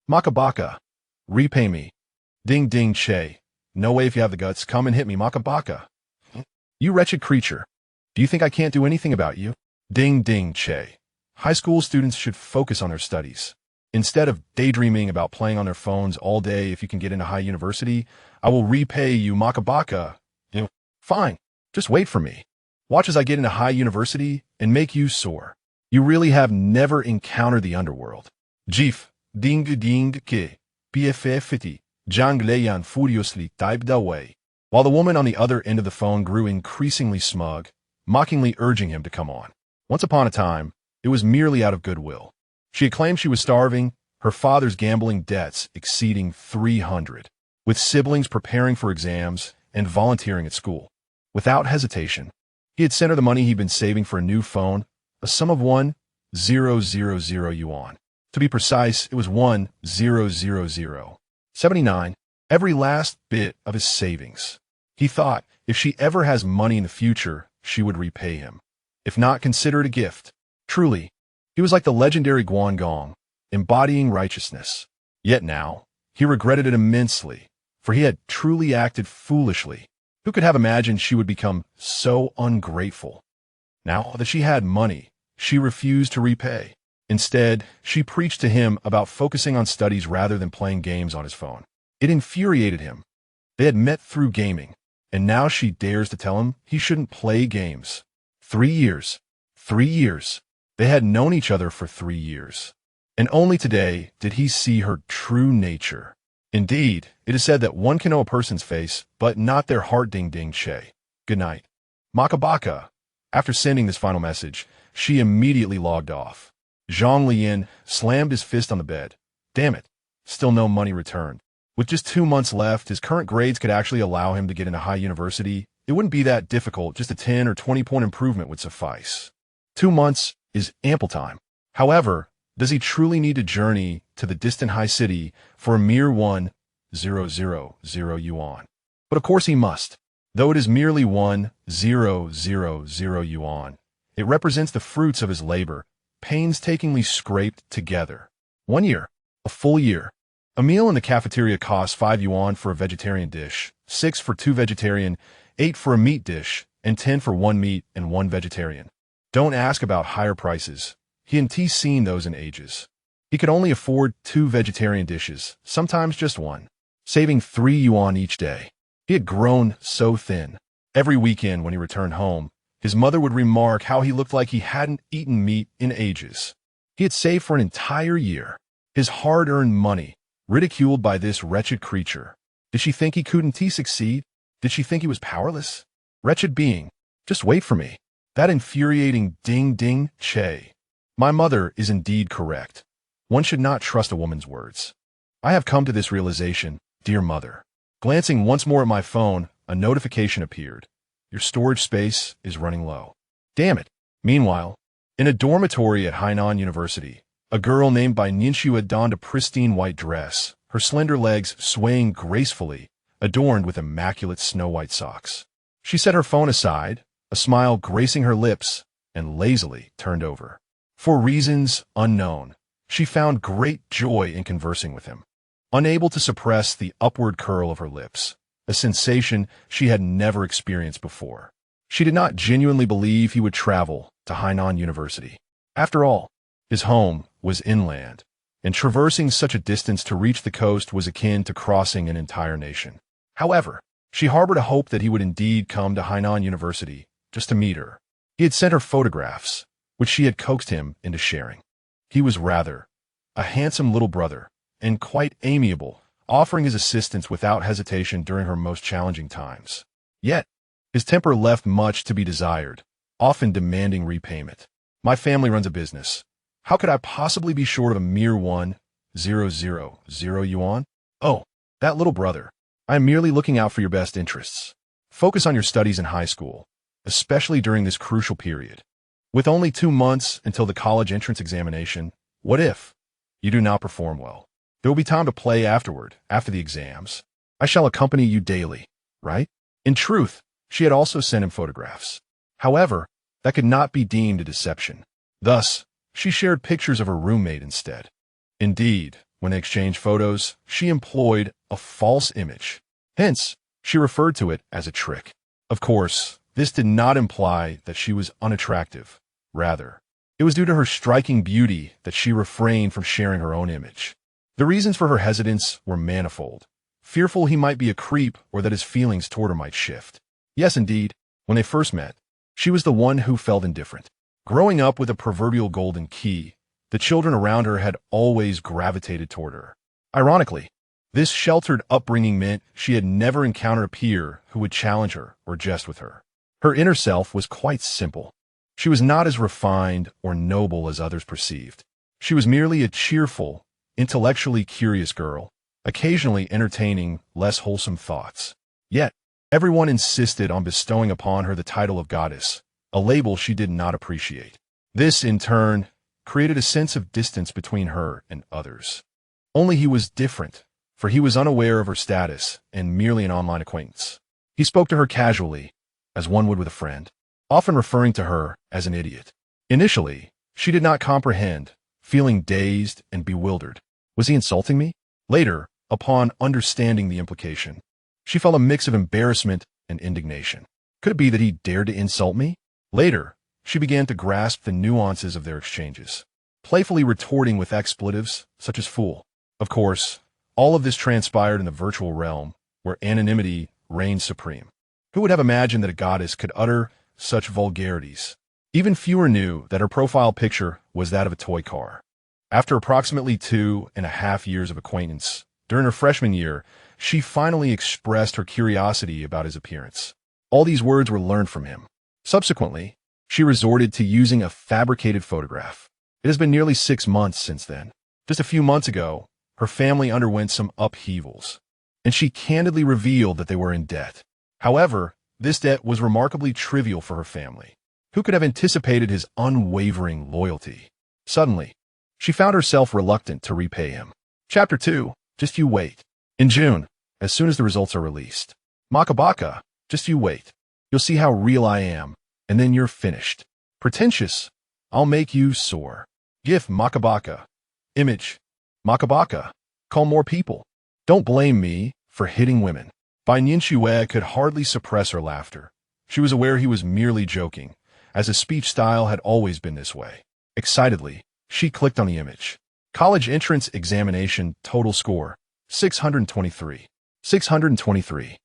Makabaka. Repay me. Ding ding che. No way if you have the guts, come and hit me, Makabaka. You wretched creature. Do you think I can't do anything about you? Ding ding che. High school students should focus on their studies. Instead of daydreaming about playing on their phones all day if you can get into high university, I will repay you, Makabaka. Fine. Just wait for me. Watch as I get into high university and make you soar. You really have never encountered the underworld. Jif, ding ding ke, pff, Zhang Leyan furiously typed away, while the woman on the other end of the phone grew increasingly smug, mockingly urging him to come on. Once upon a time, it was merely out of goodwill. She had claimed she was starving, her father's gambling debts exceeding 300, with siblings preparing for exams and volunteering at school. Without hesitation, he had sent her the money he'd been saving for a new phone, a sum of 1,000 yuan. To be precise, it was 1,000.79, every last bit of his savings. He thought, if she ever has money in the future, she would repay him. If not, consider it a gift. Truly, he was like the legendary Guangong, embodying righteousness. Yet now, he regretted it immensely, for he had truly acted foolishly. Who could have imagined she would become so ungrateful? Now that she had money, she refused to repay. Instead, she preached to him about focusing on studies rather than playing games on his phone. It infuriated him. They had met through gaming, and now she dares to tell him he shouldn't play games. 3 years. 3 years. They had known each other for 3 years. And only today did he see her true nature. Indeed, it is said that one can know a person's face, but not their heart. Ding ding che. Good night. Makabaka. After sending this final message, she immediately logged off. Zhang Leyan slammed his fist on the bed. Damn it. Still no money returned. With just 2 months left, his current grades could actually allow him to get into high university. It wouldn't be that difficult, just a 10 or 20-point improvement would suffice. 2 months is ample time. However, does he truly need to journey to the distant high city for a mere 1,000 yuan? But of course he must. Though it is merely 1,000 yuan, it represents the fruits of his labor, painstakingly scraped together. 1 year, a full year. A meal in the cafeteria costs 5 yuan for a vegetarian dish, 6 for 2 vegetarian, 8 for a meat dish, and 10 for 1 meat and 1 vegetarian. Don't ask about higher prices. He hadn't seen those in ages. He could only afford 2 vegetarian dishes, sometimes just 1, saving 3 yuan each day. He had grown so thin. Every weekend when he returned home, his mother would remark how he looked like he hadn't eaten meat in ages. He had saved for an entire year. His hard-earned money, ridiculed by this wretched creature. Did she think he couldn't succeed? Did she think he was powerless? Wretched being, just wait for me. That infuriating ding ding che. My mother is indeed correct. One should not trust a woman's words. I have come to this realization, dear mother. Glancing once more at my phone, a notification appeared. Your storage space is running low. Damn it. Meanwhile, in a dormitory at Hainan University, a girl named by Ninxua donned a pristine white dress, her slender legs swaying gracefully, adorned with immaculate snow-white socks. She set her phone aside, a smile gracing her lips, and lazily turned over. For reasons unknown, she found great joy in conversing with him, unable to suppress the upward curl of her lips, a sensation she had never experienced before. She did not genuinely believe he would travel to Hainan University. After all, his home was inland, and traversing such a distance to reach the coast was akin to crossing an entire nation. However, she harbored a hope that he would indeed come to Hainan University just to meet her. He had sent her photographs, which she had coaxed him into sharing. He was rather a handsome little brother, and quite amiable, offering his assistance without hesitation during her most challenging times. Yet, his temper left much to be desired, often demanding repayment. My family runs a business. How could I possibly be short of a mere 1,000 yuan? Oh, that little brother. I am merely looking out for your best interests. Focus on your studies in high school, especially during this crucial period. With only 2 months until the college entrance examination, what if you do not perform well? There will be time to play afterward, after the exams. I shall accompany you daily, right? In truth, she had also sent him photographs. However, that could not be deemed a deception. Thus, she shared pictures of her roommate instead. Indeed, When they exchanged photos, she employed a false image. Hence, she referred to it as a trick. Of course, this did not imply that she was unattractive. Rather, it was due to her striking beauty that she refrained from sharing her own image. The reasons for her hesitance were manifold. Fearful he might be a creep or that his feelings toward her might shift. Yes, indeed, when they first met, she was the one who felt indifferent. Growing up with a proverbial golden key, the children around her had always gravitated toward her. Ironically, this sheltered upbringing meant she had never encountered a peer who would challenge her or jest with her. Her inner self was quite simple. She was not as refined or noble as others perceived. She was merely a cheerful, intellectually curious girl, occasionally entertaining less wholesome thoughts. Yet, everyone insisted on bestowing upon her the title of goddess, a label she did not appreciate. This, in turn, created a sense of distance between her and others. Only he was different, for he was unaware of her status and merely an online acquaintance. He spoke to her casually, as one would with a friend, often referring to her as an idiot. Initially, she did not comprehend, feeling dazed and bewildered. Was he insulting me? Later, upon understanding the implication, she felt a mix of embarrassment and indignation. Could it be that he dared to insult me? Later, she began to grasp the nuances of their exchanges, playfully retorting with expletives such as fool. Of course, all of this transpired in the virtual realm, where anonymity reigned supreme. Who would have imagined that a goddess could utter such vulgarities? Even fewer knew that her profile picture was that of a toy car. After approximately 2.5 years of acquaintance, during her freshman year, she finally expressed her curiosity about his appearance. All these words were learned from him. Subsequently, she resorted to using a fabricated photograph. It has been nearly 6 months since then. Just a few months ago, her family underwent some upheavals, and she candidly revealed that they were in debt. However, this debt was remarkably trivial for her family. Who could have anticipated his unwavering loyalty? Suddenly, she found herself reluctant to repay him. Chapter 2. Just you wait. In June, as soon as the results are released. Makabaka, just you wait. You'll see how real I am, and then you're finished. Pretentious, I'll make you sore. GIF Makabaka. Image. Makabaka. Call more people. Don't blame me for hitting women. Bai Nianxue could hardly suppress her laughter. She was aware he was merely joking, as his speech style had always been this way. Excitedly, she clicked on the image. College entrance examination total score, 623. 623.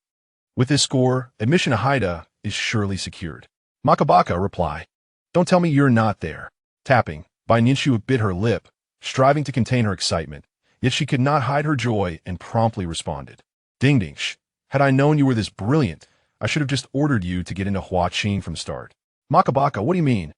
With this score, admission to Haida is surely secured. Makabaka reply. Don't tell me you're not there. Tapping, Bai Nianxue bit her lip, striving to contain her excitement, yet she could not hide her joy and promptly responded. Ding ding. Had I known you were this brilliant, I should have just ordered you to get into Huaqing from the start. Makabaka, what do you mean?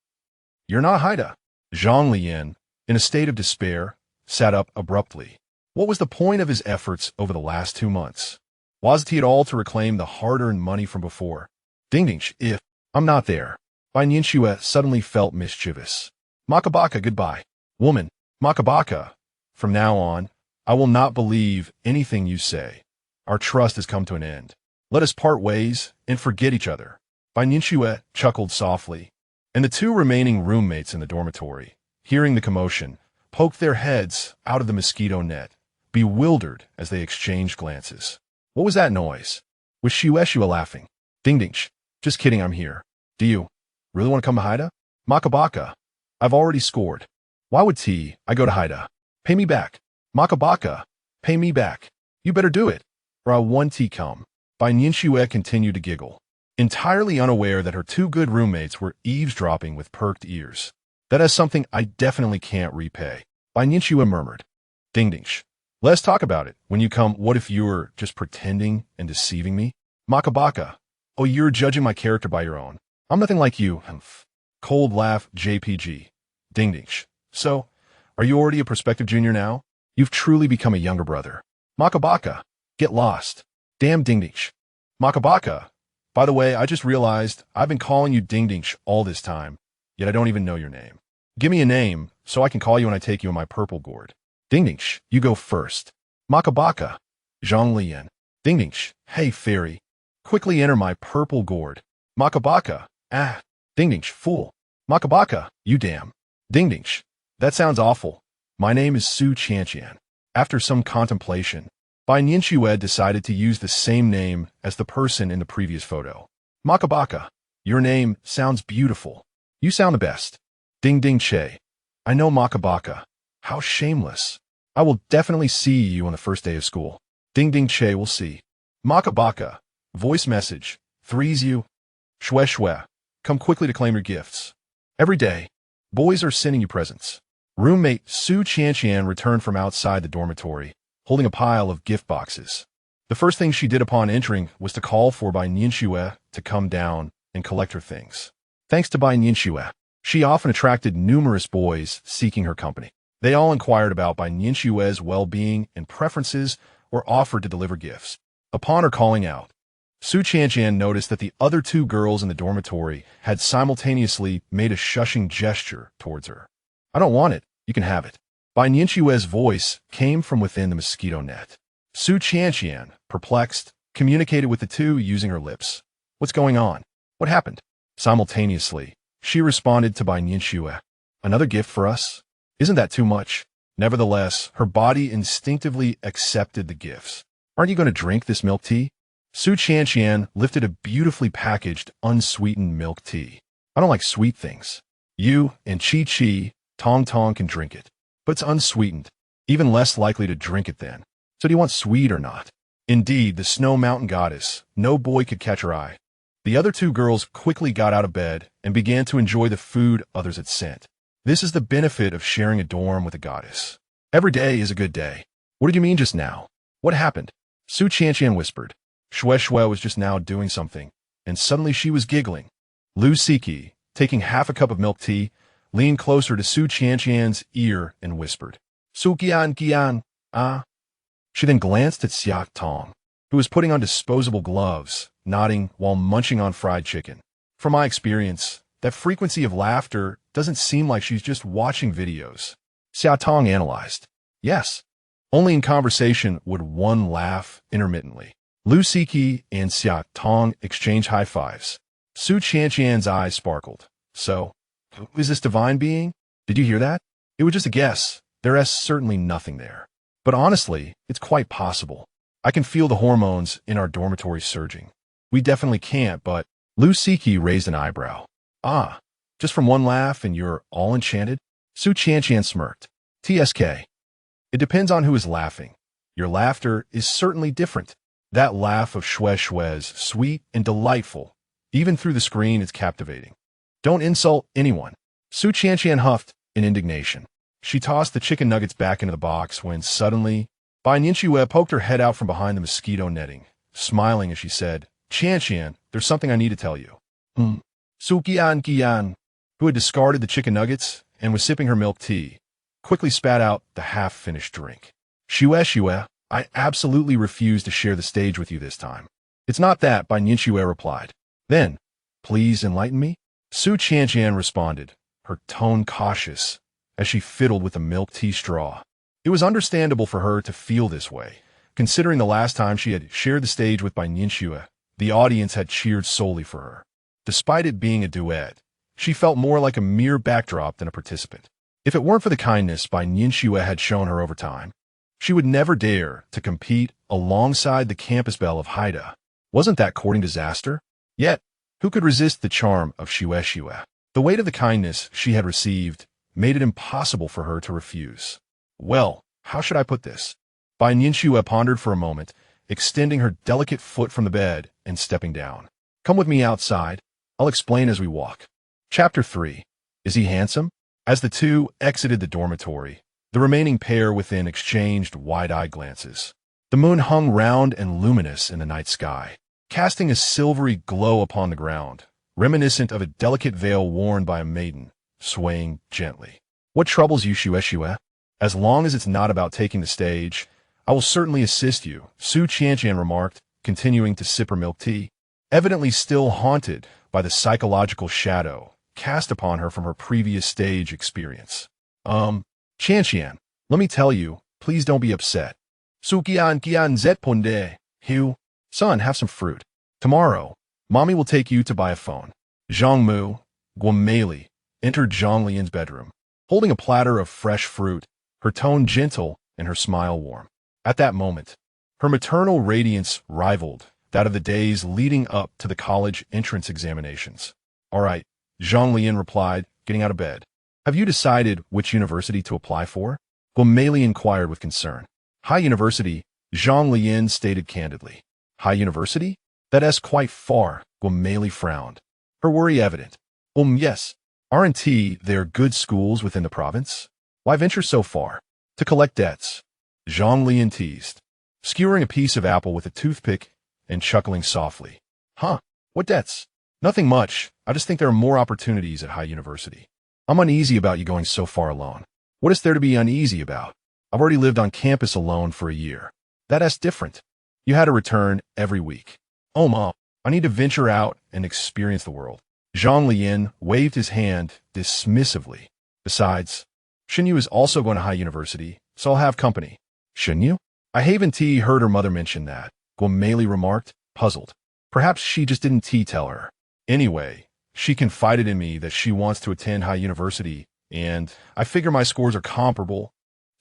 You're not Haida. Zhang Leyan, in a state of despair, sat up abruptly. What was the point of his efforts over the last 2 months? Wasn't he at all to reclaim the hard-earned money from before? Ding ding, if I'm not there. Bai Nianxue suddenly felt mischievous. Makabaka, goodbye. Woman, Makabaka, from now on, I will not believe anything you say. Our trust has come to an end. Let us part ways and forget each other. Bai Nianxue chuckled softly, and the 2 remaining roommates in the dormitory, hearing the commotion, poked their heads out of the mosquito net, bewildered as they exchanged glances. What was that noise? Was Shueshua laughing? Ding ding, just kidding, I'm here. Do you really want to come to Haida? Makabaka, I've already scored. Why would I go to Haida? Pay me back. Makabaka, pay me back. You better do it, or I want come. Bai Nianxue continued to giggle, entirely unaware that her 2 good roommates were eavesdropping with perked ears. That is something I definitely can't repay. Bai Nianxue murmured. Ding ding. Let's talk about it. When you come, what if you're just pretending and deceiving me? Makabaka. Oh, you're judging my character by your own. I'm nothing like you. Cold laugh, JPG. Ding ding. So, are you already a prospective junior now? You've truly become a younger brother. Makabaka. Get lost. Damn ding ding. Makabaka. By the way, I just realized I've been calling you ding ding all this time, yet I don't even know your name. Give me a name, so I can call you when I take you in my purple gourd. Ding ding, you go first. Makabaka. Zhang Leyan. Ding ding, hey fairy. Quickly enter my purple gourd. Makabaka. Ah. Ding ding, fool. Makabaka, you damn. Ding ding, that sounds awful. My name is Su Qianqian. After some contemplation, Bai Nianxue decided to use the same name as the person in the previous photo. Makabaka, your name sounds beautiful. You sound the best. Ding ding che. I know Makabaka. How shameless. I will definitely see you on the first day of school. Ding ding che will see. Makabaka. Voice message. Threes you. Shue shue. Come quickly to claim your gifts. Every day, boys are sending you presents. Roommate Su Qianqian returned from outside the dormitory, holding a pile of gift boxes. The first thing she did upon entering was to call for Bai Nianxue to come down and collect her things. Thanks to Bai Nianxue, she often attracted numerous boys seeking her company. They all inquired about Bai Nianxue's well-being and preferences or offered to deliver gifts. Upon her calling out, Su Qianqian noticed that the other two girls in the dormitory had simultaneously made a shushing gesture towards her. I don't want it. You can have it. Bai Nianxue's voice came from within the mosquito net. Su Qianqian, perplexed, communicated with the two using her lips. What's going on? What happened? Simultaneously, she responded to Bai Nianxue. Another gift for us? Isn't that too much? Nevertheless, her body instinctively accepted the gifts. Aren't you going to drink this milk tea? Su Qianqian lifted a beautifully packaged, unsweetened milk tea. I don't like sweet things. You and Chi Tong Tong can drink it, but it's unsweetened, even less likely to drink it then. So do you want sweet or not? Indeed, the Snow Mountain Goddess, no boy could catch her eye. The other two girls quickly got out of bed and began to enjoy the food others had sent. This is the benefit of sharing a dorm with a goddess. Every day is a good day. What did you mean just now? What happened? Su Qianqian whispered. Shue Shue was just now doing something, and suddenly she was giggling. Lu Siki, taking half a cup of milk tea, leaned closer to Su Qianqian's ear and whispered, Su Qian, ah. She then glanced at Xiak Tong, who was putting on disposable gloves, nodding while munching on fried chicken. From my experience, that frequency of laughter doesn't seem like she's just watching videos. Xiak Tong analyzed. Yes. Only in conversation would one laugh intermittently. Lu Siki and Xiak Tong exchanged high fives. Su Qianqian's eyes sparkled. So, who is this divine being? Did you hear that? It was just a guess. There is certainly nothing there. But honestly, it's quite possible. I can feel the hormones in our dormitory surging. We definitely can't, but Lu Siki raised an eyebrow. Ah, just from one laugh and you're all enchanted? Su Qianqian smirked. TSK. It depends on who is laughing. Your laughter is certainly different. That laugh of Shue Shue's sweet and delightful. Even through the screen, it's captivating. Don't insult anyone. Su Qianqian huffed in indignation. She tossed the chicken nuggets back into the box when suddenly, Bai Nianxue poked her head out from behind the mosquito netting, smiling as she said, Qianqian, there's something I need to tell you. Su Qian, who had discarded the chicken nuggets and was sipping her milk tea, quickly spat out the half-finished drink. Shue, I absolutely refuse to share the stage with you this time. It's not that, Bai Nianxue replied. Then, please enlighten me? Su Qianqian responded, her tone cautious, as she fiddled with the milk tea straw. It was understandable for her to feel this way, considering the last time she had shared the stage with Bai Nianxue, the audience had cheered solely for her. Despite it being a duet, she felt more like a mere backdrop than a participant. If it weren't for the kindness Bai Nianxue had shown her over time, she would never dare to compete alongside the campus belle of Haida. Wasn't that courting disaster? Yet, who could resist the charm of Shue? The weight of the kindness she had received made it impossible for her to refuse. Well, how should I put this? Bai Nianxue pondered for a moment, extending her delicate foot from the bed and stepping down. Come with me outside. I'll explain as we walk. Chapter 3. Is he handsome? As the two exited the dormitory, the remaining pair within exchanged wide-eyed glances. The moon hung round and luminous in the night sky, casting a silvery glow upon the ground, reminiscent of a delicate veil worn by a maiden, swaying gently. What troubles you, Shue? As long as it's not about taking the stage, I will certainly assist you, Su Qianqian remarked, continuing to sip her milk tea, evidently still haunted by the psychological shadow cast upon her from her previous stage experience. Qianqian, let me tell you, please don't be upset. Su Qian zet ponde, Hugh. Son, have some fruit. Tomorrow, Mommy will take you to buy a phone. Zhang Mu, Guameli, entered Zhang Leyan's bedroom, holding a platter of fresh fruit, her tone gentle and her smile warm. At that moment, her maternal radiance rivaled that of the days leading up to the college entrance examinations. All right, Zhang Leyan replied, getting out of bed. Have you decided which university to apply for? Guomei inquired with concern. High University, Zhang Leyan stated candidly. High University? That's quite far, Guomei frowned. Her worry evident. Yes. Aren't there good schools within the province? Why venture so far? To collect debts. Zhang Leyan teased, skewering a piece of apple with a toothpick and chuckling softly. Huh? What debts? Nothing much. I just think there are more opportunities at High University. I'm uneasy about you going so far alone. What is there to be uneasy about? I've already lived on campus alone for a year. That's different. You had to return every week. Oh, Mom, I need to venture out and experience the world. Zhang Leyan waved his hand dismissively. Besides, Shanyu is also going to High University, so I'll have company. Shanyu? I haven't heard her mother mention that, Guomei remarked, puzzled. Perhaps she just didn't tell her. Anyway, she confided in me that she wants to attend High University, and I figure my scores are comparable.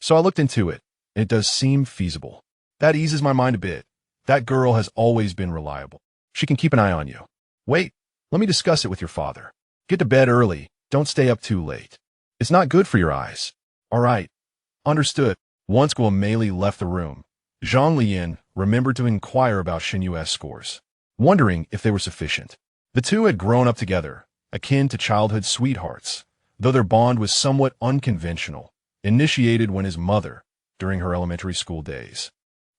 So I looked into it, and it does seem feasible. That eases my mind a bit. That girl has always been reliable. She can keep an eye on you. Wait, let me discuss it with your father. Get to bed early. Don't stay up too late. It's not good for your eyes. All right. Understood. Once Guomei left the room, Zhang Leyan remembered to inquire about Shenyu's scores, wondering if they were sufficient. The two had grown up together, akin to childhood sweethearts, though their bond was somewhat unconventional, initiated when his mother, during her elementary school days,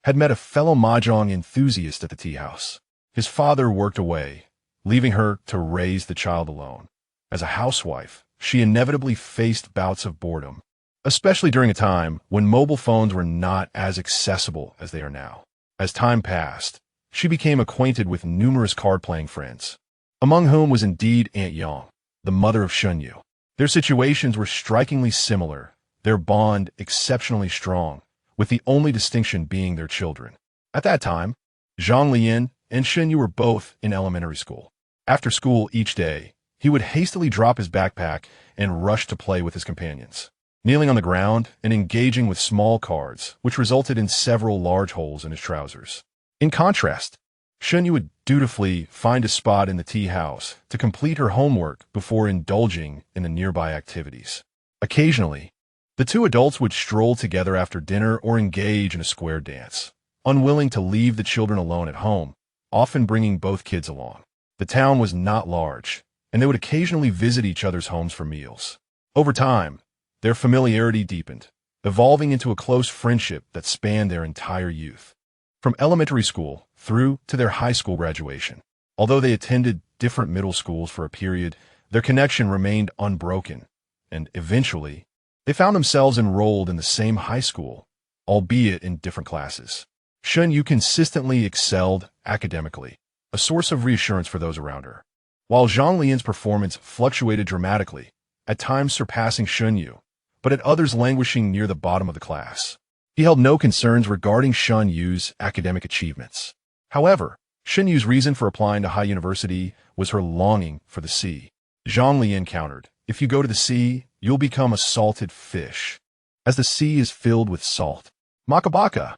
had met a fellow mahjong enthusiast at the tea house. His father worked away, leaving her to raise the child alone. As a housewife, she inevitably faced bouts of boredom, especially during a time when mobile phones were not as accessible as they are now. As time passed, she became acquainted with numerous card-playing friends, among whom was indeed Aunt Yang, the mother of Shenyu. Their situations were strikingly similar, their bond exceptionally strong, with the only distinction being their children. At that time, Zhang Leyan and Shenyu were both in elementary school. After school each day, he would hastily drop his backpack and rush to play with his companions, kneeling on the ground and engaging with small cards, which resulted in several large holes in his trousers. In contrast, Shenyu would dutifully find a spot in the tea house to complete her homework before indulging in the nearby activities. Occasionally, the two adults would stroll together after dinner or engage in a square dance, unwilling to leave the children alone at home, often bringing both kids along. The town was not large, and they would occasionally visit each other's homes for meals. Over time, their familiarity deepened, evolving into a close friendship that spanned their entire youth. From elementary school through to their high school graduation, although they attended different middle schools for a period, their connection remained unbroken, and eventually, they found themselves enrolled in the same high school, albeit in different classes. Shenyu consistently excelled academically, a source of reassurance for those around her, while Zhang Leyan's performance fluctuated dramatically, at times surpassing Shenyu, but at others languishing near the bottom of the class. He held no concerns regarding Shenyu's academic achievements. However, Shenyu's reason for applying to High University was her longing for the sea. Zhang Leyan countered, if you go to the sea, you'll become a salted fish, as the sea is filled with salt. Makabaka,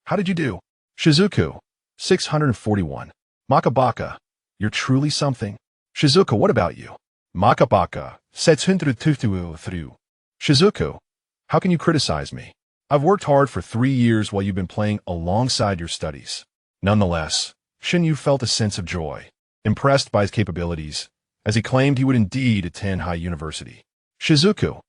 how did you do? Shizuku, 641. Makabaka, you're truly something. Shizuku, what about you? Makabaka, 723. Shizuku, how can you criticize me? I've worked hard for 3 years while you've been playing alongside your studies. Nonetheless, Shenyu felt a sense of joy, impressed by his capabilities, as he claimed he would indeed attend High University. Shizuku,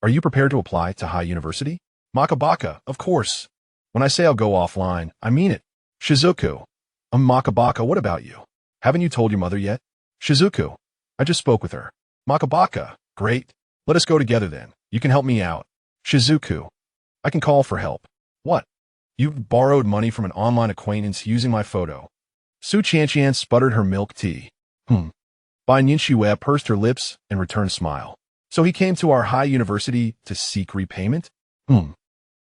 are you prepared to apply to High University? Makabaka, of course. When I say I'll go offline, I mean it. Shizuku, Makabaka, what about you? Haven't you told your mother yet? Shizuku, I just spoke with her. Makabaka, great. Let us go together then. You can help me out. Shizuku, I can call for help. What? You borrowed money from an online acquaintance using my photo. Su Qianqian sputtered her milk tea. Bai Nianxue pursed her lips and returned smile. So he came to our High University to seek repayment?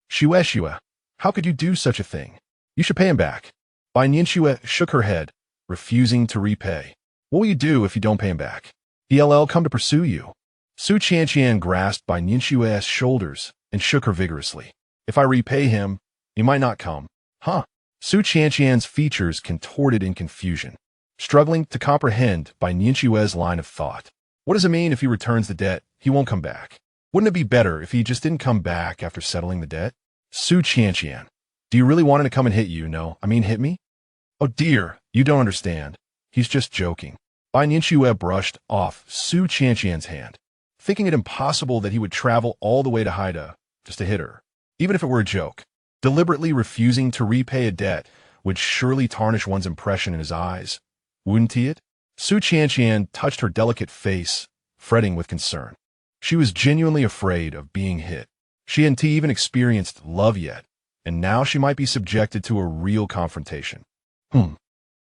Shue, how could you do such a thing? You should pay him back. Bai Nianxue shook her head, refusing to repay. What will you do if you don't pay him back? He'll come to pursue you. Su Qianqian grasped Bai Nianxue's shoulders and shook her vigorously. If I repay him, he might not come. Huh? Su Qianqian's features contorted in confusion, struggling to comprehend Bai Nianxue's line of thought. What does it mean if he returns the debt, he won't come back? Wouldn't it be better if he just didn't come back after settling the debt? Su Qianqian, do you really want him to come and hit you? No, I mean hit me? Oh dear, you don't understand. He's just joking. Bai Nianxue brushed off Su Qianqian's hand, thinking it impossible that he would travel all the way to Haida just to hit her, even if it were a joke. Deliberately refusing to repay a debt would surely tarnish one's impression in his eyes, wouldn't he it? Su Qianqian touched her delicate face, fretting with concern. She was genuinely afraid of being hit. She hadn't even experienced love yet, and now she might be subjected to a real confrontation.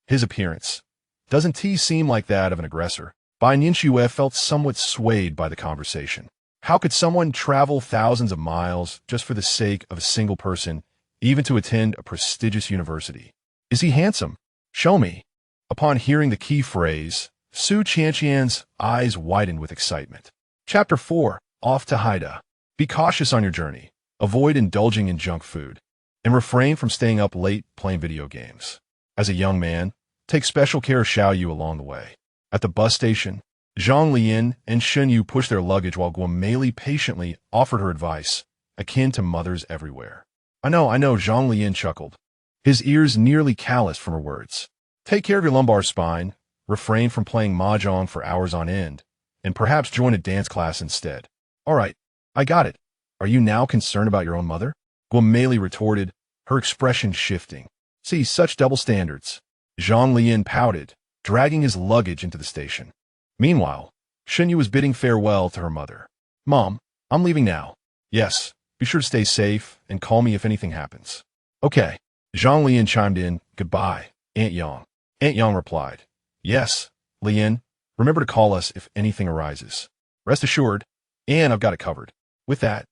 His appearance. Doesn't he seem like that of an aggressor? Bai Nianxue felt somewhat swayed by the conversation. How could someone travel thousands of miles just for the sake of a single person, even to attend a prestigious university? Is he handsome? Show me. Upon hearing the key phrase, Su Qianqian's eyes widened with excitement. Chapter 4. Off to Haida. Be cautious on your journey. Avoid indulging in junk food. And refrain from staying up late playing video games. As a young man, take special care of Xiaoyu along the way. At the bus station, Zhang Leyan and Shenyu pushed their luggage while Guomei patiently offered her advice, akin to mothers everywhere. I know, Zhang Leyan chuckled, his ears nearly calloused from her words. Take care of your lumbar spine, refrain from playing mahjong for hours on end, and perhaps join a dance class instead. All right, I got it. Are you now concerned about your own mother? Guomei retorted, her expression shifting. See, such double standards. Zhang Leyan pouted, dragging his luggage into the station. Meanwhile, Shenyu was bidding farewell to her mother. Mom, I'm leaving now. Yes, be sure to stay safe and call me if anything happens. Okay. Zhang Leyan chimed in, goodbye, Aunt Yang. Aunt Yang replied, yes, Leyan, remember to call us if anything arises. Rest assured, and I've got it covered. With that,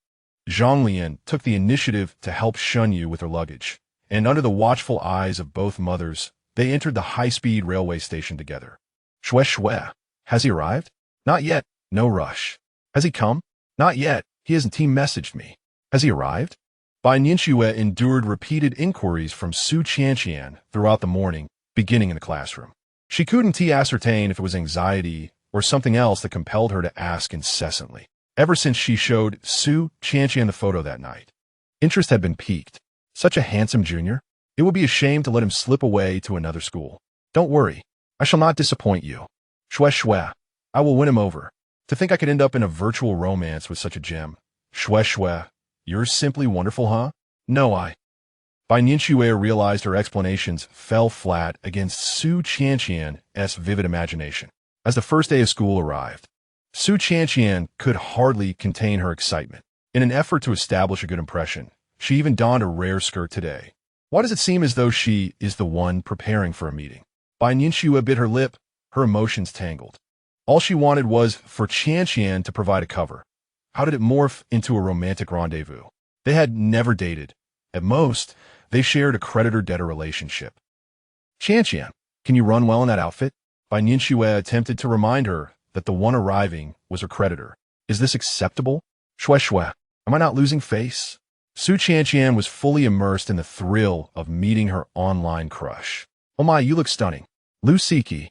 Zhang Leyan took the initiative to help Shenyu with her luggage, and under the watchful eyes of both mothers, they entered the high-speed railway station together. Shue. Has he arrived? Not yet. No rush. Has he come? Not yet. He hasn't messaged me. Has he arrived? Bai Nianxue endured repeated inquiries from Su Qianqian throughout the morning, beginning in the classroom. She couldn't ascertain if it was anxiety or something else that compelled her to ask incessantly. Ever since she showed Su Qianqian the photo that night, interest had been piqued. Such a handsome junior. It would be a shame to let him slip away to another school. Don't worry. I shall not disappoint you. Shue. I will win him over. To think I could end up in a virtual romance with such a gem. Shue. You're simply wonderful, huh? No, Bai Nianxue realized her explanations fell flat against Su Qianqian's vivid imagination. As the first day of school arrived, Su Qianqian could hardly contain her excitement. In an effort to establish a good impression, she even donned a rare skirt today. Why does it seem as though she is the one preparing for a meeting? Bai Nianxue bit her lip, her emotions tangled. All she wanted was for Qianqian to provide a cover. How did it morph into a romantic rendezvous? They had never dated. At most, they shared a creditor-debtor relationship. Qianqian, can you run well in that outfit? Bai Nianxue attempted to remind her that the one arriving was her creditor. Is this acceptable? Shue. Am I not losing face? Su Qianqian was fully immersed in the thrill of meeting her online crush. Oh my, you look stunning. Lu Siki,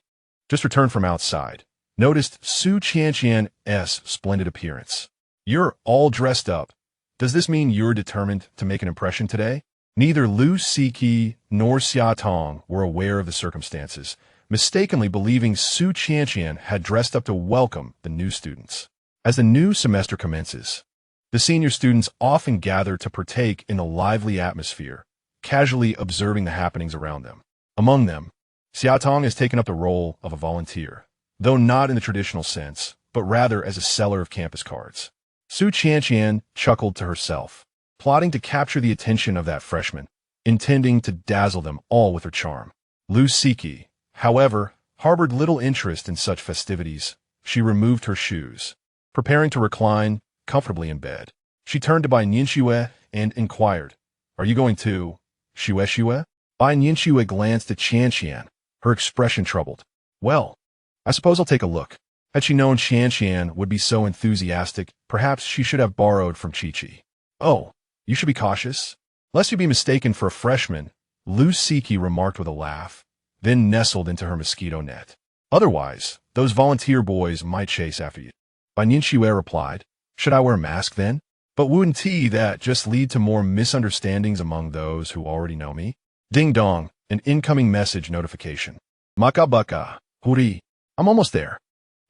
just returned from outside, noticed Su Qianqian's splendid appearance. You're all dressed up. Does this mean you're determined to make an impression today? Neither Lu Siki nor Xia Tong were aware of the circumstances, mistakenly believing Su Qianqian had dressed up to welcome the new students. As the new semester commences, the senior students often gather to partake in the lively atmosphere, casually observing the happenings around them. Among them, Xiaotong has taken up the role of a volunteer, though not in the traditional sense, but rather as a seller of campus cards. Su Qianqian chuckled to herself, plotting to capture the attention of that freshman, intending to dazzle them all with her charm. Lu Siki, however, harbored little interest in such festivities. She removed her shoes, preparing to recline comfortably in bed. She turned to Bai Nianxue and inquired, are you going to Shue? Bai Nianxue glanced at Qianqian, her expression troubled. Well, I suppose I'll take a look. Had she known Qianqian would be so enthusiastic, perhaps she should have borrowed from Chi-Chi. Oh, You should be cautious, lest you be mistaken for a freshman, Lu Siki remarked with a laugh, then nestled into her mosquito net. Otherwise, those volunteer boys might chase after you. Bai Nianxue replied, should I wear a mask then? But wouldn't that just lead to more misunderstandings among those who already know me? Ding dong, an incoming message notification. Maka baka, huri. I'm almost there.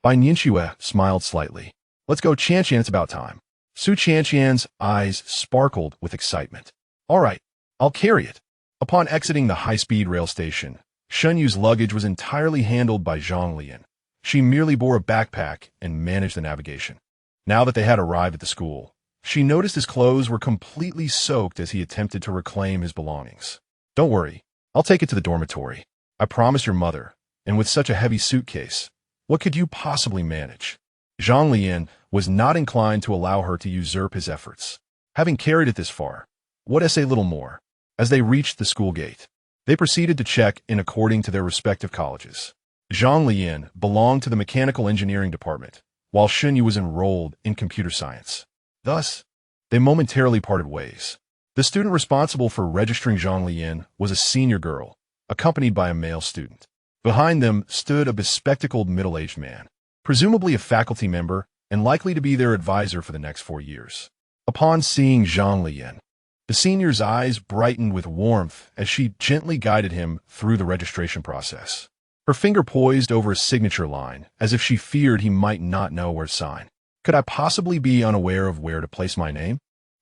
Bai Nianxue smiled slightly. Let's go, Qianqian, it's about time. Su Qianqian's eyes sparkled with excitement. All right, I'll carry it. Upon exiting the high-speed rail station, Shenyu's luggage was entirely handled by Zhang Leyan. She merely bore a backpack and managed the navigation. Now that they had arrived at the school, she noticed his clothes were completely soaked as he attempted to reclaim his belongings. Don't worry, I'll take it to the dormitory. I promised your mother, and with such a heavy suitcase, what could you possibly manage? Zhang Leyan was not inclined to allow her to usurp his efforts. Having carried it this far, what say little more? As they reached the school gate, they proceeded to check in according to their respective colleges. Zhang Leyan belonged to the mechanical engineering department, while Shenyu was enrolled in computer science. Thus, they momentarily parted ways. The student responsible for registering Zhang Leyan was a senior girl, accompanied by a male student. Behind them stood a bespectacled middle-aged man, presumably a faculty member and likely to be their advisor for the next 4 years. Upon seeing Zhang Leyan, the senior's eyes brightened with warmth as she gently guided him through the registration process. Her finger poised over a signature line, as if she feared he might not know where to sign. Could I possibly be unaware of where to place my name?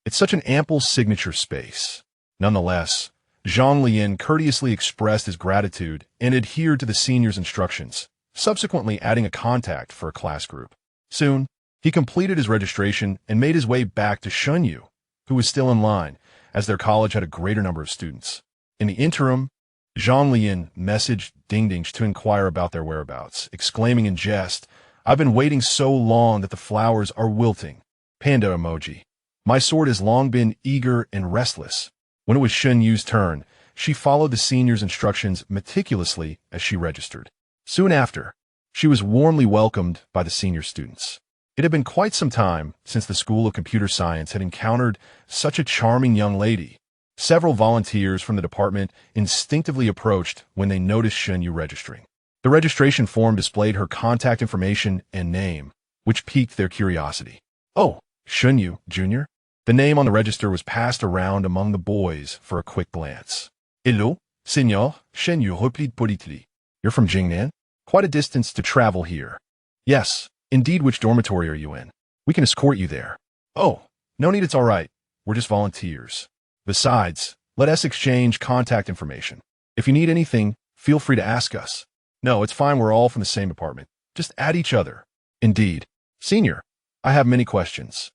It's such an ample signature space. Nonetheless, Zhang Leyan courteously expressed his gratitude and adhered to the senior's instructions, subsequently adding a contact for a class group. Soon, he completed his registration and made his way back to Shenyu, who was still in line, as their college had a greater number of students. In the interim, Zhang Leyan messaged Dingding to inquire about their whereabouts, exclaiming in jest, I've been waiting so long that the flowers are wilting. Panda emoji. My sword has long been eager and restless. When it was Shenyu's turn, she followed the senior's instructions meticulously as she registered. Soon after, she was warmly welcomed by the senior students. It had been quite some time since the School of Computer Science had encountered such a charming young lady. Several volunteers from the department instinctively approached when they noticed Shenyu registering. The registration form displayed her contact information and name, which piqued their curiosity. Oh, Shenyu, Jr.? The name on the register was passed around among the boys for a quick glance. Hello, Senor, Shenyu replied politely. You're from Jingnan? Quite a distance to travel here. Yes, indeed. Which dormitory are you in? We can escort you there. Oh, no need, it's all right. We're just volunteers. Besides, let us exchange contact information. If you need anything, feel free to ask us. No, it's fine, we're all from the same department. Just add each other. Indeed. Senior, I have many questions.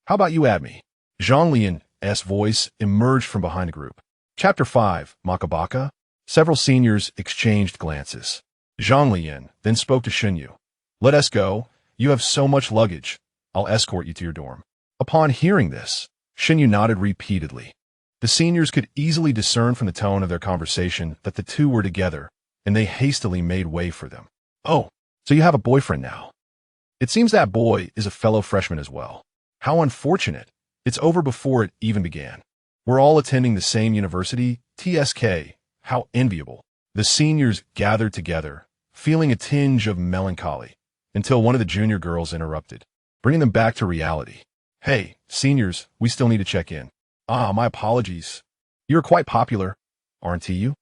How about you add me? Zhang Leyan's voice emerged from behind the group. Chapter 5, Makabaka. Several seniors exchanged glances. Zhang Leyan then spoke to Shenyu. Let us go. You have so much luggage. I'll escort you to your dorm. Upon hearing this, Shenyu nodded repeatedly. The seniors could easily discern from the tone of their conversation that the two were together, and they hastily made way for them. Oh, so you have a boyfriend now. It seems that boy is a fellow freshman as well. How unfortunate. It's over before it even began. We're all attending the same university, TSK. How enviable. The seniors gathered together, feeling a tinge of melancholy, until one of the junior girls interrupted, bringing them back to reality. Hey, seniors, we still need to check in. Ah, my apologies. You're quite popular, aren't you?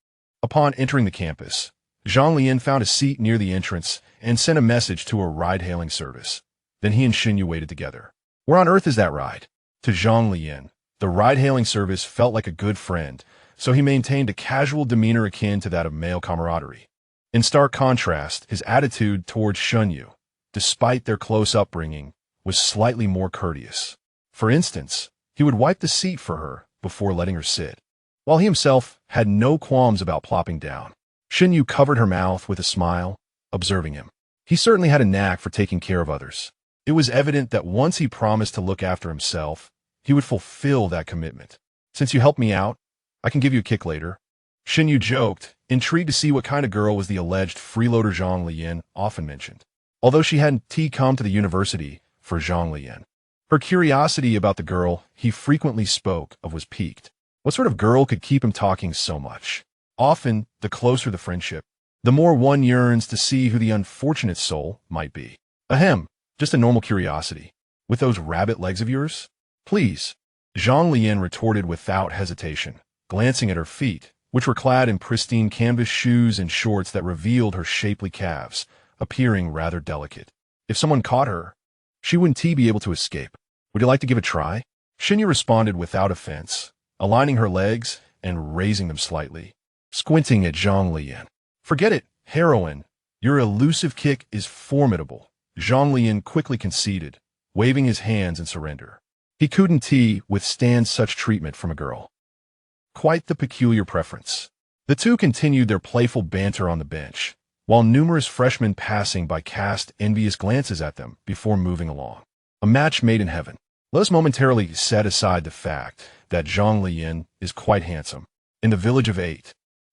Upon entering the campus, Zhang Leyan found a seat near the entrance and sent a message to a ride-hailing service. Then he and Shenyu waited together. Where on earth is that ride? To Zhang Leyan, the ride-hailing service felt like a good friend, so he maintained a casual demeanor akin to that of male camaraderie. In stark contrast, his attitude towards Shenyu, despite their close upbringing, was slightly more courteous. For instance, he would wipe the seat for her before letting her sit, while he himself had no qualms about plopping down. Shenyu covered her mouth with a smile, observing him. He certainly had a knack for taking care of others. It was evident that once he promised to look after himself, he would fulfill that commitment. Since you helped me out, I can give you a kick later. Shenyu joked, intrigued to see what kind of girl was the alleged freeloader Zhang Leyan often mentioned. Although she hadn't come to the university for Zhang Leyan, Her curiosity about the girl he frequently spoke of was piqued. What sort of girl could keep him talking so much? Often, the closer the friendship, the more one yearns to see who the unfortunate soul might be. Ahem, just a normal curiosity. With those rabbit legs of yours? Please. Zhang Leyan retorted without hesitation, glancing at her feet, which were clad in pristine canvas shoes and shorts that revealed her shapely calves, appearing rather delicate. If someone caught her, she wouldn't be able to escape. Would you like to give a try? Xinya responded without offense, aligning her legs and raising them slightly, squinting at Zhang Leyan. Forget it, heroine. Your elusive kick is formidable. Zhang Leyan quickly conceded, waving his hands in surrender. He couldn't withstand such treatment from a girl. Quite the peculiar preference. The two continued their playful banter on the bench, while numerous freshmen passing by cast envious glances at them before moving along. A match made in heaven. Let us momentarily set aside the fact that Zhang Leyan is quite handsome. In the village of 8,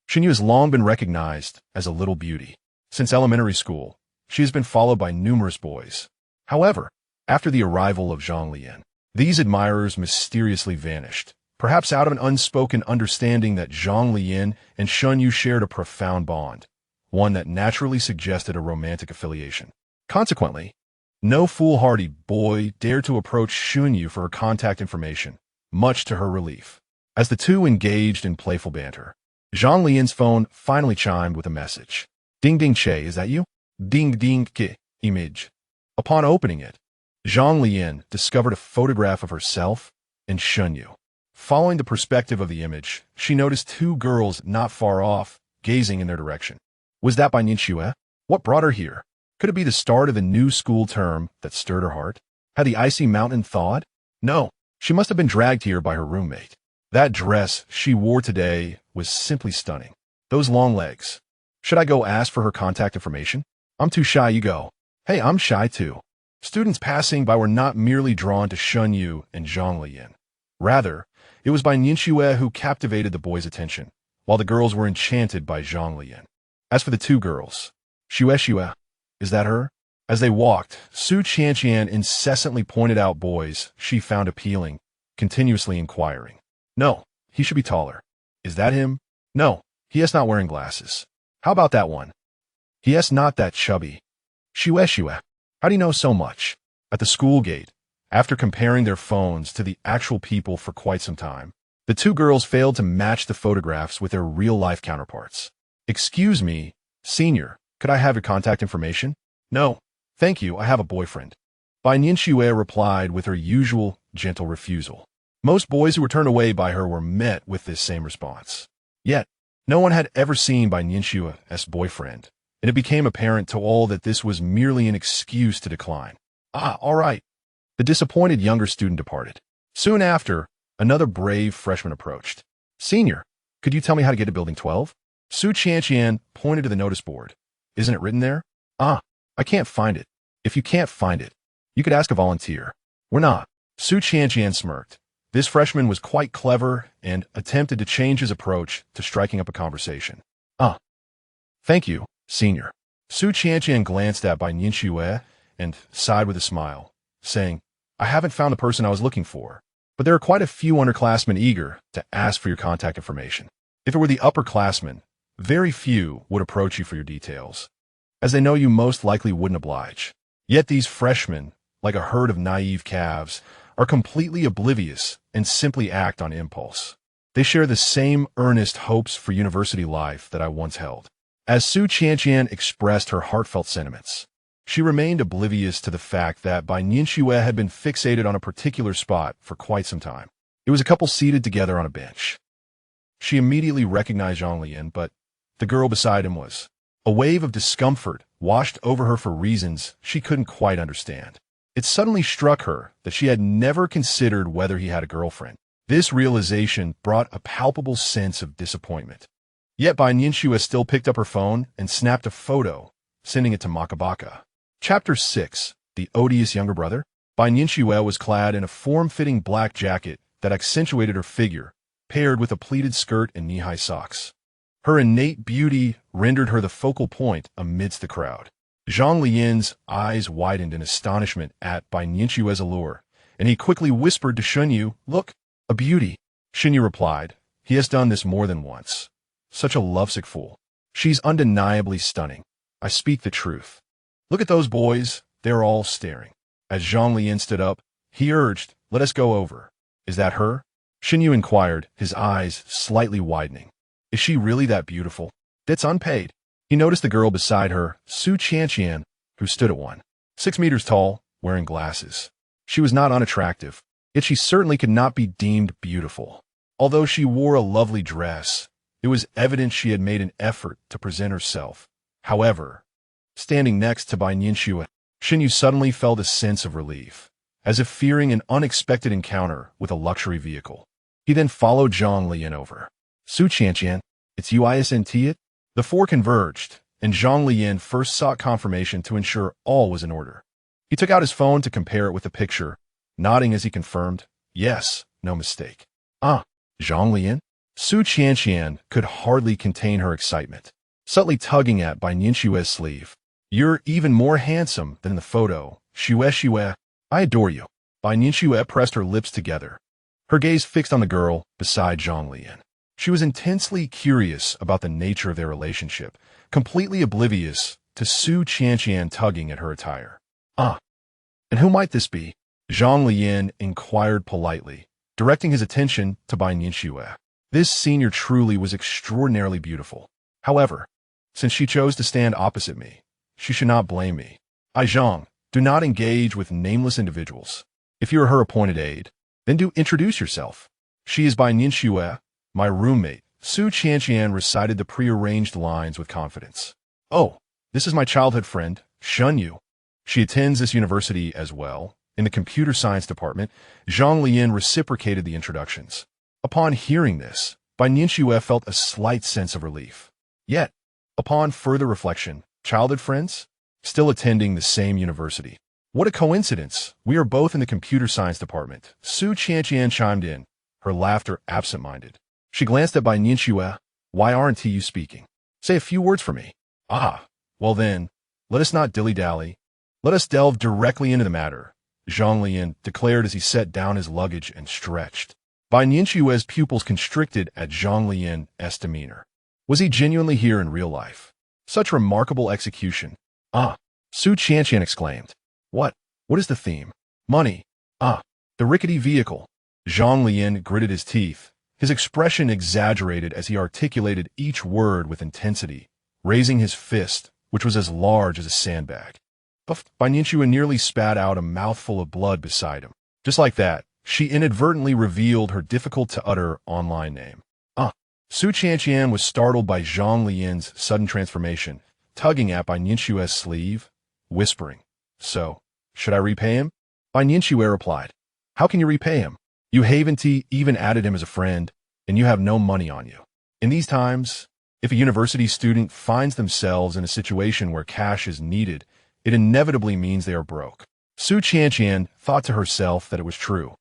Xinya has long been recognized as a little beauty. Since elementary school, she has been followed by numerous boys. However, after the arrival of Zhang Leyan, these admirers mysteriously vanished, perhaps out of an unspoken understanding that Zhang Leyan and Xinya shared a profound bond, one that naturally suggested a romantic affiliation. Consequently, no foolhardy boy dared to approach Xinya for her contact information, much to her relief. As the two engaged in playful banter, Zhang Leyan's phone finally chimed with a message. Ding ding che, is that you? Ding ding ke, image. Upon opening it, Zhang Leyan discovered a photograph of herself and Xinya. Following the perspective of the image, she noticed two girls not far off, gazing in their direction. Was that by Ningxue? What brought her here? Could it be the start of the new school term that stirred her heart? Had the icy mountain thawed? No, she must have been dragged here by her roommate. That dress she wore today was simply stunning. Those long legs. Should I go ask for her contact information? I'm too shy, you go. Hey, I'm shy too. Students passing by were not merely drawn to Xinya and Zhang Leyan. Rather, it was by Ningxue who captivated the boys' attention, while the girls were enchanted by Zhang Leyan. As for the two girls, Xue, is that her? As they walked, Su Qianqian incessantly pointed out boys she found appealing, continuously inquiring. No, he should be taller. Is that him? No, he is not wearing glasses. How about that one? He is not that chubby. Xue, how do you know so much? At the school gate, after comparing their phones to the actual people for quite some time, the two girls failed to match the photographs with their real-life counterparts. Excuse me, senior, could I have your contact information? No, thank you, I have a boyfriend. Bai Ningxue replied with her usual gentle refusal. Most boys who were turned away by her were met with this same response. Yet, no one had ever seen Bai Ningxue's boyfriend, and it became apparent to all that this was merely an excuse to decline. Ah, all right. The disappointed younger student departed. Soon after, another brave freshman approached. Senior, could you tell me how to get to Building 12? Su Qianqian pointed to the notice board. Isn't it written there? Ah, I can't find it. If you can't find it, you could ask a volunteer. We're not. Su Qianqian smirked. This freshman was quite clever and attempted to change his approach to striking up a conversation. Ah, thank you, senior. Su Qianqian glanced at Bai Ningxue and sighed with a smile, saying, I haven't found the person I was looking for, but there are quite a few underclassmen eager to ask for your contact information. If it were the upperclassmen, very few would approach you for your details, as they know you most likely wouldn't oblige. Yet these freshmen, like a herd of naive calves, are completely oblivious and simply act on impulse. They share the same earnest hopes for university life that I once held. As Su Qianqian expressed her heartfelt sentiments, she remained oblivious to the fact that Bai Ningxue had been fixated on a particular spot for quite some time. It was a couple seated together on a bench. She immediately recognized Zhang Leyan, but the girl beside him was. A wave of discomfort washed over her for reasons she couldn't quite understand. It suddenly struck her that she had never considered whether he had a girlfriend. This realization brought a palpable sense of disappointment. Yet Bai Ningxue still picked up her phone and snapped a photo, sending it to Makabaka. Chapter 6. The Odious Younger Brother. Bai Ningxue was clad in a form-fitting black jacket that accentuated her figure, paired with a pleated skirt and knee-high socks. Her innate beauty rendered her the focal point amidst the crowd. Zhang Leyan's eyes widened in astonishment at Bai Ningxue's allure, and he quickly whispered to Shunyu, "Look, a beauty." Shunyu replied, "He has done this more than once. Such a lovesick fool. She's undeniably stunning. I speak the truth. Look at those boys, they're all staring." As Zhang Leyan stood up, he urged, "Let us go over." "Is that her?" Shunyu inquired, his eyes slightly widening. "Is she really that beautiful?" "That's unpaid." He noticed the girl beside her, Su Qianqian, who stood at 1.6 meters tall, wearing glasses. She was not unattractive, yet she certainly could not be deemed beautiful. Although she wore a lovely dress, it was evident she had made an effort to present herself. However, standing next to Bai Nianxue, Shunyu suddenly felt a sense of relief, as if fearing an unexpected encounter with a luxury vehicle. He then followed Zhang Leyan over. "Su Qianqian, it's you, isn't it?" The four converged, and Zhang Leyan first sought confirmation to ensure all was in order. He took out his phone to compare it with the picture, nodding as he confirmed, "Yes, no mistake." "Ah, Zhang Leyan?" Su Qianqian could hardly contain her excitement, subtly tugging at Bai Nianxue's sleeve. "You're even more handsome than in the photo, Xue. I adore you." Bai Nianxue pressed her lips together, her gaze fixed on the girl beside Zhang Leyan. She was intensely curious about the nature of their relationship, completely oblivious to Su Qianqian tugging at her attire. "Ah, and who might this be?" Zhang Leyan inquired politely, directing his attention to Bai Nianxue. This senior truly was extraordinarily beautiful. However, since she chose to stand opposite me, she should not blame me. "I, Zhang, do not engage with nameless individuals. If you are her appointed aide, then do introduce yourself." "She is Bai Nianxue, my roommate." Su Qianqian recited the prearranged lines with confidence. "Oh, this is my childhood friend, Shunyu. She attends this university as well." In the computer science department, Zhang Leyan reciprocated the introductions. Upon hearing this, Bai Nianxue felt a slight sense of relief. Yet, upon further reflection, childhood friends? Still attending the same university. What a coincidence. We are both in the computer science department. Su Qianqian chimed in, her laughter absent-minded. She glanced at Bai Nianxue. "Why aren't you speaking? Say a few words for me." "Ah, well then, let us not dilly-dally. Let us delve directly into the matter," Zhang Leyan declared as he set down his luggage and stretched. Bai Nianxue's pupils constricted at Zhang Leyan's demeanor. Was he genuinely here in real life? Such remarkable execution. "Ah," Su Qianqian exclaimed. What is the theme?" "Money." "Ah, the rickety vehicle." Zhang Leyan gritted his teeth, his expression exaggerated as he articulated each word with intensity, raising his fist, which was as large as a sandbag. Bai Nianxue nearly spat out a mouthful of blood beside him. Just like that, she inadvertently revealed her difficult-to-utter online name. "Ah." Su Qianqian was startled by Zhang Leyan's sudden transformation, tugging at Bai Nianxue's sleeve, whispering, "So, should I repay him?" Bai Nianxue replied, "How can you repay him? You haven't even added him as a friend, and you have no money on you." In these times, if a university student finds themselves in a situation where cash is needed, it inevitably means they are broke. Su Qianqian thought to herself that it was true.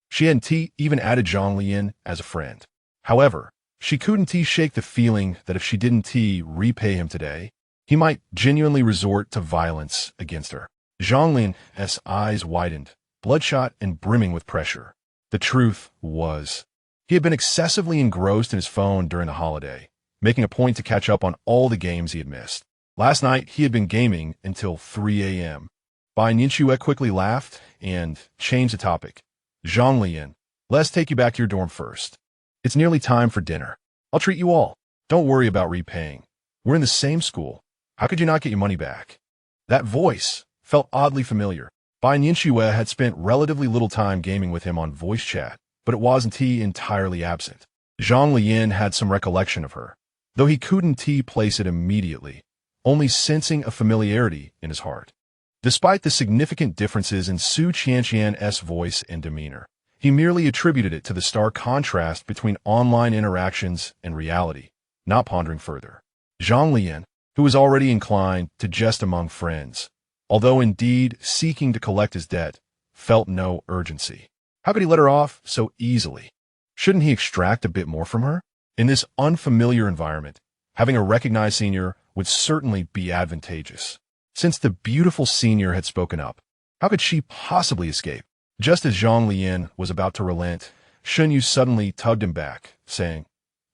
She hadn't even added Zhang Leyan as a friend. However, she couldn't shake the feeling that if she didn't repay him today, he might genuinely resort to violence against her. Zhang Leyan's eyes widened, bloodshot and brimming with pressure. The truth was, he had been excessively engrossed in his phone during the holiday, making a point to catch up on all the games he had missed. Last night, he had been gaming until 3 a.m. Bai Nianxue quickly laughed and changed the topic. "Zhang Leyan, let's take you back to your dorm first. It's nearly time for dinner. I'll treat you all. Don't worry about repaying. We're in the same school. How could you not get your money back?" That voice felt oddly familiar. Bai Nianxue had spent relatively little time gaming with him on voice chat, but it wasn't he entirely absent. Zhang Leyan had some recollection of her, though he couldn't place it immediately, only sensing a familiarity in his heart. Despite the significant differences in Su Qianqian's voice and demeanor, he merely attributed it to the stark contrast between online interactions and reality, not pondering further. Zhang Leyan, who was already inclined to jest among friends, although indeed seeking to collect his debt, felt no urgency. How could he let her off so easily? Shouldn't he extract a bit more from her? In this unfamiliar environment, having a recognized senior would certainly be advantageous. Since the beautiful senior had spoken up, how could she possibly escape? Just as Zhang Leyan was about to relent, Shenyu suddenly tugged him back, saying,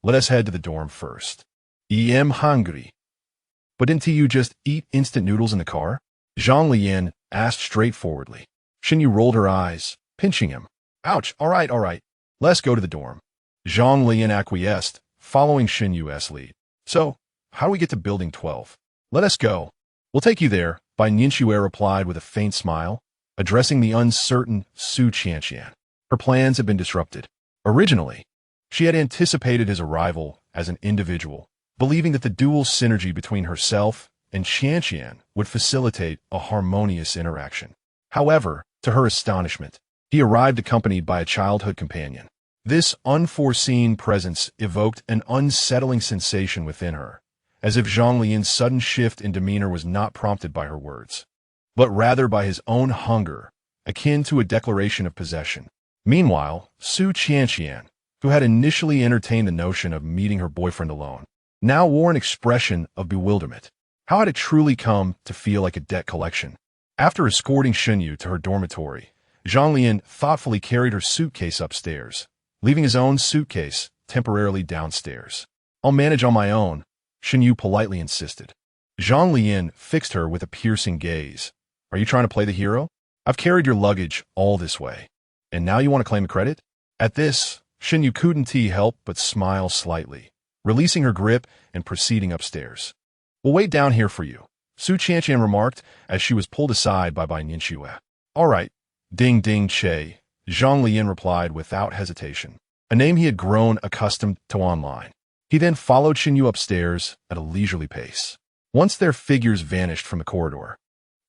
"Let us head to the dorm first. I am hungry." "But didn't you just eat instant noodles in the car?" Zhang Leyan asked straightforwardly. Shenyu rolled her eyes, pinching him. "Ouch, all right. Let's go to the dorm." Zhang Leyan acquiesced, following Shenyu's lead. "So, how do we get to Building 12? "Let us go. We'll take you there," Bai Nianxue replied with a faint smile, addressing the uncertain Su Qianqian. Her plans had been disrupted. Originally, she had anticipated his arrival as an individual, believing that the dual synergy between herself and Qianqian would facilitate a harmonious interaction. However, to her astonishment, he arrived accompanied by a childhood companion. This unforeseen presence evoked an unsettling sensation within her, as if Zhang Leyan's sudden shift in demeanor was not prompted by her words, but rather by his own hunger, akin to a declaration of possession. Meanwhile, Su Qianqian, who had initially entertained the notion of meeting her boyfriend alone, now wore an expression of bewilderment. How had it truly come to feel like a debt collection? After escorting Shenyu to her dormitory, Zhang Leyan thoughtfully carried her suitcase upstairs, leaving his own suitcase temporarily downstairs. "I'll manage on my own," Shenyu politely insisted. Zhang Leyan fixed her with a piercing gaze. "Are you trying to play the hero? I've carried your luggage all this way, and now you want to claim the credit?" At this, Shenyu couldn't help but smile slightly, releasing her grip and proceeding upstairs. "We'll wait down here for you," Su Qianqian remarked as she was pulled aside by Bai Nianxue. "All right, Ding Ding Che," Zhang Leyan replied without hesitation, a name he had grown accustomed to online. He then followed Shenyu upstairs at a leisurely pace. Once their figures vanished from the corridor,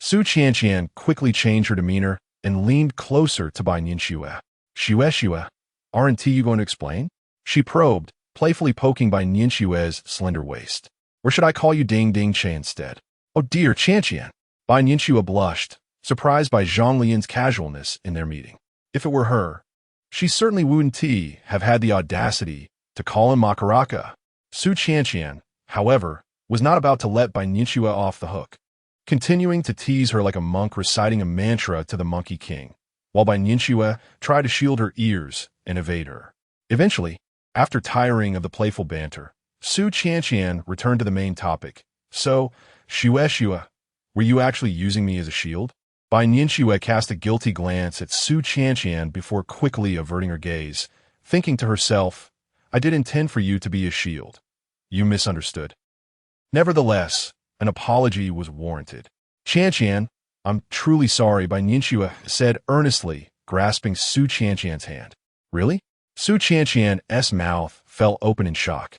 Su Qianqian quickly changed her demeanor and leaned closer to Bai Nianxue. "Xue, aren't you going to explain?" she probed, playfully poking Bai Nianxue's slender waist. "Or should I call you Ding Ding Che instead?" "Oh dear, Qianqian." Bai Nianxue blushed, surprised by Zhang Leyan's casualness in their meeting. If it were her, she certainly wouldn't have had the audacity to call him Makaraka. Su Qianqian, however, was not about to let Bai Nianxue off the hook, continuing to tease her like a monk reciting a mantra to the Monkey King, while Bai Nianxue tried to shield her ears and evade her. Eventually, after tiring of the playful banter, Su Qianqian returned to the main topic. "So, Xue, were you actually using me as a shield?" Bai Nianxue cast a guilty glance at Su Qianqian before quickly averting her gaze, thinking to herself, "I did intend for you to be a shield. You misunderstood." Nevertheless, an apology was warranted. "Qianqian, I'm truly sorry," Bai Nianxue said earnestly, grasping Su Qianqian's hand. "Really?" Su Qianqian's mouth fell open in shock,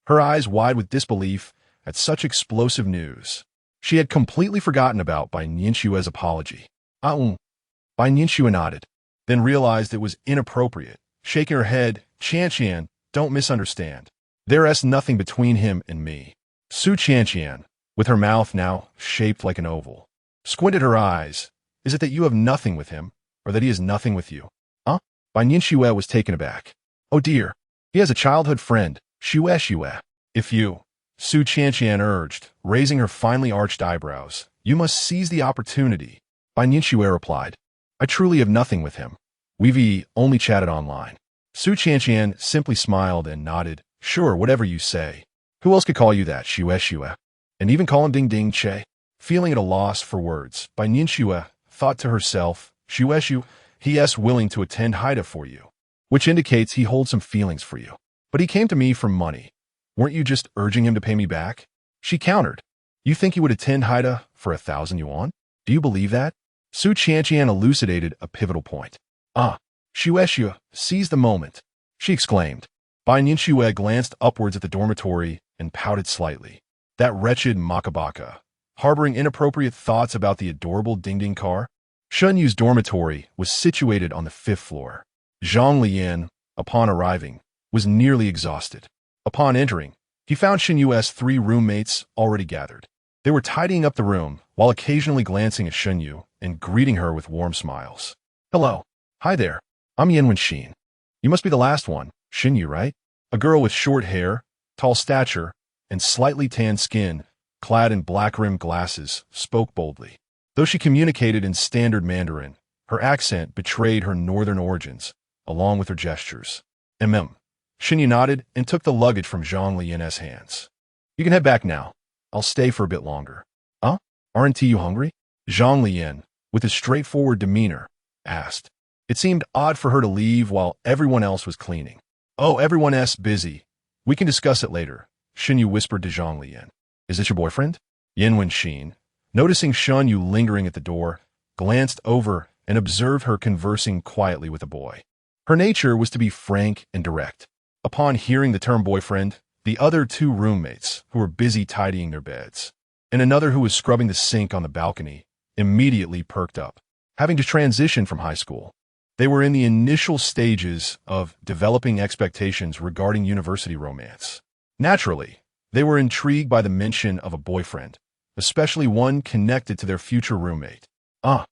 her eyes wide with disbelief at such explosive news. She had completely forgotten about Bai Nianxue's apology. Bai Nianxue nodded, then realized it was inappropriate, shaking her head. "Qianqian, don't misunderstand. There's nothing between him and me." Su Qianqian, with her mouth now shaped like an oval, squinted her eyes. "Is it that you have nothing with him, or that he has nothing with you?" "Huh?" Bai Nianxue was taken aback. "Oh dear, he has a childhood friend, Xue. If you," Su Qianqian urged, raising her finely arched eyebrows, "you must seize the opportunity." Bai Nianxue replied, "I truly have nothing with him. We've only chatted online." Su Qianqian simply smiled and nodded. "Sure, whatever you say. Who else could call you that, Xue? And even call him Ding Ding Che?" Feeling at a loss for words, Bai Nianxue thought to herself, "Xue, he's willing to attend Haida for you, which indicates he holds some feelings for you. But he came to me for money. Weren't you just urging him to pay me back?" She countered, "You think he would attend Haida for 1,000 yuan? Do you believe that?" Su Qianqian elucidated a pivotal point. Xue, seize the moment," she exclaimed. Bai Nianxue glanced upwards at the dormitory and pouted slightly. That wretched Makabaka, harboring inappropriate thoughts about the adorable Ding Ding car? Shenyu's dormitory was situated on the 5th floor. Zhang Leyan, upon arriving, was nearly exhausted. Upon entering, he found Shenyu's 3 roommates already gathered. They were tidying up the room while occasionally glancing at Shenyu and greeting her with warm smiles. "Hello. Hi there. I'm Yanwen Xin. You must be the last one, Shenyu, right?" A girl with short hair, tall stature, and slightly tanned skin, clad in black-rimmed glasses, spoke boldly. Though she communicated in standard Mandarin, Her accent betrayed her northern origins, along with her gestures. Xinyu nodded and took the luggage from Zhang Leyan's hands. You can head back now. I'll stay for a bit longer. Huh? Aren't you hungry? Zhang Leyan, with his straightforward demeanor, asked. It seemed odd for her to leave while everyone else was cleaning. Oh, everyone's busy. We can discuss it later, Xinyu whispered to Zhang Leyan. Is this your boyfriend? Yin Wenxin, noticing Xinyu lingering at the door, glanced over and observed her conversing quietly with a boy. Her nature was to be frank and direct. Upon hearing the term boyfriend, the other two roommates, who were busy tidying their beds, and another who was scrubbing the sink on the balcony, immediately perked up. Having to transition from high school, they were in the initial stages of developing expectations regarding university romance. Naturally, they were intrigued by the mention of a boyfriend, especially one connected to their future roommate. How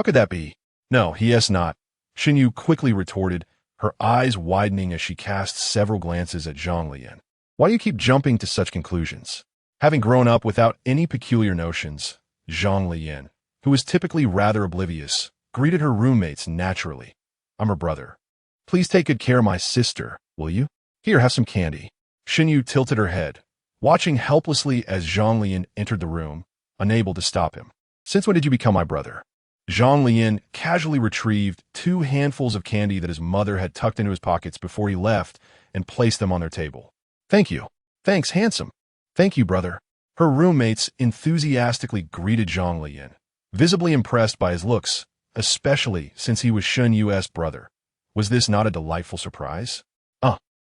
could that be? No, he is not, Xinyu quickly retorted, her eyes widening as she cast several glances at Zhang Leyan. Why do you keep jumping to such conclusions? Having grown up without any peculiar notions, Zhang Leyan, who was typically rather oblivious, greeted her roommates naturally. I'm her brother. Please take good care of my sister, will you? Here, have some candy. Xinyu tilted her head, watching helplessly as Zhang Leyan entered the room, unable to stop him. Since when did you become my brother? Zhang Leyan casually retrieved 2 handfuls of candy that his mother had tucked into his pockets before he left and placed them on their table. Thank you. Thanks, handsome. Thank you, brother. Her roommates enthusiastically greeted Zhang Leyan, visibly impressed by his looks, especially since he was Shun Yu's brother. Was this not a delightful surprise?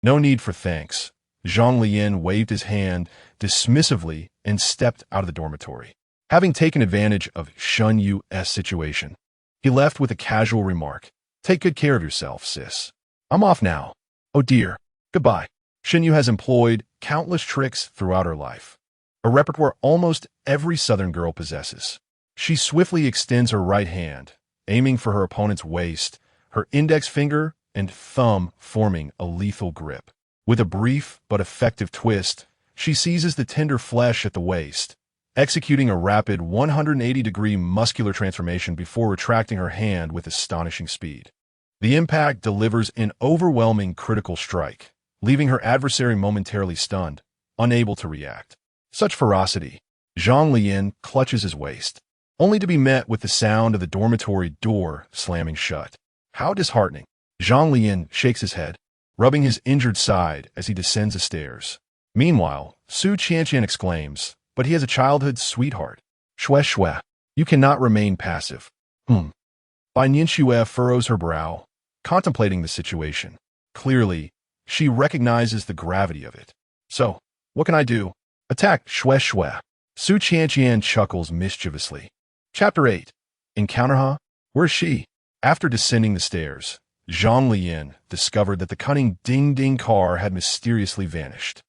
No need for thanks. Zhang Leyan waved his hand dismissively and stepped out of the dormitory. Having taken advantage of Shun Yu's situation, he left with a casual remark. Take good care of yourself, sis. I'm off now. Oh dear. Goodbye. Xinyu has employed countless tricks throughout her life, a repertoire almost every southern girl possesses. She swiftly extends her right hand, aiming for her opponent's waist, her index finger and thumb forming a lethal grip. With a brief but effective twist, she seizes the tender flesh at the waist, executing a rapid 180-degree muscular transformation before retracting her hand with astonishing speed. The impact delivers an overwhelming critical strike, leaving her adversary momentarily stunned, unable to react. Such ferocity. Zhang Leyan clutches his waist, only to be met with the sound of the dormitory door slamming shut. How disheartening. Zhang Leyan shakes his head, rubbing his injured side as he descends the stairs. Meanwhile, Su Qianqian exclaims, but he has a childhood sweetheart. Shue shue. You cannot remain passive. Bai Nianxue furrows her brow, contemplating the situation. Clearly, she recognizes the gravity of it. So, what can I do? Attack, shue shue. Su Qianqian chuckles mischievously. Chapter 8. Encounter, huh? Where's she? After descending the stairs, Zhang Leyan discovered that the cunning ding-ding car had mysteriously vanished.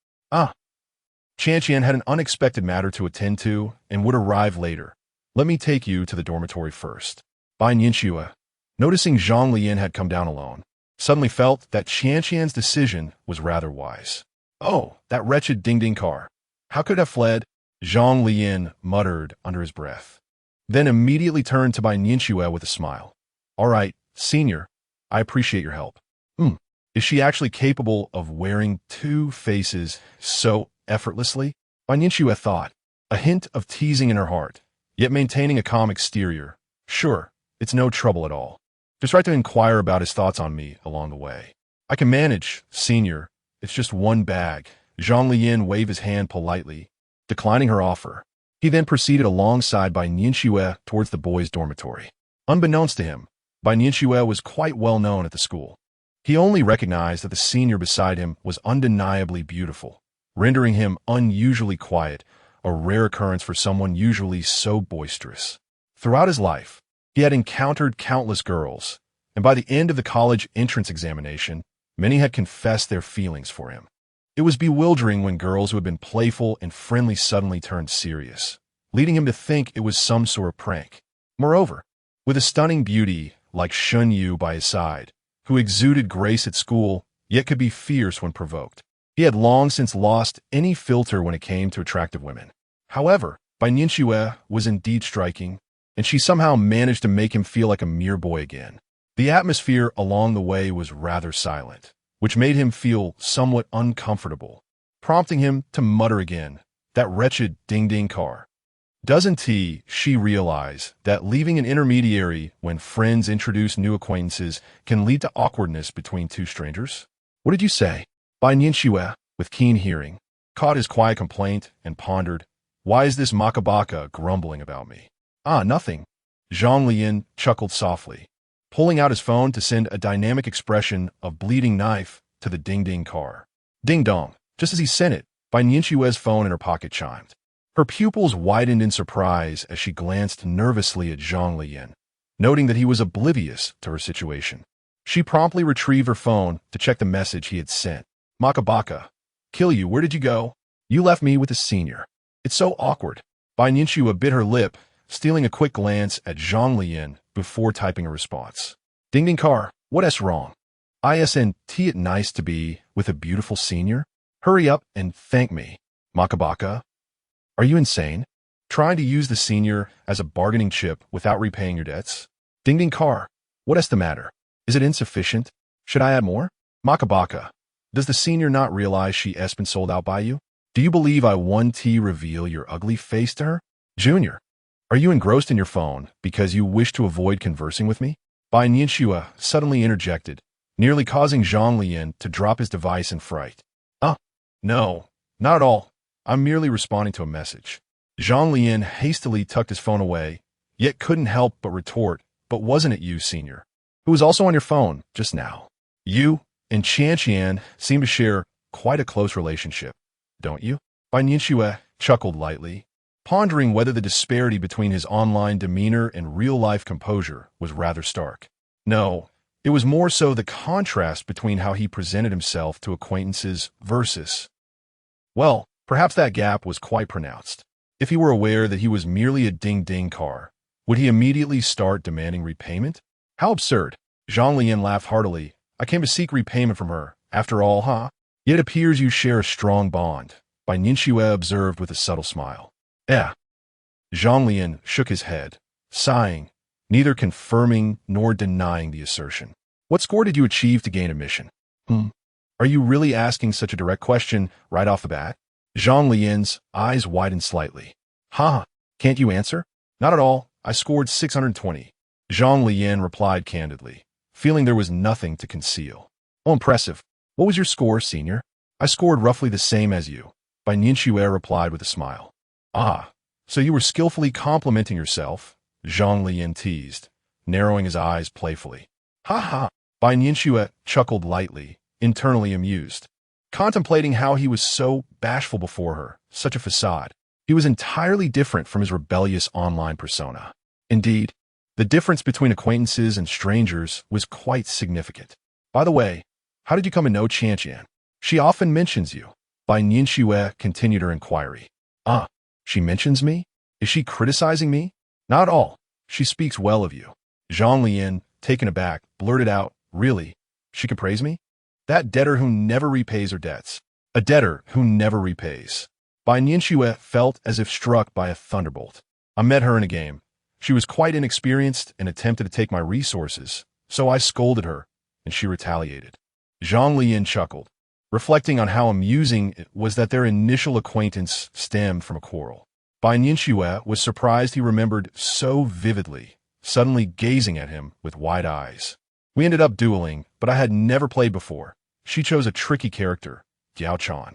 Qianqian had an unexpected matter to attend to and would arrive later. Let me take you to the dormitory first. Bai Nianxue, noticing Zhang Leyan had come down alone, suddenly felt that Qianqian's decision was rather wise. Oh, that wretched ding-ding car. How could it have fled? Zhang Leyan muttered under his breath, then immediately turned to Bai Nianxue with a smile. All right, senior, I appreciate your help. Is she actually capable of wearing 2 faces so effortlessly? Bai Nianxue thought, a hint of teasing in her heart, yet maintaining a calm exterior. Sure, it's no trouble at all. Just write to inquire about his thoughts on me along the way. I can manage, senior. It's just 1 bag. Zhang Leyan waved his hand politely, declining her offer. He then proceeded alongside Bai Nianxue towards the boys' dormitory. Unbeknownst to him, Bai Nianxue was quite well known at the school. He only recognized that the senior beside him was undeniably beautiful, rendering him unusually quiet, a rare occurrence for someone usually so boisterous. Throughout his life, he had encountered countless girls, and by the end of the college entrance examination, many had confessed their feelings for him. It was bewildering when girls who had been playful and friendly suddenly turned serious, leading him to think it was some sort of prank. Moreover, with a stunning beauty like Shun Yu by his side, who exuded grace at school, yet could be fierce when provoked, he had long since lost any filter when it came to attractive women. However, Bai Nianxue was indeed striking, and she somehow managed to make him feel like a mere boy again. The atmosphere along the way was rather silent, which made him feel somewhat uncomfortable, prompting him to mutter again, "That wretched ding-ding car." Doesn't she realize that leaving an intermediary when friends introduce new acquaintances can lead to awkwardness between two strangers? "What did you say?" Bai Nianxue, with keen hearing, caught his quiet complaint and pondered, "Why is this Makabaka grumbling about me?" "Ah, nothing." Zhang Leyan chuckled softly, pulling out his phone to send a dynamic expression of bleeding knife to the ding-ding car. Ding-dong. Just as he sent it, Bai Nianxue's phone in her pocket chimed. Her pupils widened in surprise as she glanced nervously at Zhang Leyan, noting that he was oblivious to her situation. She promptly retrieved her phone to check the message he had sent. "Makabaka. Kill you, where did you go? You left me with the senior. It's so awkward." Bai Nianxue bit her lip, stealing a quick glance at Zhang Leyan before typing a response. "Ding-ding car, what's wrong? Isn't it nice to be with a beautiful senior? Hurry up and thank me. Makabaka. Are you insane? Trying to use the senior as a bargaining chip without repaying your debts? Ding-ding car, what's the matter? Is it insufficient? Should I add more? Makabaka, does the senior not realize she has been sold out by you? Do you believe I want to reveal your ugly face to her? Junior, are you engrossed in your phone because you wish to avoid conversing with me?" Bai Nianxue suddenly interjected, nearly causing Zhang Leyan to drop his device in fright. No, not at all. I'm merely responding to a message." Zhang Leyan hastily tucked his phone away, yet couldn't help but retort, "But wasn't it you, senior, who was also on your phone just now? You and Qian seem to share quite a close relationship, don't you?" Bai Nianxue chuckled lightly, pondering whether the disparity between his online demeanor and real-life composure was rather stark. No, it was more so the contrast between how he presented himself to acquaintances versus... Well, perhaps that gap was quite pronounced. If he were aware that he was merely a ding-ding car, would he immediately start demanding repayment? How absurd. Zhang Leyan laughed heartily. "I came to seek repayment from her, after all, huh? Yet it appears you share a strong bond," Bai Nianxue observed with a subtle smile. "Yeah." Zhang Leyan shook his head, sighing, neither confirming nor denying the assertion. "What score did you achieve to gain admission?" Are you really asking such a direct question right off the bat?" Zhang Leyan's eyes widened slightly. Can't you answer?" "Not at all. I scored 620. Zhang Leyan replied candidly, feeling there was nothing to conceal. "Oh, impressive. What was your score, senior?" "I scored roughly the same as you," Bai Nianxue replied with a smile. So you were skillfully complimenting yourself," Zhang Leyan teased, narrowing his eyes playfully. Bai Nianxue chuckled lightly, internally amused, contemplating how he was so bashful before her, such a facade. He was entirely different from his rebellious online persona. Indeed, the difference between acquaintances and strangers was quite significant. "By the way, how did you come to know Qian? She often mentions you." Bai Nianxue continued her inquiry. She mentions me? Is she criticizing me?" "Not at all. She speaks well of you." Zhang Leyan, taken aback, blurted out, "Really? She can praise me? That debtor who never repays her debts. A debtor who never repays." Bai Nianxue felt as if struck by a thunderbolt. "I met her in a game. She was quite inexperienced and attempted to take my resources, so I scolded her, and she retaliated." Zhang Leyan chuckled, reflecting on how amusing it was that their initial acquaintance stemmed from a quarrel. Bai Nianxue was surprised he remembered so vividly, suddenly gazing at him with wide eyes. "We ended up dueling, but I had never played before. She chose a tricky character, Diao Chan.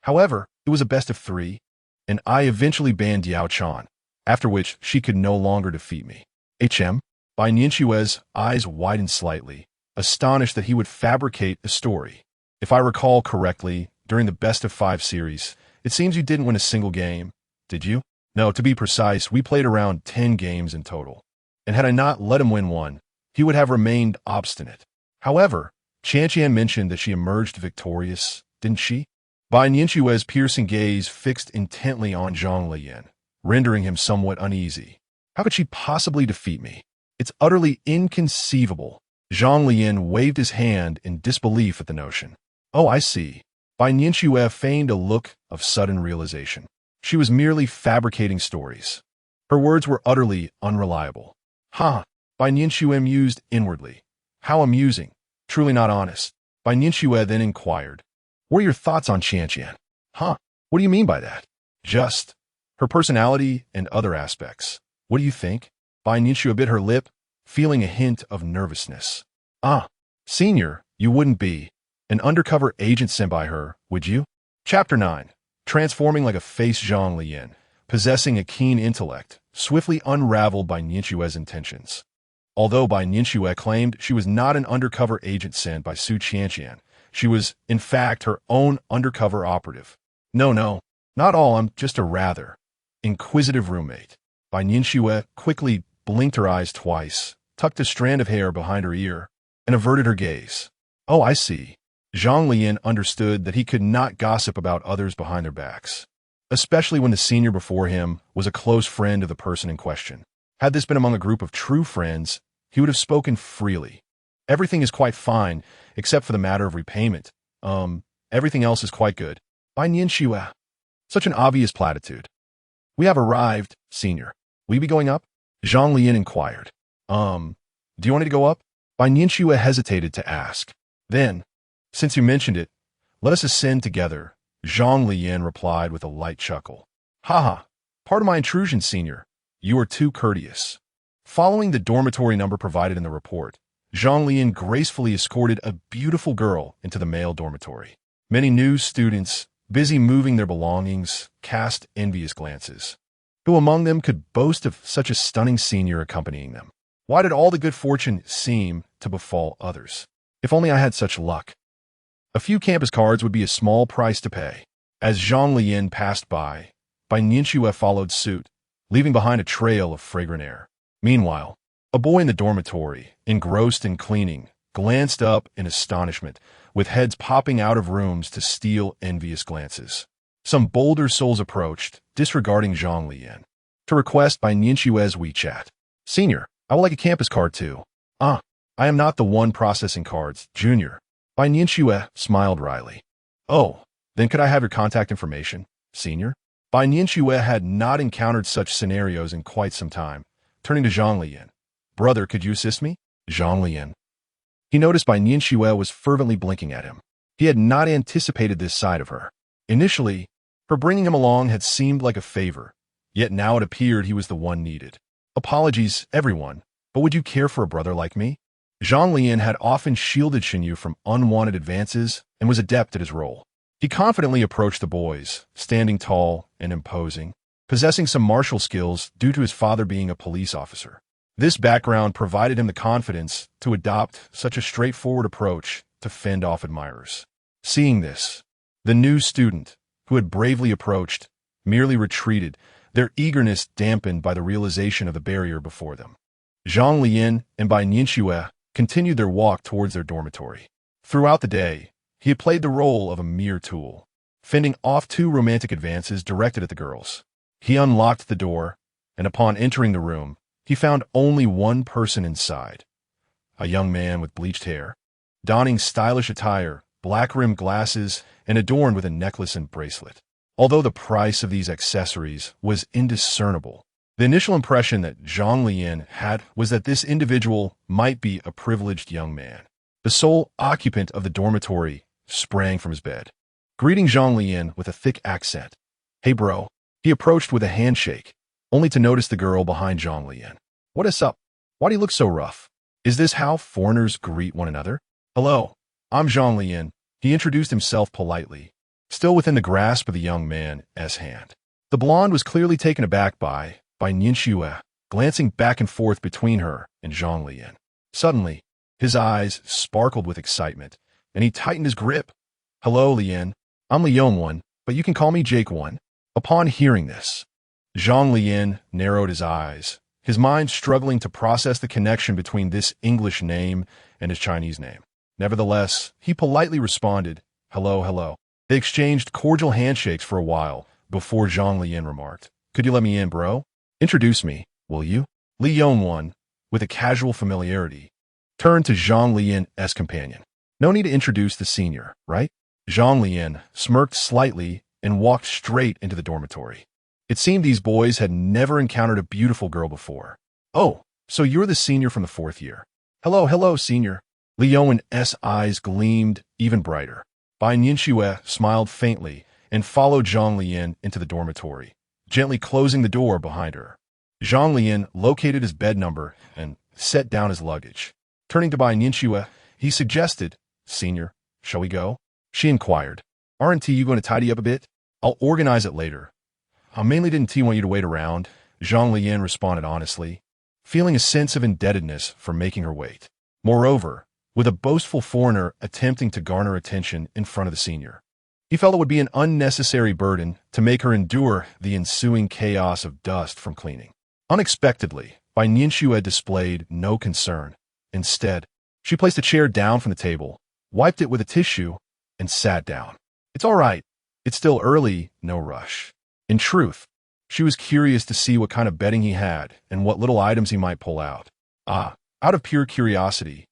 However, it was a best of 3, and I eventually banned Diao Chan, after which she could no longer defeat me." Bai Nianxue's eyes widened slightly, astonished that he would fabricate a story. "If I recall correctly, during the best of 5 series, it seems you didn't win a single game, did you?" "No, to be precise, we played around 10 games in total. And had I not let him win one, he would have remained obstinate. However, Qian mentioned that she emerged victorious, didn't she?" Bai Nianxue's piercing gaze fixed intently on Zhang Leyan, rendering him somewhat uneasy. "How could she possibly defeat me? It's utterly inconceivable." Zhang Leyan waved his hand in disbelief at the notion. "Oh, I see." Bai Nianxue feigned a look of sudden realization. She was merely fabricating stories. Her words were utterly unreliable. Huh, Bai Nianxue mused inwardly. How amusing. Truly not honest. Bai Nianxue then inquired. What are your thoughts on Qianqian? Huh, what do you mean by that? Just her personality and other aspects. What do you think? Bai Nianxue bit her lip, feeling a hint of nervousness. Ah, senior, you wouldn't be an undercover agent sent by her, would you? Chapter 9. Transforming like a face Zhang Leyan, possessing a keen intellect, swiftly unraveled by Nianxue's intentions. Although Bai Nianxue claimed she was not an undercover agent sent by Su Qianqian, she was, in fact, her own undercover operative. No, not all, I'm just a rather inquisitive roommate. Bai Nianxue quickly blinked her eyes twice, tucked a strand of hair behind her ear, and averted her gaze. Oh, I see. Zhang Leyan understood that he could not gossip about others behind their backs, especially when the senior before him was a close friend of the person in question. Had this been among a group of true friends, he would have spoken freely. Everything is quite fine, except for the matter of repayment. Everything else is quite good. Bai Nianxue. Such an obvious platitude. We have arrived, senior. Will you be going up? Zhang Leyan inquired. Do you want me to go up? Bai Nianxue hesitated to ask. Then, since you mentioned it, let us ascend together, Zhang Leyan replied with a light chuckle. Haha, pardon my intrusion, senior. You are too courteous. Following the dormitory number provided in the report, Zhang Leyan gracefully escorted a beautiful girl into the male dormitory. Many new students, busy moving their belongings, cast envious glances. Who among them could boast of such a stunning senior accompanying them? Why did all the good fortune seem to befall others? If only I had such luck. A few campus cards would be a small price to pay. As Zhang Leyan passed by, Bai Nianxue followed suit, leaving behind a trail of fragrant air. Meanwhile, a boy in the dormitory, engrossed in cleaning, glanced up in astonishment, with heads popping out of rooms to steal envious glances. Some bolder souls approached, disregarding Zhang Leyan, to request Bai Nianxue's WeChat. Senior, I would like a campus card too. I am not the one processing cards, Junior. Bai Nianxue smiled wryly. Oh, then could I have your contact information, Senior? Bai Nianxue had not encountered such scenarios in quite some time. Turning to Zhang Leyan. Brother, could you assist me? Zhang Leyan. He noticed Bai Nianxue was fervently blinking at him. He had not anticipated this side of her. Initially, her bringing him along had seemed like a favor, yet now it appeared he was the one needed. Apologies, everyone, but would you care for a brother like me? Zhang Leyan had often shielded Xinyu from unwanted advances and was adept at his role. He confidently approached the boys, standing tall and imposing, possessing some martial skills due to his father being a police officer. This background provided him the confidence to adopt such a straightforward approach to fend off admirers. Seeing this, the new student, who had bravely approached, merely retreated, their eagerness dampened by the realization of the barrier before them. Zhang Leyan and Bai Nianxue continued their walk towards their dormitory. Throughout the day, he had played the role of a mere tool, fending off 2 romantic advances directed at the girls. He unlocked the door, and upon entering the room, he found only one person inside. A young man with bleached hair, donning stylish attire, black-rimmed glasses, and adorned with a necklace and bracelet. Although the price of these accessories was indiscernible, the initial impression that Zhang Leyan had was that this individual might be a privileged young man. The sole occupant of the dormitory sprang from his bed, greeting Zhang Leyan with a thick accent. Hey bro, he approached with a handshake, only to notice the girl behind Zhang Leyan. What is up? Why do you look so rough? Is this how foreigners greet one another? Hello, I'm Zhang Leyan. He introduced himself politely, still within the grasp of the young man's hand. The blonde was clearly taken aback by Nianxue, glancing back and forth between her and Zhang Leyan. Suddenly, his eyes sparkled with excitement, and he tightened his grip. Hello, Leyan. I'm Leon1, but you can call me Jake1. Upon hearing this, Zhang Leyan narrowed his eyes, his mind struggling to process the connection between this English name and his Chinese name. Nevertheless, he politely responded, hello, hello. They exchanged cordial handshakes for a while before Zhang Leyan remarked, could you let me in, bro? Introduce me, will you? Leon1, with a casual familiarity, turned to Zhang Leyan's companion. No need to introduce the senior, right? Zhang Leyan smirked slightly and walked straight into the dormitory. It seemed these boys had never encountered a beautiful girl before. "Oh, so you're the senior from the fourth year." "Hello, hello, senior." Leon's eyes gleamed even brighter. Bai Nianxue smiled faintly and followed Zhang Leyan into the dormitory, gently closing the door behind her. Zhang Leyan located his bed number and set down his luggage. Turning to Bai Nianxue, he suggested, "Senior, shall we go?" She inquired, "Aren't you going to tidy up a bit?" "I'll organize it later." "I mainly didn't want you to wait around," Zhang Leyan responded honestly, feeling a sense of indebtedness for making her wait. Moreover, with a boastful foreigner attempting to garner attention in front of the senior, he felt it would be an unnecessary burden to make her endure the ensuing chaos of dust from cleaning. Unexpectedly, Bai Nianxue displayed no concern. Instead, she placed a chair down from the table, wiped it with a tissue, and sat down. "It's all right. It's still early, no rush." In truth, she was curious to see what kind of bedding he had and what little items he might pull out. Out of pure curiosity,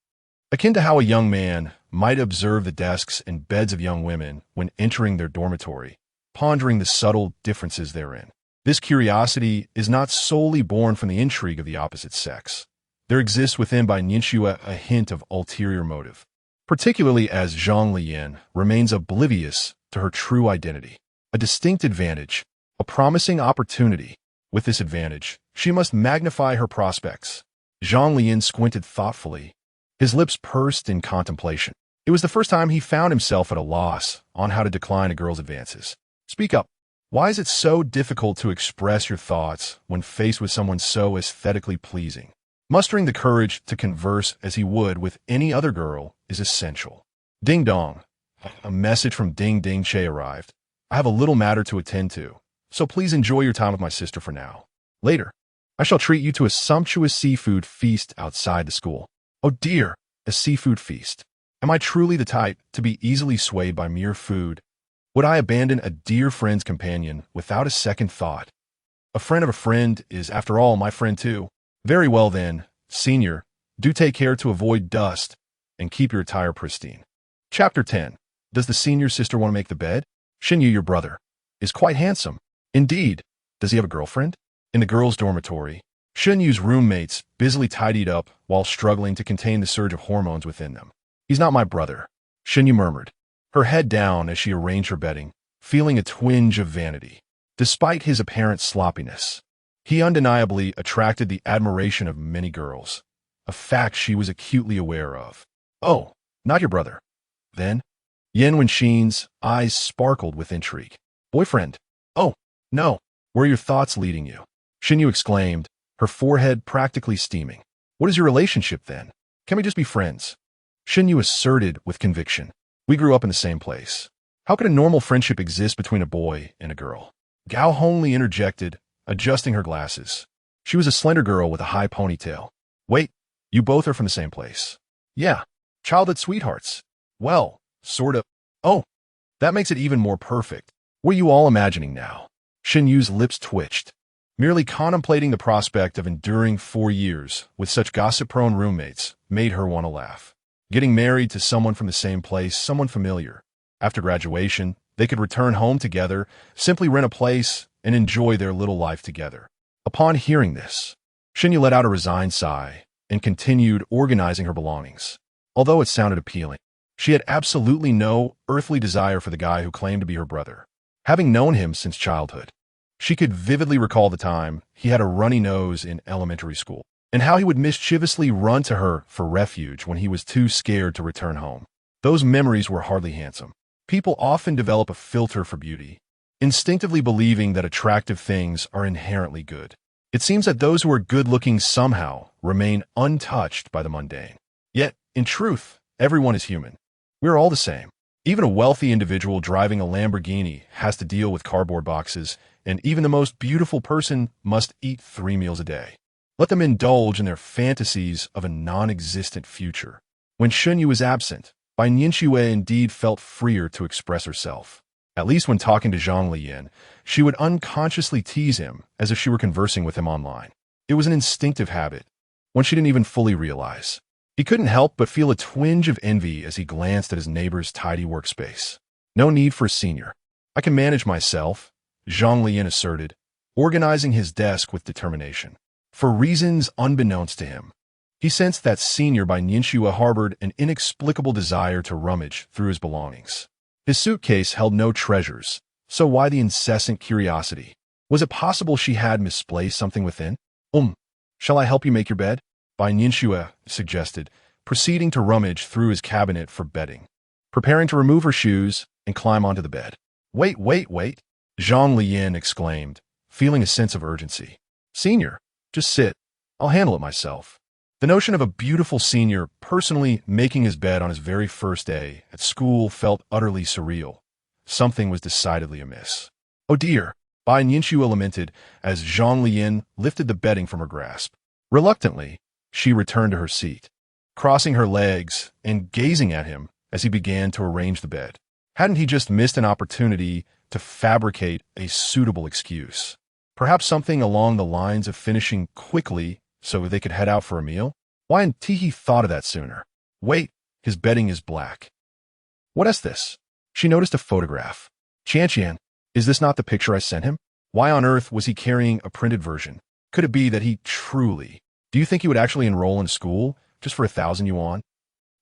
akin to how a young man might observe the desks and beds of young women when entering their dormitory, pondering the subtle differences therein. This curiosity is not solely born from the intrigue of the opposite sex. There exists within Bai Nianxue a hint of ulterior motive, particularly as Zhang Leyan remains oblivious to her true identity. A distinct advantage, a promising opportunity. With this advantage, she must magnify her prospects. Zhang Leyan squinted thoughtfully, his lips pursed in contemplation. It was the first time he found himself at a loss on how to decline a girl's advances. "Speak up. Why is it so difficult to express your thoughts when faced with someone so aesthetically pleasing?" Mustering the courage to converse as he would with any other girl is essential. Ding dong. A message from Ding Ding Che arrived. "I have a little matter to attend to, so please enjoy your time with my sister for now. Later, I shall treat you to a sumptuous seafood feast outside the school." "Oh dear, a seafood feast. Am I truly the type to be easily swayed by mere food? Would I abandon a dear friend's companion without a second thought? A friend of a friend is, after all, my friend too." "Very well then, senior, do take care to avoid dust and keep your attire pristine." Chapter 10. Does the senior sister want to make the bed? Shinyu, your brother, is quite handsome. Indeed. Does he have a girlfriend? In the girls' dormitory, Shinyu's roommates busily tidied up while struggling to contain the surge of hormones within them. "He's not my brother," Shinyu murmured, her head down as she arranged her bedding, feeling a twinge of vanity. Despite his apparent sloppiness, he undeniably attracted the admiration of many girls, a fact she was acutely aware of. "Oh, not your brother, then?" Yan Wenxin's eyes sparkled with intrigue. "Boyfriend? Oh, no. Where are your thoughts leading you?" Shinyu exclaimed, her forehead practically steaming. "What is your relationship, then? Can we just be friends?" Shinyu asserted with conviction. "We grew up in the same place. How could a normal friendship exist between a boy and a girl?" Gao Hongli interjected, adjusting her glasses. She was a slender girl with a high ponytail. "Wait, you both are from the same place?" "Yeah, childhood sweethearts." "Well, sort of." "Oh, that makes it even more perfect. What are you all imagining now?" Shinyu's lips twitched. Merely contemplating the prospect of enduring 4 years with such gossip-prone roommates made her want to laugh. Getting married to someone from the same place, someone familiar. After graduation, they could return home together, simply rent a place, and enjoy their little life together. Upon hearing this, Shinyu let out a resigned sigh and continued organizing her belongings. Although it sounded appealing, she had absolutely no earthly desire for the guy who claimed to be her brother. Having known him since childhood, she could vividly recall the time he had a runny nose in elementary school, and how he would mischievously run to her for refuge when he was too scared to return home. Those memories were hardly handsome. People often develop a filter for beauty, instinctively believing that attractive things are inherently good. It seems that those who are good-looking somehow remain untouched by the mundane. Yet, in truth, everyone is human. We're all the same. Even a wealthy individual driving a Lamborghini has to deal with cardboard boxes, and even the most beautiful person must eat 3 meals a day. Let them indulge in their fantasies of a non-existent future. When Shunyu was absent, Bai Nianxue indeed felt freer to express herself. At least when talking to Zhang Leyan, she would unconsciously tease him as if she were conversing with him online. It was an instinctive habit, one she didn't even fully realize. He couldn't help but feel a twinge of envy as he glanced at his neighbor's tidy workspace. "No need for a senior. I can manage myself," Zhang Leyan asserted, organizing his desk with determination. For reasons unbeknownst to him, he sensed that Senior by Nianxue harbored an inexplicable desire to rummage through his belongings. His suitcase held no treasures, so why the incessant curiosity? Was it possible she had misplaced something within? Shall I help you make your bed? By Nianxue suggested, proceeding to rummage through his cabinet for bedding. Preparing to remove her shoes and climb onto the bed. Wait. Zhang Leyan exclaimed, feeling a sense of urgency. Senior, just sit. I'll handle it myself. The notion of a beautiful senior personally making his bed on his very first day at school felt utterly surreal. Something was decidedly amiss. Oh dear, Bai Nianxue lamented as Zhang Leyan lifted the bedding from her grasp. Reluctantly, she returned to her seat, crossing her legs and gazing at him as he began to arrange the bed. Hadn't he just missed an opportunity to fabricate a suitable excuse? Perhaps something along the lines of finishing quickly so they could head out for a meal? Why hadn't he thought of that sooner? Wait, his bedding is black. What is this? She noticed a photograph. Qian, is this not the picture I sent him? Why on earth was he carrying a printed version? Could it be that he truly... Do you think he would actually enroll in school just for 1,000 yuan?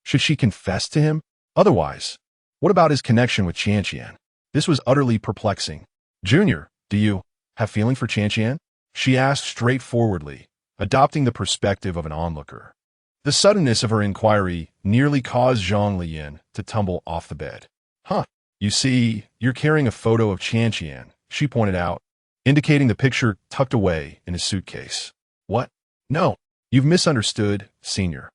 Should she confess to him? Otherwise, what about his connection with Qian? This was utterly perplexing. Junior, do you have feeling for Qian? She asked straightforwardly, adopting the perspective of an onlooker. The suddenness of her inquiry nearly caused Zhang Leyan to tumble off the bed. You see, you're carrying a photo of Qian, she pointed out, indicating the picture tucked away in his suitcase. What? No, you've misunderstood, Senior.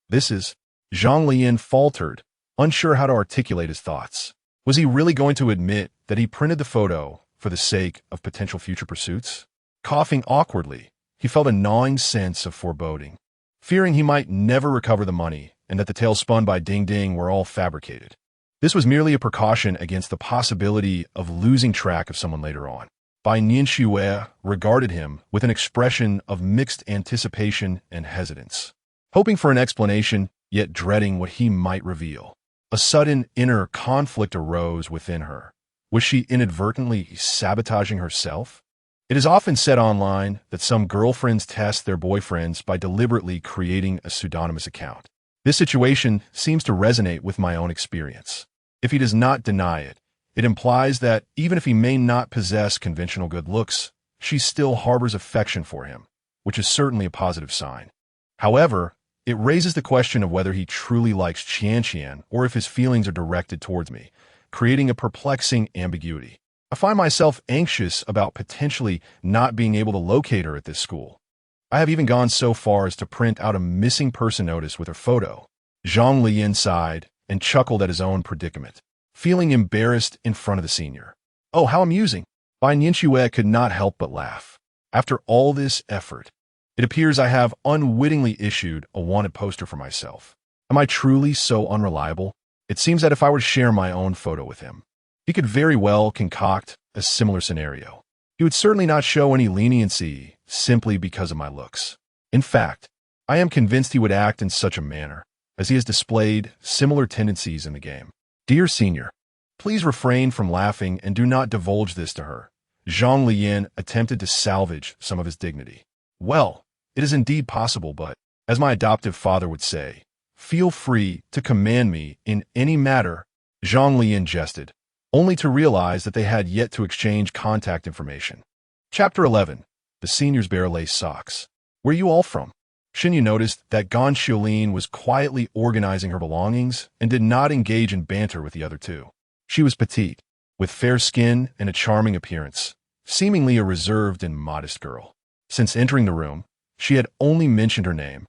This is... Zhang Leyan faltered, unsure how to articulate his thoughts. Was he really going to admit that he printed the photo for the sake of potential future pursuits? Coughing awkwardly, he felt a gnawing sense of foreboding, fearing he might never recover the money and that the tales spun by Ding Ding were all fabricated. This was merely a precaution against the possibility of losing track of someone later on. Bai Nianxue regarded him with an expression of mixed anticipation and hesitance, hoping for an explanation, yet dreading what he might reveal. A sudden inner conflict arose within her. Was she inadvertently sabotaging herself? It is often said online that some girlfriends test their boyfriends by deliberately creating a pseudonymous account. This situation seems to resonate with my own experience. If he does not deny it, it implies that even if he may not possess conventional good looks, she still harbors affection for him, which is certainly a positive sign. However, it raises the question of whether he truly likes Qian or if his feelings are directed towards me, creating a perplexing ambiguity. I find myself anxious about potentially not being able to locate her at this school. I have even gone so far as to print out a missing person notice with her photo. Zhang Leyan sighed and chuckled at his own predicament, feeling embarrassed in front of the senior. Oh, how amusing! Bai Nianxue could not help but laugh. After all this effort, it appears I have unwittingly issued a wanted poster for myself. Am I truly so unreliable? It seems that if I were to share my own photo with him, he could very well concoct a similar scenario. He would certainly not show any leniency simply because of my looks. In fact, I am convinced he would act in such a manner, as he has displayed similar tendencies in the game. Dear Senior, please refrain from laughing and do not divulge this to her. Zhang Leyan attempted to salvage some of his dignity. Well, it is indeed possible, but, as my adoptive father would say, feel free to command me in any matter. Zhang Leyan jested, only to realize that they had yet to exchange contact information. Chapter 11. The Senior's Bare Lace Socks. Where you all from? Xinyu noticed that Gan Xiulin was quietly organizing her belongings and did not engage in banter with the other two. She was petite, with fair skin and a charming appearance, seemingly a reserved and modest girl. Since entering the room, she had only mentioned her name,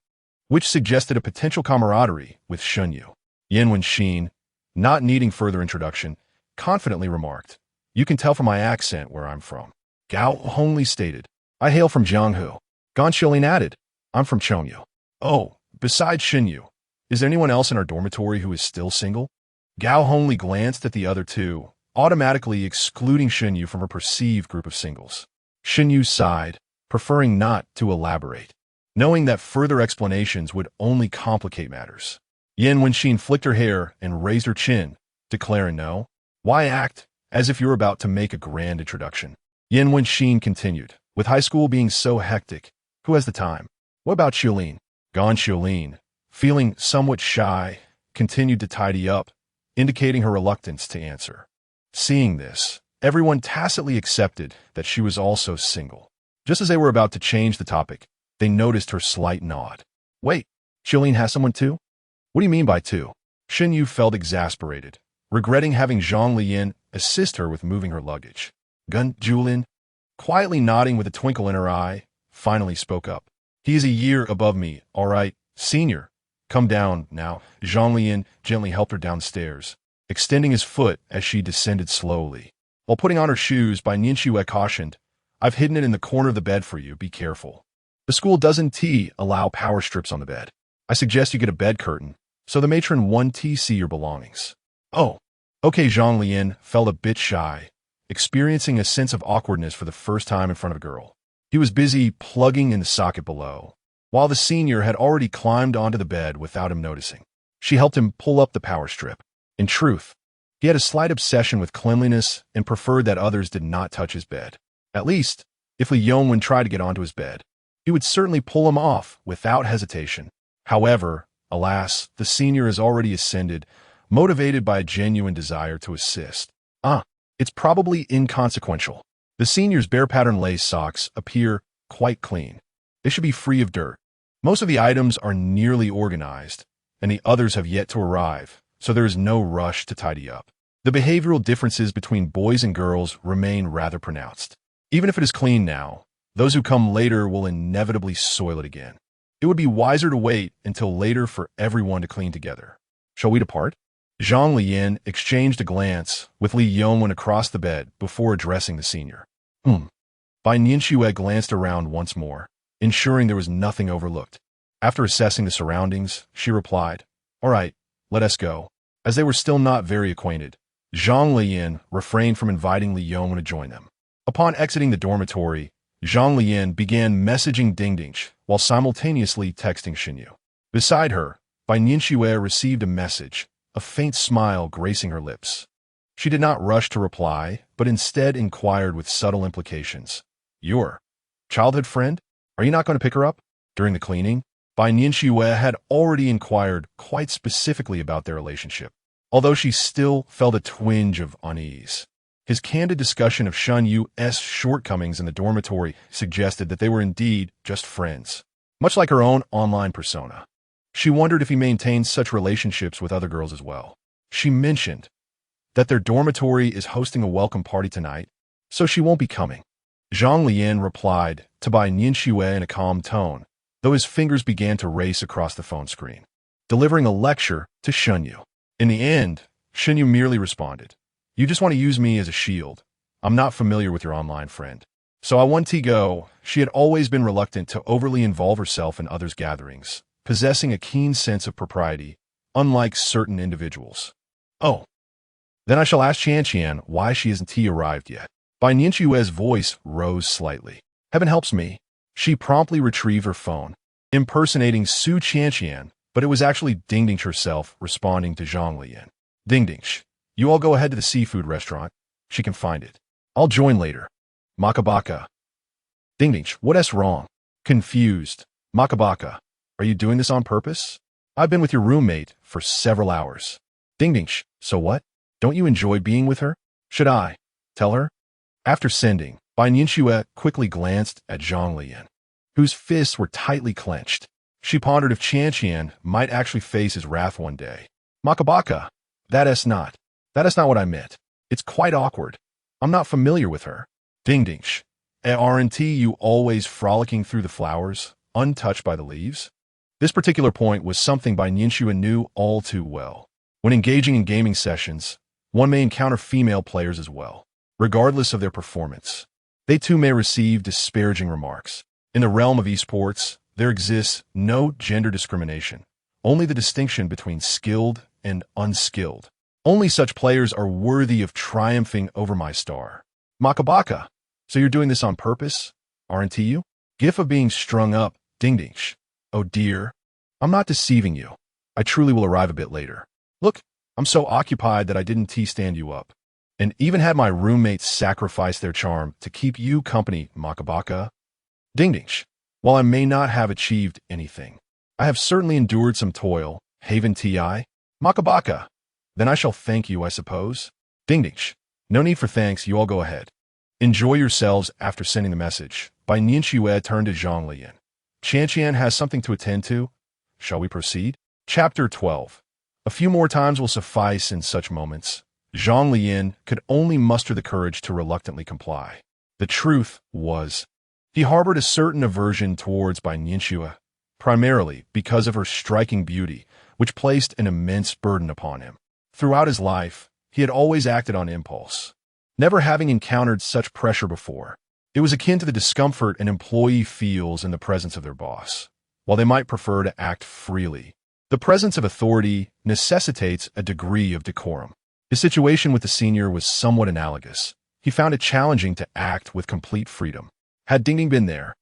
which suggested a potential camaraderie with Xinyu. Yan Wenxin, not needing further introduction, confidently remarked, "You can tell from my accent where I'm from." Gao Hongli stated, "I hail from Jianghu." Gan Xiulin added, "I'm from Chongyu." "Oh, besides Xinyu, is there anyone else in our dormitory who is still single?" Gao Hongli glanced at the other two, automatically excluding Xinyu from her perceived group of singles. Xinyu sighed, preferring not to elaborate, knowing that further explanations would only complicate matters. Yan Wenxin flicked her hair and raised her chin, declaring no. "Why act as if you're about to make a grand introduction?" Yan Wenxin continued, With high school being so hectic, who has the time? What about Xiaolin? Gone Xiaolin, feeling somewhat shy, continued to tidy up, indicating her reluctance to answer. Seeing this, everyone tacitly accepted that she was also single. Just as they were about to change the topic, they noticed her slight nod. Wait, Xiaolin has someone too? What do you mean by two? Xinyu felt exasperated, regretting having Zhang Leyan assist her with moving her luggage. Gun Julin, quietly nodding with a twinkle in her eye, finally spoke up. He is a year above me, all right, senior. Come down now. Zhang Leyan gently helped her downstairs, extending his foot as she descended slowly. While putting on her shoes, Bai Nianxue cautioned, I've hidden it in the corner of the bed for you, be careful. The school doesn't allow power strips on the bed. I suggest you get a bed curtain, so the matron won't see your belongings. Oh, okay. Zhang Leyan felt a bit shy, experiencing a sense of awkwardness for the first time in front of a girl. He was busy plugging in the socket below, while the senior had already climbed onto the bed without him noticing. She helped him pull up the power strip. In truth, he had a slight obsession with cleanliness and preferred that others did not touch his bed. At least, if Li Yongwen tried to get onto his bed, he would certainly pull him off without hesitation. However, alas, the senior has already ascended, motivated by a genuine desire to assist. It's probably inconsequential. The senior's bare pattern lace socks appear quite clean. They should be free of dirt. Most of the items are nearly organized, and the others have yet to arrive, so there is no rush to tidy up. The behavioral differences between boys and girls remain rather pronounced. Even if it is clean now, those who come later will inevitably soil it again. It would be wiser to wait until later for everyone to clean together. Shall we depart? Zhang Leyan exchanged a glance with Li Yongwen across the bed before addressing the senior. Bai Nianxue glanced around once more, ensuring there was nothing overlooked. After assessing the surroundings, she replied, All right, let us go. As they were still not very acquainted, Zhang Leyan refrained from inviting Li Yongwen to join them. Upon exiting the dormitory, Zhang Leyan began messaging Dingding while simultaneously texting Xinyu. Beside her, Bai Nianxue received a message, a faint smile gracing her lips. She did not rush to reply, but instead inquired with subtle implications. Your childhood friend? Are you not going to pick her up? During the cleaning, Bai Nianxue had already inquired quite specifically about their relationship, although she still felt a twinge of unease. His candid discussion of Shan Yu's shortcomings in the dormitory suggested that they were indeed just friends, much like her own online persona. She wondered if he maintained such relationships with other girls as well. She mentioned that their dormitory is hosting a welcome party tonight, so she won't be coming. Zhang Leyan replied to Bai Nianxue in a calm tone, though his fingers began to race across the phone screen, delivering a lecture to Xinyu. In the end, Xinyu merely responded, You just want to use me as a shield. I'm not familiar with your online friend. So I want to go. She had always been reluctant to overly involve herself in others' gatherings, possessing a keen sense of propriety, unlike certain individuals. Oh, then I shall ask Qian why she hasn't arrived yet. Bai Nianxue's voice rose slightly. Heaven helps me. She promptly retrieved her phone, impersonating Su Qian, but it was actually Dingding herself responding to Zhang Leyan. Dingding, you all go ahead to the seafood restaurant. She can find it. I'll join later. Makabaka. Dingding, what's wrong? Confused. Makabaka. Are you doing this on purpose? I've been with your roommate for several hours. Dingding, so what? Don't you enjoy being with her? Should I tell her? After sending, Bai Nianxue quickly glanced at Zhang Leyan, whose fists were tightly clenched. She pondered if Qian might actually face his wrath one day. Makabaka. That is not what I meant. It's quite awkward. I'm not familiar with her. Dingding. Aren't you always frolicking through the flowers, untouched by the leaves? This particular point was something Bai Nianxue knew all too well. When engaging in gaming sessions, one may encounter female players as well, regardless of their performance. They too may receive disparaging remarks. In the realm of esports, there exists no gender discrimination, only the distinction between skilled and unskilled. Only such players are worthy of triumphing over my star. Makabaka, so you're doing this on purpose, aren't you? Gif of being strung up, Dingding. Oh dear, I'm not deceiving you. I truly will arrive a bit later. Look, I'm so occupied that I didn't stand you up. and even had my roommates sacrifice their charm to keep you company, Makabaka. Ding ding. While I may not have achieved anything, I have certainly endured some toil, Haven Ti. Makabaka. Then I shall thank you, I suppose. Ding ding. No need for thanks, you all go ahead. Enjoy yourselves after sending the message. By Nianxue turned to Zhang Leyan. Qian has something to attend to. Shall we proceed? Chapter 12. A few more times will suffice in such moments. Zhang Leyan could only muster the courage to reluctantly comply. The truth was, he harbored a certain aversion towards Bai Nianxue, primarily because of her striking beauty, which placed an immense burden upon him. Throughout his life, he had always acted on impulse, never having encountered such pressure before. It was akin to the discomfort an employee feels in the presence of their boss. While they might prefer to act freely, the presence of authority necessitates a degree of decorum. His situation with the senior was somewhat analogous. He found it challenging to act with complete freedom. Had Ding Ding been there,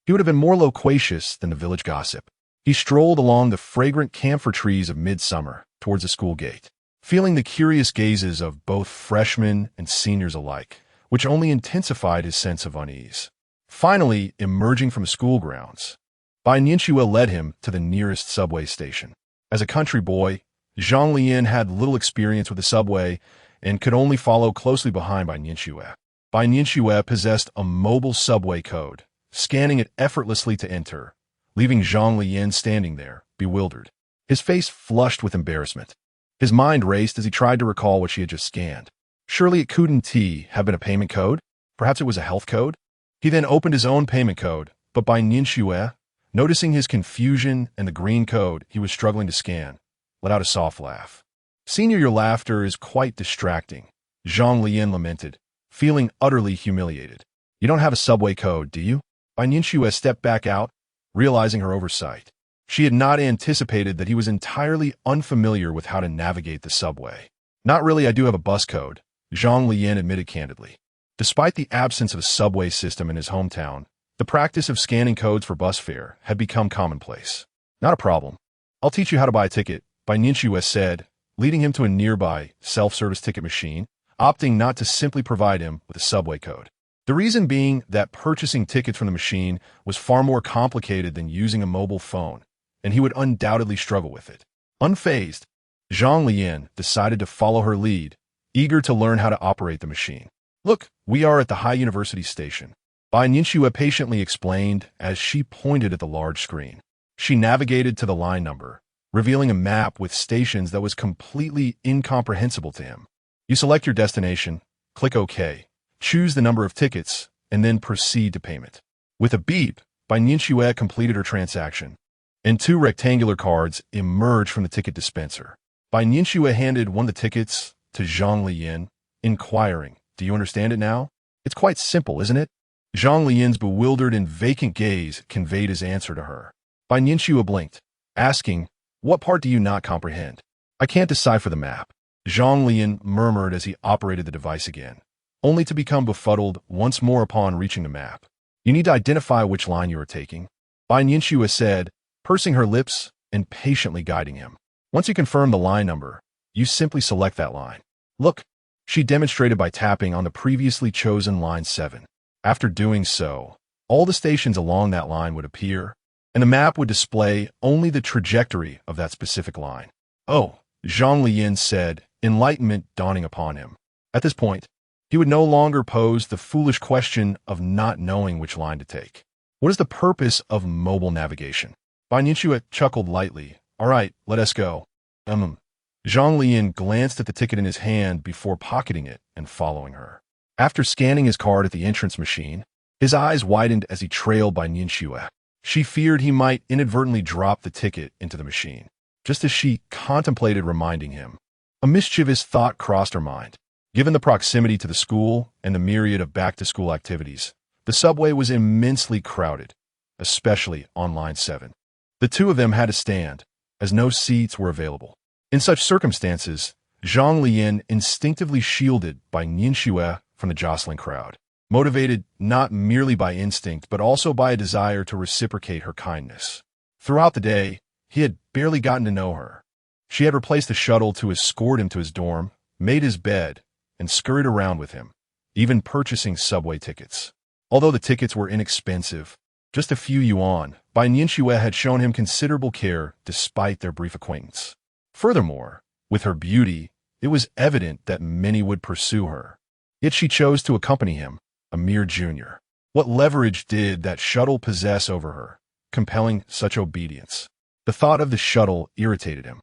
he would have been more loquacious than the village gossip. He strolled along the fragrant camphor trees of midsummer towards the school gate, feeling the curious gazes of both freshmen and seniors alike, which only intensified his sense of unease. Finally, emerging from school grounds, Bai Nianxue led him to the nearest subway station. As a country boy, Zhang Leyan had little experience with the subway and could only follow closely behind Bai Nianxue. Bai Nianxue possessed a mobile subway code, scanning it effortlessly to enter, leaving Zhang Leyan standing there, bewildered. His face flushed with embarrassment. His mind raced as he tried to recall what she had just scanned. Surely it couldn't have been a payment code? Perhaps it was a health code? He then opened his own payment code, but Bai Nianxue, noticing his confusion and the green code he was struggling to scan, let out a soft laugh. Senior, your laughter is quite distracting, Zhang Leyan lamented, feeling utterly humiliated. You don't have a subway code, do you? Bai Nianxue stepped back out, realizing her oversight. She had not anticipated that he was entirely unfamiliar with how to navigate the subway. Not really, I do have a bus code, Zhang Leyan admitted candidly. Despite the absence of a subway system in his hometown, the practice of scanning codes for bus fare had become commonplace. Not a problem. I'll teach you how to buy a ticket, Bai Nianxue said, leading him to a nearby self-service ticket machine, opting not to simply provide him with a subway code. The reason being that purchasing tickets from the machine was far more complicated than using a mobile phone, and he would undoubtedly struggle with it. Unfazed, Zhang Leyan decided to follow her lead, eager to learn how to operate the machine. Look, we are at the Haida University station, Bai Nianxue patiently explained as she pointed at the large screen. She navigated to the line number, revealing a map with stations that was completely incomprehensible to him. You select your destination, click OK, choose the number of tickets, and then proceed to payment. With a beep, Bai Nianxue completed her transaction, and 2 rectangular cards emerged from the ticket dispenser. Bai Nianxue handed one of the tickets to Zhang Leyan, inquiring, "Do you understand it now? It's quite simple, isn't it?" Zhang Leyan's bewildered and vacant gaze conveyed his answer to her. Bai Nianxue blinked, asking, "What part do you not comprehend?" "I can't decipher the map," Zhang Leyan murmured as he operated the device again, only to become befuddled once more upon reaching the map. "You need to identify which line you are taking," Bai Nianxue said, pursing her lips and patiently guiding him. "Once you confirm the line number, you simply select that line. Look," she demonstrated by tapping on the previously chosen line 7. After doing so, all the stations along that line would appear, and the map would display only the trajectory of that specific line. "Oh," Zhang Leyan said, enlightenment dawning upon him. At this point, he would no longer pose the foolish question of not knowing which line to take. What is the purpose of mobile navigation? Bai Nianxue chuckled lightly. "All right, let us go." Zhang Leyan glanced at the ticket in his hand before pocketing it and following her. After scanning his card at the entrance machine, his eyes widened as he trailed Bai Nianxue. She feared he might inadvertently drop the ticket into the machine, just as she contemplated reminding him. A mischievous thought crossed her mind. Given the proximity to the school and the myriad of back-to-school activities, the subway was immensely crowded, especially on line 7. The 2 of them had to stand, as no seats were available. In such circumstances, Zhang Leyan instinctively shielded Bai Nianxue from the jostling crowd, motivated not merely by instinct but also by a desire to reciprocate her kindness. Throughout the day, he had barely gotten to know her. She had replaced the shuttle to escort him to his dorm, made his bed, and scurried around with him, even purchasing subway tickets. Although the tickets were inexpensive, just a few yuan, Bai Nianxue had shown him considerable care despite their brief acquaintance. Furthermore, with her beauty, it was evident that many would pursue her. Yet she chose to accompany him, a mere junior. What leverage did that shuttle possess over her, compelling such obedience? The thought of the shuttle irritated him.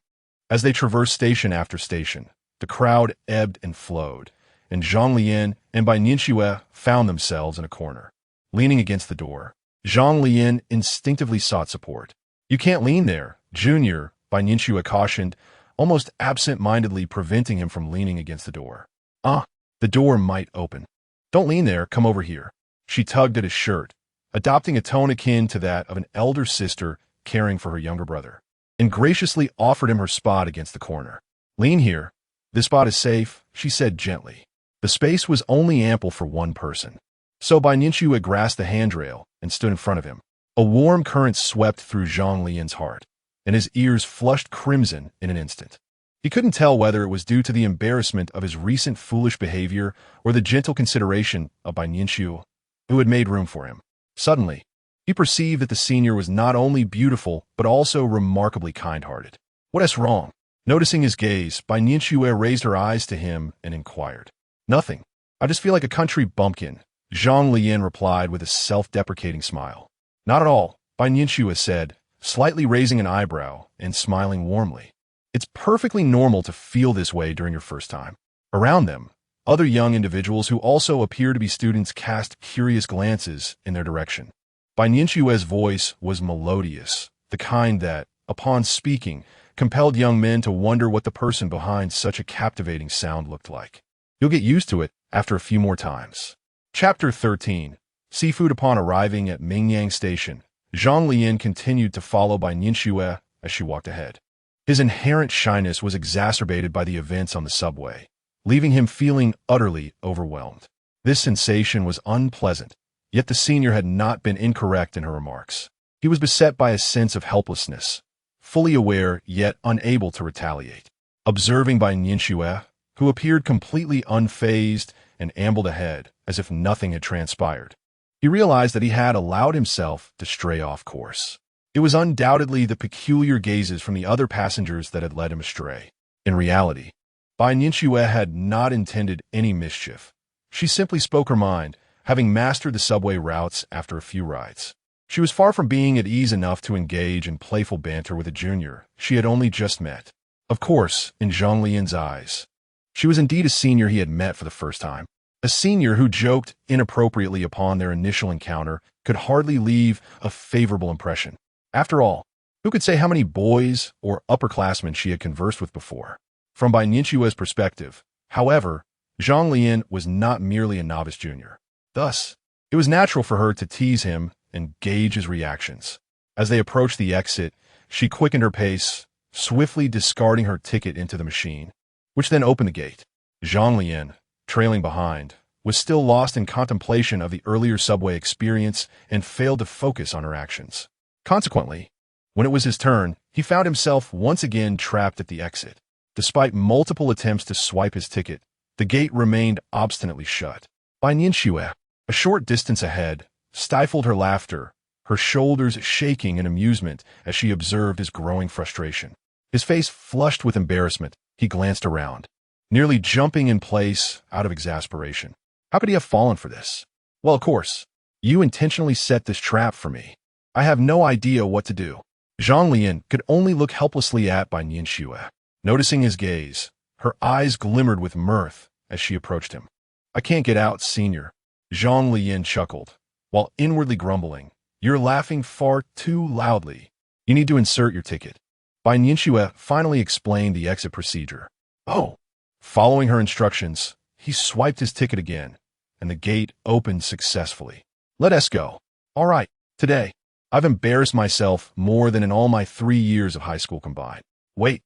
As they traversed station after station, the crowd ebbed and flowed, and Zhang Leyan and Bai Nianxue found themselves in a corner. Leaning against the door, Zhang Leyan instinctively sought support. "You can't lean there, Junior," Bai Nianxue cautioned, almost absent-mindedly preventing him from leaning against the door. The door might open. "Don't lean there, come over here." She tugged at his shirt, adopting a tone akin to that of an elder sister caring for her younger brother, and graciously offered him her spot against the corner. "Lean here. This spot is safe," she said gently. The space was only ample for one person. So Bai Nianxue grasped the handrail and stood in front of him. A warm current swept through Zhang Lian's heart, and his ears flushed crimson in an instant. He couldn't tell whether it was due to the embarrassment of his recent foolish behavior or the gentle consideration of Bai Nianxue, who had made room for him. Suddenly, he perceived that the senior was not only beautiful, but also remarkably kind-hearted. "What is wrong?" Noticing his gaze, Bai Nianxue raised her eyes to him and inquired. "Nothing. I just feel like a country bumpkin," Zhang Leyan replied with a self-deprecating smile. "Not at all," Bai Nianxue said, slightly raising an eyebrow and smiling warmly. "It's perfectly normal to feel this way during your first time." Around them, other young individuals who also appeared to be students cast curious glances in their direction. Bai Nianxue's voice was melodious, the kind that, upon speaking, compelled young men to wonder what the person behind such a captivating sound looked like. You'll get used to it after a few more times. Chapter 13. Seafood. Upon arriving at Mingyang Station, Zhang Leyan continued to follow Bai Nianxue as she walked ahead. His inherent shyness was exacerbated by the events on the subway, leaving him feeling utterly overwhelmed. This sensation was unpleasant, yet the senior had not been incorrect in her remarks. He was beset by a sense of helplessness, fully aware yet unable to retaliate. Observing Bai Nianxue, who appeared completely unfazed and ambled ahead as if nothing had transpired, he realized that he had allowed himself to stray off course. It was undoubtedly the peculiar gazes from the other passengers that had led him astray. In reality, Bai Nianxue had not intended any mischief. She simply spoke her mind, having mastered the subway routes after a few rides. She was far from being at ease enough to engage in playful banter with a junior she had only just met. Of course, in Zhang Lian's eyes, she was indeed a senior he had met for the first time. A senior who joked inappropriately upon their initial encounter could hardly leave a favorable impression. After all, who could say how many boys or upperclassmen she had conversed with before? From Bai Nianxue's perspective, however, Zhang Leyan was not merely a novice junior. Thus, it was natural for her to tease him and gauge his reactions. As they approached the exit, she quickened her pace, swiftly discarding her ticket into the machine, which then opened the gate. Zhang Leyan, trailing behind, was still lost in contemplation of the earlier subway experience and failed to focus on her actions. Consequently, when it was his turn, he found himself once again trapped at the exit. Despite multiple attempts to swipe his ticket, the gate remained obstinately shut. Bai Nianxue, a short distance ahead, stifled her laughter, her shoulders shaking in amusement as she observed his growing frustration. His face flushed with embarrassment, he glanced around, nearly jumping in place out of exasperation. How could he have fallen for this? Well, of course, you intentionally set this trap for me. I have no idea what to do. Zhang Leyan could only look helplessly at Bai Nianxue. Noticing his gaze, her eyes glimmered with mirth as she approached him. I can't get out, senior. Zhang Leyan chuckled, while inwardly grumbling. You're laughing far too loudly. You need to insert your ticket. Bai Nianxue finally explained the exit procedure. Oh. Following her instructions, he swiped his ticket again, and the gate opened successfully. Let us go. All right, today, I've embarrassed myself more than in all my 3 years of high school combined. Wait,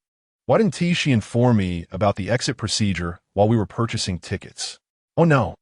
why didn't she inform me about the exit procedure while we were purchasing tickets? Oh no,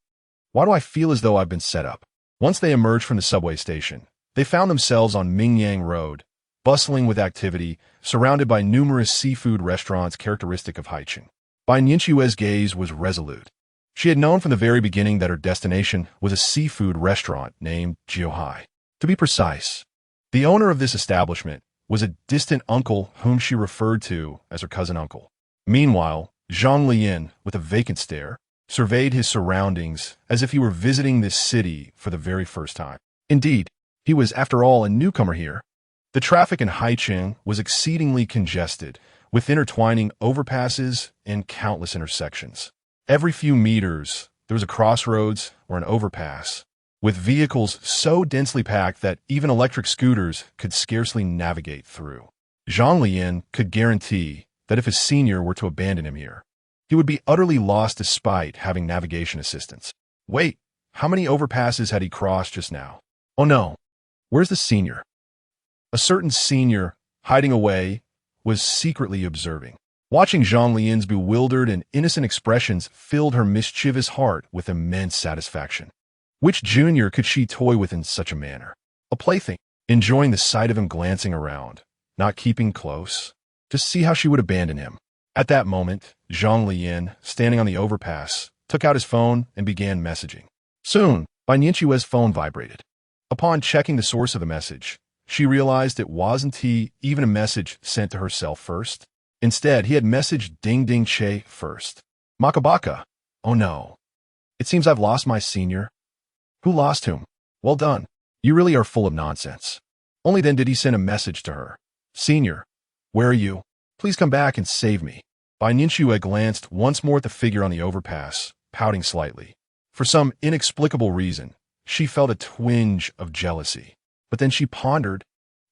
why do I feel as though I've been set up? Once they emerged from the subway station, they found themselves on Mingyang Road, bustling with activity, surrounded by numerous seafood restaurants characteristic of Haicheng. Bai Nianxue's gaze was resolute, She had known from the very beginning that her destination was a seafood restaurant named Zhiohai. To be precise, the owner of this establishment was a distant uncle whom she referred to as her cousin uncle. Meanwhile, Zhang Leyan, with a vacant stare, surveyed his surroundings as if he were visiting this city for the very first time. Indeed, he was, after all, a newcomer here. The traffic in Haicheng was exceedingly congested, with intertwining overpasses and countless intersections. Every few meters, there was a crossroads or an overpass, with vehicles so densely packed that even electric scooters could scarcely navigate through. Zhang Leyan could guarantee that if his senior were to abandon him here, he would be utterly lost despite having navigation assistance. Wait, how many overpasses had he crossed just now? Oh no, where's the senior? A certain senior, hiding away, was secretly observing. Watching Zhang Leyan's bewildered and innocent expressions filled her mischievous heart with immense satisfaction. Which junior could she toy with in such a manner? A plaything, enjoying the sight of him glancing around, not keeping close, just see how she would abandon him. At that moment, Zhang Leyan, standing on the overpass, took out his phone and began messaging. Soon, Bai Nianquo's phone vibrated. Upon checking the source of the message, she realized it wasn't even a message sent to herself first. Instead, he had messaged Ding Ding Che first. Makabaka. Oh no. It seems I've lost my senior. Who lost whom? Well done. You really are full of nonsense. Only then did he send a message to her. Senior, where are you? Please come back and save me. Bai Nianquo glanced once more at the figure on the overpass, pouting slightly. For some inexplicable reason, she felt a twinge of jealousy. But then she pondered,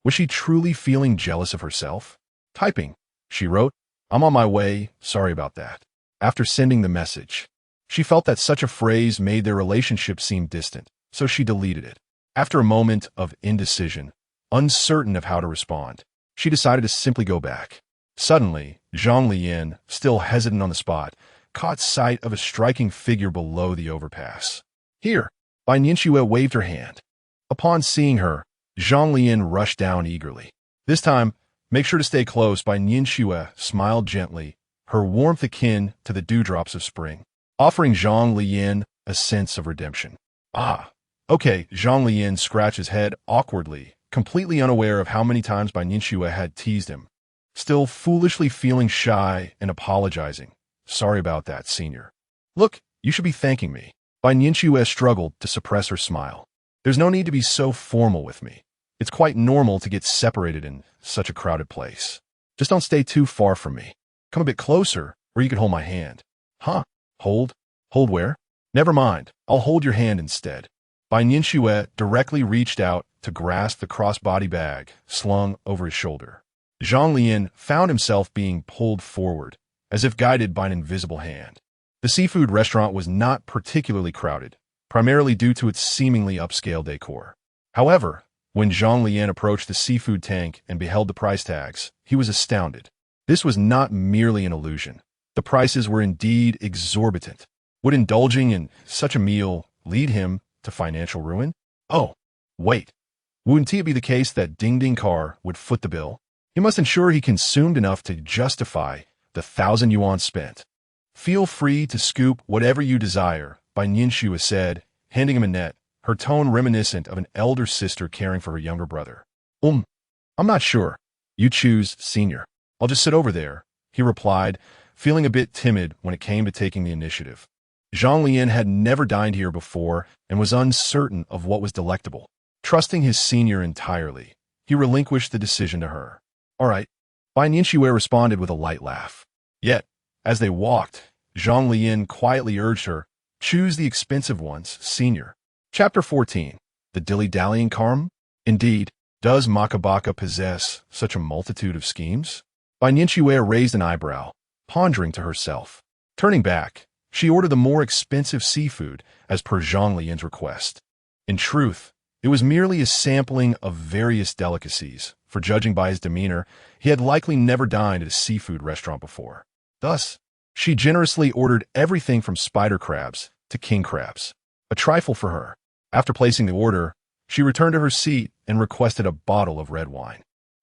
was she truly feeling jealous of herself? Typing, she wrote, I'm on my way, sorry about that. After sending the message, she felt that such a phrase made their relationship seem distant, so she deleted it. After a moment of indecision, uncertain of how to respond, she decided to simply go back. Suddenly, Zhang Leyan, still hesitant on the spot, caught sight of a striking figure below the overpass. Here, Bai Nianquo waved her hand. Upon seeing her, Zhang Leyan rushed down eagerly. This time, make sure to stay close. Bai Nianquo smiled gently, her warmth akin to the dewdrops of spring, offering Zhang Leyan a sense of redemption. Ah, okay, Zhang Leyan scratched his head awkwardly, completely unaware of how many times Bai Nianquo had teased him. Still foolishly feeling shy and apologizing. Sorry about that, senior. Look, you should be thanking me. Bai Nianquo struggled to suppress her smile. There's no need to be so formal with me. It's quite normal to get separated in such a crowded place. Just don't stay too far from me. Come a bit closer, or you can hold my hand. Huh? Hold? Hold where? Never mind. I'll hold your hand instead. Bai Nianquo directly reached out to grasp the crossbody bag slung over his shoulder. Zhang Leyan found himself being pulled forward, as if guided by an invisible hand. The seafood restaurant was not particularly crowded, primarily due to its seemingly upscale decor. However, when Zhang Leyan approached the seafood tank and beheld the price tags, he was astounded. This was not merely an illusion. The prices were indeed exorbitant. Would indulging in such a meal lead him to financial ruin? Oh, wait. Wouldn't it be the case that Ding Ding Car would foot the bill? He must ensure he consumed enough to justify the 1,000 yuan spent. Feel free to scoop whatever you desire, Bai Nianquo said, handing him a net, her tone reminiscent of an elder sister caring for her younger brother. I'm not sure. You choose, senior. I'll just sit over there, he replied, feeling a bit timid when it came to taking the initiative. Zhang Leyan had never dined here before and was uncertain of what was delectable. Trusting his senior entirely, he relinquished the decision to her. All right, Bai Nianquo responded with a light laugh. Yet, as they walked, Zhang Leyan quietly urged her, choose the expensive ones, senior. Chapter 14. The Dilly-Dallying Karma? Indeed, does Makabaka possess such a multitude of schemes? Bai Nianquo raised an eyebrow, pondering to herself. Turning back, she ordered the more expensive seafood as per Zhang Leyan's request. In truth, it was merely a sampling of various delicacies, for judging by his demeanor, he had likely never dined at a seafood restaurant before. Thus, she generously ordered everything from spider crabs to king crabs, a trifle for her. After placing the order, she returned to her seat and requested a bottle of red wine.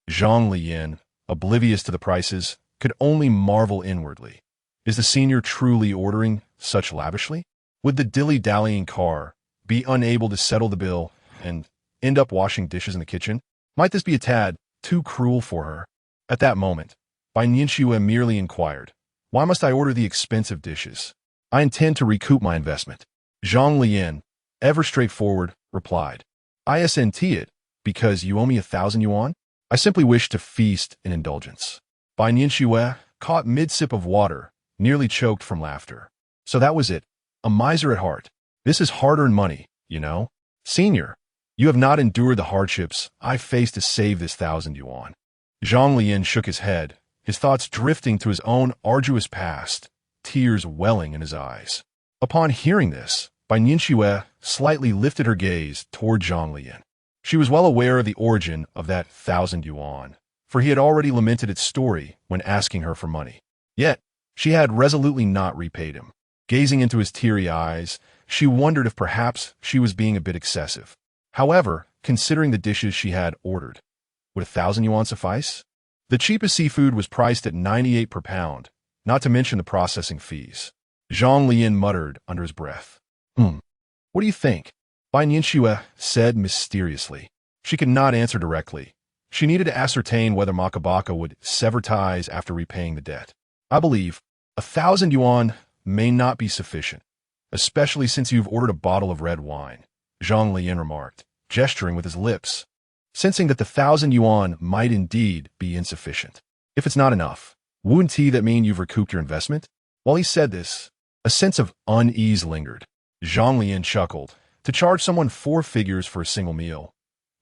Zhang Leyan, oblivious to the prices, could only marvel inwardly. Is the senior truly ordering such lavishly? Would the dilly-dallying car be unable to settle the bill and end up washing dishes in the kitchen? Might this be a tad too cruel for her? At that moment, Bai Nianxue merely inquired, "Why must I order the expensive dishes? I intend to recoup my investment." Zhang Leyan, ever straightforward, replied, "I sent it because you owe me 1,000 yuan. I simply wish to feast in indulgence." Bai Nianxue, caught mid-sip of water, nearly choked from laughter. So that was it. A miser at heart. This is hard-earned money, you know. Senior, you have not endured the hardships I faced to save this 1,000 yuan. Zhang Leyan shook his head, his thoughts drifting to his own arduous past, tears welling in his eyes. Upon hearing this, Bai Nianxue slightly lifted her gaze toward Zhang Leyan. She was well aware of the origin of that 1,000 yuan, for he had already lamented its story when asking her for money. Yet, she had resolutely not repaid him. Gazing into his teary eyes, she wondered if perhaps she was being a bit excessive. However, considering the dishes she had ordered, would 1,000 yuan suffice? The cheapest seafood was priced at 98 per pound, not to mention the processing fees. Zhang Leyan muttered under his breath. What do you think?" Bai Nianxue said mysteriously. She could not answer directly. She needed to ascertain whether Makabaka would sever ties after repaying the debt. "I believe 1,000 yuan may not be sufficient, especially since you've ordered a bottle of red wine," Zhang Leyan remarked, gesturing with his lips, sensing that the 1,000 yuan might indeed be insufficient. "If it's not enough, wouldn't that mean you've recouped your investment?" While he said this, a sense of unease lingered. Zhang Leyan chuckled. To charge someone 4 figures for a single meal.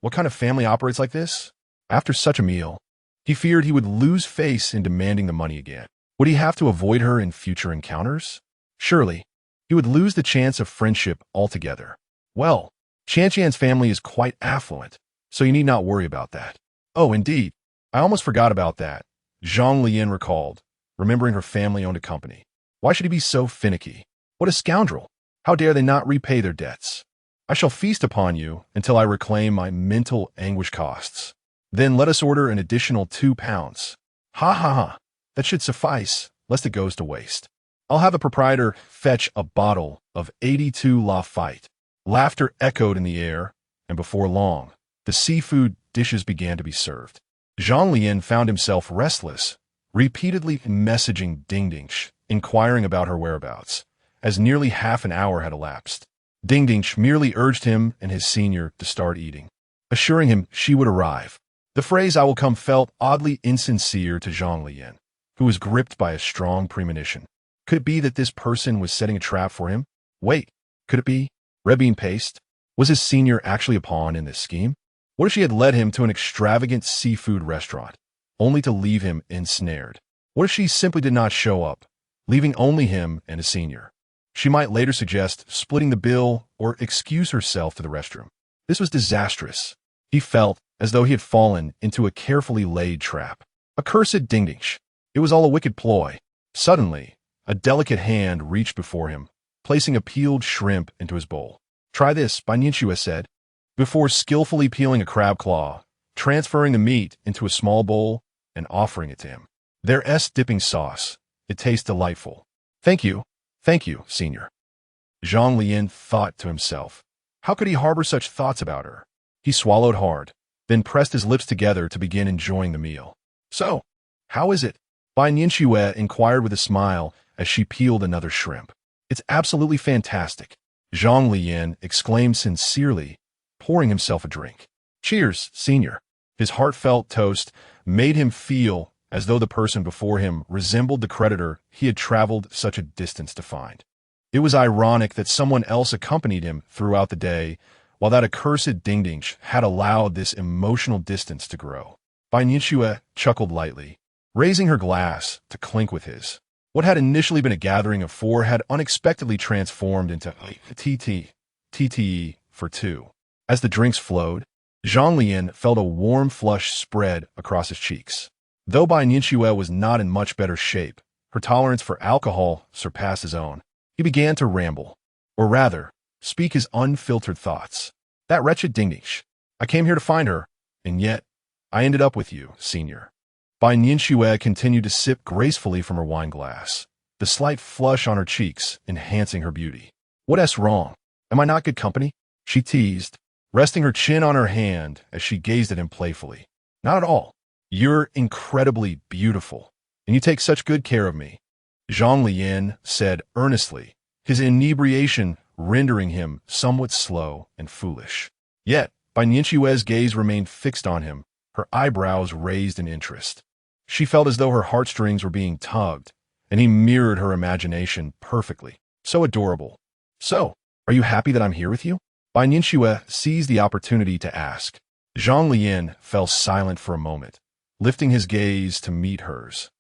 What kind of family operates like this? After such a meal, he feared he would lose face in demanding the money again. Would he have to avoid her in future encounters? Surely, he would lose the chance of friendship altogether. Well, Qianqian's family is quite affluent, so you need not worry about that. Oh, indeed. I almost forgot about that, Zhang Leyan recalled, remembering her family owned a company. Why should he be so finicky? What a scoundrel! How dare they not repay their debts? I shall feast upon you until I reclaim my mental anguish costs. Then let us order an additional 2 pounds. Ha ha ha. That should suffice, lest it goes to waste. I'll have the proprietor fetch a bottle of 82 Lafite. Laughter echoed in the air, and before long, the seafood dishes began to be served. Zhang Leyan found himself restless, repeatedly messaging Dingdingsh, inquiring about her whereabouts, as nearly half an hour had elapsed. Dingdingsh merely urged him and his senior to start eating, assuring him she would arrive. The phrase "I will come" felt oddly insincere to Zhang Leyan, who was gripped by a strong premonition. Could it be that this person was setting a trap for him? Wait, could it be? Red bean paste? Was his senior actually a pawn in this scheme? What if she had led him to an extravagant seafood restaurant, only to leave him ensnared? What if she simply did not show up, leaving only him and his senior? She might later suggest splitting the bill or excuse herself to the restroom. This was disastrous. He felt as though he had fallen into a carefully laid trap. Accursed Dingdingsh. It was all a wicked ploy. Suddenly, a delicate hand reached before him, placing a peeled shrimp into his bowl. "Try this," Bai Nianxue said, before skillfully peeling a crab claw, transferring the meat into a small bowl, and offering it to him. "Their dipping sauce. It tastes delightful." Thank you, senior." Zhang Leyan thought to himself. How could he harbor such thoughts about her? He swallowed hard, then pressed his lips together to begin enjoying the meal. "So, how is it?" Bai Nianxue inquired with a smile as she peeled another shrimp. "It's absolutely fantastic," Zhang Leyan exclaimed sincerely, pouring himself a drink. "Cheers, senior." His heartfelt toast made him feel as though the person before him resembled the creditor he had traveled such a distance to find. It was ironic that someone else accompanied him throughout the day, while that accursed Dingdingsh had allowed this emotional distance to grow. Bai Nianxue chuckled lightly, raising her glass to clink with his. What had initially been a gathering of 4 had unexpectedly transformed into a TTE for 2. As the drinks flowed, Zhang Leyan felt a warm flush spread across his cheeks. Though Bai Nianxue was not in much better shape, her tolerance for alcohol surpassed his own. He began to ramble, or rather, speak his unfiltered thoughts. "That wretched Dingdingsh. I came here to find her, and yet I ended up with you, senior." Bai Nianxue continued to sip gracefully from her wine glass, the slight flush on her cheeks enhancing her beauty. "What's wrong? Am I not good company?" she teased, resting her chin on her hand as she gazed at him playfully. "Not at all. You're incredibly beautiful, and you take such good care of me," Zhang Leyan said earnestly, his inebriation rendering him somewhat slow and foolish. Yet, Bai Nianxue's gaze remained fixed on him, her eyebrows raised in interest. She felt as though her heartstrings were being tugged, and he mirrored her imagination perfectly. So adorable. "So, are you happy that I'm here with you?" Bai Nianxue seized the opportunity to ask. Zhang Leyan fell silent for a moment, lifting his gaze to meet hers,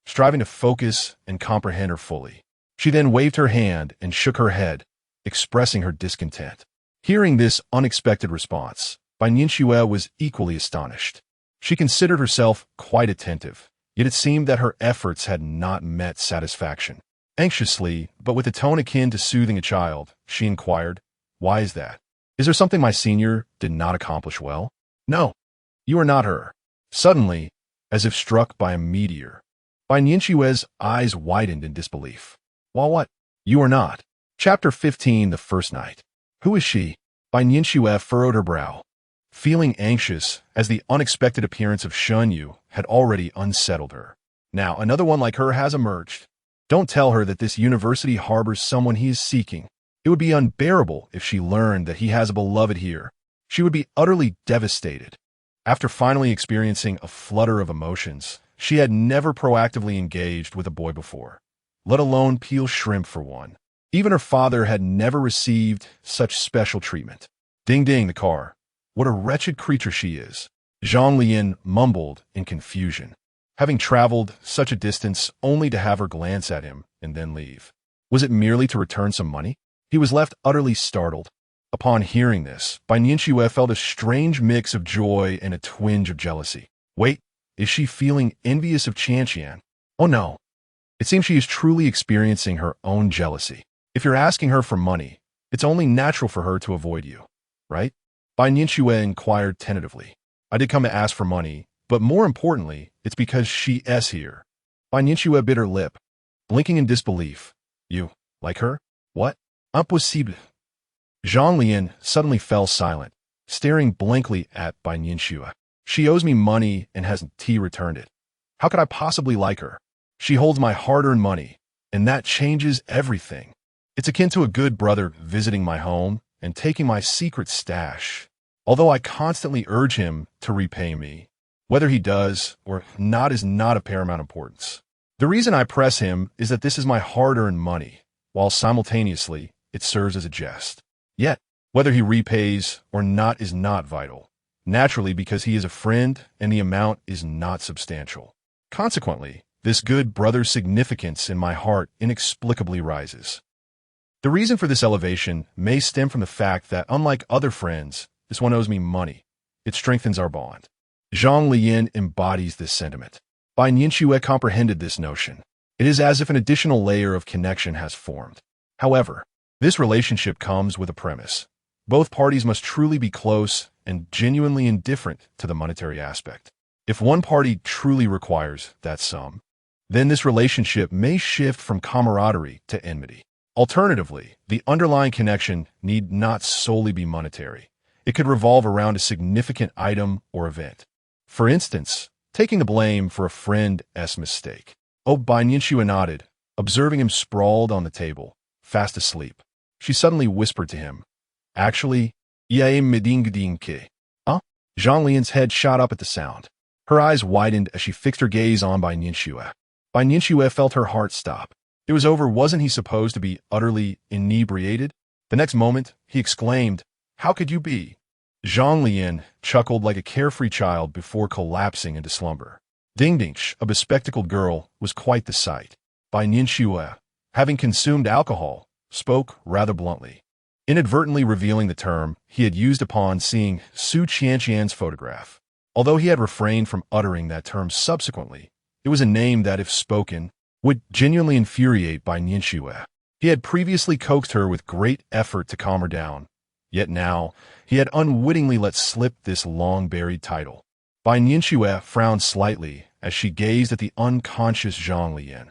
striving to focus and comprehend her fully. She then waved her hand and shook her head, expressing her discontent. Hearing this unexpected response, Bai Nianxue was equally astonished. She considered herself quite attentive, yet it seemed that her efforts had not met satisfaction. Anxiously, but with a tone akin to soothing a child, she inquired, "Why is that? Is there something my senior did not accomplish well?" "No, you are not her." Suddenly, as if struck by a meteor, Bai Nianxue's eyes widened in disbelief. "Well, what? You are not." Chapter 15, The First Night. "Who is she?" Bai Nianxue furrowed her brow, feeling anxious as the unexpected appearance of Shen Yu had already unsettled her. Now another one like her has emerged. Don't tell her that this university harbors someone he is seeking. It would be unbearable if she learned that he has a beloved here. She would be utterly devastated. After finally experiencing a flutter of emotions, she had never proactively engaged with a boy before, let alone peel shrimp for one. Even her father had never received such special treatment. Ding ding, the car. What a wretched creature she is, Zhang Leyan mumbled in confusion, having traveled such a distance only to have her glance at him and then leave. Was it merely to return some money? He was left utterly startled. Upon hearing this, Bai Nianxue felt a strange mix of joy and a twinge of jealousy. Wait, is she feeling envious of Qianqian? Oh no. It seems she is truly experiencing her own jealousy. If you're asking her for money, it's only natural for her to avoid you, right? Bai Nianxue inquired tentatively. I did come to ask for money, but more importantly, it's because she is here. Bai Nianxue bit her lip, blinking in disbelief. You, like her? What? Impossible. Zhang Leyan suddenly fell silent, staring blankly at Bai Nianxue. She owes me money and hasn't returned it. How could I possibly like her? She holds my hard-earned money, and that changes everything. It's akin to a good brother visiting my home and taking my secret stash. Although I constantly urge him to repay me, whether he does or not is not of paramount importance. The reason I press him is that this is my hard-earned money, while simultaneously it serves as a jest. Yet, whether he repays or not is not vital, naturally because he is a friend and the amount is not substantial. Consequently, this good brother's significance in my heart inexplicably rises. The reason for this elevation may stem from the fact that, unlike other friends, this one owes me money. It strengthens our bond. Zhang Leyan embodies this sentiment. Bai Nianxue comprehended this notion. It is as if an additional layer of connection has formed. However, this relationship comes with a premise. Both parties must truly be close and genuinely indifferent to the monetary aspect. If one party truly requires that sum, then this relationship may shift from camaraderie to enmity. Alternatively, the underlying connection need not solely be monetary. It could revolve around a significant item or event. For instance, taking the blame for a friend's mistake. Bai Nianxue nodded, observing him sprawled on the table, fast asleep. She suddenly whispered to him, "Actually, ye medingdingke." Huh? Zhang Leyan's head shot up at the sound. Her eyes widened as she fixed her gaze on Bai Nianxue. Bai Nianxue felt her heart stop. It was over. Wasn't he supposed to be utterly inebriated? The next moment, he exclaimed, "How could you be?" Zhang Leyan chuckled like a carefree child before collapsing into slumber. Dingdingsh, a bespectacled girl, was quite the sight. Bai Nianxue, having consumed alcohol, spoke rather bluntly, inadvertently revealing the term he had used upon seeing Su Qianqian's photograph. Although he had refrained from uttering that term subsequently, it was a name that, if spoken, would genuinely infuriate Bai Nianxue. He had previously coaxed her with great effort to calm her down, yet now he had unwittingly let slip this long-buried title. Bai Nianxue frowned slightly as she gazed at the unconscious Zhang Leyan.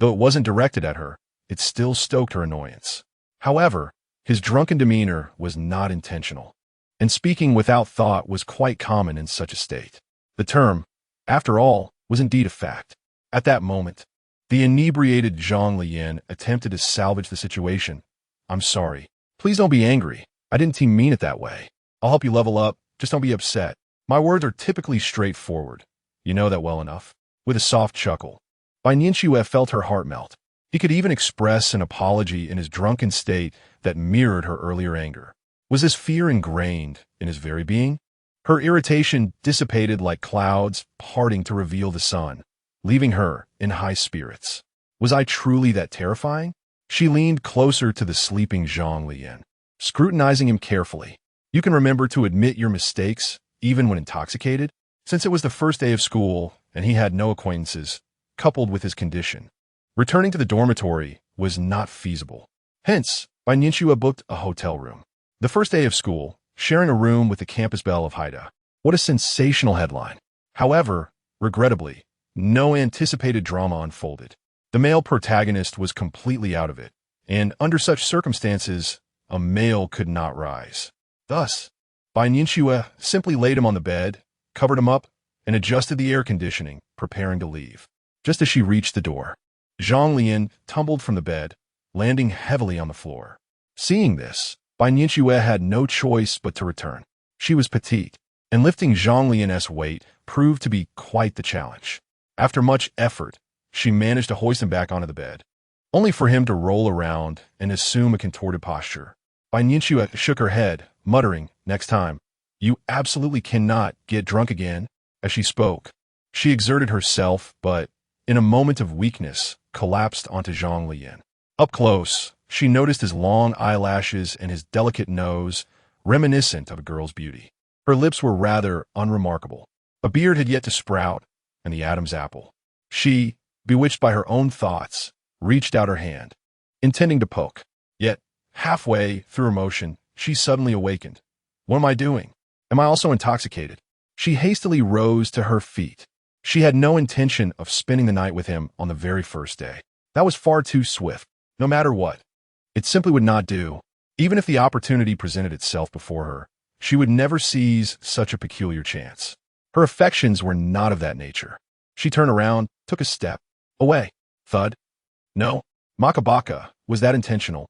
Though it wasn't directed at her, it still stoked her annoyance. However, his drunken demeanor was not intentional, and speaking without thought was quite common in such a state. The term, after all, was indeed a fact. At that moment, the inebriated Zhang Leyan attempted to salvage the situation. "I'm sorry. Please don't be angry. I didn't mean it that way. I'll help you level up. Just don't be upset. My words are typically straightforward. You know that well enough." With a soft chuckle, Bai Nianxue felt her heart melt. He could even express an apology in his drunken state that mirrored her earlier anger. Was this fear ingrained in his very being? Her irritation dissipated like clouds parting to reveal the sun, leaving her in high spirits. Was I truly that terrifying? She leaned closer to the sleeping Zhang Leyan, scrutinizing him carefully. "You can remember to admit your mistakes, even when intoxicated?" Since it was the first day of school and he had no acquaintances, coupled with his condition, returning to the dormitory was not feasible. Hence, Bai Nianxue booked a hotel room. The first day of school, sharing a room with the campus belle of Haida. What a sensational headline. However, regrettably, no anticipated drama unfolded. The male protagonist was completely out of it, and under such circumstances, a male could not rise. Thus, Bai Nianxue simply laid him on the bed, covered him up, and adjusted the air conditioning, preparing to leave. Just as she reached the door, Zhang Leyan tumbled from the bed, landing heavily on the floor. Seeing this, Bai Nianxue had no choice but to return. She was petite, and lifting Zhang Leyan's weight proved to be quite the challenge. After much effort, she managed to hoist him back onto the bed, only for him to roll around and assume a contorted posture. Bai Nianxue shook her head, muttering, "Next time, you absolutely cannot get drunk again." As she spoke, she exerted herself, but, in a moment of weakness, collapsed onto Zhang Leyan. Up close, she noticed his long eyelashes and his delicate nose, reminiscent of a girl's beauty. Her lips were rather unremarkable. A beard had yet to sprout, and the Adam's apple. She, bewitched by her own thoughts, reached out her hand, intending to poke. Yet, halfway through her motion, she suddenly awakened. "What am I doing? Am I also intoxicated?" She hastily rose to her feet. She had no intention of spending the night with him on the very first day. That was far too swift. No matter what, it simply would not do. Even if the opportunity presented itself before her, she would never seize such a peculiar chance. Her affections were not of that nature. She turned around, took a step. Away. Thud. "No. Makabaka, was that intentional?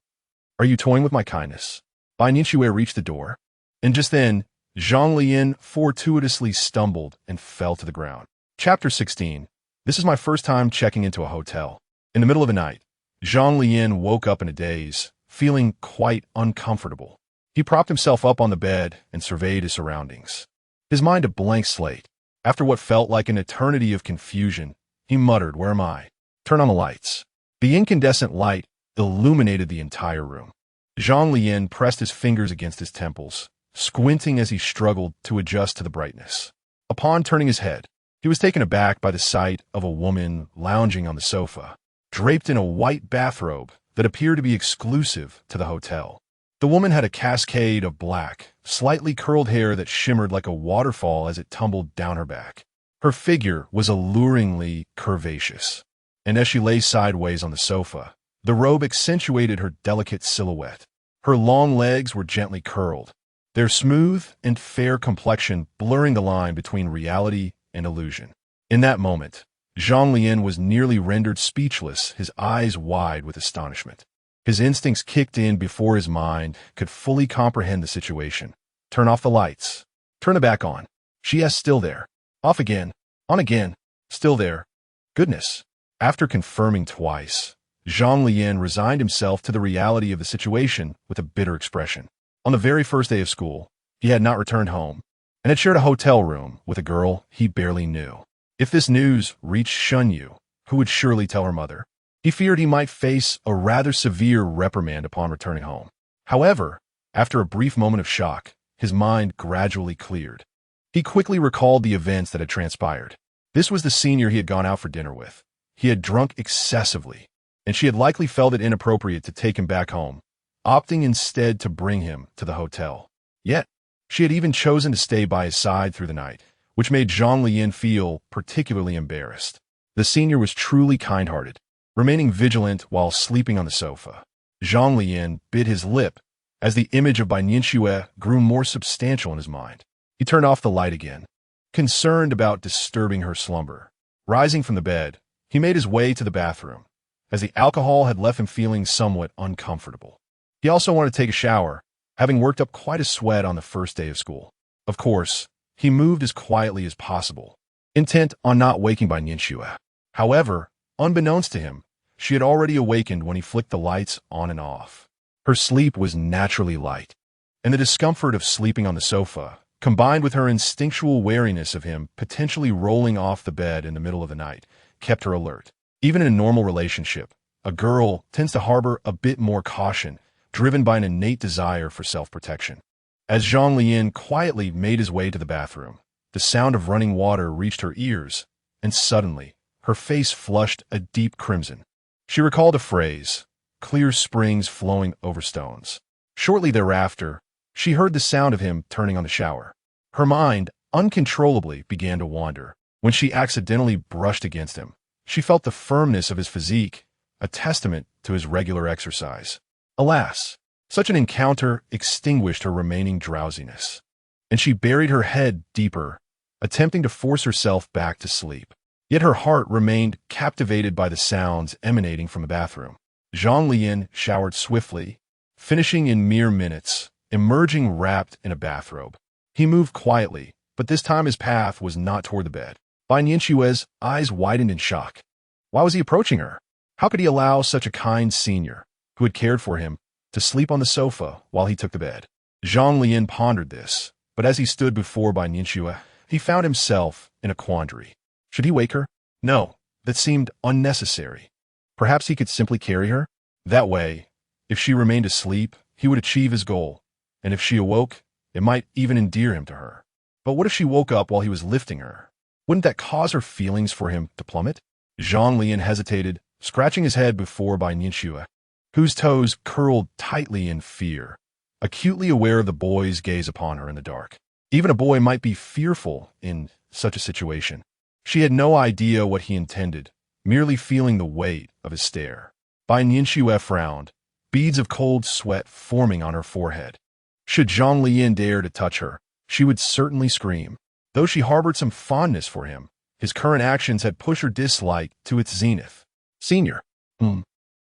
Are you toying with my kindness?" Bai Nianxue reached the door, and just then, Zhang Leyan fortuitously stumbled and fell to the ground. Chapter 16. This is my first time checking into a hotel. In the middle of the night, Zhang Leyan woke up in a daze, feeling quite uncomfortable. He propped himself up on the bed and surveyed his surroundings. His mind a blank slate. After what felt like an eternity of confusion, he muttered, "Where am I?" "Turn on the lights." The incandescent light illuminated the entire room. Zhang Leyan pressed his fingers against his temples, squinting as he struggled to adjust to the brightness. Upon turning his head, he was taken aback by the sight of a woman lounging on the sofa, draped in a white bathrobe that appeared to be exclusive to the hotel. The woman had a cascade of black, slightly curled hair that shimmered like a waterfall as it tumbled down her back. Her figure was alluringly curvaceous, and as she lay sideways on the sofa, the robe accentuated her delicate silhouette. Her long legs were gently curled, their smooth and fair complexion blurring the line between reality and illusion. In that moment, Zhang Leyan was nearly rendered speechless, his eyes wide with astonishment. His instincts kicked in before his mind could fully comprehend the situation. "Turn off the lights." "Turn it back on." "She is still there." "Off again." "On again." "Still there." Goodness. After confirming twice, Zhang Leyan resigned himself to the reality of the situation with a bitter expression. On the very first day of school, he had not returned home, and had shared a hotel room with a girl he barely knew. If this news reached Shunyu, who would surely tell her mother? He feared he might face a rather severe reprimand upon returning home. However, after a brief moment of shock, his mind gradually cleared. He quickly recalled the events that had transpired. This was the senior he had gone out for dinner with. He had drunk excessively, and she had likely felt it inappropriate to take him back home, opting instead to bring him to the hotel. Yet, she had even chosen to stay by his side through the night, which made Zhang Leyan feel particularly embarrassed. The senior was truly kind-hearted, remaining vigilant while sleeping on the sofa. Zhang Leyan bit his lip as the image of Bai Nianxue grew more substantial in his mind. He turned off the light again, concerned about disturbing her slumber. Rising from the bed, he made his way to the bathroom, as the alcohol had left him feeling somewhat uncomfortable. He also wanted to take a shower, having worked up quite a sweat on the first day of school. Of course, he moved as quietly as possible, intent on not waking Bai Nianxue. However, unbeknownst to him, she had already awakened when he flicked the lights on and off. Her sleep was naturally light, and the discomfort of sleeping on the sofa, combined with her instinctual wariness of him potentially rolling off the bed in the middle of the night, kept her alert. Even in a normal relationship, a girl tends to harbor a bit more caution, driven by an innate desire for self-protection. As Zhang Leyan quietly made his way to the bathroom, the sound of running water reached her ears, and suddenly, her face flushed a deep crimson. She recalled a phrase, "clear springs flowing over stones." Shortly thereafter, she heard the sound of him turning on the shower. Her mind uncontrollably began to wander. When she accidentally brushed against him, she felt the firmness of his physique, a testament to his regular exercise. Alas, such an encounter extinguished her remaining drowsiness, and she buried her head deeper, attempting to force herself back to sleep. Yet her heart remained captivated by the sounds emanating from the bathroom. Zhang Leyan showered swiftly, finishing in mere minutes, emerging wrapped in a bathrobe. He moved quietly, but this time his path was not toward the bed. Bai Nianxue's eyes widened in shock. Why was he approaching her? How could he allow such a kind senior, who had cared for him, to sleep on the sofa while he took the bed? Zhang Leyan pondered this, but as he stood before Bai Nianxue, he found himself in a quandary. Should he wake her? No, that seemed unnecessary. Perhaps he could simply carry her? That way, if she remained asleep, he would achieve his goal, and if she awoke, it might even endear him to her. But what if she woke up while he was lifting her? Wouldn't that cause her feelings for him to plummet? Zhang Leyan hesitated, scratching his head before Bai Nianxue, whose toes curled tightly in fear, acutely aware of the boy's gaze upon her in the dark. Even a boy might be fearful in such a situation. She had no idea what he intended, merely feeling the weight of his stare. Bai Nianxue frowned, beads of cold sweat forming on her forehead. Should Zhang Leyan dare to touch her, she would certainly scream. Though she harbored some fondness for him, his current actions had pushed her dislike to its zenith. Senior.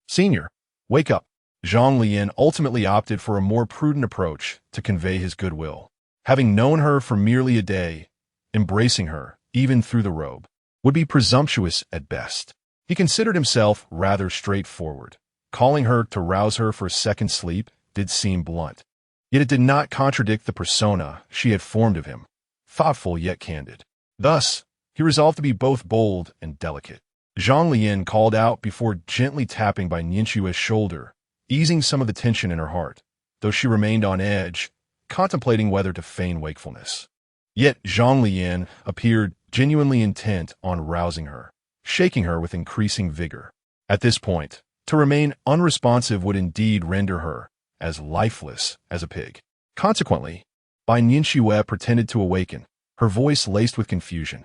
Senior, wake up. Zhang Leyan ultimately opted for a more prudent approach to convey his goodwill. Having known her for merely a day, embracing her, even through the robe, would be presumptuous at best. He considered himself rather straightforward. Calling her to rouse her for a second sleep did seem blunt. Yet it did not contradict the persona she had formed of him, thoughtful yet candid. Thus, he resolved to be both bold and delicate. Zhang Leyan called out before gently tapping Bai Nianxue's shoulder, easing some of the tension in her heart, though she remained on edge, contemplating whether to feign wakefulness. Yet Zhang Leyan appeared genuinely intent on rousing her, shaking her with increasing vigor. At this point, to remain unresponsive would indeed render her as lifeless as a pig. Consequently, Bai Nianxue pretended to awaken, her voice laced with confusion.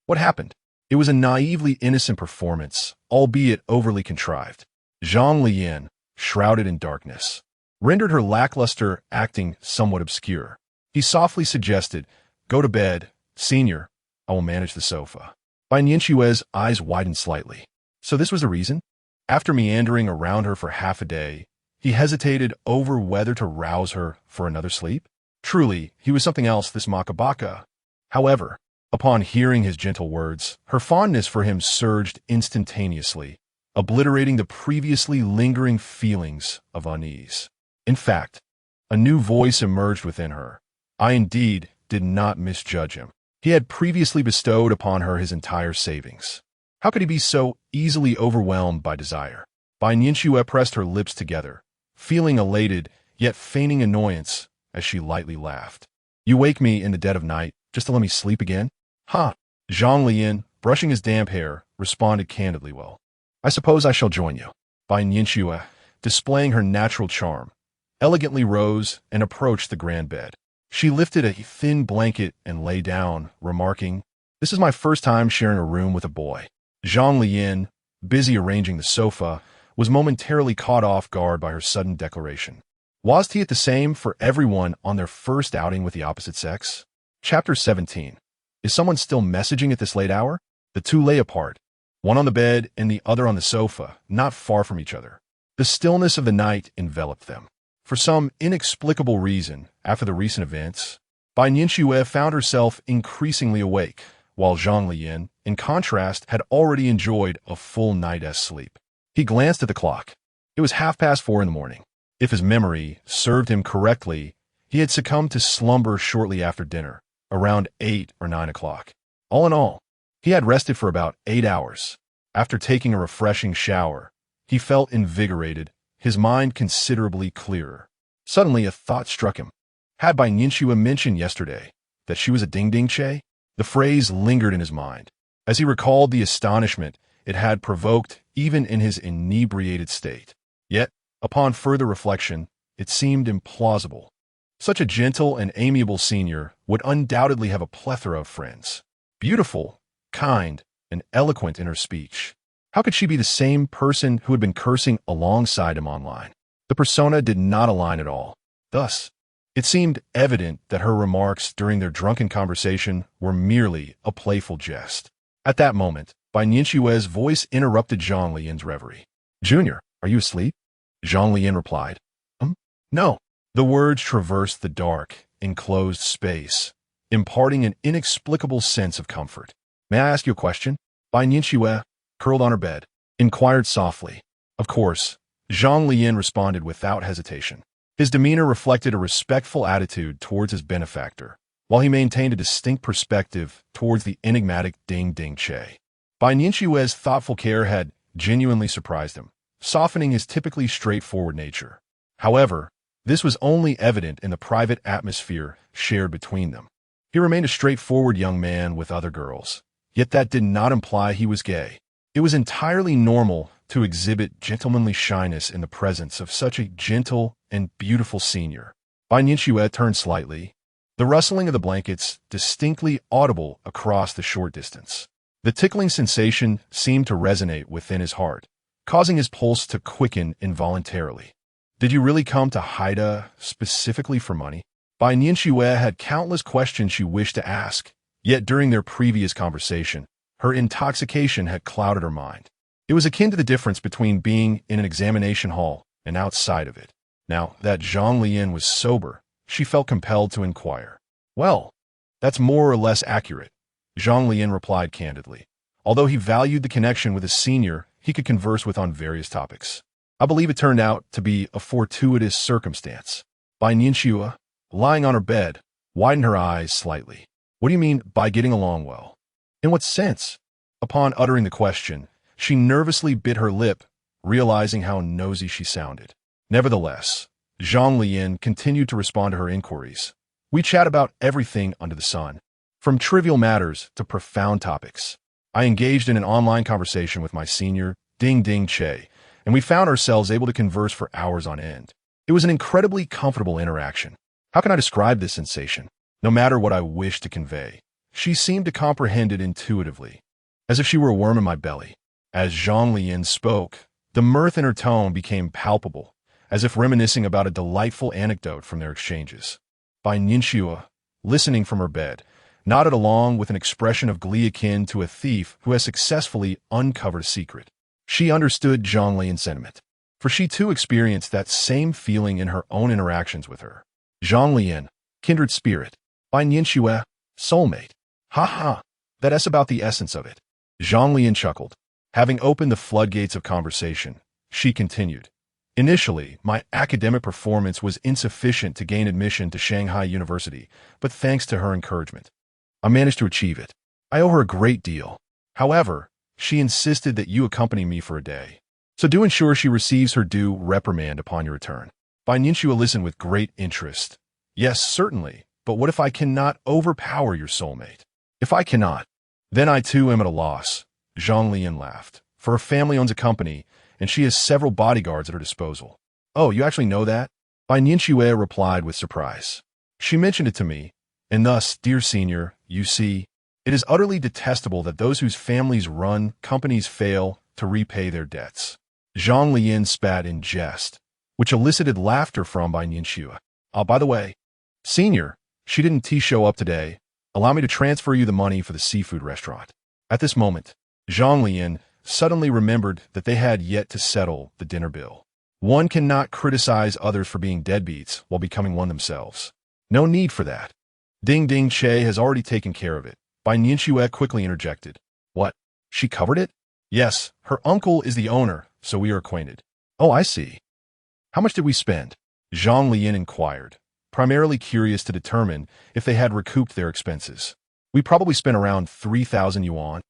What happened? It was a naively innocent performance, albeit overly contrived. Zhang Leyan, shrouded in darkness, rendered her lackluster acting somewhat obscure. He softly suggested, "Go to bed, senior. I will manage the sofa." Bai Nianxue's eyes widened slightly. So this was the reason? After meandering around her for half a day, he hesitated over whether to rouse her for another sleep? Truly, he was something else, this Makabaka. However, upon hearing his gentle words, her fondness for him surged instantaneously, obliterating the previously lingering feelings of unease. In fact, a new voice emerged within her. I indeed did not misjudge him. He had previously bestowed upon her his entire savings. How could he be so easily overwhelmed by desire? Bai Nianxue pressed her lips together, feeling elated, yet feigning annoyance, as she lightly laughed. You wake me in the dead of night, just to let me sleep again? Ha! Zhang Leyan, brushing his damp hair, responded candidly. Well, I suppose I shall join you. Bai Nianxue, displaying her natural charm, elegantly rose and approached the grand bed. She lifted a thin blanket and lay down, remarking, This is my first time sharing a room with a boy. Zhang Leyan, busy arranging the sofa, was momentarily caught off guard by her sudden declaration. Was it the same for everyone on their first outing with the opposite sex? Chapter 17. Is someone still messaging at this late hour? The two lay apart, one on the bed and the other on the sofa, not far from each other. The stillness of the night enveloped them. For some inexplicable reason, after the recent events, Bai Nianxue found herself increasingly awake, while Zhang Leyan, in contrast, had already enjoyed a full night's sleep. He glanced at the clock. It was 4:30 in the morning. If his memory served him correctly, he had succumbed to slumber shortly after dinner, around 8 or 9 o'clock. All in all, he had rested for about 8 hours. After taking a refreshing shower, he felt invigorated, his mind considerably clearer. Suddenly, a thought struck him. Had Bai Nianxue mentioned yesterday that she was a ding-ding che? The phrase lingered in his mind, as he recalled the astonishment it had provoked even in his inebriated state. Yet, upon further reflection, it seemed implausible. Such a gentle and amiable senior would undoubtedly have a plethora of friends. Beautiful, kind, and eloquent in her speech. How could she be the same person who had been cursing alongside him online? The persona did not align at all. Thus, it seemed evident that her remarks during their drunken conversation were merely a playful jest. At that moment, Bai Nianxue's voice interrupted Zhang Leyan's reverie. "Junior, are you asleep?" Zhang Leyan replied. No." The words traversed the dark, enclosed space, imparting an inexplicable sense of comfort. "May I ask you a question?" Bai Nianxue, curled on her bed, inquired softly. "Of course," Zhang Leyan responded without hesitation. His demeanor reflected a respectful attitude towards his benefactor, while he maintained a distinct perspective towards the enigmatic ding-ding che. Bai Nianxue's thoughtful care had genuinely surprised him, softening his typically straightforward nature. However, this was only evident in the private atmosphere shared between them. He remained a straightforward young man with other girls, yet that did not imply he was gay. It was entirely normal to exhibit gentlemanly shyness in the presence of such a gentle and beautiful senior. Bai Nianxue turned slightly, the rustling of the blankets distinctly audible across the short distance. The tickling sensation seemed to resonate within his heart, causing his pulse to quicken involuntarily. Did you really come to Haida specifically for money? Bai Nianxue had countless questions she wished to ask, yet during their previous conversation, her intoxication had clouded her mind. It was akin to the difference between being in an examination hall and outside of it. Now that Zhang Leyan was sober, she felt compelled to inquire. "Well, that's more or less accurate," Zhang Leyan replied candidly. Although he valued the connection with a senior he could converse with on various topics, I believe it turned out to be a fortuitous circumstance. Bai Nianxue, lying on her bed, widened her eyes slightly. "What do you mean by getting along well? In what sense?" Upon uttering the question, she nervously bit her lip, realizing how nosy she sounded. Nevertheless, Zhang Leyan continued to respond to her inquiries. "We chat about everything under the sun, from trivial matters to profound topics. I engaged in an online conversation with my senior, ding-ding che, and we found ourselves able to converse for hours on end. It was an incredibly comfortable interaction. How can I describe this sensation? No matter what I wished to convey, she seemed to comprehend it intuitively, as if she were a worm in my belly." As Zhang Leyan spoke, the mirth in her tone became palpable, as if reminiscing about a delightful anecdote from their exchanges. Bai Nianxue, listening from her bed, nodded along with an expression of glee akin to a thief who has successfully uncovered a secret. She understood Zhang Leyan's sentiment, for she too experienced that same feeling in her own interactions with her. Zhang Leyan, kindred spirit. Bai Nianxue, soulmate. Ha ha, that's about the essence of it. Zhang Leyan chuckled. Having opened the floodgates of conversation, she continued. "Initially, my academic performance was insufficient to gain admission to Shanghai University, but thanks to her encouragement, I managed to achieve it. I owe her a great deal. However, she insisted that you accompany me for a day, so do ensure she receives her due reprimand upon your return." Bai Nianxue listened with great interest. "Yes, certainly, but what if I cannot overpower your soulmate?" "If I cannot, then I too am at a loss." Zhang Leyan laughed. "For her family owns a company, and she has several bodyguards at her disposal." "Oh, you actually know that?" Bai Nianxue replied with surprise. "She mentioned it to me, and thus, dear senior, you see, it is utterly detestable that those whose families run companies fail to repay their debts. Zhang Leyan spat in jest, which elicited laughter from Bai Nianxue. By the way, Senior, she didn't show up today. Allow me to transfer you the money for the seafood restaurant. At this moment, Zhang Leyan suddenly remembered that they had yet to settle the dinner bill. One cannot criticize others for being deadbeats while becoming one themselves. No need for that. Ding Ding Che has already taken care of it. Bai Nianxue quickly interjected. What? She covered it? Yes, her uncle is the owner, so we are acquainted. Oh, I see. How much did we spend? Zhang Leyan inquired, primarily curious to determine if they had recouped their expenses. We probably spent around 3,000 yuan.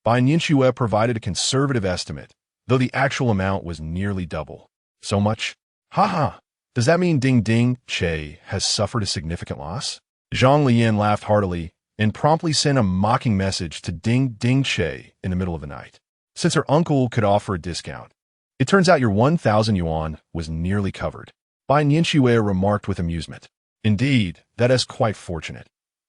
Bai Nianxue provided a conservative estimate, though the actual amount was nearly double. So much? Haha. Does that mean Ding Ding Che has suffered a significant loss? Zhang Leyan laughed heartily and promptly sent a mocking message to Ding Ding Che in the middle of the night. Since her uncle could offer a discount, it turns out your 1,000 yuan was nearly covered. Bai Nianxue remarked with amusement. Indeed, that is quite fortunate.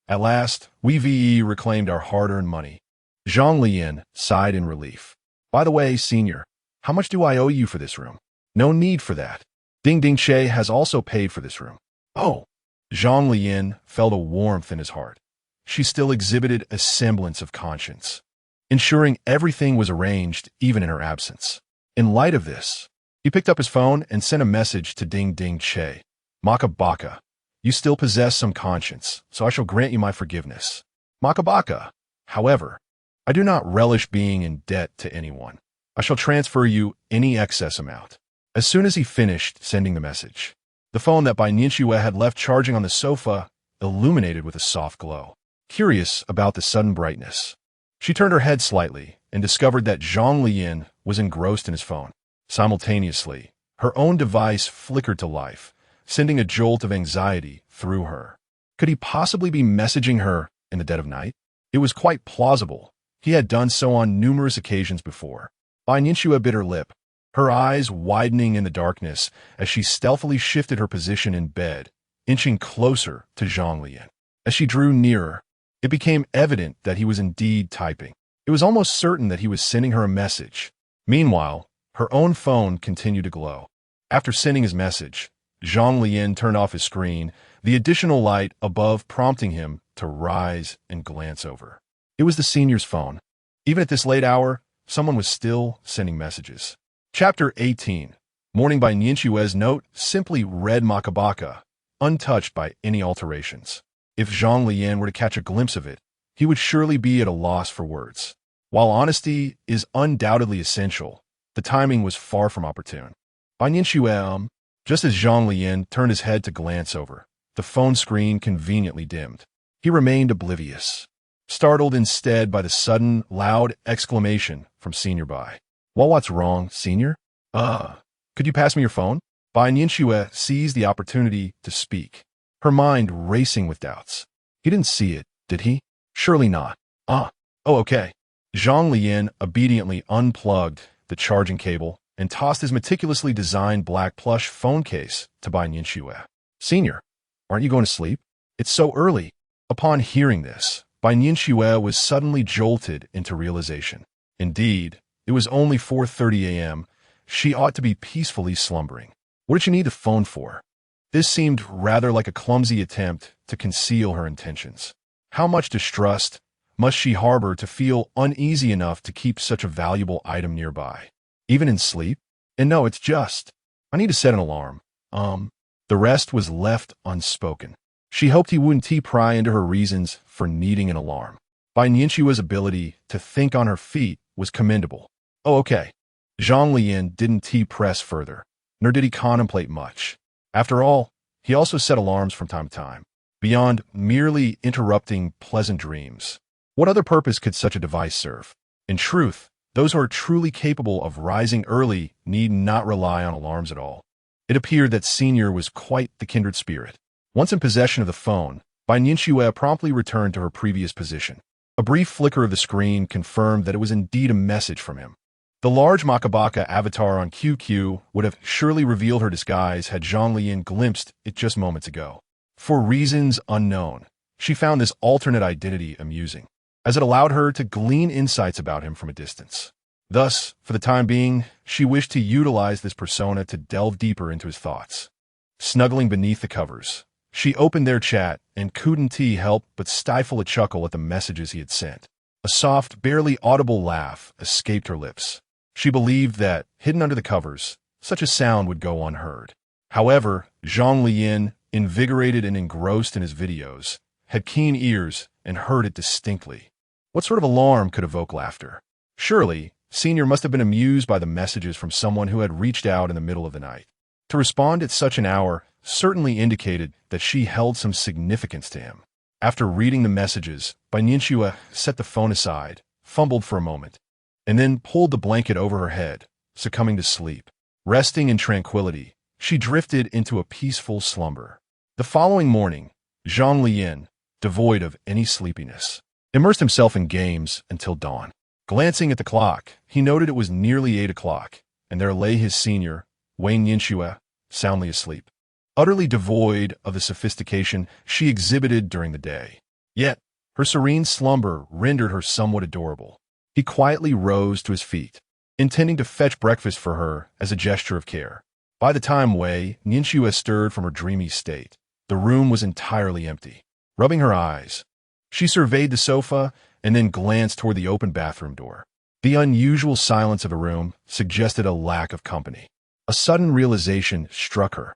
At last, we VE reclaimed our hard-earned money. Zhang Leyan sighed in relief. By the way, Senior, how much do I owe you for this room? No need for that. Ding Ding Che has also paid for this room. Oh! Zhang Leyan felt a warmth in his heart. She still exhibited a semblance of conscience, ensuring everything was arranged even in her absence. In light of this, he picked up his phone and sent a message to Ding Ding Che. Makabaka, you still possess some conscience, so I shall grant you my forgiveness. Makabaka, however, I do not relish being in debt to anyone. I shall transfer you any excess amount. As soon as he finished sending the message, the phone that Bai Nianxue had left charging on the sofa illuminated with a soft glow. Curious about the sudden brightness, she turned her head slightly and discovered that Zhang Leyan was engrossed in his phone. Simultaneously, her own device flickered to life, sending a jolt of anxiety through her. Could he possibly be messaging her in the dead of night? It was quite plausible. He had done so on numerous occasions before. Bai Nianxue bit her lip, her eyes widening in the darkness as she stealthily shifted her position in bed, inching closer to Zhang Leyan. As she drew nearer, it became evident that he was indeed typing. It was almost certain that he was sending her a message. Meanwhile, her own phone continued to glow. After sending his message, Zhang Leyan turned off his screen, the additional light above prompting him to rise and glance over. It was the senior's phone. Even at this late hour, someone was still sending messages. Chapter 18. Morning by Nianxue's note simply read Makabaka, untouched by any alterations. If Zhang Leyan were to catch a glimpse of it, he would surely be at a loss for words. While honesty is undoubtedly essential, the timing was far from opportune. Bai Nianxue, just as Zhang Leyan turned his head to glance over, the phone screen conveniently dimmed. He remained oblivious, startled instead by the sudden, loud exclamation from Senior Bai. Well, what's wrong, Senior? Could you pass me your phone? Bai Nianxue seized the opportunity to speak, her mind racing with doubts. He didn't see it, did he? Surely not. Oh, okay. Zhang Leyan obediently unplugged the charging cable and tossed his meticulously designed black plush phone case to Bai Nianxue. Senior, aren't you going to sleep? It's so early. Upon hearing this, Bai Nianxue was suddenly jolted into realization. Indeed, it was only 4:30 a.m. She ought to be peacefully slumbering. What did she need the phone for? This seemed rather like a clumsy attempt to conceal her intentions. How much distrust must she harbor to feel uneasy enough to keep such a valuable item nearby, even in sleep? And no, it's just, I need to set an alarm. The rest was left unspoken. She hoped he wouldn't pry into her reasons for needing an alarm. Bai Nianxue's ability to think on her feet was commendable. Oh, okay. Zhang Leyan didn't press further, nor did he contemplate much. After all, he also set alarms from time to time. Beyond merely interrupting pleasant dreams, what other purpose could such a device serve? In truth, those who are truly capable of rising early need not rely on alarms at all. It appeared that Senior was quite the kindred spirit. Once in possession of the phone, Bai Nianxue promptly returned to her previous position. A brief flicker of the screen confirmed that it was indeed a message from him. The large Makabaka avatar on QQ would have surely revealed her disguise had Zhang Leyan glimpsed it just moments ago. For reasons unknown, she found this alternate identity amusing, as it allowed her to glean insights about him from a distance. Thus, for the time being, she wished to utilize this persona to delve deeper into his thoughts. Snuggling beneath the covers, she opened their chat and couldn't help but stifle a chuckle at the messages he had sent. A soft, barely audible laugh escaped her lips. She believed that, hidden under the covers, such a sound would go unheard. However, Zhang Leyan, invigorated and engrossed in his videos, had keen ears and heard it distinctly. What sort of alarm could evoke laughter? Surely, Senior must have been amused by the messages from someone who had reached out in the middle of the night. To respond at such an hour certainly indicated that she held some significance to him. After reading the messages, Ningxue set the phone aside, fumbled for a moment, and then pulled the blanket over her head, succumbing to sleep. Resting in tranquility, she drifted into a peaceful slumber. The following morning, Zhang Leyan, devoid of any sleepiness, immersed himself in games until dawn. Glancing at the clock, he noted it was nearly 8 o'clock, and there lay his senior, Ningxue, soundly asleep, utterly devoid of the sophistication she exhibited during the day. Yet, her serene slumber rendered her somewhat adorable. He quietly rose to his feet, intending to fetch breakfast for her as a gesture of care. By the time Ningxue stirred from her dreamy state, the room was entirely empty. Rubbing her eyes, she surveyed the sofa and then glanced toward the open bathroom door. The unusual silence of the room suggested a lack of company. A sudden realization struck her.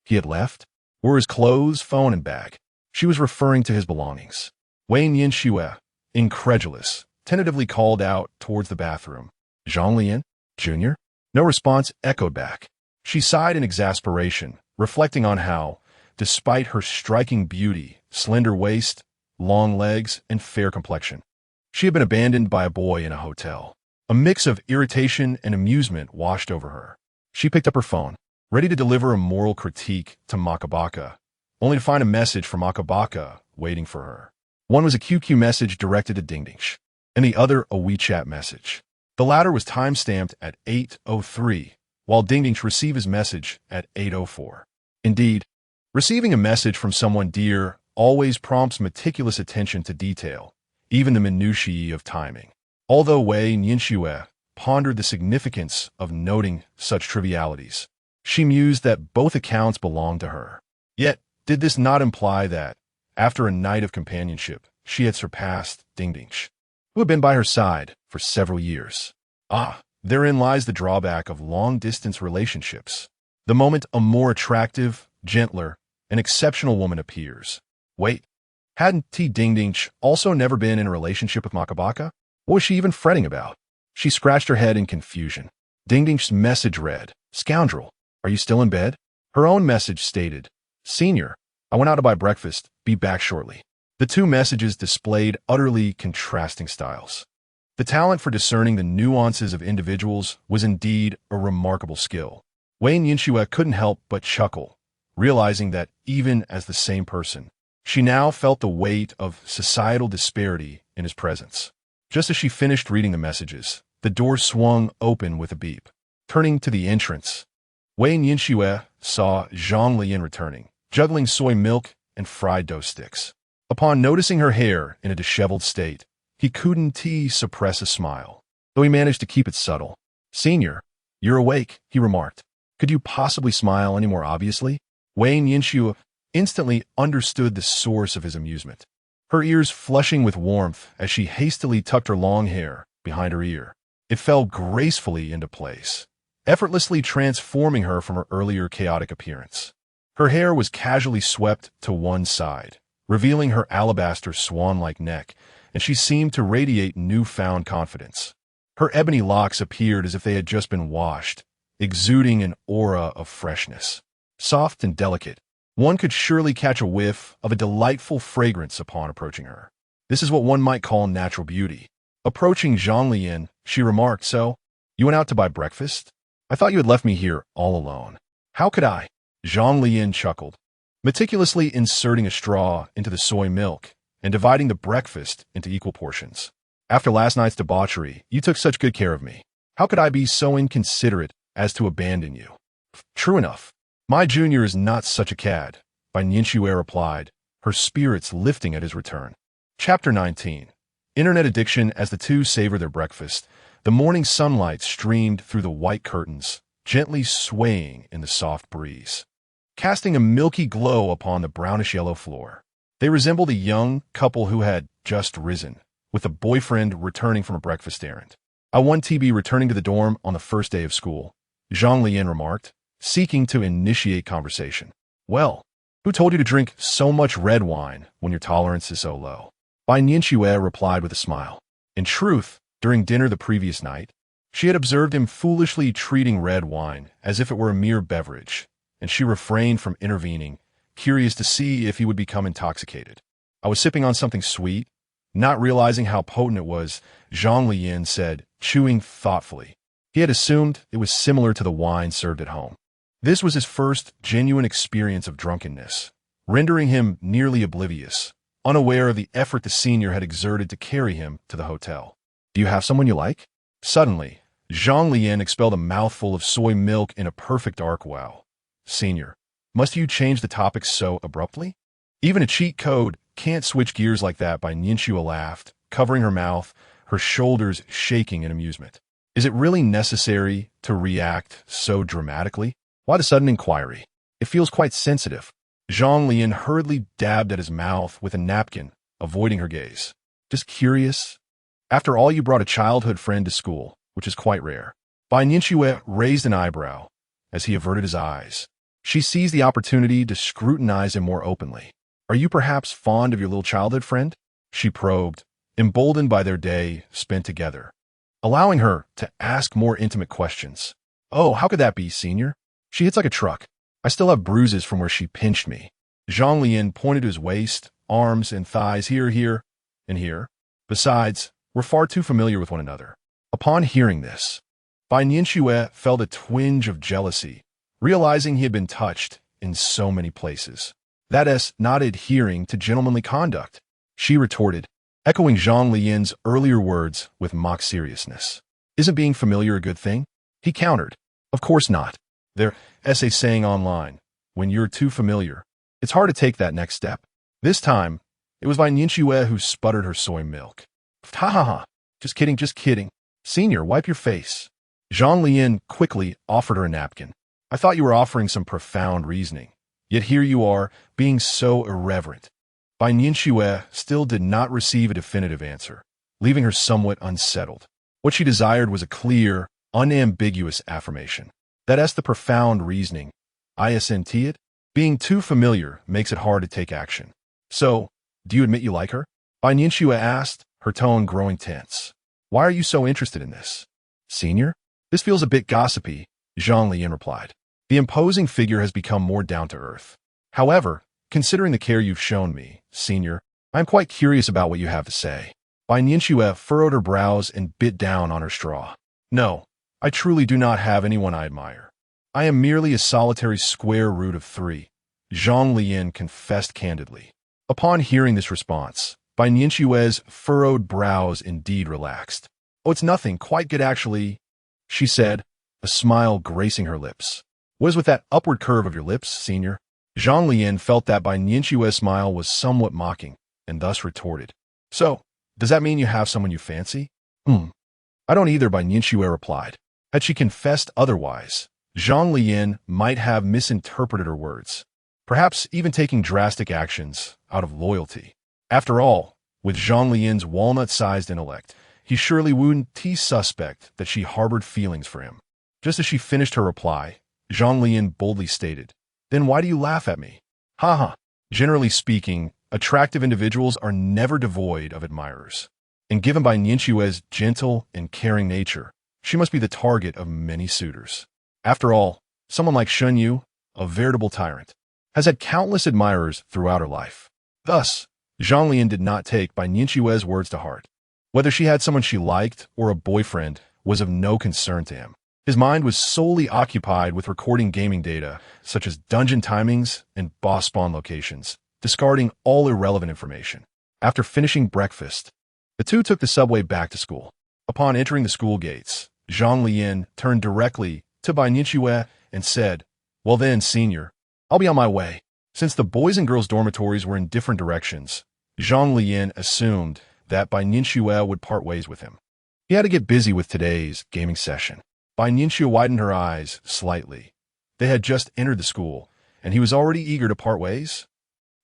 He had left? Were his clothes, phone, and bag? She was referring to his belongings. Ningxue, incredulous, tentatively called out towards the bathroom. Zhang Leyan, Jr.? No response echoed back. She sighed in exasperation, reflecting on how, despite her striking beauty, slender waist, long legs, and fair complexion, she had been abandoned by a boy in a hotel. A mix of irritation and amusement washed over her. She picked up her phone, ready to deliver a moral critique to Makabaka, only to find a message from Makabaka waiting for her. One was a QQ message directed to Dingdingsh, and the other a WeChat message. The latter was time-stamped at 8:03, while Dingdingsh received his message at 8:04. Indeed, receiving a message from someone dear always prompts meticulous attention to detail, even the minutiae of timing. Although Ningxue pondered the significance of noting such trivialities, she mused that both accounts belonged to her. Yet, did this not imply that, after a night of companionship, she had surpassed Dingdingsh, who had been by her side for several years? Therein lies the drawback of long-distance relationships. The moment a more attractive, gentler, and exceptional woman appears. Wait, hadn't Dingdingsh also never been in a relationship with Makabaka? What was she even fretting about? She scratched her head in confusion. Dingdingsh's message read, "Scoundrel, are you still in bed?" Her own message stated, "Senior, I went out to buy breakfast, be back shortly." The two messages displayed utterly contrasting styles. The talent for discerning the nuances of individuals was indeed a remarkable skill. Ningxue couldn't help but chuckle, realizing that even as the same person, she now felt the weight of societal disparity in his presence. Just as she finished reading the messages, the door swung open with a beep. Turning to the entrance, Ningxue saw Zhang Leyan returning, juggling soy milk and fried dough sticks. Upon noticing her hair in a disheveled state, he couldn't suppress a smile, though he managed to keep it subtle. "Senior, you're awake," he remarked. "Could you possibly smile any more obviously?" Ningxue instantly understood the source of his amusement, her ears flushing with warmth as she hastily tucked her long hair behind her ear. It fell gracefully into place, effortlessly transforming her from her earlier chaotic appearance. Her hair was casually swept to one side, revealing her alabaster swan-like neck, and she seemed to radiate newfound confidence. Her ebony locks appeared as if they had just been washed, exuding an aura of freshness. Soft and delicate, one could surely catch a whiff of a delightful fragrance upon approaching her. This is what one might call natural beauty. Approaching Zhang Leyan, she remarked, "So, you went out to buy breakfast? I thought you had left me here all alone." "How could I?" Zhang Leyan chuckled, meticulously inserting a straw into the soy milk and dividing the breakfast into equal portions. "After last night's debauchery, you took such good care of me. How could I be so inconsiderate as to abandon you?" "True enough. My junior is not such a cad," Ningxue replied, her spirits lifting at his return. Chapter 19. Internet addiction. As the two savor their breakfast, the morning sunlight streamed through the white curtains, gently swaying in the soft breeze, casting a milky glow upon the brownish-yellow floor. They resembled a young couple who had just risen, with a boyfriend returning from a breakfast errand. "I want to be returning to the dorm on the first day of school," Zhang Leyan remarked, seeking to initiate conversation. "Well, who told you to drink so much red wine when your tolerance is so low?" Bai Nianxue replied with a smile. In truth, during dinner the previous night, she had observed him foolishly treating red wine as if it were a mere beverage, and she refrained from intervening, curious to see if he would become intoxicated. "I was sipping on something sweet, not realizing how potent it was," Zhang Leyan said, chewing thoughtfully. He had assumed it was similar to the wine served at home. This was his first genuine experience of drunkenness, rendering him nearly oblivious, unaware of the effort the senior had exerted to carry him to the hotel. "Do you have someone you like?" Suddenly, Zhang Leyan expelled a mouthful of soy milk in a perfect arc. "Wow, senior, must you change the topic so abruptly? Even a cheat code can't switch gears like that." Bai Nianxue laughed, covering her mouth, her shoulders shaking in amusement. "Is it really necessary to react so dramatically? Why the sudden inquiry? It feels quite sensitive." Zhang Leyan hurriedly dabbed at his mouth with a napkin, avoiding her gaze. "Just curious. After all, you brought a childhood friend to school, which is quite rare." Bai Nianxue raised an eyebrow as he averted his eyes. She seized the opportunity to scrutinize him more openly. "Are you perhaps fond of your little childhood friend?" she probed, emboldened by their day spent together, allowing her to ask more intimate questions. "Oh, how could that be, senior? She hits like a truck. I still have bruises from where she pinched me." Zhang Leyan pointed to his waist, arms, and thighs. "Here, and here. Besides, we're far too familiar with one another." Upon hearing this, Bai Nianxue felt a twinge of jealousy, realizing he had been touched in so many places. That is, not adhering to gentlemanly conduct. She retorted, echoing Zhang Leyan's earlier words with mock seriousness. "Isn't being familiar a good thing?" He countered. "Of course not. Their essay saying online, when you're too familiar, it's hard to take that next step." This time, it was Bai Nianxue who sputtered her soy milk. "Ha ha ha. Just kidding. Senior, wipe your face." Zhang Leyan quickly offered her a napkin. "I thought you were offering some profound reasoning. Yet here you are, being so irreverent." Bai Nianxue still did not receive a definitive answer, leaving her somewhat unsettled. What she desired was a clear, unambiguous affirmation. That's the profound reasoning. Isn't it? Being too familiar makes it hard to take action. "So, do you admit you like her?" Bai Nianxue asked, her tone growing tense. "Why are you so interested in this?" "Senior? This feels a bit gossipy," Zhang Leyan replied. "The imposing figure has become more down-to-earth. However, considering the care you've shown me, senior, I am quite curious about what you have to say." Bai Nianxue furrowed her brows and bit down on her straw. "No, I truly do not have anyone I admire. I am merely a solitary square root of 3, Zhang Leyan confessed candidly. Upon hearing this response, Bai Nianxue's furrowed brows indeed relaxed. "Oh, it's nothing, quite good actually," she said, a smile gracing her lips. "What is with that upward curve of your lips, senior?" Zhang Leyan felt that Bai Nianxue's smile was somewhat mocking, and thus retorted. "So, does that mean you have someone you fancy?" "I don't either," Bai Nianxue replied. Had she confessed otherwise, Zhang Leyan might have misinterpreted her words, perhaps even taking drastic actions out of loyalty. After all, with Zhang Leyan's walnut-sized intellect, he surely wouldn't suspect that she harbored feelings for him. Just as she finished her reply, Zhang Leyan boldly stated, "Then why do you laugh at me?" "Ha ha. Generally speaking, attractive individuals are never devoid of admirers. And given Bai Nianxue's gentle and caring nature, she must be the target of many suitors. After all, someone like Shen Yu, a veritable tyrant, has had countless admirers throughout her life." Thus, Zhang Leyan did not take Bai Nianxue's words to heart. Whether she had someone she liked or a boyfriend was of no concern to him. His mind was solely occupied with recording gaming data, such as dungeon timings and boss spawn locations, discarding all irrelevant information. After finishing breakfast, the two took the subway back to school. Upon entering the school gates, Zhang Leyan turned directly to Bai Nianxue and said, "Well then, senior, I'll be on my way." Since the boys' and girls' dormitories were in different directions, Zhang Leyan assumed that Bai Nianxue would part ways with him. He had to get busy with today's gaming session. Bai Nianxue widened her eyes slightly. They had just entered the school, and he was already eager to part ways?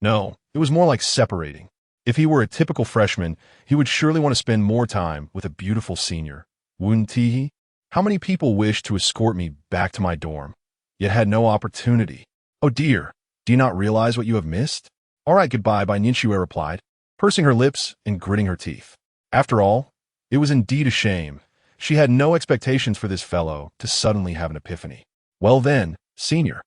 No, it was more like separating. If he were a typical freshman, he would surely want to spend more time with a beautiful senior. Wouldn't he? How many people wished to escort me back to my dorm, yet had no opportunity? Oh dear, do you not realize what you have missed? All right, goodbye, Bai Nianxue replied, pursing her lips and gritting her teeth. After all, it was indeed a shame. She had no expectations for this fellow to suddenly have an epiphany. Well then, senior,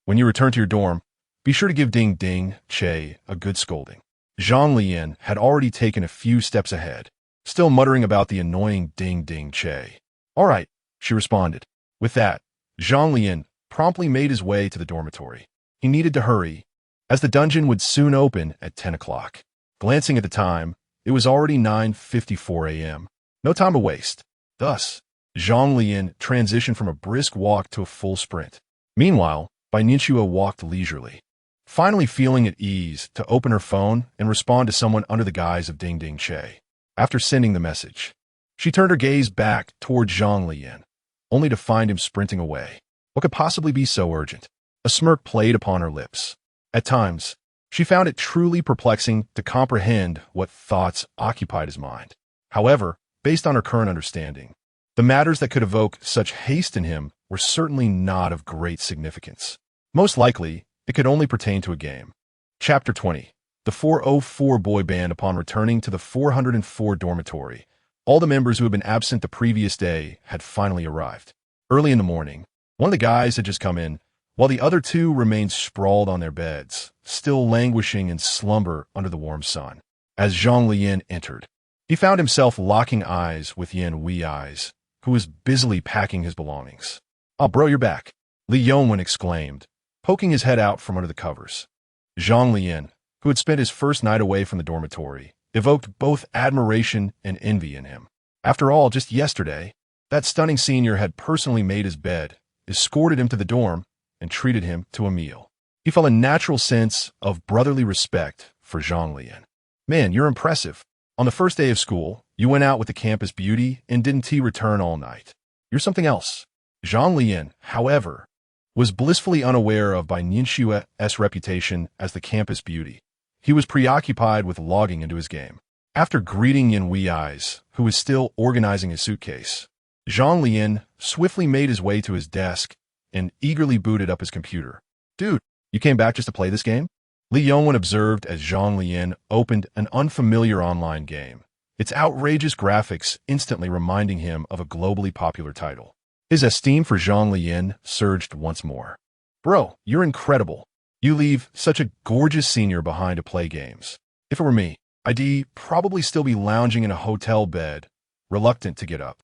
when you return to your dorm, be sure to give Ding Ding Che a good scolding. Zhang Leyan had already taken a few steps ahead, still muttering about the annoying Ding Ding Che. All right, she responded. With that, Zhang Leyan promptly made his way to the dormitory. He needed to hurry, as the dungeon would soon open at 10 o'clock. Glancing at the time, it was already 9:54 a.m. No time to waste. Thus, Zhang Leyan transitioned from a brisk walk to a full sprint. Meanwhile, Bai Nianxue walked leisurely, finally feeling at ease to open her phone and respond to someone under the guise of Ding Ding Che. After sending the message, she turned her gaze back toward Zhang Leyan, only to find him sprinting away. What could possibly be so urgent? A smirk played upon her lips. At times, she found it truly perplexing to comprehend what thoughts occupied his mind. However, based on her current understanding, the matters that could evoke such haste in him were certainly not of great significance. Most likely, it could only pertain to a game. Chapter 20. The 404 boy band. Upon returning to the 404 dormitory, all the members who had been absent the previous day had finally arrived. Early in the morning, one of the guys had just come in, while the other two remained sprawled on their beds, still languishing in slumber under the warm sun. As Zhang Leyan entered, he found himself locking eyes with Yan Wei's, who was busily packing his belongings. "Oh, bro, you're back," Li Yongwen exclaimed, poking his head out from under the covers. Zhang Leyan, who had spent his first night away from the dormitory, evoked both admiration and envy in him. After all, just yesterday, that stunning senior had personally made his bed, escorted him to the dorm, and treated him to a meal. He felt a natural sense of brotherly respect for Zhang Leyan. "Man, you're impressive. On the first day of school, you went out with the campus beauty and didn't return all night. You're something else." Zhang Leyan, however, was blissfully unaware of Bai Nianxue's reputation as the campus beauty. He was preoccupied with logging into his game. After greeting Yan Wei's, who was still organizing his suitcase, Zhang Leyan swiftly made his way to his desk and eagerly booted up his computer. "Dude, you came back just to play this game?" Li Yongwen observed as Zhang Leyan opened an unfamiliar online game, its outrageous graphics instantly reminding him of a globally popular title. His esteem for Zhang Leyan surged once more. "Bro, you're incredible. You leave such a gorgeous senior behind to play games. If it were me, I'd probably still be lounging in a hotel bed, reluctant to get up."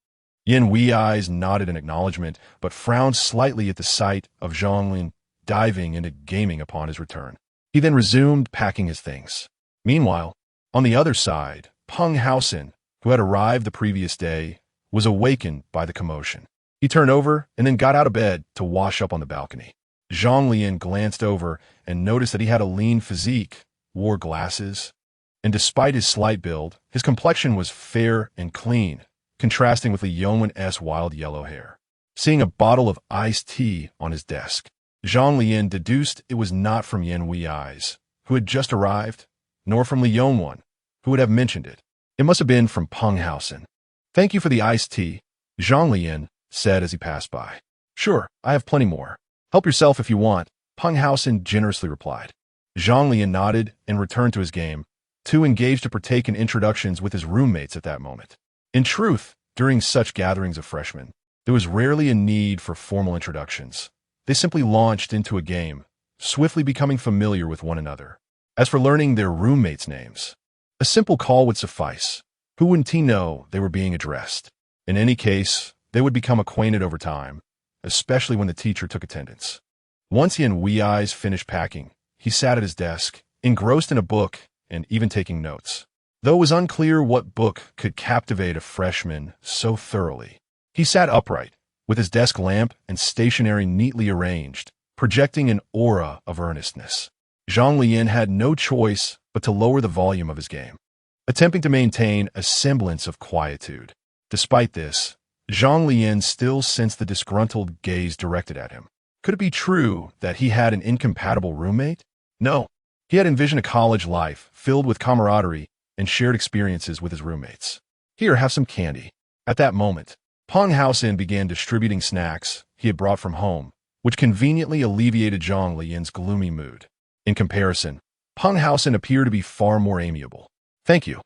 Yan Wei's nodded in acknowledgement, but frowned slightly at the sight of Zhang Leyan diving into gaming upon his return. He then resumed packing his things. Meanwhile, on the other side, Peng Haosen, who had arrived the previous day, was awakened by the commotion. He turned over and then got out of bed to wash up on the balcony. Zhang Leyan glanced over and noticed that he had a lean physique, wore glasses, and despite his slight build, his complexion was fair and clean, contrasting with Li Yongwen's wild yellow hair. Seeing a bottle of iced tea on his desk, Zhang Leyan deduced it was not from Yan Wei's, who had just arrived, nor from Li Yongwen, who would have mentioned it. It must have been from Peng Haosen. "Thank you for the iced tea," Zhang Leyan said as he passed by. "Sure, I have plenty more. Help yourself if you want," Peng Haosen generously replied. Zhang Leyan nodded and returned to his game, too engaged to partake in introductions with his roommates at that moment. In truth, during such gatherings of freshmen, there was rarely a need for formal introductions. They simply launched into a game, swiftly becoming familiar with one another. As for learning their roommates' names, a simple call would suffice. Who wouldn't he know they were being addressed? In any case, they would become acquainted over time, especially when the teacher took attendance. Once Yan Wei's finished packing, he sat at his desk, engrossed in a book and even taking notes. Though it was unclear what book could captivate a freshman so thoroughly, he sat upright, with his desk lamp and stationery neatly arranged, projecting an aura of earnestness. Zhang Leyan had no choice but to lower the volume of his game. attempting to maintain a semblance of quietude. Despite this, Zhang Leyan still sensed the disgruntled gaze directed at him. Could it be true that he had an incompatible roommate? No. He had envisioned a college life filled with camaraderie and shared experiences with his roommates. Here, have some candy. At that moment, Peng Haosin began distributing snacks he had brought from home, which conveniently alleviated Zhang Leyan's gloomy mood. In comparison, Peng Haosin appeared to be far more amiable. Thank you.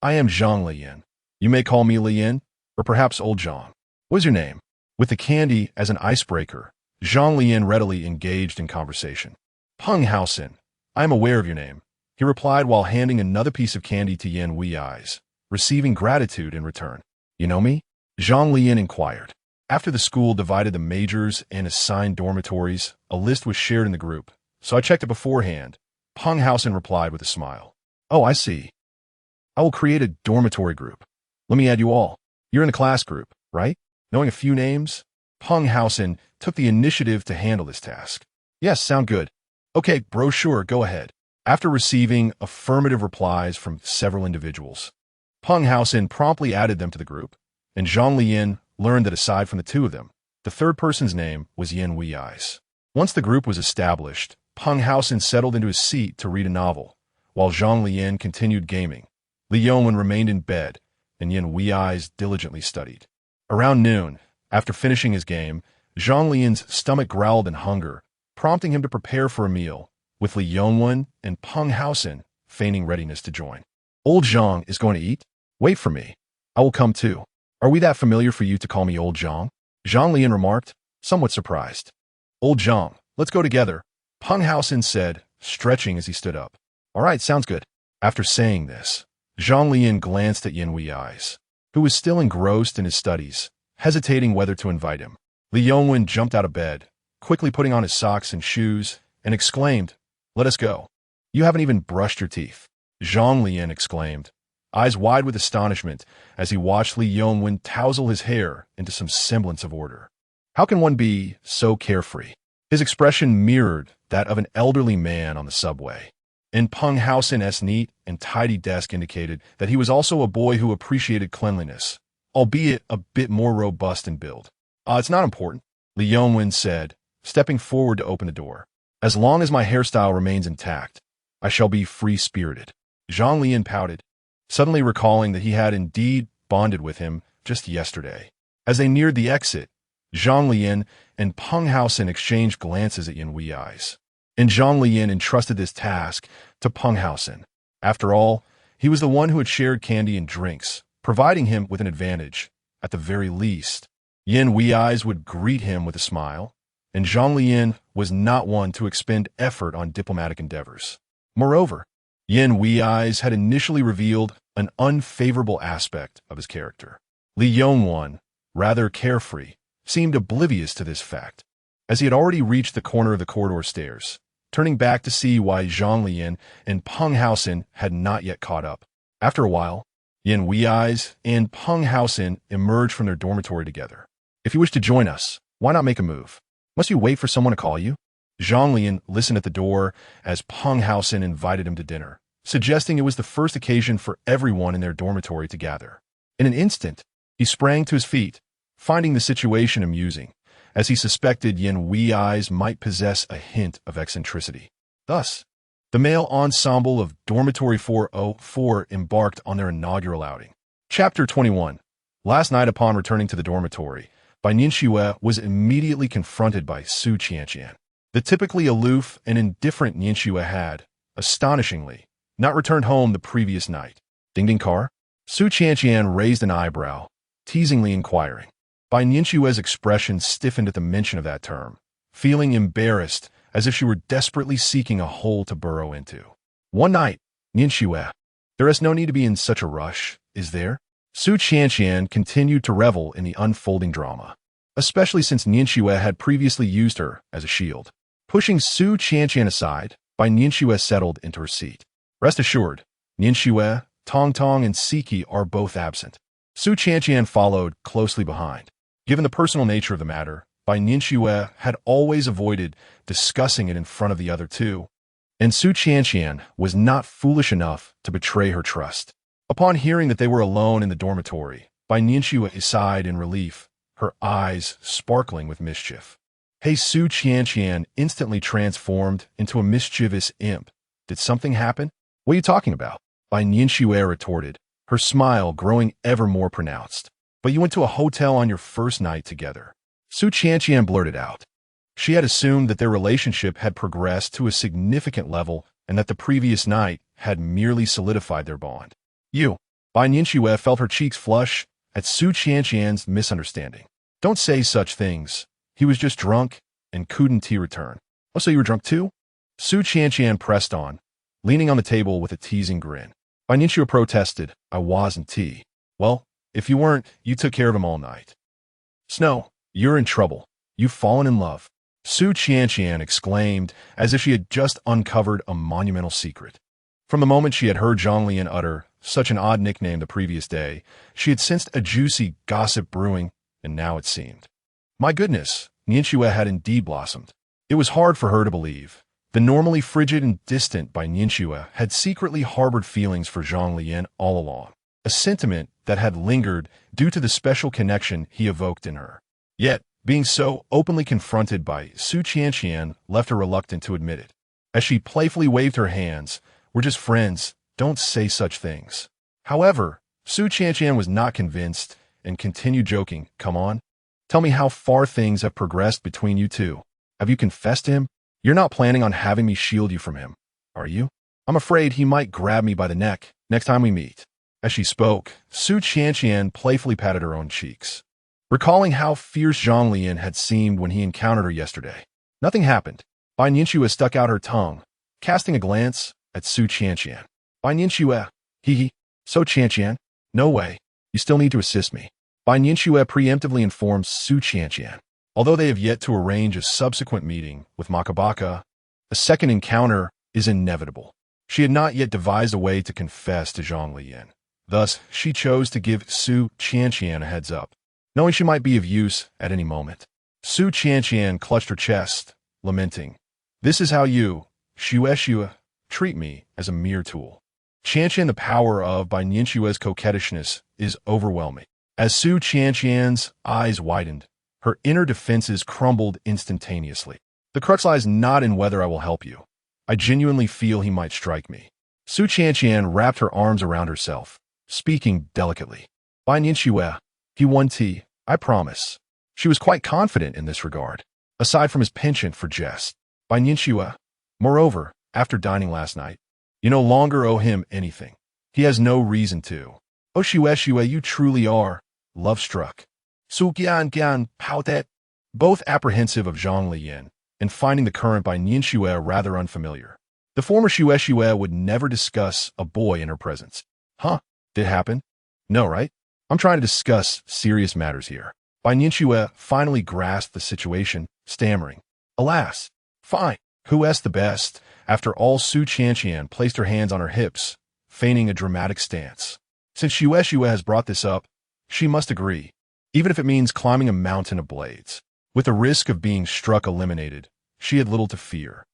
I am Zhang Leyan. You may call me Leyan, or perhaps Old Zhang. What is your name? With the candy as an icebreaker, Zhang Leyan readily engaged in conversation. Peng Haosin, I am aware of your name, he replied while handing another piece of candy to Yan Wei's, receiving gratitude in return. You know me? Zhang Leyan inquired. After the school divided the majors and assigned dormitories, a list was shared in the group, so I checked it beforehand. Peng Haosin replied with a smile. Oh, I see. I will create a dormitory group. Let me add you all. You're in the class group, right? Knowing a few names, Peng Haosin took the initiative to handle this task. Yes, sound good. Okay, brochure, go ahead. After receiving affirmative replies from several individuals, Peng Haosin promptly added them to the group, and Zhang Leyan learned that aside from the two of them, the third person's name was Yan Wei's. Once the group was established, Peng Haosin settled into his seat to read a novel, while Zhang Leyan continued gaming. Li Yongwen remained in bed, and Yan Wei's diligently studied. Around noon, after finishing his game, Zhang Leyan's stomach growled in hunger, prompting him to prepare for a meal, with Li Yongwen and Peng Haosin feigning readiness to join. Old Zhang is going to eat? Wait for me. I will come too. Are we that familiar for you to call me Old Zhang? Zhang Leyan remarked, somewhat surprised. Old Zhang, let's go together, Peng Haosin said, stretching as he stood up. All right, sounds good. After saying this, Zhang Leyan glanced at Yan Wei's, who was still engrossed in his studies, hesitating whether to invite him. Li Yongwen jumped out of bed, quickly putting on his socks and shoes, and exclaimed, Let us go. You haven't even brushed your teeth. Zhang Leyan exclaimed, eyes wide with astonishment as he watched Li Yongwen tousle his hair into some semblance of order. How can one be so carefree? His expression mirrored that of an elderly man on the subway. And Peng Haosin's neat and tidy desk indicated that he was also a boy who appreciated cleanliness, albeit a bit more robust in build. It's not important, Li Yongwen said, stepping forward to open the door. As long as my hairstyle remains intact, I shall be free-spirited. Zhang Leyan pouted, suddenly recalling that he had indeed bonded with him just yesterday. As they neared the exit, Zhang Leyan and Peng Haosin exchanged glances at Yan Wei's, and Zhang Leyan entrusted this task to Peng Haosin. After all, he was the one who had shared candy and drinks, providing him with an advantage, at the very least. Yan Wei's would greet him with a smile, and Zhang Leyan was not one to expend effort on diplomatic endeavors. Moreover, Yan Wei's had initially revealed an unfavorable aspect of his character. Li Yongwen, rather carefree, seemed oblivious to this fact, as he had already reached the corner of the corridor stairs, turning back to see why Zhang Leyan and Peng Haosin had not yet caught up. After a while, Yan Wei's and Peng Haosin emerged from their dormitory together. If you wish to join us, why not make a move? Must you wait for someone to call you? Zhang Leyan listened at the door as Peng Haosin invited him to dinner, suggesting it was the first occasion for everyone in their dormitory to gather. In an instant, he sprang to his feet, finding the situation amusing, as he suspected Yan Wei's might possess a hint of eccentricity. Thus, the male ensemble of Dormitory 404 embarked on their inaugural outing. Chapter 21. Last night upon returning to the dormitory, Bai Nianxue was immediately confronted by Su Qianqian. The typically aloof and indifferent Nianxue had, astonishingly, not returned home the previous night. Ding ding car? Su Qianqian raised an eyebrow, teasingly inquiring. Bai Nianxue's expression stiffened at the mention of that term, feeling embarrassed as if she were desperately seeking a hole to burrow into. One night, Nianxue. There is no need to be in such a rush, is there? Su Qianqian continued to revel in the unfolding drama, especially since Nianxue had previously used her as a shield. Pushing Su Qianqian aside, Bai Nianxue settled into her seat. Rest assured, Nianxue, Tong Tong, and Siki are both absent. Su Qianqian followed closely behind. Given the personal nature of the matter, Bai Nianxue had always avoided discussing it in front of the other two, and Su Qianqian was not foolish enough to betray her trust. Upon hearing that they were alone in the dormitory, Bai Nianxue sighed in relief, her eyes sparkling with mischief. Hey, Su Qianqian instantly transformed into a mischievous imp. Did something happen? What are you talking about? Bai Nianxue retorted, her smile growing ever more pronounced. But you went to a hotel on your first night together. Su Qianqian blurted out. She had assumed that their relationship had progressed to a significant level and that the previous night had merely solidified their bond. Bai Nianxue felt her cheeks flush at Su Qianqian's misunderstanding. Don't say such things. He was just drunk and couldn't return. Oh, so you were drunk too? Su Qianqian pressed on, leaning on the table with a teasing grin. Bai Nianxue protested, I wasn't tea. Well, if you weren't, you took care of him all night. Snow, you're in trouble. You've fallen in love. Su Qianqian exclaimed as if she had just uncovered a monumental secret. From the moment she had heard Zhang Leyan utter such an odd nickname the previous day, she had sensed a juicy gossip brewing, and now it seemed. My goodness, Nianxue had indeed blossomed. It was hard for her to believe. The normally frigid and distant Bai Nianxue had secretly harbored feelings for Zhang Leyan all along, a sentiment that had lingered due to the special connection he evoked in her. Yet, being so openly confronted by Su Qianqian left her reluctant to admit it. As she playfully waved her hands, we're just friends, don't say such things. However, Su Qianqian was not convinced and continued joking, come on. Tell me how far things have progressed between you two. Have you confessed to him? You're not planning on having me shield you from him, are you? I'm afraid he might grab me by the neck next time we meet. As she spoke, Su Qianqian playfully patted her own cheeks. Recalling how fierce Zhang Leyan had seemed when he encountered her yesterday. Nothing happened. Bai Nianxue stuck out her tongue, casting a glance at Su Qianqian. Bai Nianxue, So Qianqian, no way. You still need to assist me. Bai Nianxue preemptively informed Su Qianqian. Although they have yet to arrange a subsequent meeting with Makabaka, a second encounter is inevitable. She had not yet devised a way to confess to Zhang Leyan. Thus, she chose to give Su Qianqian a heads up, knowing she might be of use at any moment. Su Qianqian clutched her chest, lamenting, this is how you, Xue, treat me as a mere tool. Qianqian, the power of Bai Nianxue's coquettishness is overwhelming. As Su Qianqian's eyes widened, her inner defenses crumbled instantaneously. The crux lies not in whether I will help you. I genuinely feel he might strike me. Su Qianqian wrapped her arms around herself, speaking delicately. Bai Nianxue, he won tea, I promise. She was quite confident in this regard, aside from his penchant for jest. Bai Nianxue, moreover, after dining last night, you no longer owe him anything. He has no reason to. Oh, Xue, you truly are love-struck. Su Qianqian pouted, both apprehensive of Zhang Leyan and finding the current Bai Nianxue rather unfamiliar. The former Xue would never discuss a boy in her presence. Huh? Did it happen? No, right? I'm trying to discuss serious matters here. Bai Nianxue finally grasped the situation, stammering. Alas, fine. Who asked the best? After all, Su Qianqian placed her hands on her hips, feigning a dramatic stance. Since Xue has brought this up, she must agree, even if it means climbing a mountain of blades. With the risk of being struck eliminated, she had little to fear.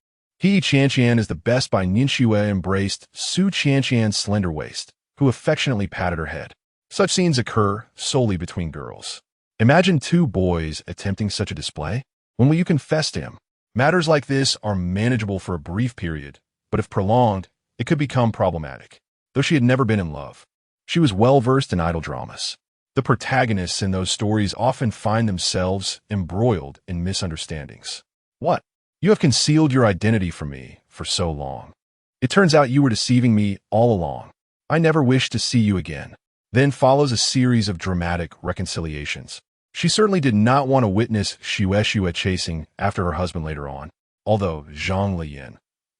Qianqian is the best. Bai Nianxue embraced Su Qianqian's slender waist, who affectionately patted her head. Such scenes occur solely between girls. Imagine two boys attempting such a display. When will you confess to him? Matters like this are manageable for a brief period, but if prolonged, it could become problematic. Though she had never been in love, she was well-versed in idol dramas. The protagonists in those stories often find themselves embroiled in misunderstandings. What? You have concealed your identity from me for so long. It turns out you were deceiving me all along. I never wished to see you again. Then follows a series of dramatic reconciliations. She certainly did not want to witness Xue chasing after her husband later on. Although Zhang Leyan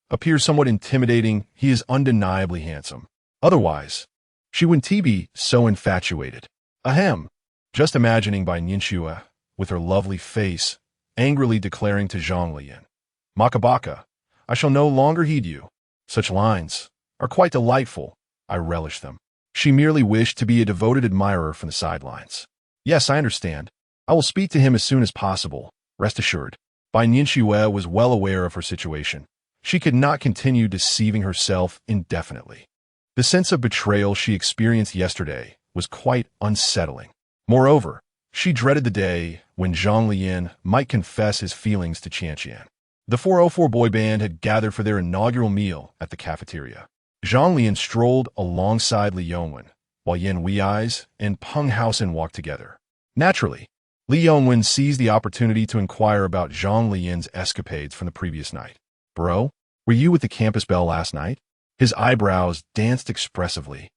appears somewhat intimidating, he is undeniably handsome. Otherwise, she wouldn't be so infatuated. Ahem. Just imagining Bai Nianxue, with her lovely face, angrily declaring to Zhang Leyan, Makabaka, I shall no longer heed you. Such lines are quite delightful. I relish them. She merely wished to be a devoted admirer from the sidelines. Yes, I understand. I will speak to him as soon as possible. Rest assured. Bai Nianxue was well aware of her situation. She could not continue deceiving herself indefinitely. The sense of betrayal she experienced yesterday was quite unsettling. Moreover, she dreaded the day when Zhang Leyan might confess his feelings to Qianqian. The 404 boy band had gathered for their inaugural meal at the cafeteria. Zhang Leyan strolled alongside Li Yongwen, while Yin Wei's and Peng Haosen walked together. Naturally, Li Yongwen seized the opportunity to inquire about Zhang Leyan's escapades from the previous night. "Bro, were you with the campus belle last night?" His eyebrows danced expressively,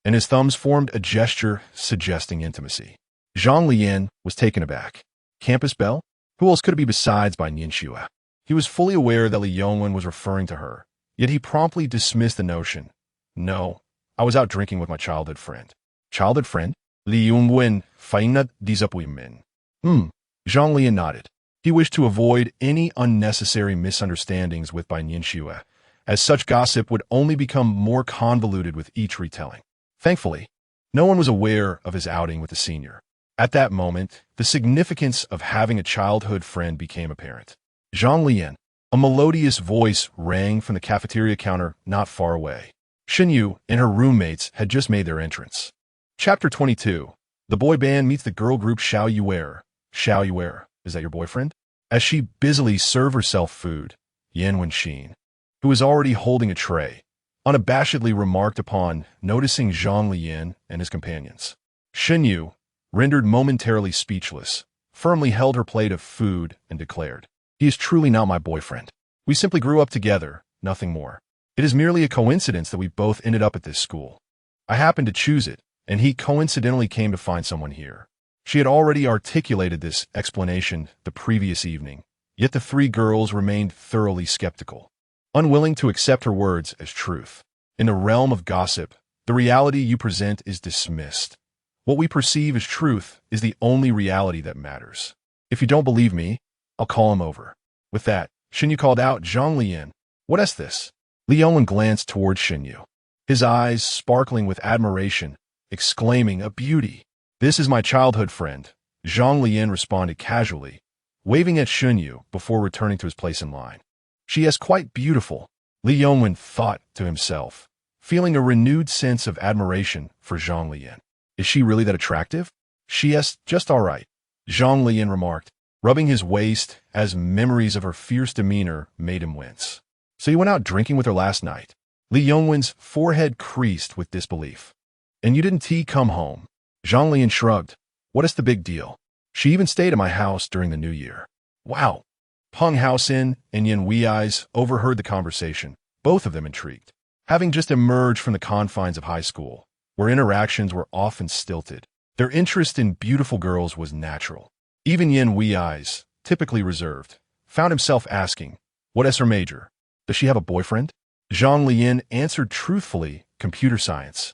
and his thumbs formed a gesture suggesting intimacy. Zhang Leyan was taken aback. Campus belle? Who else could it be besides by Ningxue? He was fully aware that Li Yongwen was referring to her, yet he promptly dismissed the notion. "No, I was out drinking with my childhood friend." "Childhood friend?" Li Yongwen feigned disappointment. Zhang Leyan nodded. He wished to avoid any unnecessary misunderstandings with Bai Ningxue, as such gossip would only become more convoluted with each retelling. Thankfully, no one was aware of his outing with the senior. At that moment, the significance of having a childhood friend became apparent. "Zhang Leyan," a melodious voice rang from the cafeteria counter not far away. Xinyu and her roommates had just made their entrance. Chapter 22. The boy band meets the girl group Xiao Yuer. "Xiao Yuer, is that your boyfriend?" As she busily served herself food, Yan Wenxin, who was already holding a tray, unabashedly remarked upon noticing Zhang Leyan and his companions. Xinyu, rendered momentarily speechless, firmly held her plate of food and declared, "He is truly not my boyfriend. We simply grew up together, nothing more. It is merely a coincidence that we both ended up at this school. I happened to choose it, and he coincidentally came to find someone here." She had already articulated this explanation the previous evening, yet the three girls remained thoroughly skeptical, unwilling to accept her words as truth. In the realm of gossip, the reality you present is dismissed. What we perceive as truth is the only reality that matters. "If you don't believe me, I'll call him over." With that, Xinyu called out, "Zhang Leyan, what is this?" Li Yongwen glanced toward Xinyu, his eyes sparkling with admiration, exclaiming, "A beauty." "This is my childhood friend," Zhang Leyan responded casually, waving at Xinyu before returning to his place in line. "She is quite beautiful," Li Yongwen thought to himself, feeling a renewed sense of admiration for Zhang Leyan. "Is she really that attractive?" "She is just all right," Zhang Leyan remarked, rubbing his waist as memories of her fierce demeanor made him wince. "So you went out drinking with her last night?" Li Yongwen's forehead creased with disbelief. "And you didn't come home?" Zhang Leyan shrugged. "What is the big deal? She even stayed at my house during the New Year." "Wow." Peng Haosen and Yin Wei's overheard the conversation, both of them intrigued. Having just emerged from the confines of high school, where interactions were often stilted, their interest in beautiful girls was natural. Even Yin Wei's, typically reserved, found himself asking, "What is her major? Does she have a boyfriend?" Zhang Leyan answered truthfully, "Computer science."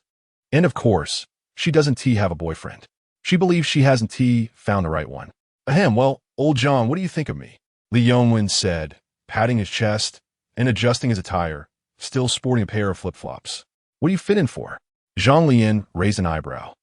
"And of course, she doesn't have a boyfriend. She believes she hasn't found the right one." "Ahem, well, old Zhang, what do you think of me?" Li Yongwen said, patting his chest and adjusting his attire, still sporting a pair of flip-flops. "What do you fit in for?" Zhang Leyan raised an eyebrow.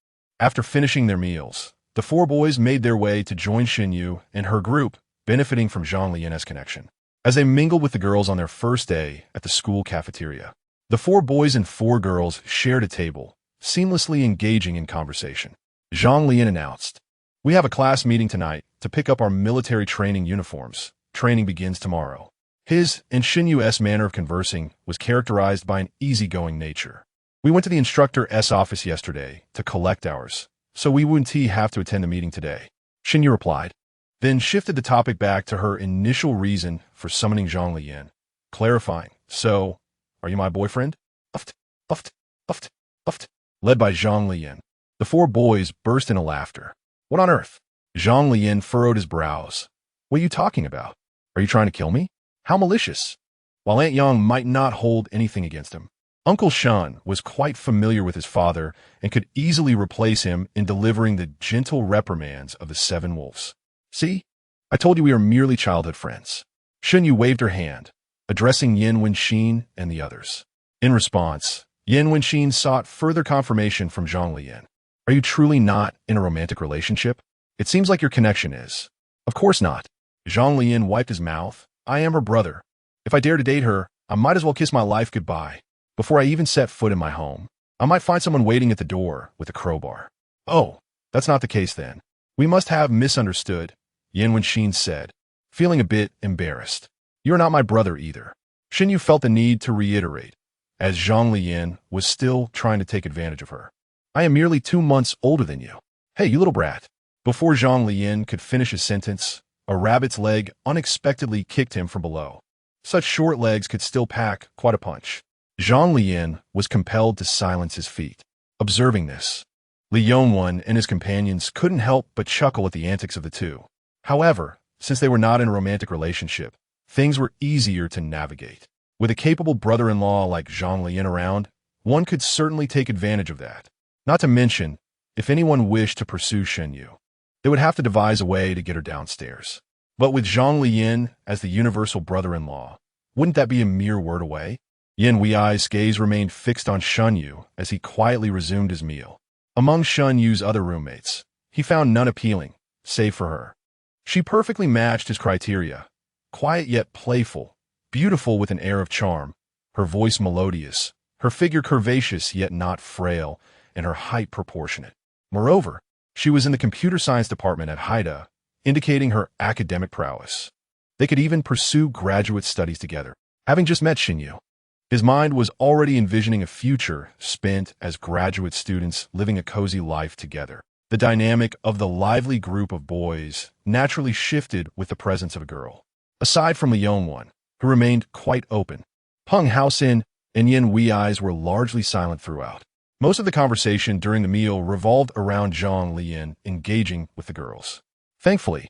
After finishing their meals, the four boys made their way to join Xinyu and her group, benefiting from Zhang Leyan's connection. As they mingled with the girls on their first day at the school cafeteria, the four boys and four girls shared a table, seamlessly engaging in conversation. Zhang Leyan announced, "We have a class meeting tonight to pick up our military training uniforms. Training begins tomorrow." His and Xinyu's manner of conversing was characterized by an easygoing nature. "We went to the instructor's office yesterday to collect ours, so we wouldn't have to attend the meeting today," Xinyu replied, then shifted the topic back to her initial reason for summoning Zhang Leyan, clarifying, "So, are you my boyfriend?" Uft, uft, uft, uft. Led by Zhang Leyan, the four boys burst into laughter. "What on earth?" Zhang Leyan furrowed his brows. "What are you talking about? Are you trying to kill me? How malicious." While Aunt Yang might not hold anything against him, Uncle Shan was quite familiar with his father and could easily replace him in delivering the gentle reprimands of the seven wolves. "See? I told you we are merely childhood friends." Xinyu waved her hand, addressing Yin Wenxin and the others. In response, Yin Wenxin sought further confirmation from Zhang Leyan. "Are you truly not in a romantic relationship? It seems like your connection is." "Of course not." Zhang Leyan wiped his mouth. "I am her brother. If I dare to date her, I might as well kiss my life goodbye before I even set foot in my home." I might find someone waiting at the door with a crowbar. Oh, that's not the case then. We must have misunderstood, Yan Wenxin said, feeling a bit embarrassed. You're not my brother either. Xinyu felt the need to reiterate, as Zhang Leyan was still trying to take advantage of her. I am merely 2 months older than you. Hey, you little brat. Before Zhang Leyan could finish his sentence, a rabbit's leg unexpectedly kicked him from below. Such short legs could still pack quite a punch. Zhang Leyan was compelled to silence his feet. Observing this, Li Yongwen and his companions couldn't help but chuckle at the antics of the two. However, since they were not in a romantic relationship, things were easier to navigate. With a capable brother-in-law like Zhang Leyan around, one could certainly take advantage of that. Not to mention, if anyone wished to pursue Xinyu, they would have to devise a way to get her downstairs. But with Zhang Leyan as the universal brother-in-law, wouldn't that be a mere word away? Yan Wei's gaze remained fixed on Xinyu as he quietly resumed his meal. Among Xinyu's other roommates, he found none appealing, save for her. She perfectly matched his criteria, quiet yet playful, beautiful with an air of charm, her voice melodious, her figure curvaceous yet not frail, and her height proportionate. Moreover, she was in the computer science department at Haida, indicating her academic prowess. They could even pursue graduate studies together. Having just met Xinyu, his mind was already envisioning a future spent as graduate students living a cozy life together. The dynamic of the lively group of boys naturally shifted with the presence of a girl. Aside from Li Yongwen, who remained quite open, Peng Haoxin and Yan Wei's were largely silent throughout. Most of the conversation during the meal revolved around Zhang Leyan engaging with the girls. Thankfully,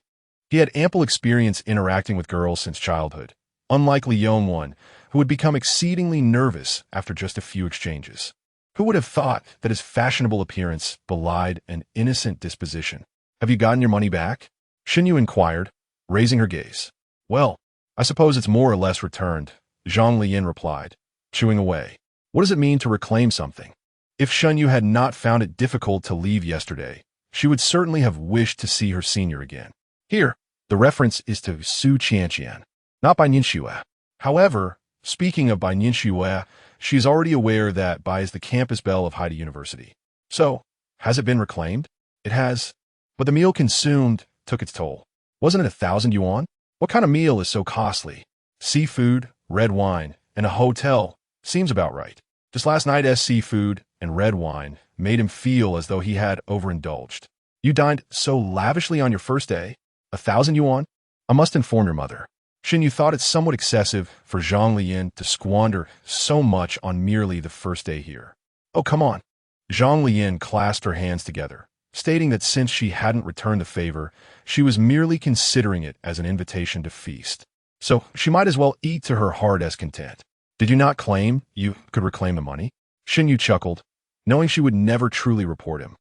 he had ample experience interacting with girls since childhood, unlike Li Yongwen, who had become exceedingly nervous after just a few exchanges. Who would have thought that his fashionable appearance belied an innocent disposition? Have you gotten your money back? Xinyu inquired, raising her gaze. Well, I suppose it's more or less returned, Zhang Leyan replied, chewing away. What does it mean to reclaim something? If Xinyu had not found it difficult to leave yesterday, she would certainly have wished to see her senior again. Here, the reference is to Su Qianqian, not Bai Nianxue. However, speaking of Bai Nianxue, she is already aware that Bai is the campus belle of Haida University. So, has it been reclaimed? It has. But the meal consumed took its toll. Wasn't it 1,000 yuan? What kind of meal is so costly? Seafood, red wine, and a hotel seems about right. Just last night's seafood and red wine made him feel as though he had overindulged. You dined so lavishly on your first day? 1,000 yuan? I must inform your mother. Xinyu thought it somewhat excessive for Zhang Leyan to squander so much on merely the first day here. Oh, come on. Zhang Leyan clasped her hands together, stating that since she hadn't returned the favor, she was merely considering it as an invitation to feast. So she might as well eat to her heart's content. Did you not claim you could reclaim the money? Xinyu chuckled, knowing she would never truly report him.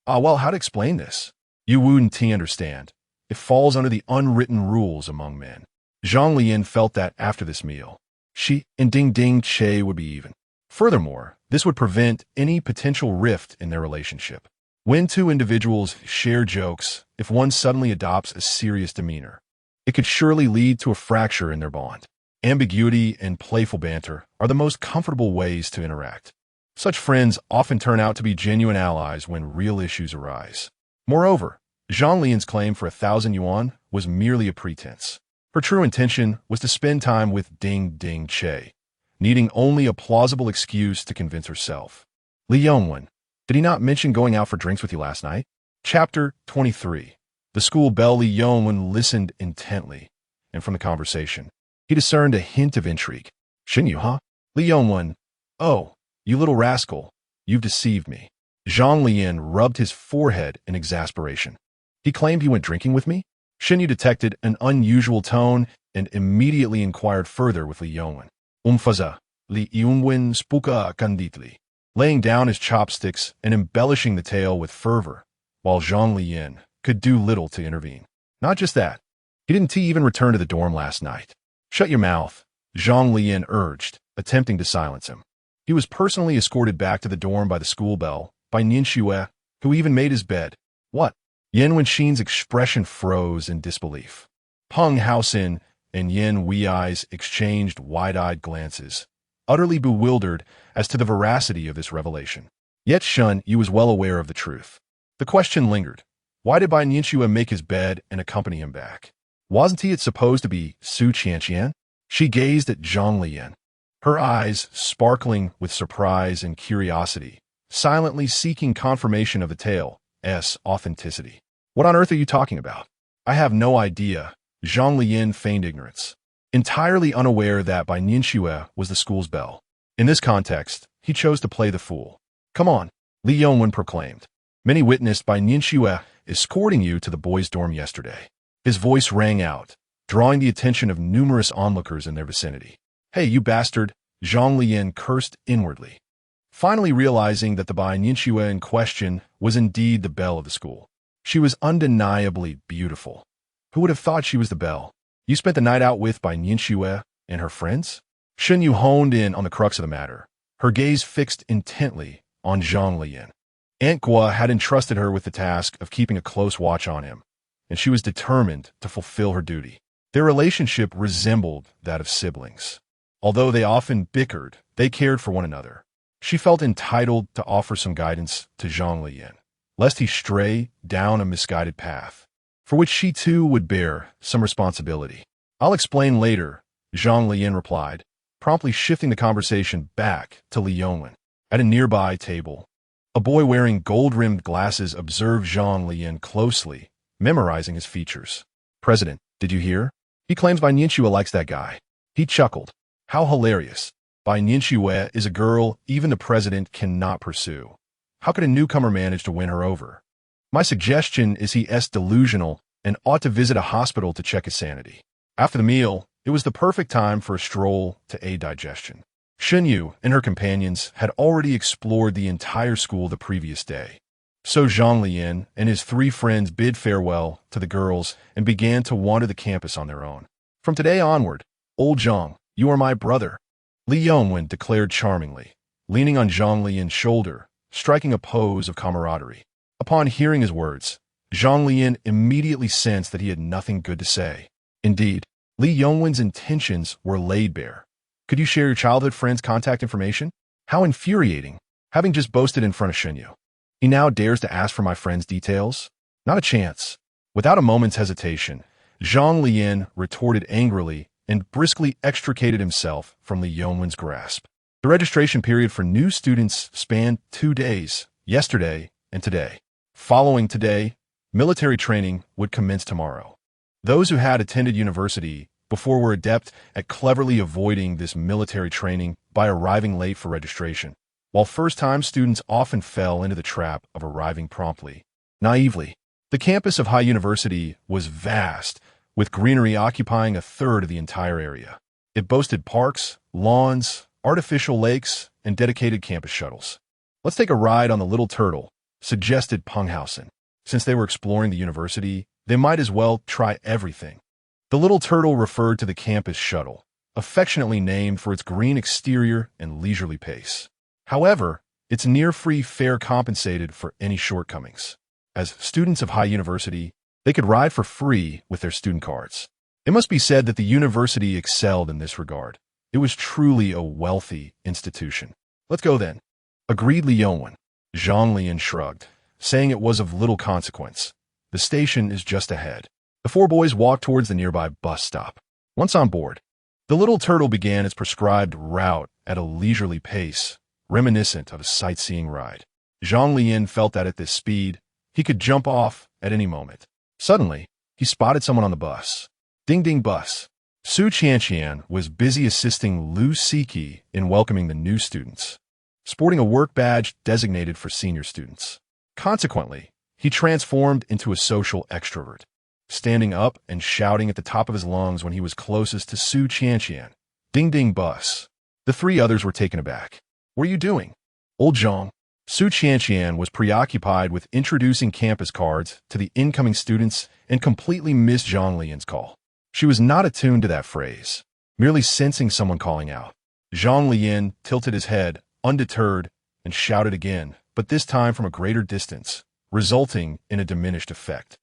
Well, how to explain this? You wouldn't understand. It falls under the unwritten rules among men. Zhang Leyan felt that after this meal, she and Ding Che would be even. Furthermore, this would prevent any potential rift in their relationship. When two individuals share jokes, if one suddenly adopts a serious demeanor, it could surely lead to a fracture in their bond. Ambiguity and playful banter are the most comfortable ways to interact. Such friends often turn out to be genuine allies when real issues arise. Moreover, Zhang Leyan's claim for 1,000 yuan was merely a pretense. Her true intention was to spend time with Ding Che, needing only a plausible excuse to convince herself. Li Yongwen, did he not mention going out for drinks with you last night? Chapter 23. The school belle. Li Yongwen listened intently, and from the conversation, he discerned a hint of intrigue. Xinyu, huh? Li Yongwen, oh, you little rascal, you've deceived me. Zhang Leyan rubbed his forehead in exasperation. He claimed he went drinking with me? Xinyu detected an unusual tone and immediately inquired further with Li Yongwen. Faza, Li Yongwen spuka candidly, laying down his chopsticks and embellishing the tale with fervor, while Zhang Leyan could do little to intervene. Not just that, he didn't even return to the dorm last night. Shut your mouth, Zhang Leyan urged, attempting to silence him. He was personally escorted back to the dorm by the school belle, by Nianxue, who even made his bed. What? Yan Wenxin's expression froze in disbelief. Peng Haoxin and Yan Wei's exchanged wide-eyed glances, utterly bewildered as to the veracity of this revelation. Yet Shun Yu was well aware of the truth. The question lingered. Why did Bai Nianxue make his bed and accompany him back? Wasn't he supposed to be Su Qianqian? She gazed at Zhang Leyan, her eyes sparkling with surprise and curiosity, silently seeking confirmation of the tale's authenticity. What on earth are you talking about? I have no idea. Zhang Leyan feigned ignorance, entirely unaware that Bai Nianxue was the school's belle. In this context, he chose to play the fool. Come on, Li Yongwen proclaimed. Many witnessed Bai Nianxue escorting you to the boys' dorm yesterday. His voice rang out, drawing the attention of numerous onlookers in their vicinity. Hey, you bastard, Zhang Leyan cursed inwardly, finally realizing that the Bai Nianxue in question was indeed the belle of the school. She was undeniably beautiful. Who would have thought she was the belle? You spent the night out with Bai Nianxue and her friends? Shen Yu honed in on the crux of the matter, her gaze fixed intently on Zhang Leyan. Aunt Gua had entrusted her with the task of keeping a close watch on him, and she was determined to fulfill her duty. Their relationship resembled that of siblings. Although they often bickered, they cared for one another. She felt entitled to offer some guidance to Zhang Leyan, lest he stray down a misguided path, for which she too would bear some responsibility. I'll explain later, Zhang Leyan replied, promptly shifting the conversation back to Li Yongwen. At a nearby table, a boy wearing gold-rimmed glasses observed Zhang Leyan closely, memorizing his features. President, did you hear? He claims Bai Nianxue likes that guy. He chuckled. How hilarious. Bai Nianxue is a girl even the president cannot pursue. How could a newcomer manage to win her over? My suggestion is he's delusional and ought to visit a hospital to check his sanity. After the meal, it was the perfect time for a stroll to aid digestion. Shen Yu and her companions had already explored the entire school the previous day. So Zhang Leyan and his three friends bid farewell to the girls and began to wander the campus on their own. From today onward, old Zhang, you are my brother, Li Yongwen declared charmingly, leaning on Zhang Leyan's shoulder, striking a pose of camaraderie. Upon hearing his words, Zhang Leyan immediately sensed that he had nothing good to say. Indeed, Li Yongwen's intentions were laid bare. Could you share your childhood friend's contact information? How infuriating, having just boasted in front of Shen Yu. He now dares to ask for my friend's details? Not a chance. Without a moment's hesitation, Zhang Leyan retorted angrily and briskly extricated himself from Li Yongwen's grasp. The registration period for new students spanned 2 days, yesterday and today. Following today, military training would commence tomorrow. Those who had attended university before were adept at cleverly avoiding this military training by arriving late for registration, while first-time students often fell into the trap of arriving promptly, naively. The campus of Shanghai University was vast, with greenery occupying 1/3 of the entire area. It boasted parks, lawns, artificial lakes, and dedicated campus shuttles. Let's take a ride on the Little Turtle, suggested Penghausen. Since they were exploring the university, they might as well try everything. The Little Turtle referred to the campus shuttle, affectionately named for its green exterior and leisurely pace. However, its near-free fare compensated for any shortcomings. As students of Shanghai University, they could ride for free with their student cards. It must be said that the university excelled in this regard. It was truly a wealthy institution. Let's go then, agreed Li Yongwen. Zhang Leyan shrugged, saying it was of little consequence. The station is just ahead. The four boys walked towards the nearby bus stop. Once on board, the Little Turtle began its prescribed route at a leisurely pace, reminiscent of a sightseeing ride. Zhang Leyan felt that at this speed, he could jump off at any moment. Suddenly, he spotted someone on the bus. Ding ding bus. Su Qianqian was busy assisting Lu Siki in welcoming the new students, sporting a work badge designated for senior students. Consequently, he transformed into a social extrovert, standing up and shouting at the top of his lungs when he was closest to Su Qianqian. Ding ding bus. The three others were taken aback. What are you doing? Old Zhang. Su Qianqian was preoccupied with introducing campus cards to the incoming students and completely missed Zhang Leyan's call. She was not attuned to that phrase, merely sensing someone calling out. Zhang Leyan tilted his head, undeterred, and shouted again, but this time from a greater distance, resulting in a diminished effect.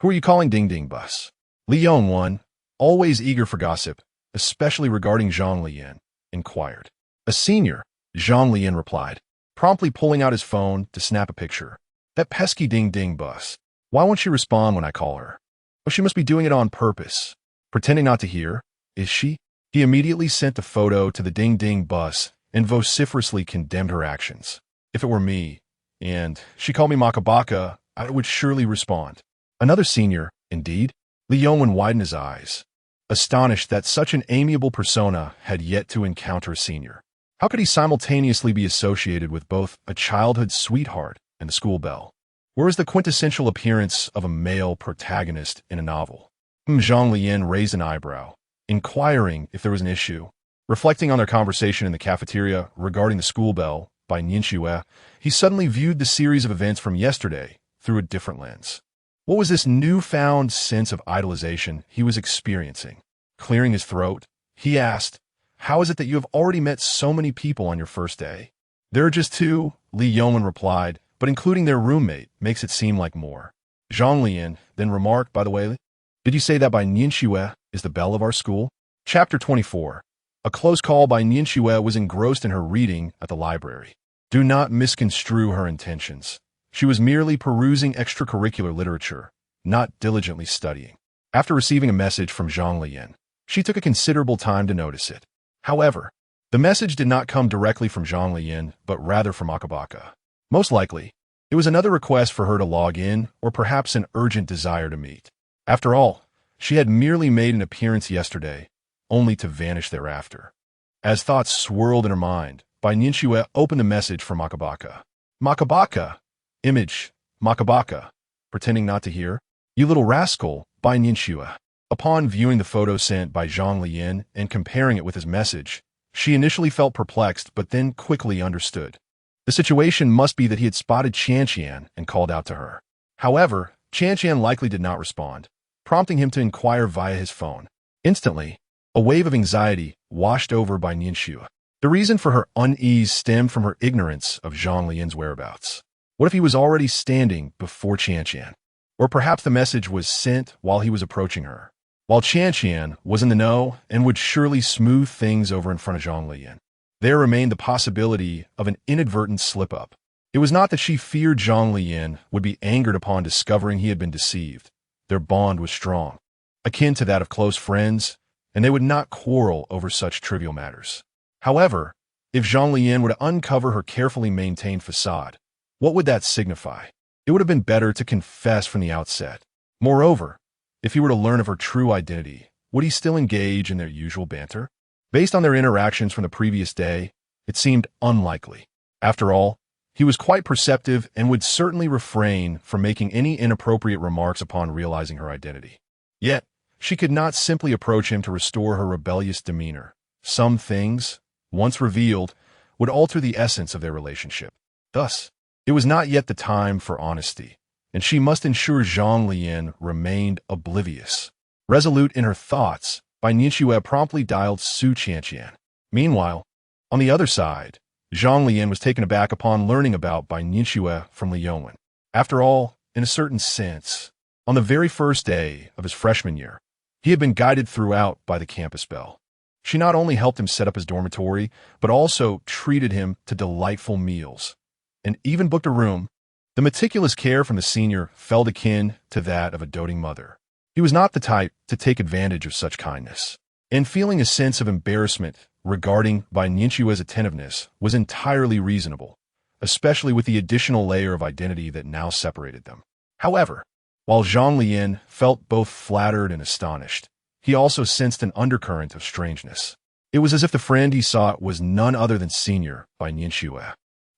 Who are you calling Ding Ding Bus? Li Yongwen, always eager for gossip, especially regarding Zhang Leyan, inquired. A senior, Zhang Leyan replied, promptly pulling out his phone to snap a picture. That pesky ding-ding bus. Why won't she respond when I call her? Oh, she must be doing it on purpose. Pretending not to hear, is she? He immediately sent the photo to the ding-ding bus and vociferously condemned her actions. If it were me, and she called me Makabaka, I would surely respond. Another senior, indeed? Li Yongwen widened his eyes, astonished that such an amiable persona had yet to encounter a senior. How could he simultaneously be associated with both a childhood sweetheart and the school belle? Where is the quintessential appearance of a male protagonist in a novel? Zhang Leyan raised an eyebrow, inquiring if there was an issue. Reflecting on their conversation in the cafeteria regarding the school belle by Nianxue, he suddenly viewed the series of events from yesterday through a different lens. What was this newfound sense of idolization he was experiencing? Clearing his throat, he asked, "How is it that you have already met so many people on your first day?" "There are just two," Li Yongwen replied, "but including their roommate makes it seem like more." Zhang Leyan then remarked, "By the way, did you say that by Nianxue is the belle of our school?" Chapter 24. A close call by Nianxue was engrossed in her reading at the library. Do not misconstrue her intentions. She was merely perusing extracurricular literature, not diligently studying. After receiving a message from Zhang Leyan, she took a considerable time to notice it. However, the message did not come directly from Zhang Leyan, but rather from Akabaka. Most likely, it was another request for her to log in, or perhaps an urgent desire to meet. After all, she had merely made an appearance yesterday, only to vanish thereafter. As thoughts swirled in her mind, Bai Nianxue opened the message from Makabaka. Makabaka! Image, Makabaka. Pretending not to hear? You little rascal, Bai Nianxue. Upon viewing the photo sent by Zhang Leyan and comparing it with his message, she initially felt perplexed but then quickly understood. The situation must be that he had spotted Qianqian and called out to her. However, Qianqian likely did not respond, prompting him to inquire via his phone. Instantly, a wave of anxiety washed over Bai Nianxue. The reason for her unease stemmed from her ignorance of Zhang Leyan's whereabouts. What if he was already standing before Qianqian? Or perhaps the message was sent while he was approaching her, while Qianqian was in the know and would surely smooth things over in front of Zhang Leyan. There remained the possibility of an inadvertent slip-up. It was not that she feared Zhang Leyan would be angered upon discovering he had been deceived. Their bond was strong, akin to that of close friends, and they would not quarrel over such trivial matters. However, if Zhang Leyan were to uncover her carefully maintained facade, what would that signify? It would have been better to confess from the outset. Moreover, if he were to learn of her true identity, would he still engage in their usual banter? Based on their interactions from the previous day, it seemed unlikely. After all, he was quite perceptive and would certainly refrain from making any inappropriate remarks upon realizing her identity. Yet, she could not simply approach him to restore her rebellious demeanor. Some things, once revealed, would alter the essence of their relationship. Thus, it was not yet the time for honesty, and she must ensure Zhang Leyan remained oblivious. Resolute in her thoughts, Bai Nianxue promptly dialed Su Qianqian. Meanwhile, on the other side, Zhang Leyan was taken aback upon learning about Bai Nianxue from Li Yongwen. After all, in a certain sense, on the very first day of his freshman year, he had been guided throughout by the campus belle. She not only helped him set up his dormitory, but also treated him to delightful meals, and even booked a room. The meticulous care from the senior felt akin to that of a doting mother. He was not the type to take advantage of such kindness, and feeling a sense of embarrassment regarding Bai Nianxue's attentiveness was entirely reasonable, especially with the additional layer of identity that now separated them. However, while Zhang Leyan felt both flattered and astonished, he also sensed an undercurrent of strangeness. It was as if the friend he sought was none other than Senior Bai Nianxue.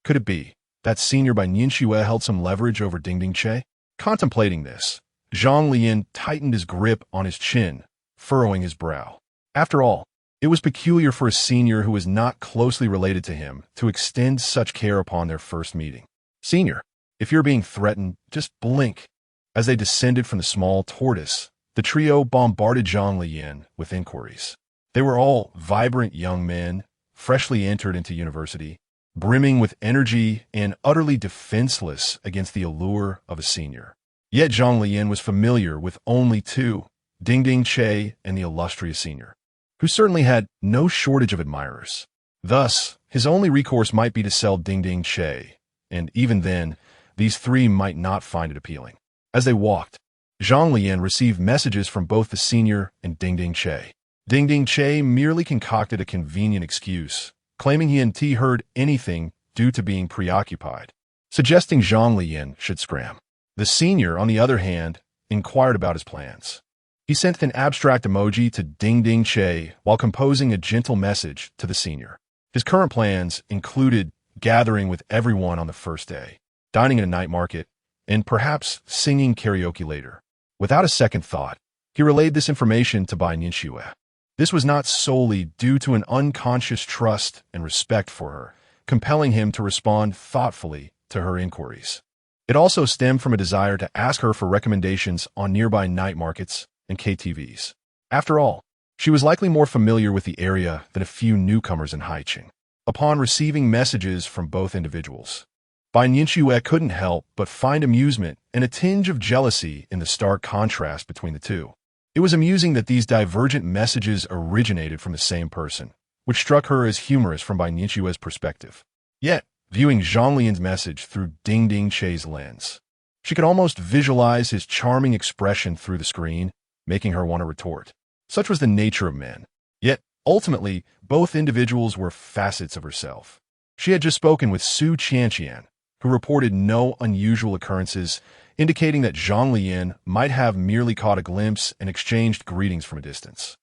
Could it be that Senior Bai Nianxue held some leverage over Dingding Che? Contemplating this, Zhang Leyan tightened his grip on his chin, furrowing his brow. After all, it was peculiar for a senior who was not closely related to him to extend such care upon their first meeting. Senior, if you're being threatened, just blink. As they descended from the small tortoise, the trio bombarded Zhang Leyan with inquiries. They were all vibrant young men, freshly entered into university, brimming with energy and utterly defenseless against the allure of a senior. Yet Zhang Leyan was familiar with only two, Dingding Che and the illustrious senior, who certainly had no shortage of admirers. Thus, his His only recourse might be to sell Ding Ding Che, and even then, these three might not find it appealing. As they walked, Zhang Leyan received messages from both the senior and Ding Ding Che. Ding Ding Che merely concocted a convenient excuse, claiming he hadn't heard anything due to being preoccupied, suggesting Zhang Leyan should scram. The senior, on the other hand, inquired about his plans. He sent an abstract emoji to Ding Ding Che while composing a gentle message to the senior. His current plans included gathering with everyone on the first day, dining in a night market, and perhaps singing karaoke later. Without a second thought, he relayed this information to Bai Nianxue. This was not solely due to an unconscious trust and respect for her, compelling him to respond thoughtfully to her inquiries. It also stemmed from a desire to ask her for recommendations on nearby night markets and KTVs. After all, she was likely more familiar with the area than a few newcomers in Haiqing. Upon receiving messages from both individuals, Bai Nianxue couldn't help but find amusement and a tinge of jealousy in the stark contrast between the two. It was amusing that these divergent messages originated from the same person, which struck her as humorous from Bai Nianxue's perspective. Yet, viewing Zhang Lian's message through Ding Ding Che's lens, she could almost visualize his charming expression through the screen, making her want to retort. Such was the nature of men. Yet, ultimately, both individuals were facets of herself. She had just spoken with Su Qianqian, who reported no unusual occurrences, indicating that Zhang Leyan might have merely caught a glimpse and exchanged greetings from a distance.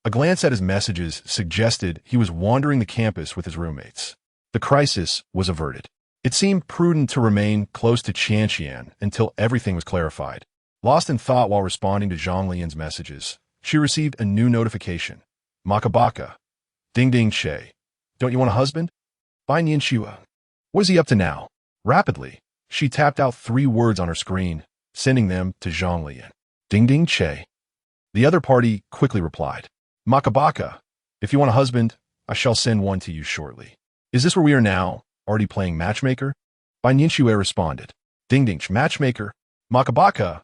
A glance at his messages suggested he was wandering the campus with his roommates. The crisis was averted. It seemed prudent to remain close to Qianqian until everything was clarified. Lost in thought while responding to Zhang Lian's messages, she received a new notification. Makabaka. Ding Ding Che. Don't you want a husband? Bai Nianxue. What is he up to now? Rapidly, she tapped out 3 words on her screen, sending them to Zhang Leyan. Ding Ding Che. The other party quickly replied. Makabaka. If you want a husband, I shall send one to you shortly. Is this where we are now, already playing matchmaker? Bai Nianxue responded. Ding Ding matchmaker. Makabaka.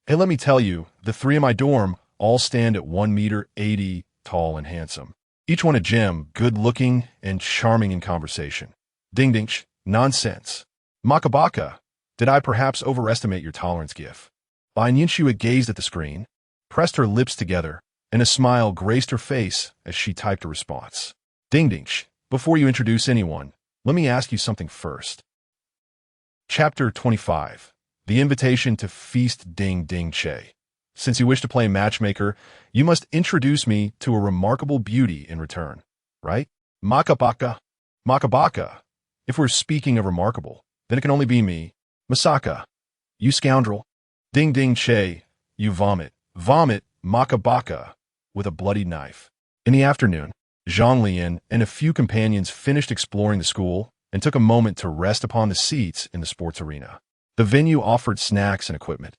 Hey, let me tell you, the 3 in my dorm all stand at 1 meter 80 tall and handsome. Each one a gem, good-looking and charming in conversation. Ding Ding, nonsense. Makabaka, did I perhaps overestimate your tolerance, GIF? Bai Nianxue gazed at the screen, pressed her lips together, and a smile graced her face as she typed a response. Ding Ding, before you introduce anyone, let me ask you something first. Chapter 25. The Invitation to Feast Ding Ding Che. Since you wish to play matchmaker, you must introduce me to a remarkable beauty in return, right? Makabaka. Makabaka. If we're speaking of remarkable, then it can only be me. Masaka. You scoundrel. Ding Ding Che. You vomit. Vomit, Makabaka, with a bloody knife. In the afternoon, Zhang Leyan and a few companions finished exploring the school and took a moment to rest upon the seats in the sports arena. The venue offered snacks and equipment,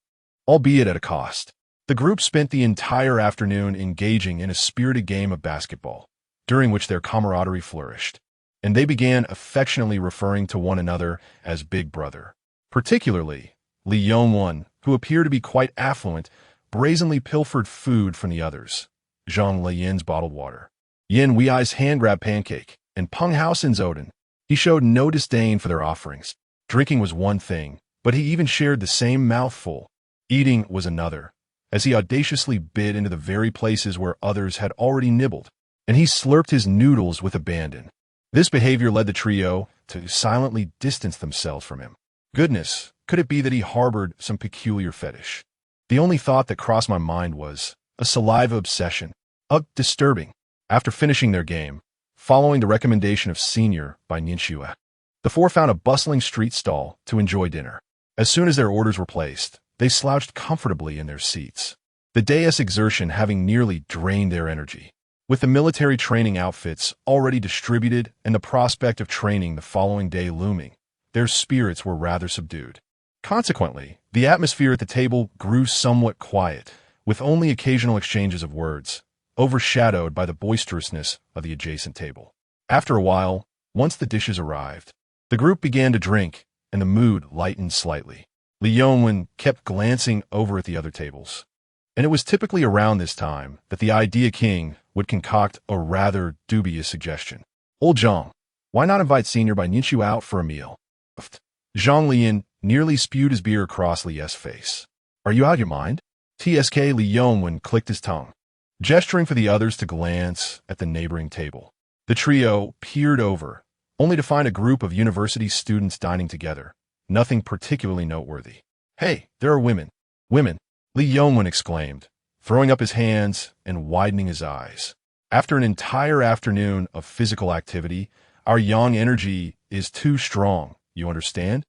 albeit at a cost. The group spent the entire afternoon engaging in a spirited game of basketball, during which their camaraderie flourished, and they began affectionately referring to one another as Big Brother. Particularly, Li Yongwen, who appeared to be quite affluent, brazenly pilfered food from the others. Zhang Leyan's bottled water, Yin Wei's hand-grabbed pancake, and Peng Haosen's Odin. He showed no disdain for their offerings. Drinking was one thing, but he even shared the same mouthful. Eating was another, as he audaciously bit into the very places where others had already nibbled, and he slurped his noodles with abandon. This behavior led the trio to silently distance themselves from him. Goodness, could it be that he harbored some peculiar fetish? The only thought that crossed my mind was a saliva obsession. Disturbing. After finishing their game, following the recommendation of Senior Bai Nianxue, the 4 found a bustling street stall to enjoy dinner. As soon as their orders were placed, they slouched comfortably in their seats, the day's exertion having nearly drained their energy. With the military training outfits already distributed and the prospect of training the following day looming, their spirits were rather subdued. Consequently, the atmosphere at the table grew somewhat quiet, with only occasional exchanges of words, overshadowed by the boisterousness of the adjacent table. After a while, once the dishes arrived, the group began to drink, and the mood lightened slightly. Li Yongwen kept glancing over at the other tables, and it was typically around this time that the idea king would concoct a rather dubious suggestion. Old Zhang, Why not invite Senior by Ninshu out for a meal? Zhang Leyan nearly spewed his beer across Li Y's face. Are you out of your mind? TSK Li Yongwen clicked his tongue, gesturing for the others to glance at the neighboring table. The trio peered over, only to find a group of university students dining together. Nothing particularly noteworthy. Hey, there are women. Women, Li Yongwen exclaimed, throwing up his hands and widening his eyes. After an entire afternoon of physical activity, our yang energy is too strong, you understand?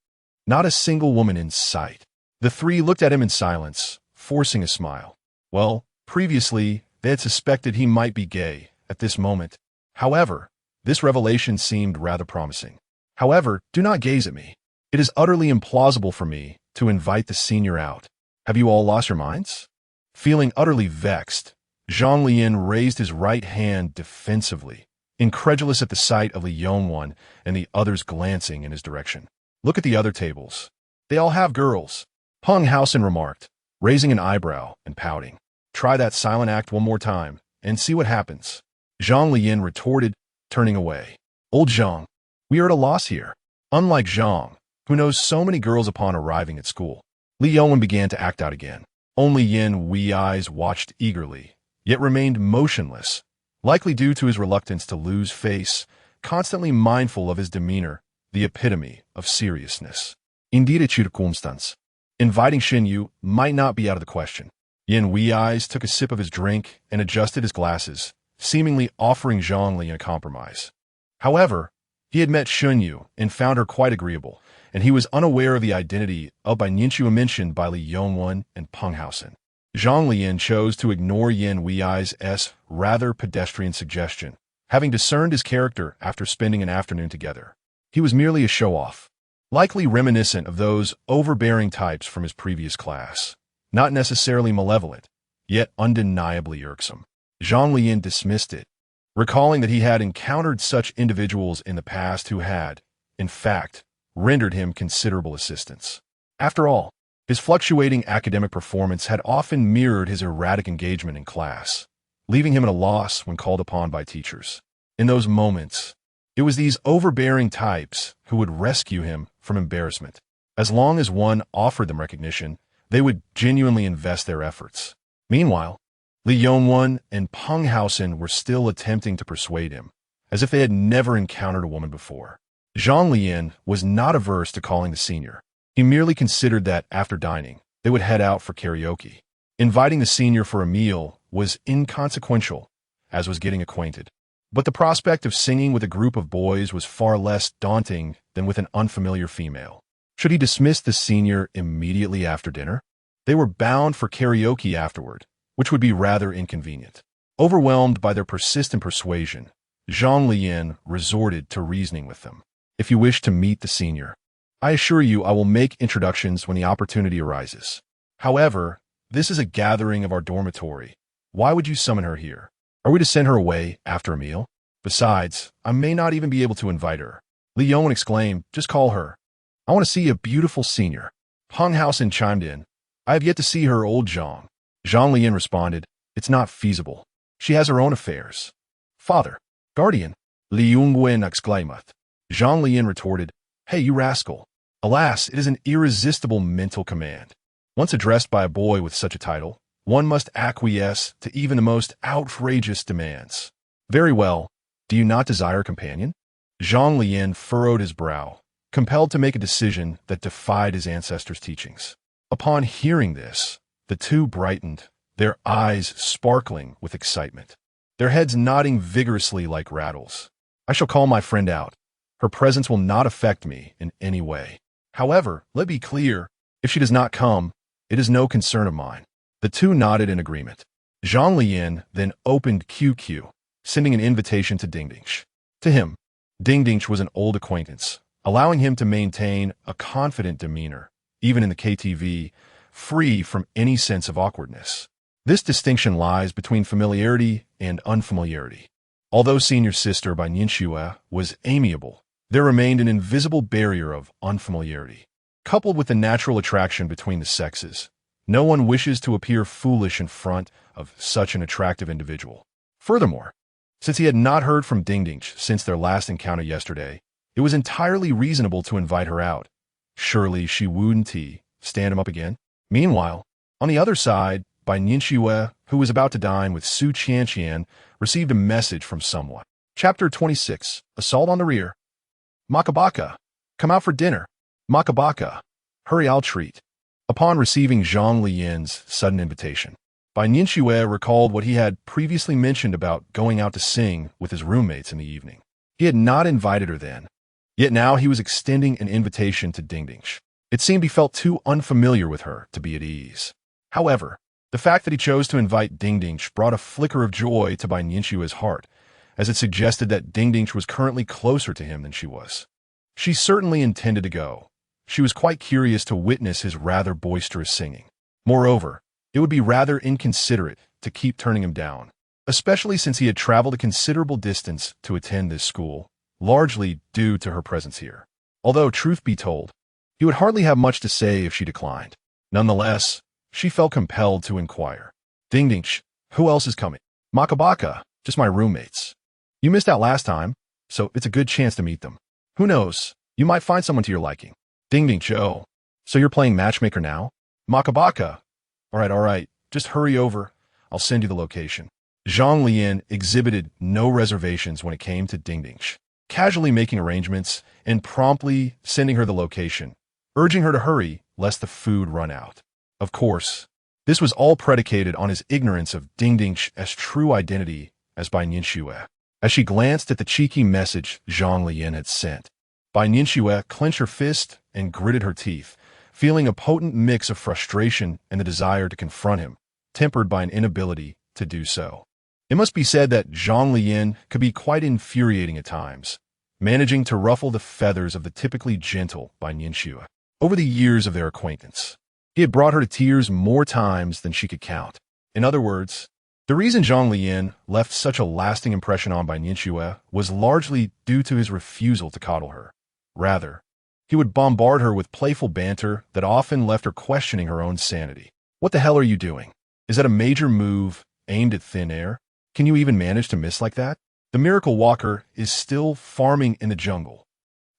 Not a single woman in sight. The three looked at him in silence, forcing a smile. Well, previously, they had suspected he might be gay at this moment. However, this revelation seemed rather promising. However, do not gaze at me. It is utterly implausible for me to invite the senior out. Have you all lost your minds? Feeling utterly vexed, Zhang Leyan raised his right hand defensively, incredulous at the sight of Li Yongwen and the others glancing in his direction. Look at the other tables. They all have girls, Peng Hausen remarked, raising an eyebrow and pouting. Try that silent act one more time, and see what happens. Zhang Leyan retorted, turning away. Old Zhang, we are at a loss here. Unlike Zhang, who knows so many girls upon arriving at school, Li Yongwen began to act out again. Only Yin Wei eyes watched eagerly, yet remained motionless, likely due to his reluctance to lose face, constantly mindful of his demeanor, the epitome of seriousness. Indeed, a circumstance. Inviting Xin Yu might not be out of the question. Yin Wei eyes took a sip of his drink and adjusted his glasses, seemingly offering Zhang Leyan a compromise. However, he had met Xin Yu and found her quite agreeable, and he was unaware of the identity of by Ninshu mentioned by Li Yongwen and Peng Hausen. Zhang Leyan chose to ignore Yin Wei's rather pedestrian suggestion, having discerned his character after spending an afternoon together. He was merely a show-off, likely reminiscent of those overbearing types from his previous class. Not necessarily malevolent, yet undeniably irksome. Zhang Leyan dismissed it, recalling that he had encountered such individuals in the past who had, in fact, rendered him considerable assistance. After all, his fluctuating academic performance had often mirrored his erratic engagement in class, leaving him at a loss when called upon by teachers. In those moments, it was these overbearing types who would rescue him from embarrassment. As long as one offered them recognition, they would genuinely invest their efforts. Meanwhile, Li Yongwen and Peng Hausen were still attempting to persuade him, as if they had never encountered a woman before. Zhang Leyan was not averse to calling the senior. He merely considered that, after dining, they would head out for karaoke. Inviting the senior for a meal was inconsequential, as was getting acquainted. But the prospect of singing with a group of boys was far less daunting than with an unfamiliar female. Should he dismiss the senior immediately after dinner? They were bound for karaoke afterward, which would be rather inconvenient. Overwhelmed by their persistent persuasion, Zhang Leyan resorted to reasoning with them. If you wish to meet the senior, I assure you I will make introductions when the opportunity arises. However, this is a gathering of our dormitory. Why would you summon her here? Are we to send her away after a meal? Besides, I may not even be able to invite her. Li Yongwen exclaimed, just call her. I want to see a beautiful senior. Peng Hausen chimed in. I have yet to see her, old Zhang. Zhang Leyan responded, it's not feasible. She has her own affairs. Father, guardian, Li Yongwen exclaimed. Zhang Leyan retorted, hey, you rascal. Alas, it is an irresistible mental command. Once addressed by a boy with such a title, one must acquiesce to even the most outrageous demands. Very well. Do you not desire a companion? Zhang Leyan furrowed his brow, compelled to make a decision that defied his ancestors' teachings. Upon hearing this, the two brightened, their eyes sparkling with excitement, their heads nodding vigorously like rattles. I shall call my friend out. Her presence will not affect me in any way. However, let me be clear, if she does not come, it is no concern of mine. The two nodded in agreement. Zhang Leyan then opened QQ, sending an invitation to Dingdingsh. To him, Dingdingsh was an old acquaintance, allowing him to maintain a confident demeanor, even in the KTV, free from any sense of awkwardness. This distinction lies between familiarity and unfamiliarity. Although senior sister by Ninshu was amiable, there remained an invisible barrier of unfamiliarity. Coupled with the natural attraction between the sexes, no one wishes to appear foolish in front of such an attractive individual. Furthermore, Since he had not heard from Dingding since their last encounter yesterday, it was entirely reasonable to invite her out. Surely she wouldn't stand him up again. Meanwhile, on the other side, Bai Nianxue, who was about to dine with Su Qianqian, received a message from someone. Chapter 26. Assault on the Rear. Makabaka, come out for dinner. Makabaka, hurry, I'll treat. Upon receiving Zhang Leyan's sudden invitation, Bai Nianxue recalled what he had previously mentioned about going out to sing with his roommates in the evening. He had not invited her then, yet now he was extending an invitation to Dingding. It seemed he felt too unfamiliar with her to be at ease. However, the fact that he chose to invite Dingding brought a flicker of joy to Bai Nianxue's heart, as it suggested that Dingding was currently closer to him than she was. She certainly intended to go. She was quite curious to witness his rather boisterous singing. Moreover, it would be rather inconsiderate to keep turning him down, especially since he had traveled a considerable distance to attend this school, largely due to her presence here. Although, truth be told, he would hardly have much to say if she declined. Nonetheless, she felt compelled to inquire. Dingding, who else is coming? Makabaka, just my roommates. You missed out last time, so it's a good chance to meet them. Who knows, you might find someone to your liking. Dingding, oh, so you're playing matchmaker now? Makabaka, all right, just hurry over. I'll send you the location. Zhang Leyan exhibited no reservations when it came to Dingding, casually making arrangements and promptly sending her the location, urging her to hurry lest the food run out. Of course, this was all predicated on his ignorance of Dingding's true identity as Bai Nianxue. As she glanced at the cheeky message Zhang Leyan had sent, Bai Nianxue clenched her fist and gritted her teeth, feeling a potent mix of frustration and the desire to confront him, tempered by an inability to do so. It must be said that Zhang Leyan could be quite infuriating at times, managing to ruffle the feathers of the typically gentle Bai Nianxue. Over the years of their acquaintance, he had brought her to tears more times than she could count. In other words, the reason Zhang Leyan left such a lasting impression on Bai Nianxue was largely due to his refusal to coddle her. Rather, he would bombard her with playful banter that often left her questioning her own sanity. What the hell are you doing? Is that a major move aimed at thin air? Can you even manage to miss like that? The miracle walker is still farming in the jungle.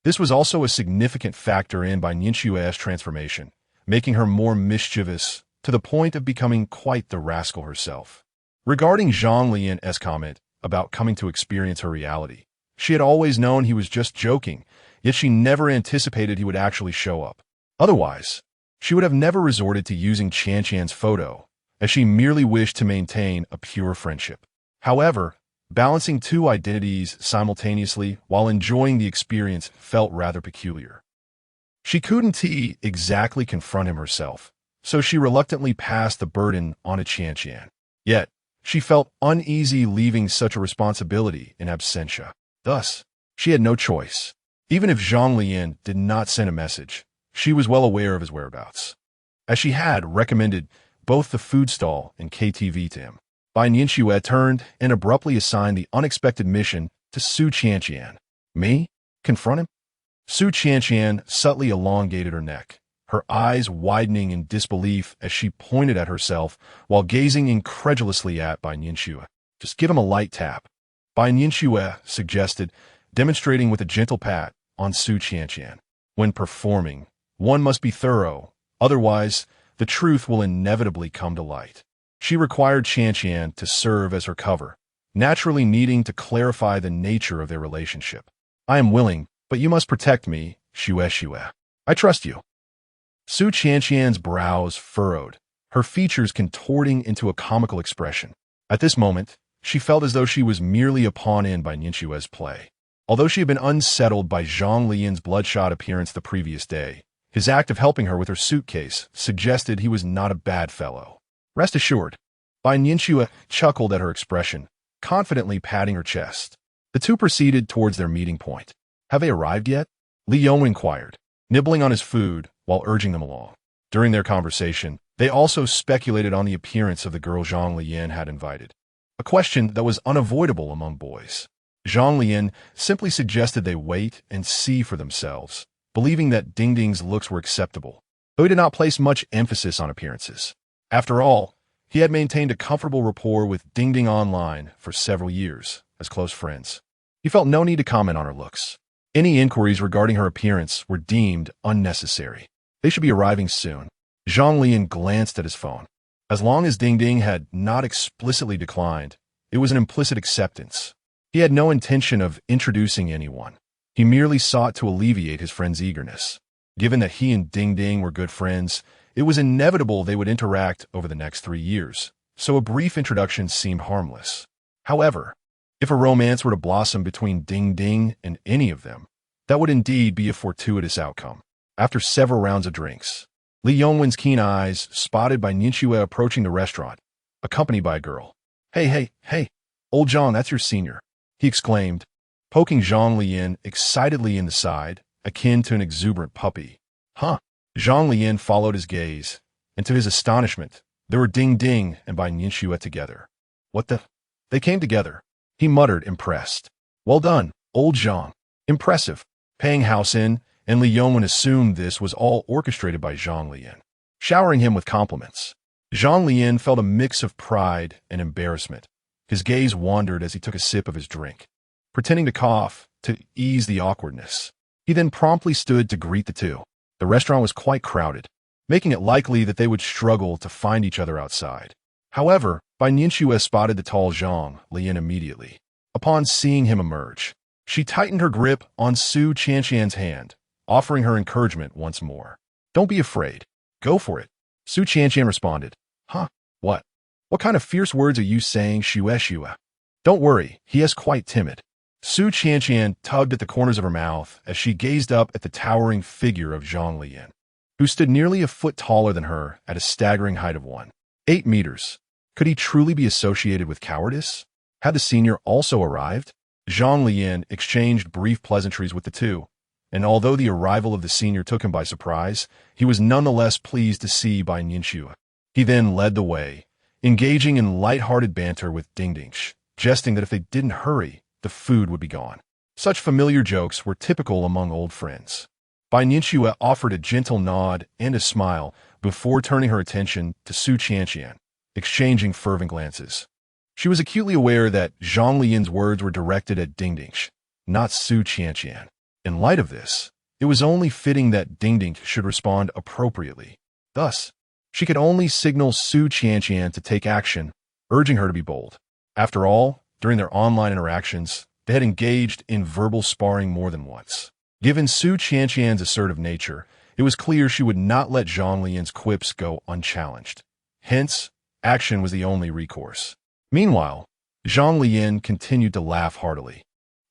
This was also a significant factor in Bai Nianxue's transformation, making her more mischievous to the point of becoming quite the rascal herself. Regarding Zhang Leyan's comment about coming to experience her reality, she had always known he was just joking, yet she never anticipated he would actually show up. Otherwise, she would have never resorted to using Qianqian's photo, as she merely wished to maintain a pure friendship. However, balancing two identities simultaneously while enjoying the experience felt rather peculiar. She couldn't exactly confront him herself, so she reluctantly passed the burden on to Qianqian. Yet, she felt uneasy leaving such a responsibility in absentia. Thus, she had no choice. Even if Zhang Leyan did not send a message, she was well aware of his whereabouts, as she had recommended both the food stall and KTV to him. Bai Nianxue turned and abruptly assigned the unexpected mission to Su Qianqian. Me? Confront him? Su Qianqian subtly elongated her neck, her eyes widening in disbelief as she pointed at herself while gazing incredulously at Bai Nianxue. Just give him a light tap, Bai Nianxue suggested, demonstrating with a gentle pat on Su Qianqian. When performing, one must be thorough, otherwise the truth will inevitably come to light. She required Qianqian to serve as her cover, naturally needing to clarify the nature of their relationship. I am willing, but you must protect me, Xue. I trust you. Su Qianqian's brows furrowed, her features contorting into a comical expression. At this moment, she felt as though she was merely a pawn in Bai Nianxue's play. Although she had been unsettled by Zhang Leyan's bloodshot appearance the previous day, his act of helping her with her suitcase suggested he was not a bad fellow. Rest assured, Bai Nianxue chuckled at her expression, confidently patting her chest. The two proceeded towards their meeting point. Have they arrived yet? Li Yong inquired, nibbling on his food while urging them along. During their conversation, they also speculated on the appearance of the girl Zhang Leyan had invited, a question that was unavoidable among boys. Zhang Leyan simply suggested they wait and see for themselves, believing that Dingding's looks were acceptable, though he did not place much emphasis on appearances. After all, he had maintained a comfortable rapport with Dingding online for several years, as close friends. He felt no need to comment on her looks. Any inquiries regarding her appearance were deemed unnecessary. They should be arriving soon. Zhang Leyan glanced at his phone. As long as Ding Ding had not explicitly declined, it was an implicit acceptance. He had no intention of introducing anyone. He merely sought to alleviate his friend's eagerness. Given that he and Ding Ding were good friends, it was inevitable they would interact over the next 3 years, so a brief introduction seemed harmless. However, if a romance were to blossom between Ding Ding and any of them, that would indeed be a fortuitous outcome. After several rounds of drinks, Li Yongwen's keen eyes spotted Bai Nianxue approaching the restaurant, accompanied by a girl. Hey, old Zhang, that's your senior, he exclaimed, poking Zhang Leyan excitedly in the side, akin to an exuberant puppy. Huh? Zhang Leyan followed his gaze, and to his astonishment, there were Ding Ding and Bai Nianxue together. What the? They came together. He muttered, impressed. Well done, old Zhang. Impressive. Paying house in, and Li Yongwen assumed this was all orchestrated by Zhang Leyan, showering him with compliments. Zhang Leyan felt a mix of pride and embarrassment. His gaze wandered as he took a sip of his drink, pretending to cough to ease the awkwardness. He then promptly stood to greet the two. The restaurant was quite crowded, making it likely that they would struggle to find each other outside. However, Bai Nianxue spotted the tall Zhang Leyan immediately. Upon seeing him emerge, she tightened her grip on Su Qianqian's hand, offering her encouragement once more. Don't be afraid. Go for it. Su Qianqian responded. Huh? What? What kind of fierce words are you saying, Shue? Don't worry, he is quite timid. Su Qianqian tugged at the corners of her mouth as she gazed up at the towering figure of Zhang Leyan, who stood nearly a foot taller than her at a staggering height of 1.8 meters. Could he truly be associated with cowardice? Had the senior also arrived? Zhang Leyan exchanged brief pleasantries with the two, and although the arrival of the senior took him by surprise, he was nonetheless pleased to see Bai Nianxue. He then led the way, engaging in light-hearted banter with Ding Ding, jesting that if they didn't hurry, the food would be gone. Such familiar jokes were typical among old friends. Bai Nianxue offered a gentle nod and a smile before turning her attention to Su Qianqian, exchanging fervent glances. She was acutely aware that Zhang Leyan's words were directed at Ding Ding, not Su Qianqian. In light of this, it was only fitting that Ding Ding should respond appropriately. Thus, she could only signal Su Qianqian to take action, urging her to be bold. After all, during their online interactions, they had engaged in verbal sparring more than once. Given Su Qianqian's assertive nature, it was clear she would not let Zhang Leyan's quips go unchallenged. Hence, action was the only recourse. Meanwhile, Zhang Leyan continued to laugh heartily,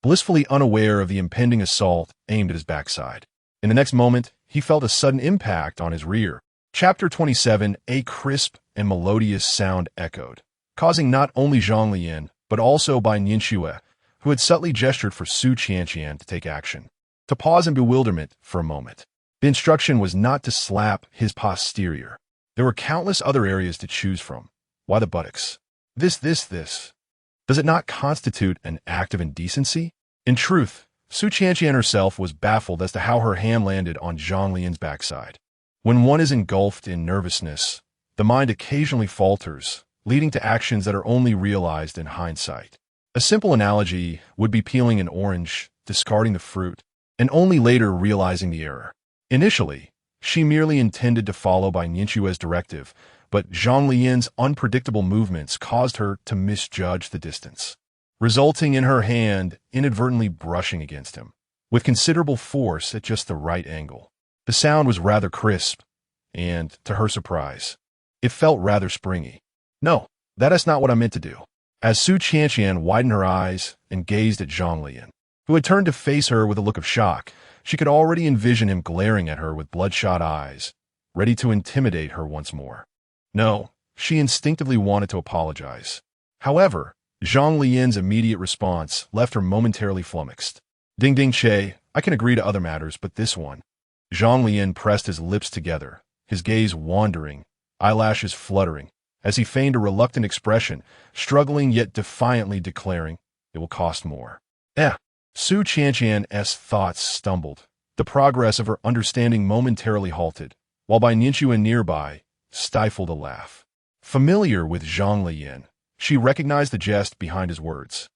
blissfully unaware of the impending assault aimed at his backside. In the next moment, he felt a sudden impact on his rear. Chapter 27, a crisp and melodious sound echoed, causing not only Zhang Leyan, but also Bai Nianxue, who had subtly gestured for Su Qianqian to take action, to pause in bewilderment for a moment. The instruction was not to slap his posterior. There were countless other areas to choose from. Why the buttocks? This. Does it not constitute an act of indecency? In truth, Su Qianqian herself was baffled as to how her hand landed on Zhang Leyan's backside. When one is engulfed in nervousness, the mind occasionally falters, leading to actions that are only realized in hindsight. A simple analogy would be peeling an orange, discarding the fruit, and only later realizing the error. Initially, she merely intended to follow Bai Nianxue's directive, but Zhang Leyan's unpredictable movements caused her to misjudge the distance, resulting in her hand inadvertently brushing against him, with considerable force at just the right angle. The sound was rather crisp, and, to her surprise, it felt rather springy. No, that is not what I meant to do. As Su Qianqian widened her eyes and gazed at Zhang Leyan, who had turned to face her with a look of shock, she could already envision him glaring at her with bloodshot eyes, ready to intimidate her once more. No, she instinctively wanted to apologize. However, Zhang Leyan's immediate response left her momentarily flummoxed. Ding Ding Che, I can agree to other matters, but this one. Zhang Leyan pressed his lips together, his gaze wandering, eyelashes fluttering, as he feigned a reluctant expression, struggling yet defiantly declaring, it will cost more. Su Qianqian's thoughts stumbled. The progress of her understanding momentarily halted, while Bai Nianxue nearby stifled a laugh. Familiar with Zhang Leyan, she recognized the jest behind his words.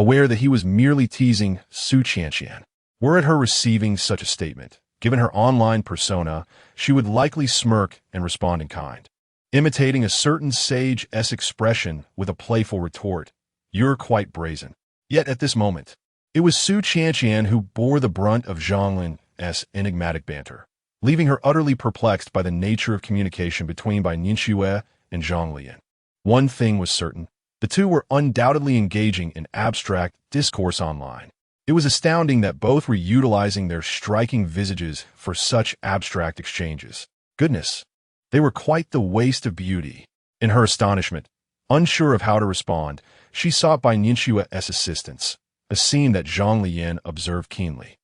aware that he was merely teasing Su Qianqian. Were it her receiving such a statement, given her online persona, she would likely smirk and respond in kind, imitating a certain sage-esque expression with a playful retort, "You're quite brazen." Yet at this moment, it was Su Qianqian who bore the brunt of Zhang Leyan's enigmatic banter, leaving her utterly perplexed by the nature of communication between Bai Nianxue and Zhang Leyan. One thing was certain: the two were undoubtedly engaging in abstract discourse online. It was astounding that both were utilizing their striking visages for such abstract exchanges. Goodness, they were quite the waste of beauty. In her astonishment, unsure of how to respond, she sought Bai Nianxue's assistance, a scene that Zhang Leyan observed keenly.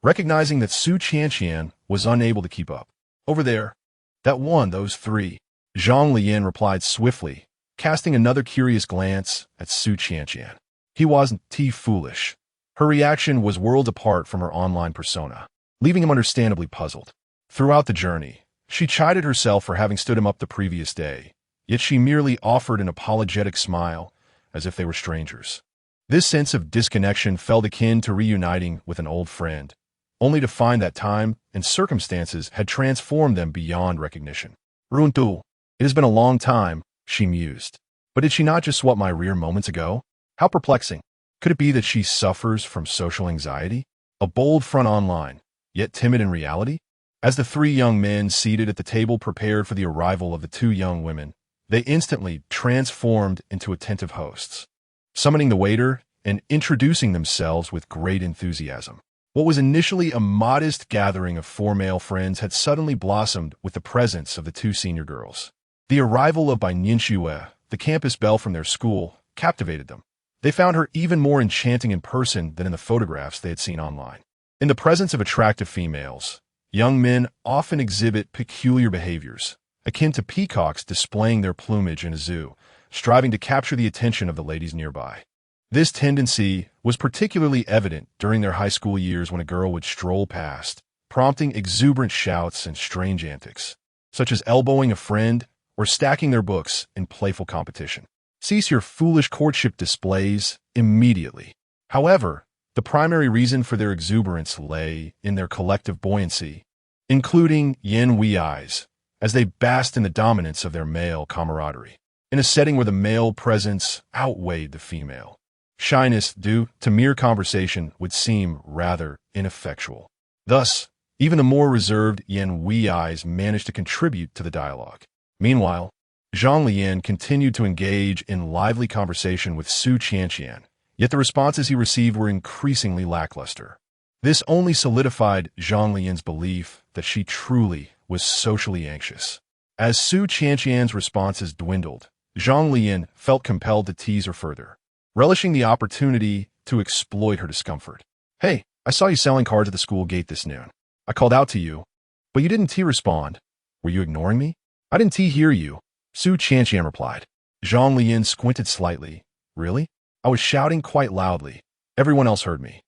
Recognizing that Su Qianqian was unable to keep up. "Over there. That one, those three," Zhang Leyan replied swiftly, casting another curious glance at Su Qianqian. He wasn't foolish. Her reaction was worlds apart from her online persona, leaving him understandably puzzled. Throughout the journey, she chided herself for having stood him up the previous day, yet she merely offered an apologetic smile, as if they were strangers. This sense of disconnection felt akin to reuniting with an old friend, only to find that time and circumstances had transformed them beyond recognition. "Runtu, it has been a long time," she mused. But did she not just swap my rear moments ago? How perplexing. Could it be that she suffers from social anxiety? A bold front online, yet timid in reality? As the three young men seated at the table prepared for the arrival of the two young women, they instantly transformed into attentive hosts, summoning the waiter and introducing themselves with great enthusiasm. What was initially a modest gathering of four male friends had suddenly blossomed with the presence of the two senior girls. The arrival of Bai Nianxue, the campus belle from their school, captivated them. They found her even more enchanting in person than in the photographs they had seen online. In the presence of attractive females, young men often exhibit peculiar behaviors, akin to peacocks displaying their plumage in a zoo, striving to capture the attention of the ladies nearby. This tendency was particularly evident during their high school years when a girl would stroll past, prompting exuberant shouts and strange antics, such as elbowing a friend or stacking their books in playful competition. Cease your foolish courtship displays immediately. However, the primary reason for their exuberance lay in their collective buoyancy, including Yan Wei's, as they basked in the dominance of their male camaraderie, in a setting where the male presence outweighed the female. Shyness due to mere conversation would seem rather ineffectual. Thus, even the more reserved Yan Wei's managed to contribute to the dialogue. Meanwhile, Zhang Leyan continued to engage in lively conversation with Su Qianqian, yet the responses he received were increasingly lackluster. This only solidified Zhang Leyan's belief that she truly was socially anxious. As Su Qianqian's responses dwindled, Zhang Leyan felt compelled to tease her further, relishing the opportunity to exploit her discomfort. "Hey, I saw you selling cards at the school gate this noon. I called out to you, but you didn't respond. Were you ignoring me?" "I didn't hear you," Su Qianqian replied. Zhang Leyan squinted slightly. "Really? I was shouting quite loudly. Everyone else heard me."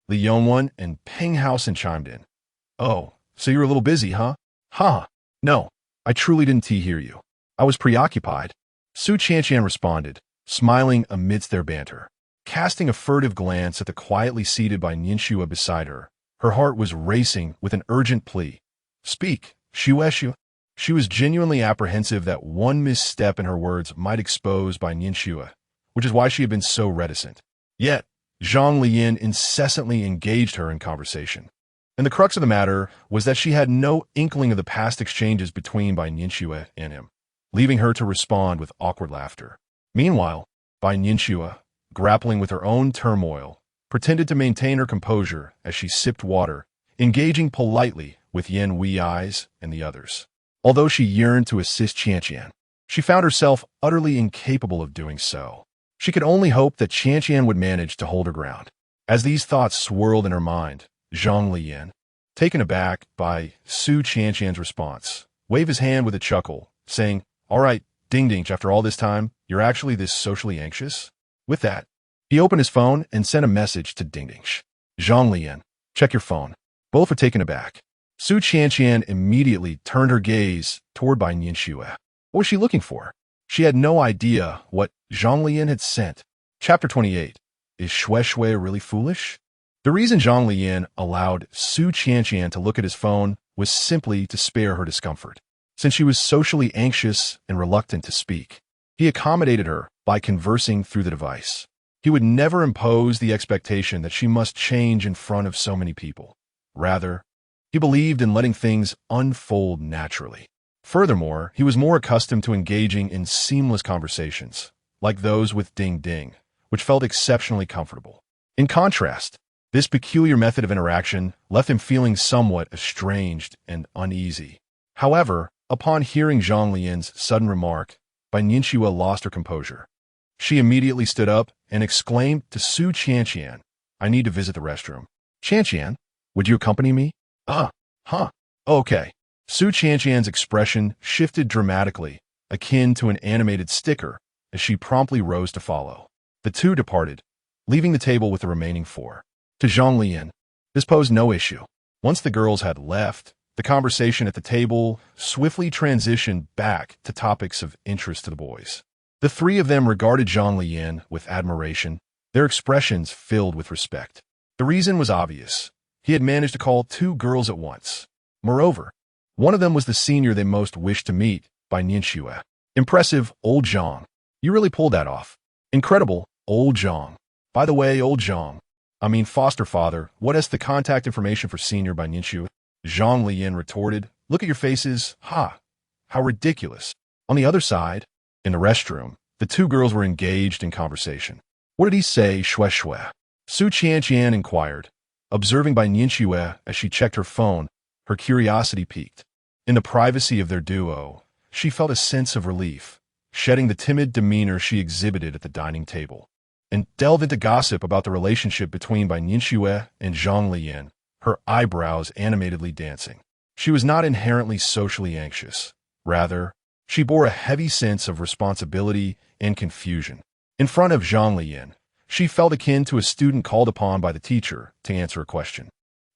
Li Yongyuan and Peng Haosen chimed in. "Oh, so you were a little busy, huh?" "Ha! No, I truly didn't hear you. I was preoccupied," Su Qianqian responded, smiling amidst their banter. Casting a furtive glance at the quietly seated Bai Nianxue beside her, her heart was racing with an urgent plea. "Speak, Shueshu." She was genuinely apprehensive that one misstep in her words might expose Bai Nianxue, which is why she had been so reticent. Yet, Zhang Leyan incessantly engaged her in conversation. And the crux of the matter was that she had no inkling of the past exchanges between Bai Nianxue and him, leaving her to respond with awkward laughter. Meanwhile, Bai Nianxue, grappling with her own turmoil, pretended to maintain her composure as she sipped water, engaging politely with Yan Wei's and the others. Although she yearned to assist Qianqian, she found herself utterly incapable of doing so. She could only hope that Qianqian would manage to hold her ground. As these thoughts swirled in her mind, Zhang Leyan, taken aback by Su Qianqian's response, waved his hand with a chuckle, saying, "All right, Ding Ding, after all this time, you're actually this socially anxious?" With that, he opened his phone and sent a message to Ding Ding. "Zhang Leyan, check your phone." Both were taken aback. Su Qianqian immediately turned her gaze toward Bai Nianxue. What was she looking for? She had no idea what Zhang Leyan had sent. Chapter 28. Is Shui really foolish? The reason Zhang Leyan allowed Su Qianqian to look at his phone was simply to spare her discomfort. Since she was socially anxious and reluctant to speak, he accommodated her by conversing through the device. He would never impose the expectation that she must change in front of so many people. Rather, he believed in letting things unfold naturally. Furthermore, he was more accustomed to engaging in seamless conversations, like those with Ding Ding, which felt exceptionally comfortable. In contrast, this peculiar method of interaction left him feeling somewhat estranged and uneasy. However, upon hearing Zhang Leyan's sudden remark, Bai Nianxue lost her composure. She immediately stood up and exclaimed to Su Qianqian, "I need to visit the restroom." "Qianqian, would you accompany me?" Okay." Su Qianqian's expression shifted dramatically, akin to an animated sticker, as she promptly rose to follow. The two departed, leaving the table with the remaining four. To Zhang Leyan, this posed no issue. Once the girls had left, the conversation at the table swiftly transitioned back to topics of interest to the boys. The three of them regarded Zhang Leyan with admiration, their expressions filled with respect. The reason was obvious. He had managed to call two girls at once. Moreover, one of them was the senior they most wished to meet, Bai Nianxue. Impressive, old Zhang. You really pulled that off. Incredible, old Zhang. By the way, old Zhang. Foster father, what is the contact information for senior Bai Nianxue? Zhang Leyan retorted, "Look at your faces. Ha! How ridiculous." On the other side, in the restroom, the two girls were engaged in conversation. "What did he say, Shui?" Su Qianqian inquired. Observing Bai Nianxue as she checked her phone, her curiosity piqued. In the privacy of their duo, she felt a sense of relief, shedding the timid demeanor she exhibited at the dining table, and delved into gossip about the relationship between Bai Nianxue and Zhang Leyan, her eyebrows animatedly dancing. She was not inherently socially anxious. Rather, she bore a heavy sense of responsibility and confusion. In front of Zhang Leyan, she felt akin to a student called upon by the teacher to answer a question.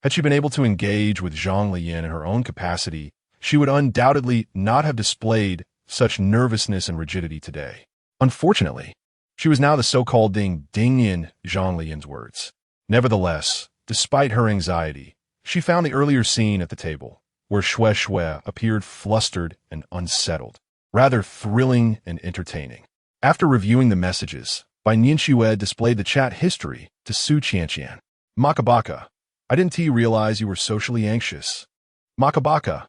Had she been able to engage with Zhang Leyan in her own capacity, she would undoubtedly not have displayed such nervousness and rigidity today. Unfortunately, she was now the so-called Ding Ding in Zhang Leyan's words. Nevertheless, despite her anxiety, she found the earlier scene at the table, where Shui appeared flustered and unsettled, rather thrilling and entertaining. After reviewing the messages, Bai Nianxue displayed the chat history to Su Qianqian. "Makabaka, I didn't realize you were socially anxious. Makabaka,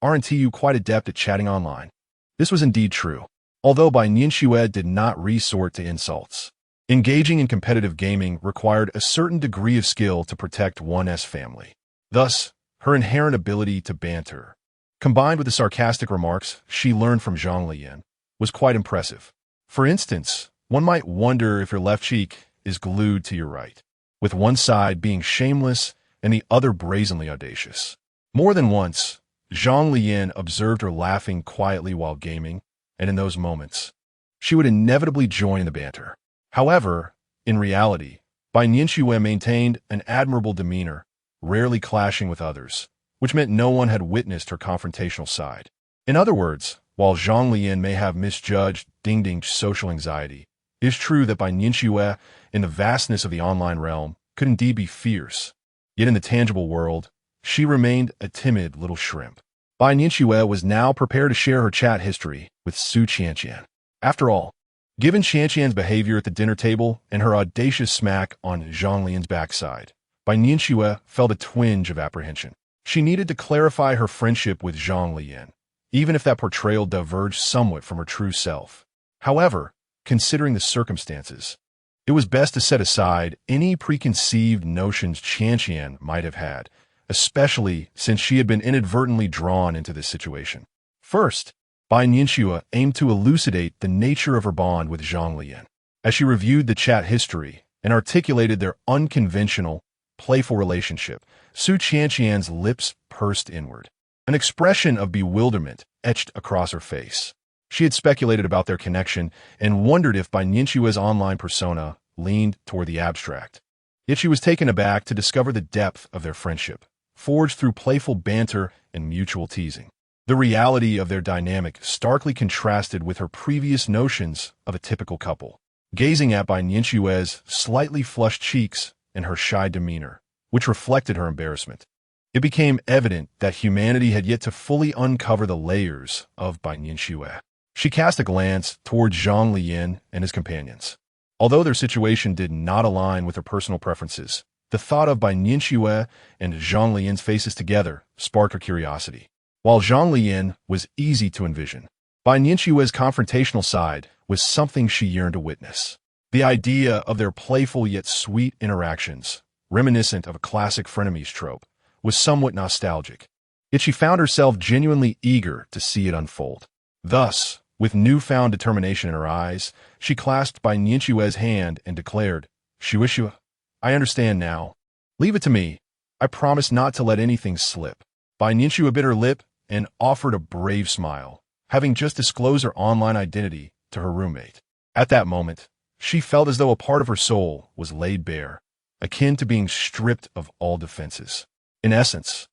aren't you quite adept at chatting online?" This was indeed true, although Bai Nianxue did not resort to insults. Engaging in competitive gaming required a certain degree of skill to protect one's family. Thus, her inherent ability to banter, combined with the sarcastic remarks she learned from Zhang Leyan, was quite impressive. For instance, one might wonder if your left cheek is glued to your right, with one side being shameless and the other brazenly audacious. More than once, Zhang Leyan observed her laughing quietly while gaming, and in those moments, she would inevitably join the banter. However, in reality, Bai Nianxue maintained an admirable demeanor, rarely clashing with others, which meant no one had witnessed her confrontational side. In other words, while Zhang Leyan may have misjudged Ding Ding's social anxiety, it is true that Bai Nianxue, in the vastness of the online realm, could indeed be fierce. Yet in the tangible world, she remained a timid little shrimp. Bai Nianxue was now prepared to share her chat history with Su Qianqian. After all, given Qianqian's behavior at the dinner table and her audacious smack on Zhang Leyan's backside, Bai Nianxue felt a twinge of apprehension. She needed to clarify her friendship with Zhang Leyan, even if that portrayal diverged somewhat from her true self. However, considering the circumstances, it was best to set aside any preconceived notions Qianqian might have had, especially since she had been inadvertently drawn into this situation. First, Bai Nianxue aimed to elucidate the nature of her bond with Zhang Leyan. As she reviewed the chat history and articulated their unconventional, playful relationship, Su Qianqian's lips pursed inward. An expression of bewilderment etched across her face. She had speculated about their connection and wondered if Bai Nianxue's online persona leaned toward the abstract. Yet she was taken aback to discover the depth of their friendship, forged through playful banter and mutual teasing. The reality of their dynamic starkly contrasted with her previous notions of a typical couple. gazing at Bai Nianxue's slightly flushed cheeks and her shy demeanor, which reflected her embarrassment. It became evident that humanity had yet to fully uncover the layers of Bai Nianxue. She cast a glance towards Zhang Leyan and his companions. Although their situation did not align with her personal preferences, the thought of Bai Nianxue and Zhang Leyan's faces together sparked her curiosity. While Zhang Leyan was easy to envision, Bai Nianxue's confrontational side was something she yearned to witness. The idea of their playful yet sweet interactions, reminiscent of a classic frenemies trope, was somewhat nostalgic. Yet she found herself genuinely eager to see it unfold. Thus, with newfound determination in her eyes, she clasped Bai Nianxue's hand and declared, "Shuishua, I understand now. Leave it to me. I promise not to let anything slip." Bai Nianxue bit her lip and offered a brave smile, having just disclosed her online identity to her roommate. At that moment, she felt as though a part of her soul was laid bare, akin to being stripped of all defenses. In essence,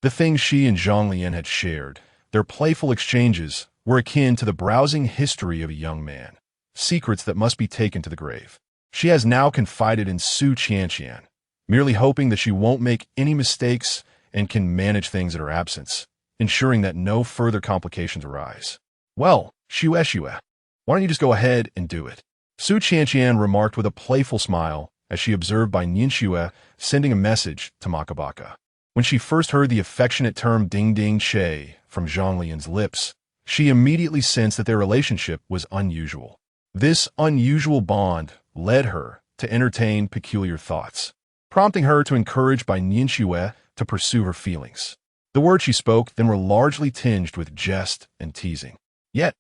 the things she and Zhang Leyan had shared, their playful exchanges, were akin to the browsing history of a young man, secrets that must be taken to the grave. She has now confided in Su Qianqian, merely hoping that she won't make any mistakes and can manage things in her absence, ensuring that no further complications arise. "Well, Shue, why don't you just go ahead and do it?" Su Qianqian remarked with a playful smile as she observed Bai Nianxue sending a message to Makabaka. When she first heard the affectionate term ding ding che from Zhang Leyan's lips, she immediately sensed that their relationship was unusual. This unusual bond led her to entertain peculiar thoughts, prompting her to encourage Bai Nianxue to pursue her feelings. The words she spoke then were largely tinged with jest and teasing. Yet,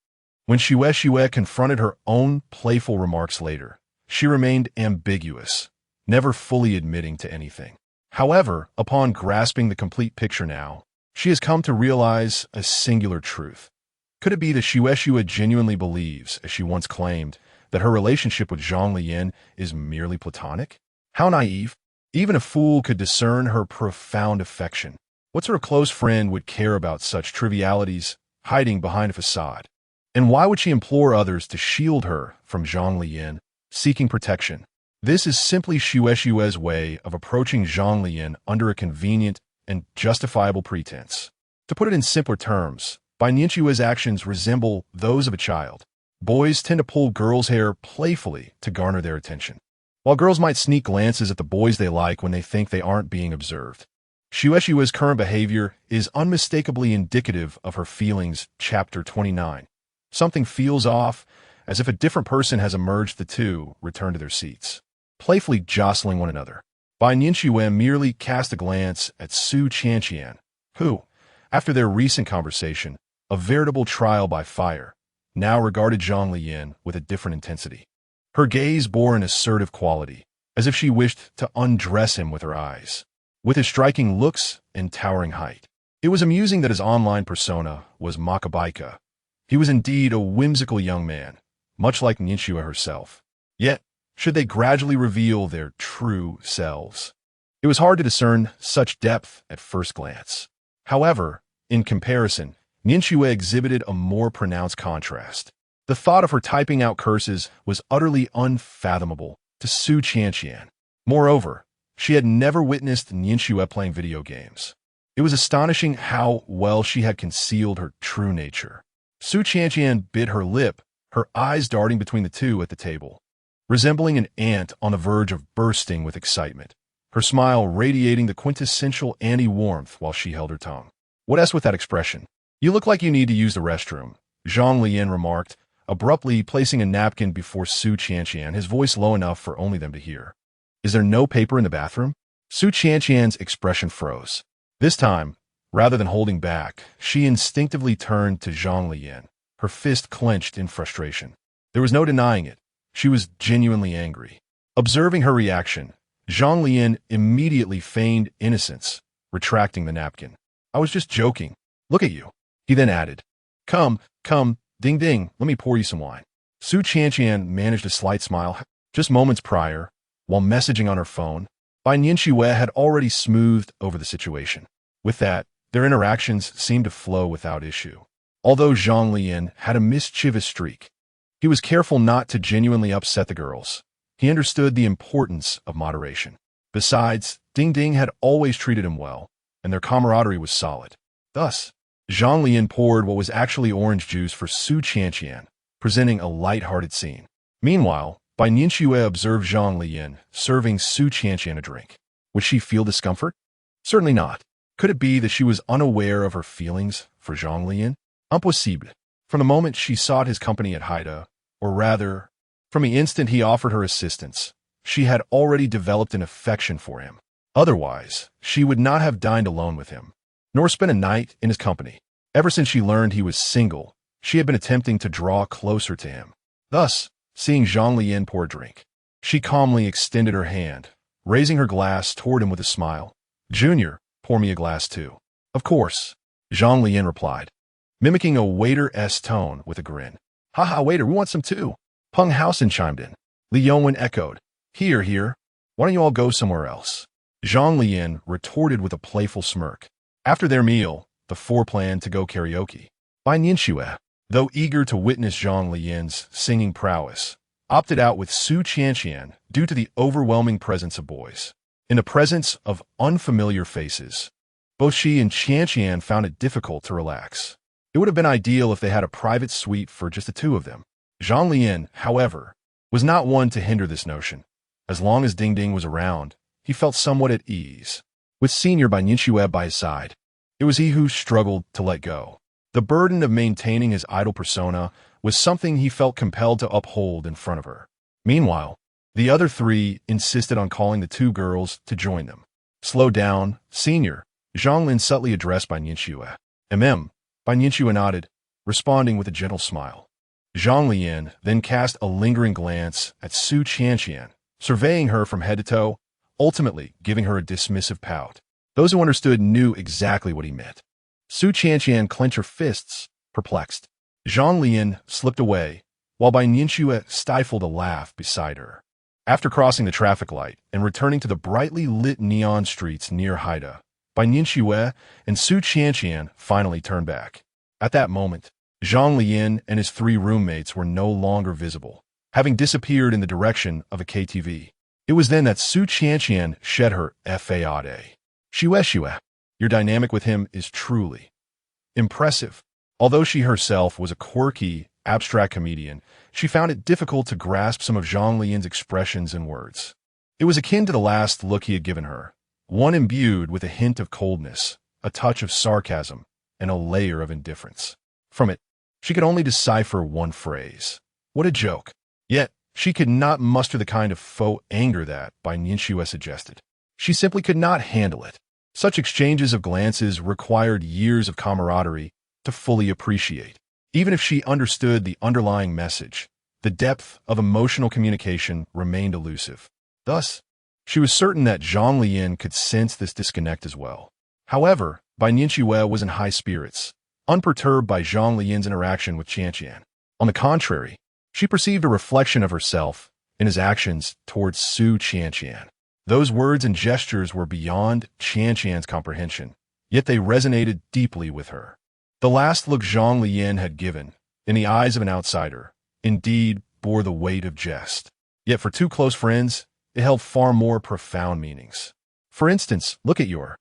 when Shue confronted her own playful remarks later, she remained ambiguous, never fully admitting to anything. However, upon grasping the complete picture now, she has come to realize a singular truth. Could it be that Shue genuinely believes, as she once claimed, that her relationship with Zhang Leyan is merely platonic? How naive! Even a fool could discern her profound affection. What sort of close friend would care about such trivialities, hiding behind a facade? And why would she implore others to shield her from Zhang Leyan, seeking protection? This is simply Shue's way of approaching Zhang Leyan under a convenient and justifiable pretense. To put it in simpler terms, Bai Nianxue's actions resemble those of a child. Boys tend to pull girls' hair playfully to garner their attention, while girls might sneak glances at the boys they like when they think they aren't being observed. Shue's current behavior is unmistakably indicative of her feelings. Chapter 29. Something feels off, as if a different person has emerged. The two return to their seats, playfully jostling one another. Bai Nianxue merely cast a glance at Su Qianqian, who, after their recent conversation, a veritable trial by fire, now regarded Zhang Leyan with a different intensity. Her gaze bore an assertive quality, as if she wished to undress him with her eyes. With his striking looks and towering height, it was amusing that his online persona was Makabaka. He was indeed a whimsical young man, much like Nianxue herself. Yet, should they gradually reveal their true selves? It was hard to discern such depth at first glance. However, in comparison, Nianxue exhibited a more pronounced contrast. The thought of her typing out curses was utterly unfathomable to Su Qianqian. Moreover, she had never witnessed Nianxue playing video games. It was astonishing how well she had concealed her true nature. Su Qianqian bit her lip, her eyes darting between the two at the table, resembling an ant on the verge of bursting with excitement, her smile radiating the quintessential Annie warmth while she held her tongue. "What else with that expression? You look like you need to use the restroom," Zhang Leyan remarked, abruptly placing a napkin before Su Qianqian, his voice low enough for only them to hear. "Is there no paper in the bathroom?" Su Qianqian's expression froze. This time, rather than holding back, she instinctively turned to Zhang Leyan, her fist clenched in frustration. There was no denying it. She was genuinely angry. Observing her reaction, Zhang Leyan immediately feigned innocence, retracting the napkin. "I was just joking. Look at you." He then added, Come, ding ding, let me pour you some wine." Su Qianqian managed a slight smile. Just moments prior, while messaging on her phone, Bai Nianxue had already smoothed over the situation. With that, their interactions seemed to flow without issue. Although Zhang Leyan had a mischievous streak, He was careful not to genuinely upset the girls. He understood the importance of moderation. Besides, Ding Ding had always treated him well, and their camaraderie was solid. Thus, Zhang Leyan poured what was actually orange juice for Su Qianqian, presenting a light-hearted scene. Meanwhile, Bai Nianxue observed Zhang Leyan serving Su Qianqian a drink. Would she feel discomfort? Certainly not. Could it be that she was unaware of her feelings for Zhang Leyan? Impossible. From the moment she sought his company at Haida, or rather, from the instant he offered her assistance, she had already developed an affection for him. Otherwise, she would not have dined alone with him, nor spent a night in his company. Ever since she learned he was single, she had been attempting to draw closer to him. Thus, seeing Zhang Leyan pour a drink, she calmly extended her hand, raising her glass toward him with a smile. "Junior, pour me a glass too." "Of course," Zhang Leyan replied, mimicking a waiter's tone with a grin. "Haha, waiter, we want some too." Peng Haosen chimed in. Li Yongwen echoed, "Here, here. Why don't you all go somewhere else?" Zhang Leyan retorted with a playful smirk. After their meal, the four planned to go karaoke. Bai Nianxue, though eager to witness Zhang Leyan's singing prowess, opted out with Su Qianqian due to the overwhelming presence of boys. In the presence of unfamiliar faces, both she and Qianqian found it difficult to relax. It would have been ideal if they had a private suite for just the two of them. Zhang Leyan, however, was not one to hinder this notion. As long as Ding Ding was around, he felt somewhat at ease. With Senior Bai Nianxue by his side, it was he who struggled to let go. The burden of maintaining his idol persona was something he felt compelled to uphold in front of her. Meanwhile, the other three insisted on calling the two girls to join them. "Slow down, Senior," Zhang Lin subtly addressed Bai Nianxue. Bai Nianxue nodded, responding with a gentle smile. Zhang Leyan then cast a lingering glance at Su Qianqian, surveying her from head to toe, ultimately giving her a dismissive pout. Those who understood knew exactly what he meant. Su Qianqian clenched her fists, perplexed. Zhang Leyan slipped away, while Bai Nianxue stifled a laugh beside her. After crossing the traffic light and returning to the brightly lit neon streets near Haida, Bai Nianxue and Su Qianqian finally turned back. At that moment, Zhang Leyan and his three roommates were no longer visible, having disappeared in the direction of a KTV. It was then that Su Qianqian shed her fade. "Shue, your dynamic with him is truly impressive." Although she herself was a quirky, abstract comedian, she found it difficult to grasp some of Zhang Leyan's expressions and words. It was akin to the last look he had given her, one imbued with a hint of coldness, a touch of sarcasm, and a layer of indifference. From it, she could only decipher one phrase. What a joke. Yet, she could not muster the kind of faux anger that Bai Nianxue suggested. She simply could not handle it. Such exchanges of glances required years of camaraderie to fully appreciate. Even if she understood the underlying message, the depth of emotional communication remained elusive. Thus, she was certain that Zhang Leyan could sense this disconnect as well. However, Bai Nianxue was in high spirits, unperturbed by Zhang Leyan's interaction with Qianqian. On the contrary, she perceived a reflection of herself in his actions towards Su Qianqian. Those words and gestures were beyond Qianqian's comprehension, yet they resonated deeply with her. The last look Zhang Leyan had given, in the eyes of an outsider, indeed bore the weight of jest. Yet for two close friends, it held far more profound meanings. For instance, look at your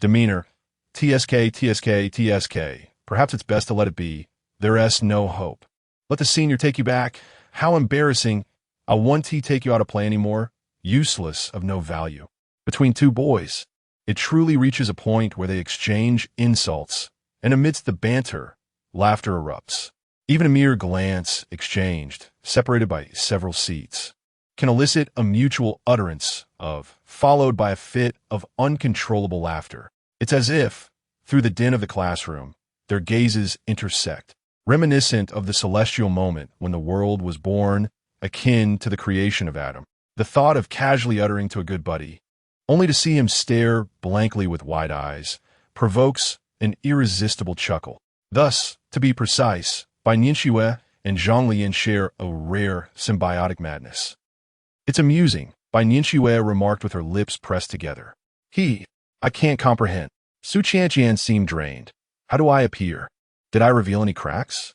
demeanor. TSK. Perhaps it's best to let it be. There's no hope. Let the senior take you back. How embarrassing. I won't take you out of play anymore. Useless, of no value. Between two boys, it truly reaches a point where they exchange insults, and amidst the banter, laughter erupts. Even a mere glance exchanged, separated by several seats, can elicit a mutual utterance of, followed by a fit of uncontrollable laughter. It's as if, through the din of the classroom, their gazes intersect, reminiscent of the celestial moment when the world was born, akin to the creation of Adam. The thought of casually uttering to a good buddy, only to see him stare blankly with wide eyes, provokes an irresistible chuckle. Thus, to be precise, Bai Nianxue and Zhang Leyan share a rare symbiotic madness. "It's amusing," Bai Nianxue remarked with her lips pressed together. I can't comprehend." Su Qianqian seemed drained. "How do I appear? Did I reveal any cracks?"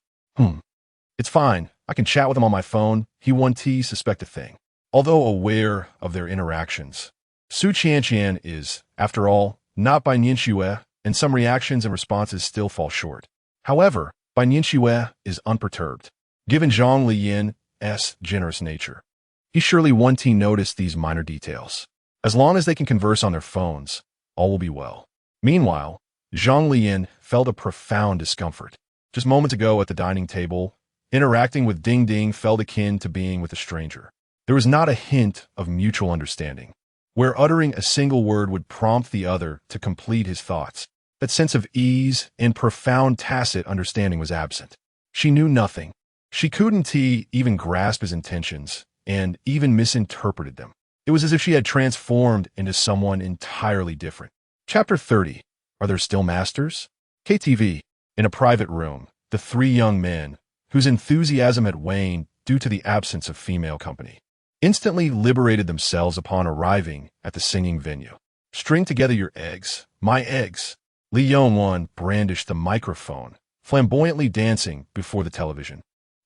It's fine," I can chat with him on my phone. He won't suspect a thing. Although aware of their interactions, Su Qianqian is, after all, not by Nianxue, and some reactions and responses still fall short. However, by Nianxue is unperturbed. Given Zhang Leyan's generous nature, he surely won't notice these minor details. As long as they can converse on their phones, all will be well. Meanwhile, Zhang Leyan felt a profound discomfort. Just moments ago at the dining table, interacting with Ding Ding felt akin to being with a stranger. There was not a hint of mutual understanding, where uttering a single word would prompt the other to complete his thoughts. That sense of ease and profound tacit understanding was absent. She knew nothing. She couldn't even grasp his intentions, and even misinterpreted them. It was as if she had transformed into someone entirely different. Chapter 30. Are there still masters? KTV. In a private room, the three young men, whose enthusiasm had waned due to the absence of female company, instantly liberated themselves upon arriving at the singing venue. String together your eggs, my eggs. Li Yongwen brandished the microphone, flamboyantly dancing before the television,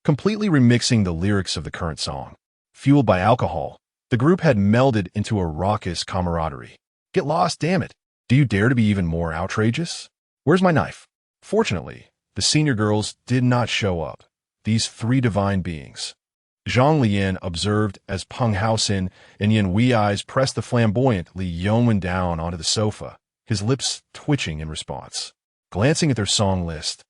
completely remixing the lyrics of the current song. Fueled by alcohol, the group had melded into a raucous camaraderie. Get lost, damn it. Do you dare to be even more outrageous? Where's my knife? Fortunately, the senior girls did not show up. These three divine beings. Zhang Leyan observed as Peng Haoxin and Yin Wei's pressed the flamboyant Li Yongwen down onto the sofa, his lips twitching in response. Glancing at their song list,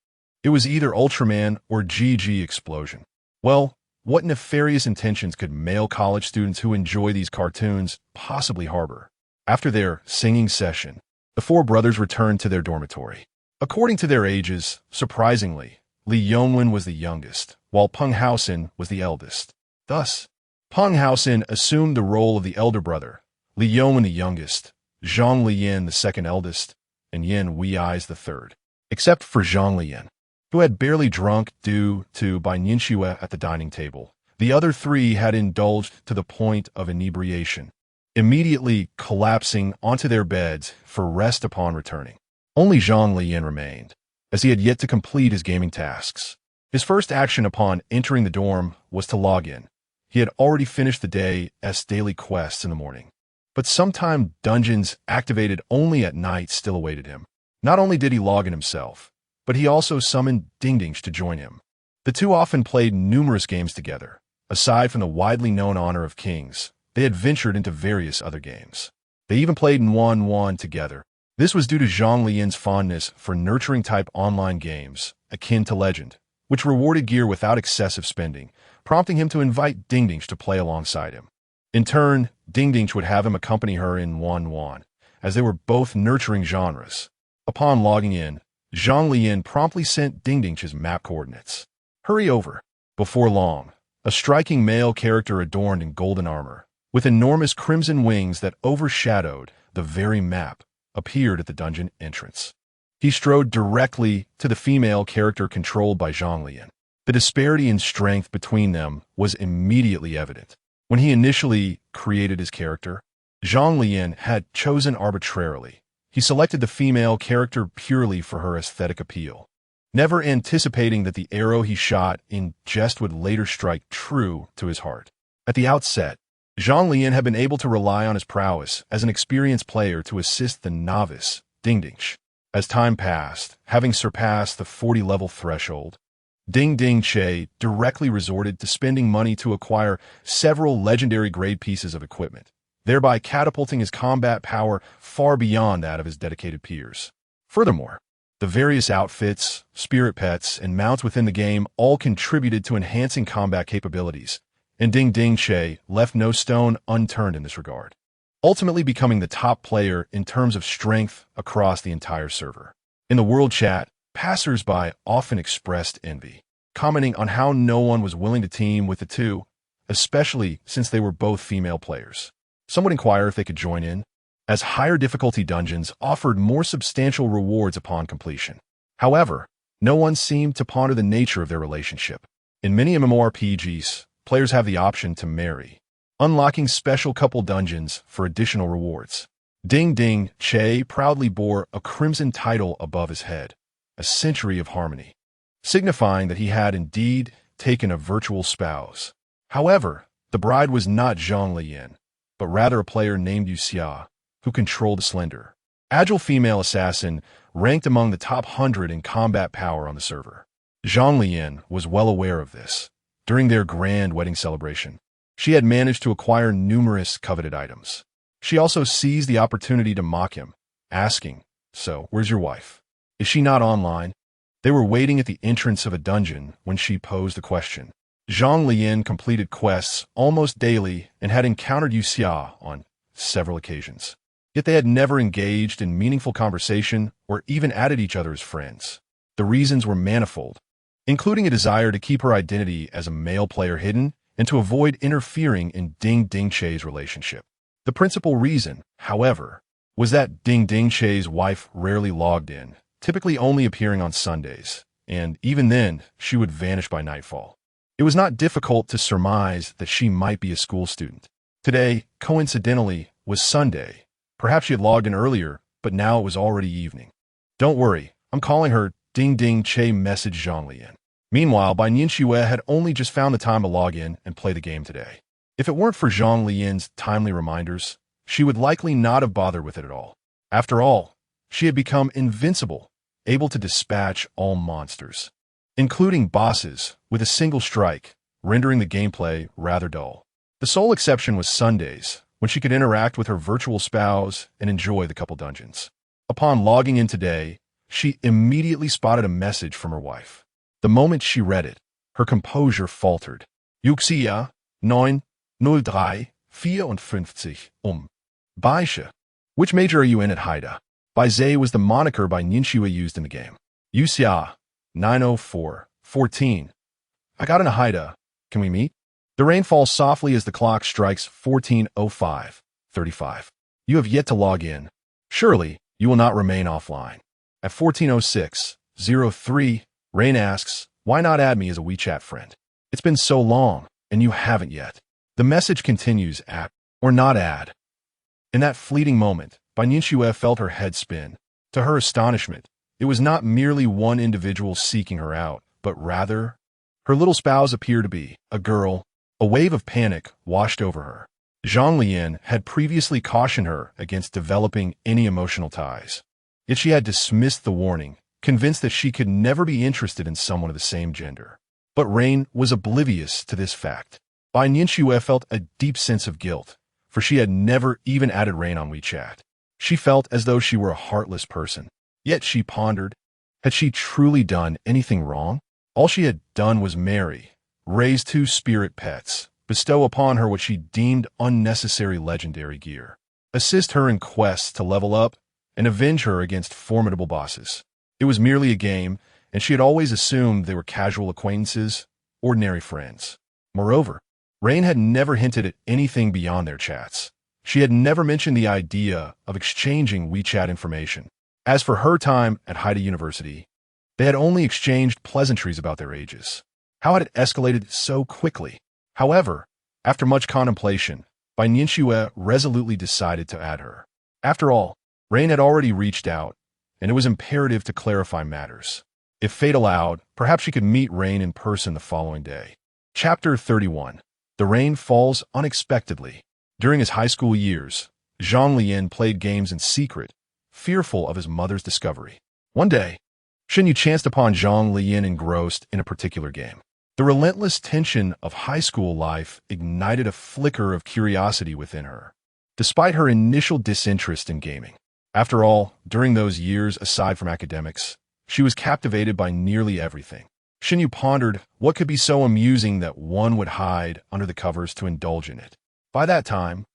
it was either Ultraman or GG Explosion. Well, what nefarious intentions could male college students who enjoy these cartoons possibly harbor? After their singing session, the four brothers returned to their dormitory. According to their ages, surprisingly, Li Yongwen was the youngest, while Peng Haoxin was the eldest. Thus, Peng Haoxin assumed the role of the elder brother, Li Yongwen the youngest, Zhang Leyan the second eldest, and Yin Wei's the third. Except for Zhang Leyan, who had barely drunk due to by Nianxue at the dining table. The other three had indulged to the point of inebriation, immediately collapsing onto their beds for rest upon returning. Only Zhang Leyan remained, as he had yet to complete his gaming tasks. His first action upon entering the dorm was to log in. He had already finished the day's daily quests in the morning, but sometime dungeons activated only at night still awaited him. Not only did he log in himself, but he also summoned Ding Ding to join him. The two often played numerous games together. Aside from the widely known Honor of Kings, they had ventured into various other games. They even played in 1-1 together. This was due to Zhang Leyan's fondness for nurturing-type online games, akin to Legend, which rewarded gear without excessive spending, prompting him to invite Ding Ding to play alongside him. In turn, Ding Ding would have him accompany her in 1-1, as they were both nurturing genres. Upon logging in, Zhang Leyan promptly sent Ding Ding his map coordinates. Hurry over. Before long, a striking male character adorned in golden armor, with enormous crimson wings that overshadowed the very map, appeared at the dungeon entrance. He strode directly to the female character controlled by Zhang Leyan. The disparity in strength between them was immediately evident. When he initially created his character, Zhang Leyan had chosen arbitrarily. He selected the female character purely for her aesthetic appeal, never anticipating that the arrow he shot in jest would later strike true to his heart. At the outset, Zhang Leyan had been able to rely on his prowess as an experienced player to assist the novice, Ding Ding. As time passed, having surpassed the 40-level threshold, Ding Ding directly resorted to spending money to acquire several legendary-grade pieces of equipment, thereby catapulting his combat power far beyond that of his dedicated peers. Furthermore, the various outfits, spirit pets, and mounts within the game all contributed to enhancing combat capabilities, and Ding Ding left no stone unturned in this regard, ultimately becoming the top player in terms of strength across the entire server. In the world chat, passers-by often expressed envy, commenting on how no one was willing to team with the two, especially since they were both female players. Some would inquire if they could join in, as higher difficulty dungeons offered more substantial rewards upon completion. However, no one seemed to ponder the nature of their relationship. In many MMORPGs, players have the option to marry, unlocking special couple dungeons for additional rewards. Ding Ding proudly bore a crimson title above his head, a century of harmony, signifying that he had indeed taken a virtual spouse. However, the bride was not Zhang Leyan, but rather a player named Xia, who controlled a slender, agile female assassin ranked among the top 100 in combat power on the server. Zhang Leyan was well aware of this. During their grand wedding celebration, she had managed to acquire numerous coveted items. She also seized the opportunity to mock him, asking, "So, where's your wife? Is she not online?" They were waiting at the entrance of a dungeon when she posed the question. Zhang Leyan completed quests almost daily and had encountered Xia on several occasions. Yet they had never engaged in meaningful conversation or even added each other as friends. The reasons were manifold, including a desire to keep her identity as a male player hidden and to avoid interfering in Ding Dingche's relationship. The principal reason, however, was that Ding Dingche's wife rarely logged in, typically only appearing on Sundays, and even then, she would vanish by nightfall. It was not difficult to surmise that she might be a school student. Today, coincidentally, was Sunday. Perhaps she had logged in earlier, but now it was already evening. "Don't worry, I'm calling her," Ding Dingche messaged Zhang Leyan. Meanwhile, Bai Nianxue had only just found the time to log in and play the game today. If it weren't for Zhang Leyan's timely reminders, she would likely not have bothered with it at all. After all, she had become invincible, able to dispatch all monsters, including bosses, with a single strike, rendering the gameplay rather dull. The sole exception was Sundays, when she could interact with her virtual spouse and enjoy the couple dungeons. Upon logging in today, she immediately spotted a message from her wife. The moment she read it, her composure faltered. "Yuxia, 90354 Baisha. Which major are you in at Haida?" Baizhe was the moniker Bai Nianxue used in the game. "Yuxia, 90414. I got in a Haida. Can we meet?" The rain falls softly as the clock strikes 14:05:35. "You have yet to log in. Surely, you will not remain offline." At 14:06:03, Rain asks, "Why not add me as a WeChat friend? It's been so long, and you haven't yet." The message continues, "Add or not add." In that fleeting moment, Bai Nianxue felt her head spin. To her astonishment, it was not merely one individual seeking her out, but rather, her little spouse appeared to be a girl. A wave of panic washed over her. Zhang Leyan had previously cautioned her against developing any emotional ties. Yet she had dismissed the warning, convinced that she could never be interested in someone of the same gender. But Rain was oblivious to this fact. Bai Nianxue felt a deep sense of guilt, for she had never even added Rain on WeChat. She felt as though she were a heartless person. Yet she pondered, had she truly done anything wrong? All she had done was marry, raise 2 spirit pets, bestow upon her what she deemed unnecessary legendary gear, assist her in quests to level up, and avenge her against formidable bosses. It was merely a game, and she had always assumed they were casual acquaintances, ordinary friends. Moreover, Rain had never hinted at anything beyond their chats. She had never mentioned the idea of exchanging WeChat information. As for her time at Haida University, they had only exchanged pleasantries about their ages. How had it escalated so quickly? However, after much contemplation, Bai Nianxue resolutely decided to add her. After all, Rain had already reached out, and it was imperative to clarify matters. If fate allowed, perhaps she could meet Rain in person the following day. Chapter 31. The rain falls unexpectedly. During his high school years, Zhang Leyan played games in secret, fearful of his mother's discovery. One day, Shinyu chanced upon Zhang Leyan engrossed in a particular game. The relentless tension of high school life ignited a flicker of curiosity within her, despite her initial disinterest in gaming. After all, during those years aside from academics, she was captivated by nearly everything. Shinyu pondered what could be so amusing that one would hide under the covers to indulge in it. By that time,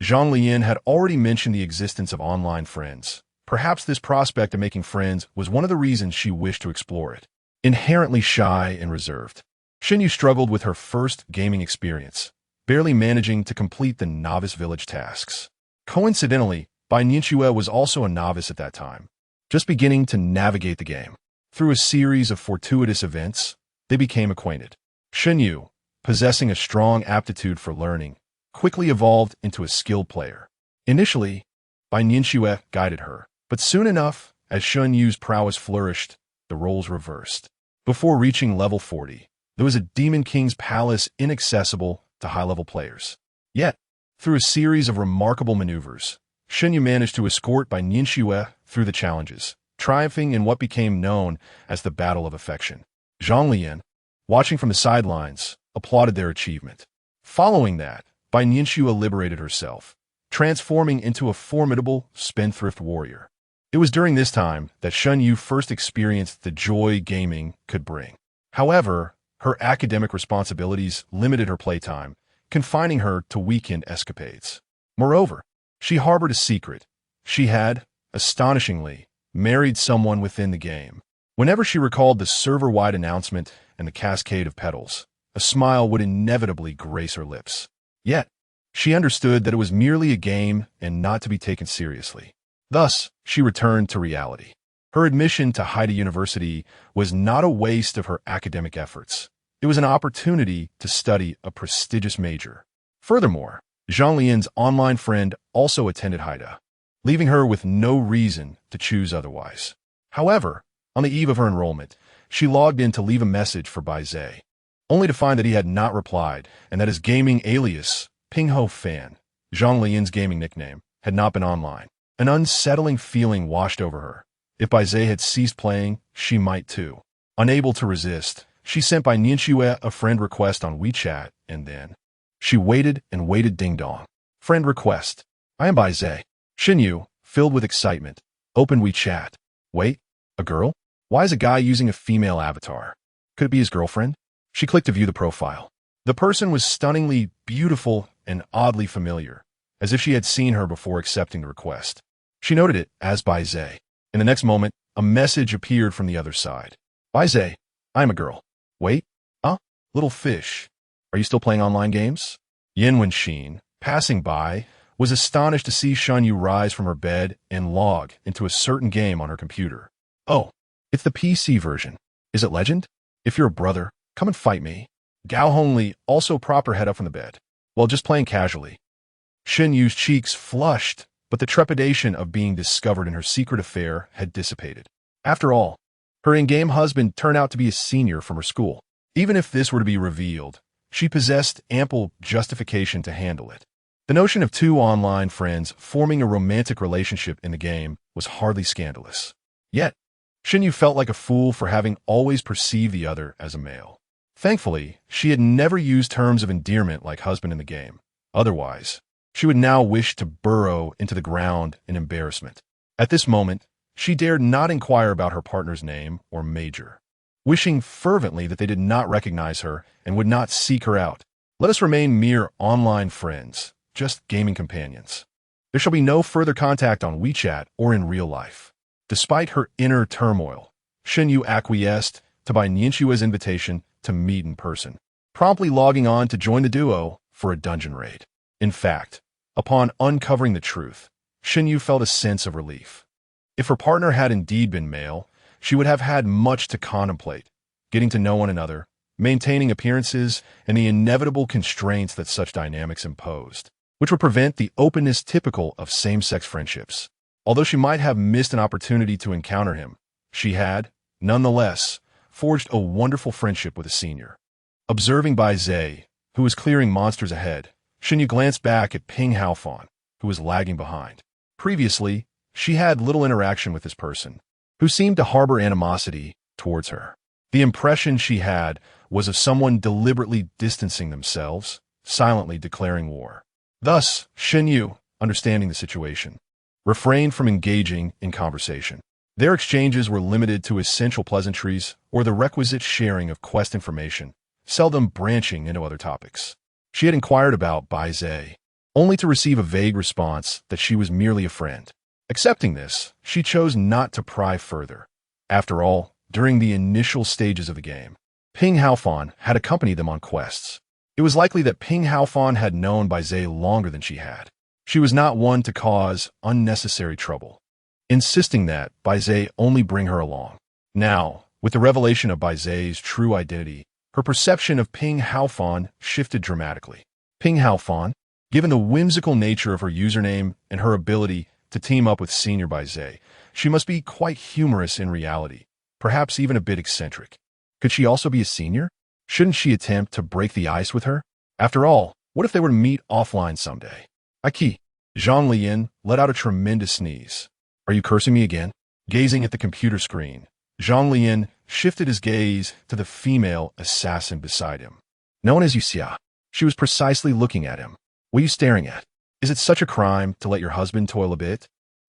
Zhang Leyan had already mentioned the existence of online friends. Perhaps this prospect of making friends was one of the reasons she wished to explore it. Inherently shy and reserved, Shinyu struggled with her first gaming experience, barely managing to complete the novice village tasks. Coincidentally, Bai Nianxue was also a novice at that time, just beginning to navigate the game. Through a series of fortuitous events, they became acquainted. Shinyu, possessing a strong aptitude for learning, quickly evolved into a skilled player. Initially, Bai Nianxue guided her, but soon enough, as Shunyu's prowess flourished, the roles reversed. Before reaching level 40, There was a Demon King's palace inaccessible to high-level players. Yet, through a series of remarkable maneuvers, Shen Yu managed to escort Bai Nianxue through the challenges, triumphing in what became known as the Battle of Affection. Zhang Leyan, watching from the sidelines, applauded their achievement. Following that, Bai Nianxue liberated herself, transforming into a formidable spendthrift warrior. It was during this time that Shen Yu first experienced the joy gaming could bring. However, her academic responsibilities limited her playtime, confining her to weekend escapades. Moreover, she harbored a secret. She had, astonishingly, married someone within the game. Whenever she recalled the server-wide announcement and the cascade of petals, a smile would inevitably grace her lips. Yet, she understood that it was merely a game and not to be taken seriously. Thus, she returned to reality. Her admission to Haida University was not a waste of her academic efforts. It was an opportunity to study a prestigious major. Furthermore, Zhang Leyan's online friend also attended Haida, leaving her with no reason to choose otherwise. However, on the eve of her enrollment, she logged in to leave a message for Bai Zhe, only to find that he had not replied and that his gaming alias, Pingho Fan, Zhang Leyan's gaming nickname, had not been online. An unsettling feeling washed over her. If Bai Zhe had ceased playing, she might too. Unable to resist, she sent Bai Nianxue a friend request on WeChat, and then she waited and waited. Ding dong. Friend request. I am Bai Zhe. Shen Yu, filled with excitement, opened WeChat. Wait, a girl? Why is a guy using a female avatar? Could it be his girlfriend? She clicked to view the profile. The person was stunningly beautiful and oddly familiar, as if she had seen her before accepting the request. She noted it as Bai Zhe. In the next moment, a message appeared from the other side. Bai Zhe, I am a girl. Wait, little fish. Are you still playing online games? Yin Wenxin, passing by, was astonished to see Shen Yu rise from her bed and log into a certain game on her computer. Oh, it's the PC version. Is it Legend? If you're a brother, come and fight me. Gao Hongli also propped her head up from the bed. Well, just playing casually. Shen Yu's cheeks flushed, but the trepidation of being discovered in her secret affair had dissipated. After all, her in-game husband turned out to be a senior from her school. Even if this were to be revealed, she possessed ample justification to handle it. The notion of two online friends forming a romantic relationship in the game was hardly scandalous. Yet, Shen Yu felt like a fool for having always perceived the other as a male. Thankfully, she had never used terms of endearment like husband in the game. Otherwise, she would now wish to burrow into the ground in embarrassment. At this moment, she dared not inquire about her partner's name or major, wishing fervently that they did not recognize her and would not seek her out. Let us remain mere online friends, just gaming companions. There shall be no further contact on WeChat or in real life. Despite her inner turmoil, Shen Yu acquiesced to Bai Nianxue's invitation to meet in person, promptly logging on to join the duo for a dungeon raid. In fact, upon uncovering the truth, Shen Yu felt a sense of relief. If her partner had indeed been male, she would have had much to contemplate, getting to know one another, maintaining appearances, and the inevitable constraints that such dynamics imposed, which would prevent the openness typical of same-sex friendships. Although she might have missed an opportunity to encounter him, she had, nonetheless, forged a wonderful friendship with a senior. Observing Bai Zhe, who was clearing monsters ahead, Shen Yu glanced back at Ping Haofan, who was lagging behind. Previously, she had little interaction with this person, who seemed to harbor animosity towards her. The impression she had was of someone deliberately distancing themselves, silently declaring war. Thus, Shen Yu, understanding the situation, refrained from engaging in conversation. Their exchanges were limited to essential pleasantries or the requisite sharing of quest information, seldom branching into other topics. She had inquired about Bai Zhe, only to receive a vague response that she was merely a friend. Accepting this, she chose not to pry further. After all, during the initial stages of the game, Ping Haofan had accompanied them on quests. It was likely that Ping Haofan had known Bai Zhe longer than she had. She was not one to cause unnecessary trouble, insisting that Bai Zhe only bring her along. Now, with the revelation of Bai Zhe's true identity, her perception of Ping Haofan shifted dramatically. Ping Haofan, given the whimsical nature of her username and her ability to team up with senior Bai Zhe, she must be quite humorous in reality, perhaps even a bit eccentric. Could she also be a senior? Shouldn't she attempt to break the ice with her? After all, what if they were to meet offline someday? Aki. Zhang Leyan let out a tremendous sneeze. Are you cursing me again? Gazing at the computer screen, Zhang Leyan shifted his gaze to the female assassin beside him. Known as Yuxia, she was precisely looking at him. What are you staring at? Is it such a crime to let your husband toil a bit?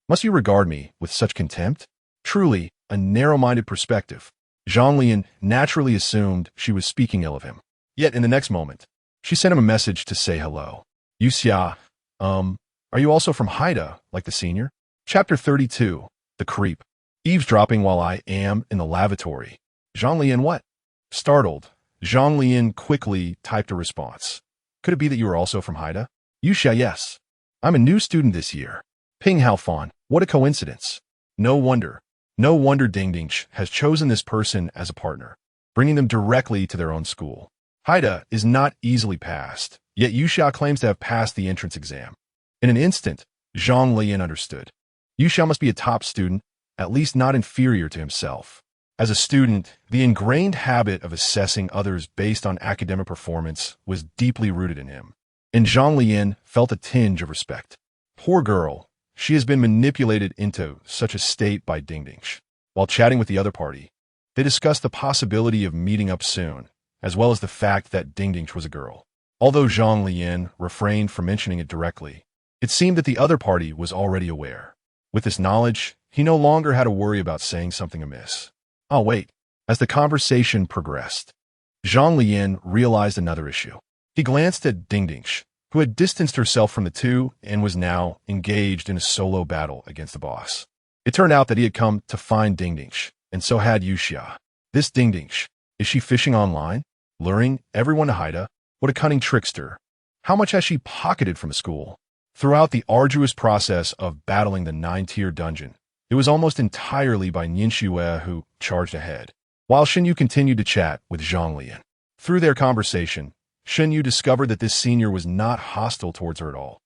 Must you regard me with such contempt? Truly, a narrow-minded perspective. Zhang Leyan naturally assumed she was speaking ill of him. Yet in the next moment, she sent him a message to say hello. Yuxia, are you also from Haida, like the senior? Chapter 32, The Creep. Eavesdropping while I am in the lavatory. Zhang Leyan what? Startled, Zhang Leyan quickly typed a response. Could it be that you are also from Haida? Yuxia, yes. I'm a new student this year. Ping Haofan, what a coincidence. No wonder Dingdingsh has chosen this person as a partner, bringing them directly to their own school. Haida is not easily passed, yet Yuxia claims to have passed the entrance exam. In an instant, Zhang Leyan understood. Yuxia must be a top student, at least not inferior to himself. As a student, the ingrained habit of assessing others based on academic performance was deeply rooted in him, and Zhang Leyan felt a tinge of respect. Poor girl, she has been manipulated into such a state by Dingdingsh. While chatting with the other party, they discussed the possibility of meeting up soon, as well as the fact that Dingdingsh was a girl. Although Zhang Leyan refrained from mentioning it directly, it seemed that the other party was already aware. With this knowledge, he no longer had to worry about saying something amiss. Oh, wait. As the conversation progressed, Zhang Leyan realized another issue. He glanced at Dingdingsh, who had distanced herself from the two and was now engaged in a solo battle against the boss. It turned out that he had come to find Dingdingsh, and so had Yuxia. This Dingdingsh, is she fishing online? Luring everyone to Haida? What a cunning trickster. How much has she pocketed from school? Throughout the arduous process of battling the 9-tier dungeon, it was almost entirely by Nianxue who charged ahead, while Shenyu continued to chat with Zhang Leyan. Through their conversation, Shenyu discovered that this senior was not hostile towards her at all.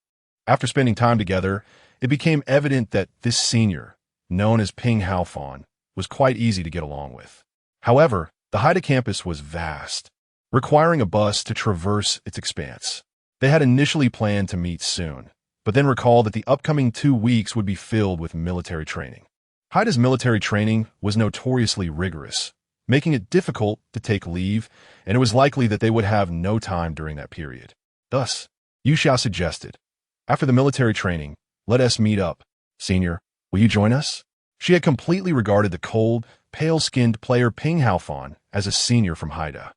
After spending time together, it became evident that this senior, known as Ping Haofan, was quite easy to get along with. However, the Haida campus was vast, requiring a bus to traverse its expanse. They had initially planned to meet soon, but then recalled that the upcoming 2 weeks would be filled with military training. Haida's military training was notoriously rigorous, making it difficult to take leave, and it was likely that they would have no time during that period. Thus, Yuxia suggested, after the military training, let us meet up. Senior, will you join us? She had completely regarded the cold, pale-skinned player Ping Haofan as a senior from Haida.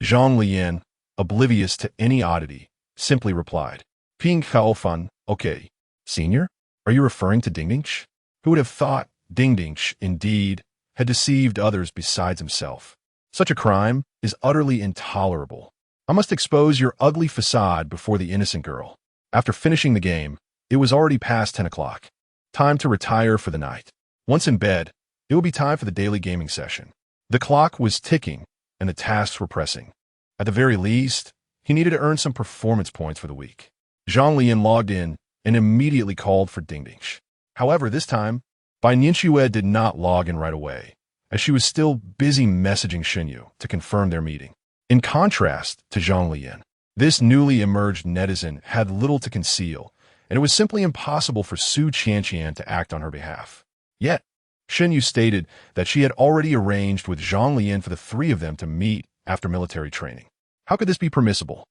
Zhang Leyan, oblivious to any oddity, simply replied, Ping Haofan, okay. Senior? Are you referring to Dingdingsh? Who would have thought Dingdingsh, indeed, had deceived others besides himself? Such a crime is utterly intolerable. I must expose your ugly facade before the innocent girl. After finishing the game, it was already past 10 o'clock. Time to retire for the night. Once in bed, it would be time for the daily gaming session. The clock was ticking, and the tasks were pressing. At the very least, he needed to earn some performance points for the week. Zhang Leyan logged in and immediately called for Dingdingsh. However, this time, Bai Nianxue did not log in right away, as she was still busy messaging Shenyu to confirm their meeting. In contrast to Zhang Leyan, this newly emerged netizen had little to conceal, and it was simply impossible for Su Qianqian to act on her behalf. Yet, Shenyu stated that she had already arranged with Zhang Leyan for the 3 of them to meet after military training. How could this be permissible?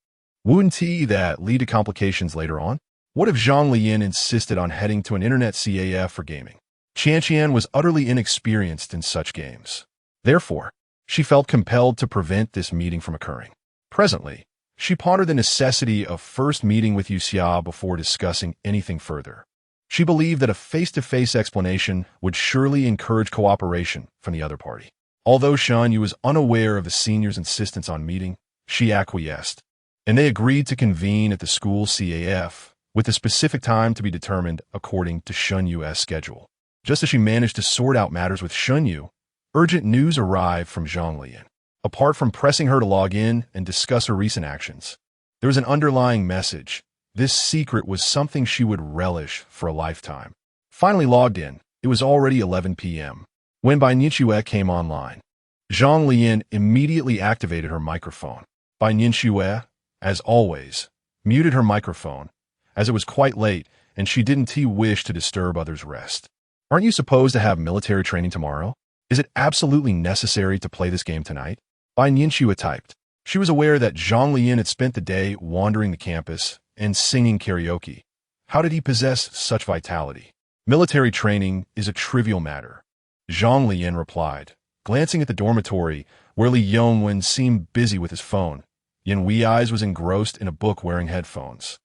Wouldn't that lead to complications later on? What if Zhang Leyan insisted on heading to an internet CAF for gaming? Qianqian was utterly inexperienced in such games. Therefore, she felt compelled to prevent this meeting from occurring. Presently, she pondered the necessity of first meeting with Yuxia before discussing anything further. She believed that a face-to-face explanation would surely encourage cooperation from the other party. Although Shanyu was unaware of the senior's insistence on meeting, she acquiesced, and they agreed to convene at the school CAF, with a specific time to be determined according to Shenyu's schedule. Just as she managed to sort out matters with Shenyu, urgent news arrived from Zhang Leyan. Apart from pressing her to log in and discuss her recent actions, there was an underlying message. This secret was something she would relish for a lifetime. Finally logged in, it was already 11 p.m. when Bai Nianxue came online. Zhang Leyan immediately activated her microphone. Bai Nianxue, as always, muted her microphone, as it was quite late and she didn't wish to disturb others' rest. Aren't you supposed to have military training tomorrow? Is it absolutely necessary to play this game tonight? Bai Nianxue typed. She was aware that Zhang Leyan had spent the day wandering the campus and singing karaoke. How did he possess such vitality? Military training is a trivial matter, Zhang Leyan replied, glancing at the dormitory where Li Yongwen seemed busy with his phone. Yan Wei's was engrossed in a book wearing headphones.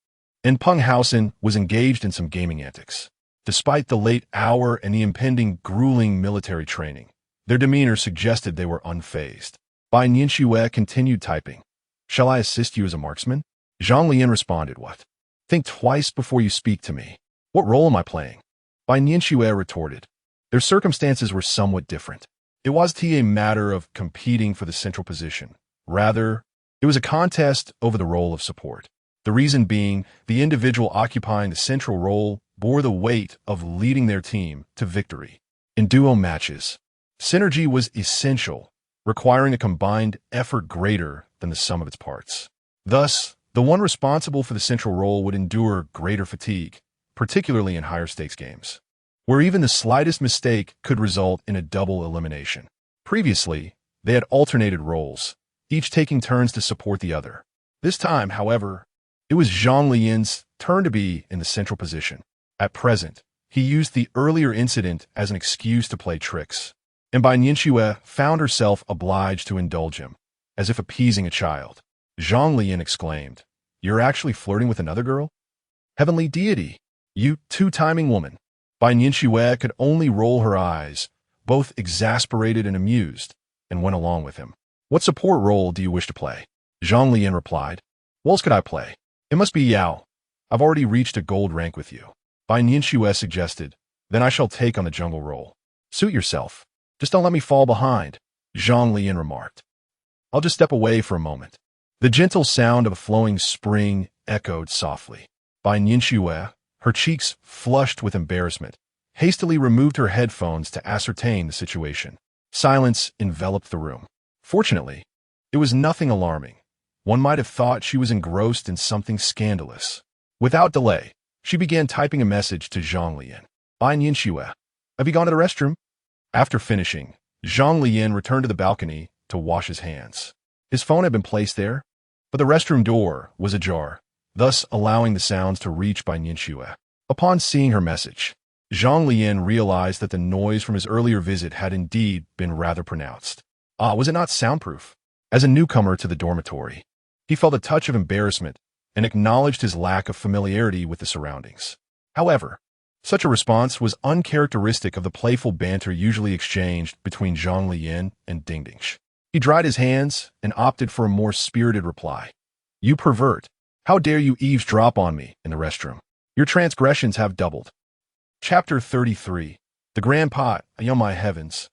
And Peng Haosen was engaged in some gaming antics. Despite the late hour and the impending grueling military training, their demeanor suggested they were unfazed. Bai Nianxue continued typing. Shall I assist you as a marksman? Zhang Leyan responded, What? Think twice before you speak to me. What role am I playing? Bai Nianxue retorted. Their circumstances were somewhat different. It wasn't a matter of competing for the central position. Rather, it was a contest over the role of support. The reason being, the individual occupying the central role bore the weight of leading their team to victory. In duo matches, synergy was essential, requiring a combined effort greater than the sum of its parts. Thus, the one responsible for the central role would endure greater fatigue, particularly in higher-stakes games, where even the slightest mistake could result in a double elimination. Previously, they had alternated roles, each taking turns to support the other. This time, however, it was Zhang Leyan's turn to be in the central position. At present, he used the earlier incident as an excuse to play tricks, and Bai Nianxue found herself obliged to indulge him, as if appeasing a child. Zhang Leyan exclaimed, You're actually flirting with another girl? Heavenly deity, you two-timing woman. Bai Nianxue could only roll her eyes, both exasperated and amused, and went along with him. What support role do you wish to play? Zhang Leyan replied. What else could I play? It must be Yao. I've already reached a gold rank with you. Bai Nianxue suggested. Then I shall take on the jungle role. Suit yourself. Just don't let me fall behind, Zhang Leyan remarked. I'll just step away for a moment. The gentle sound of a flowing spring echoed softly. Bai Nianxue, her cheeks flushed with embarrassment, hastily removed her headphones to ascertain the situation. Silence enveloped the room. Fortunately, it was nothing alarming. One might have thought she was engrossed in something scandalous. Without delay, she began typing a message to Zhang Leyan. Bai Nianxue, have you gone to the restroom? After finishing, Zhang Leyan returned to the balcony to wash his hands. His phone had been placed there, but the restroom door was ajar, thus allowing the sounds to reach Bai Nianxue. Upon seeing her message, Zhang Leyan realized that the noise from his earlier visit had indeed been rather pronounced. Was it not soundproof? As a newcomer to the dormitory, he felt a touch of embarrassment and acknowledged his lack of familiarity with the surroundings. However, such a response was uncharacteristic of the playful banter usually exchanged between Zhang Leyan and Dingdingsh. He dried his hands and opted for a more spirited reply. You pervert! How dare you eavesdrop on me in the restroom? Your transgressions have doubled. Chapter 33. The Grand Pot. Oh my heavens.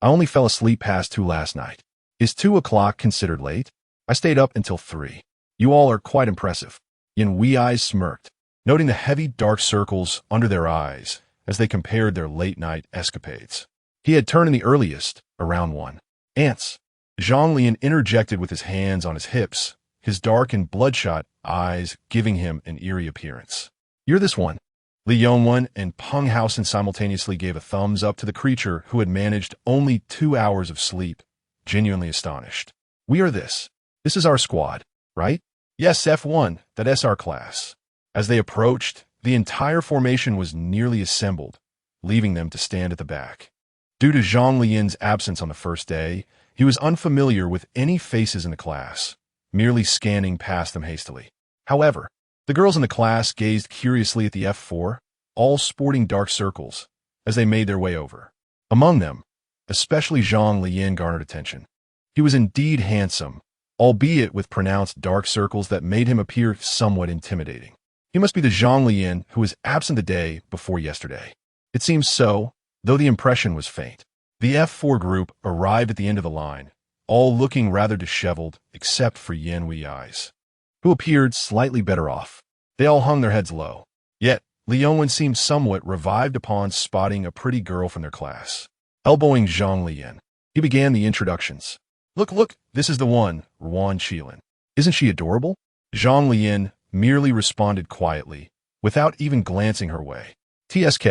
I only fell asleep past 2 last night. Is 2 o'clock considered late? I stayed up until 3. You all are quite impressive. Yan Wei's smirked, noting the heavy dark circles under their eyes as they compared their late-night escapades. He had turned in the earliest, around 1. Ants. Zhang Leyan interjected with his hands on his hips, his dark and bloodshot eyes giving him an eerie appearance. You're this one. Li Yongwen and Peng Haosen simultaneously gave a thumbs up to the creature who had managed only 2 hours of sleep, genuinely astonished. We are this. This is our squad, right? Yes, F1, that's our class. As they approached, the entire formation was nearly assembled, leaving them to stand at the back. Due to Zhang Leyan's absence on the first day, he was unfamiliar with any faces in the class, merely scanning past them hastily. However, the girls in the class gazed curiously at the F4, all sporting dark circles, as they made their way over. Among them, especially Zhang Leyan garnered attention. He was indeed handsome, albeit with pronounced dark circles that made him appear somewhat intimidating. He must be the Zhang Leyan who was absent the day before yesterday. It seems so, though the impression was faint. The F4 group arrived at the end of the line, all looking rather disheveled except for Yan Wei's, who appeared slightly better off. They all hung their heads low. Yet, Li Yongwen seemed somewhat revived upon spotting a pretty girl from their class. Elbowing Zhang Leyan, He began the introductions. Look, look, this is the one, Ruan Qilin. Isn't she adorable? Zhang Leyan merely responded quietly, without even glancing her way. TSK.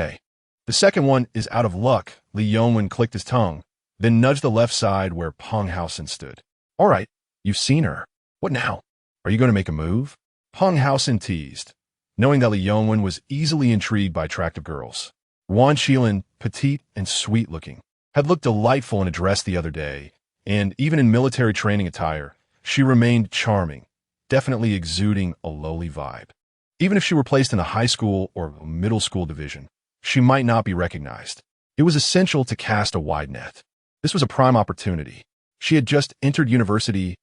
The second one is out of luck, Li Yongwen clicked his tongue, then nudged the left side where Peng Haosen stood. All right, you've seen her. What now? Are you going to make a move? Peng Haosen teased, knowing that Li Yongwen was easily intrigued by attractive girls. Ruan Qilin, petite and sweet-looking, had looked delightful in a dress the other day, and even in military training attire, she remained charming, definitely exuding a lowly vibe. Even if she were placed in the high school or middle school division, she might not be recognized. It was essential to cast a wide net. This was a prime opportunity. She had just entered university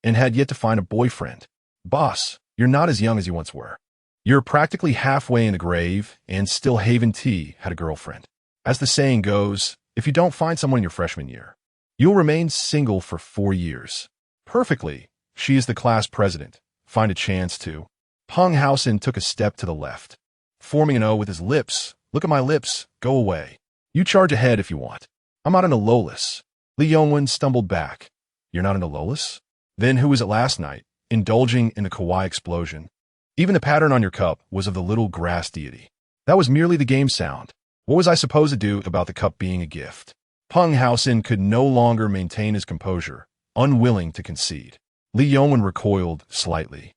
and had yet to find a boyfriend. Boss, you're not as young as you once were. You're practically halfway in the grave, and still Haven T had a girlfriend. As the saying goes, if you don't find someone in your freshman year, you'll remain single for 4 years. Perfectly. She is the class president. Find a chance to. Peng Haosen took a step to the left, forming an O with his lips. Look at my lips. Go away. You charge ahead if you want. I'm not in a Lolis. Li Yongwen stumbled back. You're not in a Lolis? Then who was it last night, indulging in the kawaii explosion? Even the pattern on your cup was of the little grass deity. That was merely the game sound. What was I supposed to do about the cup being a gift? Peng Haosen could no longer maintain his composure, unwilling to concede. Li Yongwen recoiled slightly,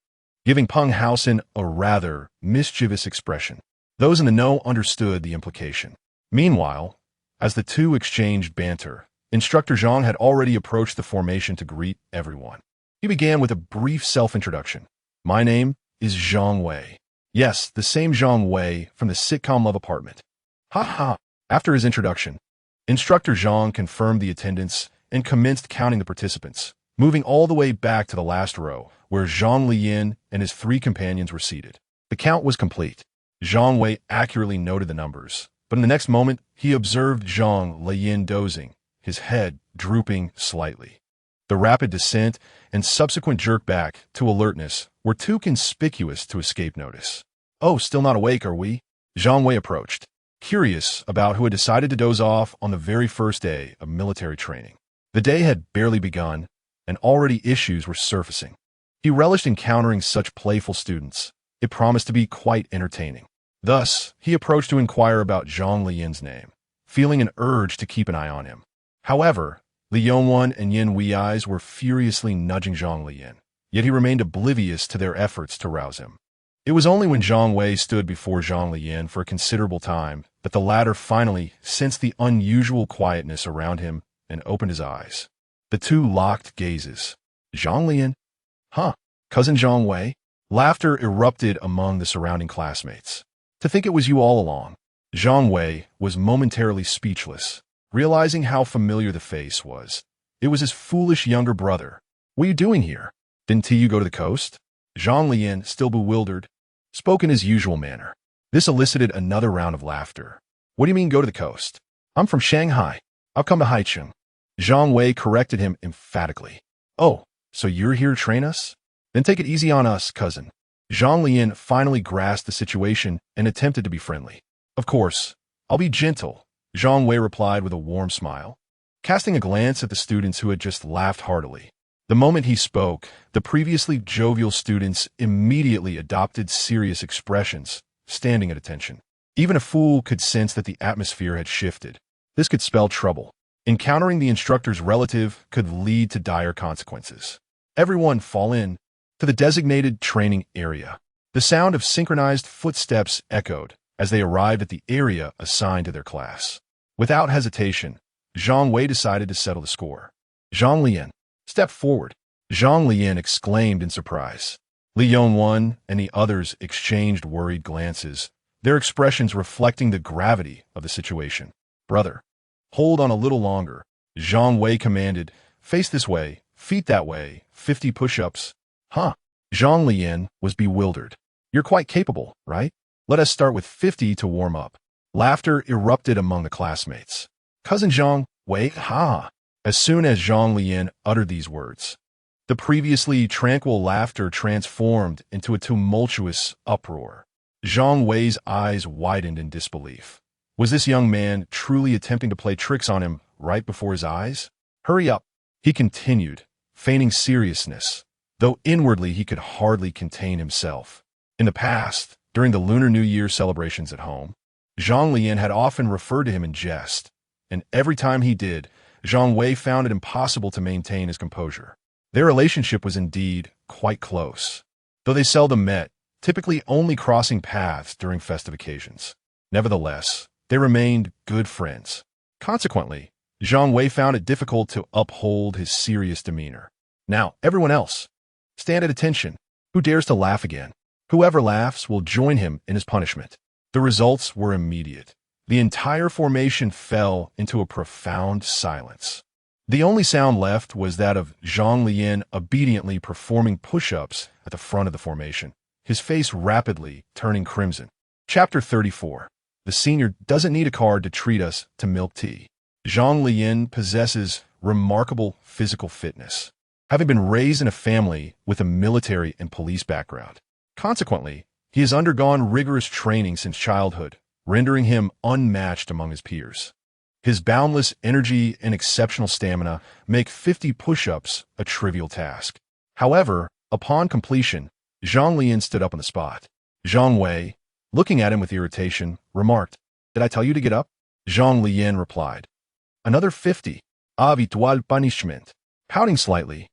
giving Peng Haosen a rather mischievous expression. Those in the know understood the implication. Meanwhile, as the two exchanged banter, Instructor Zhang had already approached the formation to greet everyone. He began with a brief self-introduction. My name is Zhang Wei. Yes, the same Zhang Wei from the sitcom Love Apartment. Ha ha. After his introduction, Instructor Zhang confirmed the attendance and commenced counting the participants, moving all the way back to the last row, where Zhang Leyan and his 3 companions were seated. The count was complete. Zhang Wei accurately noted the numbers, but in the next moment, he observed Zhang Leyan dozing, his head drooping slightly. The rapid descent and subsequent jerk back to alertness were too conspicuous to escape notice. Oh, still not awake, are we? Zhang Wei approached, curious about who had decided to doze off on the very first day of military training. The day had barely begun, and already issues were surfacing. He relished encountering such playful students. It promised to be quite entertaining. Thus, he approached to inquire about Zhang Leyan's name, feeling an urge to keep an eye on him. However, Li Yongwen and Yin Wei's were furiously nudging Zhang Leyan, yet he remained oblivious to their efforts to rouse him. It was only when Zhang Wei stood before Zhang Leyan for a considerable time that the latter finally sensed the unusual quietness around him and opened his eyes. The two locked gazes. Zhang Leyan? Huh, cousin Zhang Wei? Laughter erupted among the surrounding classmates. To think it was you all along. Zhang Wei was momentarily speechless, realizing how familiar the face was. It was his foolish younger brother. What are you doing here? Didn't you go to the coast? Zhang Leyan, still bewildered, spoke in his usual manner. This elicited another round of laughter. What do you mean go to the coast? I'm from Shanghai. I've come to Haicheng. Zhang Wei corrected him emphatically. Oh, so you're here to train us? Then take it easy on us, cousin. Zhang Leyan finally grasped the situation and attempted to be friendly. Of course, I'll be gentle, Zhang Wei replied with a warm smile, casting a glance at the students who had just laughed heartily. The moment he spoke, the previously jovial students immediately adopted serious expressions, standing at attention. Even a fool could sense that the atmosphere had shifted. This could spell trouble. Encountering the instructor's relative could lead to dire consequences. Everyone fall in to the designated training area. The sound of synchronized footsteps echoed as they arrived at the area assigned to their class. Without hesitation, Zhang Wei decided to settle the score. Zhang Leyan, step forward. Zhang Leyan exclaimed in surprise. Li Yongwen and the others exchanged worried glances, their expressions reflecting the gravity of the situation. Brother, hold on a little longer, Zhang Wei commanded. Face this way, feet that way, 50 push-ups. Huh? Zhang Leyan was bewildered. You're quite capable, right? Let us start with 50 to warm up. Laughter erupted among the classmates. Cousin Zhang Wei, ha! As soon as Zhang Leyan uttered these words, the previously tranquil laughter transformed into a tumultuous uproar. Zhang Wei's eyes widened in disbelief. Was this young man truly attempting to play tricks on him right before his eyes? Hurry up, he continued, feigning seriousness, though inwardly he could hardly contain himself. In the past, during the Lunar New Year celebrations at home, Zhang Leyan had often referred to him in jest, and every time he did, Zhang Wei found it impossible to maintain his composure. Their relationship was indeed quite close, though they seldom met, typically only crossing paths during festive occasions. Nevertheless, they remained good friends. Consequently, Zhang Wei found it difficult to uphold his serious demeanor. Now, everyone else, stand at attention. Who dares to laugh again? Whoever laughs will join him in his punishment. The results were immediate. The entire formation fell into a profound silence. The only sound left was that of Zhang Leyan obediently performing push-ups at the front of the formation, his face rapidly turning crimson. Chapter 34. The senior doesn't need a card to treat us to milk tea. Zhang Leyan possesses remarkable physical fitness, having been raised in a family with a military and police background. Consequently, he has undergone rigorous training since childhood, rendering him unmatched among his peers. His boundless energy and exceptional stamina make 50 push-ups a trivial task. However, upon completion, Zhang Leyan stood up on the spot. Zhang Wei, looking at him with irritation, remarked, "Did I tell you to get up?" Zhang Leyan replied, "Another 50. Habitual punishment." Pouting slightly,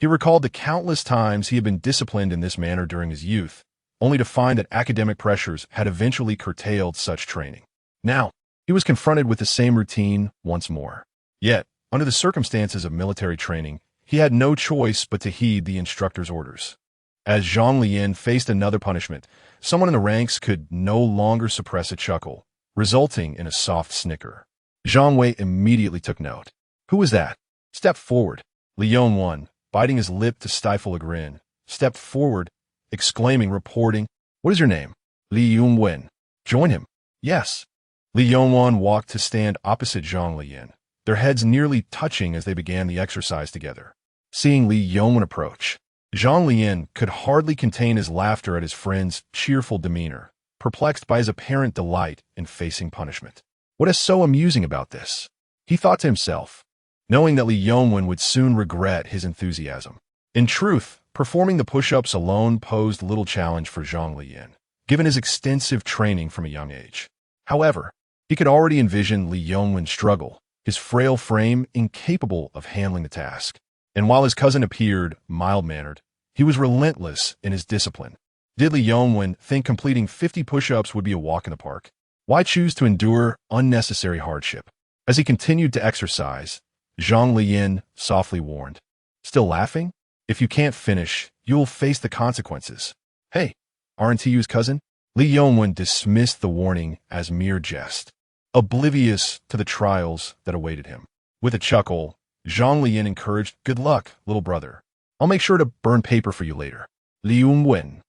he recalled the countless times he had been disciplined in this manner during his youth, only to find that academic pressures had eventually curtailed such training. Now, he was confronted with the same routine once more. Yet, under the circumstances of military training, he had no choice but to heed the instructor's orders. As Zhang Leyan faced another punishment, someone in the ranks could no longer suppress a chuckle, resulting in a soft snicker. Zhang Wei immediately took note. Who was that? Stepped forward. Li Yongwen, biting his lip to stifle a grin, stepped forward, exclaiming, reporting, "What is your name?" Li Yongwen. Join him. Yes. Li Yongwen walked to stand opposite Zhang Leyan, their heads nearly touching as they began the exercise together. Seeing Li Yongwen approach, Zhang Leyan could hardly contain his laughter at his friend's cheerful demeanor, perplexed by his apparent delight in facing punishment. What is so amusing about this? He thought to himself, knowing that Li Yongwen would soon regret his enthusiasm. In truth, performing the push-ups alone posed little challenge for Zhang Leyan, given his extensive training from a young age. However, he could already envision Li Yongwen's struggle, his frail frame incapable of handling the task. And while his cousin appeared mild-mannered, he was relentless in his discipline. Did Li Yongwen think completing 50 push-ups would be a walk in the park? Why choose to endure unnecessary hardship? As he continued to exercise, Zhang Leyan softly warned, "Still laughing? If you can't finish, you'll face the consequences." "Hey, aren't you his cousin?" Li Yongwen dismissed the warning as mere jest, oblivious to the trials that awaited him. With a chuckle, Zhang Leyan encouraged, "Good luck, little brother. I'll make sure to burn paper for you later." Li Yongwen.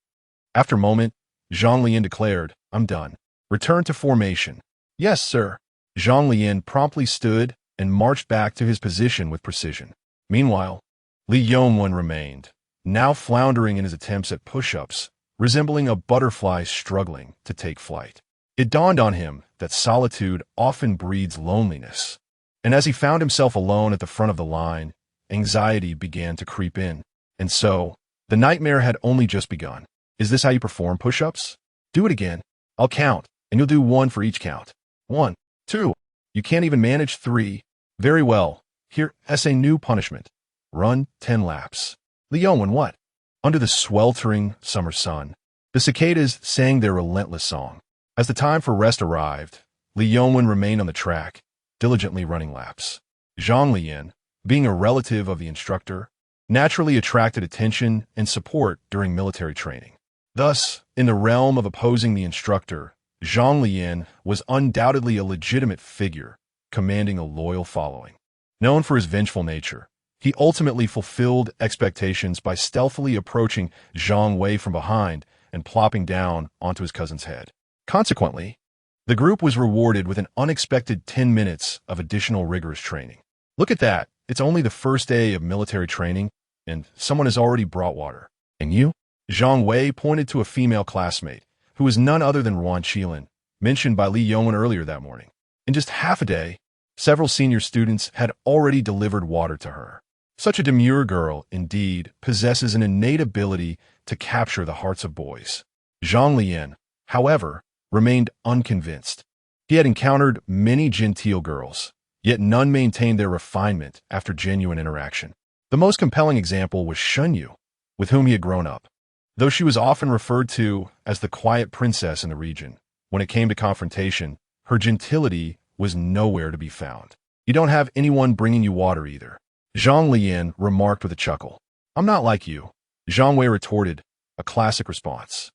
After a moment, Zhang Leyan declared, "I'm done. Return to formation." "Yes, sir." Zhang Leyan promptly stood and marched back to his position with precision. Meanwhile, Li Yongwen remained, now floundering in his attempts at push-ups, resembling a butterfly struggling to take flight. It dawned on him that solitude often breeds loneliness, and as he found himself alone at the front of the line, anxiety began to creep in. And so, the nightmare had only just begun. "Is this how you perform push-ups? Do it again. I'll count, and you'll do one for each count. 1, 2. You can't even manage 3. Very well. Here's a new punishment. Run 10 laps." Li Yongwen, what? Under the sweltering summer sun, the cicadas sang their relentless song. As the time for rest arrived, Li Yongwen remained on the track, diligently running laps. Zhang Leyan, being a relative of the instructor, naturally attracted attention and support during military training. Thus, in the realm of opposing the instructor, Zhang Leyan was undoubtedly a legitimate figure, commanding a loyal following. Known for his vengeful nature, he ultimately fulfilled expectations by stealthily approaching Zhang Wei from behind and plopping down onto his cousin's head. Consequently, the group was rewarded with an unexpected 10 minutes of additional rigorous training. Look at that. It's only the first day of military training, and someone has already brought water. And you? Zhang Wei pointed to a female classmate, who was none other than Ruan Qilin, mentioned by Li Yongwen earlier that morning. In just half a day, Several senior students had already delivered water to her. Such a demure girl, indeed, possesses an innate ability to capture the hearts of boys. Zhang Leyan, however, remained unconvinced. He had encountered many genteel girls, yet none maintained their refinement after genuine interaction. The most compelling example was Shunyu, with whom he had grown up. Though she was often referred to as the quiet princess in the region, when it came to confrontation, her gentility was nowhere to be found. You don't have anyone bringing you water either. Zhang Leyan remarked with a chuckle. I'm not like you. Zhang Wei retorted, a classic response.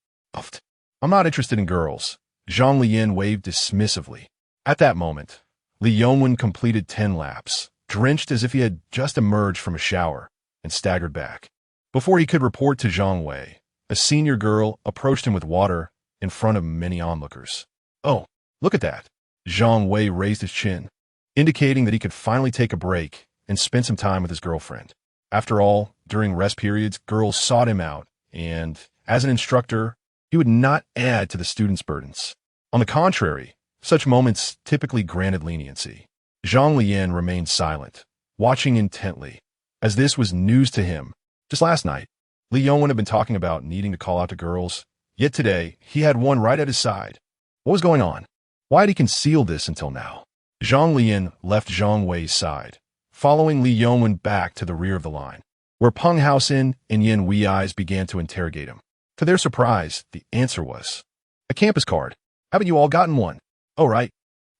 I'm not interested in girls. Zhang Leyan waved dismissively. At that moment, Li Yongwen completed 10 laps, drenched as if he had just emerged from a shower, and staggered back. Before he could report to Zhang Wei, a senior girl approached him with water in front of many onlookers. Oh, look at that. Zhang Wei raised his chin, indicating that he could finally take a break and spend some time with his girlfriend. After all, during rest periods, girls sought him out, and, as an instructor, he would not add to the students' burdens. On the contrary, such moments typically granted leniency. Zhang Leyan remained silent, watching intently, as this was news to him. Just last night, Li Yongwen had been talking about needing to call out to girls, yet today he had one right at his side. What was going on? Why had he concealed this until now? Zhang Leyan left Zhang Wei's side, following Li Yongwen back to the rear of the line, where Peng Haosin and Yin Wei's began to interrogate him. To their surprise, the answer was, a campus card. Haven't you all gotten one? Oh, right.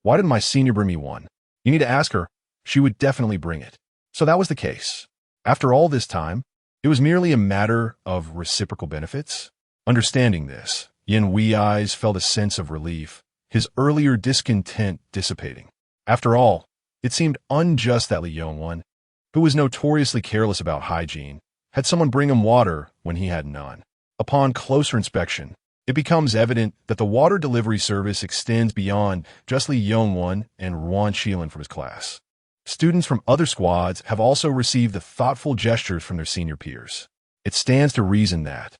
Why didn't my senior bring me one? You need to ask her. She would definitely bring it. So that was the case. After all this time, it was merely a matter of reciprocal benefits. Understanding this, Yin Wei's felt a sense of relief, his earlier discontent dissipating. After all, it seemed unjust that Li Yongwen, who was notoriously careless about hygiene, had someone bring him water when he had none. Upon closer inspection, it becomes evident that the water delivery service extends beyond just Li Yongwen and Ruan Qilin from his class. Students from other squads have also received the thoughtful gestures from their senior peers. It stands to reason that,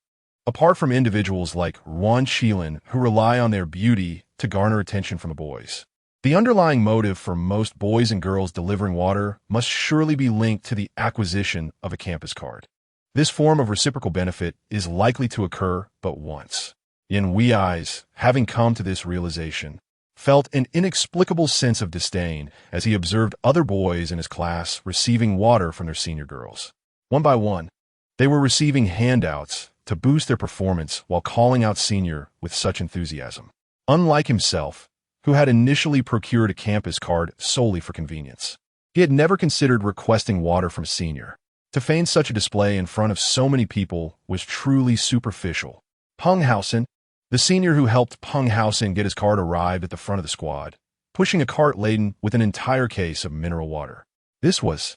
apart from individuals like Ruan Qilin who rely on their beauty to garner attention from the boys, the underlying motive for most boys and girls delivering water must surely be linked to the acquisition of a campus card. This form of reciprocal benefit is likely to occur but once. Yin Wei's, having come to this realization, felt an inexplicable sense of disdain as he observed other boys in his class receiving water from their senior girls. One by one, they were receiving handouts to boost their performance while calling out senior with such enthusiasm. Unlike himself, who had initially procured a campus card solely for convenience, he had never considered requesting water from senior. To feign such a display in front of so many people was truly superficial. Peng Haosin, the senior who helped Peng Haosin get his card, arrived at the front of the squad, pushing a cart laden with an entire case of mineral water. This was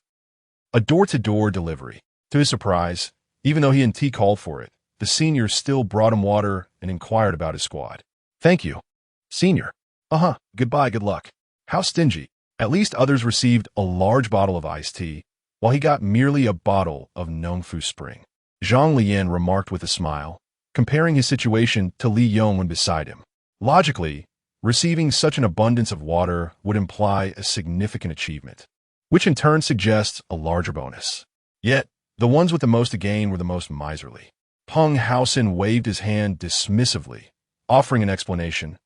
a door-to-door delivery. To his surprise, even though he and T called for it, the senior still brought him water and inquired about his squad. Thank you, senior. Goodbye, good luck. How stingy. At least others received a large bottle of iced tea, while he got merely a bottle of Nongfu Spring. Zhang Leyan remarked with a smile, comparing his situation to Li Yongwen beside him. Logically, receiving such an abundance of water would imply a significant achievement, which in turn suggests a larger bonus. Yet, the ones with the most to gain were the most miserly. Peng Haosin waved his hand dismissively, offering an explanation.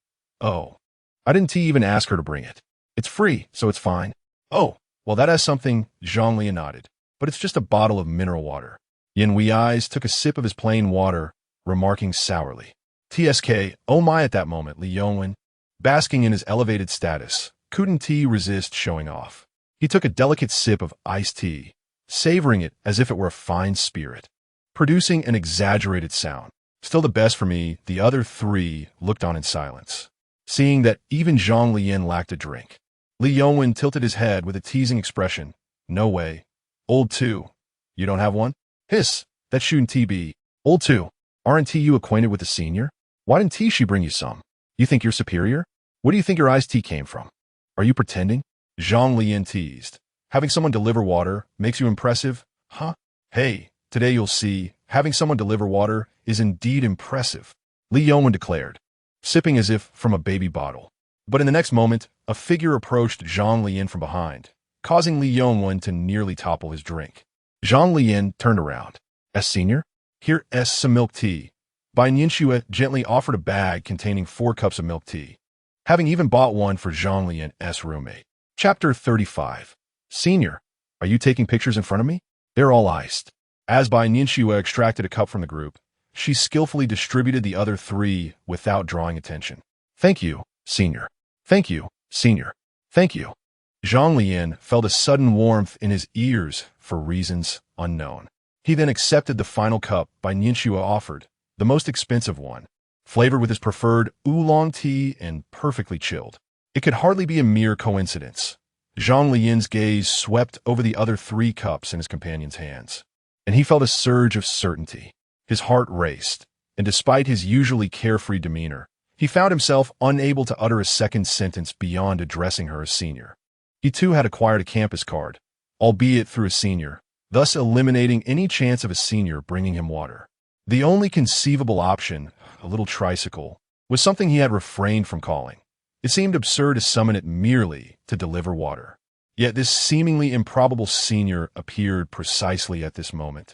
Oh, I didn't even ask her to bring it. It's free, so it's fine. Oh, well, that has something, Zhang Leyan nodded, but it's just a bottle of mineral water. Yin Wei's took a sip of his plain water, remarking sourly. TSK, oh my. At that moment, Li Yongwen, basking in his elevated status, couldn't resist showing off. He took a delicate sip of iced tea, savoring it as if it were a fine spirit, producing an exaggerated sound. Still the best for me, the other three looked on in silence. Seeing that even Zhang Leyan lacked a drink, Li Yongwen tilted his head with a teasing expression. No way. Old two. You don't have one? Hiss. That shouldn't be. Old two. Aren't you acquainted with the senior? Why didn't she bring you some? You think you're superior? Where do you think your iced tea came from? Are you pretending? Zhang Leyan teased. Having someone deliver water makes you impressive? Huh? Hey, today you'll see, having someone deliver water is indeed impressive, Li Yongwen declared, sipping as if from a baby bottle. But in the next moment, a figure approached Zhang Leyan from behind, causing Li Yongwen to nearly topple his drink. Zhang Leyan turned around. Senior? Here some milk tea. Bai Nianxue gently offered a bag containing 4 cups of milk tea, having even bought one for Zhang Leyan's roommate. Chapter 35. Senior, are you taking pictures in front of me? They're all iced. As Bai Nianxue extracted a cup from the group, she skillfully distributed the other 3 without drawing attention. Thank you, Senior. Thank you, Senior. Thank you. Zhang Leyan felt a sudden warmth in his ears for reasons unknown. He then accepted the final cup Bai Nianxue offered, the most expensive one, flavored with his preferred oolong tea and perfectly chilled. It could hardly be a mere coincidence. Zhang Leyan's gaze swept over the other 3 cups in his companion's hands, and he felt a surge of certainty. His heart raced, and despite his usually carefree demeanor, he found himself unable to utter a second sentence beyond addressing her as senior. He too had acquired a campus card, albeit through a senior, thus eliminating any chance of a senior bringing him water. The only conceivable option, a little tricycle, was something he had refrained from calling. It seemed absurd to summon it merely to deliver water. Yet this seemingly improbable senior appeared precisely at this moment,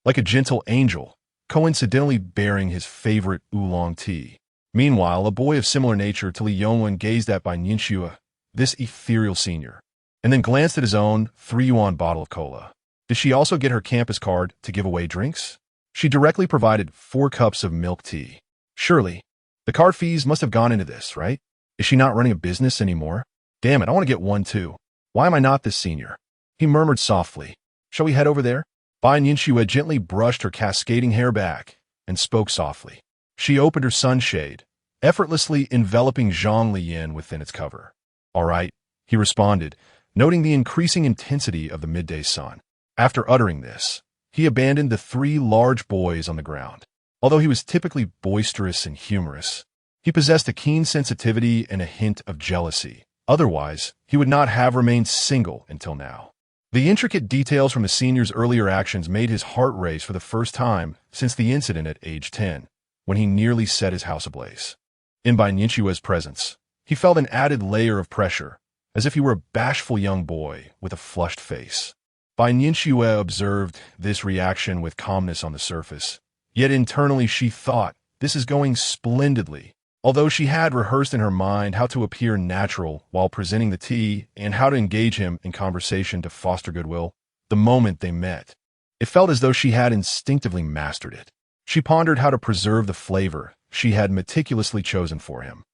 like a gentle angel, coincidentally bearing his favorite oolong tea. Meanwhile, a boy of similar nature to Li Yongwen gazed at Bai Nianxue, this ethereal senior, and then glanced at his own 3-yuan bottle of cola. Did she also get her campus card to give away drinks? She directly provided 4 cups of milk tea. Surely, the card fees must have gone into this, right? Is she not running a business anymore? Damn it, I want to get one too. Why am I not this senior? He murmured softly. Shall we head over there? Bai Nianxue gently brushed her cascading hair back and spoke softly. She opened her sunshade, effortlessly enveloping Zhang Leyan within its cover. All right, he responded, noting the increasing intensity of the midday sun. After uttering this, he abandoned the 3 large boys on the ground. Although he was typically boisterous and humorous, he possessed a keen sensitivity and a hint of jealousy. Otherwise, he would not have remained single until now. The intricate details from the senior's earlier actions made his heart race for the first time since the incident at age 10, when he nearly set his house ablaze. In Bai Nianxue's presence, he felt an added layer of pressure, as if he were a bashful young boy with a flushed face. Bai Nianxue observed this reaction with calmness on the surface, yet internally she thought, this is going splendidly. Although she had rehearsed in her mind how to appear natural while presenting the tea and how to engage him in conversation to foster goodwill, the moment they met, it felt as though she had instinctively mastered it. She pondered how to preserve the flavor she had meticulously chosen for him,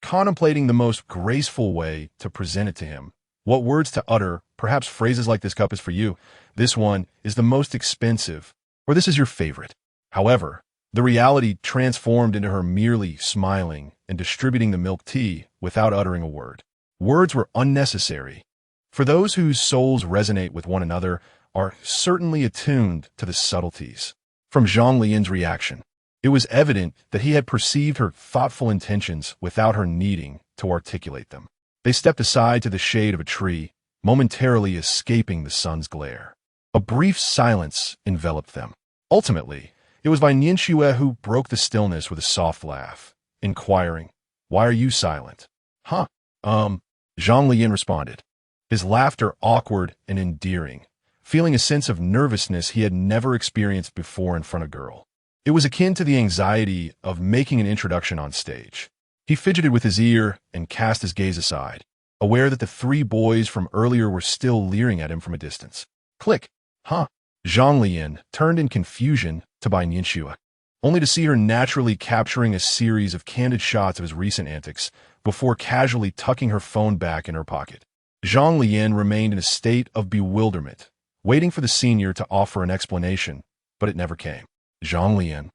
contemplating the most graceful way to present it to him. What words to utter, perhaps phrases like "this cup is for you," "this one is the most expensive," or "this is your favorite." However, the reality transformed into her merely smiling and distributing the milk tea without uttering a word. Words were unnecessary, for those whose souls resonate with one another are certainly attuned to the subtleties. From Zhang Leyan's reaction, it was evident that he had perceived her thoughtful intentions without her needing to articulate them. They stepped aside to the shade of a tree, momentarily escaping the sun's glare. A brief silence enveloped them. Ultimately, it was Bai Nianxue who broke the stillness with a soft laugh, inquiring, "Why are you silent?" "Huh, Zhang Leyan responded, his laughter awkward and endearing, feeling a sense of nervousness he had never experienced before in front of a girl. It was akin to the anxiety of making an introduction on stage. He fidgeted with his ear and cast his gaze aside, aware that the 3 boys from earlier were still leering at him from a distance. Click. Huh. Zhang Leyan turned in confusion to Bai Nianxue, only to see her naturally capturing a series of candid shots of his recent antics before casually tucking her phone back in her pocket. Zhang Leyan remained in a state of bewilderment, waiting for the senior to offer an explanation, but it never came. Zhang Leyan,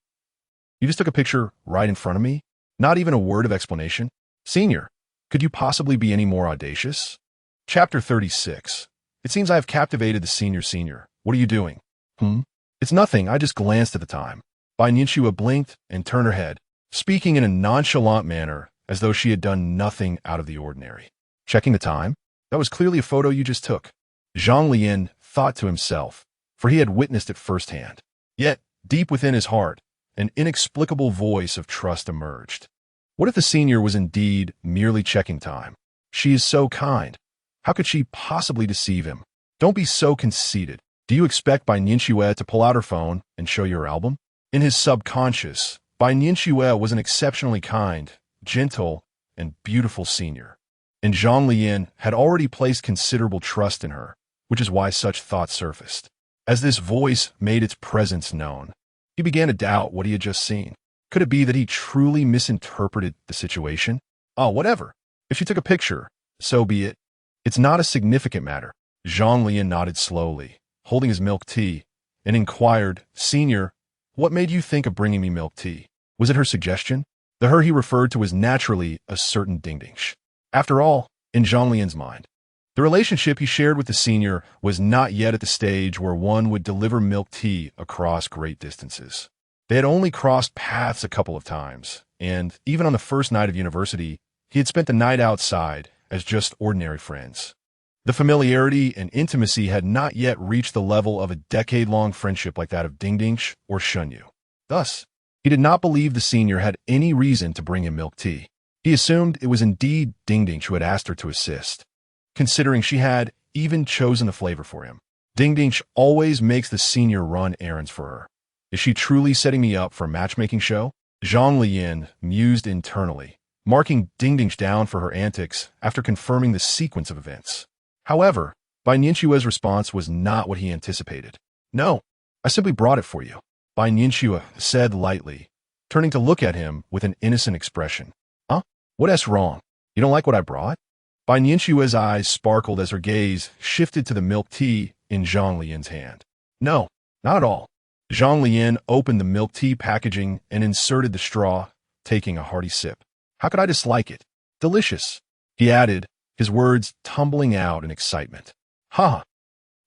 you just took a picture right in front of me? Not even a word of explanation? Senior, could you possibly be any more audacious? Chapter 36. It seems I have captivated the senior. What are you doing? It's nothing, I just glanced at the time. Bai Nianxue blinked and turned her head, speaking in a nonchalant manner as though she had done nothing out of the ordinary. Checking the time? That was clearly a photo you just took. Zhang Leyan thought to himself, for he had witnessed it firsthand. Yet, deep within his heart, an inexplicable voice of trust emerged. What if the senior was indeed merely checking time? She is so kind. How could she possibly deceive him? Don't be so conceited. Do you expect Bai Nianxue to pull out her phone and show you her album? In his subconscious, Bai Nianxue was an exceptionally kind, gentle, and beautiful senior. And Zhang Leyan had already placed considerable trust in her, which is why such thoughts surfaced. As this voice made its presence known, he began to doubt what he had just seen. Could it be that he truly misinterpreted the situation? Oh, whatever. If she took a picture, so be it. It's not a significant matter. Zhang Leyan nodded slowly, holding his milk tea, and inquired, Senior, what made you think of bringing me milk tea? Was it her suggestion? The her he referred to was naturally a certain Dingdingsh. After all, in Zhang Leyan's mind, the relationship he shared with the senior was not yet at the stage where one would deliver milk tea across great distances. They had only crossed paths a couple of times, and even on the first night of university, he had spent the night outside as just ordinary friends. The familiarity and intimacy had not yet reached the level of a decade-long friendship like that of Dingdingsh or Shunyu. Thus, he did not believe the senior had any reason to bring him milk tea. He assumed it was indeed Dingdingsh who had asked her to assist, considering she had even chosen the flavor for him. Dingdingsh always makes the senior run errands for her. Is she truly setting me up for a matchmaking show? Zhang Leyan mused internally, marking Dingdingsh down for her antics after confirming the sequence of events. However, Bai Nianxue's response was not what he anticipated. No, I simply brought it for you, Bai Nianxue said lightly, turning to look at him with an innocent expression. Huh? What's wrong? You don't like what I brought? Bai Nianxue's eyes sparkled as her gaze shifted to the milk tea in Zhang Leyan's hand. No, not at all. Zhang Leyan opened the milk tea packaging and inserted the straw, taking a hearty sip. How could I dislike it? Delicious, he added, his words tumbling out in excitement. Ha!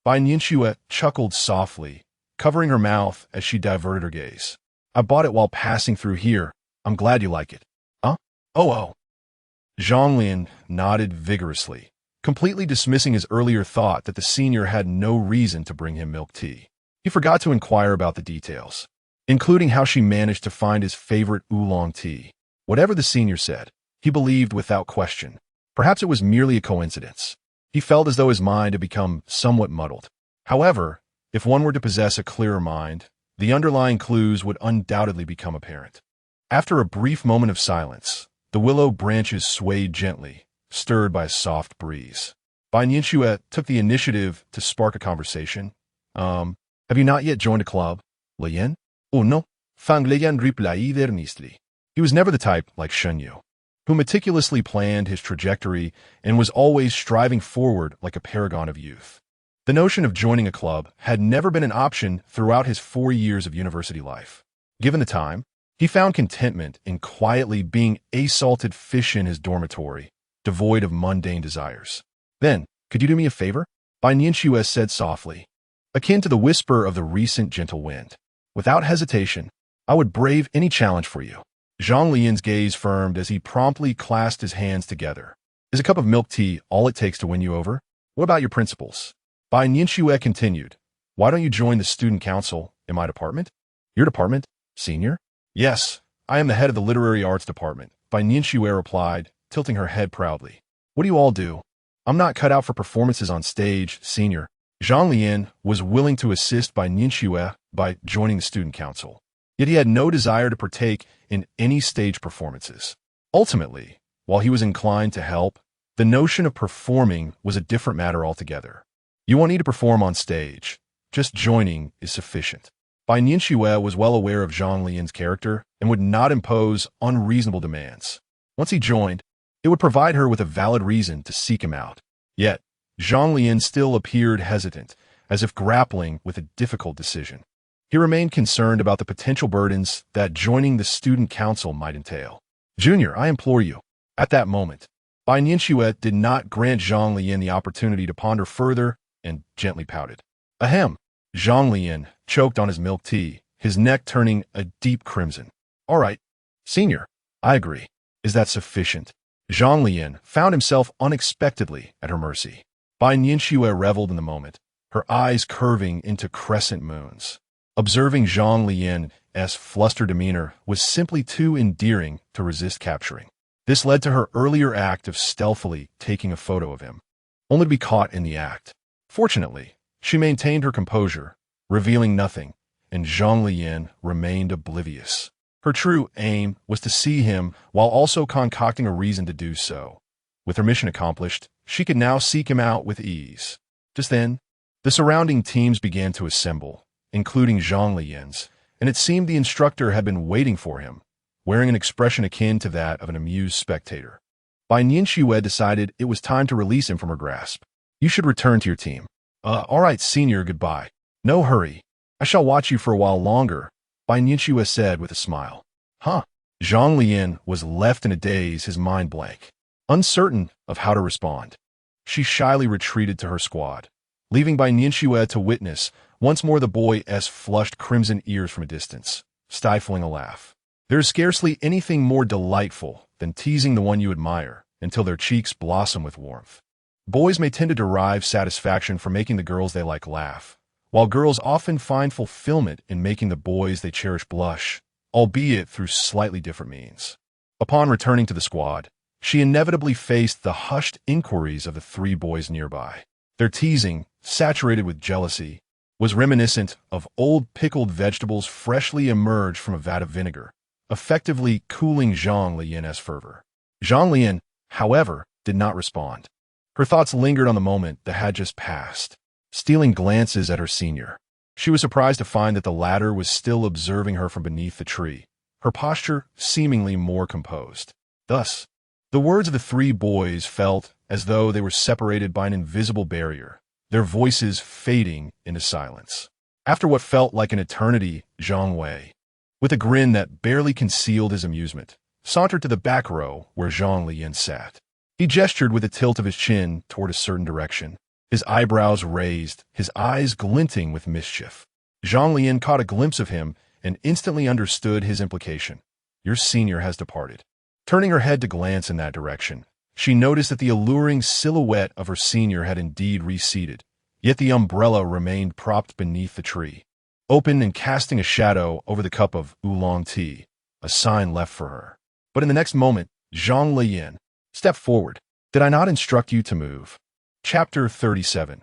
Bai Nianxue chuckled softly, covering her mouth as she diverted her gaze. I bought it while passing through here. I'm glad you like it. Huh? Oh. Zhang Leyan nodded vigorously, completely dismissing his earlier thought that the senior had no reason to bring him milk tea. He forgot to inquire about the details, including how she managed to find his favorite oolong tea. Whatever the senior said, he believed without question. Perhaps it was merely a coincidence. He felt as though his mind had become somewhat muddled. However, if one were to possess a clearer mind, the underlying clues would undoubtedly become apparent. After a brief moment of silence, the willow branches swayed gently, stirred by a soft breeze. Bai Nianxue took the initiative to spark a conversation. Have you not yet joined a club, Leyan? Oh no, Fang Leyan replied earnestly. He was never the type like Shunyu, who meticulously planned his trajectory and was always striving forward like a paragon of youth. The notion of joining a club had never been an option throughout his 4 years of university life. Given the time, he found contentment in quietly being a salted fish in his dormitory, devoid of mundane desires. Then, could you do me a favor? Bai Nianxue said softly, akin to the whisper of the recent gentle wind. Without hesitation, I would brave any challenge for you. Zhang Leyan's gaze firmed as he promptly clasped his hands together. Is a cup of milk tea all it takes to win you over? What about your principles? Bai Nianxue continued. Why don't you join the student council in my department? Your department, senior? Yes, I am the head of the literary arts department, Bai Nianxue replied, tilting her head proudly. What do you all do? I'm not cut out for performances on stage, senior. Zhang Leyan was willing to assist Bai Nianxue by joining the student council, yet he had no desire to partake in any stage performances. Ultimately, while he was inclined to help, the notion of performing was a different matter altogether. You won't need to perform on stage. Just joining is sufficient. Bai Nianxue was well aware of Zhang Leyan's character and would not impose unreasonable demands. Once he joined, it would provide her with a valid reason to seek him out. Yet, Zhang Leyan still appeared hesitant, as if grappling with a difficult decision. He remained concerned about the potential burdens that joining the student council might entail. Junior, I implore you. At that moment, Bai Nianxue did not grant Zhang Leyan the opportunity to ponder further and gently pouted. Ahem. Zhang Leyan choked on his milk tea, his neck turning a deep crimson. All right, senior, I agree. Is that sufficient? Zhang Leyan found himself unexpectedly at her mercy. Bai Nianxue reveled in the moment, her eyes curving into crescent moons. Observing Zhang Leyan Boy's flustered demeanor was simply too endearing to resist capturing. This led to her earlier act of stealthily taking a photo of him, only to be caught in the act. Fortunately, she maintained her composure, revealing nothing, and Zhang Leyan remained oblivious. Her true aim was to see him while also concocting a reason to do so. With her mission accomplished, she could now seek him out with ease. Just then, the surrounding teams began to assemble, including Zhang Leyan's, and it seemed the instructor had been waiting for him, wearing an expression akin to that of an amused spectator. Bai Nianxue decided it was time to release him from her grasp. You should return to your team. All right, senior, goodbye. No hurry. I shall watch you for a while longer, Bai Nianxue said with a smile. Huh? Zhang Leyan was left in a daze, his mind blank, uncertain of how to respond. She shyly retreated to her squad, leaving Bai Nianxue to witness once more the boy's flushed crimson ears from a distance, stifling a laugh. There is scarcely anything more delightful than teasing the one you admire until their cheeks blossom with warmth. Boys may tend to derive satisfaction from making the girls they like laugh, while girls often find fulfillment in making the boys they cherish blush, albeit through slightly different means. Upon returning to the squad, she inevitably faced the hushed inquiries of the three boys nearby. Their teasing, saturated with jealousy, was reminiscent of old pickled vegetables freshly emerged from a vat of vinegar, effectively cooling Zhang Leyan's fervor. Zhang Leyan, however, did not respond. Her thoughts lingered on the moment that had just passed, stealing glances at her senior. She was surprised to find that the latter was still observing her from beneath the tree, her posture seemingly more composed. Thus, the words of the three boys felt as though they were separated by an invisible barrier, their voices fading into silence. After what felt like an eternity, Zhang Wei, with a grin that barely concealed his amusement, sauntered to the back row where Zhang Leyan sat. He gestured with a tilt of his chin toward a certain direction, his eyebrows raised, his eyes glinting with mischief. Zhang Leyan caught a glimpse of him and instantly understood his implication. Your senior has departed. Turning her head to glance in that direction, she noticed that the alluring silhouette of her senior had indeed receded, yet the umbrella remained propped beneath the tree, open and casting a shadow over the cup of oolong tea, a sign left for her. But in the next moment, Zhang Leyan stepped forward. Did I not instruct you to move? Chapter 37.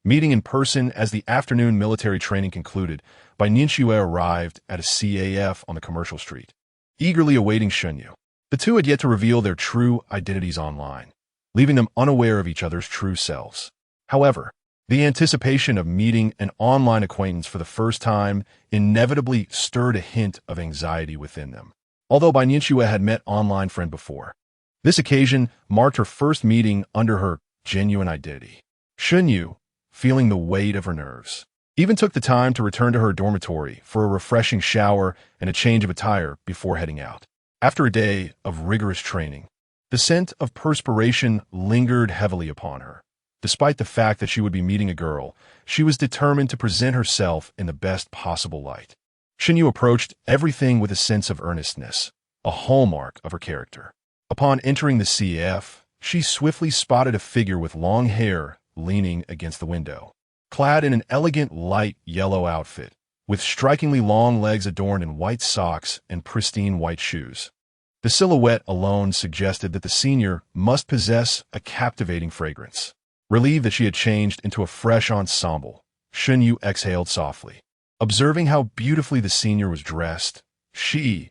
Meeting in person. As the afternoon military training concluded, Bai Nianxue arrived at a CAF on the commercial street, eagerly awaiting Shenyu. The two had yet to reveal their true identities online, leaving them unaware of each other's true selves. However, the anticipation of meeting an online acquaintance for the first time inevitably stirred a hint of anxiety within them. Although Bai Nianxue had met online friend before, this occasion marked her first meeting under her genuine identity. Shenyu, feeling the weight of her nerves, even took the time to return to her dormitory for a refreshing shower and a change of attire before heading out. After a day of rigorous training, the scent of perspiration lingered heavily upon her. Despite the fact that she would be meeting a girl, she was determined to present herself in the best possible light. Shenyu approached everything with a sense of earnestness, a hallmark of her character. Upon entering the CF, she swiftly spotted a figure with long hair leaning against the window, clad in an elegant light yellow outfit, with strikingly long legs adorned in white socks and pristine white shoes. The silhouette alone suggested that the senior must possess a captivating fragrance. Relieved that she had changed into a fresh ensemble, Shenyu exhaled softly. Observing how beautifully the senior was dressed, she,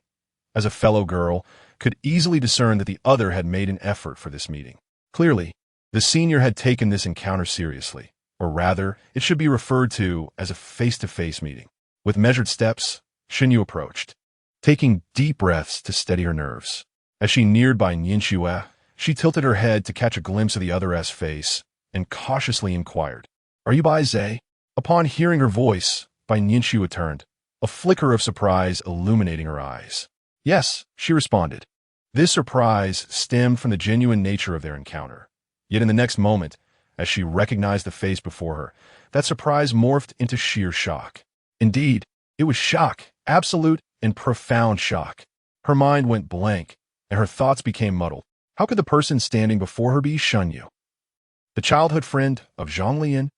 as a fellow girl, could easily discern that the other had made an effort for this meeting. Clearly, the senior had taken this encounter seriously, or rather, it should be referred to as a face-to-face meeting. With measured steps, Shenyu approached, taking deep breaths to steady her nerves. As she neared Bai Nianxue, she tilted her head to catch a glimpse of the other's face and cautiously inquired, "Are you Bai Zhe?" Upon hearing her voice, Bai Nianxue turned, a flicker of surprise illuminating her eyes. "Yes," she responded. This surprise stemmed from the genuine nature of their encounter. Yet in the next moment, as she recognized the face before her, that surprise morphed into sheer shock. Indeed, it was shock, absolute and profound shock. Her mind went blank, and her thoughts became muddled. How could the person standing before her be Shenyu, the childhood friend of Zhang Leyan?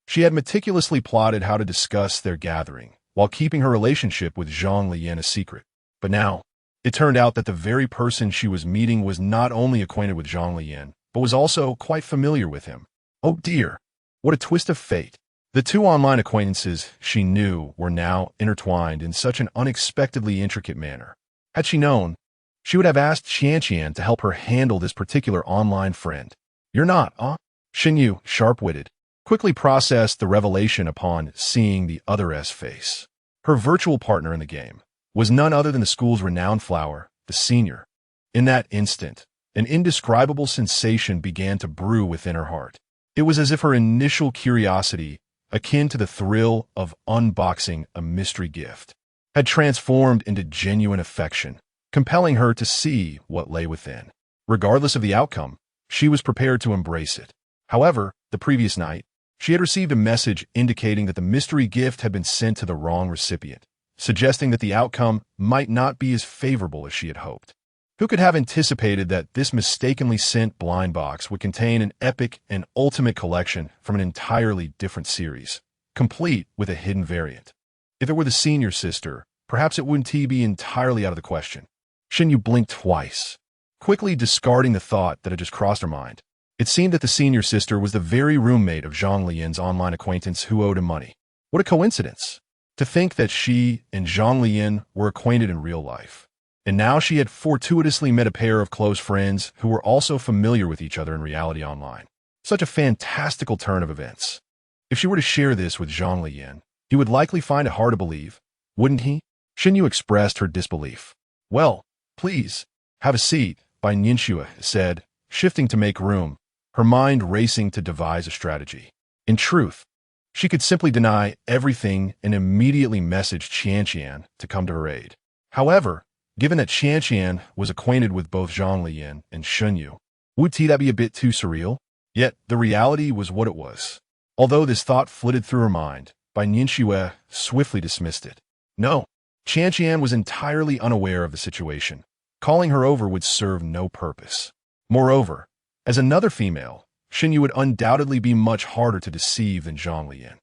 She had meticulously plotted how to discuss their gathering, while keeping her relationship with Zhang Leyan a secret. But now, it turned out that the very person she was meeting was not only acquainted with Zhang Leyan, but was also quite familiar with him. Oh dear, what a twist of fate. The two online acquaintances she knew were now intertwined in such an unexpectedly intricate manner. Had she known, she would have asked Qianqian to help her handle this particular online friend. You're not, huh? Xinyu, sharp-witted, quickly processed the revelation upon seeing the other's face. Her virtual partner in the game was none other than the school's renowned flower, the senior. In that instant, an indescribable sensation began to brew within her heart. It was as if her initial curiosity, akin to the thrill of unboxing a mystery gift, had transformed into genuine affection, compelling her to see what lay within. Regardless of the outcome, she was prepared to embrace it. However, the previous night, she had received a message indicating that the mystery gift had been sent to the wrong recipient, suggesting that the outcome might not be as favorable as she had hoped. Who could have anticipated that this mistakenly sent blind box would contain an epic and ultimate collection from an entirely different series, complete with a hidden variant? If it were the senior sister, perhaps it wouldn't be entirely out of the question. Xinyu blinked twice, quickly discarding the thought that had just crossed her mind. It seemed that the senior sister was the very roommate of Zhang Leyan's online acquaintance who owed him money. What a coincidence! To think that she and Zhang Leyan were acquainted in real life. And now she had fortuitously met a pair of close friends who were also familiar with each other in reality online. Such a fantastical turn of events. If she were to share this with Zhang Leyan, he would likely find it hard to believe, wouldn't he? Xinyu expressed her disbelief. Well, please, have a seat, Bai Nianxue said, shifting to make room, her mind racing to devise a strategy. In truth, she could simply deny everything and immediately message Qianqian to come to her aid. However, given that Qianqian was acquainted with both Zhang Leyan and Xinyu, would that be a bit too surreal? Yet, the reality was what it was. Although this thought flitted through her mind, Bai Nianxue swiftly dismissed it. No, Qianqian was entirely unaware of the situation. Calling her over would serve no purpose. Moreover, as another female, Xinyu would undoubtedly be much harder to deceive than Zhang Leyan.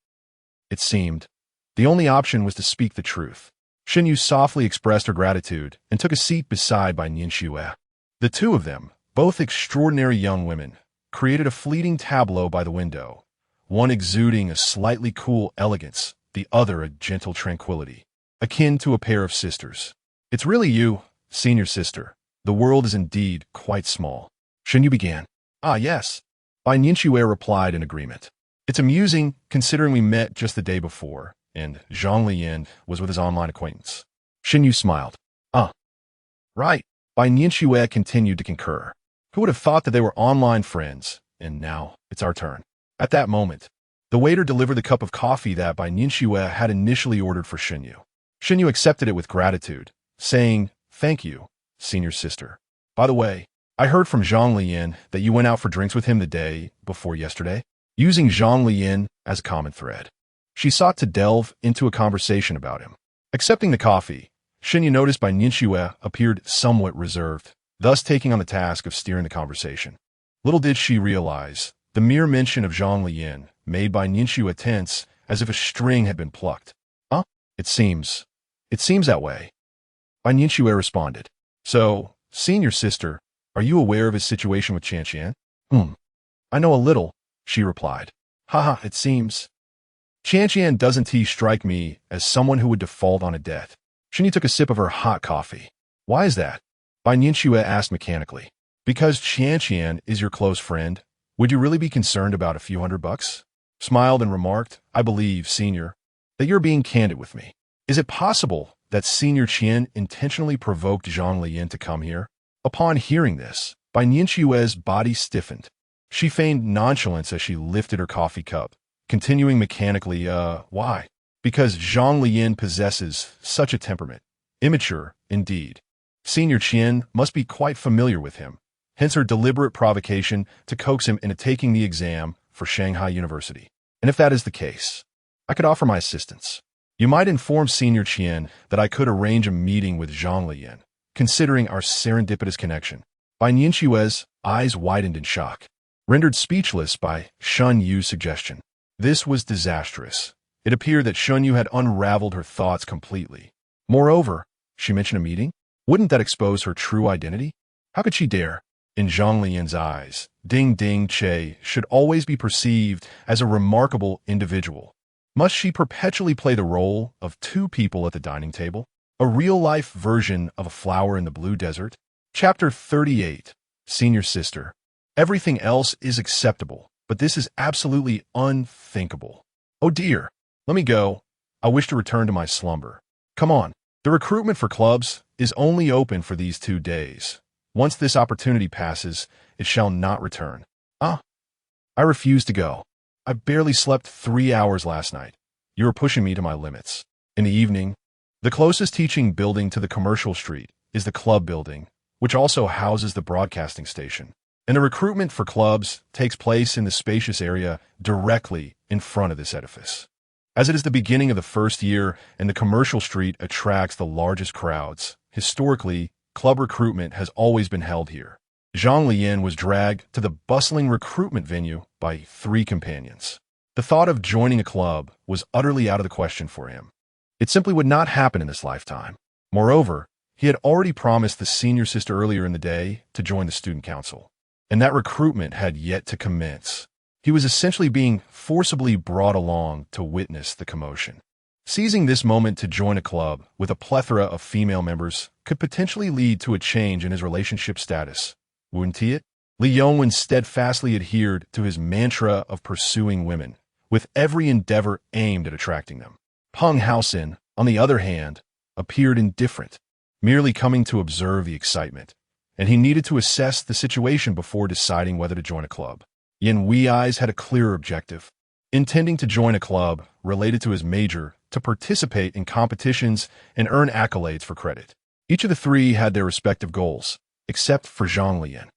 It seemed, the only option was to speak the truth. Xinyu softly expressed her gratitude and took a seat beside Bai Nianxue. The two of them, both extraordinary young women, created a fleeting tableau by the window, one exuding a slightly cool elegance, the other a gentle tranquility, akin to a pair of sisters. It's really you, senior sister. The world is indeed quite small. Xinyu began. Ah, yes. Bai Nianxue replied in agreement. It's amusing, considering we met just the day before, and Zhang Leyan was with his online acquaintance. Xinyu smiled. Ah, right. Bai Nianxue continued to concur. Who would have thought that they were online friends? And now, it's our turn. At that moment, the waiter delivered the cup of coffee that Bai Nianxue had initially ordered for Xinyu. Xinyu accepted it with gratitude, saying, "Thank you, senior sister. By the way, I heard from Zhang Leyan that you went out for drinks with him the day before yesterday." Using Zhang Leyan as a common thread, she sought to delve into a conversation about him. Accepting the coffee, Xinyu noticed Bai Nianxue appeared somewhat reserved, thus taking on the task of steering the conversation. Little did she realize, the mere mention of Zhang Leyan made Bai Nianxue tense as if a string had been plucked. Huh? It seems that way. Bai Nianxue responded. So, senior sister, are you aware of his situation with Qianqian? I know a little, she replied. Haha, it seems. Qianqian doesn't strike me as someone who would default on a debt. Xinyu took a sip of her hot coffee. Why is that? Bai Nianxue asked mechanically. Because Qianqian is your close friend, would you really be concerned about a few $100? Smiled and remarked, I believe, senior, that you're being candid with me. Is it possible that Senior Qian intentionally provoked Zhang Leyan to come here? Upon hearing this, Bai Nianxue's body stiffened. She feigned nonchalance as she lifted her coffee cup, continuing mechanically, why? Because Zhang Leyan possesses such a temperament. Immature, indeed. Senior Qian must be quite familiar with him, hence her deliberate provocation to coax him into taking the exam for Shanghai University. And if that is the case, I could offer my assistance. You might inform Senior Qian that I could arrange a meeting with Zhang Leyan, considering our serendipitous connection. Bai Nianxue's eyes widened in shock, rendered speechless by Shen Yu's suggestion. This was disastrous. It appeared that Shunyu had unraveled her thoughts completely. Moreover, she mentioned a meeting? Wouldn't that expose her true identity? How could she dare? In Zhang Leyan's eyes, Ding Ding Che should always be perceived as a remarkable individual. Must she perpetually play the role of two people at the dining table? A real-life version of a flower in the blue desert? Chapter 38. Senior Sister. Everything else is acceptable, but this is absolutely unthinkable. Oh dear. Let me go. I wish to return to my slumber. Come on. The recruitment for clubs is only open for these 2 days. Once this opportunity passes, it shall not return. I refuse to go. I barely slept 3 hours last night. You are pushing me to my limits. In the evening, the closest teaching building to the commercial street is the club building, which also houses the broadcasting station. And the recruitment for clubs takes place in the spacious area directly in front of this edifice. As it is the beginning of the first year and the commercial street attracts the largest crowds, historically, club recruitment has always been held here. Zhang Leyan was dragged to the bustling recruitment venue by 3 companions. The thought of joining a club was utterly out of the question for him. It simply would not happen in this lifetime. Moreover, he had already promised the senior sister earlier in the day to join the student council, and that recruitment had yet to commence. He was essentially being forcibly brought along to witness the commotion. Seizing this moment to join a club with a plethora of female members could potentially lead to a change in his relationship status. Wouldn't it? Li Yongwen steadfastly adhered to his mantra of pursuing women, with every endeavor aimed at attracting them. Peng Haosin, on the other hand, appeared indifferent, merely coming to observe the excitement, and he needed to assess the situation before deciding whether to join a club. Yin Wei's had a clear objective, intending to join a club related to his major to participate in competitions and earn accolades for credit. Each of the 3 had their respective goals, except for Zhang Leyan.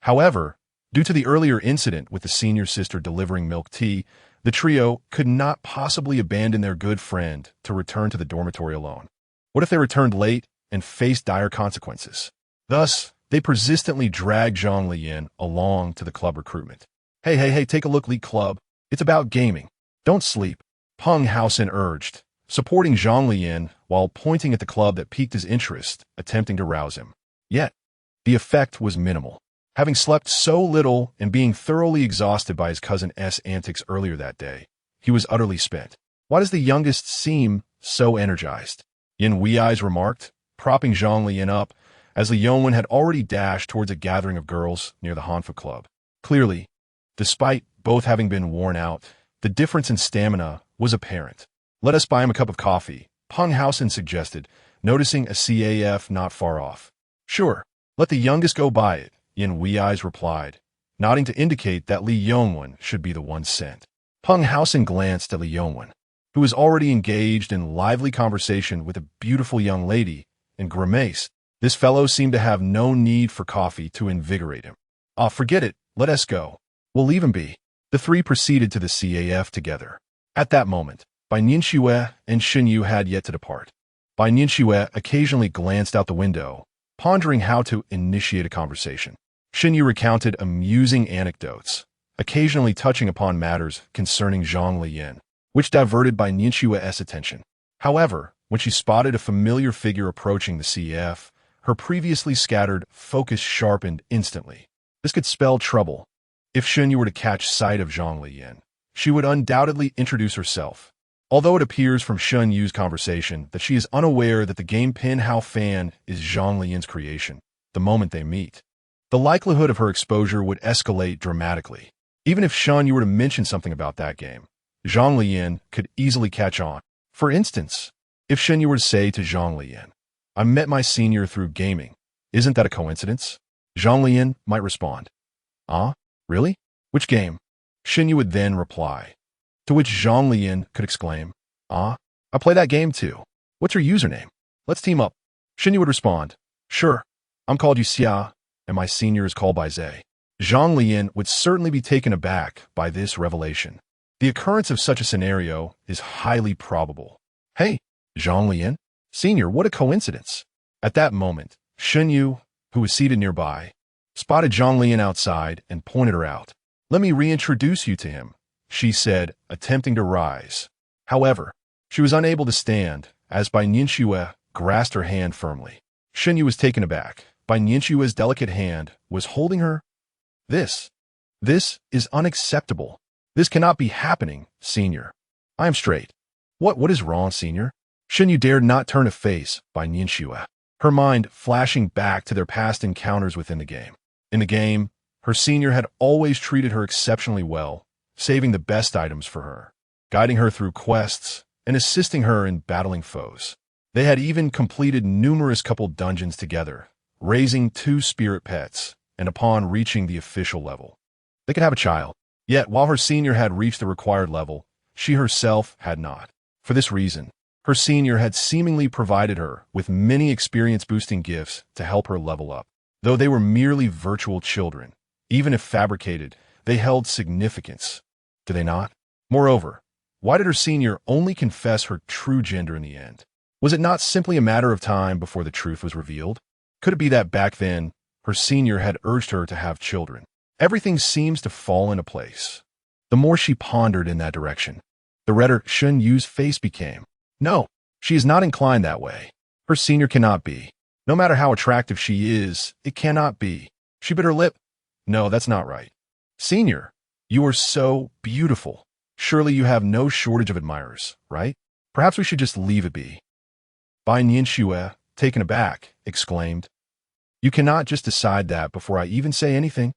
However, due to the earlier incident with the senior sister delivering milk tea, the trio could not possibly abandon their good friend to return to the dormitory alone. What if they returned late and faced dire consequences? Thus, they persistently dragged Zhang Leyan along to the club recruitment. Hey, take a look, Li Club. It's about gaming. Don't sleep, Peng Haosin urged, supporting Zhang Leyan while pointing at the club that piqued his interest, attempting to rouse him. Yet, the effect was minimal. Having slept so little and being thoroughly exhausted by his cousin S' antics earlier that day, he was utterly spent. Why does the youngest seem so energized? Yin Wei's remarked, propping Zhang Leyan up, as Li Yongwen had already dashed towards a gathering of girls near the Hanfa Club. Clearly, despite both having been worn out, the difference in stamina was apparent. Let us buy him a cup of coffee, Peng Haosin suggested, noticing a CAF not far off. Sure, let the youngest go buy it, Yin Wei's replied, nodding to indicate that Li Yongwen should be the one sent. Peng Haosin glanced at Li Yongwen, who was already engaged in lively conversation with a beautiful young lady, and grimaced. This fellow seemed to have no need for coffee to invigorate him. Forget it, let us go. We'll leave him be. The 3 proceeded to the CAF together. At that moment, Bai Nianxue and Xinyu had yet to depart. Bai Nianxue occasionally glanced out the window, pondering how to initiate a conversation. Xinyu recounted amusing anecdotes, occasionally touching upon matters concerning Zhang Leyan, which diverted Bai Nianxue's attention. However, when she spotted a familiar figure approaching the CF, her previously scattered focus sharpened instantly. This could spell trouble. If Xinyu were to catch sight of Zhang Leyan, she would undoubtedly introduce herself. Although it appears from Xunyu's conversation that she is unaware that the game Pin Hao Fan is Zhang Leyan's creation, the moment they meet, the likelihood of her exposure would escalate dramatically. Even if Xunyu were to mention something about that game, Zhang Leyan could easily catch on. For instance, if Xunyu were to say to Zhang Leyan, I met my senior through gaming. Isn't that a coincidence? Zhang Leyan might respond, really? Which game? Xunyu would then reply, to which Zhang Leyan could exclaim, I play that game too. What's your username? Let's team up. Xunyu would respond, sure, I'm called Yuxia, and my senior is called Baizhe. Zhang Leyan would certainly be taken aback by this revelation. The occurrence of such a scenario is highly probable. Hey, Zhang Leyan, senior, what a coincidence. At that moment, Xunyu, who was seated nearby, spotted Zhang Leyan outside and pointed her out. Let me reintroduce you to him, she said, attempting to rise. However, she was unable to stand, as Bai Nianxue grasped her hand firmly. Shen was taken aback. Bai Nianxue's delicate hand was holding her. This is unacceptable. This cannot be happening, Senior. I am straight. What is wrong, Senior? Shen Yu dared not turn a face Bai Nianxue, her mind flashing back to their past encounters within the game. In the game, her senior had always treated her exceptionally well, saving the best items for her, guiding her through quests, and assisting her in battling foes. They had even completed numerous couple dungeons together, raising 2 spirit pets, and upon reaching the official level, they could have a child. Yet, while her senior had reached the required level, she herself had not. For this reason, her senior had seemingly provided her with many experience-boosting gifts to help her level up. Though they were merely virtual children, even if fabricated, they held significance. Do they not? Moreover, why did her senior only confess her true gender in the end? Was it not simply a matter of time before the truth was revealed? Could it be that back then, her senior had urged her to have children? Everything seems to fall into place. The more she pondered in that direction, the redder Shen Yu's face became. No, she is not inclined that way. Her senior cannot be. No matter how attractive she is, it cannot be. She bit her lip. No, that's not right. Senior, you are so beautiful. Surely you have no shortage of admirers, right? Perhaps we should just leave it be. Bai Nianxue, taken aback, exclaimed, You cannot just decide that before I even say anything.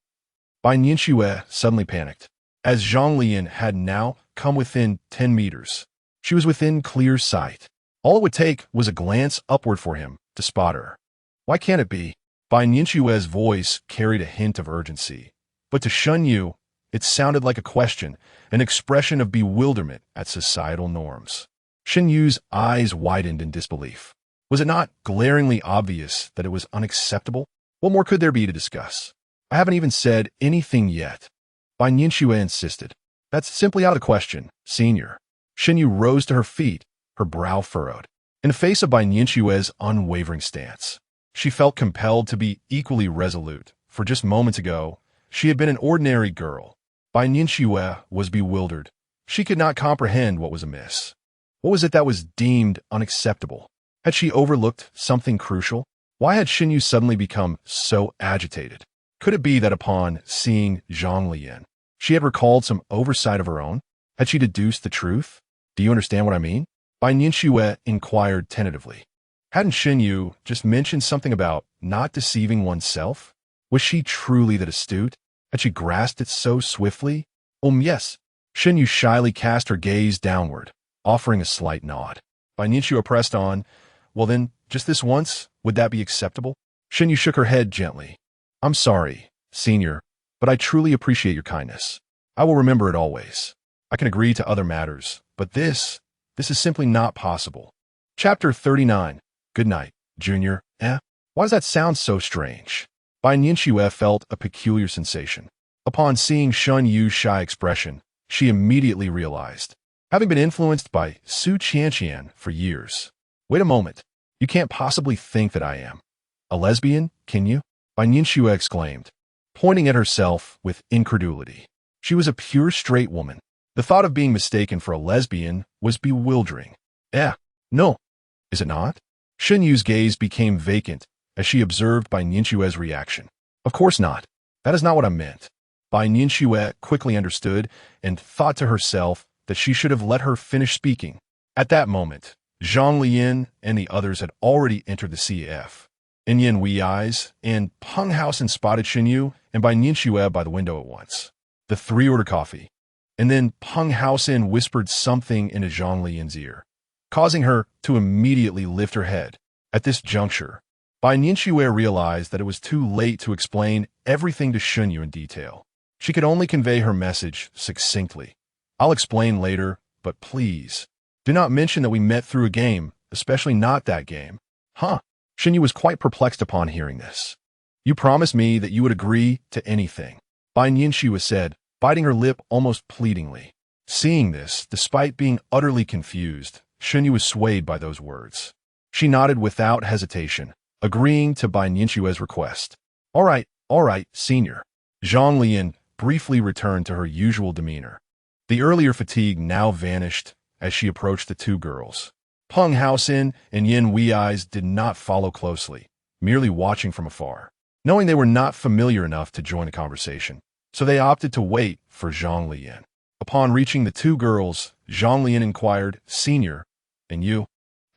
Bai Nianxue suddenly panicked, as Zhang Leyan had now come within 10 meters. She was within clear sight. All it would take was a glance upward for him to spot her. Why can't it be? Bai Nianxue's voice carried a hint of urgency, but to Shen Yu, it sounded like a question, an expression of bewilderment at societal norms. Shen Yu's eyes widened in disbelief. Was it not glaringly obvious that it was unacceptable? What more could there be to discuss? I haven't even said anything yet. Bai Nianxue insisted. That's simply out of the question, Senior. Shen Yu rose to her feet, her brow furrowed. In the face of Bai Nianxue's unwavering stance, she felt compelled to be equally resolute, for just moments ago, she had been an ordinary girl. Bai Nianxue was bewildered. She could not comprehend what was amiss. What was it that was deemed unacceptable? Had she overlooked something crucial? Why had Shen Yu suddenly become so agitated? Could it be that upon seeing Zhang Leyan, she had recalled some oversight of her own? Had she deduced the truth? Do you understand what I mean? Bai Nianxue inquired tentatively. Hadn't Shen Yu just mentioned something about not deceiving oneself? Was she truly that astute? Had she grasped it so swiftly? Yes. Shen Yu shyly cast her gaze downward, offering a slight nod. Bai Nianxue pressed on. Well then, just this once, would that be acceptable? Shen Yu shook her head gently. I'm sorry, Senior, but I truly appreciate your kindness. I will remember it always. I can agree to other matters, but this is simply not possible. Chapter 39. Good night, Junior. Why does that sound so strange? Bai Nianxue felt a peculiar sensation. Upon seeing Shen Yu's shy expression, she immediately realized, having been influenced by Su Qianqian for years. Wait a moment. You can't possibly think that I am a lesbian, can you? Bai Nianxue exclaimed, pointing at herself with incredulity. She was a pure straight woman. The thought of being mistaken for a lesbian was bewildering. No. Is it not? Shen Yu's gaze became vacant as she observed Bai Nianxue's reaction. Of course not. That is not what I meant. Bai Nianxue quickly understood and thought to herself that she should have let her finish speaking. At that moment, Zhang Leyan and the others had already entered the CF. Yin Wei Eyes and Peng Haosen spotted Shen Yu and Bai Nianxue by the window at once. The 3 ordered coffee, and then Peng Haosen whispered something into Zhang Leyan's ear, causing her to immediately lift her head. At this juncture, Bai Nianxue realized that it was too late to explain everything to Shen Yu in detail. She could only convey her message succinctly. I'll explain later, but please, do not mention that we met through a game, especially not that game. Shen Yu was quite perplexed upon hearing this. You promised me that you would agree to anything, Bai Nianxue said, biting her lip almost pleadingly. Seeing this, despite being utterly confused, Shen Yu was swayed by those words. She nodded without hesitation, agreeing to Bai Nianxue's request. All right, Senior. Zhang Leyan briefly returned to her usual demeanor. The earlier fatigue now vanished, as she approached the two girls. Peng Haosin and Yin Wei's did not follow closely, merely watching from afar, knowing they were not familiar enough to join the conversation. So they opted to wait for Zhang Leyan. Upon reaching the two girls, Zhang Leyan inquired, "Senior, and you?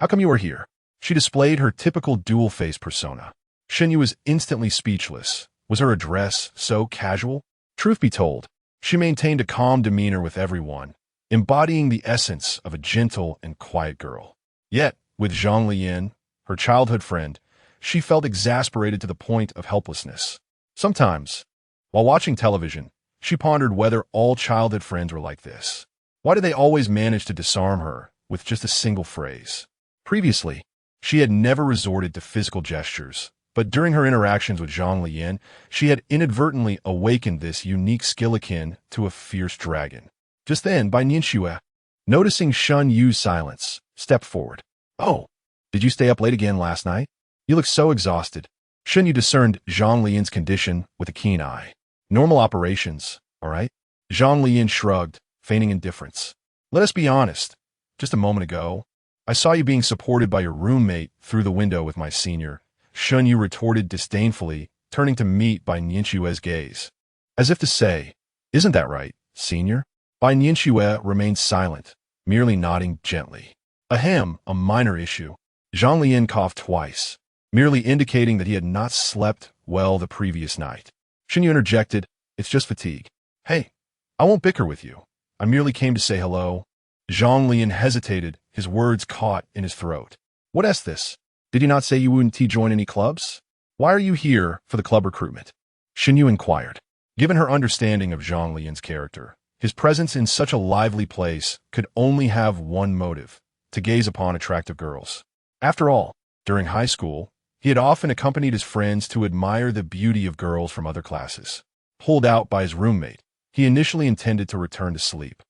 How come you are here?" She displayed her typical dual-face persona. Shen Yu was instantly speechless. Was her address so casual? Truth be told, she maintained a calm demeanor with everyone, embodying the essence of a gentle and quiet girl. Yet, with Zhang Leyan, her childhood friend, she felt exasperated to the point of helplessness. Sometimes, while watching television, she pondered whether all childhood friends were like this. Why did they always manage to disarm her with just a single phrase? Previously, she had never resorted to physical gestures, but during her interactions with Zhang Leyan, she had inadvertently awakened this unique skill akin to a fierce dragon. Just then, Bai Nianxue, noticing Shen Yu's silence, stepped forward. "Oh, did you stay up late again last night? You look so exhausted." Shen Yu discerned Zhang Lian's condition with a keen eye. "Normal operations, all right?" Zhang Leyan shrugged, feigning indifference. "Let us be honest. Just a moment ago, I saw you being supported by your roommate through the window with my senior." Shen Yu retorted disdainfully, turning to meet Bai Nianxue's gaze. As if to say, "Isn't that right, senior?" Bai Nianxue remained silent, merely nodding gently. Ahem, a minor issue. Zhang Leyan coughed twice, merely indicating that he had not slept well the previous night. Shen Yu interjected, "It's just fatigue." "Hey, I won't bicker with you. I merely came to say hello." Zhang Leyan hesitated, his words caught in his throat. "What is this? Did you not say you wouldn't join any clubs? Why are you here for the club recruitment?" Shen Yu inquired. Given her understanding of Zhang Lian's character, his presence in such a lively place could only have one motive: to gaze upon attractive girls. After all, during high school, he had often accompanied his friends to admire the beauty of girls from other classes. Pulled out by his roommate, he initially intended to return to sleep.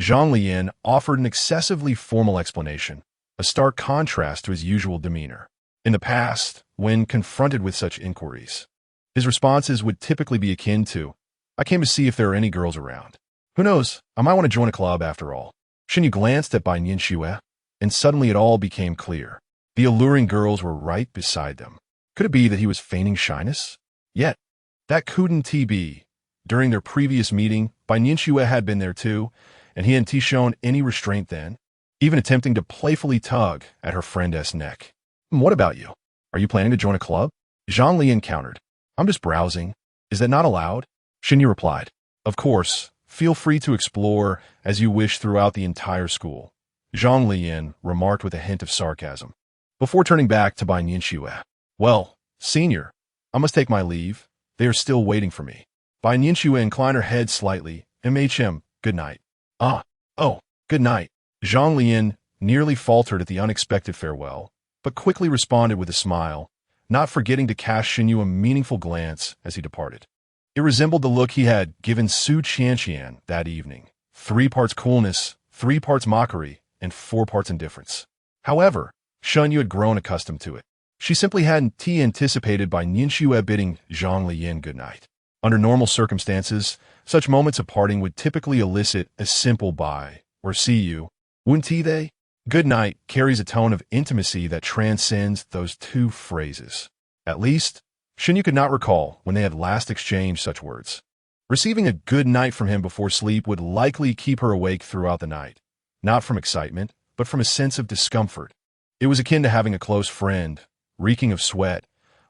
Zhang Leyan offered an excessively formal explanation, a stark contrast to his usual demeanor. In the past, when confronted with such inquiries, his responses would typically be akin to, "I came to see if there are any girls around. Who knows, I might want to join a club after all." Shen Yu glanced at Bai Nianxue, and suddenly it all became clear. The alluring girls were right beside them. Could it be that he was feigning shyness? Yet, that couldn't be. During their previous meeting, Bai Nianxue had been there too, and he hadn't shown any restraint then, even attempting to playfully tug at her friend's neck. "What about you? Are you planning to join a club?" Zhang Leyan countered. "I'm just browsing. Is that not allowed?" Shen Yu replied, "Of course, feel free to explore as you wish throughout the entire school." Zhang Leyan remarked with a hint of sarcasm, before turning back to Bai Nianxue. "Well, senior, I must take my leave. They are still waiting for me." Bai Nianxue inclined her head slightly and made him, "Good night." "Oh, good night." Zhang Leyan nearly faltered at the unexpected farewell, but quickly responded with a smile, not forgetting to cast Shen Yu a meaningful glance as he departed. It resembled the look he had given Su Qianqian that evening. 3 parts coolness, 3 parts mockery, and 4 parts indifference. However, Shen Yu had grown accustomed to it. She simply hadn't anticipated Bai Nianxue bidding Zhang Leyan good night. Under normal circumstances, such moments of parting would typically elicit a simple bye, or see you, wouldn't they? Good night carries a tone of intimacy that transcends those 2 phrases. At least, Shen Yu could not recall when they had last exchanged such words. Receiving a good night from him before sleep would likely keep her awake throughout the night, not from excitement, but from a sense of discomfort. It was akin to having a close friend, reeking of sweat,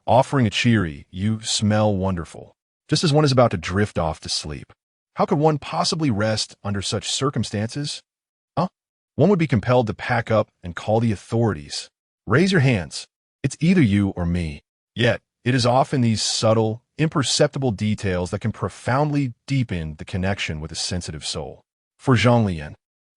offering a cheery, "You smell wonderful," just as one is about to drift off to sleep. How could one possibly rest under such circumstances? One would be compelled to pack up and call the authorities. Raise your hands. It's either you or me. Yet, it is often these subtle, imperceptible details that can profoundly deepen the connection with a sensitive soul. For Zhang Leyan,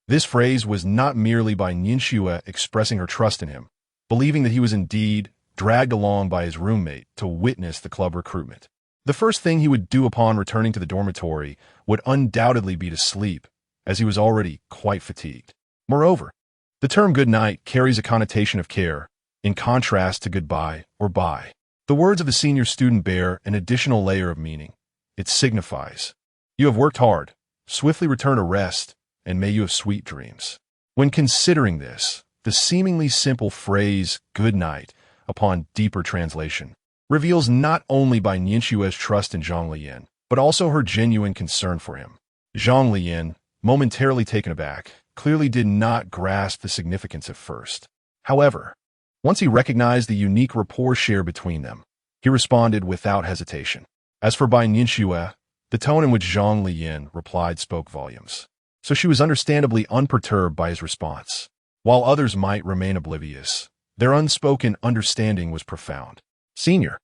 this phrase was not merely Bai Nianxue expressing her trust in him, believing that he was indeed dragged along by his roommate to witness the club recruitment. The first thing he would do upon returning to the dormitory would undoubtedly be to sleep, as he was already quite fatigued. Moreover, the term good night carries a connotation of care, in contrast to goodbye or bye. The words of a senior student bear an additional layer of meaning. It signifies, "You have worked hard, swiftly return to rest, and may you have sweet dreams." When considering this, the seemingly simple phrase, good night, upon deeper translation, reveals not only Bai Nianxue's trust in Zhang Leyan, but also her genuine concern for him. Zhang Leyan, momentarily taken aback, clearly did not grasp the significance at first. However, once he recognized the unique rapport shared between them, he responded without hesitation. As for Bai Nianxue, the tone in which Zhang Leyan replied spoke volumes. So she was understandably unperturbed by his response. While others might remain oblivious, their unspoken understanding was profound. Senior,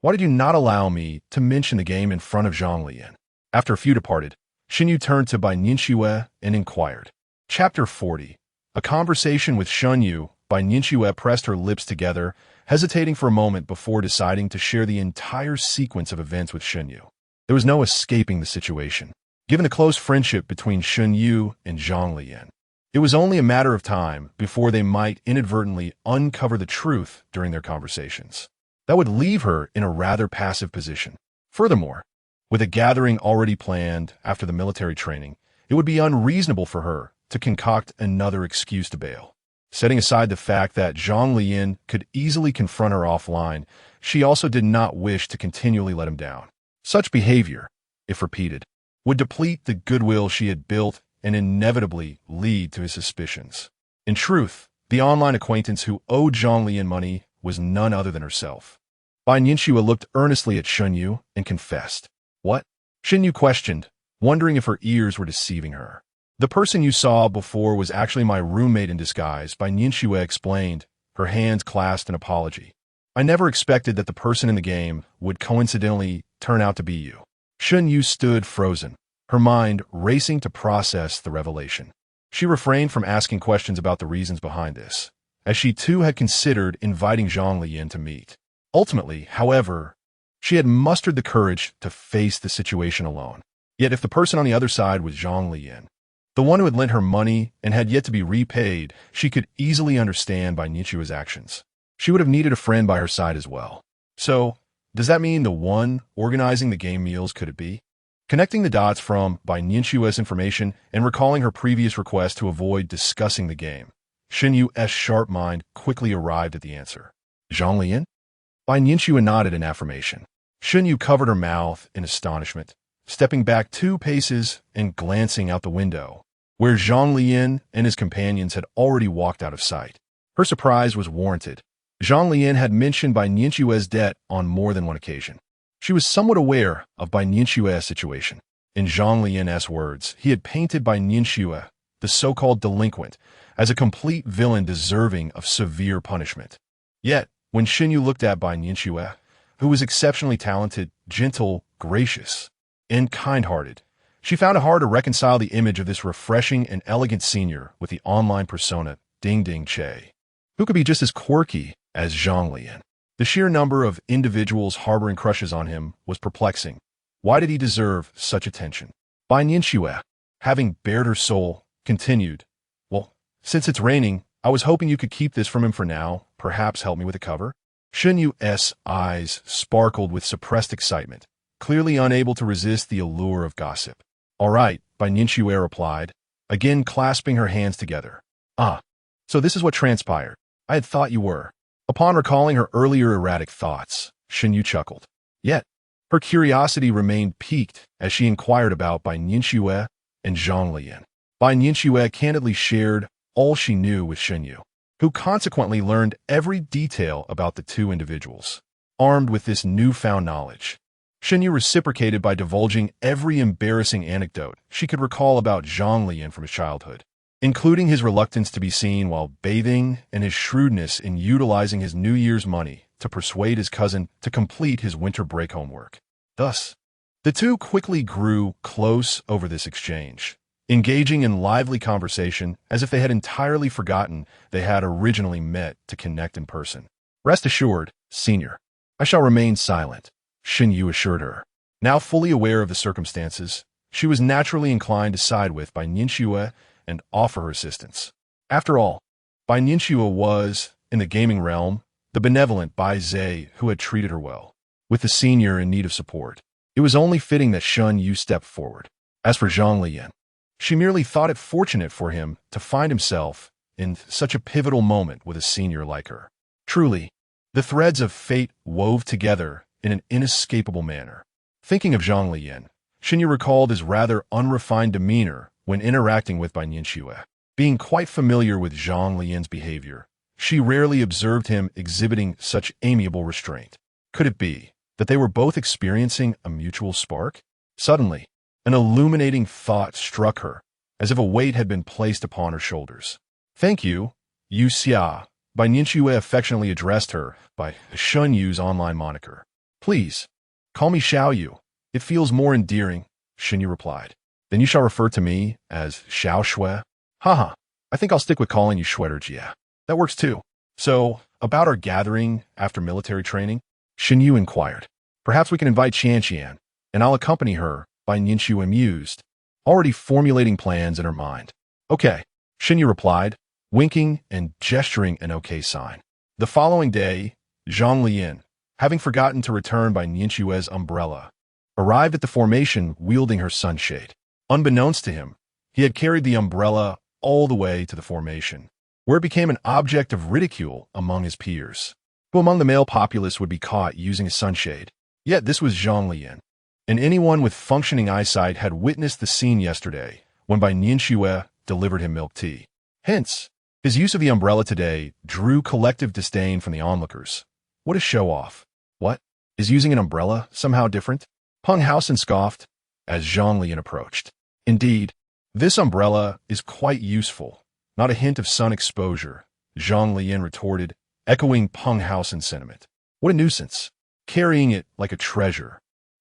why did you not allow me to mention the game in front of Zhang Leyan? After a few departed, Xinyu turned to Bai Nianxue and inquired. Chapter 40. A conversation with Xinyu. Bai Nianxue pressed her lips together, hesitating for a moment before deciding to share the entire sequence of events with Xinyu. There was no escaping the situation. Given the close friendship between Xinyu and Zhang Leyan, it was only a matter of time before they might inadvertently uncover the truth during their conversations. That would leave her in a rather passive position. Furthermore, with a gathering already planned after the military training, it would be unreasonable for her to concoct another excuse to bail. Setting aside the fact that Zhang Leyan could easily confront her offline, she also did not wish to continually let him down. Such behavior, if repeated, would deplete the goodwill she had built and inevitably lead to his suspicions. In truth, the online acquaintance who owed Zhang Leyan money was none other than herself. Bai Nianxue looked earnestly at Xinyu and confessed. What? Xinyu questioned, wondering if her ears were deceiving her. The person you saw before was actually my roommate in disguise, Bai Nianxue explained, her hands clasped in apology. I never expected that the person in the game would coincidentally turn out to be you. Xinyu stood frozen, her mind racing to process the revelation. She refrained from asking questions about the reasons behind this, as she too had considered inviting Zhang Leyan to meet. Ultimately, however, she had mustered the courage to face the situation alone. Yet if the person on the other side was Zhang Leyan, the one who had lent her money and had yet to be repaid, she could easily understand Bai Nianxue's actions. She would have needed a friend by her side as well. So, does that mean the one organizing the game meals could it be? Connecting the dots from Bai Nianxue's information and recalling her previous request to avoid discussing the game, Xinyu's sharp mind quickly arrived at the answer. Zhang Leyan? Bai Nianxue nodded in affirmation. Xinyu covered her mouth in astonishment, stepping back 2 paces and glancing out the window, where Zhang Leyan and his companions had already walked out of sight. Her surprise was warranted. Zhang Leyan had mentioned Bai Nianxue's debt on more than one occasion. She was somewhat aware of Bai Nianxue's situation. In Zhang Leyan's words, he had painted Bai Nianxue, the so-called delinquent, as a complete villain deserving of severe punishment. Yet, when Xinyu looked at Bai Nianxue, who was exceptionally talented, gentle, gracious, and kind-hearted, she found it hard to reconcile the image of this refreshing and elegant senior with the online persona Ding Ding Che, who could be just as quirky as Zhang Leyan. The sheer number of individuals harboring crushes on him was perplexing. Why did he deserve such attention? Bai Nianxue, having bared her soul, continued, Well, since it's raining, I was hoping you could keep this from him for now, perhaps help me with a cover. Xinyu's eyes sparkled with suppressed excitement, clearly unable to resist the allure of gossip. All right, Bai Nianxue replied, again clasping her hands together. Ah, so this is what transpired. I had thought you were. Upon recalling her earlier erratic thoughts, Xinyu chuckled. Yet, her curiosity remained piqued as she inquired about Bai Nianxue and Zhang Leyan. Bai Nianxue candidly shared all she knew with Xinyu, who consequently learned every detail about the 2 individuals. Armed with this newfound knowledge, Xinyu reciprocated by divulging every embarrassing anecdote she could recall about Zhang Leyan from his childhood, including his reluctance to be seen while bathing and his shrewdness in utilizing his New Year's money to persuade his cousin to complete his winter break homework. Thus, the 2 quickly grew close over this exchange, engaging in lively conversation as if they had entirely forgotten they had originally met to connect in person. Rest assured, senior, I shall remain silent, Xinyu assured her. Now fully aware of the circumstances, she was naturally inclined to side with Bai Nianxue and offer her assistance. After all, Bai Nianxue was, in the gaming realm, the benevolent Bai Zhe who had treated her well. With the senior in need of support, it was only fitting that Xinyu stepped forward. As for Zhang Leyan, She merely thought it fortunate for him to find himself in such a pivotal moment with a senior like her. Truly, the threads of fate wove together in an inescapable manner. Thinking of Zhang Leyan, Xinyu recalled his rather unrefined demeanor when interacting with Bai Nianxue. Being quite familiar with Zhang Leyan's behavior, she rarely observed him exhibiting such amiable restraint. Could it be that they were both experiencing a mutual spark? Suddenly, an illuminating thought struck her, as if a weight had been placed upon her shoulders. "Thank you, Yu Xia," Bai Nianxue affectionately addressed her by Shun Yu's online moniker. "Please, call me Xiao Yu. It feels more endearing," Xinyu replied. "Then you shall refer to me as Xiao Shui." "Haha, I think I'll stick with calling you Jia. That works too." "So, about our gathering after military training?" Xinyu inquired. "Perhaps we can invite Qian, and I'll accompany her," Bai Nianxue mused, already formulating plans in her mind. "Okay," Xinyu replied, winking and gesturing an okay sign. The following day, Zhang Leyan, having forgotten to return Bai Nianxue's umbrella, arrived at the formation wielding her sunshade. Unbeknownst to him, he had carried the umbrella all the way to the formation, where it became an object of ridicule among his peers, who among the male populace would be caught using a sunshade. Yet this was Zhang Leyan, and anyone with functioning eyesight had witnessed the scene yesterday when Bai Nianxue delivered him milk tea. Hence, his use of the umbrella today drew collective disdain from the onlookers. What a show-off. What? Is using an umbrella somehow different? Peng Haosen scoffed as Zhang Leyan approached. Indeed, this umbrella is quite useful. Not a hint of sun exposure, Zhang Leyan retorted, echoing Peng Haosen's sentiment. What a nuisance. Carrying it like a treasure.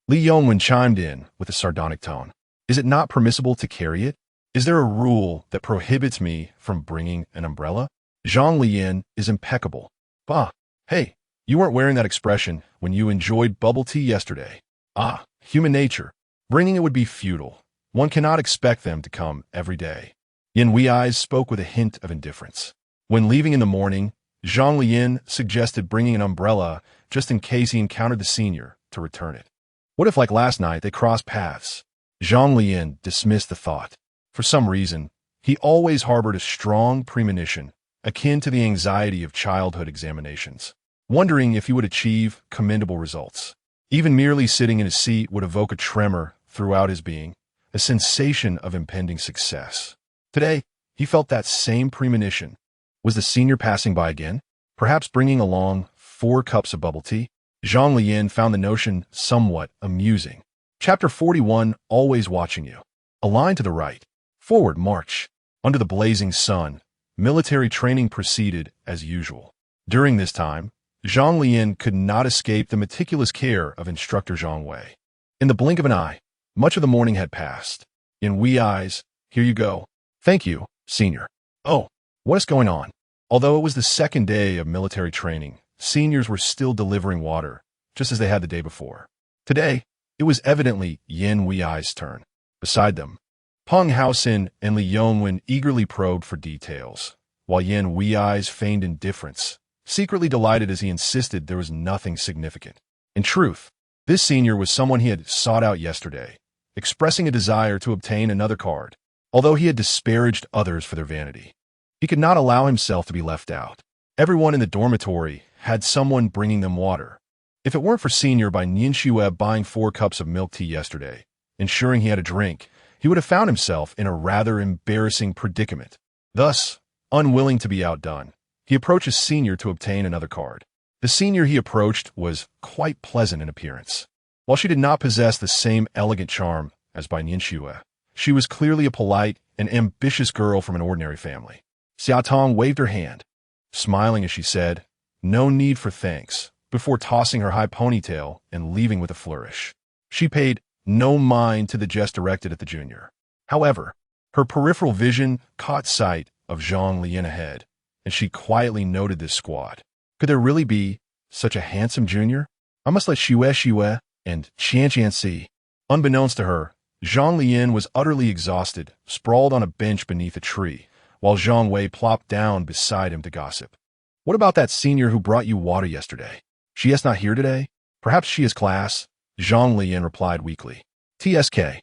Li Yongwen chimed in with a sardonic tone. Is it not permissible to carry it? Is there a rule that prohibits me from bringing an umbrella? Zhang Leyan is impeccable. Bah, hey, you weren't wearing that expression when you enjoyed bubble tea yesterday. Ah, human nature. Bringing it would be futile. One cannot expect them to come every day. Yin Wei's spoke with a hint of indifference. When leaving in the morning, Zhang Leyan suggested bringing an umbrella just in case he encountered the senior to return it. What if, like last night, they crossed paths? Zhang Leyan dismissed the thought. For some reason, he always harbored a strong premonition, akin to the anxiety of childhood examinations, wondering if he would achieve commendable results. Even merely sitting in his seat would evoke a tremor throughout his being, a sensation of impending success. Today, he felt that same premonition. Was the senior passing by again? Perhaps bringing along 4 cups of bubble tea? Zhang Leyan found the notion somewhat amusing. Chapter 41, Always Watching You. A line to the right. Forward march. Under the blazing sun, military training proceeded as usual. During this time, Zhang Leyan could not escape the meticulous care of instructor Zhang Wei. In the blink of an eye, much of the morning had passed. In wee eyes, here you go. Thank you, senior. Oh, what is going on? Although it was the second day of military training, seniors were still delivering water, just as they had the day before. Today, it was evidently Yin Wei's turn. Beside them, Peng Haosen and Li Yongwen eagerly probed for details, while Yin Wei's feigned indifference, secretly delighted as he insisted there was nothing significant. In truth, this senior was someone he had sought out yesterday, expressing a desire to obtain another card. Although he had disparaged others for their vanity, he could not allow himself to be left out. Everyone in the dormitory had someone bringing them water. If it weren't for Senior Bai Nianxue buying 4 cups of milk tea yesterday, ensuring he had a drink, he would have found himself in a rather embarrassing predicament. Thus, unwilling to be outdone, he approached his senior to obtain another card. The senior he approached was quite pleasant in appearance. While she did not possess the same elegant charm as Bai Nianxue, she was clearly a polite and ambitious girl from an ordinary family. Xia Tong waved her hand, smiling as she said, "No need for thanks," before tossing her high ponytail and leaving with a flourish. She paid no mind to the jest directed at the junior. However, her peripheral vision caught sight of Zhang Leyan ahead, and she quietly noted this squad. Could there really be such a handsome junior? I must let Xue and Qian see. Unbeknownst to her, Zhang Leyan was utterly exhausted, sprawled on a bench beneath a tree, while Zhang Wei plopped down beside him to gossip. "What about that senior who brought you water yesterday? She is not here today? Perhaps she is class," Zhang Leyan replied weakly. "TSK.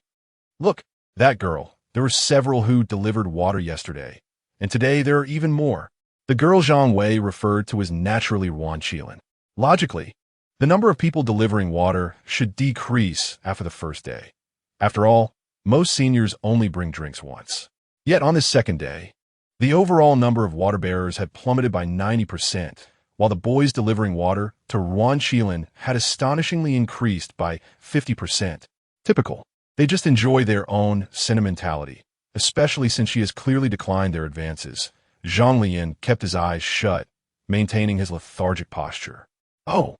Look, that girl, There were several who delivered water yesterday, and today there are even more. The girl Zhang Wei referred to as naturally Ruan Qilin. Logically, the number of people delivering water should decrease after the first day. After all, most seniors only bring drinks once. Yet on this second day, the overall number of water bearers had plummeted by 90%, while the boys delivering water to Ruan Qilin had astonishingly increased by 50%. Typical. They just enjoy their own sentimentality, especially since she has clearly declined their advances. Zhang Leyan kept his eyes shut, maintaining his lethargic posture. Oh,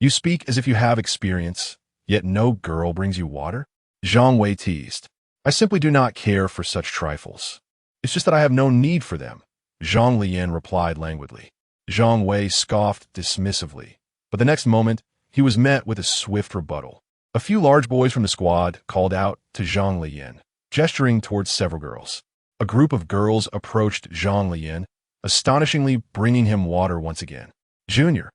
you speak as if you have experience, yet no girl brings you water? Zhang Wei teased. I simply do not care for such trifles. It's just that I have no need for them, Zhang Leyan replied languidly. Zhang Wei scoffed dismissively, but the next moment, he was met with a swift rebuttal. A few large boys from the squad called out to Zhang Leyan, gesturing towards several girls. A group of girls approached Zhang Leyan, astonishingly bringing him water once again. Junior,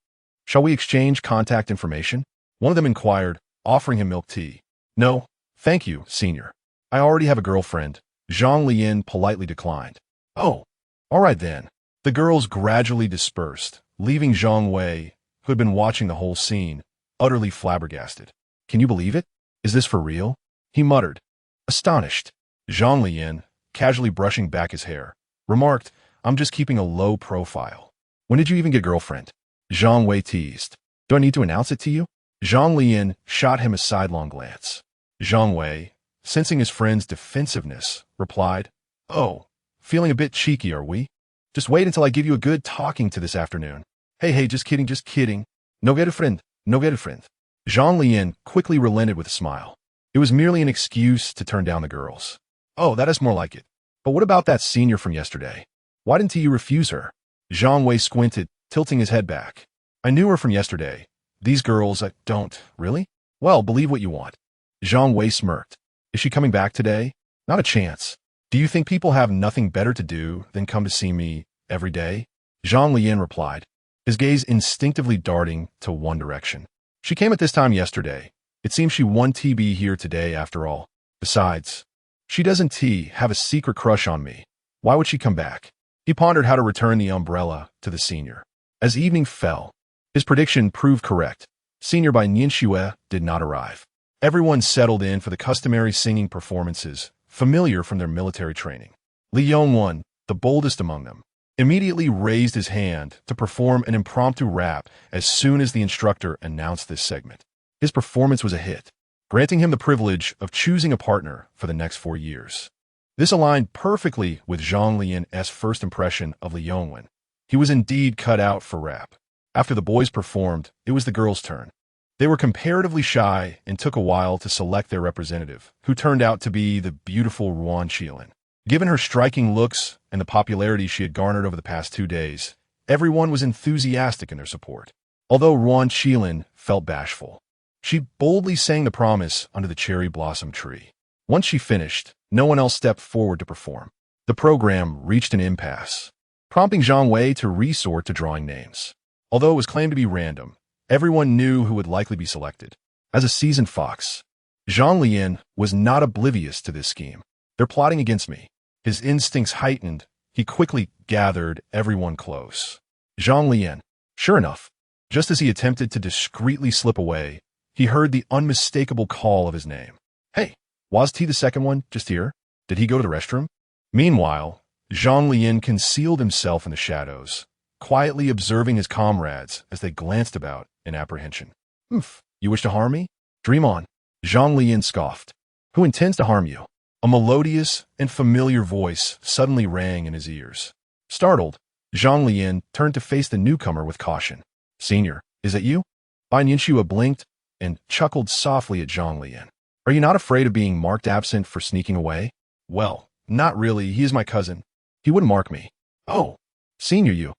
shall we exchange contact information? One of them inquired, offering him milk tea. No, thank you, senior. I already have a girlfriend. Zhang Leyan politely declined. Oh, all right then. The girls gradually dispersed, leaving Zhang Wei, who had been watching the whole scene, utterly flabbergasted. Can you believe it? Is this for real? He muttered, astonished. Zhang Leyan, casually brushing back his hair, remarked, I'm just keeping a low profile. When did you even get a girlfriend? Zhang Wei teased. Do I need to announce it to you? Zhang Leyan shot him a sidelong glance. Zhang Wei, sensing his friend's defensiveness, replied, Oh, feeling a bit cheeky, are we? Just wait until I give you a good talking to this afternoon. Hey, just kidding, just kidding. No girlfriend, no girlfriend. Zhang Leyan quickly relented with a smile. It was merely an excuse to turn down the girls. Oh, that is more like it. But what about that senior from yesterday? Why didn't you refuse her? Zhang Wei squinted, tilting his head back. I knew her from yesterday. These girls, I don't. Really? Well, believe what you want. Zhang Wei smirked. Is she coming back today? Not a chance. Do you think people have nothing better to do than come to see me every day? Zhang Leyan replied, his gaze instinctively darting to one direction. She came at this time yesterday. It seems she won TB here today after all. Besides, she doesn't have a secret crush on me. Why would she come back? He pondered how to return the umbrella to the senior. As evening fell, his prediction proved correct. Senior by Nianxue did not arrive. Everyone settled in for the customary singing performances, familiar from their military training. Li Yongwen, the boldest among them, immediately raised his hand to perform an impromptu rap as soon as the instructor announced this segment. His performance was a hit, granting him the privilege of choosing a partner for the next 4 years. This aligned perfectly with Zhang Leyan's first impression of Li Yongwen. He was indeed cut out for rap. After the boys performed, it was the girls' turn. They were comparatively shy and took a while to select their representative, who turned out to be the beautiful Ruan Qilin. Given her striking looks and the popularity she had garnered over the past 2 days, everyone was enthusiastic in their support. Although Ruan Qilin felt bashful, she boldly sang the promise under the cherry blossom tree. Once she finished, no one else stepped forward to perform. The program reached an impasse, prompting Zhang Wei to resort to drawing names. Although it was claimed to be random, everyone knew who would likely be selected. As a seasoned fox, Zhang Leyan was not oblivious to this scheme. They're plotting against me. His instincts heightened. He quickly gathered everyone close. Zhang Leyan. Sure enough, just as he attempted to discreetly slip away, he heard the unmistakable call of his name. Hey, was he the second one just here? Did he go to the restroom? Meanwhile, Zhang Leyan concealed himself in the shadows, quietly observing his comrades as they glanced about in apprehension. You wish to harm me? Dream on. Zhang Leyan scoffed. Who intends to harm you? A melodious and familiar voice suddenly rang in his ears. Startled, Zhang Leyan turned to face the newcomer with caution. Senior, is that you? Bai Nianxue blinked and chuckled softly at Zhang Leyan. Are you not afraid of being marked absent for sneaking away? Well, not really. He is my cousin. He wouldn't mark me. Oh, senior you.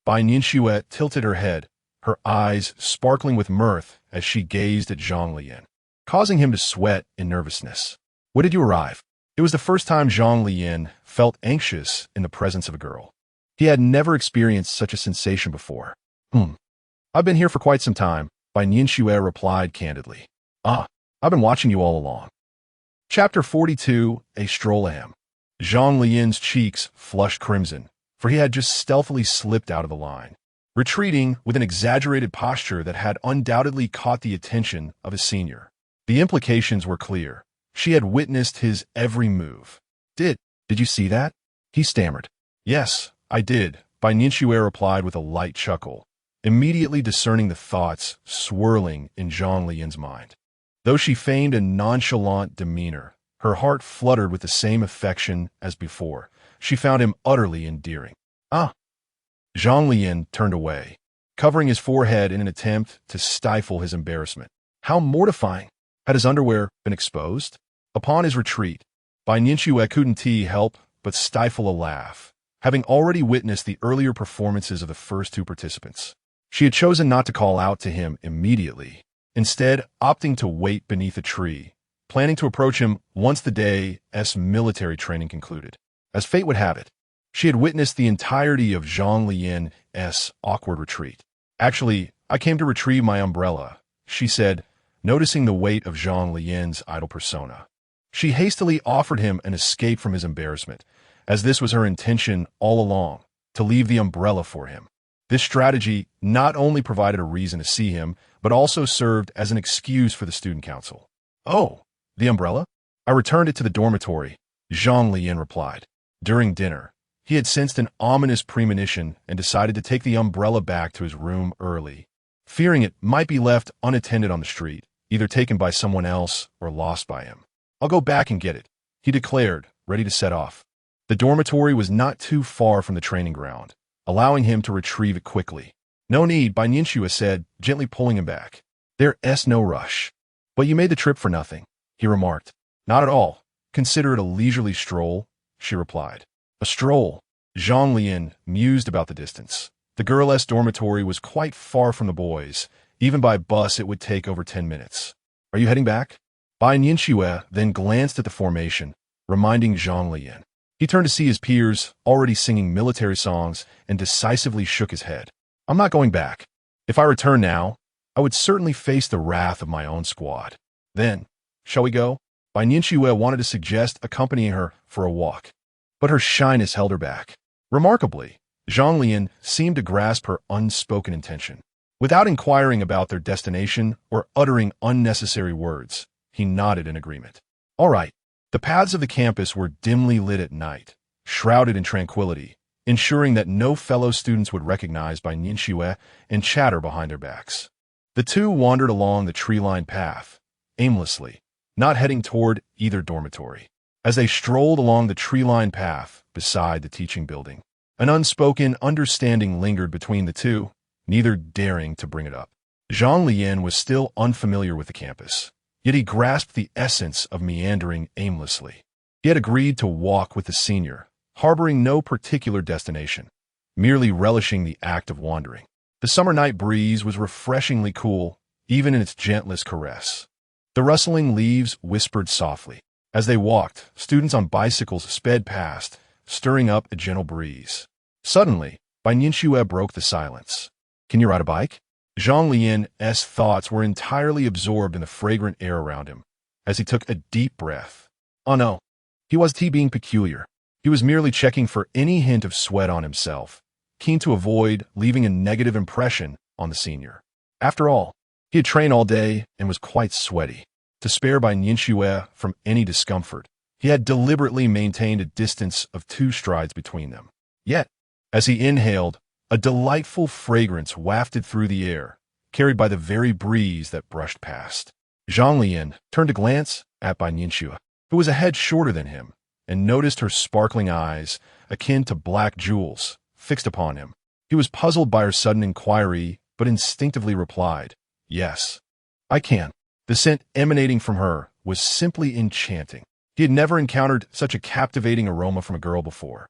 Bai Nianxue tilted her head, her eyes sparkling with mirth as she gazed at Zhang Leyan, causing him to sweat in nervousness. When did you arrive? It was the first time Zhang Leyan felt anxious in the presence of a girl. He had never experienced such a sensation before. I've been here for quite some time, Bai Nianxue replied candidly. I've been watching you all along. Chapter 42, A Stroll-am. Zhang Leyan's cheeks flushed crimson, for he had just stealthily slipped out of the line, retreating with an exaggerated posture that had undoubtedly caught the attention of his senior. The implications were clear. She had witnessed his every move. Did you see that? He stammered. Yes, I did, Bai Nianxue replied with a light chuckle, immediately discerning the thoughts swirling in Zhang Lian's mind. Though she feigned a nonchalant demeanor, her heart fluttered with the same affection as before. She found him utterly endearing. Ah! Zhang Leyan turned away, covering his forehead in an attempt to stifle his embarrassment. How mortifying! Had his underwear been exposed? Upon his retreat, Bai Nianxue couldn't help but stifle a laugh, having already witnessed the earlier performances of the first two participants. She had chosen not to call out to him immediately, instead opting to wait beneath a tree, planning to approach him once the day's military training concluded. As fate would have it, she had witnessed the entirety of Zhang Liyan's awkward retreat. Actually, I came to retrieve my umbrella, she said, noticing the weight of Zhang Liyan's idle persona. She hastily offered him an escape from his embarrassment, as this was her intention all along, to leave the umbrella for him. This strategy not only provided a reason to see him, but also served as an excuse for the student council. Oh, the umbrella? I returned it to the dormitory, Zhang Leyan replied. During dinner, he had sensed an ominous premonition and decided to take the umbrella back to his room early, fearing it might be left unattended on the street, either taken by someone else or lost by him. I'll go back and get it, he declared, ready to set off. The dormitory was not too far from the training ground, allowing him to retrieve it quickly. No need, Bai Nianxue said, gently pulling him back. There's no rush. But you made the trip for nothing, he remarked. Not at all. Consider it a leisurely stroll, she replied. A stroll. Zhang Leyan mused about the distance. The girls' dormitory was quite far from the boys. Even by bus it would take over 10 minutes. Are you heading back? Bai Nianxue then glanced at the formation, reminding Zhang Leyan. He turned to see his peers already singing military songs and decisively shook his head. I'm not going back. If I return now, I would certainly face the wrath of my own squad. Then, shall we go? Bai Nianxue wanted to suggest accompanying her for a walk, but her shyness held her back. Remarkably, Zhang Leyan seemed to grasp her unspoken intention. Without inquiring about their destination or uttering unnecessary words, he nodded in agreement. All right. The paths of the campus were dimly lit at night, shrouded in tranquility, ensuring that no fellow students would recognize Bai Nianxue and chatter behind their backs. The two wandered along the tree-lined path, aimlessly, not heading toward either dormitory. As they strolled along the tree-lined path beside the teaching building, an unspoken understanding lingered between the two, neither daring to bring it up. Zhang Leyan was still unfamiliar with the campus, yet he grasped the essence of meandering aimlessly. He had agreed to walk with the senior, harboring no particular destination, merely relishing the act of wandering. The summer night breeze was refreshingly cool, even in its gentlest caress. The rustling leaves whispered softly. As they walked, students on bicycles sped past, stirring up a gentle breeze. Suddenly, Bai Nianxue broke the silence. Can you ride a bike? Zhang Liyan's thoughts were entirely absorbed in the fragrant air around him, as he took a deep breath. Oh no, he wasn't being peculiar. He was merely checking for any hint of sweat on himself, keen to avoid leaving a negative impression on the senior. After all, he had trained all day and was quite sweaty. To spare Bai Nianxue from any discomfort, he had deliberately maintained a distance of 2 strides between them. Yet, as he inhaled, a delightful fragrance wafted through the air, carried by the very breeze that brushed past. Zhang Leyan turned to glance at Bai Nianxue, who was a head shorter than him, and noticed her sparkling eyes, akin to black jewels, fixed upon him. He was puzzled by her sudden inquiry, but instinctively replied, Yes, I can. The scent emanating from her was simply enchanting. He had never encountered such a captivating aroma from a girl before.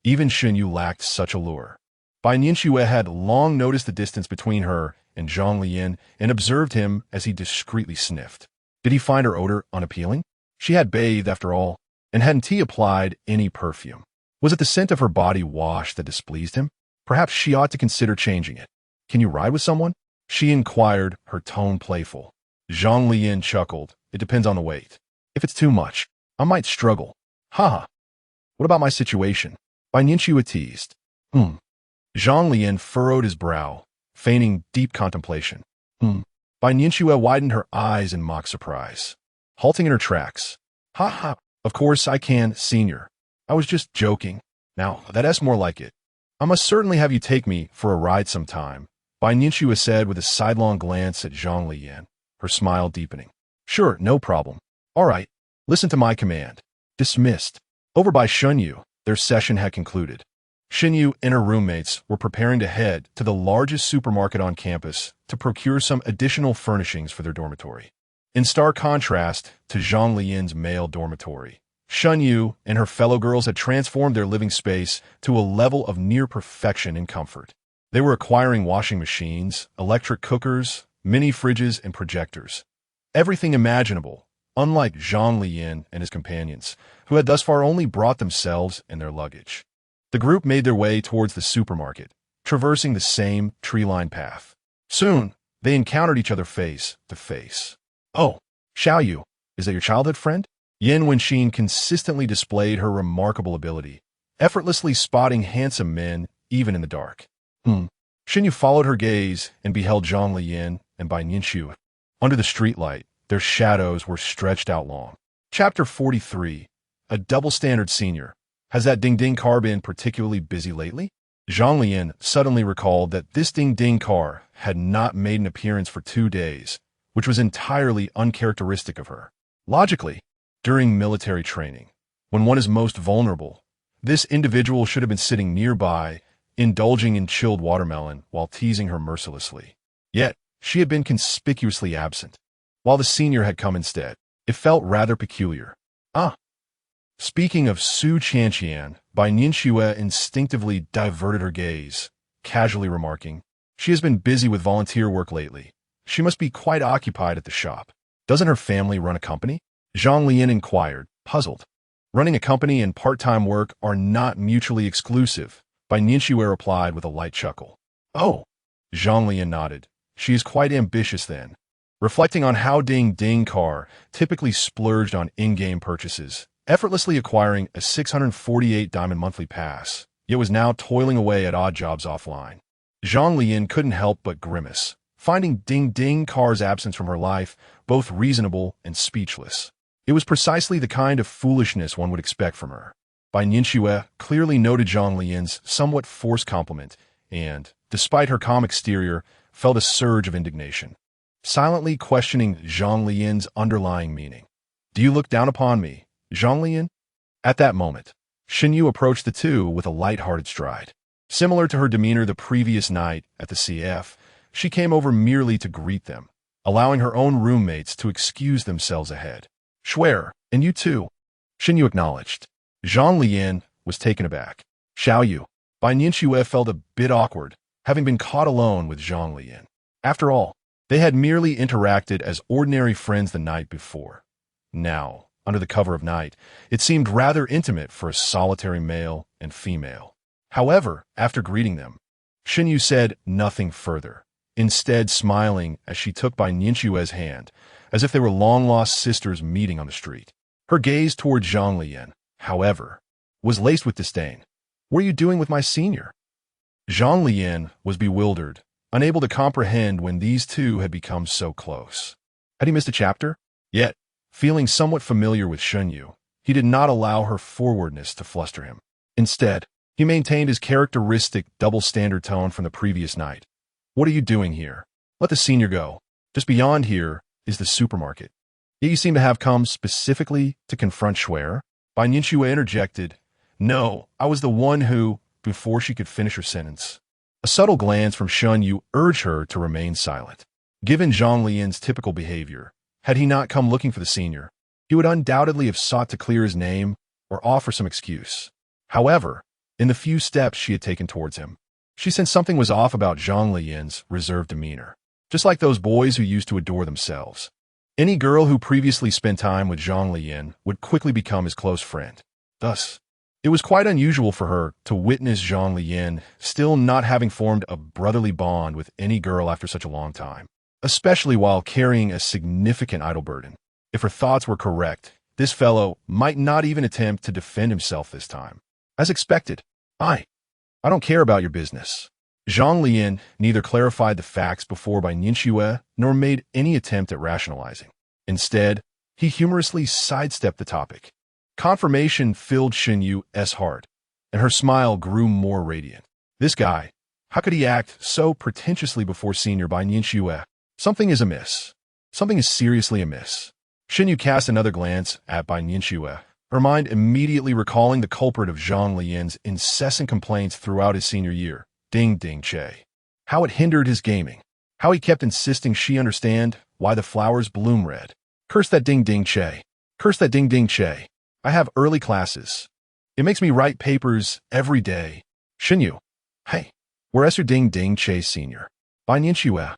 Even Xunyu lacked such allure. Bai Nianxue had long noticed the distance between her and Zhang Leyan and observed him as he discreetly sniffed. Did he find her odor unappealing? She had bathed, after all, and hadn't he applied any perfume. Was it the scent of her body wash that displeased him? Perhaps she ought to consider changing it. Can you ride with someone? She inquired, her tone playful. Zhang Leyan chuckled. It depends on the weight. If it's too much, I might struggle. Haha. What about my situation? By Ningxue teased. Zhang Leyan furrowed his brow, feigning deep contemplation. By Ningxue widened her eyes in mock surprise, halting in her tracks. Ha. Of course I can, senior. I was just joking. Now, that's more like it. I must certainly have you take me for a ride sometime, Bai Ningxue said with a sidelong glance at Zhang Leyan, her smile deepening. Sure, no problem. All right, listen to my command. Dismissed. Over by Shunyu, their session had concluded. Xinyu and her roommates were preparing to head to the largest supermarket on campus to procure some additional furnishings for their dormitory. In stark contrast to Zhang Leyan's male dormitory, Shunyu and her fellow girls had transformed their living space to a level of near perfection in comfort. They were acquiring washing machines, electric cookers, mini fridges, and projectors. Everything imaginable, unlike Zhang Leyan and his companions, who had thus far only brought themselves and their luggage. The group made their way towards the supermarket, traversing the same tree-lined path. Soon, they encountered each other face to face. Oh, Xiaoyu, is that your childhood friend? Yin Wenxin consistently displayed her remarkable ability, effortlessly spotting handsome men even in the dark. Xinyu followed her gaze and beheld Zhang Leyan and Bai Ningxue. Under the streetlight, their shadows were stretched out long. Chapter 43. A double-standard senior. Has that ding-ding car been particularly busy lately? Zhang Leyan suddenly recalled that this ding-ding car had not made an appearance for 2 days, which was entirely uncharacteristic of her. Logically, during military training, when one is most vulnerable, this individual should have been sitting nearby, indulging in chilled watermelon while teasing her mercilessly. Yet, she had been conspicuously absent, while the senior had come instead. It felt rather peculiar. Speaking of Su Qianqian, Bai Ningxue instinctively diverted her gaze, casually remarking, she has been busy with volunteer work lately. She must be quite occupied at the shop. Doesn't her family run a company? Zhang Leyan inquired, puzzled. Running a company and part-time work are not mutually exclusive, Bai Ningxue replied with a light chuckle. Oh, Zhang Leyan nodded. She is quite ambitious then. Reflecting on how Ding Ding Car typically splurged on in-game purchases, effortlessly acquiring a 648 diamond monthly pass, yet was now toiling away at odd jobs offline. Zhang Leyan couldn't help but grimace, finding Ding Ding Car's absence from her life both reasonable and speechless. It was precisely the kind of foolishness one would expect from her. Bai Ningxue clearly noted Zhang Leyan's somewhat forced compliment and, despite her calm exterior, felt a surge of indignation, silently questioning Zhang Leyan's underlying meaning. Do you look down upon me, Zhang Leyan? At that moment, Xinyu approached the two with a light-hearted stride. Similar to her demeanor the previous night at the CF, she came over merely to greet them, allowing her own roommates to excuse themselves ahead. Schwer, and you too, Xinyu acknowledged. Zhang Leyan was taken aback. Xiaoyu, Bai Ningxue felt a bit awkward, having been caught alone with Zhang Leyan. After all, they had merely interacted as ordinary friends the night before. Now, under the cover of night, it seemed rather intimate for a solitary male and female. However, after greeting them, Xinyu said nothing further, instead smiling as she took Bai Ningxue's hand, as if they were long-lost sisters meeting on the street. Her gaze toward Zhang Leyan, however, was laced with disdain. What are you doing with my senior? Zhang Leyan was bewildered, unable to comprehend when these two had become so close. Had he missed a chapter? Yet, feeling somewhat familiar with Xinyu, he did not allow her forwardness to fluster him. Instead, he maintained his characteristic double-standard tone from the previous night. What are you doing here? Let the senior go. Just beyond here is the supermarket. Yet you seem to have come specifically to confront Schwer. Bai Ningxue interjected. No, I was the one who, before she could finish her sentence. A subtle glance from Shunyu urged her to remain silent. Given Zhang Leyan's typical behavior, had he not come looking for the senior, he would undoubtedly have sought to clear his name or offer some excuse. However, in the few steps she had taken towards him, she sensed something was off about Zhang Leyan's reserved demeanor, just like those boys who used to adore themselves. Any girl who previously spent time with Zhang Leyan would quickly become his close friend. Thus, it was quite unusual for her to witness Zhang Leyan still not having formed a brotherly bond with any girl after such a long time, especially while carrying a significant idol burden. If her thoughts were correct, This fellow might not even attempt to defend himself this time. As expected, I don't care about your business. Zhang Leyan neither clarified the facts before by Ninxue nor made any attempt at rationalizing. Instead, he humorously sidestepped the topic. Confirmation filled Shen Yu's heart, and her smile grew more radiant. This guy, how could he act so pretentiously before Senior by Ninxue? Something is amiss. Something is seriously amiss. Shen Yu cast another glance at Bai Ninxue, her mind immediately recalling the culprit of Zhang Leyan's incessant complaints throughout his senior year, Ding Ding Che. How it hindered his gaming. How he kept insisting she understand why the flowers bloom red. Curse that Ding Ding Che. Curse that Ding Ding Che. I have early classes. It makes me write papers every day. Shen Yu. Hey, where's your Ding Ding Che Senior? Bai Ninxue.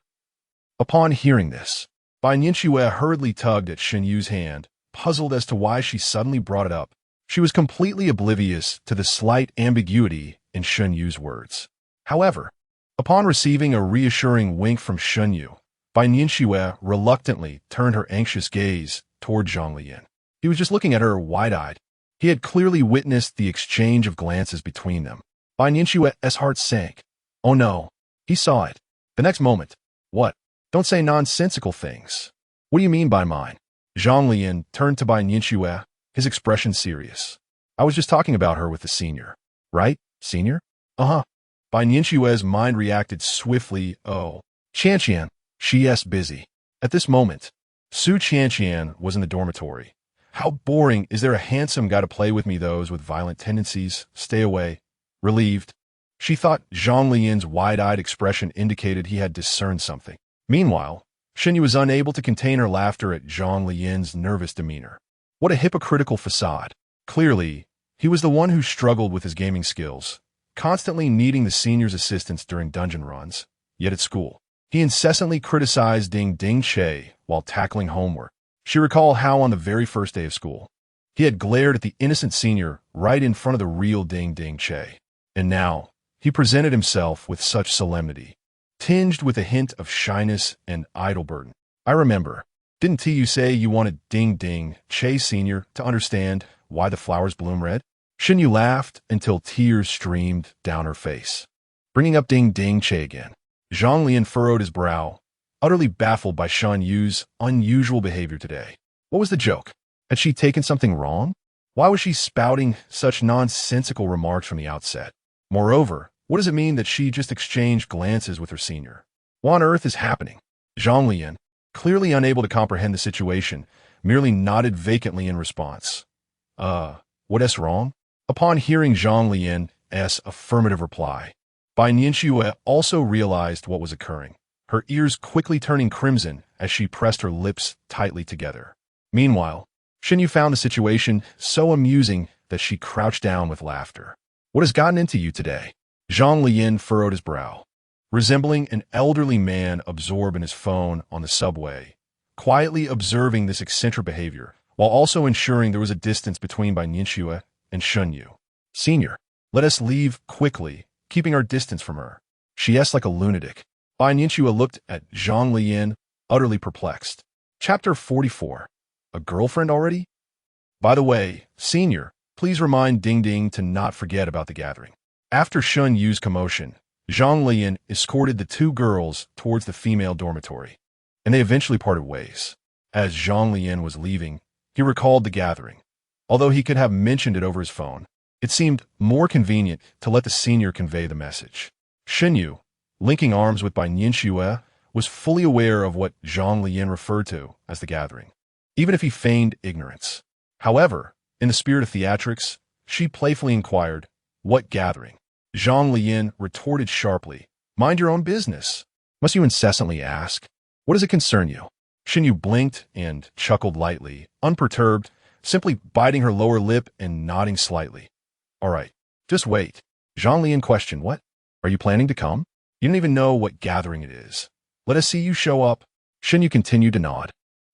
Upon hearing this, Bai Ninxue hurriedly tugged at Shen Yu's hand, puzzled as to why she suddenly brought it up. She was completely oblivious to the slight ambiguity in Shen Yu's words. However, upon receiving a reassuring wink from Shen Yu, Bai Ninxue reluctantly turned her anxious gaze toward Zhang Leyan. He was just looking at her wide-eyed. He had clearly witnessed the exchange of glances between them. Bai Ninxue's heart sank. Oh no, he saw it. The next moment. What? Don't say nonsensical things. What do you mean by mine? Zhang Leyan turned to Bai Ninxue, his expression serious. I was just talking about her with the senior. Right, senior? Uh-huh. Bai Ninxue's mind reacted swiftly. Oh, Qianqian, she's busy. At this moment, Su Qianqian was in the dormitory. How boring. Is there a handsome guy to play with me? Those with violent tendencies? Stay away. Relieved. She thought Zhang Leyan's wide-eyed expression indicated he had discerned something. Meanwhile, Shen Yu was unable to contain her laughter at Zhang Leyan's nervous demeanor. What a hypocritical facade. Clearly, he was the one who struggled with his gaming skills, constantly needing the senior's assistance during dungeon runs. Yet at school, he incessantly criticized Ding Ding Che while tackling homework. She recalled how on the very first day of school, he had glared at the innocent senior right in front of the real Ding Ding Che. And now, he presented himself with such solemnity, tinged with a hint of shyness and idle burden. I remember, didn't you say you wanted Ding Ding Che Senior to understand why the flowers bloom red? Shen Yu laughed until tears streamed down her face. Bringing up Ding Ding Che again, Zhang Leyan furrowed his brow, utterly baffled by Shen Yu's unusual behavior today. What was the joke? Had she taken something wrong? Why was she spouting such nonsensical remarks from the outset? Moreover, what does it mean that she just exchanged glances with her senior? What on earth is happening? Zhang Leyan, clearly unable to comprehend the situation, merely nodded vacantly in response. What's wrong? Upon hearing Zhang Leyan's affirmative reply, Bai Ninxue also realized what was occurring, her ears quickly turning crimson as she pressed her lips tightly together. Meanwhile, Shen Yu found the situation so amusing that she crouched down with laughter. What has gotten into you today? Zhang Leyan furrowed his brow, resembling an elderly man absorbed in his phone on the subway, quietly observing this eccentric behavior, while also ensuring there was a distance between Bai Ninxue and Shen Yu. Senior, let us leave quickly, keeping our distance from her. She's like a lunatic. Bai Ninxue looked at Zhang Leyan, utterly perplexed. Chapter 44. A girlfriend already? By the way, Senior, please remind Ding Ding to not forget about the gathering. After Shen Yu's commotion, Zhang Leyan escorted the two girls towards the female dormitory, and they eventually parted ways. As Zhang Leyan was leaving, he recalled the gathering. Although he could have mentioned it over his phone, it seemed more convenient to let the senior convey the message. Shen Yu, linking arms with Bai Ninxue, was fully aware of what Zhang Leyan referred to as the gathering, even if he feigned ignorance. However, in the spirit of theatrics, she playfully inquired, "What gathering?" Zhang Leyan retorted sharply, "Mind your own business. Must you incessantly ask? What does it concern you?" Shen Yu blinked and chuckled lightly, unperturbed, simply biting her lower lip and nodding slightly. "All right, just wait." Zhang Leyan questioned, "What? Are you planning to come? You don't even know what gathering it is. Let us see you show up." Shen Yu continued to nod,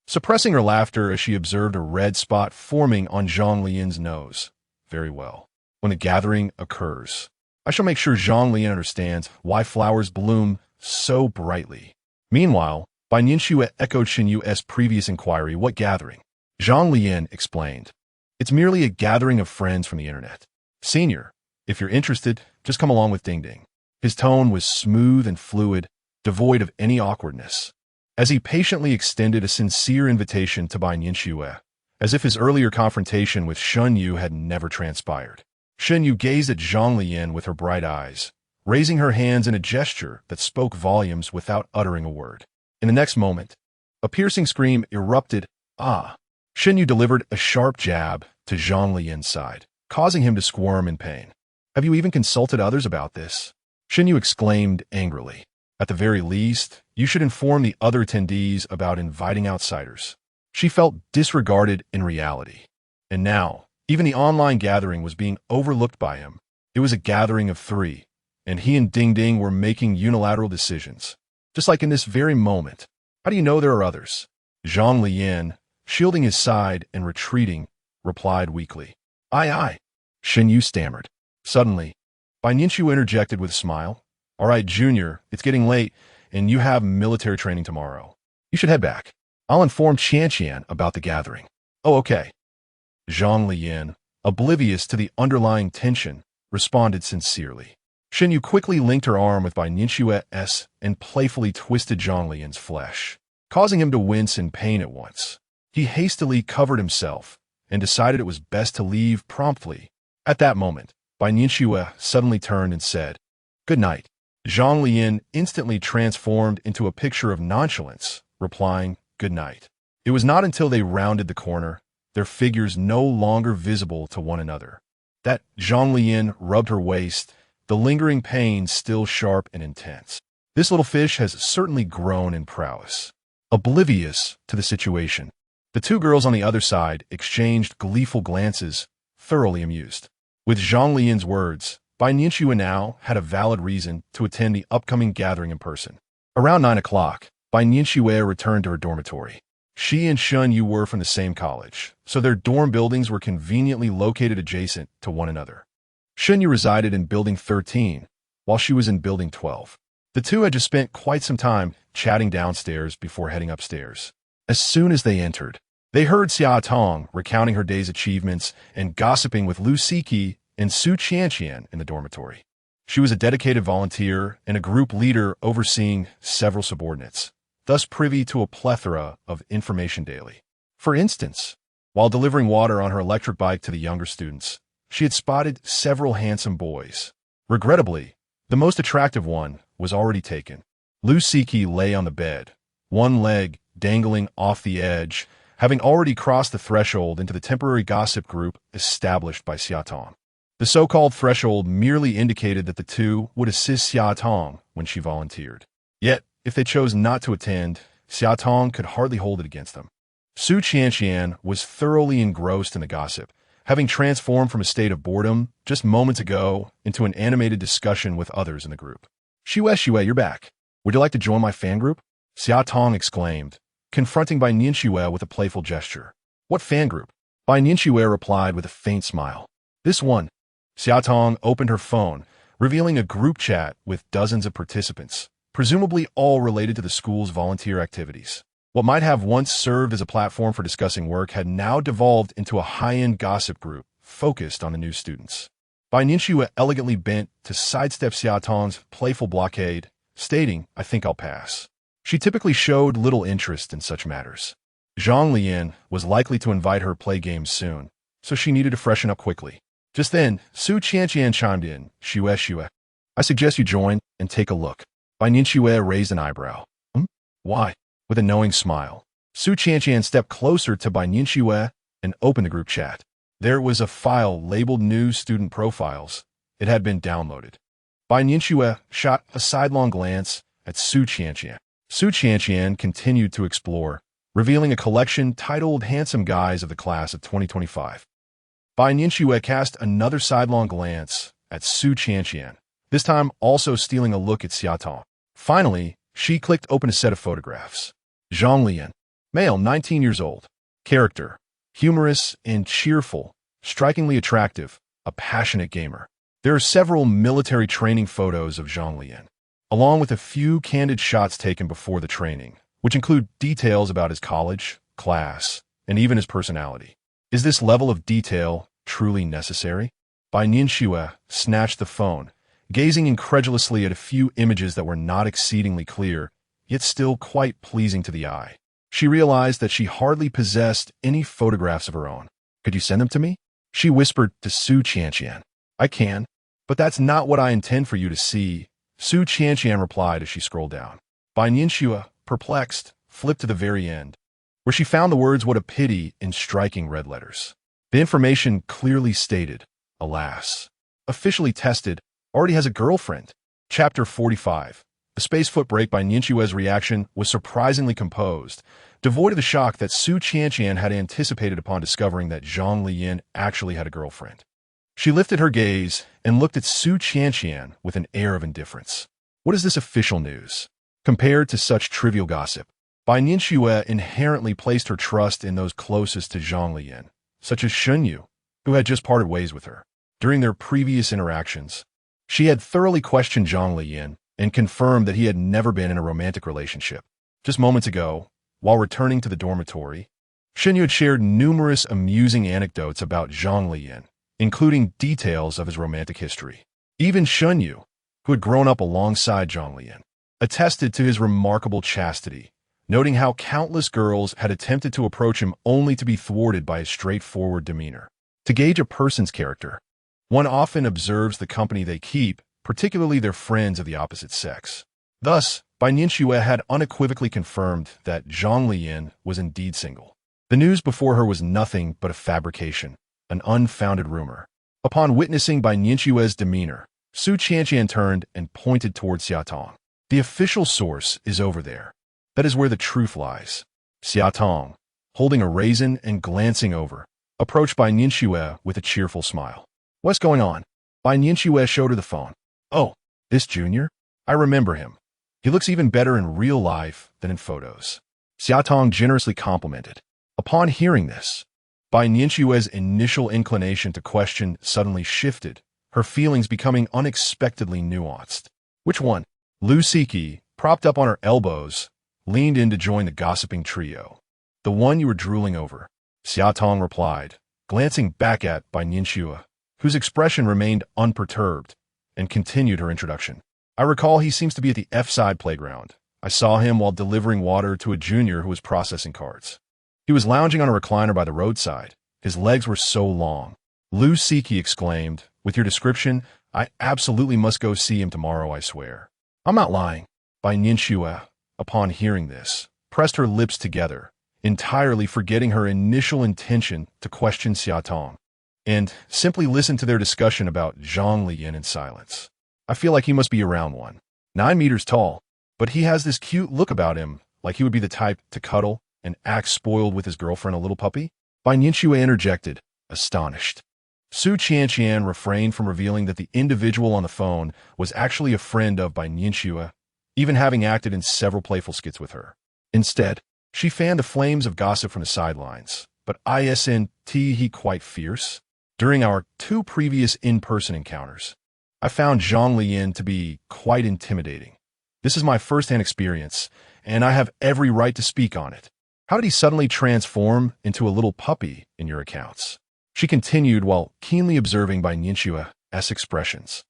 suppressing her laughter as she observed a red spot forming on Zhang Leyan's nose. "Very well. When the gathering occurs, I shall make sure Zhang Leyan understands why flowers bloom so brightly." Meanwhile, Bai Ninxue echoed Shen Yu's previous inquiry, "What gathering?" Zhang Leyan explained. It's merely a gathering of friends from the internet. Senior, if you're interested, just come along with Ding Ding. His tone was smooth and fluid, devoid of any awkwardness, as he patiently extended a sincere invitation to Bai Nianxue, as if his earlier confrontation with Shen Yu had never transpired. Shen Yu gazed at Zhang Leyan with her bright eyes, raising her hands in a gesture that spoke volumes without uttering a word. In the next moment, a piercing scream erupted. Ah! Shen Yu delivered a sharp jab to Zhang Leyan's side, causing him to squirm in pain. Have you even consulted others about this? Shen Yu exclaimed angrily. At the very least, you should inform the other attendees about inviting outsiders. She felt disregarded in reality. And now, even the online gathering was being overlooked by him. It was a gathering of three, and he and Ding Ding were making unilateral decisions. Just like in this very moment. How do you know there are others? Zhang Leyan, shielding his side and retreating, replied weakly. Aye. Shen Yu stammered. Suddenly, Bai Nianxue interjected with a smile. All right, Junior, it's getting late, and you have military training tomorrow. You should head back. I'll inform Qian about the gathering. Oh, okay. Zhang Leyan, oblivious to the underlying tension, responded sincerely. Shen Yu quickly linked her arm with Bai Nianxue's and playfully twisted Zhang Leyan's flesh, causing him to wince in pain at once. He hastily covered himself and decided it was best to leave promptly. At that moment, Bai Nianxue suddenly turned and said, Good night. Zhang Leyan instantly transformed into a picture of nonchalance, replying, Good night. It was not until they rounded the corner, their figures no longer visible to one another, that Zhang Leyan rubbed her waist, the lingering pain still sharp and intense. This little fish has certainly grown in prowess. Oblivious to the situation, the two girls on the other side exchanged gleeful glances, thoroughly amused. With Zhang Leyan's words, Bai Nianxue now had a valid reason to attend the upcoming gathering in person. Around 9 o'clock, Bai Nianxue returned to her dormitory. She and Shen Yu were from the same college, so their dorm buildings were conveniently located adjacent to one another. Shen Yu resided in Building 13, while she was in Building 12. The two had just spent quite some time chatting downstairs before heading upstairs. As soon as they entered, they heard Xia Tong recounting her day's achievements and gossiping with Lu Siki and Su Qianqian in the dormitory. She was a dedicated volunteer and a group leader overseeing several subordinates, thus privy to a plethora of information daily. For instance, while delivering water on her electric bike to the younger students, she had spotted several handsome boys. Regrettably, the most attractive one was already taken. Lu Siki lay on the bed, one leg dangling off the edge, having already crossed the threshold into the temporary gossip group established by Xia Tong. The so-called threshold merely indicated that the two would assist Xia Tong when she volunteered. Yet, if they chose not to attend, Xia Tong could hardly hold it against them. Su Qianqian was thoroughly engrossed in the gossip, having transformed from a state of boredom just moments ago into an animated discussion with others in the group. Xue, you're back. Would you like to join my fan group? Xia Tong exclaimed, confronting Bai Nianxue with a playful gesture. What fan group? Bai Nianxue replied with a faint smile. This one. Xia Tong opened her phone, revealing a group chat with dozens of participants, presumably all related to the school's volunteer activities. What might have once served as a platform for discussing work had now devolved into a high-end gossip group focused on the new students. Bai Nianxue elegantly bent to sidestep Xia Tong's playful blockade, stating, I think I'll pass. She typically showed little interest in such matters. Zhang Leyan was likely to invite her play games soon, so she needed to freshen up quickly. Just then, Su Qianqian chimed in, Xue. I suggest you join and take a look. Bai Nianxue raised an eyebrow. Why? With a knowing smile, Su Qianqian stepped closer to Bai Nianxue and opened the group chat. There was a file labeled New Student Profiles. It had been downloaded. Bai Nianxue shot a sidelong glance at Su Qianqian. Su Qianqian continued to explore, revealing a collection titled Handsome Guys of the Class of 2025. Bai Nianxue cast another sidelong glance at Su Qianqian, this time also stealing a look at Xia Tong. Finally, she clicked open a set of photographs. Zhang Leyan, male, 19 years old. Character, humorous and cheerful, strikingly attractive, a passionate gamer. There are several military training photos of Zhang Leyan, along with a few candid shots taken before the training, which include details about his college, class, and even his personality. Is this level of detail truly necessary? Bai Nianxue snatched the phone, gazing incredulously at a few images that were not exceedingly clear, yet still quite pleasing to the eye. She realized that she hardly possessed any photographs of her own. Could you send them to me? She whispered to Su Qianqian. I can, but that's not what I intend for you to see, Su Qianqian replied as she scrolled down. Bai Nianxue, perplexed, flipped to the very end, where she found the words "what a pity" in striking red letters. The information clearly stated, alas, officially tested, already has a girlfriend. Chapter 45. The space-foot break. Bai Nianxue's reaction was surprisingly composed, devoid of the shock that Su Qianqian had anticipated upon discovering that Zhang Leyan actually had a girlfriend. She lifted her gaze and looked at Su Qianqian with an air of indifference. What is this official news? Compared to such trivial gossip, Bai Nianxue inherently placed her trust in those closest to Zhang Leyan, such as Shunyu, who had just parted ways with her. During their previous interactions, she had thoroughly questioned Zhang Leyan and confirmed that he had never been in a romantic relationship. Just moments ago, while returning to the dormitory, Shunyu had shared numerous amusing anecdotes about Zhang Leyan, including details of his romantic history. Even Shunyu, who had grown up alongside Zhang Leyan, attested to his remarkable chastity, noting how countless girls had attempted to approach him only to be thwarted by his straightforward demeanor. To gauge a person's character, one often observes the company they keep, particularly their friends of the opposite sex. Thus, Bai Nianxue had unequivocally confirmed that Zhang Leyan was indeed single. The news before her was nothing but a fabrication, an unfounded rumor. Upon witnessing Bai Nianxue's demeanor, Su Qianqian turned and pointed toward Xiaotong. The official source is over there. That is where the truth lies. Xiaotong, holding a raisin and glancing over, approached Bai Nianxue with a cheerful smile. What's going on? Bai Nianxue showed her the phone. Oh, this junior? I remember him. He looks even better in real life than in photos. Xiaotong generously complimented. Upon hearing this, Bai Nianxue's initial inclination to question suddenly shifted, her feelings becoming unexpectedly nuanced. Which one? Lu Siki, propped up on her elbows, leaned in to join the gossiping trio. The one you were drooling over, Xiaotong replied, glancing back at Bai Nianxue, whose expression remained unperturbed, and continued her introduction. I recall he seems to be at the F-side playground. I saw him while delivering water to a junior who was processing cards. He was lounging on a recliner by the roadside. His legs were so long. Lu Siki exclaimed, with your description, I absolutely must go see him tomorrow, I swear. I'm not lying. Bai Nianxue, upon hearing this, pressed her lips together, entirely forgetting her initial intention to question Xiaotong, and simply listened to their discussion about Zhang Leyan in silence. I feel like he must be around 9 meters tall, but he has this cute look about him, like he would be the type to cuddle and act spoiled with his girlfriend, a little puppy. Bai Nianxue interjected, astonished. Su Qianqian refrained from revealing that the individual on the phone was actually a friend of Bai Nianxue, even having acted in several playful skits with her. Instead, she fanned the flames of gossip from the sidelines. But isn't he quite fierce? During our 2 previous in-person encounters, I found Zhang Leyan to be quite intimidating. This is my first-hand experience, and I have every right to speak on it. How did he suddenly transform into a little puppy in your accounts? She continued while keenly observing Bai Nianxue's expressions.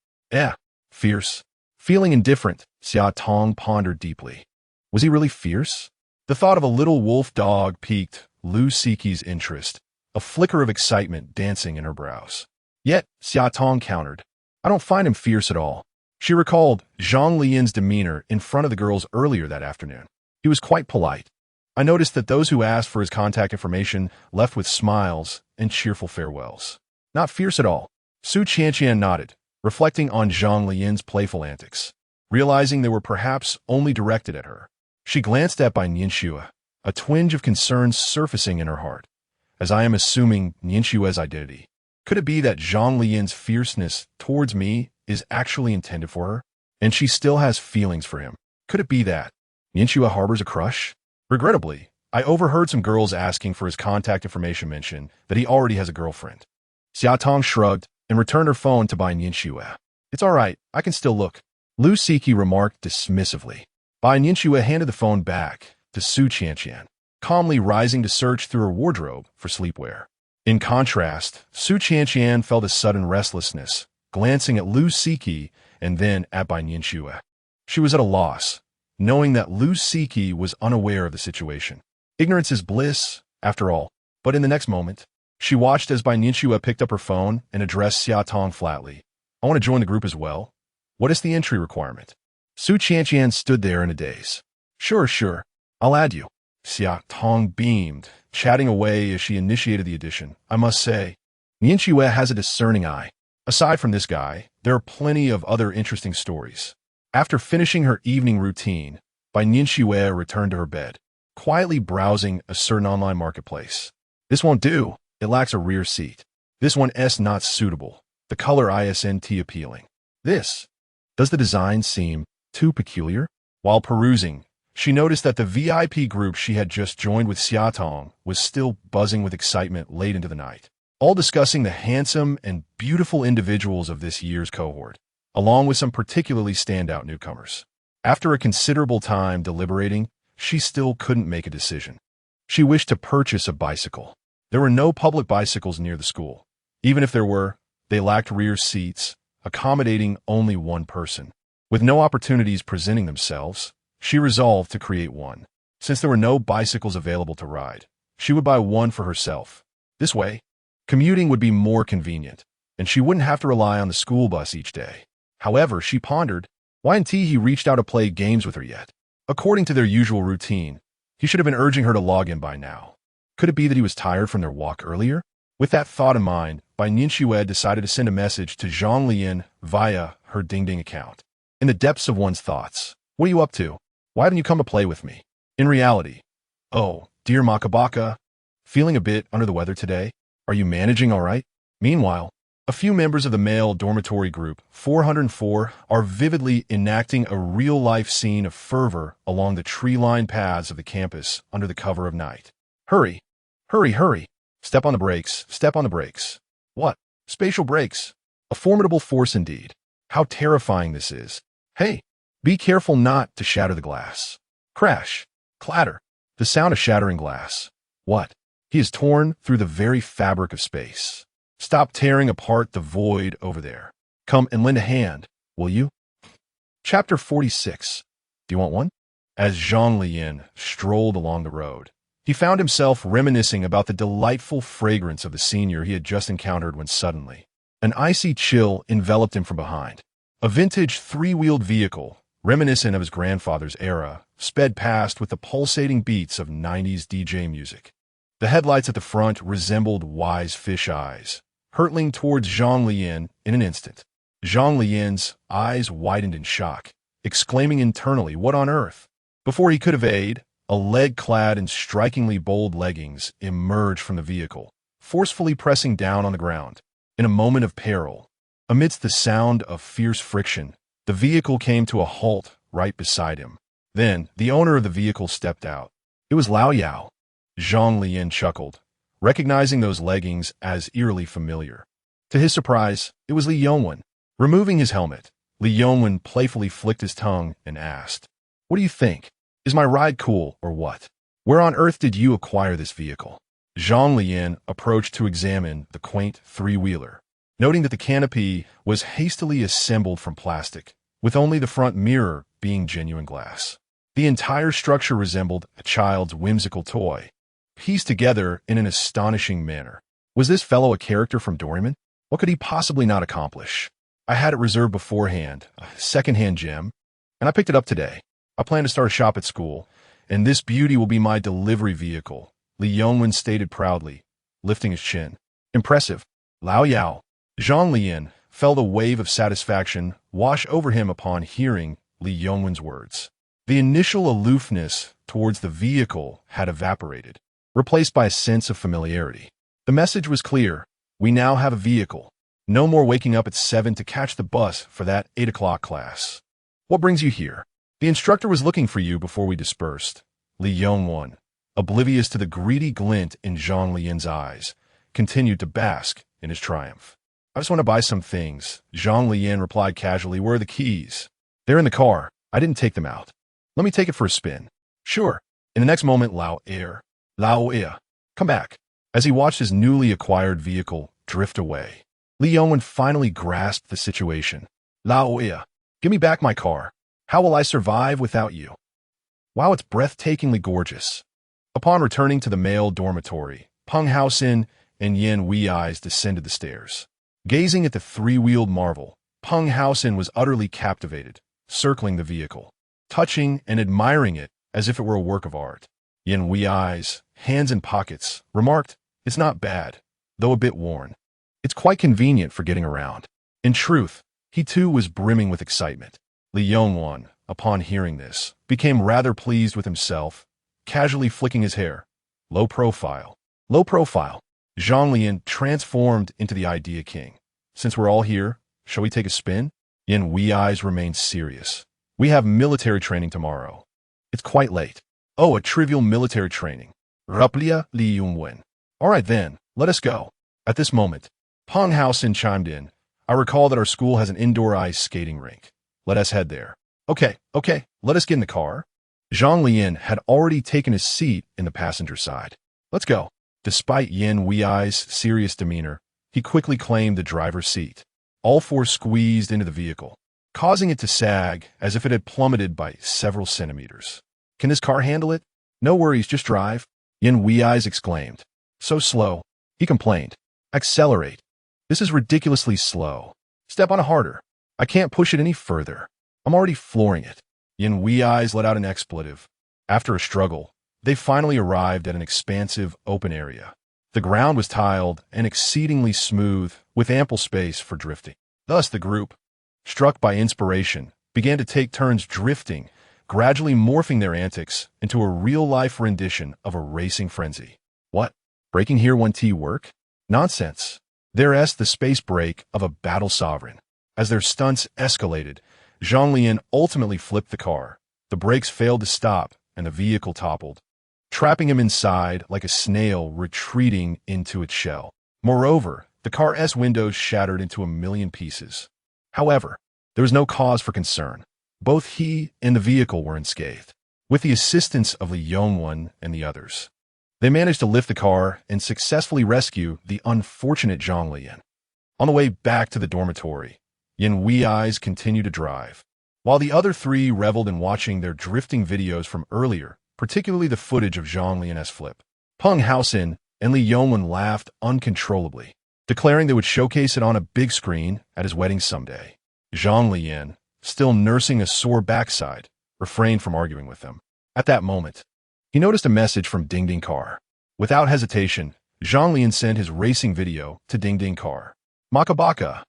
Fierce. Feeling indifferent, Xiaotong pondered deeply. Was he really fierce? The thought of a little wolf dog piqued Lu Siki's interest, a flicker of excitement dancing in her brows. Yet, Xiaotong countered, I don't find him fierce at all. She recalled Zhang Leyan's demeanor in front of the girls earlier that afternoon. He was quite polite. I noticed that those who asked for his contact information left with smiles and cheerful farewells. Not fierce at all. Su Qianqian nodded, reflecting on Zhang Leyan's playful antics. Realizing they were perhaps only directed at her, she glanced at Bai Nianxue, a twinge of concern surfacing in her heart, as I am assuming Nianxue's identity. Could it be that Zhang Leyan's fierceness towards me is actually intended for her, and she still has feelings for him? Could it be that Nianxue harbors a crush? Regrettably, I overheard some girls asking for his contact information mention that he already has a girlfriend. Xiaotong shrugged and returned her phone to Bai Nianxue. It's all right, I can still look. Lu Siki remarked dismissively. Bai Nianxue handed the phone back to Su Qianqian. calmly rising to search through her wardrobe for sleepwear. In contrast, Su Qianqian felt a sudden restlessness, glancing at Lu Siki and then at Bai Nianxue. She was at a loss, knowing that Lu Siki was unaware of the situation. Ignorance is bliss, after all. But in the next moment, she watched as Bai Nianxue picked up her phone and addressed Xia Tong flatly. I want to join the group as well. What is the entry requirement? Su Qianqian stood there in a daze. Sure, I'll add you. Xia Tong beamed, chatting away as she initiated the addition. I must say, Nianxue has a discerning eye. Aside from this guy, there are plenty of other interesting stories. After finishing her evening routine, Bai Nianxue returned to her bed, quietly browsing a certain online marketplace. This won't do. It lacks a rear seat. This one S not suitable. The color isn't appealing. This. Does the design seem too peculiar? While perusing, she noticed that the VIP group she had just joined with Xia Tong was still buzzing with excitement late into the night, all discussing the handsome and beautiful individuals of this year's cohort, along with some particularly standout newcomers. After a considerable time deliberating, she still couldn't make a decision. She wished to purchase a bicycle. There were no public bicycles near the school. Even if there were, they lacked rear seats, accommodating only one person. With no opportunities presenting themselves, she resolved to create one. Since there were no bicycles available to ride, she would buy one for herself. This way, commuting would be more convenient, and she wouldn't have to rely on the school bus each day. However, she pondered, why hadn't he reached out to play games with her yet? According to their usual routine, he should have been urging her to log in by now. Could it be that he was tired from their walk earlier? With that thought in mind, Bai Nianxue decided to send a message to Zhang Leyan via her Ding account. In the depths of one's thoughts, what are you up to? Why haven't you come to play with me? In reality, oh, dear Makabaka, feeling a bit under the weather today? Are you managing all right? Meanwhile, a few members of the male dormitory group 404 are vividly enacting a real-life scene of fervor along the tree-lined paths of the campus under the cover of night. Hurry! Hurry! Step on the brakes, step on the brakes. What? Spatial brakes. A formidable force indeed. How terrifying this is. Hey, be careful not to shatter the glass. Crash. Clatter. The sound of shattering glass. What? He is torn through the very fabric of space. Stop tearing apart the void over there. Come and lend a hand, will you? Chapter 46. Do you want one? As Zhang Leyan strolled along the road, he found himself reminiscing about the delightful fragrance of the senior he had just encountered when suddenly, an icy chill enveloped him from behind. A vintage three-wheeled vehicle, reminiscent of his grandfather's era, sped past with the pulsating beats of 90s DJ music. The headlights at the front resembled wise fish eyes, hurtling towards Zhang Leyan in an instant. Zhang Lian's eyes widened in shock, exclaiming internally, "What on earth?" Before he could evade, a leg clad in strikingly bold leggings emerged from the vehicle, forcefully pressing down on the ground. In a moment of peril, amidst the sound of fierce friction, the vehicle came to a halt right beside him. Then, the owner of the vehicle stepped out. It was Lao Yao. Zhang Leyan chuckled, recognizing those leggings as eerily familiar. To his surprise, it was Li Yongwen. Removing his helmet, Li Yongwen playfully flicked his tongue and asked, "What do you think? Is my ride cool or what? Where on earth did you acquire this vehicle?" Zhang Leyan approached to examine the quaint three-wheeler, noting that the canopy was hastily assembled from plastic, with only the front mirror being genuine glass. The entire structure resembled a child's whimsical toy, pieced together in an astonishing manner. Was this fellow a character from Doraemon? What could he possibly not accomplish? I had it reserved beforehand, a second-hand gem, and I picked it up today. I plan to start a shop at school, and this beauty will be my delivery vehicle, Li Yongwen stated proudly, lifting his chin. Impressive. Lao Yao. Zhang Leyan felt a wave of satisfaction wash over him upon hearing Li Yongwen's words. The initial aloofness towards the vehicle had evaporated, replaced by a sense of familiarity. The message was clear. We now have a vehicle. No more waking up at 7 to catch the bus for that 8 o'clock class. What brings you here? The instructor was looking for you before we dispersed. Li Yongwen, oblivious to the greedy glint in Zhang Lian's eyes, continued to bask in his triumph. I just want to buy some things. Zhang Leyan replied casually. Where are the keys? They're in the car. I didn't take them out. Let me take it for a spin. Sure. In the next moment, Lao Air, Lao Ia, come back. As he watched his newly acquired vehicle drift away, Li Yongwen finally grasped the situation. Lao Ia, give me back my car. How will I survive without you? Wow, it's breathtakingly gorgeous. Upon returning to the male dormitory, Peng Haoxin and Yin Wei's descended the stairs. Gazing at the three-wheeled marvel, Peng Haoxin was utterly captivated, circling the vehicle, touching and admiring it as if it were a work of art. Yin Wei's, hands in pockets, remarked, "It's not bad, though a bit worn. It's quite convenient for getting around." In truth, he too was brimming with excitement. Li Yongwen, upon hearing this, became rather pleased with himself, casually flicking his hair. Low profile. Low profile. Zhang Leyan transformed into the idea king. Since we're all here, shall we take a spin? Yin Wei's remained serious. We have military training tomorrow. It's quite late. Oh, a trivial military training. Raplia Li Yongwen. All right then, let us go. At this moment, Peng Haoxin chimed in. I recall that our school has an indoor ice skating rink. Let us head there. Okay, let us get in the car. Zhang Leyan had already taken his seat in the passenger side. Let's go. Despite Yin Wei's serious demeanor, he quickly claimed the driver's seat. All four squeezed into the vehicle, causing it to sag as if it had plummeted by several centimeters. Can this car handle it? No worries, just drive. Yin Wei's exclaimed. So slow, he complained. Accelerate. This is ridiculously slow. Step on it harder. I can't push it any further. I'm already flooring it. Yin Wei's let out an expletive. After a struggle, they finally arrived at an expansive open area. The ground was tiled and exceedingly smooth, with ample space for drifting. Thus the group, struck by inspiration, began to take turns drifting, gradually morphing their antics into a real-life rendition of a racing frenzy. What? Breaking here 1T work? Nonsense. There's the space break of a battle sovereign. As their stunts escalated, Zhang Leyan ultimately flipped the car. The brakes failed to stop, and the vehicle toppled, trapping him inside like a snail retreating into its shell. Moreover, the car's windows shattered into a million pieces. However, there was no cause for concern. Both he and the vehicle were unscathed. With the assistance of Li Yongwen and the others, they managed to lift the car and successfully rescue the unfortunate Zhang Leyan. On the way back to the dormitory, Yin Wei's continued to drive, while the other three reveled in watching their drifting videos from earlier, particularly the footage of Zhang Leyan's flip. Peng Haoxin and Li Yongwen laughed uncontrollably, declaring they would showcase it on a big screen at his wedding someday. Zhang Leyan, still nursing a sore backside, refrained from arguing with them. At that moment, he noticed a message from Ding Ding Car. Without hesitation, Zhang Leyan sent his racing video to Ding Ding Car. Makabaka.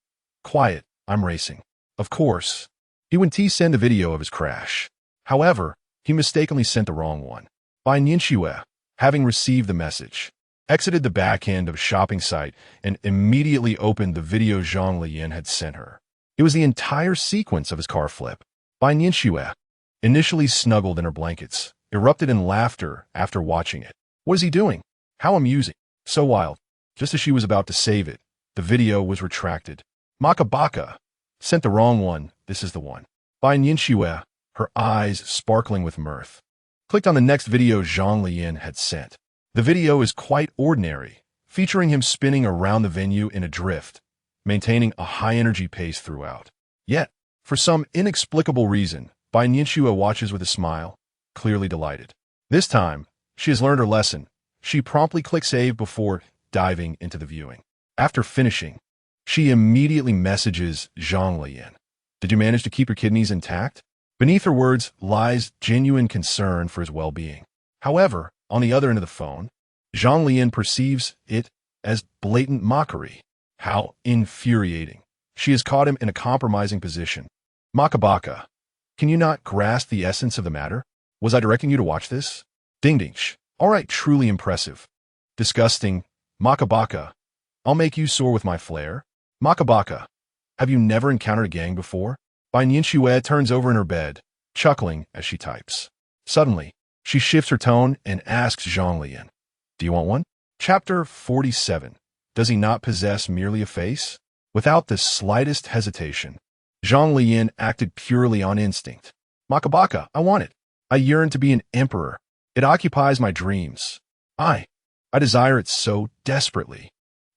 Quiet, I'm racing. Of course. He went to send a video of his crash. However, he mistakenly sent the wrong one. By Nianxue, having received the message, exited the back end of a shopping site and immediately opened the video Zhang Leyan had sent her. It was the entire sequence of his car flip. By Nianxue, initially snuggled in her blankets, erupted in laughter after watching it. What is he doing? How amusing. So wild. Just as she was about to save it, the video was retracted. Makabaka. Sent the wrong one. This is the one. By Nianxue, her eyes sparkling with mirth. Clicked on the next video Zhang Leyan had sent. The video is quite ordinary, featuring him spinning around the venue in a drift, maintaining a high-energy pace throughout. Yet, for some inexplicable reason, Bai Nianxue watches with a smile, clearly delighted. This time, she has learned her lesson. She promptly clicks save before diving into the viewing. After finishing, she immediately messages Zhang Leyan. Did you manage to keep your kidneys intact? Beneath her words lies genuine concern for his well-being. However, on the other end of the phone, Zhang Leyan perceives it as blatant mockery. How infuriating. She has caught him in a compromising position. Makabaka, can you not grasp the essence of the matter? Was I directing you to watch this? Ding ding. All right, truly impressive. Disgusting. Makabaka, I'll make you soar with my flair. Makabaka, have you never encountered a gang before? Bai Nianxue turns over in her bed, chuckling as she types. Suddenly, she shifts her tone and asks Zhang Leyan, do you want one? Chapter 47. Does he not possess merely a face? Without the slightest hesitation, Zhang Leyan acted purely on instinct. Makabaka, I want it. I yearn to be an emperor. It occupies my dreams. I desire it so desperately.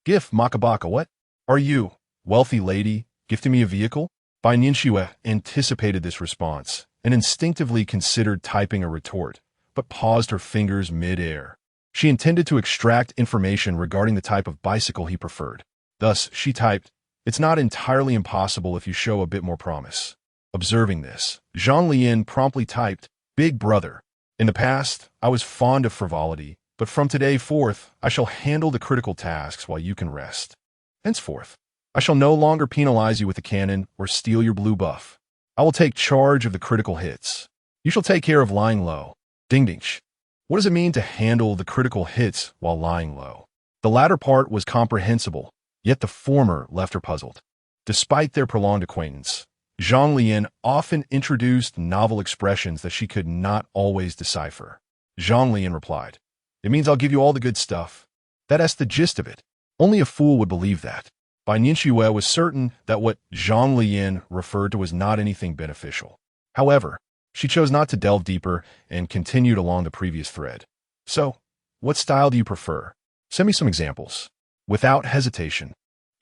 Gif Makabaka, what? Are you, wealthy lady, gifting me a vehicle? Bai Nianxue anticipated this response and instinctively considered typing a retort, but paused her fingers mid-air. She intended to extract information regarding the type of bicycle he preferred. Thus, she typed, "It's not entirely impossible if you show a bit more promise." Observing this, Zhang Leyan promptly typed, "Big brother. In the past, I was fond of frivolity, but from today forth, I shall handle the critical tasks while you can rest. Henceforth, I shall no longer penalize you with a cannon or steal your blue buff. I will take charge of the critical hits. You shall take care of lying low." Ding ding. What does it mean to handle the critical hits while lying low? The latter part was comprehensible, yet the former left her puzzled. Despite their prolonged acquaintance, Zhang Leyan often introduced novel expressions that she could not always decipher. Zhang Leyan replied, "It means I'll give you all the good stuff. That's the gist of it. Only a fool would believe that." Bai Nianxue was certain that what Zhang Leyan referred to was not anything beneficial. However, she chose not to delve deeper and continued along the previous thread. "So, what style do you prefer? Send me some examples." Without hesitation,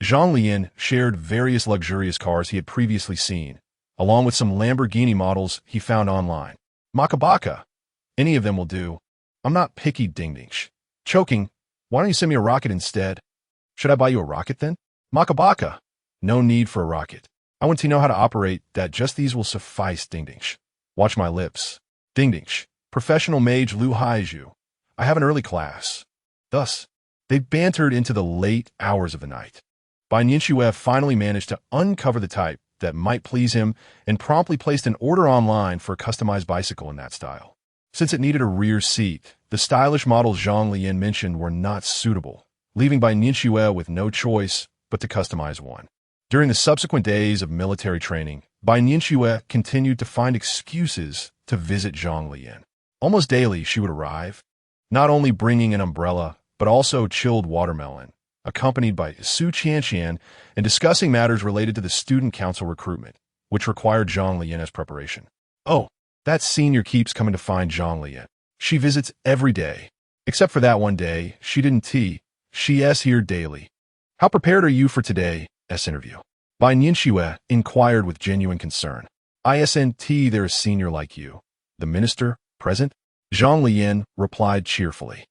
Zhang Leyan shared various luxurious cars he had previously seen, along with some Lamborghini models he found online. "Makabaka, any of them will do. I'm not picky, ding ding. Choking, why don't you send me a rocket instead?" "Should I buy you a rocket then?" "Makabaka, no need for a rocket. I want to know how to operate that. Just these will suffice, ding ding. Watch my lips. Ding ding. Professional mage Lu Haiju. I have an early class." Thus, they bantered into the late hours of the night. Bai Nianxue finally managed to uncover the type that might please him and promptly placed an order online for a customized bicycle in that style. Since it needed a rear seat, the stylish models Zhang Leyan mentioned were not suitable, leaving Bai Nianxue with no choice but to customize one. During the subsequent days of military training, Bai Nianxue continued to find excuses to visit Zhang Leyan. Almost daily, she would arrive, not only bringing an umbrella, but also chilled watermelon, accompanied by Su Qianxian, and discussing matters related to the student council recruitment, which required Zhang Leyan as preparation. "Oh, that senior keeps coming to find Zhang Leyan. She visits every day. Except for that one day, she didn't tea. She's here daily. How prepared are you for today's interview?" Bai Nianxue inquired with genuine concern. "Isn't there a senior like you? The minister, present?" Zhang Leyan replied cheerfully.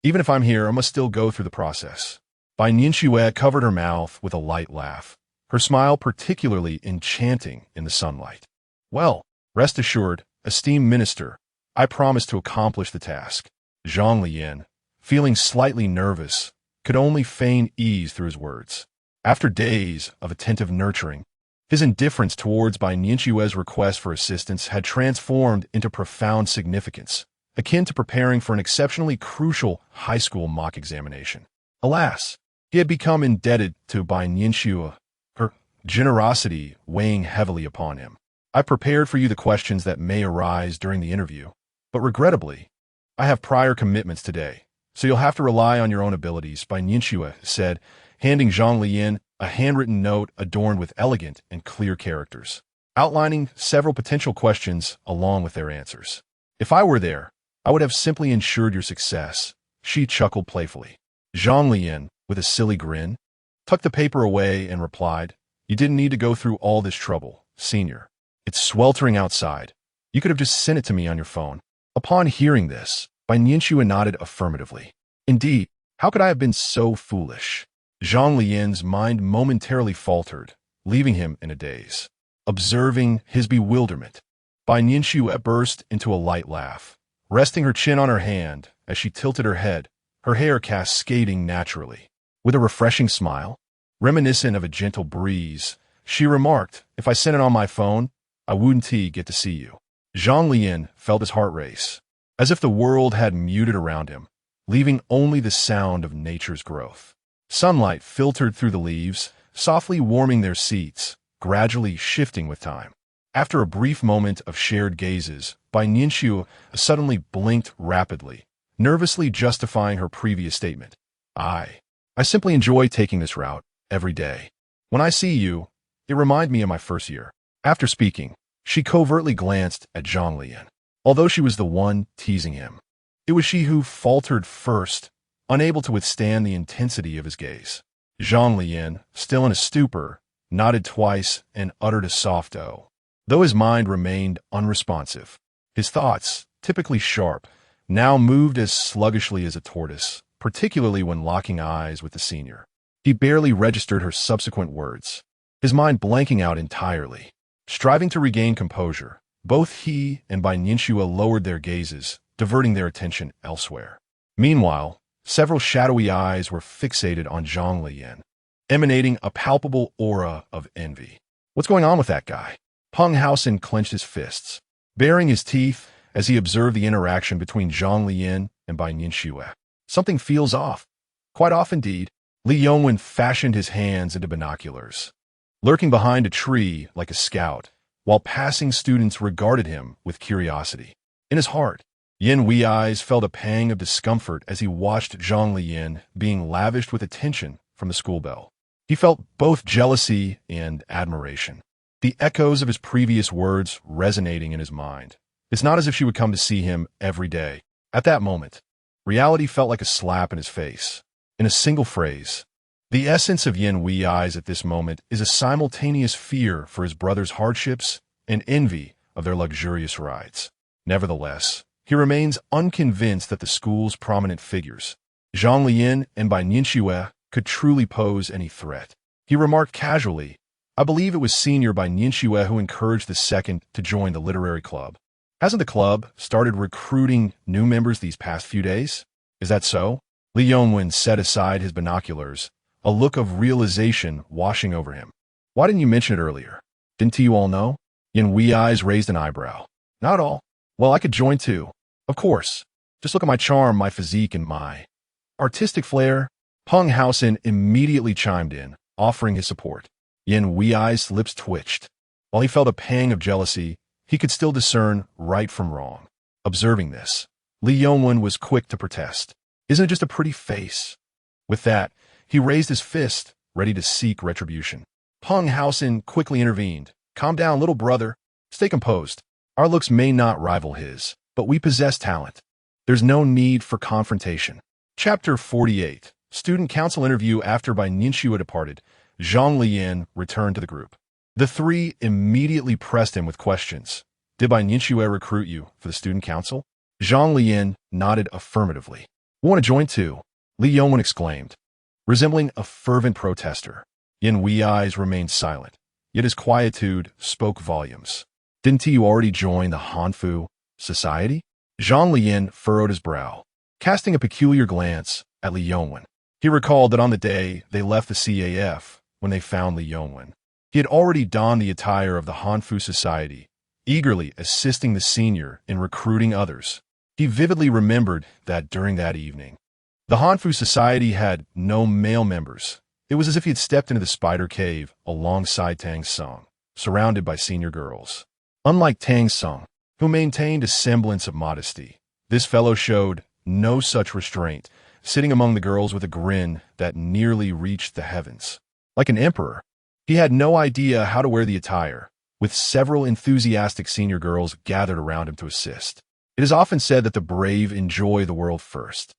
Even if I'm here, I must still go through the process." Bai Nianxue covered her mouth with a light laugh, her smile particularly enchanting in the sunlight. "Well, rest assured, esteemed minister, I promise to accomplish the task." Zhang Leyan, feeling slightly nervous, could only feign ease through his words. After days of attentive nurturing, his indifference towards Bai Nianxue's request for assistance had transformed into profound significance, akin to preparing for an exceptionally crucial high school mock examination. Alas, he had become indebted to Bai Nianxue, her generosity weighing heavily upon him. "I prepared for you the questions that may arise during the interview, but regrettably, I have prior commitments today, so you'll have to rely on your own abilities," Bai Nianxue said, handing Zhang Leyan a handwritten note adorned with elegant and clear characters, outlining several potential questions along with their answers. "If I were there, I would have simply ensured your success," she chuckled playfully. Zhang Leyan, with a silly grin, tucked the paper away and replied, "You didn't need to go through all this trouble, senior. It's sweltering outside. You could have just sent it to me on your phone." Upon hearing this, Bai Nianxue nodded affirmatively. "Indeed, how could I have been so foolish?" Zhang Leyan's mind momentarily faltered, leaving him in a daze. Observing his bewilderment, Bai Nianxue burst into a light laugh, resting her chin on her hand as she tilted her head, her hair cascading naturally. With a refreshing smile, reminiscent of a gentle breeze, she remarked, "If I sent it on my phone, I wouldn't get to see you." Zhang Leyan felt his heart race, as if the world had muted around him, leaving only the sound of nature's growth. Sunlight filtered through the leaves, softly warming their seats, gradually shifting with time. After a brief moment of shared gazes, Bai Nianxue suddenly blinked rapidly, nervously justifying her previous statement. I simply enjoy taking this route every day. When I see you, it reminds me of my first year." After speaking, she covertly glanced at Zhang Leyan, although she was the one teasing him. It was she who faltered first, unable to withstand the intensity of his gaze. Zhang Leyan, still in a stupor, nodded twice and uttered a soft "oh," though his mind remained unresponsive. His thoughts, typically sharp, now moved as sluggishly as a tortoise, particularly when locking eyes with the senior. He barely registered her subsequent words, his mind blanking out entirely. Striving to regain composure, both he and Bai Nianxue lowered their gazes, diverting their attention elsewhere. Meanwhile, several shadowy eyes were fixated on Zhang Leyan, emanating a palpable aura of envy. What's going on with that guy? Peng Haosen clenched his fists, baring his teeth as he observed the interaction between Zhang Leyan and Bai Nianxue. Something feels off. Quite off indeed. Li Yongwen fashioned his hands into binoculars, lurking behind a tree like a scout, while passing students regarded him with curiosity. In his heart, Yin Wei's felt a pang of discomfort as he watched Zhang Leyan being lavished with attention from the school belle. He felt both jealousy and admiration, the echoes of his previous words resonating in his mind. It's not as if she would come to see him every day. At that moment, reality felt like a slap in his face. In a single phrase, the essence of Yin Wei's at this moment is a simultaneous fear for his brother's hardships and envy of their luxurious rides. Nevertheless, he remains unconvinced that the school's prominent figures, Zhang Leyan and Bai Nianxue, could truly pose any threat. He remarked casually, "I believe it was senior Bai Nianxue who encouraged the second to join the literary club. Hasn't the club started recruiting new members these past few days? Is that so?" Li Yongwen set aside his binoculars, a look of realization washing over him. "Why didn't you mention it earlier? Didn't you all know?" Yin Wei's raised an eyebrow. "Not all. Well, I could join too. Of course. Just look at my charm, my physique, and my artistic flair." Peng Haosen immediately chimed in, offering his support. Yin Wei's lips twitched. While he felt a pang of jealousy, he could still discern right from wrong. Observing this, Li Yongwen was quick to protest. "Isn't it just a pretty face?" With that, he raised his fist, ready to seek retribution. Peng Haosen quickly intervened. "Calm down, little brother. Stay composed. Our looks may not rival his, but we possess talent. There's no need for confrontation." Chapter 48. Student Council Interview. After Bai Nianxue departed, Zhang Leyan returned to the group. The three immediately pressed him with questions. "Did Bai Nianxue recruit you for the student council?" Zhang Leyan nodded affirmatively. "We want to join too," Li Yongwen exclaimed, resembling a fervent protester. Yin Wei's remained silent, yet his quietude spoke volumes. "Didn't you already join the Hanfu Society?" Zhang Leyan furrowed his brow, casting a peculiar glance at Li Yongwen. He recalled that on the day they left the CAF, when they found Li Yongwen, he had already donned the attire of the Hanfu Society, eagerly assisting the senior in recruiting others. He vividly remembered that during that evening, the Hanfu Society had no male members. It was as if he had stepped into the spider cave alongside Tang Sung, surrounded by senior girls. Unlike Tang Sung, who maintained a semblance of modesty, this fellow showed no such restraint, sitting among the girls with a grin that nearly reached the heavens. Like an emperor, he had no idea how to wear the attire, with several enthusiastic senior girls gathered around him to assist. It is often said that the brave enjoy the world first.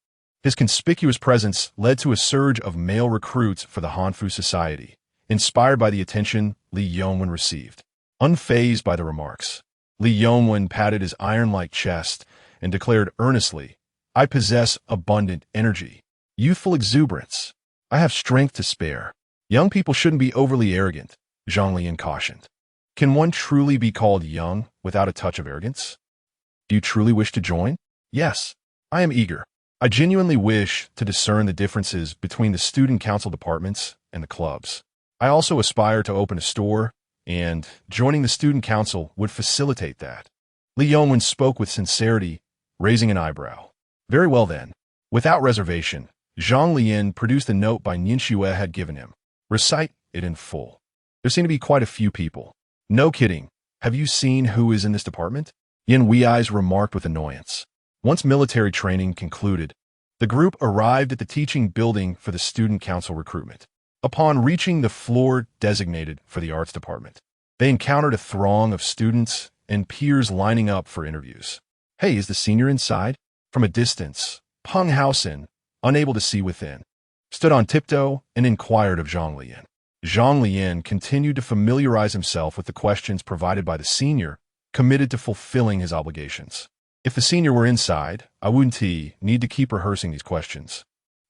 His conspicuous presence led to a surge of male recruits for the Hanfu Society, inspired by the attention Li Yongwen received. Unfazed by the remarks, Li Yongwen patted his iron-like chest and declared earnestly, "I possess abundant energy, youthful exuberance. I have strength to spare. Young people shouldn't be overly arrogant," Zhang Leyan cautioned. "Can one truly be called young without a touch of arrogance? Do you truly wish to join?" "Yes, I am eager. I genuinely wish to discern the differences between the student council departments and the clubs. I also aspire to open a store, and joining the student council would facilitate that." Li Yongwen spoke with sincerity, raising an eyebrow. "Very well then." Without reservation, Zhang Leyan produced the note Bai Nianxue had given him. "Recite it in full." There seem to be quite a few people. "No kidding. Have you seen who is in this department?" Yin Wei's remarked with annoyance. Once military training concluded, the group arrived at the teaching building for the student council recruitment. Upon reaching the floor designated for the arts department, they encountered a throng of students and peers lining up for interviews. "Hey, is the senior inside?" From a distance, Peng Haosen, unable to see within, stood on tiptoe and inquired of Zhang Leyan. Zhang Leyan continued to familiarize himself with the questions provided by the senior, committed to fulfilling his obligations. If the senior were inside, I wouldn't need to keep rehearsing these questions.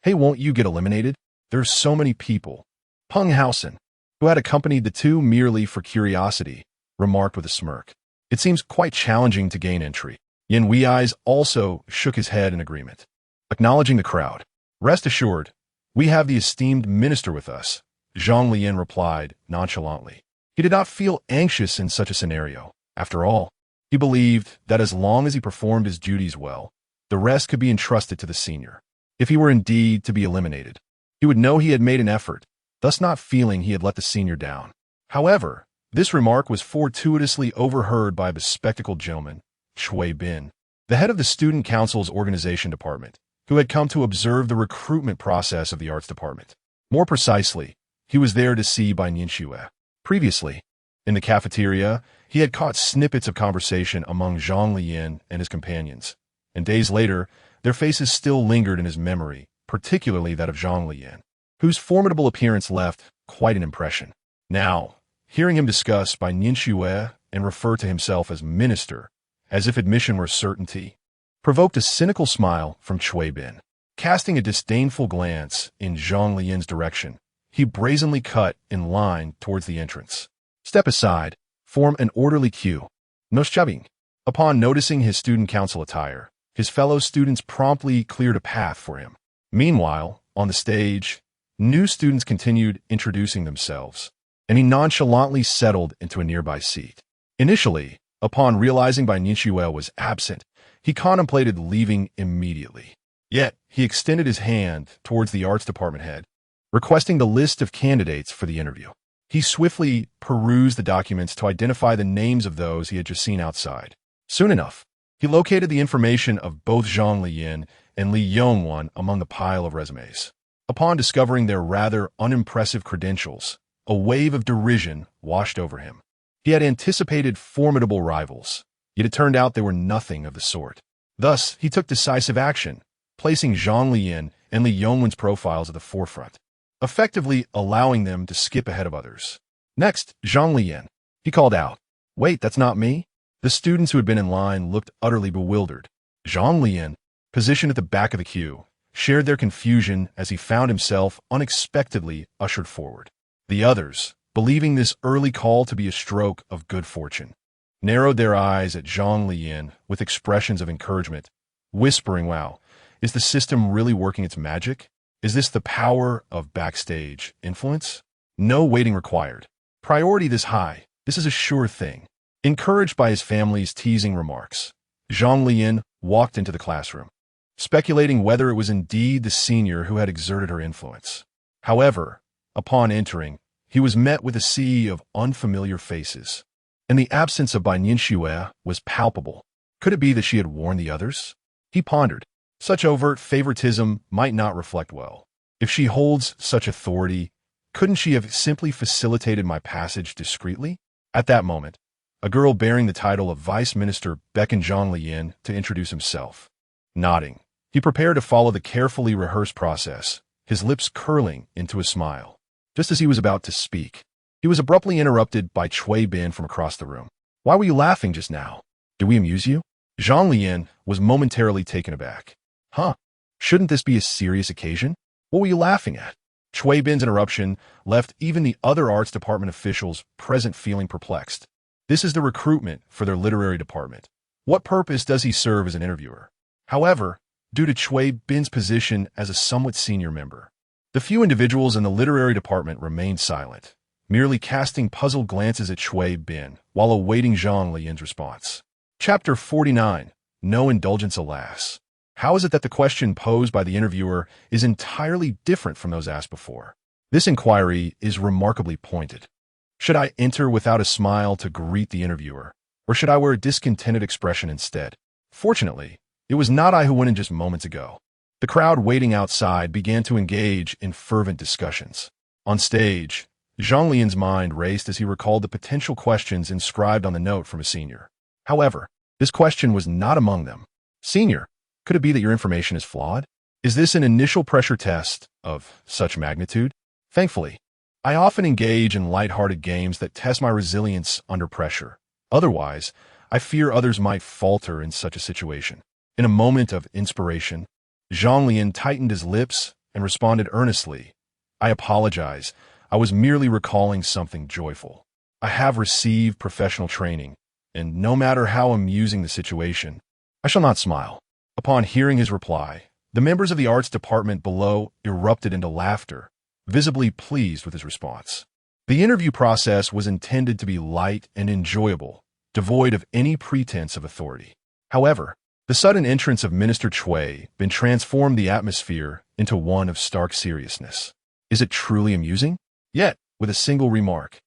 Hey, won't you get eliminated? There's so many people. Peng Haosen, who had accompanied the two merely for curiosity, remarked with a smirk. It seems quite challenging to gain entry. Yin Wei's also shook his head in agreement. Acknowledging the crowd. Rest assured, we have the esteemed minister with us, Zhang Leyan replied nonchalantly. He did not feel anxious in such a scenario. After all, he believed that as long as he performed his duties well, the rest could be entrusted to the senior. If he were indeed to be eliminated, he would know he had made an effort, thus not feeling he had let the senior down. However, this remark was fortuitously overheard by a bespectacled gentleman, Cui Bin, the head of the Student Council's organization department, who had come to observe the recruitment process of the arts department. More precisely, he was there to see by Ningxue. Previously, in the cafeteria, he had caught snippets of conversation among Zhang Leyan and his companions, and days later, their faces still lingered in his memory, particularly that of Zhang Leyan, whose formidable appearance left quite an impression. Now, hearing him discussed by Ningxue and refer to himself as minister, as if admission were a certainty, provoked a cynical smile from Cui Bin. Casting a disdainful glance in Zhang Leyan's direction, he brazenly cut in line towards the entrance. Step aside, form an orderly queue. No shoving. Upon noticing his student council attire, his fellow students promptly cleared a path for him. Meanwhile, on the stage, new students continued introducing themselves, and he nonchalantly settled into a nearby seat. Initially, upon realizing Bai Ningxue was absent, he contemplated leaving immediately. Yet, he extended his hand towards the arts department head, requesting the list of candidates for the interview. He swiftly perused the documents to identify the names of those he had just seen outside. Soon enough, he located the information of both Zhang Leyan and Li Yongwan among the pile of resumes. Upon discovering their rather unimpressive credentials, a wave of derision washed over him. He had anticipated formidable rivals, yet it turned out they were nothing of the sort. Thus, he took decisive action, placing Zhang Leyan and Li Yongwan's profiles at the forefront, effectively allowing them to skip ahead of others. Next, Zhang Leyan. He called out, "Wait, that's not me?" The students who had been in line looked utterly bewildered. Zhang Leyan, positioned at the back of the queue, shared their confusion as he found himself unexpectedly ushered forward. The others, believing this early call to be a stroke of good fortune, narrowed their eyes at Zhang Leyan with expressions of encouragement, whispering, "Wow, is the system really working its magic? Is this the power of backstage influence? No waiting required. Priority this high. This is a sure thing." Encouraged by his family's teasing remarks, Zhang Leyan walked into the classroom, speculating whether it was indeed the senior who had exerted her influence. However, upon entering, he was met with a sea of unfamiliar faces, and the absence of Bai Ningxue was palpable. Could it be that she had warned the others? He pondered. Such overt favoritism might not reflect well. If she holds such authority, couldn't she have simply facilitated my passage discreetly? At that moment, a girl bearing the title of Vice Minister beckoned Zhang Leyan to introduce himself. Nodding, he prepared to follow the carefully rehearsed process, his lips curling into a smile. Just as he was about to speak, he was abruptly interrupted by Cui Bin from across the room. "Why were you laughing just now? Did we amuse you?" Zhang Leyan was momentarily taken aback. "Huh? Shouldn't this be a serious occasion? What were you laughing at?" Cui Bin's interruption left even the other arts department officials present feeling perplexed. This is the recruitment for their literary department. What purpose does he serve as an interviewer? However, due to Cui Bin's position as a somewhat senior member, the few individuals in the literary department remained silent, merely casting puzzled glances at Cui Bin while awaiting Zhang Leyan's response. Chapter 49. No Indulgence Alas. How is it that the question posed by the interviewer is entirely different from those asked before? This inquiry is remarkably pointed. Should I enter without a smile to greet the interviewer, or should I wear a discontented expression instead? Fortunately, it was not I who went in just moments ago. The crowd waiting outside began to engage in fervent discussions. On stage, Zhang Leyan's mind raced as he recalled the potential questions inscribed on the note from a senior. However, this question was not among them. "Senior, Could it be that your information is flawed? Is this an initial pressure test of such magnitude? Thankfully, I often engage in lighthearted games that test my resilience under pressure. Otherwise, I fear others might falter in such a situation. In a moment of inspiration, Zhang Leyan tightened his lips and responded earnestly, "I apologize. I was merely recalling something joyful. I have received professional training, and no matter how amusing the situation, I shall not smile." Upon hearing his reply, the members of the arts department below erupted into laughter, visibly pleased with his response. The interview process was intended to be light and enjoyable, devoid of any pretense of authority. However, the sudden entrance of Minister Chui Bin transformed the atmosphere into one of stark seriousness. Is it truly amusing? Yet, with a single remark,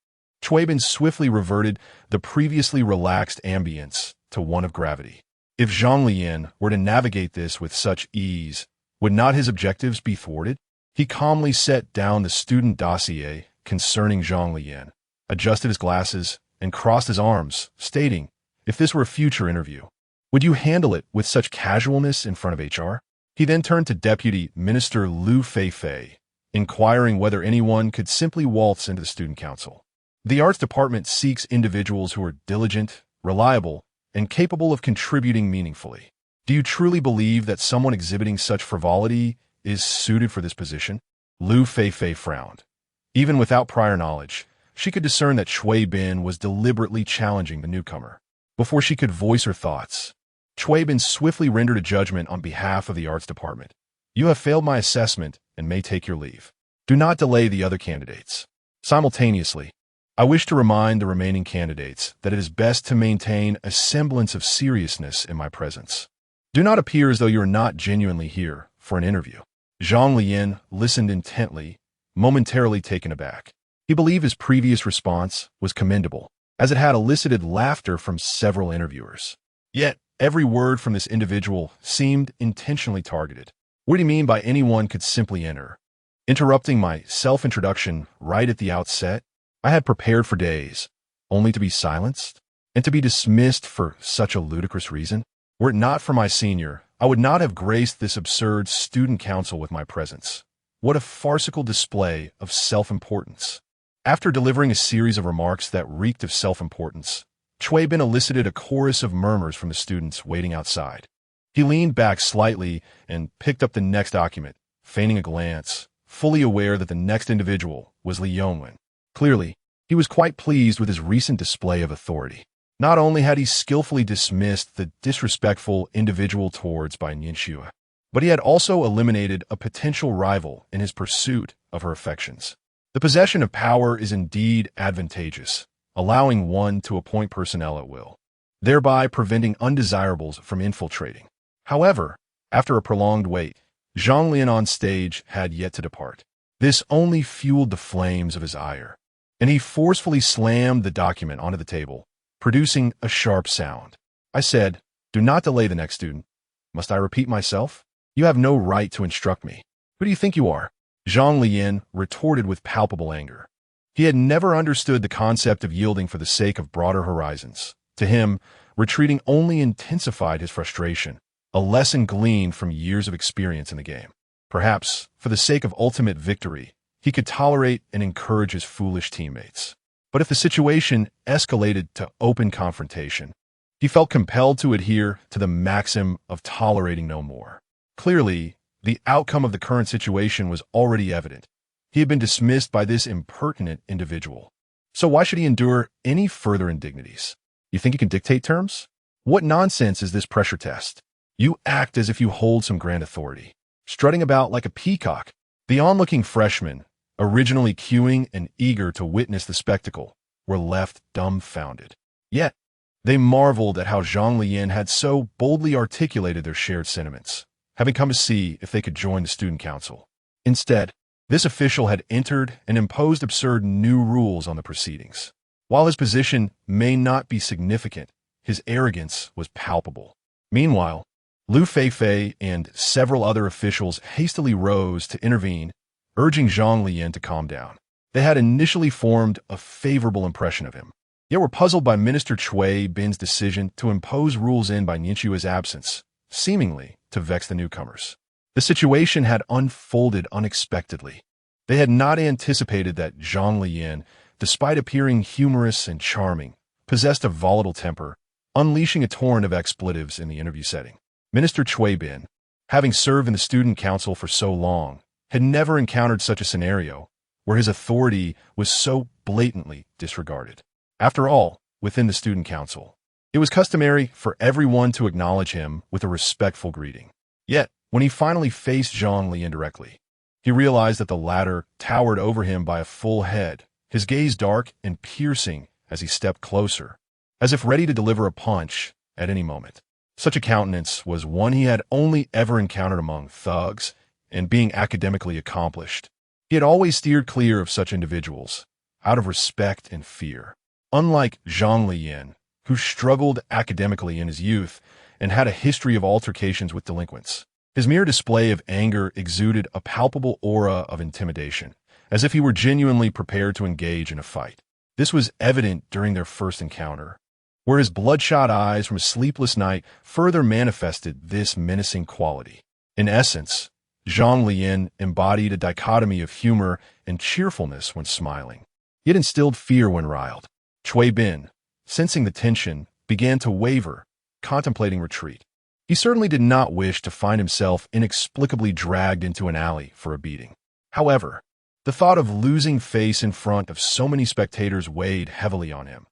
Chui Bin swiftly reverted the previously relaxed ambience to one of gravity. If Zhang Leyan were to navigate this with such ease, would not his objectives be thwarted? He calmly set down the student dossier concerning Zhang Leyan, adjusted his glasses, and crossed his arms, stating, "If this were a future interview, would you handle it with such casualness in front of HR?" He then turned to Deputy Minister Liu Feifei, inquiring whether anyone could simply waltz into the student council. The arts department seeks individuals who are diligent, reliable, and capable of contributing meaningfully. Do you truly believe that someone exhibiting such frivolity is suited for this position? Liu Feifei frowned. Even without prior knowledge, she could discern that Chui Bin was deliberately challenging the newcomer. Before she could voice her thoughts, Chui Bin swiftly rendered a judgment on behalf of the arts department. "You have failed my assessment and may take your leave. Do not delay the other candidates." Simultaneously, I wish to remind the remaining candidates that it is best to maintain a semblance of seriousness in my presence. Do not appear as though you are not genuinely here for an interview. Zhang Leyan listened intently, momentarily taken aback. He believed his previous response was commendable, as it had elicited laughter from several interviewers. Yet, every word from this individual seemed intentionally targeted. What do you mean by anyone could simply enter? Interrupting my self-introduction right at the outset? I had prepared for days, only to be silenced, and to be dismissed for such a ludicrous reason. Were it not for my senior, I would not have graced this absurd student council with my presence. What a farcical display of self-importance. After delivering a series of remarks that reeked of self-importance, Chui Bin elicited a chorus of murmurs from the students waiting outside. He leaned back slightly and picked up the next document, feigning a glance, fully aware that the next individual was Li Yongwen. Clearly, he was quite pleased with his recent display of authority. Not only had he skillfully dismissed the disrespectful individual towards by Ningxue, but he had also eliminated a potential rival in his pursuit of her affections. The possession of power is indeed advantageous, allowing one to appoint personnel at will, thereby preventing undesirables from infiltrating. However, after a prolonged wait, Zhang Leyan on stage had yet to depart. This only fueled the flames of his ire, and he forcefully slammed the document onto the table, producing a sharp sound. I said, "Do not delay the next student." Must I repeat myself? You have no right to instruct me. Who do you think you are? Zhang Leyan retorted with palpable anger. He had never understood the concept of yielding for the sake of broader horizons. To him, retreating only intensified his frustration, a lesson gleaned from years of experience in the game. Perhaps, for the sake of ultimate victory, he could tolerate and encourage his foolish teammates. But if the situation escalated to open confrontation, he felt compelled to adhere to the maxim of tolerating no more. Clearly, the outcome of the current situation was already evident. He had been dismissed by this impertinent individual. So why should he endure any further indignities? You think you can dictate terms? What nonsense is this pressure test? You act as if you hold some grand authority, strutting about like a peacock. The onlooking freshmen, originally queuing and eager to witness the spectacle, were left dumbfounded. Yet, they marveled at how Zhang Leyan had so boldly articulated their shared sentiments, having come to see if they could join the student council. Instead, this official had entered and imposed absurd new rules on the proceedings. While his position may not be significant, his arrogance was palpable. Meanwhile, Liu Feifei and several other officials hastily rose to intervene, urging Zhang Leyan to calm down. They had initially formed a favorable impression of him, yet were puzzled by Minister Chui Bin's decision to impose rules in by Ningxue's absence, seemingly to vex the newcomers. The situation had unfolded unexpectedly. They had not anticipated that Zhang Leyan, despite appearing humorous and charming, possessed a volatile temper, unleashing a torrent of expletives in the interview setting. Minister Cui Bin, having served in the student council for so long, had never encountered such a scenario where his authority was so blatantly disregarded. After all, within the student council, it was customary for everyone to acknowledge him with a respectful greeting. Yet, when he finally faced Zhang Leyan directly, he realized that the latter towered over him by a full head, his gaze dark and piercing as he stepped closer, as if ready to deliver a punch at any moment. Such a countenance was one he had only ever encountered among thugs, and being academically accomplished, he had always steered clear of such individuals, out of respect and fear. Unlike Zhang Leyan, who struggled academically in his youth and had a history of altercations with delinquents, his mere display of anger exuded a palpable aura of intimidation, as if he were genuinely prepared to engage in a fight. This was evident during their first encounter, where his bloodshot eyes from a sleepless night further manifested this menacing quality. In essence, Zhang Leyan embodied a dichotomy of humor and cheerfulness when smiling, yet instilled fear when riled. Cui Bin, sensing the tension, began to waver, contemplating retreat. He certainly did not wish to find himself inexplicably dragged into an alley for a beating. However, the thought of losing face in front of so many spectators weighed heavily on him.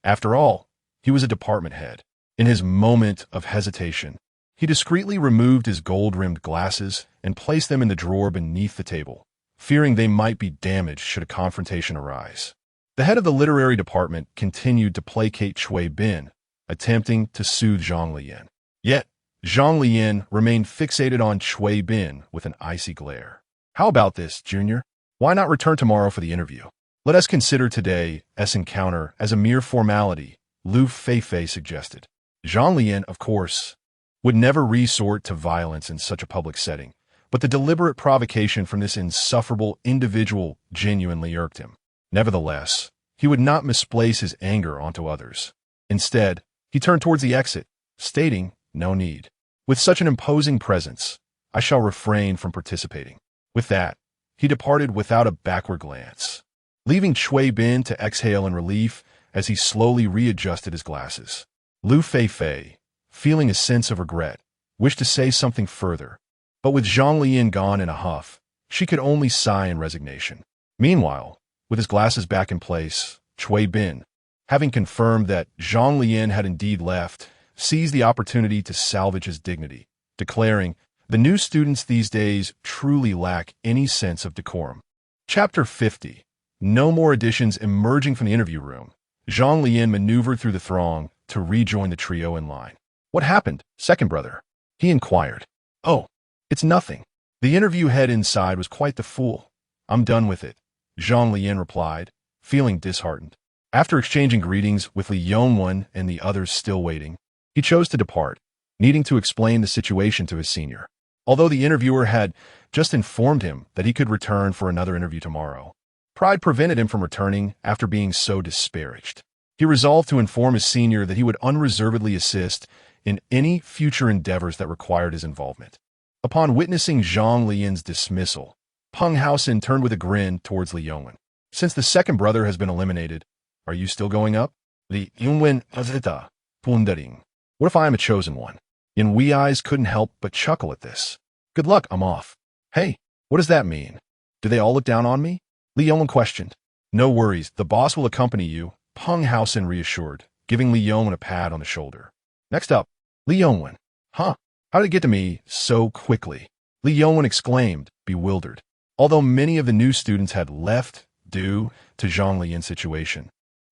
After all, he was a department head. In his moment of hesitation, he discreetly removed his gold-rimmed glasses and placed them in the drawer beneath the table, fearing they might be damaged should a confrontation arise. The head of the literary department continued to placate Cui Bin, attempting to soothe Zhang Leyan. Yet, Zhang Leyan remained fixated on Cui Bin with an icy glare. "How about this, Junior? Why not return tomorrow for the interview? Let us consider today's encounter as a mere formality," Lu Feifei suggested. Zhang Leyan, of course, would never resort to violence in such a public setting, but the deliberate provocation from this insufferable individual genuinely irked him. Nevertheless, he would not misplace his anger onto others. Instead, he turned towards the exit, stating, "No need. With such an imposing presence, I shall refrain from participating." With that, he departed without a backward glance, leaving Cui Bin to exhale in relief as he slowly readjusted his glasses. Lu Feifei, feeling a sense of regret, wished to say something further, but with Zhang Leyan gone in a huff, she could only sigh in resignation. Meanwhile, with his glasses back in place, Cui Bin, having confirmed that Zhang Leyan had indeed left, seized the opportunity to salvage his dignity, declaring, "The new students these days truly lack any sense of decorum." Chapter 50. No more additions emerging from the interview room. Zhang Leyan maneuvered through the throng to rejoin the trio in line. "What happened, second brother?" he inquired. "Oh, it's nothing." The interview head inside was quite the fool. "I'm done with it," Zhang Leyan replied, feeling disheartened. After exchanging greetings with Li Yongwen and the others still waiting, he chose to depart, needing to explain the situation to his senior. Although the interviewer had just informed him that he could return for another interview tomorrow, pride prevented him from returning after being so disparaged. He resolved to inform his senior that he would unreservedly assist in any future endeavors that required his involvement. Upon witnessing Zhang Leyan's dismissal, Peng Haosen turned with a grin towards Li Yongwen. "Since the second brother has been eliminated, are you still going up?" Li Yongwen azita, pondering. "What if I am a chosen one?" Yin Wei Eyes couldn't help but chuckle at this. "Good luck, I'm off." "Hey, what does that mean? Do they all look down on me?" Li Yongwen questioned. "No worries, the boss will accompany you," Peng Haosen reassured, giving Li Yongwen a pat on the shoulder. "Next up, Li Yongwen." "Huh? How did it get to me so quickly?" Li Yongwen exclaimed, bewildered. Although many of the new students had left due to Zhang Leyan's situation,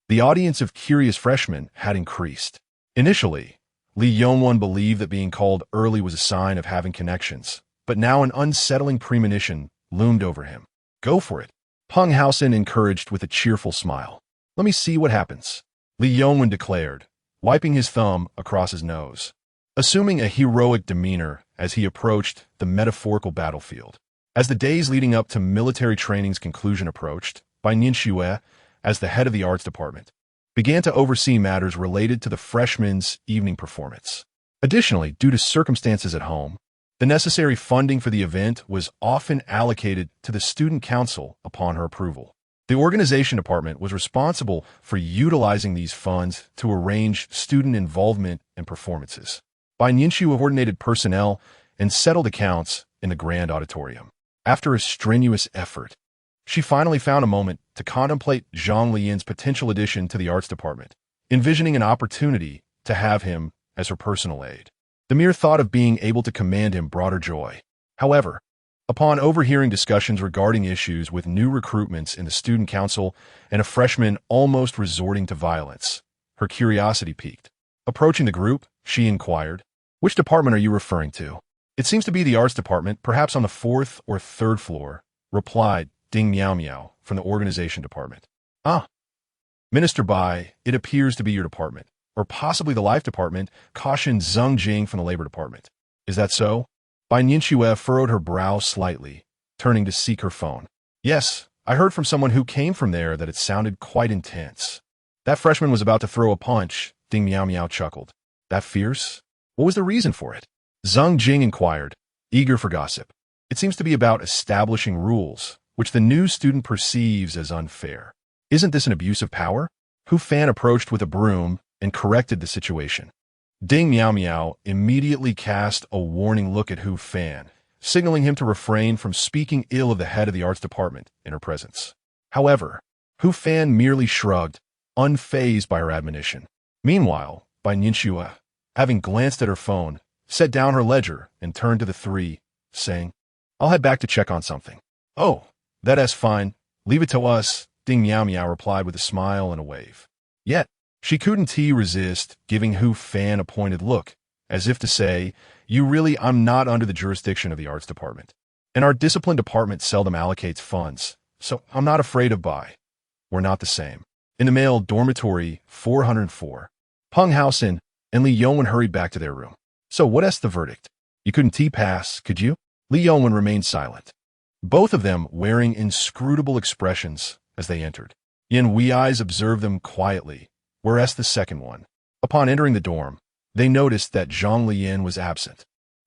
the audience of curious freshmen had increased. Initially, Li Yongwen believed that being called early was a sign of having connections, but now an unsettling premonition loomed over him. "Go for it," Peng Haosen encouraged with a cheerful smile. "Let me see what happens," Li Yongwen declared, wiping his thumb across his nose, assuming a heroic demeanor as he approached the metaphorical battlefield. As the days leading up to military training's conclusion approached, Bai Nianxue, as the head of the arts department, began to oversee matters related to the freshmen's evening performance. Additionally, due to circumstances at home, The necessary funding for the event was often allocated to the student council upon her approval. The organization department was responsible for utilizing these funds to arrange student involvement and performances. Bai Nianxu coordinated personnel and settled accounts in the grand auditorium. After a strenuous effort, she finally found a moment to contemplate Zhang Leyan's potential addition to the arts department, envisioning an opportunity to have him as her personal aide. The mere thought of being able to command him brought her joy. However, upon overhearing discussions regarding issues with new recruitments in the student council and a freshman almost resorting to violence, her curiosity piqued. Approaching the group, she inquired, "Which department are you referring to?" "It seems to be the arts department, perhaps on the 4th or 3rd floor," replied Ding Miao Miao from the organization department. "Ah, Minister Bai, it appears to be your department, or possibly the life department," cautioned Zhang Jing from the labor department. "Is that so?" Bai Nianxue furrowed her brow slightly, turning to seek her phone. "Yes, I heard from someone who came from there that it sounded quite intense." "That freshman was about to throw a punch," Ding Miao Miao chuckled. "That fierce? What was the reason for it?" Zhang Jing inquired, eager for gossip. "It seems to be about establishing rules, which the new student perceives as unfair. Isn't this an abuse of power?" Hu Fan approached with a broom and corrected the situation. Ding Miao Miao immediately cast a warning look at Hu Fan, signaling him to refrain from speaking ill of the head of the arts department in her presence. However, Hu Fan merely shrugged, unfazed by her admonition. Meanwhile, Bai Nianxue, having glanced at her phone, set down her ledger and turned to the three, saying, "I'll head back to check on something." "Oh, that's fine. Leave it to us," Ding Miao Miao replied with a smile and a wave. Yet, she couldn't resist giving Hu Fan a pointed look, as if to say, I'm not under the jurisdiction of the arts department. And our discipline department seldom allocates funds, so I'm not afraid of Bai. We're not the same." In the male dormitory 404, Peng Haosen and Li Yongwen hurried back to their room. "So what's the verdict? You couldn't pass, could you?" Li Yongwen remained silent, both of them wearing inscrutable expressions as they entered. Yin Wei's observed them quietly, whereas the second one. Upon entering the dorm, they noticed that Zhang Leyan was absent.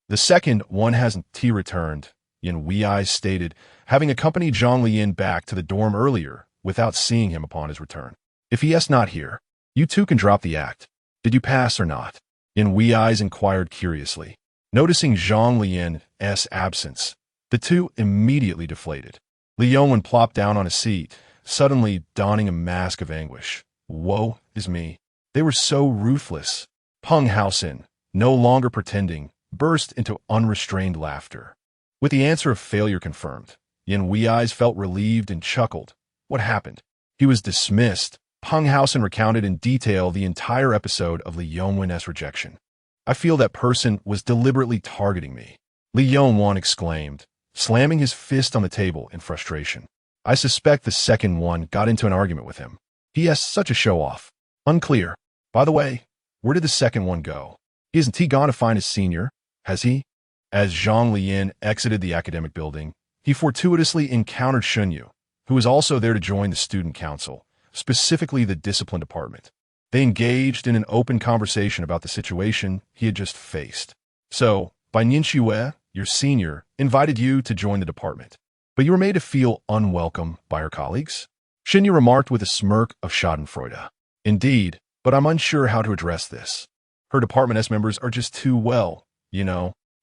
"The second one hasn't returned," Yin Wei stated, having accompanied Zhang Leyan back to the dorm earlier without seeing him upon his return. "If he is not here, you two can drop the act. Did you pass or not?" Yin Wei's inquired curiously. Noticing Zhang Leyan's absence, the two immediately deflated. Li Yongwen plopped down on a seat, suddenly donning a mask of anguish. "Woe is me. They were so ruthless." Peng Haosen, no longer pretending, burst into unrestrained laughter. With the answer of failure confirmed, Yin Wei felt relieved and chuckled. What happened? He was dismissed. Peng Haosen recounted in detail the entire episode of Li Yongwen's rejection. "I feel that person was deliberately targeting me," Li Yongwen exclaimed, slamming his fist on the table in frustration. "I suspect the second one got into an argument with him. He has such a show-off." "Unclear. By the way, where did the second one go? Isn't he gone to find his senior? Has he?" As Zhang Leyan exited the academic building, he fortuitously encountered Shunyu, who was also there to join the student council, specifically the discipline department. They engaged in an open conversation about the situation he had just faced. "So, Bai Nianxue, your senior, invited you to join the department, but you were made to feel unwelcome by her colleagues?" Shunyu remarked with a smirk of schadenfreude. "Indeed, but I'm unsure how to address this. Her department's members are just too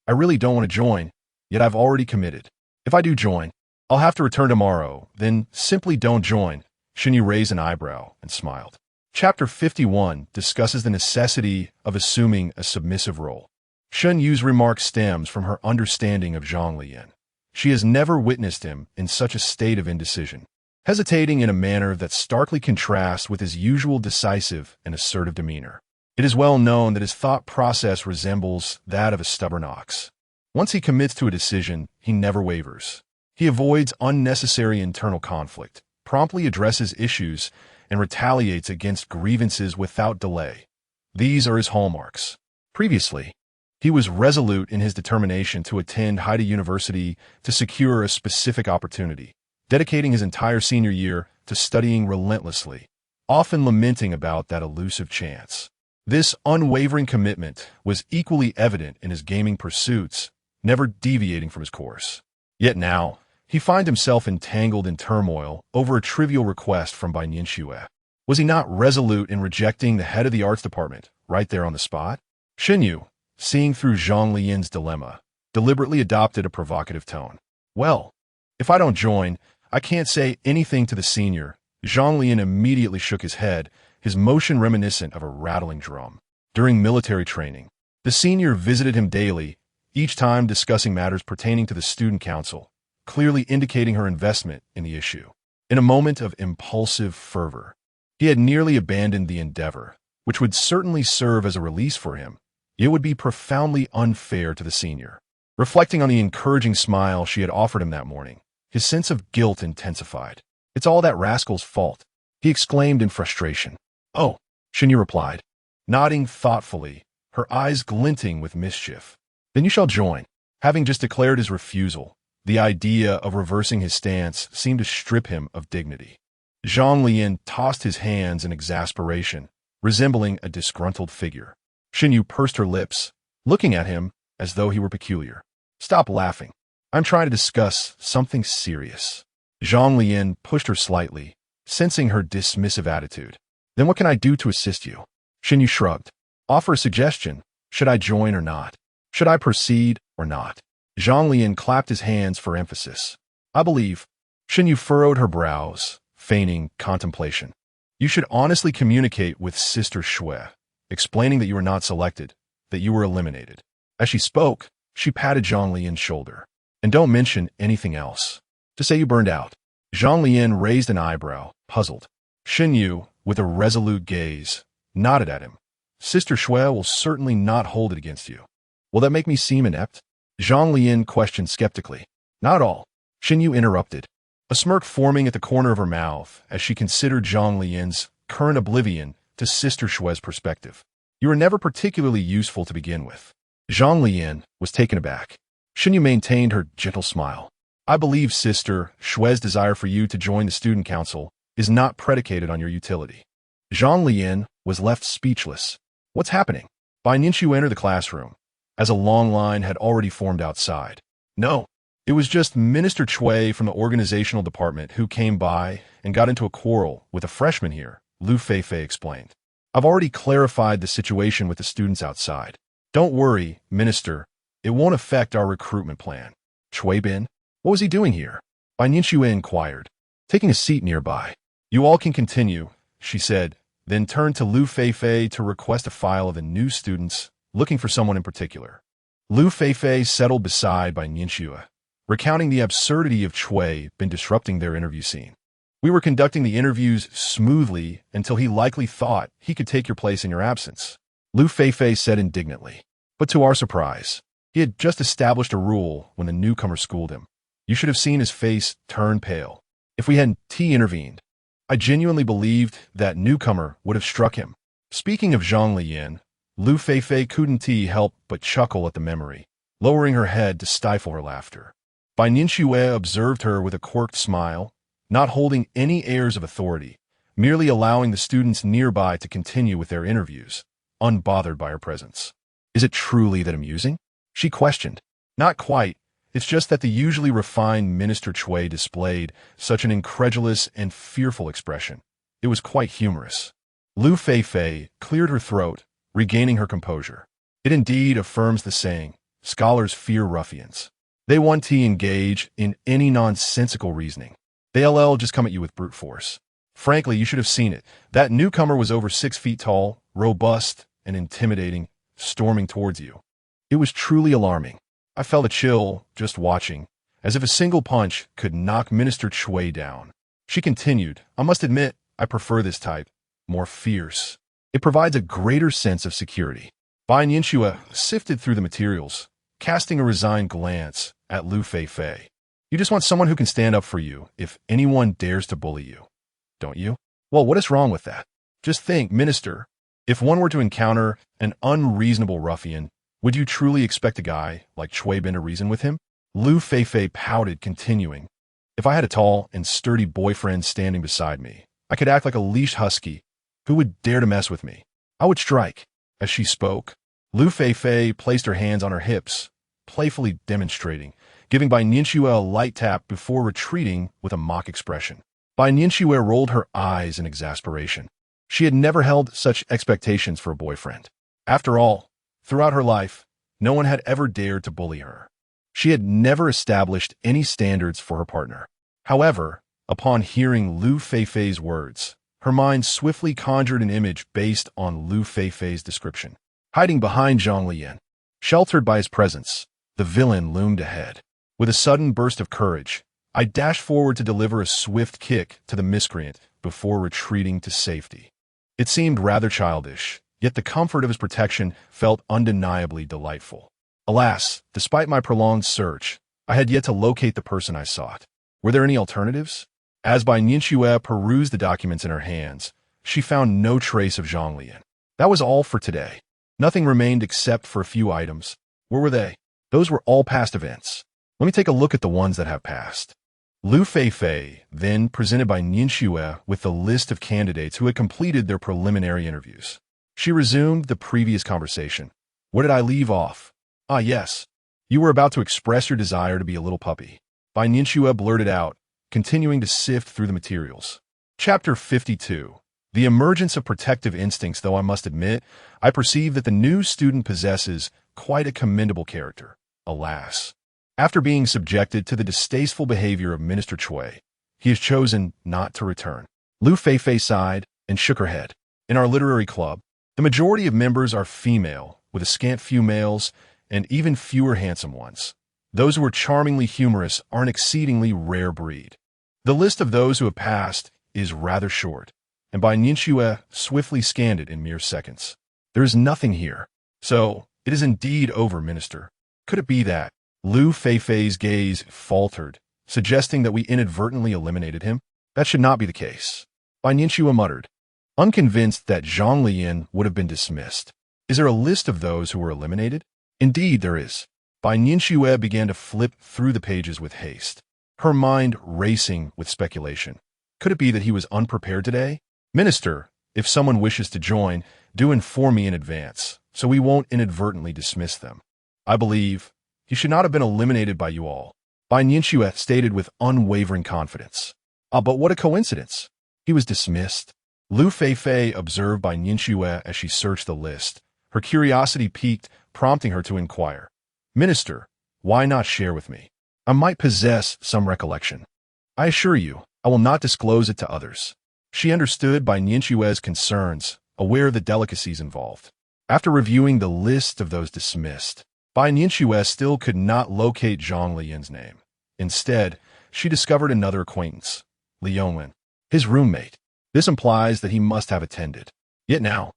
I really don't want to join, yet I've already committed. If I do join, I'll have to return tomorrow, then simply don't join." Shunyu raised an eyebrow and smiled. Chapter 51 discusses the necessity of assuming a submissive role. Shunyu's remark stems from her understanding of Zhang Leyan. She has never witnessed him in such a state of indecision, hesitating in a manner that starkly contrasts with his usual decisive and assertive demeanor. It is well known that his thought process resembles that of a stubborn ox. Once he commits to a decision, he never wavers. He avoids unnecessary internal conflict, promptly addresses issues, and retaliates against grievances without delay. These are his hallmarks. Previously, he was resolute in his determination to attend Haida University to secure a specific opportunity, dedicating his entire senior year to studying relentlessly, often lamenting about that elusive chance. This unwavering commitment was equally evident in his gaming pursuits, never deviating from his course. Yet now, he found himself entangled in turmoil over a trivial request from Bai Nianxue. Was he not resolute in rejecting the head of the arts department right there on the spot? Xinyu, seeing through Zhang Leyan's dilemma, deliberately adopted a provocative tone. Well, if I don't join, I can't say anything to the senior. Zhang Leyan immediately shook his head, his motion reminiscent of a rattling drum. During military training, the senior visited him daily, each time discussing matters pertaining to the student council, clearly indicating her investment in the issue. In a moment of impulsive fervor, he had nearly abandoned the endeavor, which would certainly serve as a release for him. It would be profoundly unfair to the senior. Reflecting on the encouraging smile she had offered him that morning, his sense of guilt intensified. It's all that rascal's fault, he exclaimed in frustration. Oh, Xinyu replied, nodding thoughtfully, her eyes glinting with mischief. Then you shall join. Having just declared his refusal, the idea of reversing his stance seemed to strip him of dignity. Zhang Leyan tossed his hands in exasperation, resembling a disgruntled figure. Xinyu pursed her lips, looking at him as though he were peculiar. Stop laughing. I'm trying to discuss something serious. Zhang Leyan pushed her slightly, sensing her dismissive attitude. Then what can I do to assist you? Xinyu shrugged. Offer a suggestion. Should I join or not? Should I proceed or not? Zhang Leyan clapped his hands for emphasis. I believe. Xinyu furrowed her brows, feigning contemplation. You should honestly communicate with Sister Shui, explaining that you were not selected, that you were eliminated. As she spoke, she patted Zhang Leyan's shoulder. And don't mention anything else. To say you burned out. Zhang Leyan raised an eyebrow, puzzled. Xinyu, with a resolute gaze, nodded at him. Sister Shui will certainly not hold it against you. Will that make me seem inept? Zhang Leyan questioned skeptically. Not at all. Xinyu interrupted, a smirk forming at the corner of her mouth as she considered Zhang Leyan's current oblivion to Sister Shui's perspective. You were never particularly useful to begin with. Zhang Leyan was taken aback. Xinyu maintained her gentle smile. I believe Sister Shui's desire for you to join the student council is not predicated on your utility. Zhang Leyan was left speechless. What's happening? Bai Nianxue entered the classroom, as a long line had already formed outside. No, it was just Minister Chui from the organizational department who came by and got into a quarrel with a freshman here, Lu Feifei explained. I've already clarified the situation with the students outside. Don't worry, Minister, it won't affect our recruitment plan. Chui Bin, what was he doing here? Bai Nianxue inquired, taking a seat nearby. You all can continue, she said, then turned to Lu Feifei to request a file of the new students, looking for someone in particular. Lu Feifei settled beside Bai Nianxue, recounting the absurdity of Chui Bin disrupting their interview scene. We were conducting the interviews smoothly until he likely thought he could take your place in your absence, Lu Feifei said indignantly. But to our surprise, he had just established a rule when the newcomer schooled him. You should have seen his face turn pale. If we hadn't intervened, I genuinely believed that newcomer would have struck him. Speaking of Zhang Leyan, Lu Feifei couldn't help but chuckle at the memory, lowering her head to stifle her laughter. Bai Nianxue observed her with a quirked smile, not holding any airs of authority, merely allowing the students nearby to continue with their interviews, unbothered by her presence. Is it truly that amusing? She questioned. Not quite. It's just that the usually refined Minister Chui displayed such an incredulous and fearful expression. It was quite humorous. Lu Feifei cleared her throat, regaining her composure. It indeed affirms the saying, scholars fear ruffians. They want to engage in any nonsensical reasoning. They'll just come at you with brute force. Frankly, you should have seen it. That newcomer was over 6 feet tall, robust, and intimidating, storming towards you. It was truly alarming. I felt a chill just watching, as if a single punch could knock Minister Chui down. She continued, I must admit, I prefer this type, more fierce. It provides a greater sense of security. Bai Nianxue sifted through the materials, casting a resigned glance at Lu Feifei. You just want someone who can stand up for you if anyone dares to bully you, don't you? Well, what is wrong with that? Just think, Minister, if one were to encounter an unreasonable ruffian, would you truly expect a guy like Chui Bin to reason with him? Lu Feifei pouted, continuing, if I had a tall and sturdy boyfriend standing beside me, I could act like a leashed husky. Who would dare to mess with me? I would strike. As she spoke, Lu Feifei placed her hands on her hips, playfully demonstrating, giving Bai Nianxue a light tap before retreating with a mock expression. Bai Nianxue rolled her eyes in exasperation. She had never held such expectations for a boyfriend. After all, throughout her life, no one had ever dared to bully her. She had never established any standards for her partner. However, upon hearing Lu Feifei's words, her mind swiftly conjured an image based on Lu Feifei's description. Hiding behind Zhang Leyan, sheltered by his presence, the villain loomed ahead. With a sudden burst of courage, I dashed forward to deliver a swift kick to the miscreant before retreating to safety. It seemed rather childish, yet the comfort of his protection felt undeniably delightful. Alas, despite my prolonged search, I had yet to locate the person I sought. Were there any alternatives? As Bai Nianxue perused the documents in her hands, she found no trace of Zhang Leyan. That was all for today. Nothing remained except for a few items. Where were they? Those were all past events. Let me take a look at the ones that have passed. Lu Feifei then presented Bai Nianxue with the list of candidates who had completed their preliminary interviews. She resumed the previous conversation. Where did I leave off? Ah, yes. You were about to express your desire to be a little puppy. Bai Nianxue blurted out, continuing to sift through the materials. Chapter 52. The emergence of protective instincts. Though I must admit, I perceive that the new student possesses quite a commendable character. Alas. After being subjected to the distasteful behavior of Minister Cui, he has chosen not to return. Lu Feifei sighed and shook her head. In our literary club, the majority of members are female, with a scant few males and even fewer handsome ones. Those who are charmingly humorous are an exceedingly rare breed. The list of those who have passed is rather short, and Bai Nianxue swiftly scanned it in mere seconds. There is nothing here. So, it is indeed over, Minister. Could it be that? Lu Feifei's gaze faltered, suggesting that we inadvertently eliminated him. That should not be the case. Bai Nianxue muttered, unconvinced that Zhang Leyan would have been dismissed. Is there a list of those who were eliminated? Indeed, there is. Bai Nianxue began to flip through the pages with haste, her mind racing with speculation. Could it be that he was unprepared today? Minister, if someone wishes to join, do inform me in advance, so we won't inadvertently dismiss them. I believe he should not have been eliminated by you all, Bai Nianxue stated with unwavering confidence. Ah, but what a coincidence. He was dismissed. Lu Feifei observed Bai Nianxue as she searched the list. Her curiosity piqued, prompting her to inquire. Minister, why not share with me? I might possess some recollection. I assure you, I will not disclose it to others. She understood Bai Nianxue's concerns, aware of the delicacies involved. After reviewing the list of those dismissed, Bai Nianxue still could not locate Zhang Leyan's name. Instead, she discovered another acquaintance, Liuwen, his roommate. This implies that he must have attended. Yet now,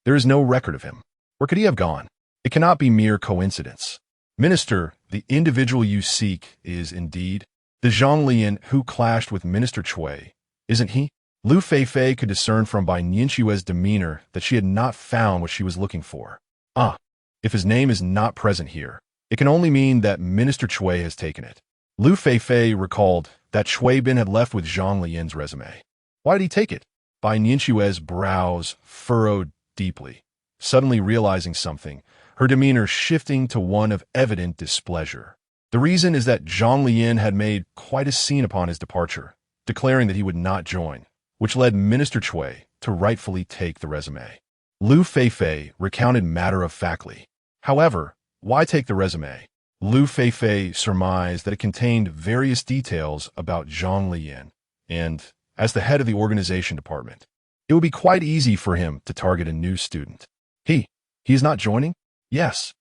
there is no record of him. Where could he have gone? It cannot be mere coincidence. Minister, the individual you seek is indeed the Zhang Leyan who clashed with Minister Cui, isn't he? Lu Feifei could discern from Bai Nianxue's demeanor that she had not found what she was looking for. Ah, if his name is not present here, it can only mean that Minister Cui has taken it. Lu Feifei recalled that Cui Bin had left with Zhang Leyan's resume. Why did he take it? Bai Nianxue's brows furrowed deeply, suddenly realizing something, her demeanor shifting to one of evident displeasure. The reason is that Zhang Leyan had made quite a scene upon his departure, declaring that he would not join, which led Minister Cui to rightfully take the resume. Lu Feifei recounted matter-of-factly. However, why take the resume? Lu Feifei surmised that it contained various details about Zhang Leyan, and, as the head of the organization department, it would be quite easy for him to target a new student. He is not joining? Yes.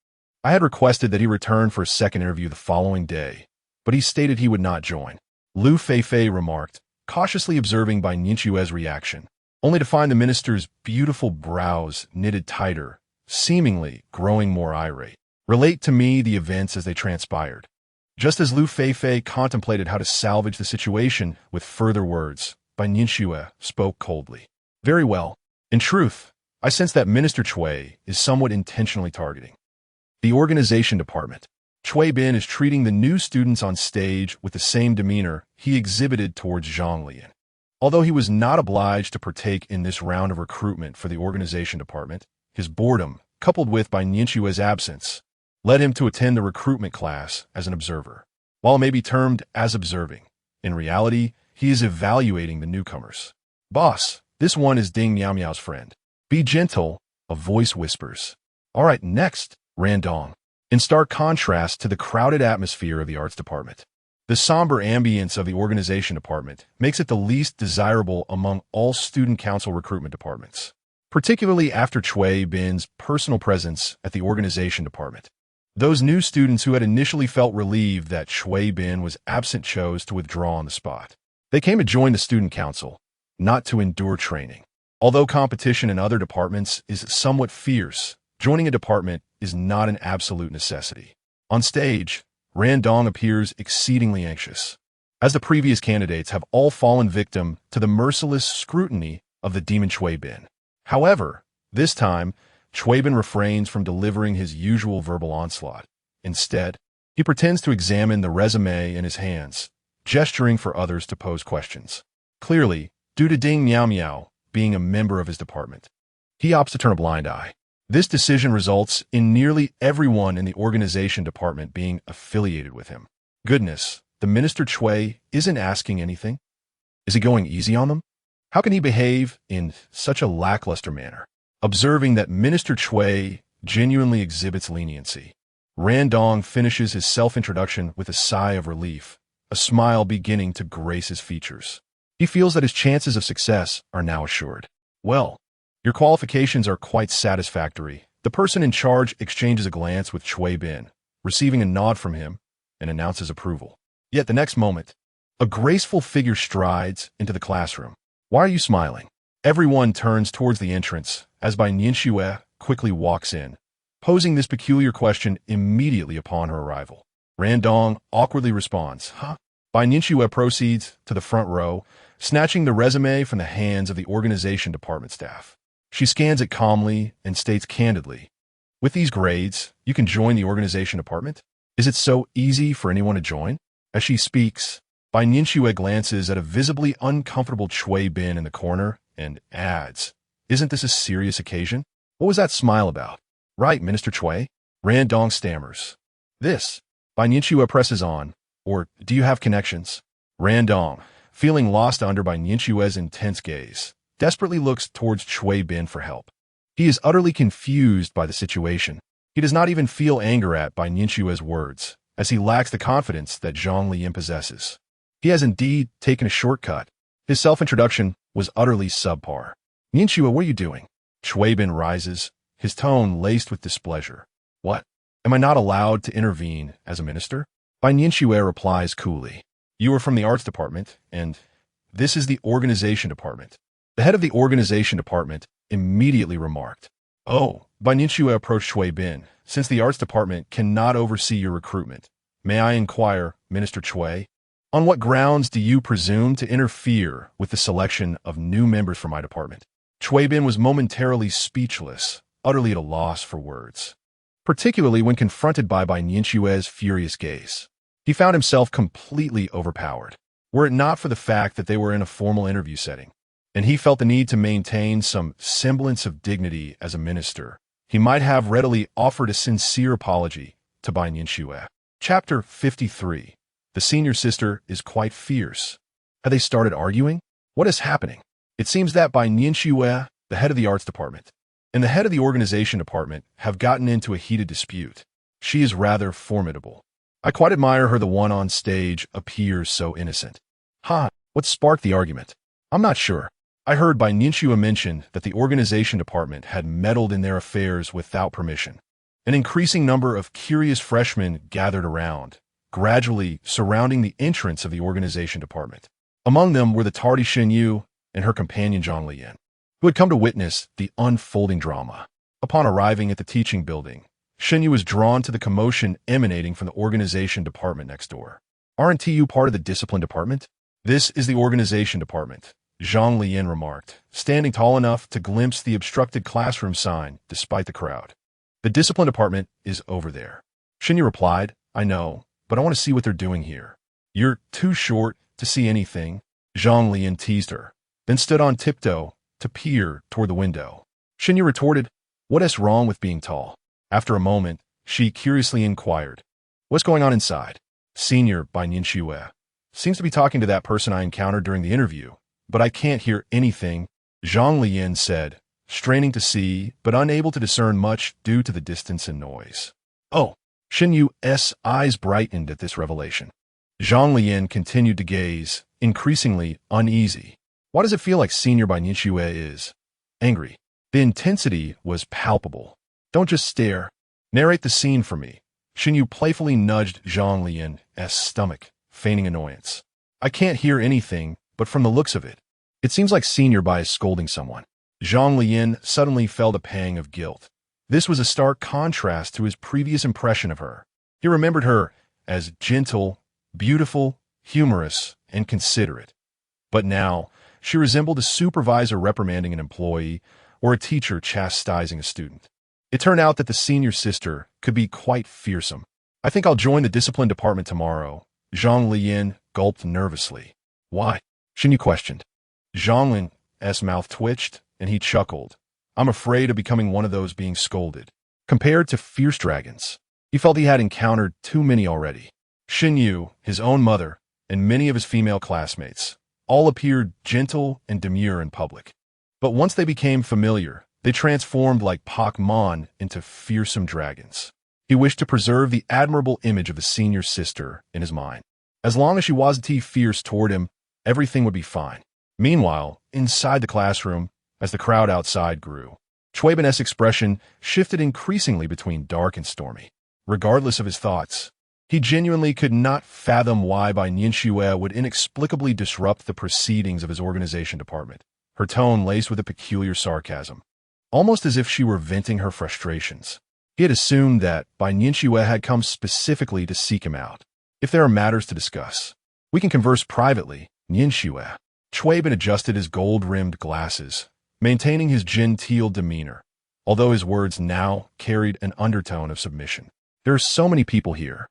I had requested that he return for a second interview the following day, but he stated he would not join. Lu Feifei remarked, cautiously observing Bai Nianxue's reaction, only to find the minister's beautiful brows knitted tighter, seemingly growing more irate. Relate to me the events as they transpired. Just as Lu Feifei contemplated how to salvage the situation with further words, Bai Nianxue spoke coldly. Very well. In truth, I sense that Minister Cui is somewhat intentionally targeting the organization department. Cui Bin is treating the new students on stage with the same demeanor he exhibited towards Zhang Leyan. Although he was not obliged to partake in this round of recruitment for the organization department, his boredom, coupled with Bai Nianxue's absence, led him to attend the recruitment class as an observer. While it may be termed as observing, in reality, he is evaluating the newcomers. Boss, this one is Ding Miao Miao's friend. Be gentle, a voice whispers. All right, next, Randong. In stark contrast to the crowded atmosphere of the arts department. The somber ambience of the organization department makes it the least desirable among all student council recruitment departments, particularly after Chui Bin's personal presence at the organization department. Those new students who had initially felt relieved that Chui Bin was absent chose to withdraw on the spot. They came to join the student council, not to endure training. Although competition in other departments is somewhat fierce, joining a department is not an absolute necessity. On stage, Randong appears exceedingly anxious, as the previous candidates have all fallen victim to the merciless scrutiny of the demon Chui Bin. However, this time, Chui Bin refrains from delivering his usual verbal onslaught. Instead, he pretends to examine the resume in his hands, gesturing for others to pose questions. Clearly, due to Ding Miao Miao being a member of his department, he opts to turn a blind eye. This decision results in nearly everyone in the organization department being affiliated with him. Goodness, the Minister Chui isn't asking anything. Is he going easy on them? How can he behave in such a lackluster manner? Observing that Minister Chui genuinely exhibits leniency, Randong finishes his self-introduction with a sigh of relief, a smile beginning to grace his features. He feels that his chances of success are now assured. Well, your qualifications are quite satisfactory. The person in charge exchanges a glance with Chui Bin, receiving a nod from him, and announces approval. Yet the next moment, a graceful figure strides into the classroom. Why are you smiling? Everyone turns towards the entrance as Bai Nianxue quickly walks in, posing this peculiar question immediately upon her arrival. Randong awkwardly responds, Huh? Bai Nianxue proceeds to the front row, snatching the resume from the hands of the organization department staff. She scans it calmly and states candidly, with these grades, you can join the organization department? Is it so easy for anyone to join? As she speaks, Bai Nianxue glances at a visibly uncomfortable Chui Bin in the corner and adds, Isn't this a serious occasion? What was that smile about? Right, Minister Chui? Randong stammers. This. Bai Nianxue presses on. Or, do you have connections? Randong, feeling lost under Bai Nianxue's intense gaze, desperately looks towards Chui Bin for help. He is utterly confused by the situation. He does not even feel anger at Bai Nianxue's words, as he lacks the confidence that Zhang Leyan possesses. He has indeed taken a shortcut. His self-introduction was utterly subpar. Nianxue, what are you doing? Chui Bin rises, his tone laced with displeasure. What? Am I not allowed to intervene as a minister? Bai Nianxue replies coolly. You are from the arts department, and this is the organization department. The head of the organization department immediately remarked, Oh, Bai Nianxue approached Chui Bin. Since the arts department cannot oversee your recruitment, may I inquire, Minister Chui, on what grounds do you presume to interfere with the selection of new members for my department? Chui Bin was momentarily speechless, utterly at a loss for words, particularly when confronted by Bai Nianxue's furious gaze. He found himself completely overpowered, were it not for the fact that they were in a formal interview setting, and he felt the need to maintain some semblance of dignity as a minister. He might have readily offered a sincere apology to Bai Nianxue. Chapter 53. The senior sister is quite fierce. Have they started arguing? What is happening? It seems that Bai Nianxue, the head of the arts department, and the head of the organization department have gotten into a heated dispute. She is rather formidable. I quite admire her. The one on stage appears so innocent. What sparked the argument? I'm not sure. I heard Bai Nianxue mention that the organization department had meddled in their affairs without permission. An increasing number of curious freshmen gathered around, gradually surrounding the entrance of the organization department. Among them were the tardy Shenyu and her companion Zhang Leyan, who had come to witness the unfolding drama. Upon arriving at the teaching building, Shenyu was drawn to the commotion emanating from the organization department next door. Aren't you part of the discipline department? This is the organization department, Zhang Leyan remarked, standing tall enough to glimpse the obstructed classroom sign despite the crowd. The discipline department is over there. Shenyu replied, I know, but I want to see what they're doing here. You're too short to see anything, Zhang Leyan teased her, then stood on tiptoe to peer toward the window. Shenyu retorted, What is wrong with being tall? After a moment, She curiously inquired. What's going on inside? Senior by Nianxue. Seems to be talking to that person I encountered during the interview, but I can't hear anything, Zhang Leyan said, straining to see, but unable to discern much due to the distance and noise. Oh, Shen Yu's eyes brightened at this revelation. Zhang Leyan continued to gaze, increasingly uneasy. Why does it feel like Senior by Nianxue is angry? The intensity was palpable. Don't just stare. Narrate the scene for me. Shen Yu playfully nudged Zhang Leyan's stomach, feigning annoyance. I can't hear anything, but from the looks of it, it seems like Senior Bai is scolding someone. Zhang Leyan suddenly felt a pang of guilt. This was a stark contrast to his previous impression of her. He remembered her as gentle, beautiful, humorous, and considerate. But now, she resembled a supervisor reprimanding an employee or a teacher chastising a student. It turned out that the senior sister could be quite fearsome. I think I'll join the discipline department tomorrow. Zhang Leyan gulped nervously. Why? Shen Yu questioned. Zhang Leyan's mouth twitched, and he chuckled. I'm afraid of becoming one of those being scolded. Compared to fierce dragons, he felt he had encountered too many already. Shen Yu, his own mother, and many of his female classmates all appeared gentle and demure in public. But once they became familiar, they transformed like Pokemon into fearsome dragons. He wished to preserve the admirable image of his senior sister in his mind. As long as she wasn't fierce toward him, everything would be fine. Meanwhile, inside the classroom, as the crowd outside grew, Chuibin's expression shifted increasingly between dark and stormy. Regardless of his thoughts, he genuinely could not fathom why Bai Nianxue would inexplicably disrupt the proceedings of his organization department, her tone laced with a peculiar sarcasm, almost as if she were venting her frustrations. He had assumed that Bai Nianxue had come specifically to seek him out. If there are matters to discuss, we can converse privately, Nianxue. Chuibin adjusted his gold-rimmed glasses, maintaining his genteel demeanor, although his words now carried an undertone of submission. There are so many people here.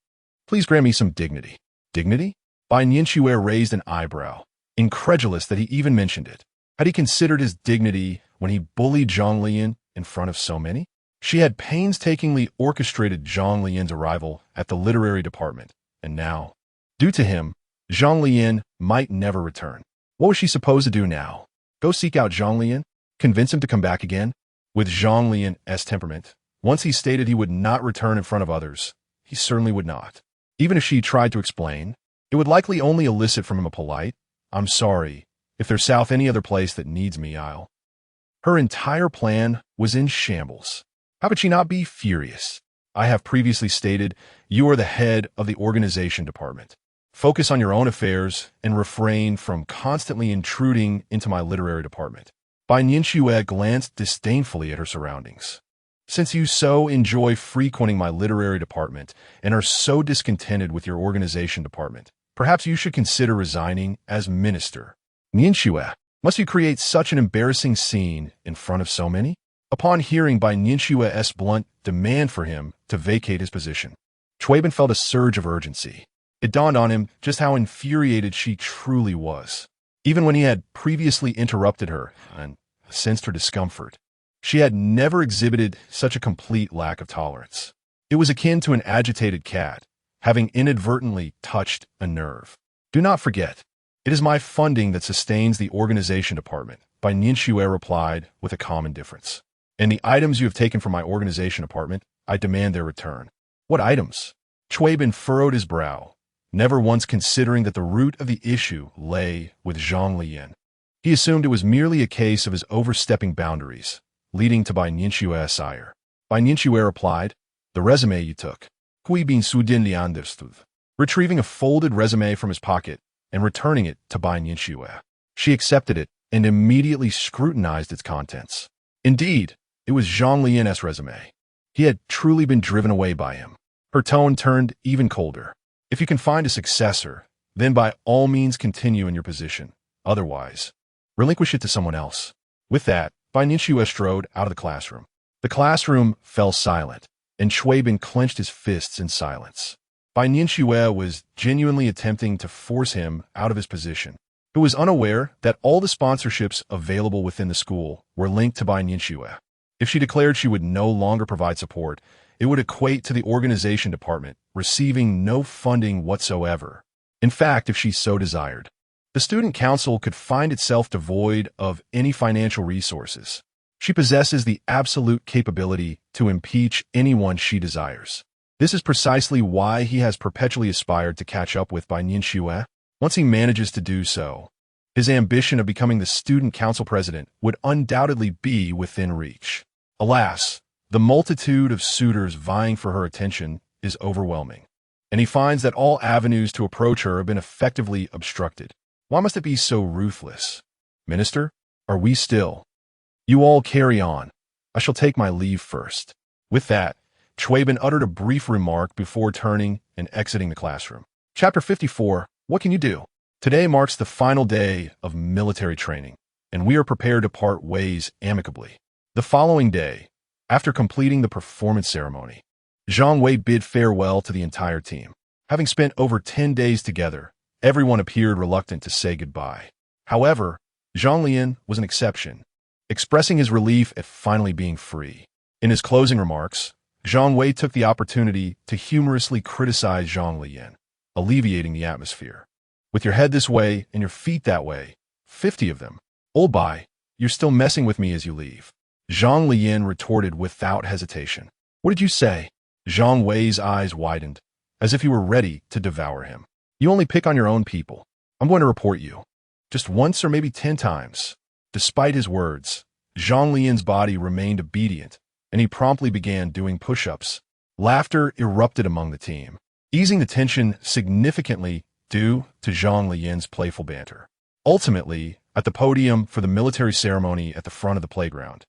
Please grant me some dignity. Dignity? Bai Nianxue raised an eyebrow, incredulous that he even mentioned it. Had he considered his dignity when he bullied Zhang Leyan in front of so many? She had painstakingly orchestrated Zhang Leyan's arrival at the literary department, and now, due to him, Zhang Leyan might never return. What was she supposed to do now? Go seek out Zhang Leyan? Convince him to come back again? With Zhang Leyan's temperament, once he stated he would not return in front of others, he certainly would not. Even if she tried to explain, it would likely only elicit from him a polite, I'm sorry, if there's south any other place that needs me, I'll. Her entire plan was in shambles. How could she not be furious? I have previously stated, you are the head of the organization department. Focus on your own affairs and refrain from constantly intruding into my literary department. Bai Nianxue glanced disdainfully at her surroundings. Since you so enjoy frequenting my literary department and are so discontented with your organization department, perhaps you should consider resigning as minister. Nianxue, must you create such an embarrassing scene in front of so many? Upon hearing Bai Nianxue's blunt demand for him to vacate his position, Chuibin felt a surge of urgency. It dawned on him just how infuriated she truly was. Even when he had previously interrupted her and sensed her discomfort, she had never exhibited such a complete lack of tolerance. It was akin to an agitated cat, having inadvertently touched a nerve. Do not forget, it is my funding that sustains the organization department, Bai Nianxue replied with a calm indifference. And the items you have taken from my organization department, I demand their return. What items? Chuibin furrowed his brow, never once considering that the root of the issue lay with Zhang Leyan. He assumed it was merely a case of his overstepping boundaries, leading to Bai Nianxue's ire. Bai Nianxue replied, the resume you took. Hui bin su din lian destuv. Retrieving a folded resume from his pocket and returning it to Bai Nianxue. She accepted it and immediately scrutinized its contents. Indeed, it was Zhang Leyan's resume. He had truly been driven away by him. Her tone turned even colder. If you can find a successor, then by all means continue in your position. Otherwise, relinquish it to someone else. With that, Bai Nianxue strode out of the classroom. The classroom fell silent, and Chuibin clenched his fists in silence. Bai Nianxue was genuinely attempting to force him out of his position. He was unaware that all the sponsorships available within the school were linked to Bai Nianxue. If she declared she would no longer provide support, It would equate to the organization department receiving no funding whatsoever. In fact, if she so desired, the student council could find itself devoid of any financial resources. She possesses the absolute capability to impeach anyone she desires. This is precisely why he has perpetually aspired to catch up with Bai Nianxue. Once he manages to do so, his ambition of becoming the student council president would undoubtedly be within reach. Alas, the multitude of suitors vying for her attention is overwhelming, and he finds that all avenues to approach her have been effectively obstructed. Why must it be so ruthless? Minister, are we still? You all carry on. I shall take my leave first. With that, Chueben uttered a brief remark before turning and exiting the classroom. Chapter 54, What Can You Do? Today marks the final day of military training, and we are prepared to part ways amicably. The following day, after completing the performance ceremony, Zhang Wei bid farewell to the entire team. Having spent over 10 days together, everyone appeared reluctant to say goodbye. However, Zhang Leyan was an exception, expressing his relief at finally being free. In his closing remarks, Zhang Wei took the opportunity to humorously criticize Zhang Leyan, alleviating the atmosphere. With your head this way and your feet that way, 50 of them. Old Bai, you're still messing with me as you leave. Zhang Leyan retorted without hesitation. What did you say? Zhang Wei's eyes widened, as if he were ready to devour him. You only pick on your own people. I'm going to report you. Just once or maybe 10 times. Despite his words, Zhang Leyan's body remained obedient, and he promptly began doing push-ups. Laughter erupted among the team, easing the tension significantly due to Zhang Leyan's playful banter. Ultimately, at the podium for the military ceremony at the front of the playground,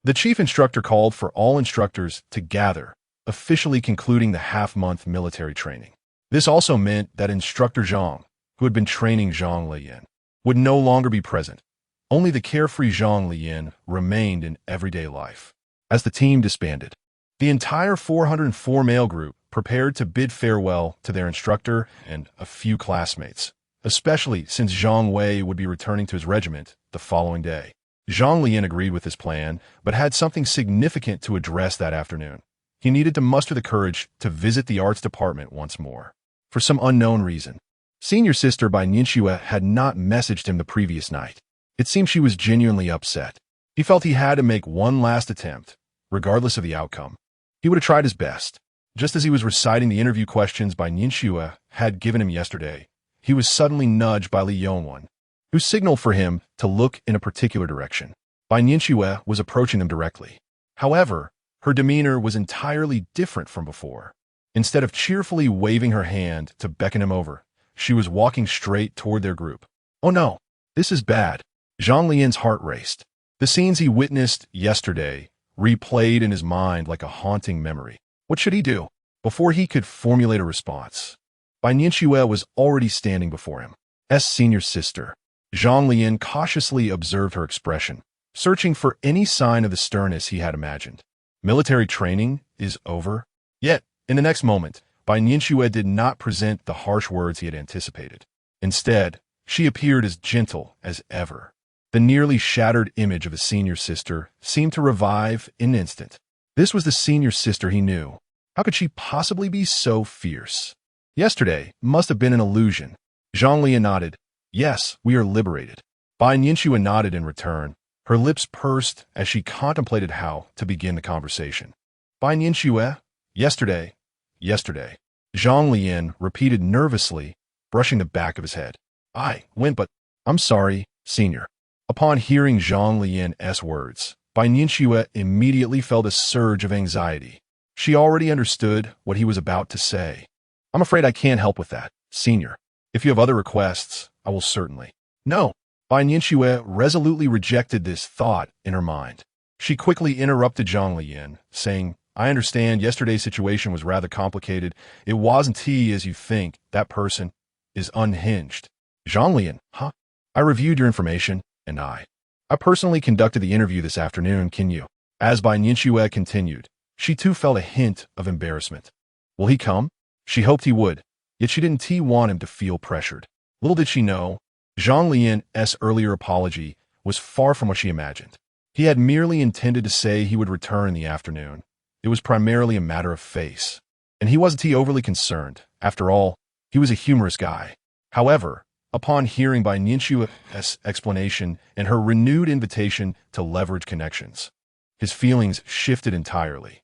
the chief instructor called for all instructors to gather, officially concluding the half-month military training. This also meant that Instructor Zhang, who had been training Zhang Leyan, would no longer be present. Only the carefree Zhang Leyan remained in everyday life. As the team disbanded, the entire 404 male group prepared to bid farewell to their instructor and a few classmates, especially since Zhang Wei would be returning to his regiment the following day. Zhang Leyan agreed with this plan, but had something significant to address that afternoon. He needed to muster the courage to visit the arts department once more. For some unknown reason, senior sister Bai Nianxue had not messaged him the previous night. It seemed she was genuinely upset. He felt he had to make one last attempt, regardless of the outcome. He would have tried his best. Just as he was reciting the interview questions Bai Nianxue had given him yesterday, he was suddenly nudged by Li Yongwen, who signaled for him to look in a particular direction. Bai Nianxue was approaching them directly. However, her demeanor was entirely different from before. Instead of cheerfully waving her hand to beckon him over, she was walking straight toward their group. Oh no, this is bad. Zhang Leyan's heart raced. The scenes he witnessed yesterday replayed in his mind like a haunting memory. What should he do? Before he could formulate a response, Bai Nianxue was already standing before him. Senior sister. Zhang Leyan cautiously observed her expression, searching for any sign of the sternness he had imagined. Military training is over? Yet, in the next moment, Bai Nianxue did not present the harsh words he had anticipated. Instead, she appeared as gentle as ever. The nearly shattered image of a senior sister seemed to revive in an instant. This was the senior sister he knew. How could she possibly be so fierce? Yesterday must have been an illusion. Zhang Leyan nodded. Yes, we are liberated. Bai Nianxue nodded in return. Her lips pursed as she contemplated how to begin the conversation. Bai Nianxue, yesterday. Zhang Leyan repeated nervously, brushing the back of his head. I went, but I'm sorry, senior. Upon hearing Zhang Leyan's words, Bai Nianxue immediately felt a surge of anxiety. She already understood what he was about to say. I'm afraid I can't help with that, senior. If you have other requests, I will certainly. No. Bai Nianxue resolutely rejected this thought in her mind. She quickly interrupted Zhang Leyan, saying, I understand yesterday's situation was rather complicated. It wasn't he as you think. That person is unhinged. Zhang Leyan, huh? I reviewed your information, and I personally conducted the interview this afternoon, can you? As Bai Nianxue continued, she too felt a hint of embarrassment. Will he come? She hoped he would, yet she didn't want him to feel pressured. Little did she know, Zhang Leyan's earlier apology was far from what she imagined. He had merely intended to say he would return in the afternoon, it was primarily a matter of face. And he wasn't overly concerned. After all, he was a humorous guy. However, upon hearing Bai Nianxue's explanation and her renewed invitation to leverage connections, his feelings shifted entirely.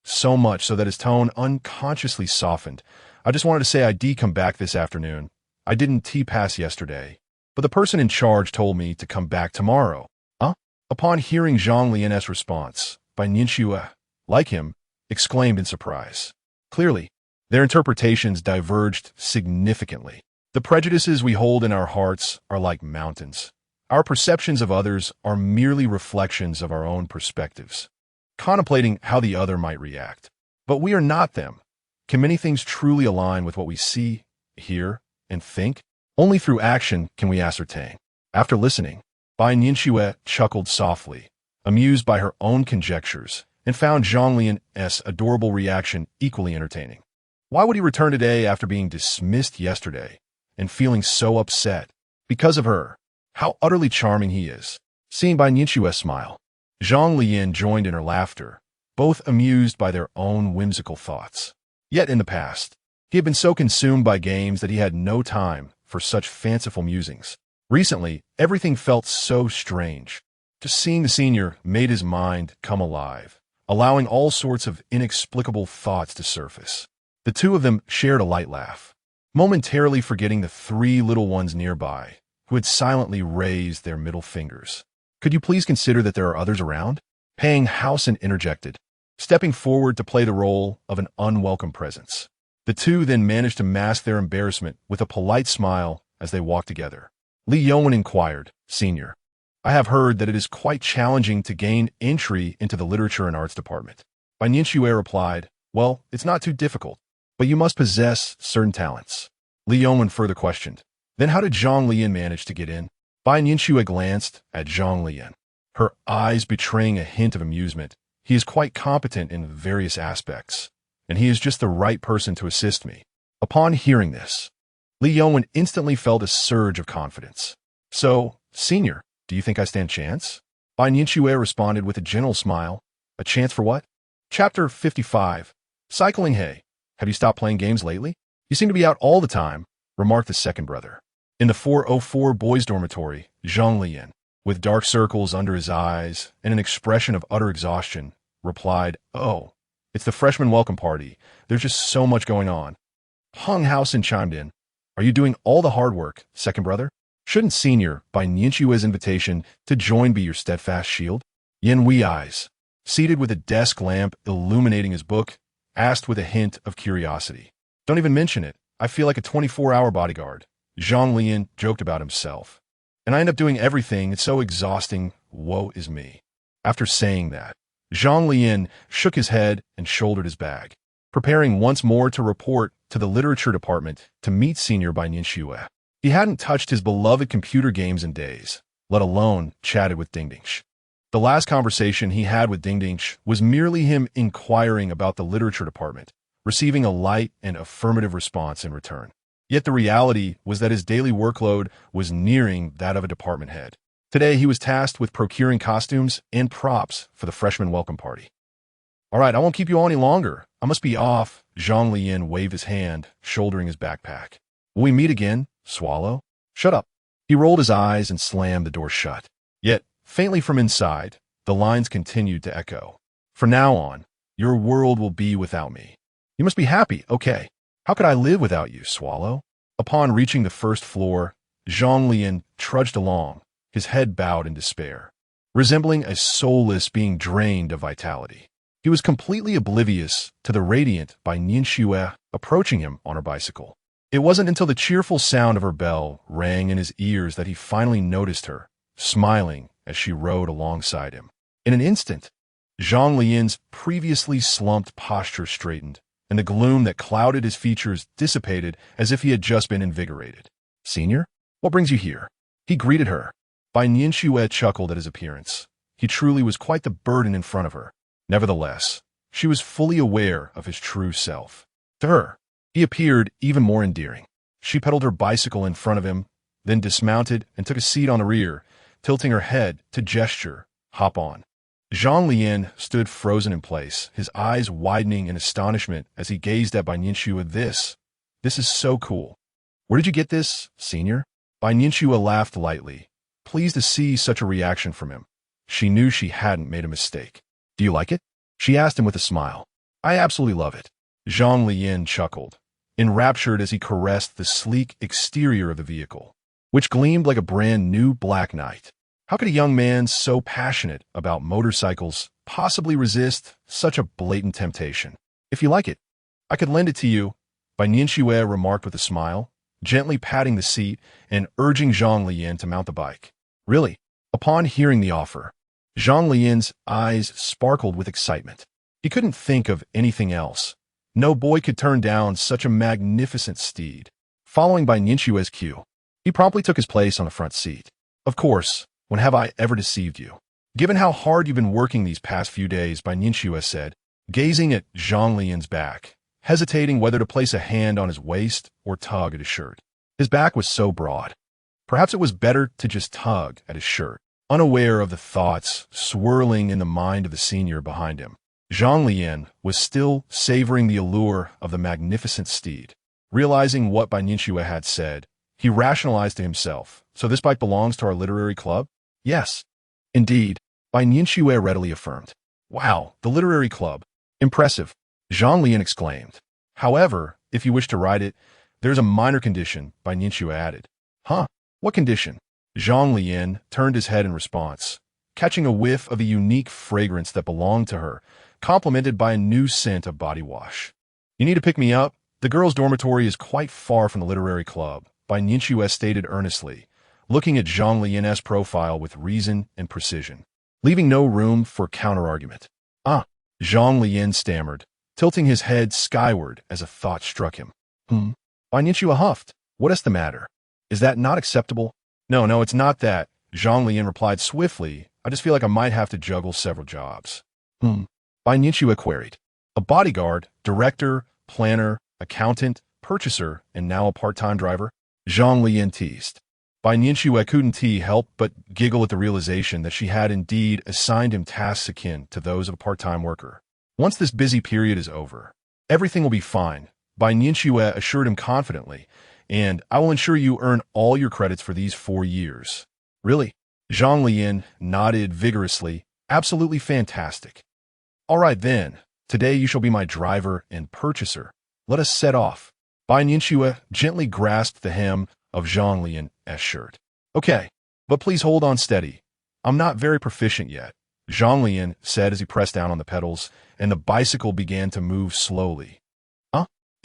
So much so that his tone unconsciously softened. I just wanted to say I did come back this afternoon. I didn't T-pass yesterday, but the person in charge told me to come back tomorrow. Huh? Upon hearing Zhang Leyan's response, Bai Nianxue, like him, exclaimed in surprise. Clearly, their interpretations diverged significantly. The prejudices we hold in our hearts are like mountains. Our perceptions of others are merely reflections of our own perspectives, contemplating how the other might react. But we are not them. Can many things truly align with what we see, hear, and think? Only through action can we ascertain. After listening, Bai Nianxue chuckled softly, amused by her own conjectures, and found Zhang Leyan's adorable reaction equally entertaining. Why would he return today after being dismissed yesterday and feeling so upset? Because of her. How utterly charming he is. Seeing Bai Nianxue smile, Zhang Leyan joined in her laughter, both amused by their own whimsical thoughts. Yet in the past, he had been so consumed by games that he had no time for such fanciful musings. Recently, everything felt so strange. Just seeing the senior made his mind come alive, allowing all sorts of inexplicable thoughts to surface. The two of them shared a light laugh, momentarily forgetting the three little ones nearby, who had silently raised their middle fingers. Could you please consider that there are others around? Paying house and interjected, stepping forward to play the role of an unwelcome presence. The two then managed to mask their embarrassment with a polite smile as they walked together. Li Yuan inquired, Senior, I have heard that it is quite challenging to gain entry into the literature and arts department. Bai Nianxue replied, well, it's not too difficult, but you must possess certain talents. Li Yuan further questioned, then how did Zhang Leyan manage to get in? Bai Nianxue glanced at Zhang Leyan, her eyes betraying a hint of amusement. He is quite competent in various aspects, and he is just the right person to assist me. Upon hearing this, Li Yuan instantly felt a surge of confidence. So, Senior, do you think I stand chance? Bai Nianxue responded with a gentle smile. A chance for what? Chapter 55. Cycling. Hey, have you stopped playing games lately? You seem to be out all the time, remarked the second brother. In the 404 boys' dormitory, Zhang Leyan, with dark circles under his eyes and an expression of utter exhaustion, replied, oh, it's the freshman welcome party. There's just so much going on. Hung Housen chimed in. Are you doing all the hard work, second brother? Shouldn't Senior, by Nianxue's invitation to join, be your steadfast shield? Yin Wei eyes, seated with a desk lamp illuminating his book, asked with a hint of curiosity. Don't even mention it. I feel like a 24-hour bodyguard. Zhang Leyan joked about himself. And I end up doing everything. It's so exhausting. Woe is me. After saying that, Zhang Leyan shook his head and shouldered his bag, preparing once more to report to the literature department to meet Senior Bai Nianxue. He hadn't touched his beloved computer games in days, let alone chatted with Dingdingsh. The last conversation he had with Dingdingsh was merely him inquiring about the literature department, receiving a light and affirmative response in return. Yet the reality was that his daily workload was nearing that of a department head. Today he was tasked with procuring costumes and props for the freshman welcome party. All right, I won't keep you all any longer. I must be off. Zhang Leyan waved his hand, shouldering his backpack. Will we meet again, Swallow? Shut up. He rolled his eyes and slammed the door shut. Yet, faintly from inside, the lines continued to echo. From now on, your world will be without me. You must be happy, okay. How could I live without you, Swallow? Upon reaching the first floor, Zhang Leyan trudged along, his head bowed in despair, resembling a soulless being drained of vitality. He was completely oblivious to the radiant Bai Nianxue approaching him on her bicycle. It wasn't until the cheerful sound of her bell rang in his ears that he finally noticed her, smiling as she rode alongside him. In an instant, Zhang Leyan's previously slumped posture straightened, and the gloom that clouded his features dissipated as if he had just been invigorated. Senior, what brings you here? He greeted her. Bai Nianxue chuckled at his appearance. He truly was quite the burden in front of her. Nevertheless, she was fully aware of his true self. To her, he appeared even more endearing. She pedaled her bicycle in front of him, then dismounted and took a seat on the rear, tilting her head to gesture, hop on. Zhang Leyan stood frozen in place, his eyes widening in astonishment as he gazed at Bai Nianxue. This is so cool. Where did you get this, senior? Bai Nianxue laughed lightly, pleased to see such a reaction from him. She knew she hadn't made a mistake. Do you like it? She asked him with a smile. I absolutely love it. Zhang Leyan chuckled, enraptured as he caressed the sleek exterior of the vehicle, which gleamed like a brand new black knight. How could a young man so passionate about motorcycles possibly resist such a blatant temptation? If you like it, I could lend it to you, Bai Nianxue remarked with a smile, gently patting the seat and urging Zhang Leyan to mount the bike. Really? Upon hearing the offer, Zhang Leyan's eyes sparkled with excitement. He couldn't think of anything else. No boy could turn down such a magnificent steed. Following Bai Nianxue's cue, he promptly took his place on the front seat. Of course, when have I ever deceived you? Given how hard you've been working these past few days, Bai Nianxue said, gazing at Zhang Leyan's back, hesitating whether to place a hand on his waist or tug at his shirt. His back was so broad. Perhaps it was better to just tug at his shirt, unaware of the thoughts swirling in the mind of the senior behind him. Zhang Leyan was still savoring the allure of the magnificent steed. Realizing what Bai Nianxue had said, he rationalized to himself, so this bike belongs to our literary club? Yes. Indeed, Bai Nianxue readily affirmed. Wow, the literary club. Impressive, Zhang Leyan exclaimed. However, if you wish to ride it, there's a minor condition, Bai Nianxue added. Huh? What condition? Zhang Leyan turned his head in response, catching a whiff of a unique fragrance that belonged to her, complemented by a new scent of body wash. You need to pick me up? The girls' dormitory is quite far from the literary club, Bai Nianxue stated earnestly, looking at Zhang Leyan's profile with reason and precision, leaving no room for counterargument. Ah, Zhang Leyan stammered, tilting his head skyward as a thought struck him. Bai Nianxue huffed. What is the matter? Is that not acceptable? No, it's not that, Zhang Leyan replied swiftly. I just feel like I might have to juggle several jobs. Bai Nianxue queried. A bodyguard, director, planner, accountant, purchaser, and now a part-time driver? Zhang Leyan teased. Bai Nianxue couldn't help but giggle at the realization that she had indeed assigned him tasks akin to those of a part-time worker. Once this busy period is over, everything will be fine, Bai Nianxue assured him confidently, and I will ensure you earn all your credits for these 4 years. Really? Zhang Leyan nodded vigorously. Absolutely fantastic. All right then, today you shall be my driver and purchaser. Let us set off. Bai Nianxue gently grasped the hem of Zhang Leyan's shirt. Okay, but please hold on steady. I'm not very proficient yet, Zhang Leyan said as he pressed down on the pedals, and the bicycle began to move slowly.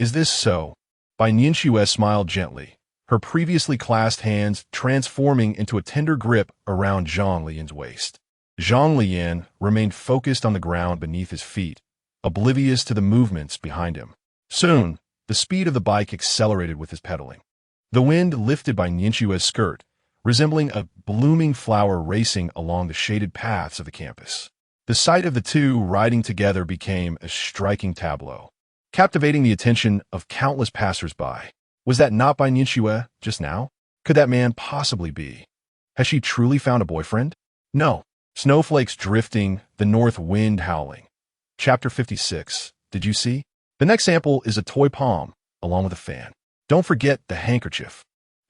Is this so? Bai Nianxue smiled gently, her previously clasped hands transforming into a tender grip around Zhang Leyan's waist. Zhang Leyan remained focused on the ground beneath his feet, oblivious to the movements behind him. Soon, the speed of the bike accelerated with his pedaling. The wind lifted Bai Nianxue's skirt, resembling a blooming flower racing along the shaded paths of the campus. The sight of the two riding together became a striking tableau, captivating the attention of countless passers-by. Was that not Bai Nianxue just now? Could that man possibly be? Has she truly found a boyfriend? No. Snowflakes drifting, the north wind howling. Chapter 56. Did you see? The next sample is a toy palm, along with a fan. Don't forget the handkerchief.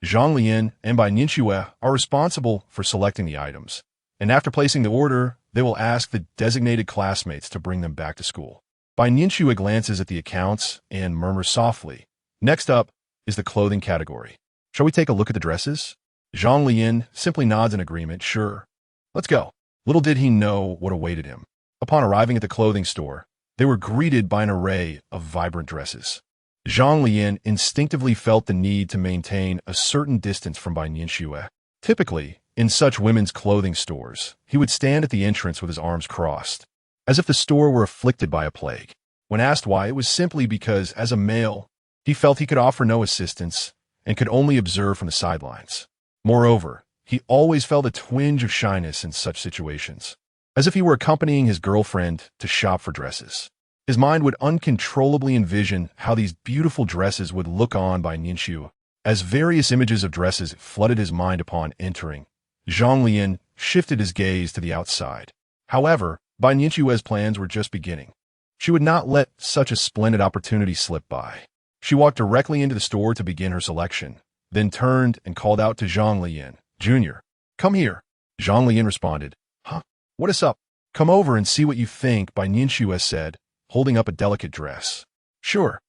Zhang Leyan and Bai Nianxue are responsible for selecting the items, and after placing the order, they will ask the designated classmates to bring them back to school. Bai Nianxue glances at the accounts and murmurs softly. Next up is the clothing category. Shall we take a look at the dresses? Zhang Leyan simply nods in agreement. Sure. Let's go. Little did he know what awaited him. Upon arriving at the clothing store, they were greeted by an array of vibrant dresses. Zhang Leyan instinctively felt the need to maintain a certain distance from Bai Nianxue. Typically, in such women's clothing stores, he would stand at the entrance with his arms crossed, as if the store were afflicted by a plague. When asked why, it was simply because, as a male, he felt he could offer no assistance and could only observe from the sidelines. Moreover, he always felt a twinge of shyness in such situations, as if he were accompanying his girlfriend to shop for dresses. His mind would uncontrollably envision how these beautiful dresses would look on Bai Nianxue. As various images of dresses flooded his mind upon entering, Zhang Leyan shifted his gaze to the outside. However, Bai Nianxue's plans were just beginning. She would not let such a splendid opportunity slip by. She walked directly into the store to begin her selection, then turned and called out to Zhang Leyan, Jr. Come here. Zhang Leyan responded, Huh? What is up? Come over and see what you think, Bai Nianxue said, holding up a delicate dress. Sure.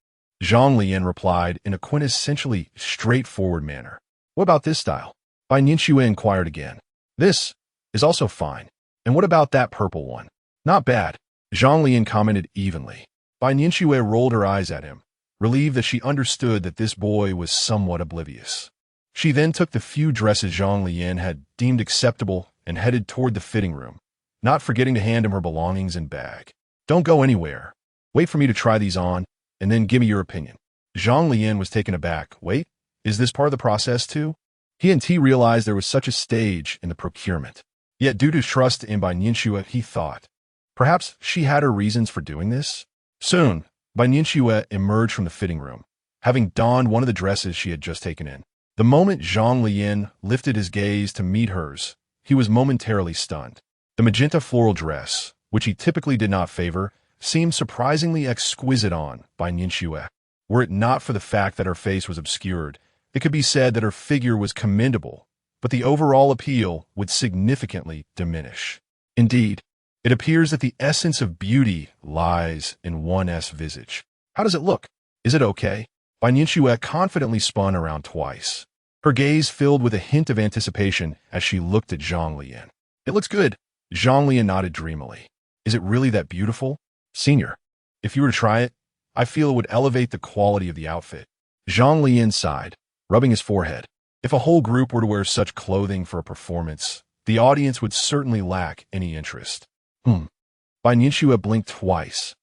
Zhang Leyan replied in a quintessentially straightforward manner. What about this style? Bai Nianxue inquired again. This is also fine. And what about that purple one? Not bad. Zhang Leyan commented evenly. Bai Nianxue rolled her eyes at him, relieved that she understood that this boy was somewhat oblivious. She then took the few dresses Zhang Leyan had deemed acceptable and headed toward the fitting room, not forgetting to hand him her belongings and bag. Don't go anywhere. Wait for me to try these on, and then give me your opinion. Zhang Leyan was taken aback. Wait, is this part of the process too? He realized there was such a stage in the procurement. Yet due to trust in Bai Nianxue, he thought, perhaps she had her reasons for doing this? Soon, Bai Nianxue emerged from the fitting room, having donned one of the dresses she had just taken in. The moment Zhang Leyan lifted his gaze to meet hers, he was momentarily stunned. The magenta floral dress, which he typically did not favor, seemed surprisingly exquisite on Bai Nianxue. Were it not for the fact that her face was obscured, it could be said that her figure was commendable, but the overall appeal would significantly diminish. Indeed, it appears that the essence of beauty lies in one's visage. How does it look? Is it okay? Bai Nianxue confidently spun around twice. Her gaze filled with a hint of anticipation as she looked at Zhang Leyan. It looks good. Zhang Leyan nodded dreamily. Is it really that beautiful? Senior, if you were to try it, I feel it would elevate the quality of the outfit. Zhang Leyan sighed, rubbing his forehead. If a whole group were to wear such clothing for a performance, the audience would certainly lack any interest. Bai Nianxue blinked twice,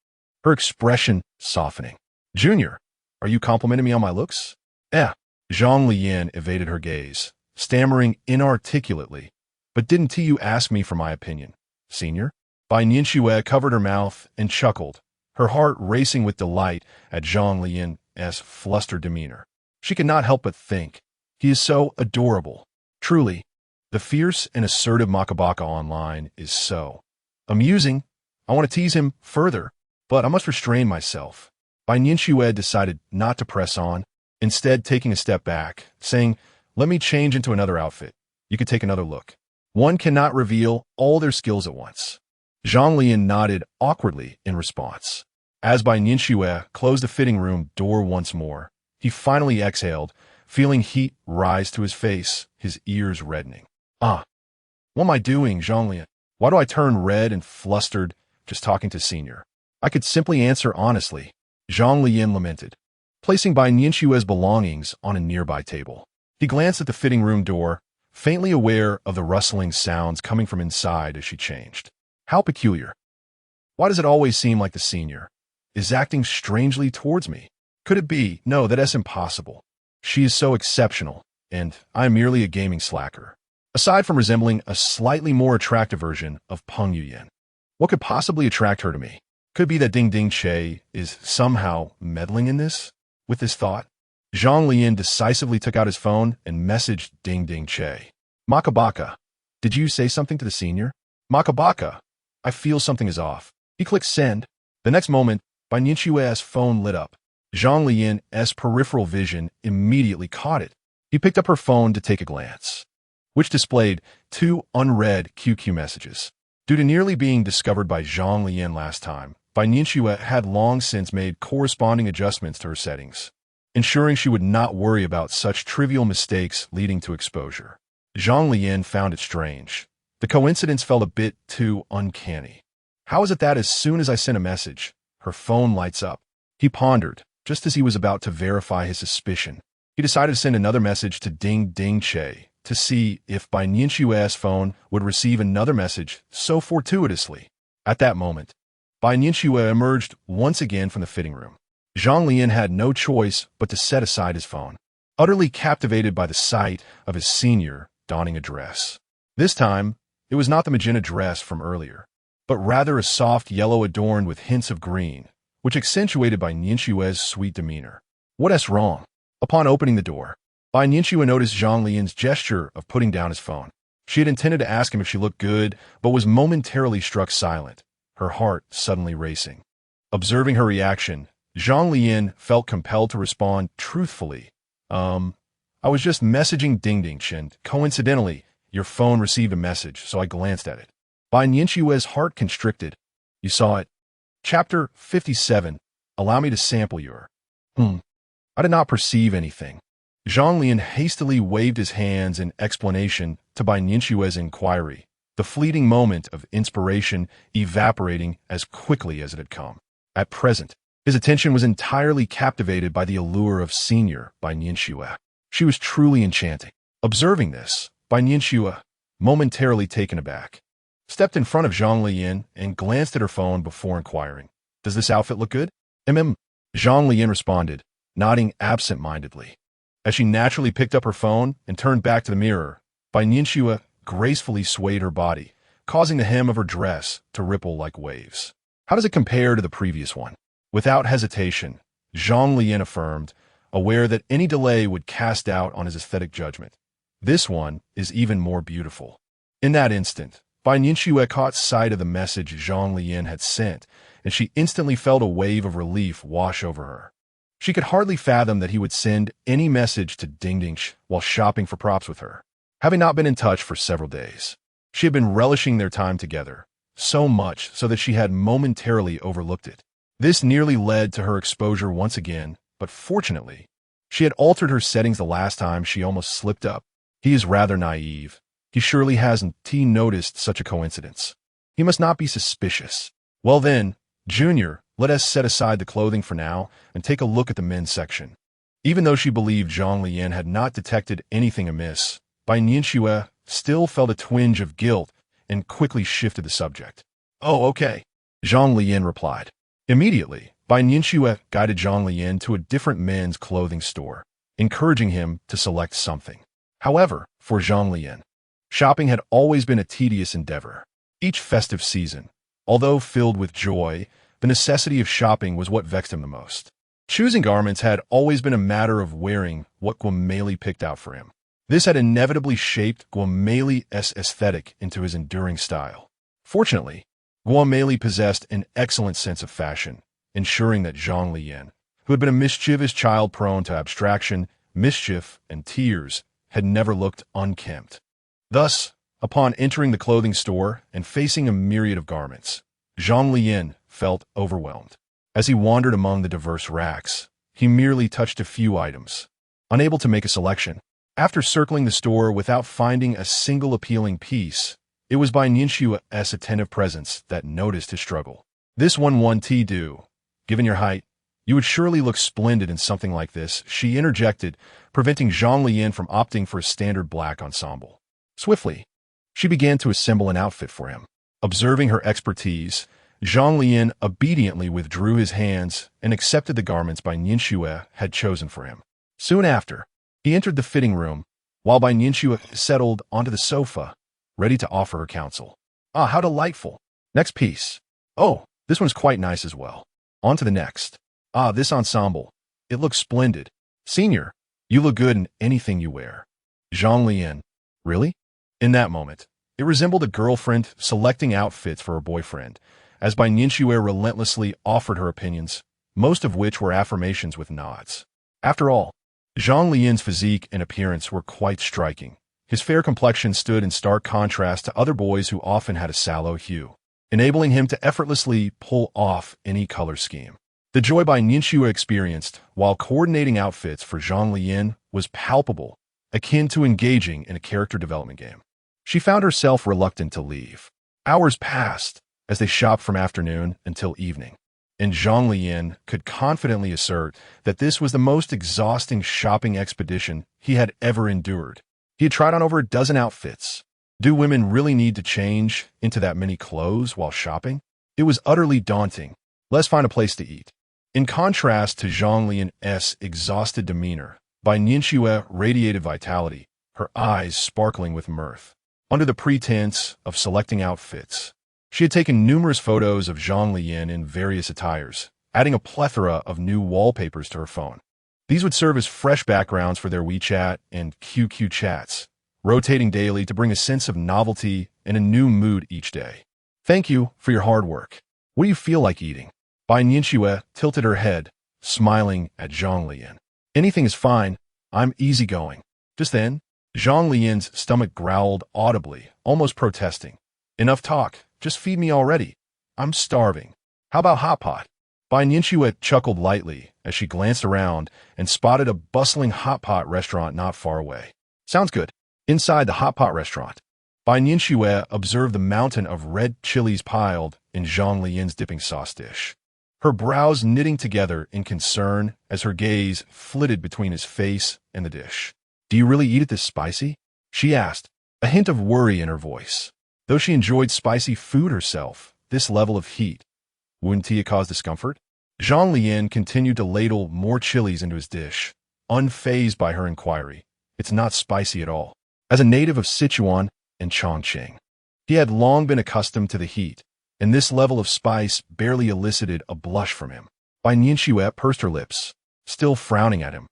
her expression softening. Junior, are you complimenting me on my looks? Zhang Leyan evaded her gaze, stammering inarticulately. But didn't you ask me for my opinion, Senior? Bai Nianxue covered her mouth and chuckled, her heart racing with delight at Zhang Leyan's flustered demeanor. She could not help but think, he is so adorable. Truly, the fierce and assertive Makabaka online is so amusing. I want to tease him further, but I must restrain myself. Bai Nianxue decided not to press on, instead taking a step back, saying, let me change into another outfit. You could take another look. One cannot reveal all their skills at once. Zhang Leyan nodded awkwardly in response. As Bai Nianxue closed the fitting room door once more, he finally exhaled, feeling heat rise to his face, his ears reddening. What am I doing, Zhang Leyan? Why do I turn red and flustered just talking to Senior? I could simply answer honestly, Zhang Leyan lamented, placing Bai Nianxue's belongings on a nearby table. He glanced at the fitting room door, faintly aware of the rustling sounds coming from inside as she changed. How peculiar. Why does it always seem like the Senior is acting strangely towards me? Could it be? No, that's impossible. She is so exceptional, and I am merely a gaming slacker. Aside from resembling a slightly more attractive version of Peng Yuyan, what could possibly attract her to me? Could it be that Ding Ding Che is somehow meddling in this? With this thought, Zhang Leyan decisively took out his phone and messaged Ding Ding Che. Makabaka, did you say something to the Senior? Makabaka, I feel something is off. He clicked send. The next moment, Bai Nianxue's phone lit up. Zhang Leyan's peripheral vision immediately caught it. He picked up her phone to take a glance, which displayed 2 unread QQ messages. Due to nearly being discovered by Zhang Leyan last time, Bai Nianxue had long since made corresponding adjustments to her settings, ensuring she would not worry about such trivial mistakes leading to exposure. Zhang Leyan found it strange. The coincidence felt a bit too uncanny. How is it that as soon as I send a message, her phone lights up? He pondered, just as he was about to verify his suspicion. He decided to send another message to Ding Ding Che to see if Bai Nianxue's phone would receive another message so fortuitously. At that moment, Bai Nianxue emerged once again from the fitting room. Zhang Leyan had no choice but to set aside his phone, utterly captivated by the sight of his Senior donning a dress. This time, it was not the magenta dress from earlier, but rather a soft yellow adorned with hints of green, which accentuated Bai Nianxue's sweet demeanor. What's wrong? Upon opening the door, Bai Nianxue noticed Zhang Leyan's gesture of putting down his phone. She had intended to ask him if she looked good, but was momentarily struck silent, her heart suddenly racing. Observing her reaction, Zhang Leyan felt compelled to respond truthfully. I was just messaging Dingding, and coincidentally, your phone received a message, so I glanced at it. Bai Nianxue's heart constricted. You saw it. Chapter 57. Allow me to sample your. I did not perceive anything. Zhang Leyan hastily waved his hands in explanation to Bai Nianxue's inquiry, the fleeting moment of inspiration evaporating as quickly as it had come. At present, his attention was entirely captivated by the allure of Senior Bai Nianxue. She was truly enchanting. Observing this, Bai Nianxue, momentarily taken aback, stepped in front of Zhang Leyan and glanced at her phone before inquiring, "Does this outfit look good?" Zhang Leyan responded, nodding absent-mindedly. As she naturally picked up her phone and turned back to the mirror, Bai Nianxue gracefully swayed her body, causing the hem of her dress to ripple like waves. How does it compare to the previous one? Without hesitation, Zhang Leyan affirmed, aware that any delay would cast doubt on his aesthetic judgment. This one is even more beautiful. In that instant, Bai Nianxue caught sight of the message Zhang Leyan had sent, and she instantly felt a wave of relief wash over her. She could hardly fathom that he would send any message to Dingding while shopping for props with her. Having not been in touch for several days, she had been relishing their time together, so much so that she had momentarily overlooked it. This nearly led to her exposure once again, but fortunately, she had altered her settings the last time she almost slipped up. He is rather naive. He surely hasn't noticed such a coincidence. He must not be suspicious. Well then, Junior, let us set aside the clothing for now and take a look at the men's section. Even though she believed Zhang Leyan had not detected anything amiss, Bai Nianxue still felt a twinge of guilt and quickly shifted the subject. "Oh, okay," Zhang Leyan replied. Immediately, Bai Nianxue guided Zhang Leyan to a different men's clothing store, encouraging him to select something. However, for Zhang Leyan, shopping had always been a tedious endeavor. Each festive season, although filled with joy, the necessity of shopping was what vexed him the most. Choosing garments had always been a matter of wearing what Guameli picked out for him. This had inevitably shaped Guameli's aesthetic into his enduring style. Fortunately, Guameli possessed an excellent sense of fashion, ensuring that Zhang Leyan, who had been a mischievous child prone to abstraction, mischief, and tears, had never looked unkempt. Thus, upon entering the clothing store and facing a myriad of garments, Zhang Leyan felt overwhelmed. As he wandered among the diverse racks, he merely touched a few items, unable to make a selection. After circling the store without finding a single appealing piece, it was Bai Nianxue's attentive presence that noticed his struggle. "This one won't do. Given your height, you would surely look splendid in something like this," she interjected, preventing Zhang Leyan from opting for a standard black ensemble. Swiftly, she began to assemble an outfit for him. Observing her expertise, Zhang Leyan obediently withdrew his hands and accepted the garments Bai Nianxue had chosen for him. Soon after, he entered the fitting room, while Bai Nianxue settled onto the sofa, ready to offer her counsel. "Ah, how delightful. Next piece. Oh, this one's quite nice as well. On to the next. Ah, this ensemble. It looks splendid. Senior, you look good in anything you wear." Zhang Leyan. Really? In that moment, it resembled a girlfriend selecting outfits for her boyfriend, as Bai Nianxue relentlessly offered her opinions, most of which were affirmations with nods. After all, Zhang Leyan's physique and appearance were quite striking. His fair complexion stood in stark contrast to other boys who often had a sallow hue, enabling him to effortlessly pull off any color scheme. The joy Bai Nianxue experienced while coordinating outfits for Zhang Leyan was palpable, akin to engaging in a character development game. She found herself reluctant to leave. Hours passed as they shopped from afternoon until evening, and Zhang Leyan could confidently assert that this was the most exhausting shopping expedition he had ever endured. He had tried on over a dozen outfits. Do women really need to change into that many clothes while shopping? It was utterly daunting. Let's find a place to eat. In contrast to Zhang Leyan's exhausted demeanor, Bai Nianxue radiated vitality, her eyes sparkling with mirth. Under the pretense of selecting outfits, she had taken numerous photos of Zhang Leyan in various attires, adding a plethora of new wallpapers to her phone. These would serve as fresh backgrounds for their WeChat and QQ chats, rotating daily to bring a sense of novelty and a new mood each day. "Thank you for your hard work. What do you feel like eating? Bai Nianxue tilted her head, smiling at Zhang Leyan. Anything is fine. I'm easygoing. Just then, Zhang Lian's stomach growled audibly, almost protesting. Enough talk. Just feed me already. I'm starving. How about hot pot? Bai Nianxue chuckled lightly as she glanced around and spotted a bustling hot pot restaurant not far away. Sounds good. Inside the hot pot restaurant, Bai Nianxue observed the mountain of red chilies piled in Zhang Lian's dipping sauce dish. Her brows knitting together in concern as her gaze flitted between his face and the dish. Do you really eat it this spicy? She asked, a hint of worry in her voice. Though she enjoyed spicy food herself, this level of heat, wouldn't it cause discomfort? Zhang Leyan continued to ladle more chilies into his dish, unfazed by her inquiry. It's not spicy at all. As a native of Sichuan and Chongqing, he had long been accustomed to the heat, and this level of spice barely elicited a blush from him. Bai Nianxue pursed her lips, still frowning at him.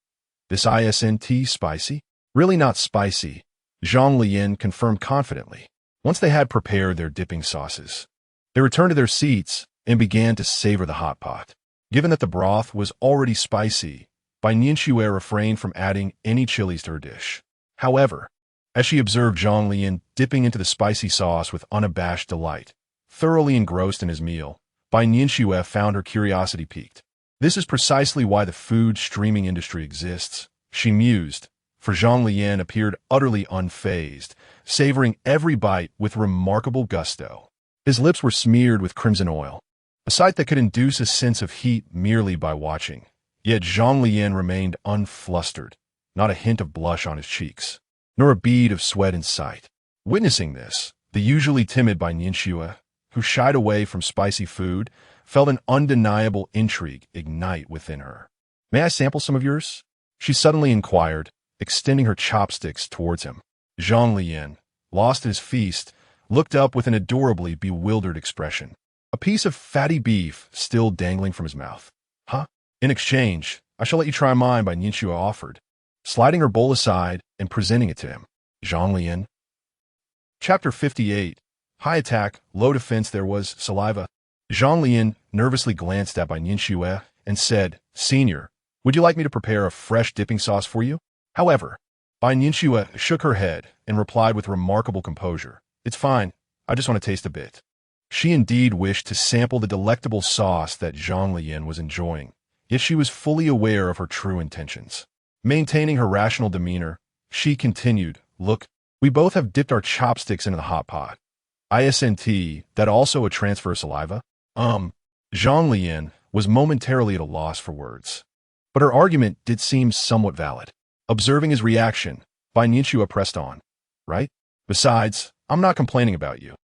This isn't spicy? Really not spicy, Zhang Leyan confirmed confidently. Once they had prepared their dipping sauces, they returned to their seats and began to savor the hot pot. Given that the broth was already spicy, Bai Nianxue refrained from adding any chilies to her dish. However, as she observed Zhang Leyan dipping into the spicy sauce with unabashed delight, thoroughly engrossed in his meal, Bai Nianxue found her curiosity piqued. This is precisely why the food streaming industry exists, she mused, for Zhang Leyan appeared utterly unfazed, savoring every bite with remarkable gusto. His lips were smeared with crimson oil, a sight that could induce a sense of heat merely by watching. Yet Zhang Leyan remained unflustered, not a hint of blush on his cheeks, nor a bead of sweat in sight. Witnessing this, the usually timid Bai Nianxue, who shied away from spicy food, felt an undeniable intrigue ignite within her. May I sample some of yours? She suddenly inquired, extending her chopsticks towards him. Zhang Leyan, lost in his feast, looked up with an adorably bewildered expression, a piece of fatty beef still dangling from his mouth. Huh? In exchange, I shall let you try mine, Bai Nianxue offered, sliding her bowl aside and presenting it to him. Zhang Leyan. Chapter 58. High attack, low defense. There was saliva. Zhang Leyan nervously glanced at Bai Nianxue and said, Senior, would you like me to prepare a fresh dipping sauce for you? However, Bai Nianxue shook her head and replied with remarkable composure. It's fine. I just want to taste a bit. She indeed wished to sample the delectable sauce that Zhang Leyan was enjoying, yet she was fully aware of her true intentions. Maintaining her rational demeanor, she continued, Look, we both have dipped our chopsticks into the hot pot. Isn't that also a transfer of saliva? Zhang Leyan was momentarily at a loss for words. But her argument did seem somewhat valid. Observing his reaction, Bai Nianxue pressed on. Right? Besides, I'm not complaining about you.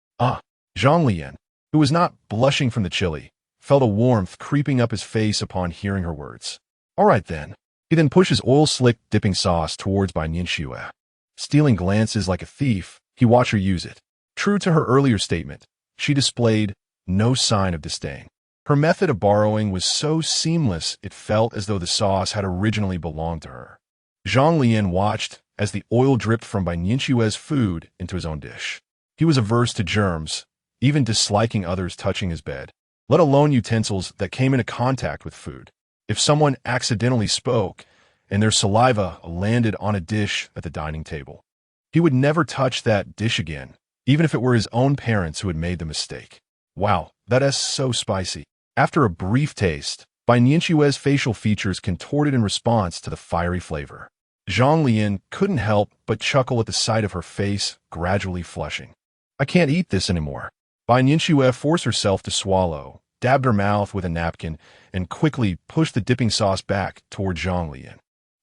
Zhang Leyan, who was not blushing from the chili, felt a warmth creeping up his face upon hearing her words. All right then. He then pushed his oil-slicked dipping sauce towards Bai Nianxue. Stealing glances like a thief, he watched her use it. True to her earlier statement, she displayed no sign of disdain. Her method of borrowing was so seamless it felt as though the sauce had originally belonged to her. Zhang Leyan watched as the oil dripped from Bai Nianxue's food into his own dish. He was averse to germs, even disliking others touching his bed, let alone utensils that came into contact with food. If someone accidentally spoke and their saliva landed on a dish at the dining table, he would never touch that dish again, even if it were his own parents who had made the mistake. Wow, that is so spicy. After a brief taste, Bai Nianxue's facial features contorted in response to the fiery flavor. Zhang Leyan couldn't help but chuckle at the sight of her face gradually flushing. I can't eat this anymore. Bai Nianxue forced herself to swallow, dabbed her mouth with a napkin, and quickly pushed the dipping sauce back toward Zhang Leyan.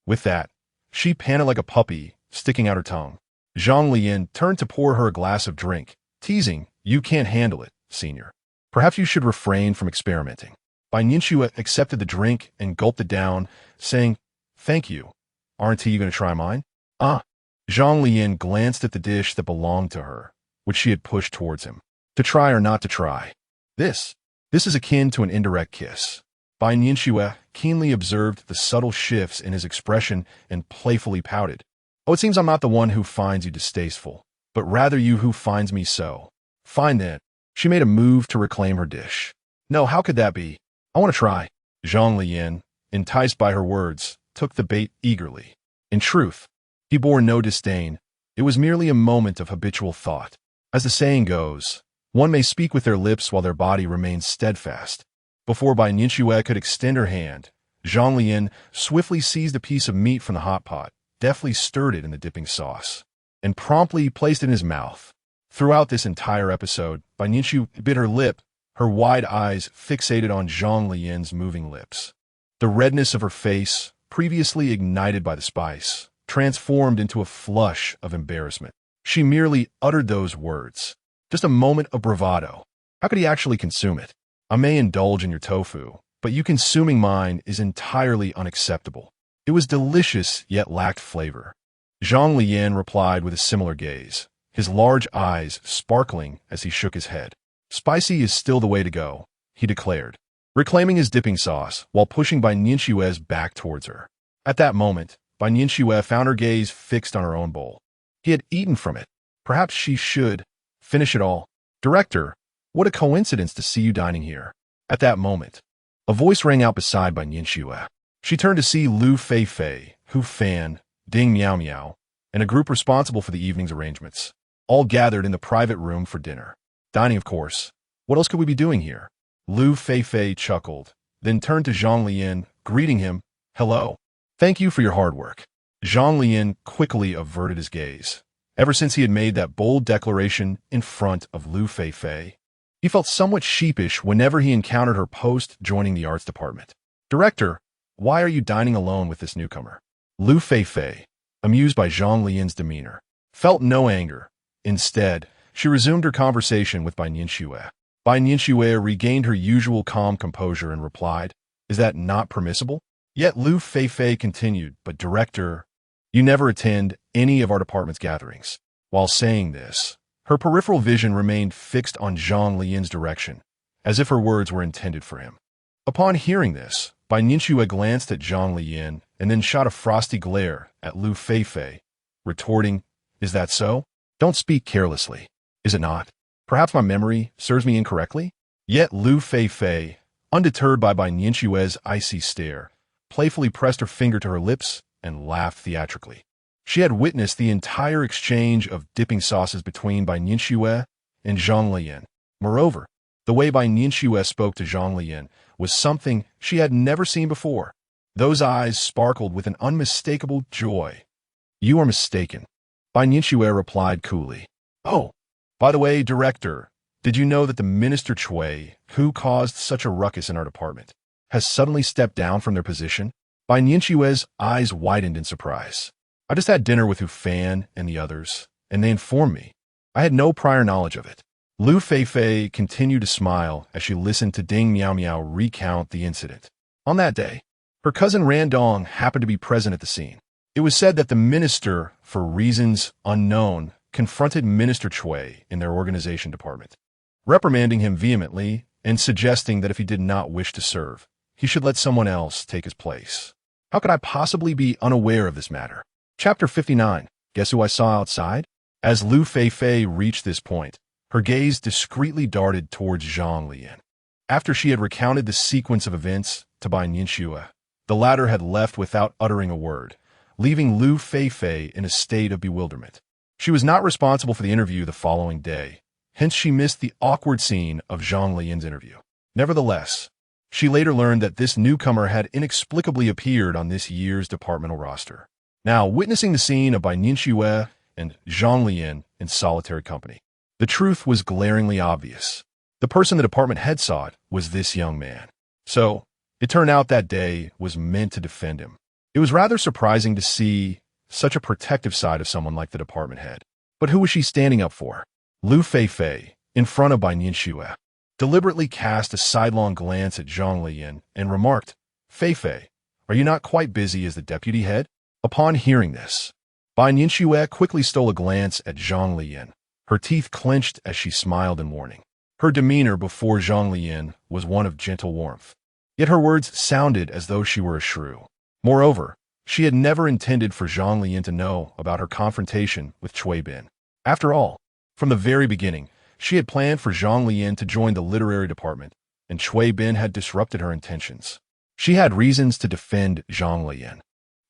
With that, she panted like a puppy, sticking out her tongue. Zhang Leyan turned to pour her a glass of drink, teasing, You can't handle it, senior. Perhaps you should refrain from experimenting. Bai Nianxue accepted the drink and gulped it down, saying, Thank you. Aren't you going to try mine? Zhang Leyan glanced at the dish that belonged to her, which she had pushed towards him. To try or not to try? This is akin to an indirect kiss. Bai Nianxue keenly observed the subtle shifts in his expression and playfully pouted. Oh, it seems I'm not the one who finds you distasteful, but rather you who finds me so. Fine then. She made a move to reclaim her dish. No, how could that be? I want to try. Zhang Leyan, enticed by her words, took the bait eagerly. In truth, he bore no disdain. It was merely a moment of habitual thought. As the saying goes, one may speak with their lips while their body remains steadfast. Before Bai Nianxue could extend her hand, Zhang Leyan swiftly seized a piece of meat from the hot pot, deftly stirred it in the dipping sauce, and promptly placed it in his mouth. Throughout this entire episode, Bai Nianxue bit her lip, her wide eyes fixated on Zhang Leyan's moving lips. The redness of her face, previously ignited by the spice, transformed into a flush of embarrassment. She merely uttered those words. Just a moment of bravado. How could he actually consume it? I may indulge in your tofu, but you consuming mine is entirely unacceptable. It was delicious, yet lacked flavor. Zhang Leyan replied with a similar gaze, his large eyes sparkling as he shook his head. Spicy is still the way to go, he declared, reclaiming his dipping sauce while pushing Bai Nianxue's back towards her. At that moment, Bai Nianxue found her gaze fixed on her own bowl. He had eaten from it. Perhaps she should finish it all. Director, what a coincidence to see you dining here. At that moment, a voice rang out beside Bai Nianxue. She turned to see Lu Feifei, Hu Fan, Ding Miao Miao, and a group responsible for the evening's arrangements, all gathered in the private room for dinner. Dining, of course. What else could we be doing here? Lu Feifei chuckled, then turned to Zhang Leyan, greeting him. Hello. Thank you for your hard work. Zhang Leyan quickly averted his gaze. Ever since he had made that bold declaration in front of Lu Feifei, he felt somewhat sheepish whenever he encountered her post-joining the arts department. Director, why are you dining alone with this newcomer? Lu Feifei, amused by Zhang Leyan's demeanor, felt no anger. Instead, she resumed her conversation with Bai Nianxue. Bai Nianxue regained her usual calm composure and replied, Is that not permissible? Yet Lu Feifei continued, But director, you never attend any of our department's gatherings. While saying this, her peripheral vision remained fixed on Zhang Leyan's direction, as if her words were intended for him. Upon hearing this, Bai Nianxue glanced at Zhang Leyan and then shot a frosty glare at Lu Feifei, retorting, Is that so? Don't speak carelessly. Is it not? Perhaps my memory serves me incorrectly? Yet Lu Feifei, undeterred by Bai Nianxue's icy stare, playfully pressed her finger to her lips and laughed theatrically. She had witnessed the entire exchange of dipping sauces between Bai Nianxue and Zhang Leyan. Moreover, the way Bai Nianxue spoke to Zhang Leyan was something she had never seen before. Those eyes sparkled with an unmistakable joy. You are mistaken, Bai Nianxue replied coolly. Oh, by the way, director, did you know that the Minister Chui, who caused such a ruckus in our department, has suddenly stepped down from their position? Bai Nianxue's eyes widened in surprise. I just had dinner with Hu Fan and the others, and they informed me. I had no prior knowledge of it. Lu Feifei continued to smile as she listened to Ding Miao Miao recount the incident. On that day, her cousin Randong happened to be present at the scene. It was said that the minister, for reasons unknown, confronted Minister Chui in their organization department, reprimanding him vehemently and suggesting that if he did not wish to serve, he should let someone else take his place. How could I possibly be unaware of this matter? Chapter 59. Guess who I saw outside? As Lu Feifei reached this point, her gaze discreetly darted towards Zhang Leyan. After she had recounted the sequence of events to Bai Nianxue, the latter had left without uttering a word, leaving Lu Feifei in a state of bewilderment. She was not responsible for the interview the following day, hence she missed the awkward scene of Zhang Leyan's interview. Nevertheless, she later learned that this newcomer had inexplicably appeared on this year's departmental roster. Now, witnessing the scene of Bai Nianxue and Zhang Leyan in solitary company, the truth was glaringly obvious. The person the department head sought was this young man. So, it turned out that day was meant to defend him. It was rather surprising to see such a protective side of someone like the department head. But who was she standing up for? Lu Feifei, in front of Bai Nianxue, deliberately cast a sidelong glance at Zhang Leyan and remarked, Feifei, are you not quite busy as the deputy head? Upon hearing this, Bai Nianxue quickly stole a glance at Zhang Leyan. Her teeth clenched as she smiled in warning. Her demeanor before Zhang Leyan was one of gentle warmth. Yet her words sounded as though she were a shrew. Moreover, she had never intended for Zhang Leyan to know about her confrontation with Chui Bin. After all, from the very beginning, she had planned for Zhang Leyan to join the literary department and Cui Bin had disrupted her intentions. She had reasons to defend Zhang Leyan,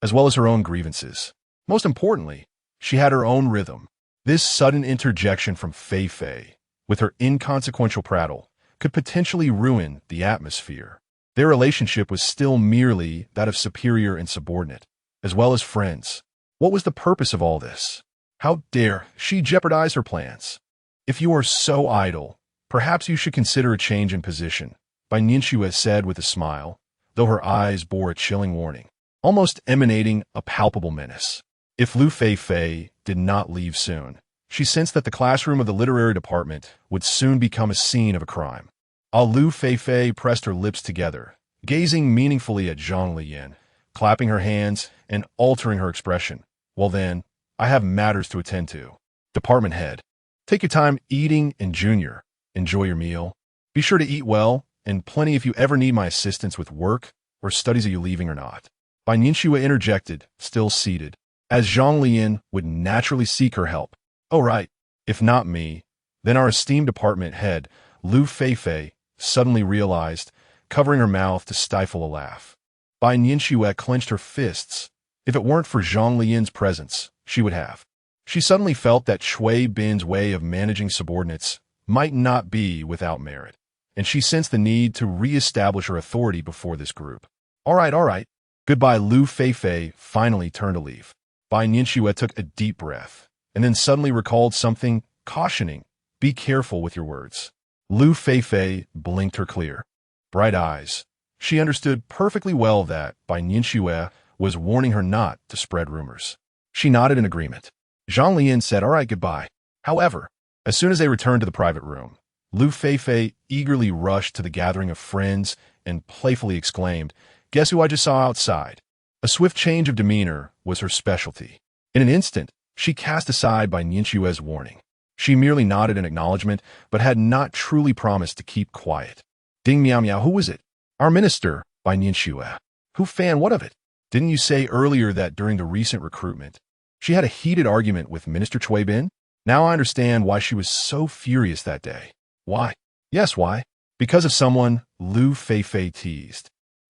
as well as her own grievances. Most importantly, she had her own rhythm. This sudden interjection from Fei Fei, with her inconsequential prattle, could potentially ruin the atmosphere. Their relationship was still merely that of superior and subordinate, as well as friends. What was the purpose of all this? How dare she jeopardize her plans? If you are so idle, perhaps you should consider a change in position, Bai Nianxue said with a smile, though her eyes bore a chilling warning, almost emanating a palpable menace. If Lu Feifei did not leave soon, she sensed that the classroom of the literary department would soon become a scene of a crime. Lu Feifei pressed her lips together, gazing meaningfully at Zhang Leyan, clapping her hands and altering her expression. Well then, I have matters to attend to. Department head, take your time eating, and Junior, enjoy your meal. Be sure to eat well, and plenty if you ever need my assistance with work or studies. Are you leaving or not? Bai Nianxue interjected, still seated, as Zhang Leyan would naturally seek her help. Oh right, if not me, then our esteemed department head, Lu Feifei, suddenly realized, covering her mouth to stifle a laugh. Bai Nianxue clenched her fists. If it weren't for Zhang Leyan's presence, she would have. She suddenly felt that Cui Bin's way of managing subordinates might not be without merit, and she sensed the need to re-establish her authority before this group. All right. Goodbye. Lu Feifei finally turned to leave. Bai Nianxue took a deep breath, and then suddenly recalled something, cautioning, be careful with your words. Lu Feifei blinked her clear, bright eyes. She understood perfectly well that Bai Nianxue was warning her not to spread rumors. She nodded in agreement. Zhang Leyan said, all right, goodbye. However, as soon as they returned to the private room, Lu Feifei eagerly rushed to the gathering of friends and playfully exclaimed, guess who I just saw outside? A swift change of demeanor was her specialty. In an instant, she cast aside Bai Nianxue's warning. She merely nodded in acknowledgement, but had not truly promised to keep quiet. Ding meow meow, who was it? Our minister, Bai Nianxue. Who fan, what of it? Didn't you say earlier that during the recent recruitment, she had a heated argument with Minister Cui Bin? Now I understand why she was so furious that day. Why? Yes, why? Because of someone, Lu Feifei teased,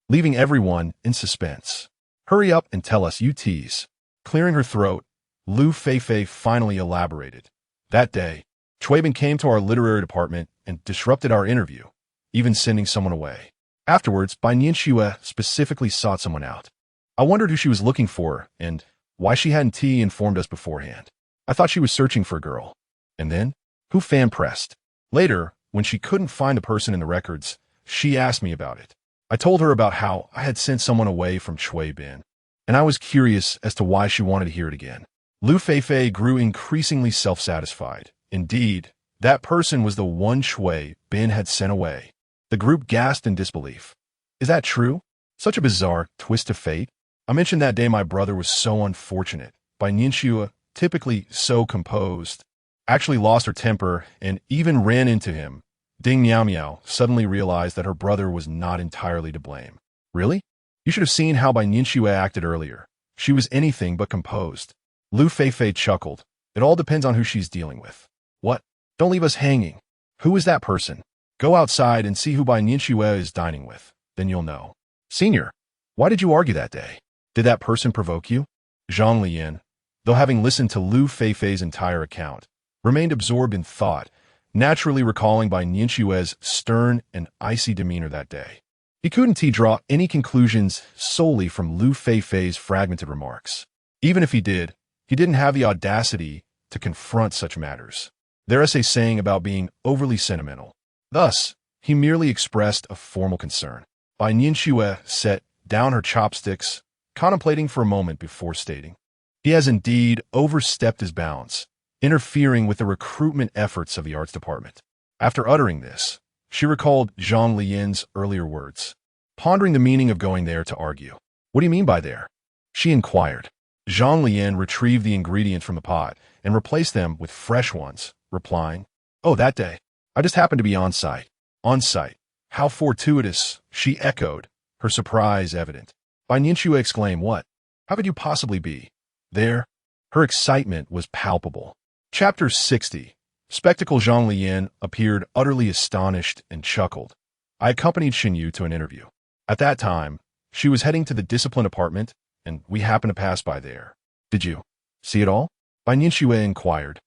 leaving everyone in suspense. Hurry up and tell us, you tease. Clearing her throat, Lu Feifei finally elaborated. That day, Cui Bin came to our literary department and disrupted our interview, even sending someone away. Afterwards, Bai Nianxue specifically sought someone out. I wondered who she was looking for and why she hadn't informed us beforehand. I thought she was searching for a girl. And then, who fan pressed? Later, when she couldn't find the person in the records, she asked me about it. I told her about how I had sent someone away from Cui Bin, and I was curious as to why she wanted to hear it again. Lu Feifei grew increasingly self-satisfied. Indeed, that person was the one Cui Bin had sent away. The group gasped in disbelief. Is that true? Such a bizarre twist of fate. I mentioned that day my brother was so unfortunate. Bai Nianxue, typically so composed, actually lost her temper and even ran into him. Ding Meow Meow suddenly realized that her brother was not entirely to blame. Really? You should have seen how Bai Nianxue acted earlier. She was anything but composed. Lu Feifei chuckled. It all depends on who she's dealing with. What? Don't leave us hanging. Who is that person? Go outside and see who Bai Nianxue is dining with. Then you'll know. Senior, why did you argue that day? Did that person provoke you? Zhang Leyan, though having listened to Lu Feifei's entire account, remained absorbed in thought, naturally recalling Bai Nianxue's stern and icy demeanor that day. He couldn't draw any conclusions solely from Lu Feifei's fragmented remarks. Even if he didn't have the audacity to confront such matters. Their essay saying about being overly sentimental. Thus, he merely expressed a formal concern. Bai Nianxue set down her chopsticks, contemplating for a moment before stating, he has indeed overstepped his bounds, interfering with the recruitment efforts of the arts department. After uttering this, she recalled Zhang Leyan's earlier words, pondering the meaning of going there to argue. What do you mean by there? She inquired. Zhang Leyan retrieved the ingredients from the pot and replaced them with fresh ones, replying, oh, that day. I just happened to be on site. On site. How fortuitous, she echoed, her surprise evident. Bai Nianxue exclaimed, what? How could you possibly be there? Her excitement was palpable. Chapter 60. Spectacle Zhang Leyan appeared utterly astonished and chuckled. I accompanied Xinyu to an interview. At that time, she was heading to the discipline apartment, and we happened to pass by there. Did you see it all? Bai Nianxue inquired,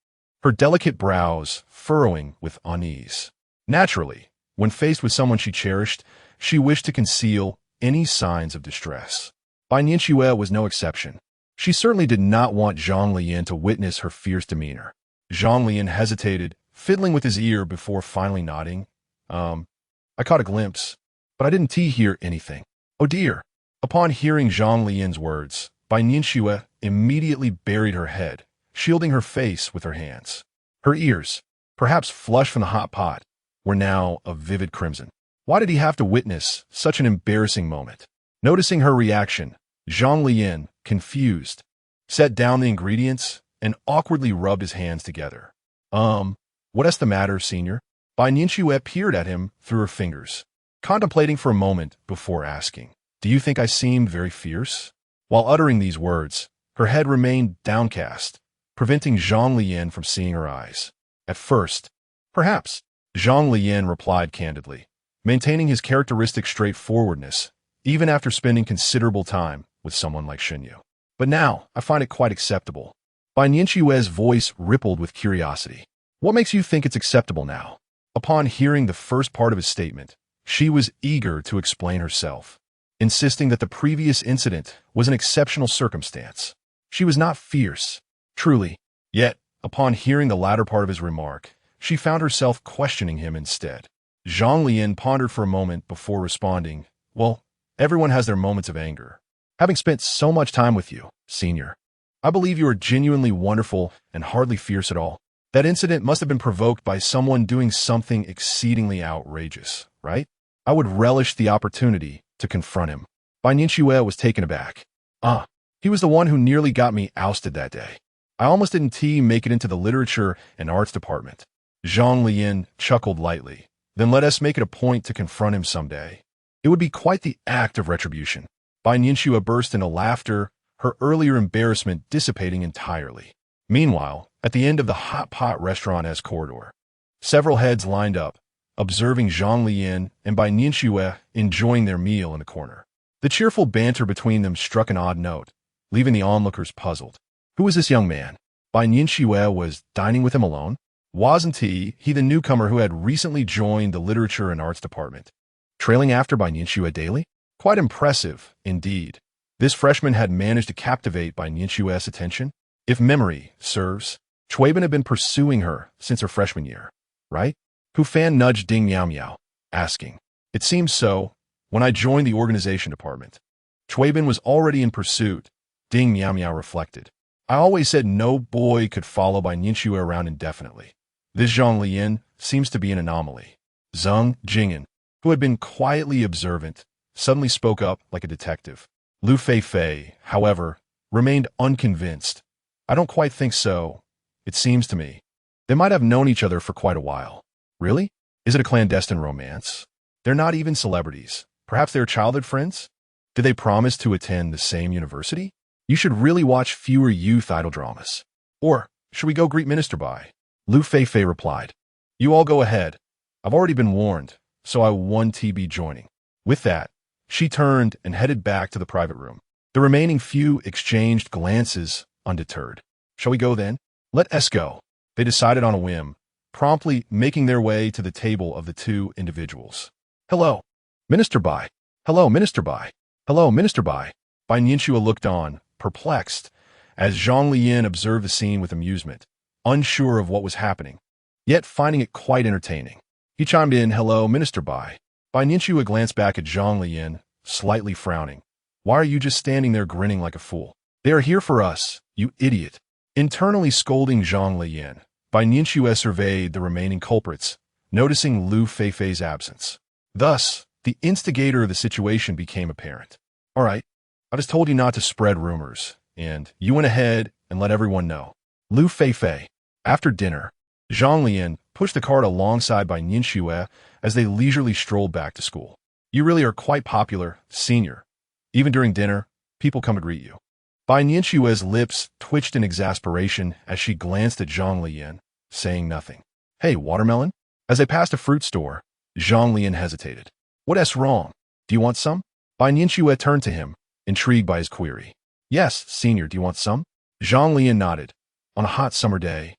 her delicate brows furrowing with unease. Naturally, when faced with someone she cherished, she wished to conceal any signs of distress. Bai Nianxue was no exception. She certainly did not want Zhang Leyan to witness her fierce demeanor. Zhang Leyan hesitated, fiddling with his ear before finally nodding. I caught a glimpse, but I didn't hear anything. Oh dear. Upon hearing Zhang Leyan's words, Bai Nianxue immediately buried her head, shielding her face with her hands. Her ears, perhaps flushed from the hot pot, were now a vivid crimson. Why did he have to witness such an embarrassing moment? Noticing her reaction, Zhang Leyan, confused, set down the ingredients and awkwardly rubbed his hands together. What's the matter, senior? Bai Nianxue peered at him through her fingers, contemplating for a moment before asking, do you think I seemed very fierce? While uttering these words, her head remained downcast, preventing Zhang Leyan from seeing her eyes. At first, perhaps, Zhang Leyan replied candidly, maintaining his characteristic straightforwardness, even after spending considerable time with someone like Xinyu. But now, I find it quite acceptable. Bai Nianxue's voice rippled with curiosity. What makes you think it's acceptable now? Upon hearing the first part of his statement, she was eager to explain herself, insisting that the previous incident was an exceptional circumstance. She was not fierce, truly. Yet, upon hearing the latter part of his remark, she found herself questioning him instead. Zhang Leyan pondered for a moment before responding, well, everyone has their moments of anger. Having spent so much time with you, senior, I believe you are genuinely wonderful and hardly fierce at all. That incident must have been provoked by someone doing something exceedingly outrageous, right? I would relish the opportunity to confront him. Bai Nianxue was taken aback. He was the one who nearly got me ousted that day. I almost didn't make it into the literature and arts department. Zhang Leyan chuckled lightly. Then let us make it a point to confront him someday. It would be quite the act of retribution. Bai Nianxue burst into laughter, her earlier embarrassment dissipating entirely. Meanwhile, at the end of the hot pot restaurant as corridor, several heads lined up, observing Zhang Leyan and Bai Nianxue enjoying their meal in the corner. The cheerful banter between them struck an odd note, leaving the onlookers puzzled. Who was this young man? Bai Nianxue was dining with him alone? Wasn't he the newcomer who had recently joined the literature and arts department, trailing after Bai Nianxue daily? Quite impressive, indeed. This freshman had managed to captivate Bai Nianxue's attention. If memory serves, Chuibin had been pursuing her since her freshman year, right? Hu Fan nudged Ding Miao Miao, asking. It seems so. When I joined the organization department, Chuibin was already in pursuit, Ding Miao Miao reflected. I always said no boy could follow Bai Nianxue around indefinitely. This Zhang Leyan seems to be an anomaly. Zheng Jing'an, who had been quietly observant, suddenly spoke up like a detective. Lu Feifei, however, remained unconvinced. I don't quite think so. It seems to me. They might have known each other for quite a while. Really? Is it a clandestine romance? They're not even celebrities. Perhaps they're childhood friends? Did they promise to attend the same university? You should really watch fewer youth idol dramas. Or, should we go greet Minister Bai? Lu Feifei replied. You all go ahead. I've already been warned, so I won't be joining. With that, she turned and headed back to the private room. The remaining few exchanged glances undeterred. Shall we go then? Let us go. They decided on a whim, promptly making their way to the table of the two individuals. Hello, Minister Bai. Hello, Minister Bai. Hello, Minister Bai. Bai Nianxue looked on, perplexed, as Zhang Leyan observed the scene with amusement, unsure of what was happening, yet finding it quite entertaining. He chimed in, Hello, Minister Bai. Bai Nianxue glanced back at Zhang Leyan, slightly frowning. Why are you just standing there grinning like a fool? They are here for us, you idiot. Internally scolding Zhang Leyan, Bai Nianxue surveyed the remaining culprits, noticing Lu Feifei's absence. Thus, the instigator of the situation became apparent. All right, I just told you not to spread rumors, and you went ahead and let everyone know. Lu Feifei. After dinner, Zhang Leyan pushed the cart alongside Bai Nianxue as they leisurely strolled back to school. You really are quite popular, senior. Even during dinner, people come to greet you. Bai Nianxue's lips twitched in exasperation as she glanced at Zhang Leyan, saying nothing. Hey, watermelon? As they passed a fruit store, Zhang Leyan hesitated. What's wrong? Do you want some? Bai Nianxue turned to him, intrigued by his query. Yes, senior, do you want some? Zhang Leyan nodded. On a hot summer day,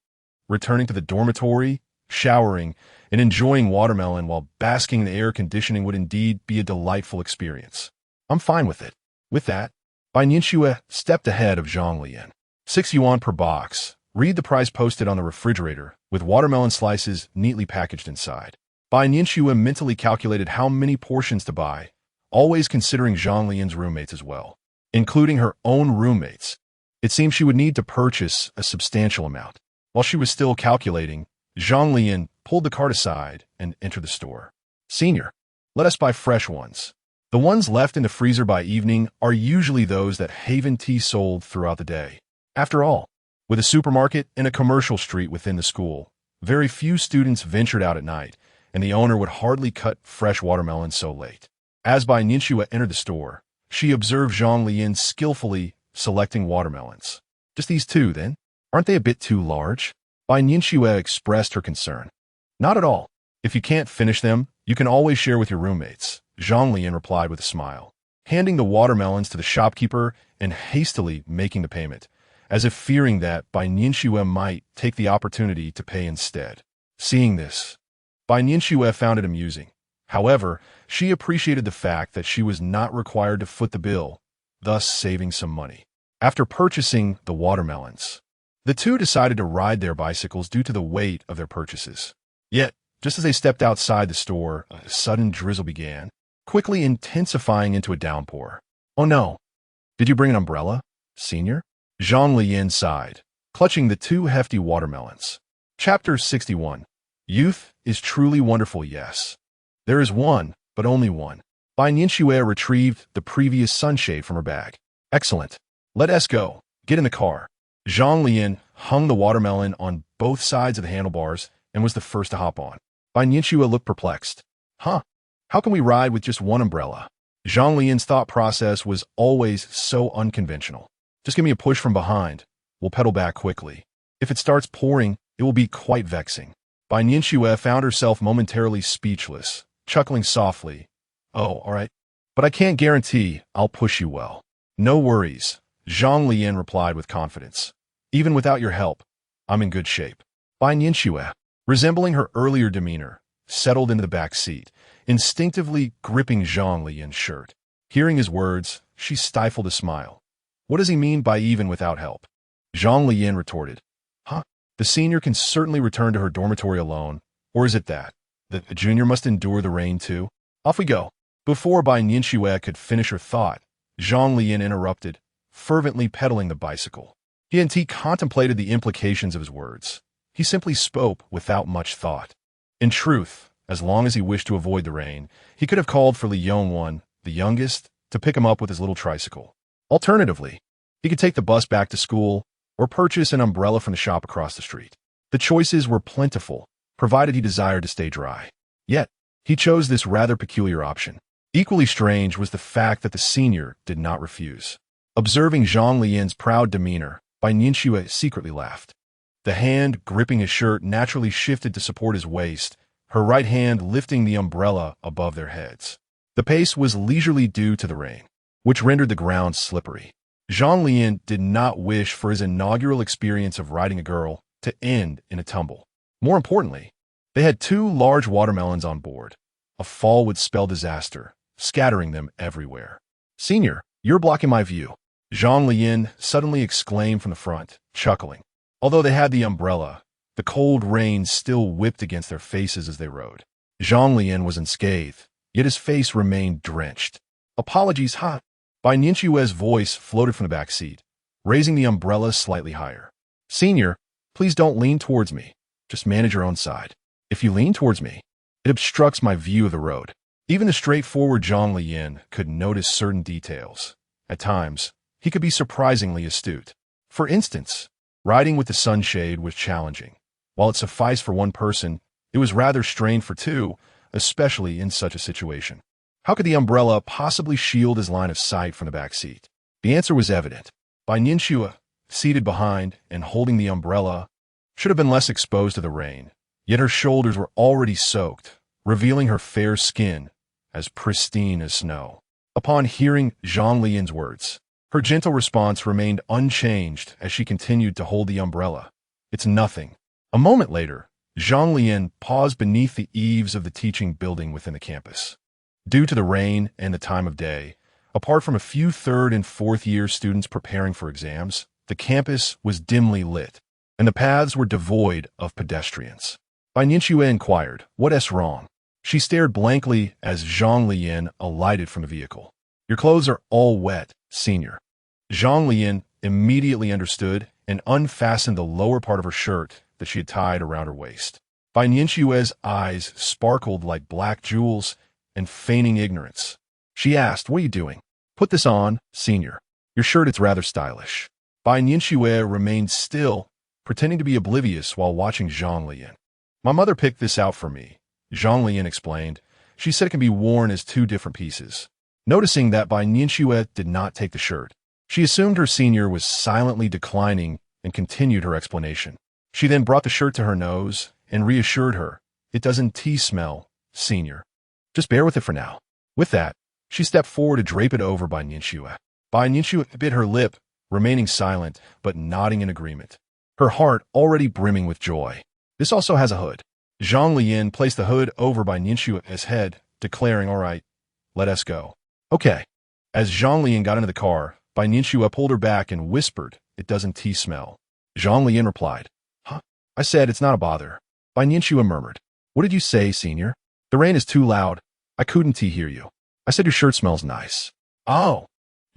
returning to the dormitory, showering, and enjoying watermelon while basking in the air conditioning would indeed be a delightful experience. I'm fine with it. With that, Bai Nianxue stepped ahead of Zhang Leyan. 6 yuan per box. Read the price posted on the refrigerator, with watermelon slices neatly packaged inside. Bai Nianxue mentally calculated how many portions to buy, always considering Zhang Leyan's roommates as well, including her own roommates. It seemed she would need to purchase a substantial amount. While she was still calculating, Zhang Leyan pulled the cart aside and entered the store. Senior, let us buy fresh ones. The ones left in the freezer by evening are usually those that Haven Tea sold throughout the day. After all, with a supermarket and a commercial street within the school, very few students ventured out at night, and the owner would hardly cut fresh watermelons so late. As Bai Nianxue entered the store, she observed Zhang Leyan skillfully selecting watermelons. Just these two, then? Aren't they a bit too large? Bai Nianxue expressed her concern. Not at all. If you can't finish them, you can always share with your roommates, Zhang Leyan replied with a smile, handing the watermelons to the shopkeeper and hastily making the payment, as if fearing that Bai Nianxue might take the opportunity to pay instead. Seeing this, Bai Nianxue found it amusing. However, she appreciated the fact that she was not required to foot the bill, thus saving some money. After purchasing the watermelons, the two decided to ride their bicycles due to the weight of their purchases. Yet, just as they stepped outside the store, a sudden drizzle began, quickly intensifying into a downpour. Oh no! Did you bring an umbrella, senior? Zhang Leyan sighed, clutching the 2 hefty watermelons. Chapter 61. Youth is truly wonderful, yes. There is one, but only one. Bai Nianxue retrieved the previous sunshade from her bag. Excellent. Let us go. Get in the car. Zhang Leyan hung the watermelon on both sides of the handlebars and was the first to hop on. Bai Nianxue looked perplexed. Huh? How can we ride with just one umbrella? Zhang Leyan's thought process was always so unconventional. Just give me a push from behind. We'll pedal back quickly. If it starts pouring, it will be quite vexing. Bai Nianxue found herself momentarily speechless, chuckling softly. Oh, all right. But I can't guarantee I'll push you well. No worries, Zhang Leyan replied with confidence. Even without your help, I'm in good shape. Bai Nianxue, resembling her earlier demeanor, settled into the back seat, instinctively gripping Zhang Leyan's shirt. Hearing his words, she stifled a smile. What does he mean by even without help? Zhang Leyan retorted. Huh? The senior can certainly return to her dormitory alone, or is it that the junior must endure the rain too? Off we go. Before Bai Nianxue could finish her thought, Zhang Leyan interrupted, fervently pedaling the bicycle. He contemplated the implications of his words. He simply spoke without much thought. In truth, as long as he wished to avoid the rain, he could have called for Li Yongwan, the youngest, to pick him up with his little tricycle. Alternatively, he could take the bus back to school or purchase an umbrella from the shop across the street. The choices were plentiful, provided he desired to stay dry. Yet, he chose this rather peculiar option. Equally strange was the fact that the senior did not refuse. Observing Zhang Leyan's proud demeanor, Bai Nianxue secretly laughed. The hand gripping his shirt naturally shifted to support his waist, her right hand lifting the umbrella above their heads. The pace was leisurely due to the rain, which rendered the ground slippery. Zhang Leyan did not wish for his inaugural experience of riding a girl to end in a tumble. More importantly, they had 2 large watermelons on board. A fall would spell disaster, scattering them everywhere. Senior, you're blocking my view, Zhang Leyan suddenly exclaimed from the front, chuckling. Although they had the umbrella, the cold rain still whipped against their faces as they rode. Zhang Leyan was unscathed, yet his face remained drenched. Apologies, huh? Bai Nianxue's voice floated from the back seat, raising the umbrella slightly higher. Senior, please don't lean towards me. Just manage your own side. If you lean towards me, it obstructs my view of the road. Even the straightforward Zhang Leyan could notice certain details. At times, he could be surprisingly astute. For instance, riding with the sunshade was challenging. While it sufficed for one person, it was rather strained for 2, especially in such a situation. How could the umbrella possibly shield his line of sight from the back seat? The answer was evident. Bai Nianxue, seated behind and holding the umbrella, should have been less exposed to the rain, yet her shoulders were already soaked, revealing her fair skin, as pristine as snow. Upon hearing Zhang Leyan's words, her gentle response remained unchanged as she continued to hold the umbrella. It's nothing. A moment later, Zhang Leyan paused beneath the eaves of the teaching building within the campus. Due to the rain and the time of day, apart from a few third and fourth year students preparing for exams, the campus was dimly lit, and the paths were devoid of pedestrians. Bai Nianxue inquired, "What's wrong?" She stared blankly as Zhang Leyan alighted from the vehicle. "Your clothes are all wet, senior." Zhang Leyan immediately understood and unfastened the lower part of her shirt that she had tied around her waist. Bai Nianxue's eyes sparkled like black jewels and feigning ignorance. She asked, "What are you doing?" "Put this on, senior. Your shirt is rather stylish." Bai Nianxue remained still, pretending to be oblivious while watching Zhang Leyan. "My mother picked this out for me," Zhang Leyan explained. "She said it can be worn as two different pieces." Noticing that Bai Nianxue did not take the shirt, she assumed her senior was silently declining and continued her explanation. She then brought the shirt to her nose and reassured her, "It doesn't smell, senior. Just bear with it for now." With that, she stepped forward to drape it over Bai Nianxue. Bai Nianxue bit her lip, remaining silent but nodding in agreement, her heart already brimming with joy. "This also has a hood." Zhang Leyan placed the hood over Bai Nianxue's head, declaring, "All right, let us go." "Okay." As Zhang Leyan got into the car, Bai Nianxue pulled her back and whispered, "It doesn't smell." Zhang Leyan replied, "Huh? I said it's not a bother." Bai Nianxue murmured, "What did you say, senior?" "The rain is too loud. I couldn't hear you. I said your shirt smells nice." "Oh."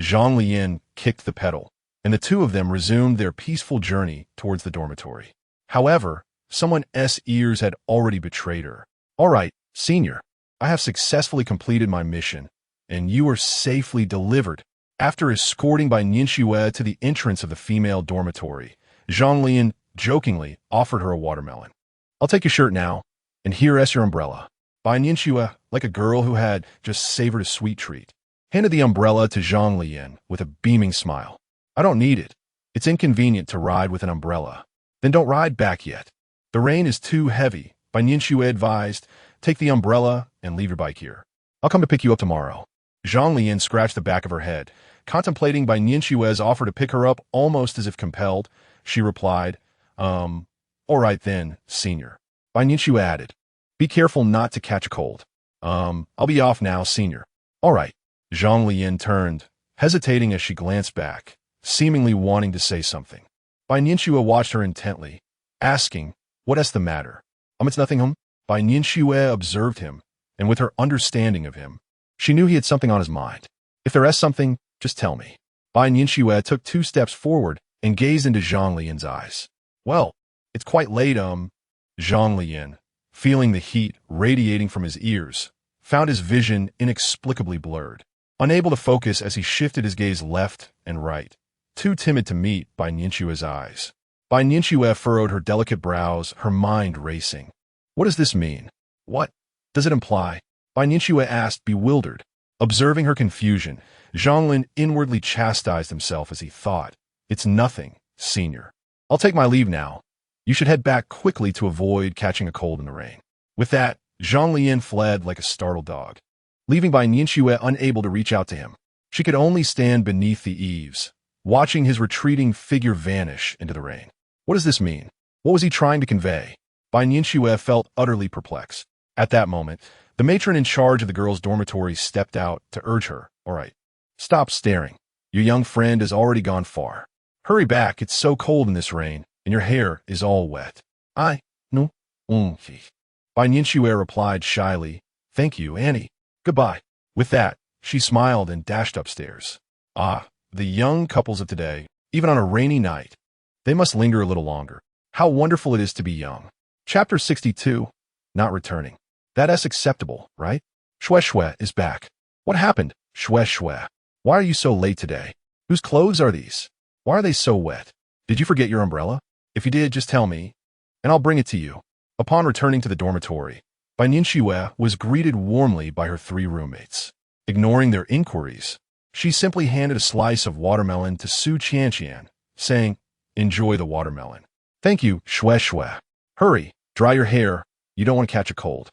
Zhang Leyan kicked the pedal, and the two of them resumed their peaceful journey towards the dormitory. However, someone's ears had already betrayed her. "All right, senior. I have successfully completed my mission, and you are safely delivered." After escorting Bai Nianxue to the entrance of the female dormitory, Zhang Leyan jokingly offered her a watermelon. "I'll take your shirt now, and here's your umbrella." Bai Nianxue, like a girl who had just savored a sweet treat, handed the umbrella to Zhang Leyan with a beaming smile. "I don't need it. It's inconvenient to ride with an umbrella." "Then don't ride back yet. The rain is too heavy," Bai Nianxue advised. "Take the umbrella and leave your bike here. I'll come to pick you up tomorrow." Zhang Leyan scratched the back of her head, contemplating Bai Nianxue's offer to pick her up almost as if compelled. She replied, All right then, senior." Bai Nianxue added, "Be careful not to catch a cold." I'll be off now, senior." "All right." Zhang Leyan turned, hesitating as she glanced back, seemingly wanting to say something. Bai Nianxue watched her intently, asking, "What's the matter?" It's nothing, Bai Nianxue observed him, and with her understanding of him, she knew he had something on his mind. "If there is something, just tell me." Bai Nianxue took 2 steps forward and gazed into Zhang Leyan's eyes. "Well, it's quite late, Zhang Leyan, feeling the heat radiating from his ears, found his vision inexplicably blurred, unable to focus as he shifted his gaze left and right, too timid to meet Bai Nianxue's eyes. Bai Nianxue furrowed her delicate brows, her mind racing. "What does this mean? What does it imply?" Bai Nianxue asked, bewildered. Observing her confusion, Zhang Leyan inwardly chastised himself as he thought, "It's nothing, senior. I'll take my leave now. You should head back quickly to avoid catching a cold in the rain." With that, Zhang Leyan fled like a startled dog, leaving Bai Nianxue unable to reach out to him. She could only stand beneath the eaves, watching his retreating figure vanish into the rain. What does this mean? What was he trying to convey? Bai Nianxue felt utterly perplexed. At that moment, the matron in charge of the girls' dormitory stepped out to urge her, "All right, stop staring. Your young friend has already gone far. Hurry back, it's so cold in this rain, and your hair is all wet." No. Bai Nianxue replied shyly, "Thank you, Annie. Goodbye." With that, she smiled and dashed upstairs. The young couples of today, even on a rainy night, they must linger a little longer. How wonderful it is to be young. Chapter 62, Not Returning. That's acceptable, right? Shue is back. What happened, Shue? Why are you so late today? Whose clothes are these? Why are they so wet? Did you forget your umbrella? If you did, just tell me, and I'll bring it to you. Upon returning to the dormitory, Bai Nianxue was greeted warmly by her 3 roommates. Ignoring their inquiries, she simply handed a slice of watermelon to Su Qianqian, saying, "Enjoy the watermelon." "Thank you, Shue. Hurry, dry your hair. You don't want to catch a cold.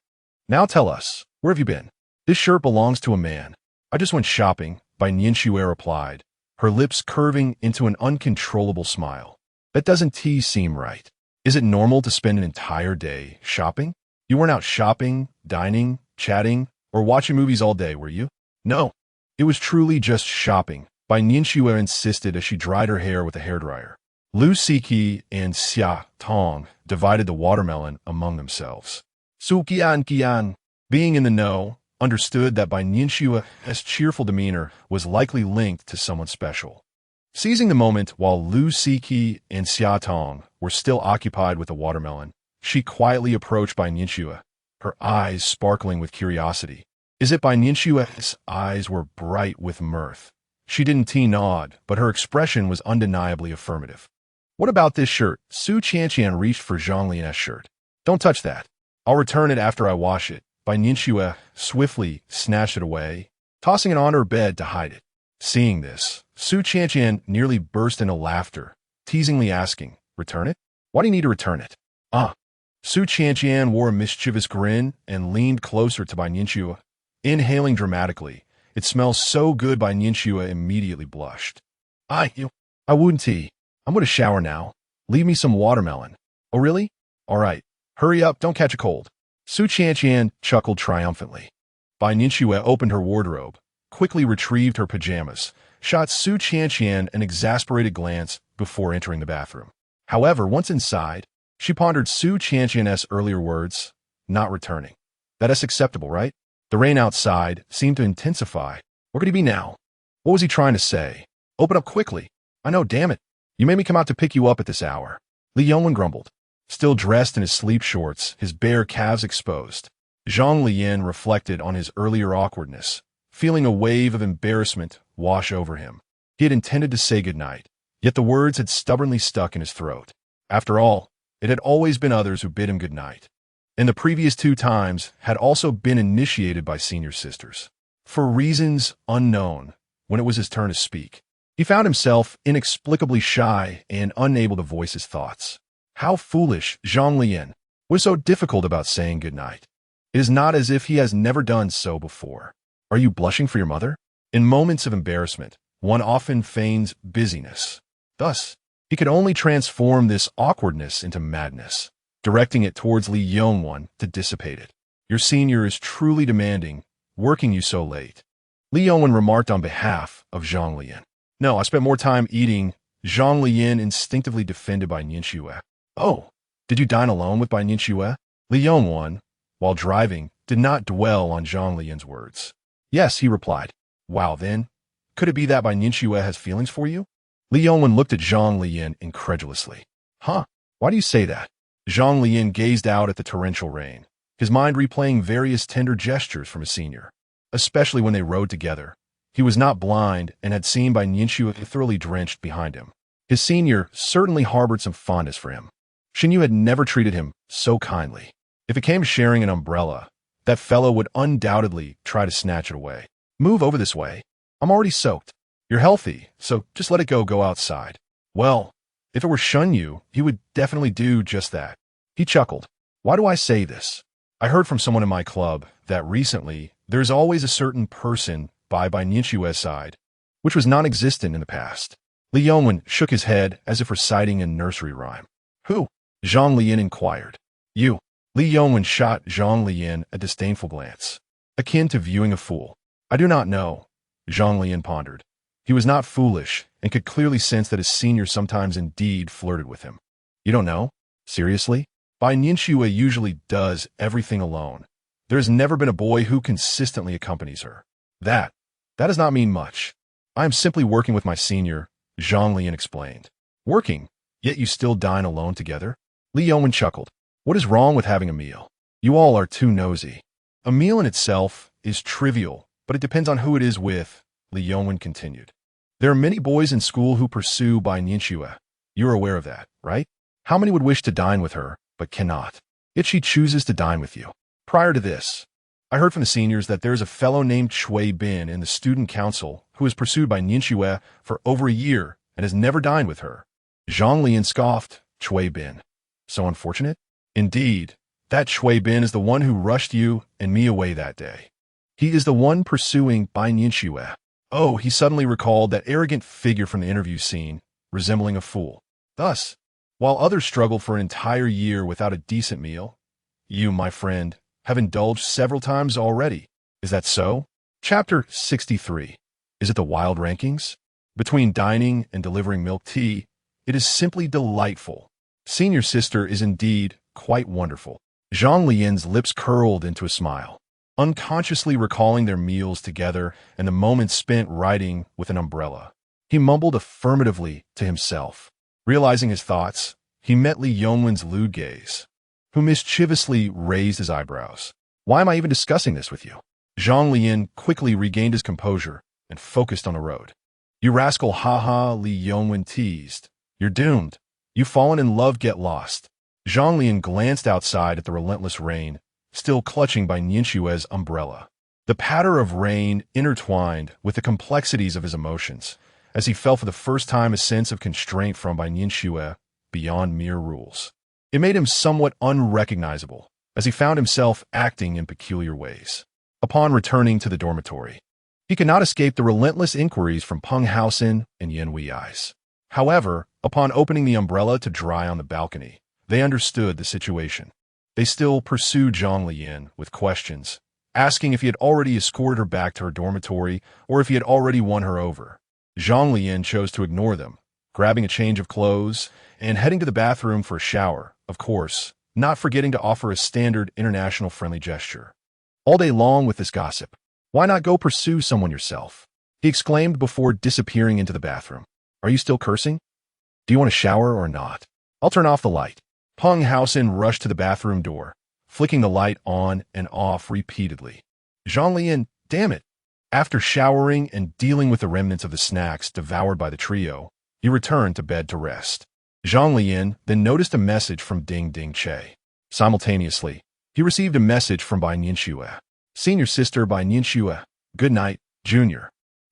Now tell us, where have you been? This shirt belongs to a man. I just went shopping, Bai Nianxue replied, her lips curving into an uncontrollable smile. That doesn't seem right. Is it normal to spend an entire day shopping? You weren't out shopping, dining, chatting, or watching movies all day, were you? No. It was truly just shopping, Bai Nianxue insisted as she dried her hair with a hairdryer. Lu Siki and Xia Tong divided the watermelon among themselves. Su Qian, being in the know, understood that Bai Nianxue's cheerful demeanor was likely linked to someone special. Seizing the moment while Lu Siki and Xia Tong were still occupied with the watermelon, she quietly approached Bai Nianxue, her eyes sparkling with curiosity. Is it Bai Nianxue's eyes were bright with mirth? She didn't nod, but her expression was undeniably affirmative. What about this shirt? Su Qianqian reached for Zhang Leyan's shirt. Don't touch that. I'll return it after I wash it. Bai Nianxue swiftly snatched it away, tossing it on her bed to hide it. Seeing this, Su Qianqian nearly burst into laughter, teasingly asking, return it? Why do you need to return it? Su Qianqian wore a mischievous grin and leaned closer to Bai Nianxue, inhaling dramatically. It smells so good, Bai Nianxue immediately blushed. I wouldn't tea. I'm going to shower now. Leave me some watermelon. Oh, really? All right. Hurry up, don't catch a cold. Su Qianqian chuckled triumphantly. Bai Nianxue opened her wardrobe, quickly retrieved her pajamas, shot Su Qianqian an exasperated glance before entering the bathroom. However, once inside, she pondered Su Qianqian's earlier words, not returning. That is acceptable, right? The rain outside seemed to intensify. Where could he be now? What was he trying to say? Open up quickly. I know, damn it. You made me come out to pick you up at this hour. Li Yongwen grumbled. Still dressed in his sleep shorts, his bare calves exposed, Zhang Leyan reflected on his earlier awkwardness, feeling a wave of embarrassment wash over him. He had intended to say goodnight, yet the words had stubbornly stuck in his throat. After all, it had always been others who bid him goodnight, and the previous 2 times had also been initiated by senior sisters. For reasons unknown, when it was his turn to speak, he found himself inexplicably shy and unable to voice his thoughts. How foolish, Zhang Leyan. What is so difficult about saying goodnight? It is not as if he has never done so before. Are you blushing for your mother? In moments of embarrassment, one often feigns busyness. Thus, he could only transform this awkwardness into madness, directing it towards Li Yongwen to dissipate it. Your senior is truly demanding, working you so late. Li Yongwen remarked on behalf of Zhang Leyan. No, I spent more time eating. Zhang Leyan instinctively defended Bai Nianxue. Oh, did you dine alone with Bai Nianxue? Li Yongwen, while driving, did not dwell on Zhang Leyan's words. Yes, he replied. Wow, then, could it be that Bai Nianxue has feelings for you? Li Yongwen looked at Zhang Leyan incredulously. Huh? Why do you say that? Zhang Leyan gazed out at the torrential rain, his mind replaying various tender gestures from his senior, especially when they rode together. He was not blind and had seen Bai Nianxue thoroughly drenched behind him. His senior certainly harbored some fondness for him. Xinyu had never treated him so kindly. If it came to sharing an umbrella, that fellow would undoubtedly try to snatch it away. Move over this way. I'm already soaked. You're healthy, so just let it go outside. Well, if it were Xinyu, he would definitely do just that. He chuckled. Why do I say this? I heard from someone in my club that recently there's always a certain person by Nianxue's side, which was non-existent in the past. Li Yongwen shook his head as if reciting a nursery rhyme. Who? Zhang Leyan inquired. You. Li Yongwen shot Zhang Leyan a disdainful glance, akin to viewing a fool. I do not know, Zhang Leyan pondered. He was not foolish and could clearly sense that his senior sometimes indeed flirted with him. You don't know? Seriously? Bai Nianxue usually does everything alone. There has never been a boy who consistently accompanies her. That does not mean much. I am simply working with my senior, Zhang Leyan explained. Working? Yet you still dine alone together? Li Yongwen chuckled. What is wrong with having a meal? You all are too nosy. A meal in itself is trivial, but it depends on who it is with, Li Yongwen continued. There are many boys in school who pursue Bai Nianxue. You're aware of that, right? How many would wish to dine with her, but cannot? Yet she chooses to dine with you. Prior to this, I heard from the seniors that there is a fellow named Cui Bin in the student council who is pursued by Nianxue for over a year and has never dined with her. Zhang Leyan scoffed. Cui Bin. So unfortunate? Indeed, that Cui Bin is the one who rushed you and me away that day. He is the one pursuing Bai Nianxue. Oh, he suddenly recalled that arrogant figure from the interview scene, resembling a fool. Thus, while others struggle for an entire year without a decent meal, you, my friend, have indulged several times already. Is that so? Chapter 63. Is it the wild rankings? Between dining and delivering milk tea, it is simply delightful. Senior sister is indeed quite wonderful. Zhang Leyan's lips curled into a smile, unconsciously recalling their meals together and the moments spent writing with an umbrella. He mumbled affirmatively to himself. Realizing his thoughts, he met Li Yongwen's lewd gaze, who mischievously raised his eyebrows. Why am I even discussing this with you? Zhang Leyan quickly regained his composure and focused on the road. You rascal, haha, Li Yongwen teased. You're doomed. You've fallen in love, get lost. Zhang Leyan glanced outside at the relentless rain, still clutching Bai Nianxue's umbrella. The patter of rain intertwined with the complexities of his emotions, as he felt for the first time a sense of constraint from Bai Nianxue beyond mere rules. It made him somewhat unrecognizable, as he found himself acting in peculiar ways. Upon returning to the dormitory, he could not escape the relentless inquiries from Peng Haosen and Yan Wei's. However, upon opening the umbrella to dry on the balcony, they understood the situation. They still pursued Zhang Leyan with questions, asking if he had already escorted her back to her dormitory or if he had already won her over. Zhang Leyan chose to ignore them, grabbing a change of clothes and heading to the bathroom for a shower, of course, not forgetting to offer a standard international friendly gesture. All day long with this gossip. Why not go pursue someone yourself? He exclaimed before disappearing into the bathroom. Are you still cursing? Do you want a shower or not? I'll turn off the light. Peng Haosen rushed to the bathroom door, flicking the light on and off repeatedly. Zhang Leyan, damn it! After showering and dealing with the remnants of the snacks devoured by the trio, he returned to bed to rest. Zhang Leyan then noticed a message from Ding Ding Che. Simultaneously, he received a message from Bai Nianxue. Senior sister Bai Nianxue, good night, Junior.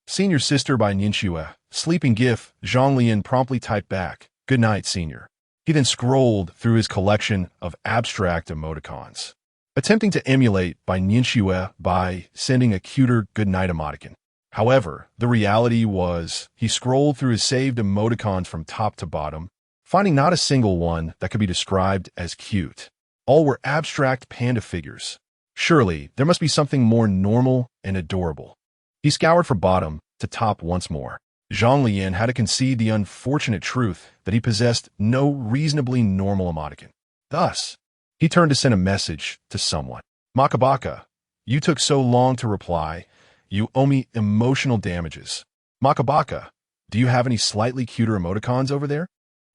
Senior sister Bai Nianxue, sleeping gif, Zhang Leyan promptly typed back, good night, Senior. He then scrolled through his collection of abstract emoticons, attempting to emulate Bai Nianxue by sending a cuter good night emoticon. However, the reality was he scrolled through his saved emoticons from top to bottom, finding not a single one that could be described as cute. All were abstract panda figures. Surely, there must be something more normal and adorable. He scoured from bottom to top once more. Zhang Leyan had to concede the unfortunate truth that he possessed no reasonably normal emoticon. Thus, he turned to send a message to someone. Makabaka, you took so long to reply. You owe me emotional damages. Makabaka, do you have any slightly cuter emoticons over there?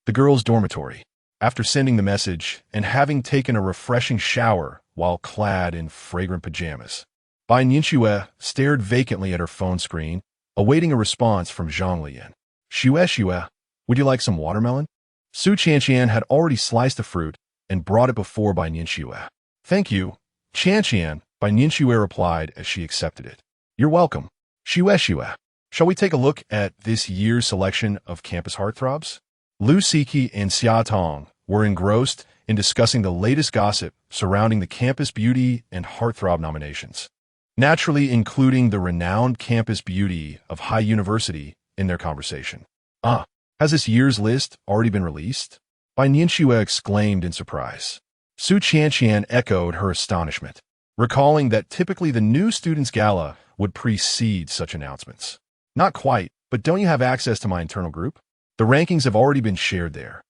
The girls' dormitory. After sending the message and having taken a refreshing shower while clad in fragrant pajamas, Bai Nianxue stared vacantly at her phone screen, awaiting a response from Zhang Leyan. Xue, would you like some watermelon? Su Qianqian had already sliced the fruit and brought it before Bai Nianxue. Thank you, Qianqian, Bai Nianxue replied as she accepted it. You're welcome. Xue, shall we take a look at this year's selection of campus heartthrobs? Lu Siki and Xia Tong were engrossed in discussing the latest gossip surrounding the Campus Beauty and Heartthrob nominations, naturally including the renowned Campus Beauty of Haida University in their conversation. Has this year's list already been released? Bai Nianxue exclaimed in surprise. Su Qianqian echoed her astonishment, recalling that typically the new students' gala would precede such announcements. Not quite, but don't you have access to my internal group? The rankings have already been shared there.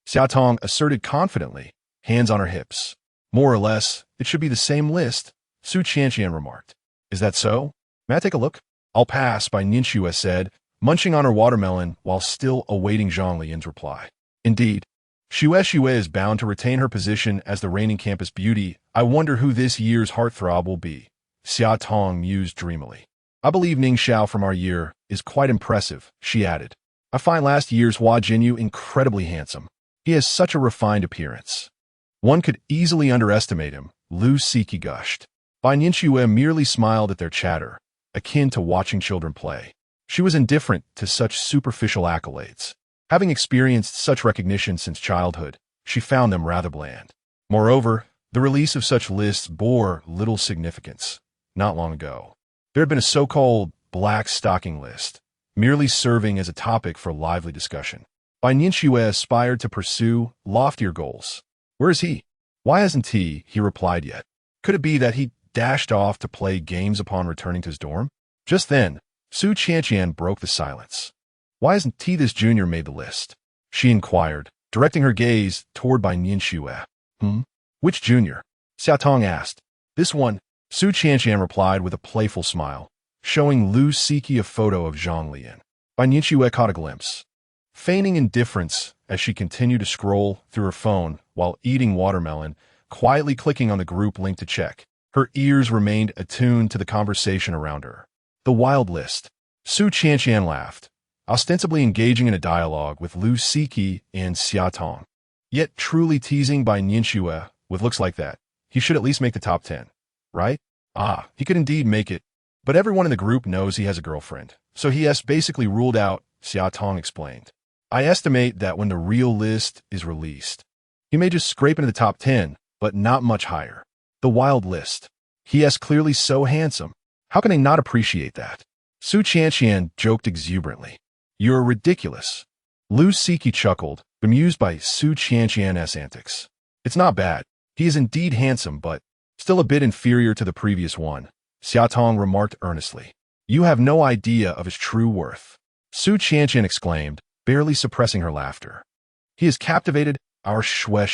Xia Tong asserted confidently, hands on her hips. More or less, it should be the same list, Su Qianqian remarked. Is that so? May I take a look? I'll pass, Bai Nianxue said, munching on her watermelon while still awaiting Zhang Leyan's reply. Indeed, Xue is bound to retain her position as the reigning campus beauty. I wonder who this year's heartthrob will be, Xia Tong mused dreamily. I believe Ning Xiao from our year is quite impressive, she added. I find last year's Hua Jinyu incredibly handsome. He has such a refined appearance. One could easily underestimate him, Lu Siki gushed. Bai Nianxue merely smiled at their chatter, akin to watching children play. She was indifferent to such superficial accolades. Having experienced such recognition since childhood, she found them rather bland. Moreover, the release of such lists bore little significance. Not long ago, There had been a so-called black stocking list, merely serving as a topic for lively discussion. Bai Nianxue aspired to pursue loftier goals. Where is he? Why hasn't he replied yet? Could it be that he dashed off to play games upon returning to his dorm? Just then, Su Qianqian broke the silence. Why hasn't this junior made the list? She inquired, directing her gaze toward Bai Nianxue. Which junior? Xiaotong asked. This one, Su Qianqian replied with a playful smile, showing Lu Siki a photo of Zhang Leyan. Bai Nianxue caught a glimpse. Feigning indifference as she continued to scroll through her phone while eating watermelon, quietly clicking on the group link to check, her ears remained attuned to the conversation around her. The wild list. Su Qianqian laughed, ostensibly engaging in a dialogue with Lu Siki and Xiaotong. Yet truly teasing Bai Nianxue with looks like that. He should at least make the top 10, right? He could indeed make it. But everyone in the group knows he has a girlfriend, so he has basically ruled out, Xiaotong explained. I estimate that when the real list is released, he may just scrape into the top 10, but not much higher. The wild list. He is clearly so handsome. How can they not appreciate that? Su Qianqian joked exuberantly. You're ridiculous. Lu Siki chuckled, bemused by Su Qianqian's antics. It's not bad. He is indeed handsome, but still a bit inferior to the previous one, Xiaotong remarked earnestly. You have no idea of his true worth. Su Qianqian exclaimed, barely suppressing her laughter. He has captivated our Shui.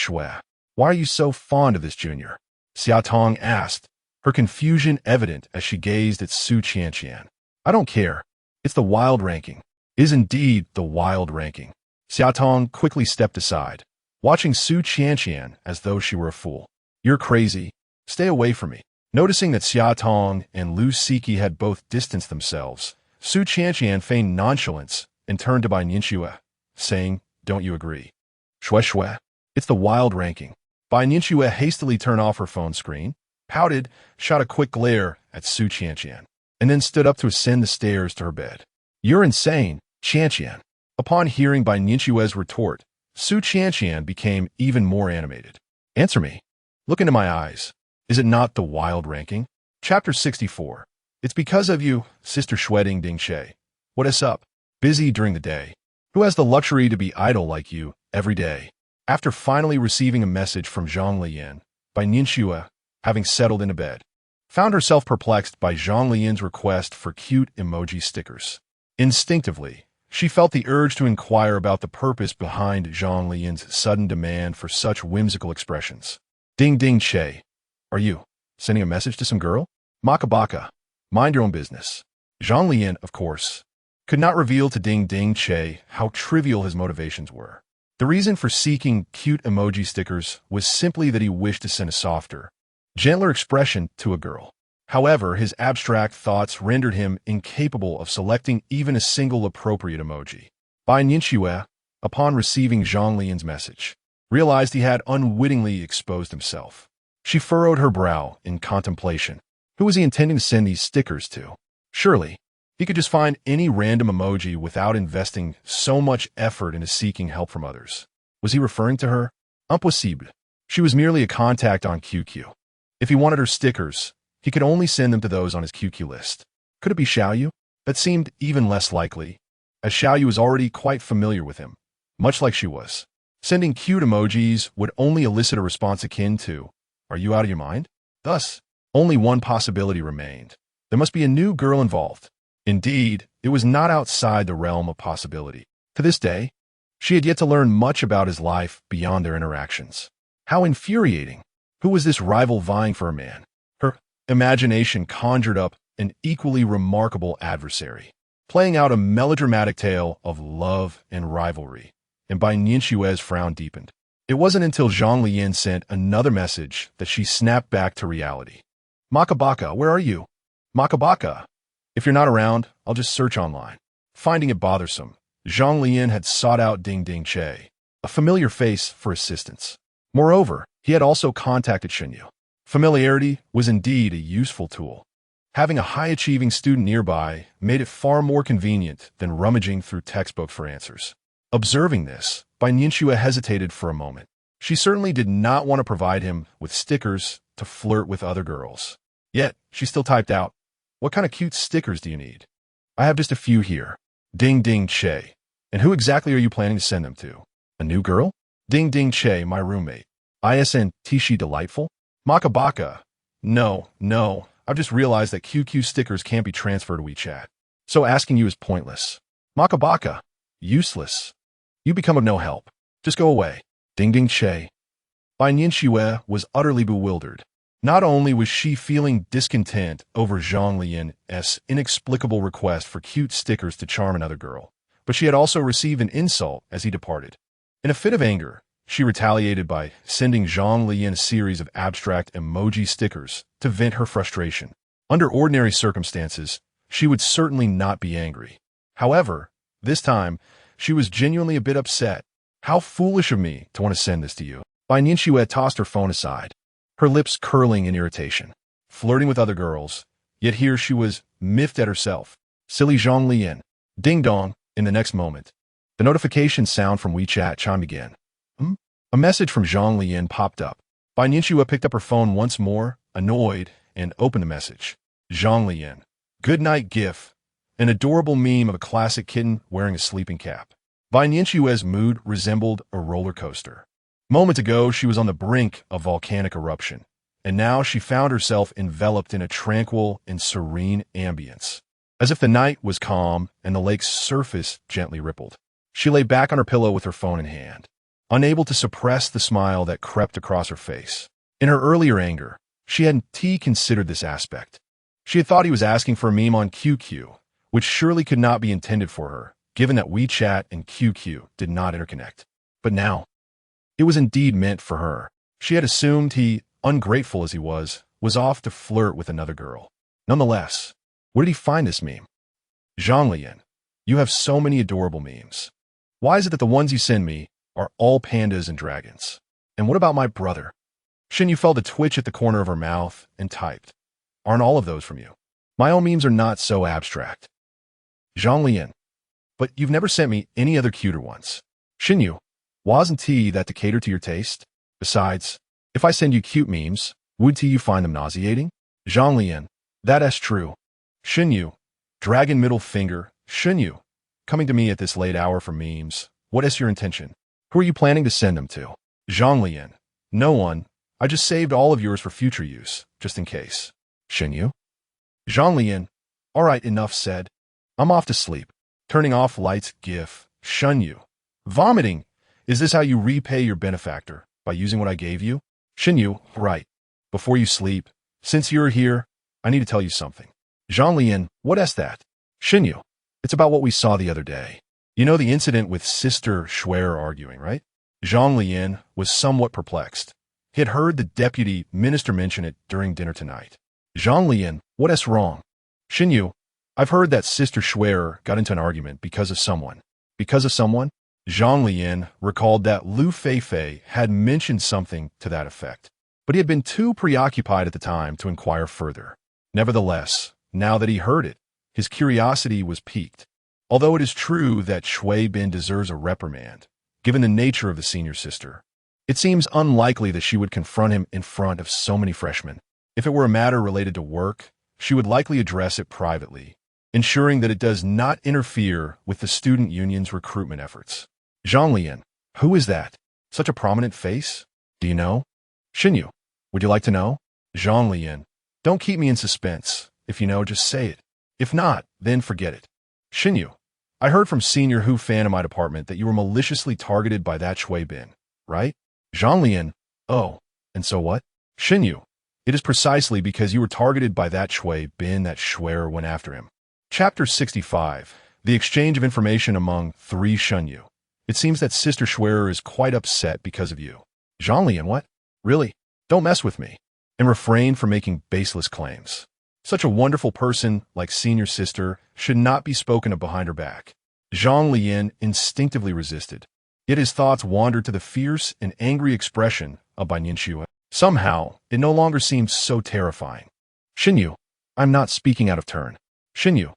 Why are you so fond of this junior? Xiaotong asked, her confusion evident as she gazed at Su Qianqian. I don't care. It's the wild ranking. It is indeed the wild ranking. Xiaotong quickly stepped aside, watching Su Qianqian as though she were a fool. You're crazy. Stay away from me. Noticing that Xiaotong and Lu Siki had both distanced themselves, Su Qianqian feigned nonchalance and turned to Bai Nianxue, saying, Don't you agree? Shui. It's the wild ranking. Bai Nianxue hastily turned off her phone screen, pouted, shot a quick glare at Su Qianqian, and then stood up to ascend the stairs to her bed. You're insane, Qianqian. Upon hearing Bai Nianxue's retort, Su Qianqian became even more animated. Answer me. Look into my eyes. Is it not the wild ranking? Chapter 64. It's because of you, Sister Shueding Dingche. What is up? Busy during the day. Who has the luxury to be idle like you every day? After finally receiving a message from Zhang Leyan, Bai Nianxue, having settled into bed, found herself perplexed by Zhang Leyan's request for cute emoji stickers. Instinctively, she felt the urge to inquire about the purpose behind Zhang Leyan's sudden demand for such whimsical expressions. Ding ding che. Are you sending a message to some girl? Makabaka. Mind your own business. Zhang Leyan, of course, could not reveal to Ding Ding Che how trivial his motivations were. The reason for seeking cute emoji stickers was simply that he wished to send a softer, gentler expression to a girl. However, his abstract thoughts rendered him incapable of selecting even a single appropriate emoji. Bai Nianxue, upon receiving Zhang Leyan's message, realized he had unwittingly exposed himself. She furrowed her brow in contemplation. Who was he intending to send these stickers to? Surely, he could just find any random emoji without investing so much effort into seeking help from others. Was he referring to her? Impossible. She was merely a contact on QQ. If he wanted her stickers, he could only send them to those on his QQ list. Could it be Xiaoyu? That seemed even less likely, as Xiaoyu was already quite familiar with him, much like she was. Sending cute emojis would only elicit a response akin to, Are you out of your mind? Thus, only one possibility remained. There must be a new girl involved. Indeed, it was not outside the realm of possibility. To this day, she had yet to learn much about his life beyond their interactions. How infuriating! Who was this rival vying for a man? Her imagination conjured up an equally remarkable adversary, playing out a melodramatic tale of love and rivalry, and Bai Nianxue's frown deepened. It wasn't until Zhang Leyan sent another message that she snapped back to reality. Makabaka, where are you? Makabaka! If you're not around, I'll just search online. Finding it bothersome, Zhang Leyan had sought out Ding Ding Che, a familiar face, for assistance. Moreover, he had also contacted Shenyu. Familiarity was indeed a useful tool. Having a high-achieving student nearby made it far more convenient than rummaging through textbooks for answers. Observing this, Bai Nianxue hesitated for a moment. She certainly did not want to provide him with stickers to flirt with other girls. Yet, she still typed out, What kind of cute stickers do you need? I have just a few here. Ding ding che. And who exactly are you planning to send them to? A new girl? Ding ding che, my roommate. ISN, Tishi delightful? Makabaka. No. I've just realized that QQ stickers can't be transferred to WeChat. So asking you is pointless. Makabaka. Useless. You become of no help. Just go away. Ding ding che. Bai Nianxue was utterly bewildered. Not only was she feeling discontent over Zhang Leyan's inexplicable request for cute stickers to charm another girl, but she had also received an insult as he departed. In a fit of anger, she retaliated by sending Zhang Leyan a series of abstract emoji stickers to vent her frustration. Under ordinary circumstances, she would certainly not be angry. However, this time, she was genuinely a bit upset. How foolish of me to want to send this to you. Bai Nianxue tossed her phone aside, her lips curling in irritation. Flirting with other girls, yet here she was miffed at herself. Silly Zhang Leyan. Ding dong, in the next moment. The notification sound from WeChat chimed again. A message from Zhang Leyan popped up. Bai Nianxue picked up her phone once more, annoyed, and opened the message. Zhang Leyan. Good night gif. An adorable meme of a classic kitten wearing a sleeping cap. Bai Nianxue's mood resembled a roller coaster. Moments ago, she was on the brink of volcanic eruption, and now she found herself enveloped in a tranquil and serene ambience. As if the night was calm and the lake's surface gently rippled. She lay back on her pillow with her phone in hand, unable to suppress the smile that crept across her face. In her earlier anger, she hadn't considered this aspect. She had thought he was asking for a meme on QQ, which surely could not be intended for her, given that WeChat and QQ did not interconnect. But now, it was indeed meant for her. She had assumed he, ungrateful as he was off to flirt with another girl. Nonetheless, where did he find this meme? Zhang Leyan, you have so many adorable memes. Why is it that the ones you send me are all pandas and dragons? And what about my brother? Xinyu felt a twitch at the corner of her mouth and typed. Aren't all of those from you? My own memes are not so abstract. Zhang Leyan, but you've never sent me any other cuter ones. Xinyu, wasn't that to cater to your taste? Besides, if I send you cute memes, would you find them nauseating? Zhang Leyan, that's true. Xinyu, dragon middle finger. Xinyu, coming to me at this late hour for memes. What is your intention? Who are you planning to send them to? Zhang Leyan, no one. I just saved all of yours for future use, just in case. Xinyu? Zhang Leyan, all right, enough said. I'm off to sleep. Turning off lights, gif. Xinyu, vomiting. Is this how you repay your benefactor, by using what I gave you? Xinyu, right. Before you sleep, since you're here, I need to tell you something. Zhang Leyan, what is that? Xinyu, it's about what we saw the other day. You know the incident with Sister Schwer arguing, right? Zhang Leyan was somewhat perplexed. He had heard the deputy minister mention it during dinner tonight. Zhang Leyan, what is wrong? Xinyu, I've heard that Sister Schwer got into an argument because of someone. Because of someone? Zhang Leyan recalled that Lu Feifei had mentioned something to that effect, but he had been too preoccupied at the time to inquire further. Nevertheless, now that he heard it, his curiosity was piqued. Although it is true that Shui Bin deserves a reprimand, given the nature of the senior sister, it seems unlikely that she would confront him in front of so many freshmen. If it were a matter related to work, she would likely address it privately, ensuring that it does not interfere with the student union's recruitment efforts. Zhang Leyan, who is that? Such a prominent face? Do you know? Xinyu, would you like to know? Zhang Leyan, don't keep me in suspense. If you know, just say it. If not, then forget it. Xinyu, I heard from Senior Hu Fan in my department that you were maliciously targeted by that Shui Bin, right? Zhang Leyan, oh, and so what? Xinyu, it is precisely because you were targeted by that Shui Bin that Schwer went after him. Chapter 65, The Exchange of Information Among Three Xinyu. It seems that Sister Schwer is quite upset because of you. Zhang Leyan, what? Really? Don't mess with me. And refrain from making baseless claims. Such a wonderful person like Senior Sister should not be spoken of behind her back. Zhang Leyan instinctively resisted. Yet his thoughts wandered to the fierce and angry expression of Bai Nianxue. Somehow, it no longer seemed so terrifying. Xinyu, I'm not speaking out of turn. Xinyu,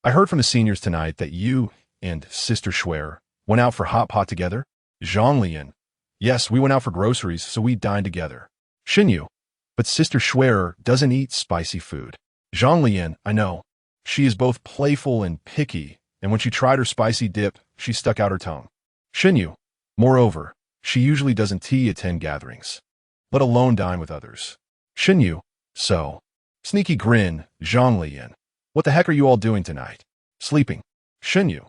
I heard from the seniors tonight that you and Sister Schwer went out for hot pot together? Zhang Leyan, yes, we went out for groceries, so we dined together. Xinyu, but Sister Schwer doesn't eat spicy food. Zhang Leyan, I know. She is both playful and picky, and when she tried her spicy dip, she stuck out her tongue. Xinyu. Moreover, she usually doesn't attend gatherings, let alone dine with others. Xinyu. So. Sneaky grin, Zhang Leyan. What the heck are you all doing tonight? Sleeping. Xinyu.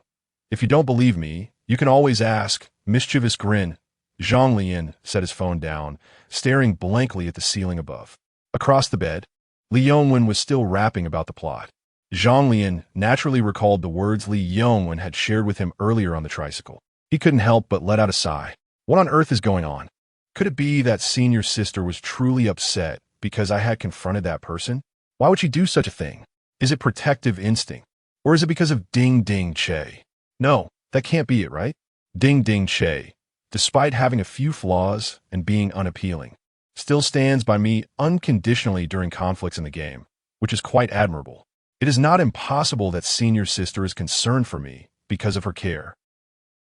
If you don't believe me, you can always ask. Mischievous grin. Zhang Leyan set his phone down, staring blankly at the ceiling above. Across the bed, Li Yongwen was still rapping about the plot. Zhang Leyan naturally recalled the words Li Yongwen had shared with him earlier on the tricycle. He couldn't help but let out a sigh. What on earth is going on? Could it be that senior sister was truly upset because I had confronted that person? Why would she do such a thing? Is it protective instinct? Or is it because of Ding Ding Che? No, that can't be it, right? Ding Ding Che, despite having a few flaws and being unappealing, still stands by me unconditionally during conflicts in the game, which is quite admirable. It is not impossible that senior sister is concerned for me because of her care.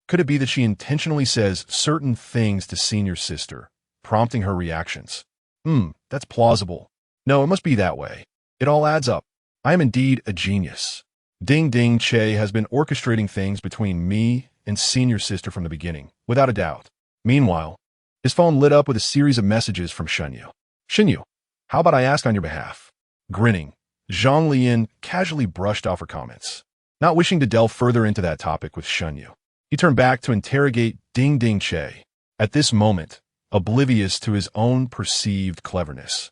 Could it be that she intentionally says certain things to senior sister, prompting her reactions? That's plausible. No, it must be that way. It all adds up. I am indeed a genius. Ding Ding Che has been orchestrating things between me and senior sister from the beginning, without a doubt. Meanwhile, his phone lit up with a series of messages from Xinyu. Xinyu, how about I ask on your behalf? Grinning, Zhang Leyan casually brushed off her comments, not wishing to delve further into that topic with Xinyu. He turned back to interrogate Ding Ding Che, at this moment, oblivious to his own perceived cleverness.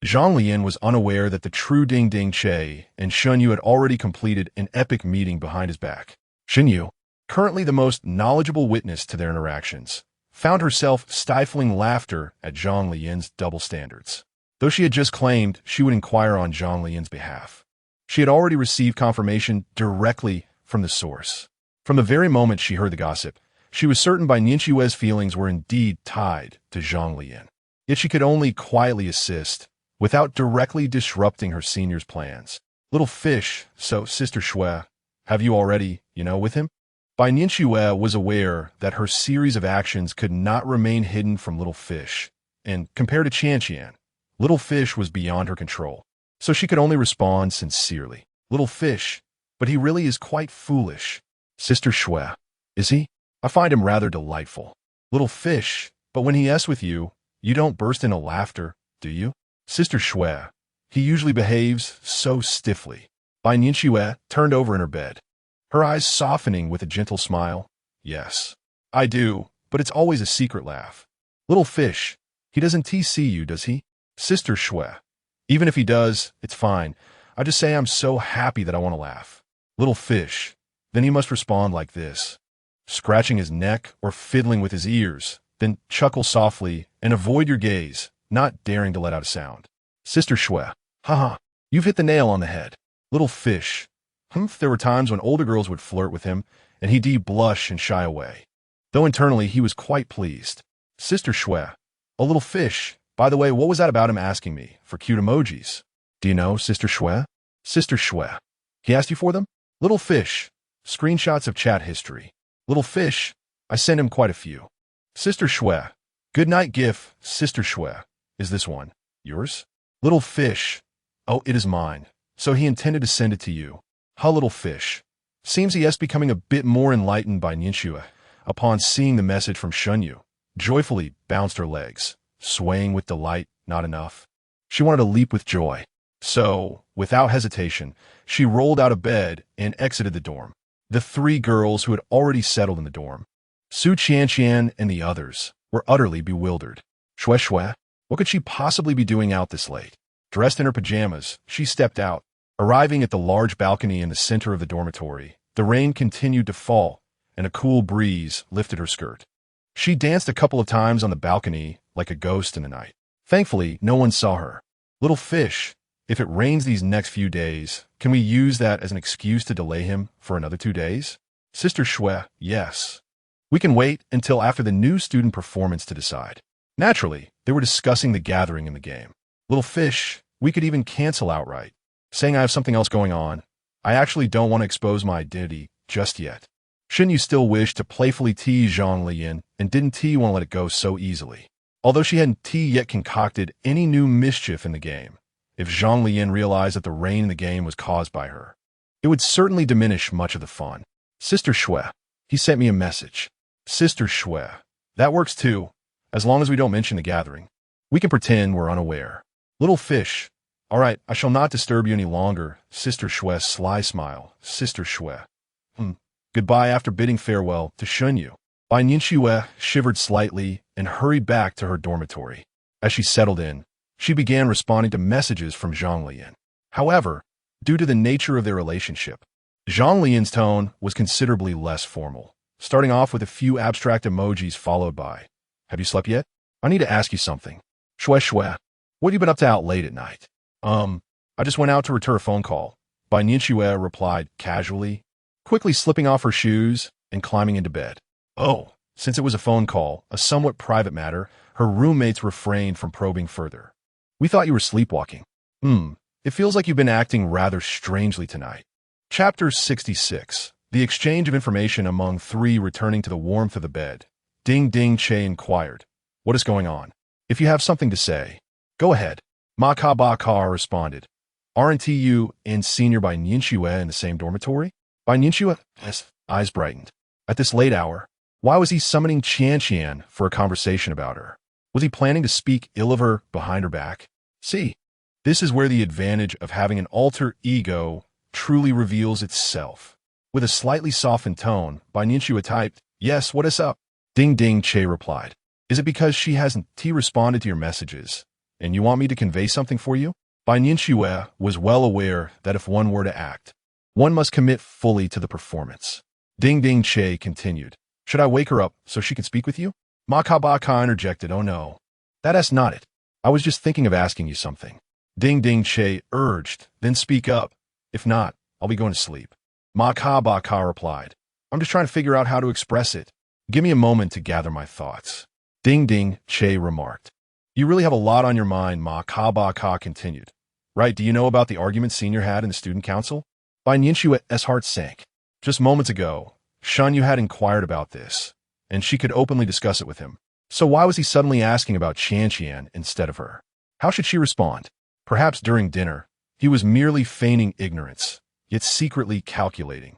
Zhang Leyan was unaware that the true Ding Ding Che and Xinyu had already completed an epic meeting behind his back. Xinyu, currently the most knowledgeable witness to their interactions, found herself stifling laughter at Zhang Leyan's double standards. Though she had just claimed she would inquire on Zhang Leyan's behalf, she had already received confirmation directly from the source. From the very moment she heard the gossip, she was certain by Nianqiue's feelings were indeed tied to Zhang Leyan. Yet she could only quietly assist, without directly disrupting her senior's plans. Little fish, so Sister Shui, have you already, with him? By Nianqiue was aware that her series of actions could not remain hidden from Little Fish, and compared to Qianqian, Little Fish was beyond her control, so she could only respond sincerely. Little Fish, but he really is quite foolish. Sister Shui, is he? I find him rather delightful. Little Fish, but when he is with you, you don't burst into laughter, do you? Sister Shui, he usually behaves so stiffly. Bai Nianqiue turned over in her bed, her eyes softening with a gentle smile. Yes, I do, but it's always a secret laugh. Little Fish, he doesn't see you, does he? Sister Shui, even if he does, it's fine. I just say I'm so happy that I want to laugh. Little Fish, then he must respond like this, scratching his neck or fiddling with his ears, then chuckle softly and avoid your gaze, not daring to let out a sound. Sister Shui, haha, you've hit the nail on the head. Little Fish, there were times when older girls would flirt with him, and he'd blush and shy away, though internally he was quite pleased. Sister Shui, a Little Fish, by the way, what was that about him asking me for cute emojis? Do you know, Sister Shui? Sister Shui, he asked you for them? Little Fish, screenshots of chat history. Little Fish, I sent him quite a few. Sister Shui, good night gif. Sister Shui, is this one yours? Little Fish, oh, it is mine. So he intended to send it to you. Huh, Little Fish. Seems he is becoming a bit more enlightened by Nianqiue, upon seeing the message from Xinyu, joyfully bounced her legs, swaying with delight. Not enough. She wanted to leap with joy. So, without hesitation, she rolled out of bed and exited the dorm. The three girls who had already settled in the dorm, Su Qianqian and the others, were utterly bewildered. Shui Shui, what could she possibly be doing out this late? Dressed in her pajamas, she stepped out. Arriving at the large balcony in the center of the dormitory, the rain continued to fall, and a cool breeze lifted her skirt. She danced a couple of times on the balcony like a ghost in the night. Thankfully, no one saw her. Little Fish, if it rains these next few days, can we use that as an excuse to delay him for another 2 days? Sister Shui, yes. We can wait until after the new student performance to decide. Naturally, they were discussing the gathering in the game. Little Fish, we could even cancel outright, saying I have something else going on. I actually don't want to expose my identity just yet. Xinyu still wished to playfully tease Zhang Leyan and didn't want to let it go so easily. Although she hadn't yet concocted any new mischief in the game, if Zhang Leyan realized that the rain in the game was caused by her. It would certainly diminish much of the fun. Sister Shui, he sent me a message. Sister Shui, that works too, as long as we don't mention the gathering. We can pretend we're unaware. Little fish. All right, I shall not disturb you any longer. Sister Shui's sly smile. Sister Shui. Goodbye after bidding farewell to Shunyu. Bai Nianxue shivered slightly and hurried back to her dormitory. As she settled in, she began responding to messages from Zhang Leyan. However, due to the nature of their relationship, Zhang Leyan's tone was considerably less formal, starting off with a few abstract emojis followed by, "Have you slept yet? I need to ask you something. Shui, what have you been up to out late at night?" I just went out to return a phone call. Bai Nianxue replied casually, quickly slipping off her shoes and climbing into bed. Oh, since it was a phone call, a somewhat private matter, her roommates refrained from probing further. "We thought you were sleepwalking." It feels like you've been acting rather strangely tonight." Chapter 66. The exchange of information among three returning to the warmth of the bed. Ding Ding Che inquired, "What is going on? If you have something to say, go ahead." Ma Ka Ba Ka responded, "Aren't you and Senior Bai Nianxue in the same dormitory?" Bai Nianxue's eyes brightened. At this late hour, why was he summoning Qian for a conversation about her? Was he planning to speak ill of her behind her back? See, this is where the advantage of having an alter ego truly reveals itself. With a slightly softened tone, Bai Nianxue typed, "Yes, what is up?" Ding Ding Che replied, "Is it because she hasn't responded to your messages, and you want me to convey something for you?" Bai Nianxue was well aware that if one were to act, one must commit fully to the performance. Ding Ding Che continued, "Should I wake her up so she can speak with you?" Ma Ka Ba Ka interjected, "Oh no, that's not it. I was just thinking of asking you something." Ding Ding Che urged, "Then speak up. If not, I'll be going to sleep." Ma Ka Ba Ka replied, "I'm just trying to figure out how to express it. Give me a moment to gather my thoughts." Ding Ding Che remarked, "You really have a lot on your mind," Ma Ka Ba Ka continued. "Right, do you know about the argument Senior had in the student council?" Bai Nianxue's heart sank. Just moments ago, Shanyu had inquired about this, and she could openly discuss it with him. So why was he suddenly asking about Qian instead of her? How should she respond? Perhaps during dinner, he was merely feigning ignorance, yet secretly calculating.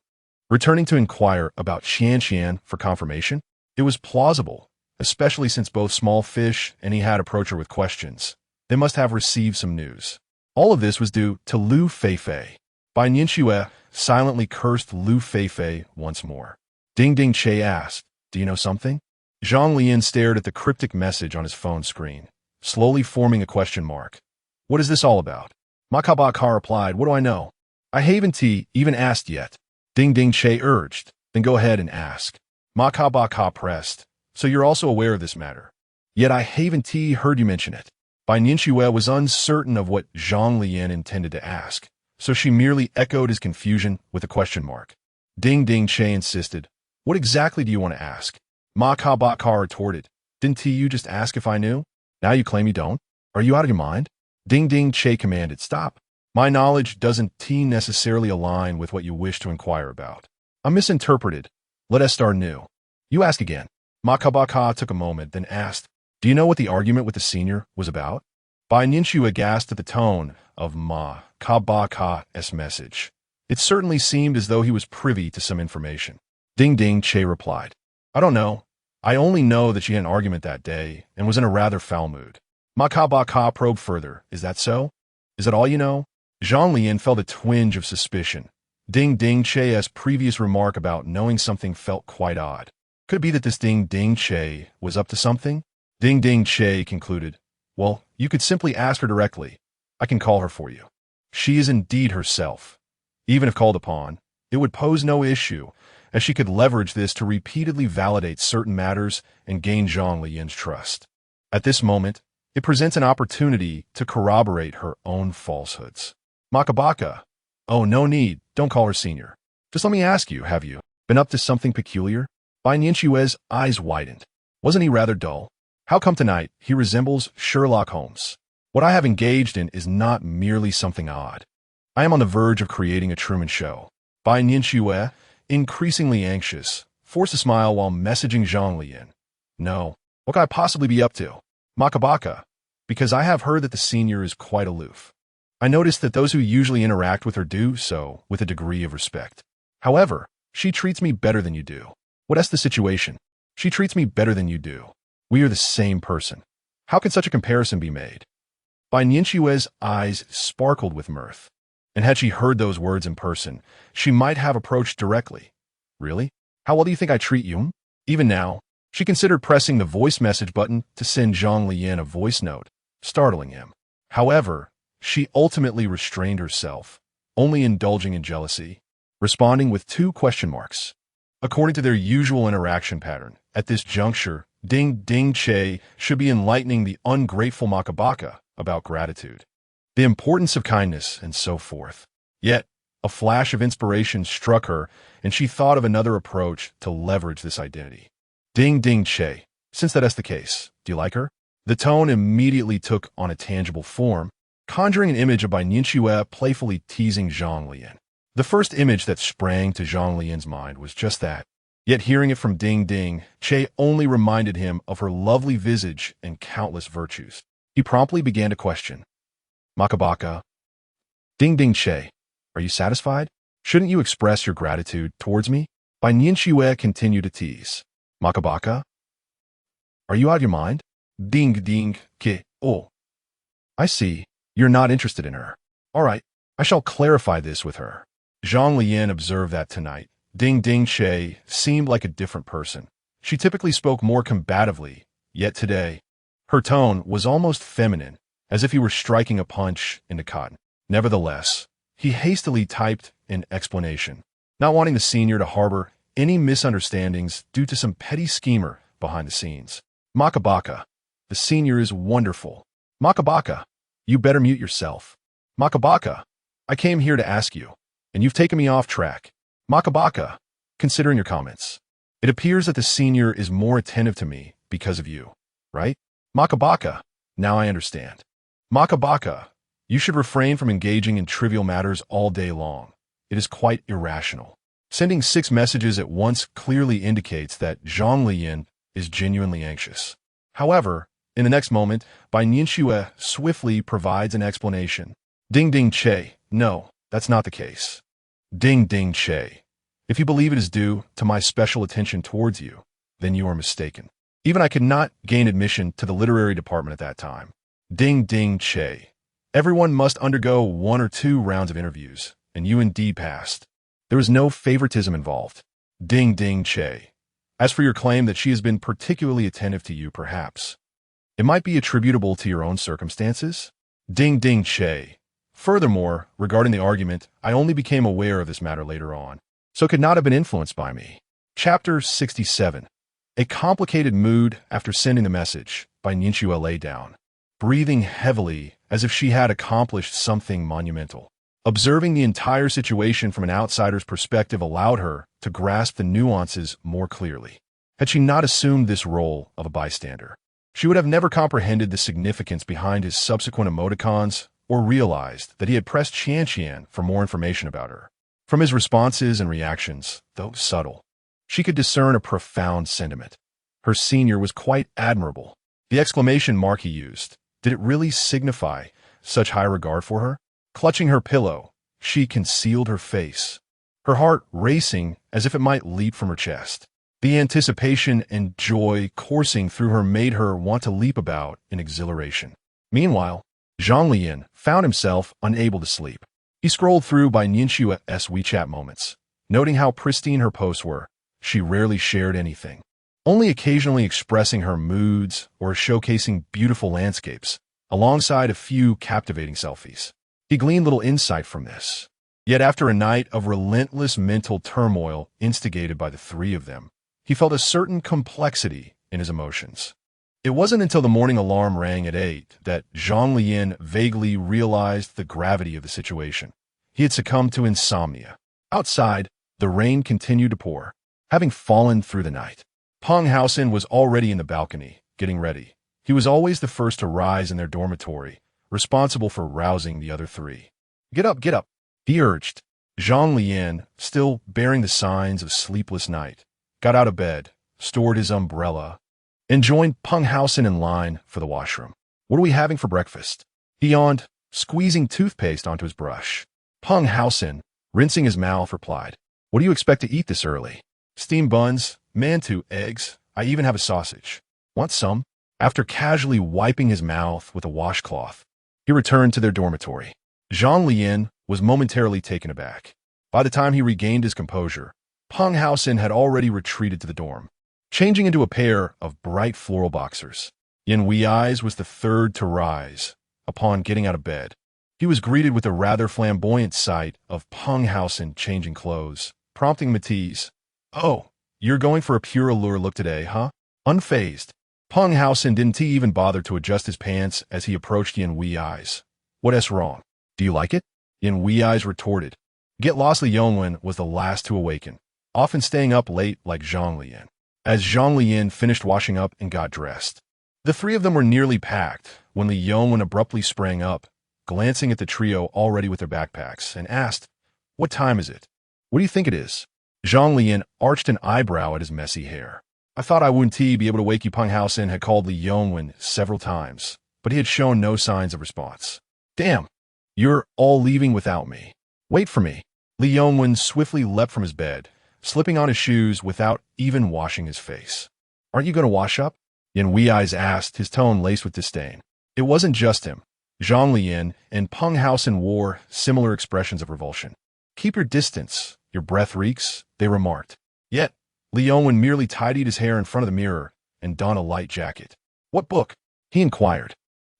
Returning to inquire about Qian for confirmation, it was plausible, especially since both Small Fish and he had approached her with questions. They must have received some news. All of this was due to Lu Feifei. Bai Nianxue silently cursed Lu Feifei once more. Ding Ding Che asked, "Do you know something?" Zhang Leyan stared at the cryptic message on his phone screen, slowly forming a question mark. "What is this all about?" Ma Ka Ba Ka replied, "What do I know? I haven't even asked yet." Ding Ding Che urged, "Then go ahead and ask." Ma Ka Ba Ka pressed, "So you're also aware of this matter?" "Yet I haven't heard you mention it." Bai Nianxue was uncertain of what Zhang Leyan intended to ask, so she merely echoed his confusion with a question mark. Ding Ding Che insisted, "What exactly do you want to ask?" Ma Ka Ba Ka retorted, "Didn't you just ask if I knew? Now you claim you don't? Are you out of your mind?" Ding Ding Che commanded, "Stop. My knowledge doesn't necessarily align with what you wish to inquire about. I misinterpreted. Let us start new." "You ask again." Ma Ka Ba Ka took a moment, then asked, "Do you know what the argument with the senior was about?" Bai Nianxue aghast at the tone of Ma Ka Ba Ka's message. It certainly seemed as though he was privy to some information. Ding Ding Che replied, "I don't know. I only know that she had an argument that day and was in a rather foul mood." Ma Ka Ba Ka probed further, "Is that so? Is that all you know?" Zhang Leyan felt a twinge of suspicion. Ding Ding Che's previous remark about knowing something felt quite odd. Could it be that this Ding Ding Che was up to something? Ding Ding Che concluded, "Well, you could simply ask her directly. I can call her for you. She is indeed herself. Even if called upon, it would pose no issue, as she could leverage this to repeatedly validate certain matters and gain Zhang Leyan's trust. At this moment, it presents an opportunity to corroborate her own falsehoods." Makabaka, "Oh, no need. Don't call her senior. Just let me ask you, have you been up to something peculiar?" Bai Nianxue's eyes widened. Wasn't he rather dull? How come tonight he resembles Sherlock Holmes? What I have engaged in is not merely something odd. I am on the verge of creating a Truman Show. Bai Nianxue, increasingly anxious, forced a smile while messaging Zhang Leyan. "No. What could I possibly be up to?" Makabaka, "Because I have heard that the senior is quite aloof. I noticed that those who usually interact with her do so with a degree of respect. However, she treats me better than you do. What's the situation? She treats me better than you do. We are the same person. How can such a comparison be made? Bai Nianxue's eyes sparkled with mirth. And had she heard those words in person, she might have approached directly. Really? How well do you think I treat you? Even now, she considered pressing the voice message button to send Zhang Leyan a voice note, startling him. However, she ultimately restrained herself, only indulging in jealousy, responding with 2 question marks. According to their usual interaction pattern, at this juncture, Ding Ding Che should be enlightening the ungrateful Makabaka about gratitude, the importance of kindness, and so forth. Yet, a flash of inspiration struck her, and she thought of another approach to leverage this identity. Ding Ding Che, since that's the case, do you like her? The tone immediately took on a tangible form, conjuring an image of Bai Nianxue playfully teasing Zhang Leyan. The first image that sprang to Zhang Lian's mind was just that. Yet hearing it from Ding Ding, Che only reminded him of her lovely visage and countless virtues. He promptly began to question. Makabaka. Ding Ding Che, are you satisfied? Shouldn't you express your gratitude towards me? Bai Nianxue continued to tease. Makabaka? Are you out of your mind? Ding Ding Ke. Oh. I see. You're not interested in her. All right. I shall clarify this with her. Zhang Leyan observed that tonight, Ding Ding Che seemed like a different person. She typically spoke more combatively, yet today, her tone was almost feminine, as if he were striking a punch into cotton. Nevertheless, he hastily typed an explanation, not wanting the senior to harbor any misunderstandings due to some petty schemer behind the scenes. Makabaka, the senior is wonderful. Makabaka, you better mute yourself. Makabaka, I came here to ask you, and you've taken me off track. Makabaka, considering your comments, it appears that the senior is more attentive to me because of you, right? Makabaka, now I understand. Makabaka, you should refrain from engaging in trivial matters all day long. It is quite irrational. Sending 6 messages at once clearly indicates that Zhang Leyan is genuinely anxious. However, in the next moment, Bai Nianxue swiftly provides an explanation. Ding Ding Che, no, that's not the case. Ding Ding Che, if you believe it is due to my special attention towards you, then you are mistaken. Even I could not gain admission to the literary department at that time. Ding Ding Che, everyone must undergo 1 or 2 rounds of interviews, and you indeed passed. There is no favoritism involved. Ding Ding Che, as for your claim that she has been particularly attentive to you, perhaps it might be attributable to your own circumstances. Ding Ding Che, furthermore, regarding the argument, I only became aware of this matter later on, so it could not have been influenced by me. Chapter 67. A complicated mood after sending the message, Bai Nianxue lay down, breathing heavily as if she had accomplished something monumental. Observing the entire situation from an outsider's perspective allowed her to grasp the nuances more clearly. Had she not assumed this role of a bystander, she would have never comprehended the significance behind his subsequent emoticons or realized that he had pressed Qian for more information about her. From his responses and reactions, though subtle, she could discern a profound sentiment. Her senior was quite admirable. The exclamation mark he used, did it really signify such high regard for her? Clutching her pillow, she concealed her face, her heart racing as if it might leap from her chest. The anticipation and joy coursing through her made her want to leap about in exhilaration. Meanwhile, Zhang Leyan found himself unable to sleep. He scrolled through Bai Nianxue's WeChat moments, noting how pristine her posts were. She rarely shared anything, only occasionally expressing her moods or showcasing beautiful landscapes, alongside a few captivating selfies. He gleaned little insight from this. Yet after a night of relentless mental turmoil instigated by the 3 of them, he felt a certain complexity in his emotions. It wasn't until the morning alarm rang at 8 that Zhang Leyan vaguely realized the gravity of the situation. He had succumbed to insomnia. Outside, the rain continued to pour, having fallen through the night. Peng Hausen was already in the balcony, getting ready. He was always the first to rise in their dormitory, responsible for rousing the other 3. Get up, he urged. Zhang Leyan, still bearing the signs of sleepless night, got out of bed, stored his umbrella, and joined Peng Hausen in line for the washroom. What are we having for breakfast? He yawned, squeezing toothpaste onto his brush. Peng Haosen, rinsing his mouth, replied, "What do you expect to eat this early? Steamed buns, mantou, eggs, I even have a sausage. Want some?" After casually wiping his mouth with a washcloth, he returned to their dormitory. Zhang Leyan was momentarily taken aback. By the time he regained his composure, Peng Haosen had already retreated to the dorm, changing into a pair of bright floral boxers. Yin Wei's was the third to rise. Upon getting out of bed, he was greeted with the rather flamboyant sight of Peng Haosen changing clothes, prompting Matisse, "Oh, you're going for a pure allure look today, huh?" Unfazed, Peng Haosen didn't even bother to adjust his pants as he approached Yin Wei's. "What's wrong? Do you like it?" Yin Wei's retorted. Get lost. Li Yongwen was the last to awaken, often staying up late like Zhang Leyan. As Zhang Leyan finished washing up and got dressed, the three of them were nearly packed when Li Yongwen abruptly sprang up, glancing at the trio already with their backpacks, and asked, "What time is it? What do you think it is?" Zhang Leyan arched an eyebrow at his messy hair. "I thought I wouldn't be able to wake you." Peng Haosen had called Li Yongwen several times, but he had shown no signs of response. "Damn, you're all leaving without me. Wait for me." Li Yongwen swiftly leapt from his bed, slipping on his shoes without even washing his face. "Aren't you going to wash up?" Yin Wei's asked, his tone laced with disdain. It wasn't just him. Zhang Leyan and Peng Haosen wore similar expressions of revulsion. "Keep your distance. Your breath reeks," they remarked. Yet, Li Yongwen merely tidied his hair in front of the mirror and donned a light jacket. "What book?" he inquired.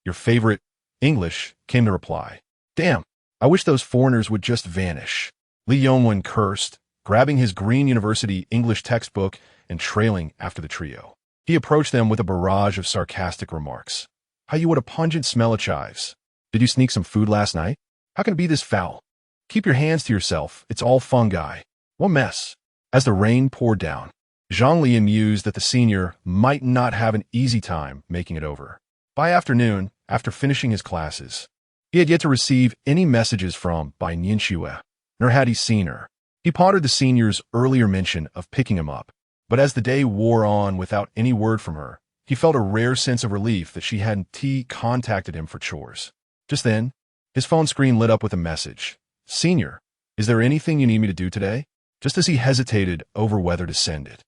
"Your favorite, English," came the reply. "Damn, I wish those foreigners would just vanish." Li Yongwen cursed, grabbing his green university English textbook and trailing after the trio. He approached them with a barrage of sarcastic remarks. "How you, what a pungent smell of chives. Did you sneak some food last night? How can it be this foul? Keep your hands to yourself, it's all fungi. What mess." As the rain poured down, Zhang Leyan mused that the senior might not have an easy time making it over. By afternoon, after finishing his classes, he had yet to receive any messages from Bai Nianxue, nor had he seen her. He pondered the senior's earlier mention of picking him up, but as the day wore on without any word from her, he felt a rare sense of relief that she hadn't contacted him for chores. Just then, his phone screen lit up with a message. "Senior, is there anything you need me to do today?" Just as he hesitated over whether to send it,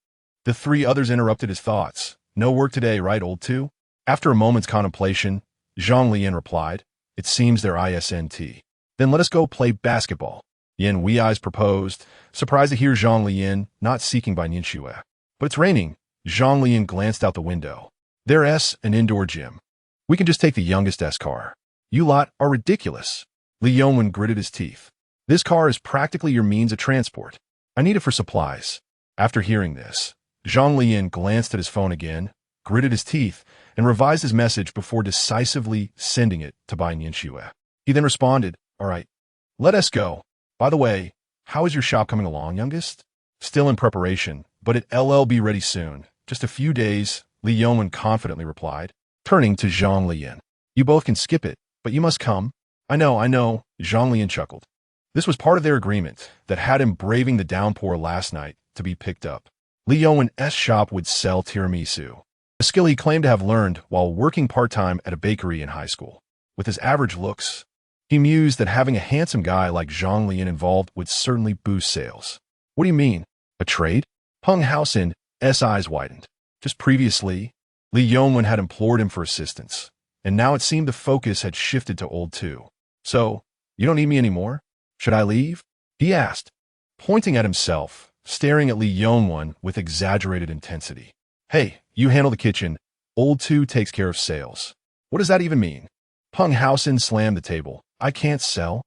the three others interrupted his thoughts. "No work today, right, old two?" After a moment's contemplation, Zhang Leyan replied, "It seems they're ISNT. Then let us go play basketball." Yin Wei's proposed, surprised to hear Zhang Leyan not seeking by Nianxue. "But it's raining." Zhang Leyan glanced out the window. "There's an indoor gym. We can just take the youngest S car." "You lot are ridiculous." Li Yongwen gritted his teeth. "This car is practically your means of transport. I need it for supplies." After hearing this, Zhang Leyan glanced at his phone again, gritted his teeth, and revised his message before decisively sending it to Bai Nianxue. He then responded, "All right, let us go. By the way, how is your shop coming along, youngest?" "Still in preparation, but it'll be ready soon. Just a few days," Li Yongwen confidently replied, turning to Zhang Leyan. "You both can skip it, but you must come." I know, Zhang Leyan chuckled. This was part of their agreement that had him braving the downpour last night to be picked up. Li Yongwen's shop would sell tiramisu, a skill he claimed to have learned while working part-time at a bakery in high school. With his average looks, he mused that having a handsome guy like Zhang Leyan involved would certainly boost sales. "What do you mean? A trade?" Peng Haosen's eyes widened. Just previously, Li Yongwen had implored him for assistance, and now it seemed the focus had shifted to old two. "So, you don't need me anymore? Should I leave?" he asked, pointing at himself, staring at Li Yongwen with exaggerated intensity. "Hey, you handle the kitchen. Old two takes care of sales." "What does that even mean?" Peng Haosen slammed the table. "I can't sell?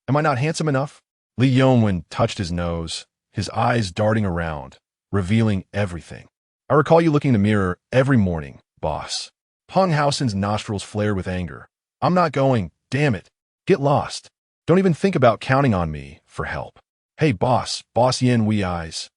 Am I not handsome enough?" Li Yongwen touched his nose, his eyes darting around, revealing everything. "I recall you looking in the mirror every morning, boss." Peng Haosen's nostrils flared with anger. "I'm not going, damn it. Get lost. Don't even think about counting on me for help." "Hey, boss Yin Wei's."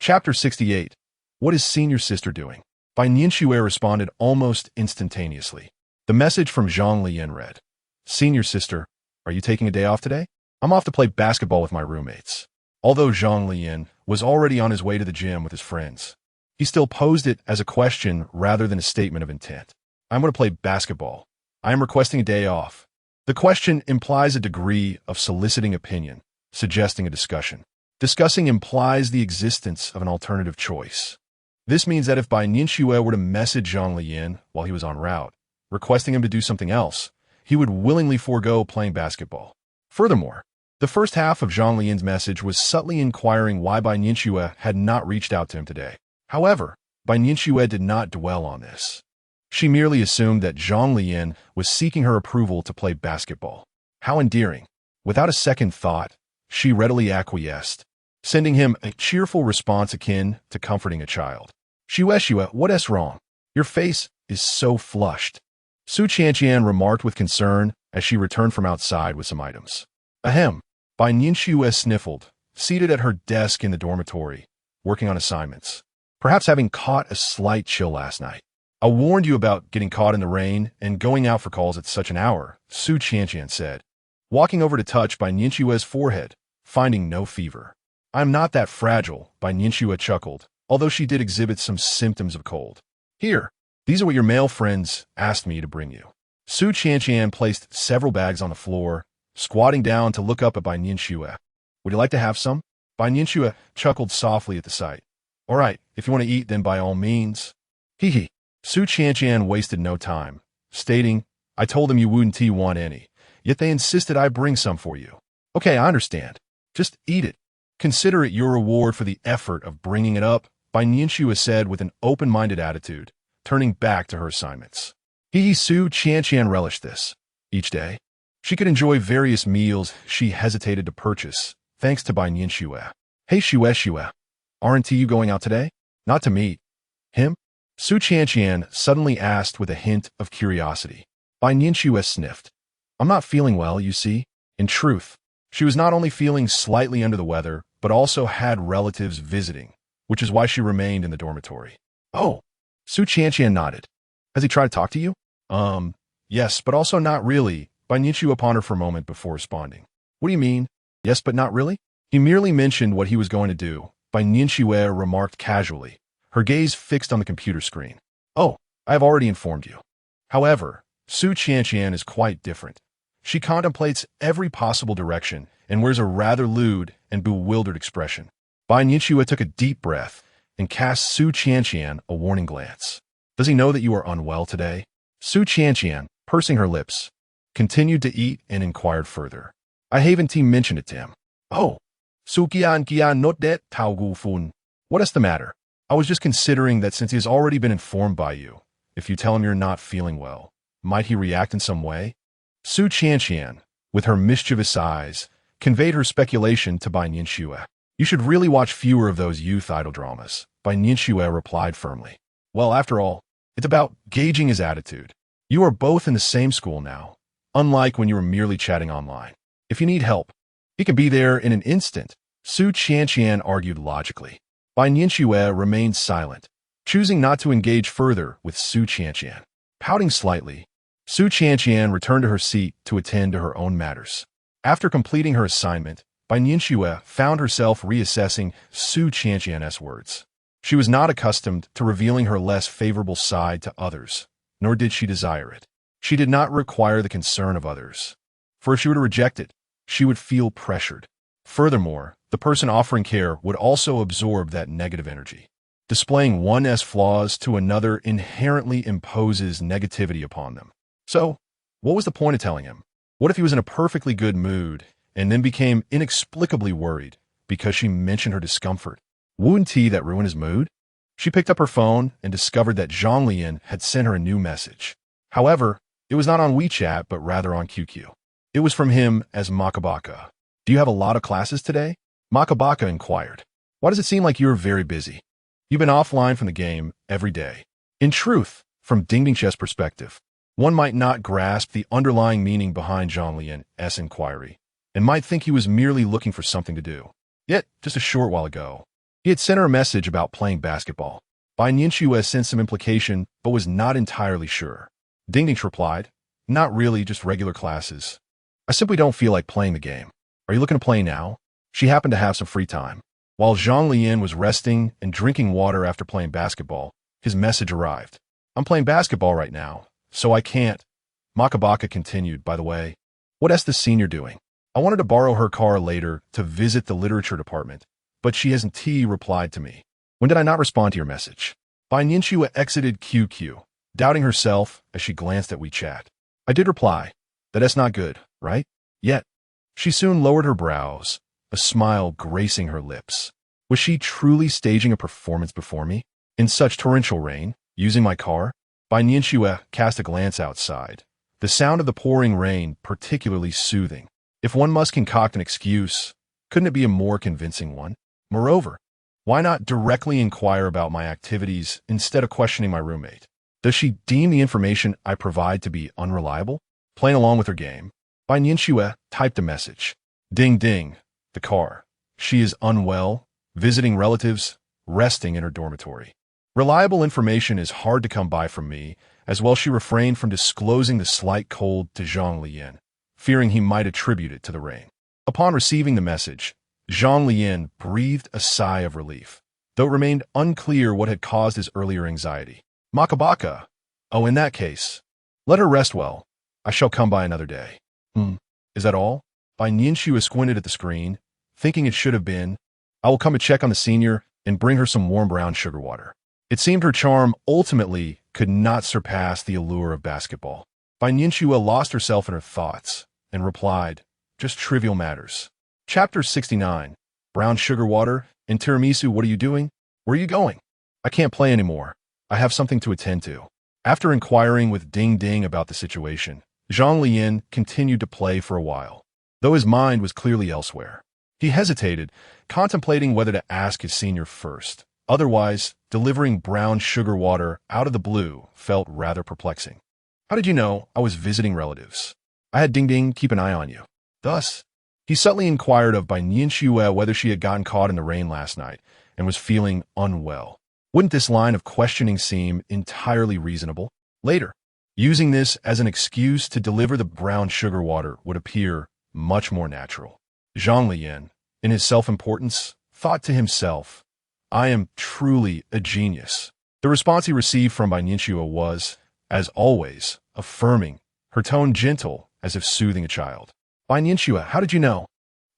Chapter 68. What is senior sister doing? Bai Nianxue responded almost instantaneously. The message from Zhang Leyan read, "Senior sister, are you taking a day off today? I'm off to play basketball with my roommates." Although Zhang Leyan was already on his way to the gym with his friends, he still posed it as a question rather than a statement of intent. "I'm going to play basketball. I am requesting a day off. The question implies a degree of soliciting opinion, suggesting a discussion. Discussing implies the existence of an alternative choice. This means that if Bai Nianxue were to message Zhang Leyan while he was en route, requesting him to do something else, he would willingly forego playing basketball. Furthermore, the first half of Zhang Leyan's message was subtly inquiring why Bai Nianxue had not reached out to him today. However, Bai Nianxue did not dwell on this. She merely assumed that Zhang Leyan was seeking her approval to play basketball. How endearing. Without a second thought, she readily acquiesced, sending him a cheerful response akin to comforting a child. Shue, what wrong? Your face is so flushed. Su Qianqian remarked with concern as she returned from outside with some items. Ahem. Bai Nianxue sniffled, seated at her desk in the dormitory, working on assignments. Perhaps having caught a slight chill last night. I warned you about getting caught in the rain and going out for calls at such an hour, Su Qianqian said, walking over to touch Bai Nianxue's forehead, finding no fever. I'm not that fragile, Bai Nianxue chuckled, although she did exhibit some symptoms of cold. Here, these are what your male friends asked me to bring you. Su Qianqian placed several bags on the floor, squatting down to look up at Bai Nianxue. Would you like to have some? Bai Nianxue chuckled softly at the sight. All right, if you want to eat, then by all means. Hee hee. Su Qianqian wasted no time, stating, I told them you wouldn't want any, yet they insisted I bring some for you. Okay, I understand. Just eat it. Consider it your reward for the effort of bringing it up, Bai Nianxue said with an open-minded attitude, turning back to her assignments. Su Qianqian relished this. Each day, she could enjoy various meals she hesitated to purchase, thanks to Bai Nianxue. Hey Shue, aren't you going out today? Not to meet him? Su Qianqian suddenly asked with a hint of curiosity. Bai Nianxue sniffed. I'm not feeling well, you see. In truth, she was not only feeling slightly under the weather, but also had relatives visiting, which is why she remained in the dormitory. Oh, Su Qianqian nodded. Has he tried to talk to you? Yes, but also not really, Bai Nianxue pondered for a moment before responding. What do you mean? Yes, but not really? He merely mentioned what he was going to do, Bai Nianxue remarked casually, her gaze fixed on the computer screen. Oh, I have already informed you. However, Su Qianqian is quite different. She contemplates every possible direction and wears a rather lewd and bewildered expression. Bai Nianxue took a deep breath and cast Su Qianqian a warning glance. Does he know that you are unwell today? Su Qianqian, pursing her lips, continued to eat and inquired further. I haven't mentioned it to him. Oh, Su Qian not that Tao Gu Fun. What is the matter? I was just considering that since he has already been informed by you, if you tell him you're not feeling well, might he react in some way? Su Qianqian, with her mischievous eyes, conveyed her speculation to Bai Nianxue. You should really watch fewer of those youth idol dramas, Bai Nianxue replied firmly. Well, after all, it's about gauging his attitude. You are both in the same school now, unlike when you were merely chatting online. If you need help, he can be there in an instant, Su Qianqian argued logically. Bai Nianxue remained silent, choosing not to engage further with Su Qianqian. Pouting slightly, Su Qianqian returned to her seat to attend to her own matters. After completing her assignment, Bai Nianxue found herself reassessing Su Qianqian's words. She was not accustomed to revealing her less favorable side to others, nor did she desire it. She did not require the concern of others, for if she were to reject it, she would feel pressured. Furthermore, the person offering care would also absorb that negative energy. Displaying one's flaws to another inherently imposes negativity upon them. So, what was the point of telling him? What if he was in a perfectly good mood and then became inexplicably worried because she mentioned her discomfort? Wouldn't that ruin his mood? She picked up her phone and discovered that Zhang Leyan had sent her a new message. However, it was not on WeChat, but rather on QQ. It was from him as Makabaka. Do you have a lot of classes today? Makabaka inquired. Why does it seem like you're very busy? You've been offline from the game every day. In truth, from Dingding's perspective, one might not grasp the underlying meaning behind Zhang Leyan's inquiry, and might think he was merely looking for something to do. Yet, just a short while ago, he had sent her a message about playing basketball. Bai Nianxue sensed some implication, but was not entirely sure. Dingding replied, Not really, just regular classes. I simply don't feel like playing the game. Are you looking to play now? She happened to have some free time. While Zhang Leyan was resting and drinking water after playing basketball, his message arrived. I'm playing basketball right now, so I can't. Makabaka continued, by the way. What's the senior doing? I wanted to borrow her car later to visit the literature department, but she hasn't replied to me. When did I not respond to your message? Bai Nianxue exited QQ, doubting herself as she glanced at WeChat. I did reply. That's not good, right? Yet, she soon lowered her brows, a smile gracing her lips. Was she truly staging a performance before me? In such torrential rain, using my car? Bai Nianxue cast a glance outside, the sound of the pouring rain particularly soothing. If one must concoct an excuse, couldn't it be a more convincing one? Moreover, why not directly inquire about my activities instead of questioning my roommate? Does she deem the information I provide to be unreliable? Playing along with her game, Bai Nianxue typed a message. Ding ding, the car. She is unwell, visiting relatives, resting in her dormitory. Reliable information is hard to come by from me, as well she refrained from disclosing the slight cold to Zhang Leyan, fearing he might attribute it to the rain. Upon receiving the message, Zhang Leyan breathed a sigh of relief, though it remained unclear what had caused his earlier anxiety. Makabaka. Oh, in that case, let her rest well. I shall come by another day. Is that all? Bai Nianxue squinted at the screen, thinking it should have been, I will come to check on the senior and bring her some warm brown sugar water. It seemed her charm ultimately could not surpass the allure of basketball. Bai Nianxue lost herself in her thoughts and replied, just trivial matters. Chapter 69. Brown sugar water and tiramisu. What are you doing? Where are you going? I can't play anymore. I have something to attend to. After inquiring with Ding Ding about the situation, Zhang Leyan continued to play for a while, though his mind was clearly elsewhere. He hesitated, contemplating whether to ask his senior first. Otherwise, delivering brown sugar water out of the blue felt rather perplexing. How did you know I was visiting relatives? I had Ding Ding keep an eye on you. Thus, he subtly inquired of Bai Nianxue whether she had gotten caught in the rain last night and was feeling unwell. Wouldn't this line of questioning seem entirely reasonable? Later, using this as an excuse to deliver the brown sugar water would appear much more natural. Zhang Leyan, in his self-importance, thought to himself, I am truly a genius. The response he received from Bai Nianxue was, as always, affirming, her tone gentle as if soothing a child. Bai Nianxue, how did you know?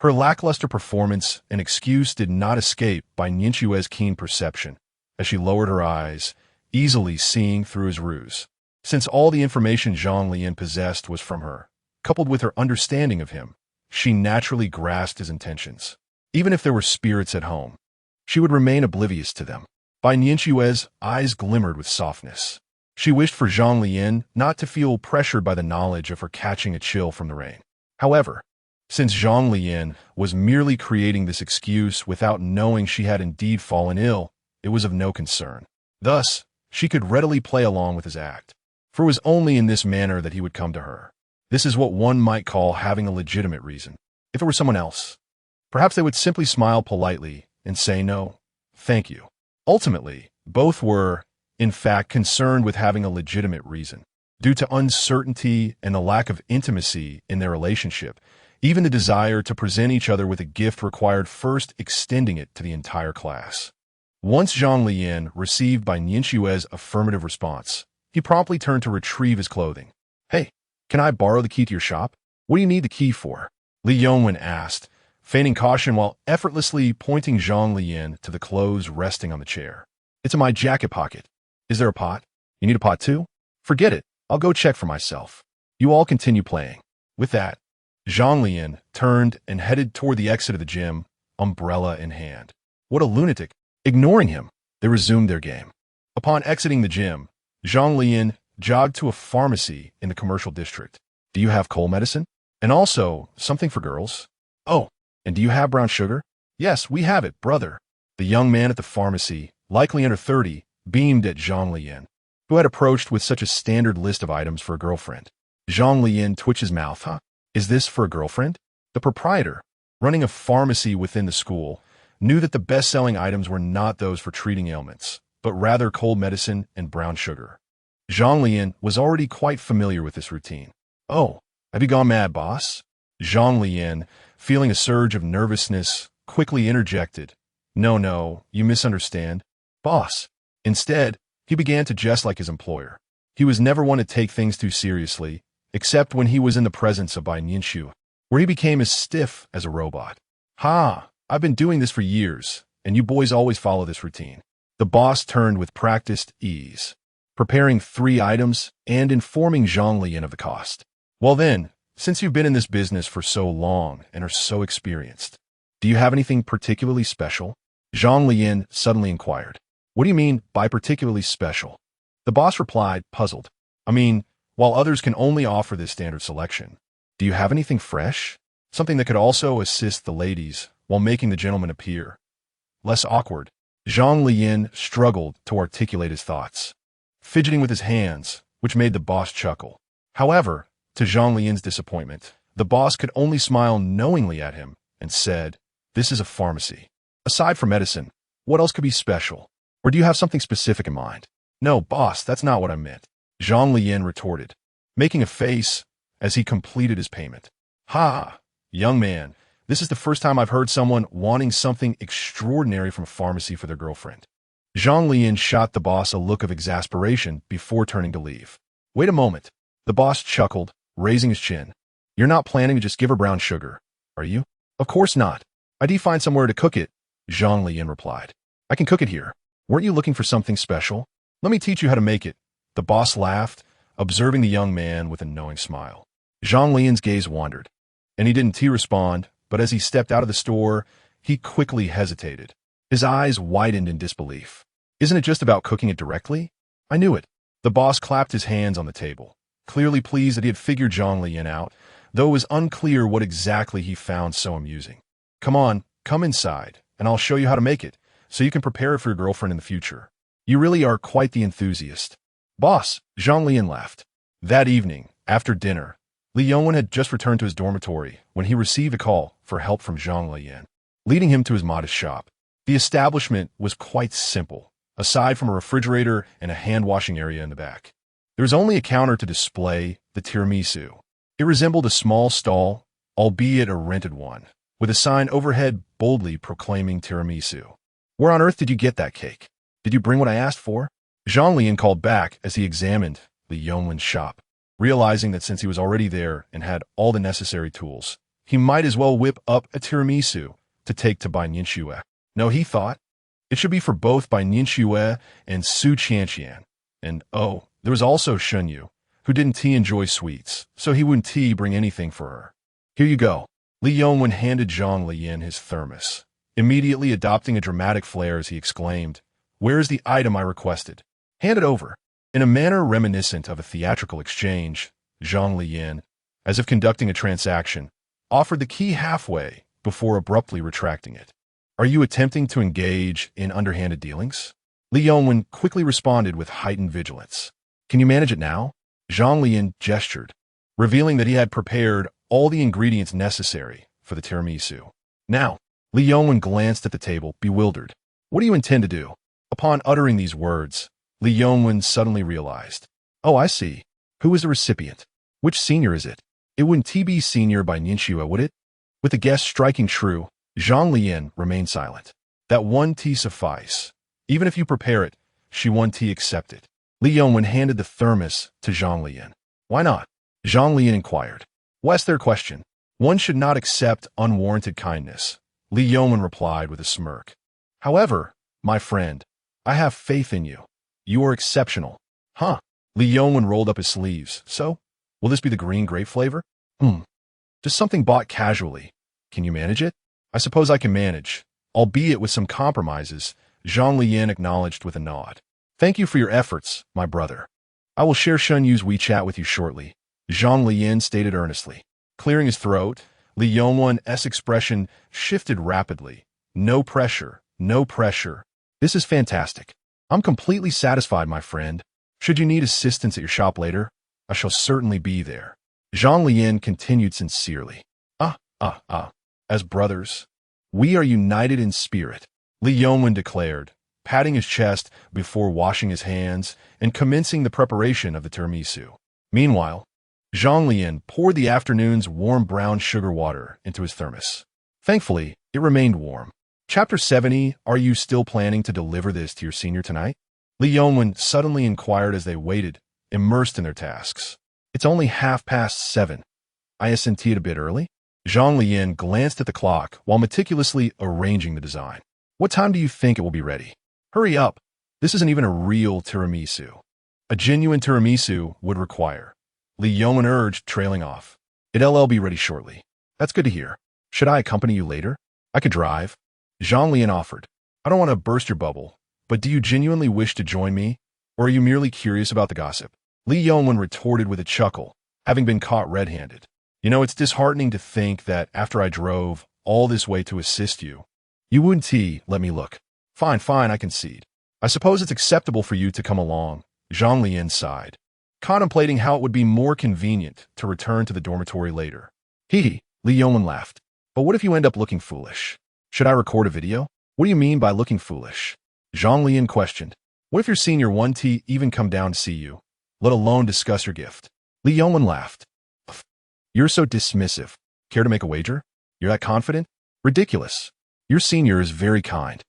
Her lackluster performance and excuse did not escape Bai Nianxue's keen perception, as she lowered her eyes, easily seeing through his ruse. Since all the information Zhang Leyan possessed was from her, coupled with her understanding of him, she naturally grasped his intentions. Even if there were spirits at home, she would remain oblivious to them. Bai Nianxue's eyes glimmered with softness. She wished for Zhang Leyan not to feel pressured by the knowledge of her catching a chill from the rain. However, since Zhang Leyan was merely creating this excuse without knowing she had indeed fallen ill, it was of no concern. Thus, she could readily play along with his act, for it was only in this manner that he would come to her. This is what one might call having a legitimate reason. If it were someone else, perhaps they would simply smile politely and say no, thank you. Ultimately, both were, in fact, concerned with having a legitimate reason. Due to uncertainty and the lack of intimacy in their relationship, even the desire to present each other with a gift required first extending it to the entire class. Once Zhang Leyan received Bai Nianxue's affirmative response, he promptly turned to retrieve his clothing. Hey, can I borrow the key to your shop? What do you need the key for? Li Yongwen asked, feigning caution while effortlessly pointing Zhang Leyan to the clothes resting on the chair. It's in my jacket pocket. Is there a pot? You need a pot too? Forget it. I'll go check for myself. You all continue playing. With that, Zhang Leyan turned and headed toward the exit of the gym, umbrella in hand. What a lunatic. Ignoring him, they resumed their game. Upon exiting the gym, Zhang Leyan jogged to a pharmacy in the commercial district. Do you have cold medicine? And also, something for girls? Oh, and do you have brown sugar? Yes, we have it, brother. The young man at the pharmacy, likely under 30, beamed at Zhang Leyan, who had approached with such a standard list of items for a girlfriend. Zhang Leyan twitched his mouth. Is this for a girlfriend? The proprietor, running a pharmacy within the school, knew that the best-selling items were not those for treating ailments, but rather cold medicine and brown sugar. Zhang Leyan was already quite familiar with this routine. Oh, have you gone mad, boss? Zhang Leyan, feeling a surge of nervousness, quickly interjected. No, you misunderstand. Boss. Instead, he began to jest like his employer. He was never one to take things too seriously, except when he was in the presence of Bai Nianxu, where he became as stiff as a robot. Ha! I've been doing this for years, and you boys always follow this routine. The boss turned with practiced ease, preparing 3 items and informing Zhang Leyan of the cost. Well then, since you've been in this business for so long and are so experienced, do you have anything particularly special? Zhang Leyan suddenly inquired. What do you mean by particularly special? The boss replied, puzzled. I mean, while others can only offer this standard selection, do you have anything fresh? Something that could also assist the ladies while making the gentlemen appear less awkward. Zhang Leyan struggled to articulate his thoughts, fidgeting with his hands, which made the boss chuckle. However, to Zhang Leyan's disappointment, the boss could only smile knowingly at him and said, "This is a pharmacy. Aside from medicine, what else could be special? Or do you have something specific in mind?" "No, boss, that's not what I meant," Zhang Leyan retorted, making a face as he completed his payment. "Ha, young man, this is the first time I've heard someone wanting something extraordinary from a pharmacy for their girlfriend." Zhang Leyan shot the boss a look of exasperation before turning to leave. "Wait a moment." The boss chuckled, raising his chin. "You're not planning to just give her brown sugar, are you?" "Of course not. I do find somewhere to cook it," Zhang Leyan replied. "I can cook it here. Weren't you looking for something special? Let me teach you how to make it." The boss laughed, observing the young man with a knowing smile. Zhang Leyan's gaze wandered, and he didn't respond, but as he stepped out of the store, he quickly hesitated. His eyes widened in disbelief. "Isn't it just about cooking it directly?" "I knew it." The boss clapped his hands on the table, clearly pleased that he had figured Zhang Leyan out, though it was unclear what exactly he found so amusing. "Come on, come inside, and I'll show you how to make it, so you can prepare it for your girlfriend in the future. You really are quite the enthusiast." "Boss," Zhang Leyan laughed. That evening, after dinner, Li Yongwen had just returned to his dormitory when he received a call for help from Zhang Leyan, leading him to his modest shop. The establishment was quite simple, aside from a refrigerator and a hand-washing area in the back. There was only a counter to display the tiramisu. It resembled a small stall, albeit a rented one, with a sign overhead boldly proclaiming tiramisu. "Where on earth did you get that cake? Did you bring what I asked for?" Zhang Leyan called back as he examined Li Yongwen's shop, realizing that since he was already there and had all the necessary tools, he might as well whip up a tiramisu to take to Bai Nianxue. No, he thought, it should be for both Bai Nianxue and Su Qianqian. And oh, there was also Shen Yu, who didn't enjoy sweets, so he wouldn't bring anything for her. "Here you go." Li Yongwen handed Zhang Leyan his thermos, immediately adopting a dramatic flair as he exclaimed, "Where is the item I requested? Hand it over." In a manner reminiscent of a theatrical exchange, Zhang Leyan, as if conducting a transaction, offered the key halfway before abruptly retracting it. "Are you attempting to engage in underhanded dealings?" Li Yongwen quickly responded with heightened vigilance. "Can you manage it now?" Zhang Leyan gestured, revealing that he had prepared all the ingredients necessary for the tiramisu. "Now," Li Yongwen glanced at the table, bewildered. "What do you intend to do?" Upon uttering these words, Li Yongwen suddenly realized. "Oh, I see. Who is the recipient? Which senior is it? It wouldn't be senior by Nianxue, would it?" With the guess striking true, Zhang Leyan remained silent. "That 1 tea suffice. Even if you prepare it, she 1 tea accept it." Li Yongwen handed the thermos to Zhang Leyan. "Why not?" Zhang Leyan inquired. "What's their question? One should not accept unwarranted kindness," Li Yongwen replied with a smirk. "However, my friend, I have faith in you. You are exceptional." "Huh?" Li Yongwen rolled up his sleeves. "So, will this be the green grape flavor?" Just something bought casually. Can you manage it?" "I suppose I can manage, albeit with some compromises," Zhang Leyan acknowledged with a nod. "Thank you for your efforts, my brother. I will share Shen Yu's WeChat with you shortly," Zhang Leyan stated earnestly. Clearing his throat, Li Yongwen's expression shifted rapidly. "No pressure, no pressure. This is fantastic. I'm completely satisfied, my friend. Should you need assistance at your shop later, I shall certainly be there." Zhang Leyan continued sincerely. As brothers, we are united in spirit," Li Yongwen declared, patting his chest before washing his hands and commencing the preparation of the tiramisu. Meanwhile, Zhang Leyan poured the afternoon's warm brown sugar water into his thermos. Thankfully, it remained warm. Chapter 70, Are you still planning to deliver this to your senior tonight? Li Yongwen suddenly inquired as they waited, immersed in their tasks. It's only 7:30. I isn't it a bit early? Zhang Leyan glanced at the clock while meticulously arranging the design. What time do you think it will be ready? Hurry up. This isn't even a real tiramisu. A genuine tiramisu would require. Li Yeoman urged, trailing off. It'll be ready shortly. That's good to hear. Should I accompany you later? I could drive. Zhang Leyan offered. I don't want to burst your bubble, but do you genuinely wish to join me, or are you merely curious about the gossip? Li Yeoman retorted with a chuckle, having been caught red-handed. You know, it's disheartening to think that after I drove all this way to assist you, you wouldn't let me look. Fine, I concede. I suppose it's acceptable for you to come along, Zhang Leyan sighed, contemplating how it would be more convenient to return to the dormitory later. Hee, Li Yeoman laughed. But what if you end up looking foolish? Should I record a video? What do you mean by looking foolish? Zhang Leyan questioned. What if your senior won't even come down to see you, let alone discuss your gift? Li Yeoman laughed. You're so dismissive. Care to make a wager? You're that confident? Ridiculous. Your senior is very kind.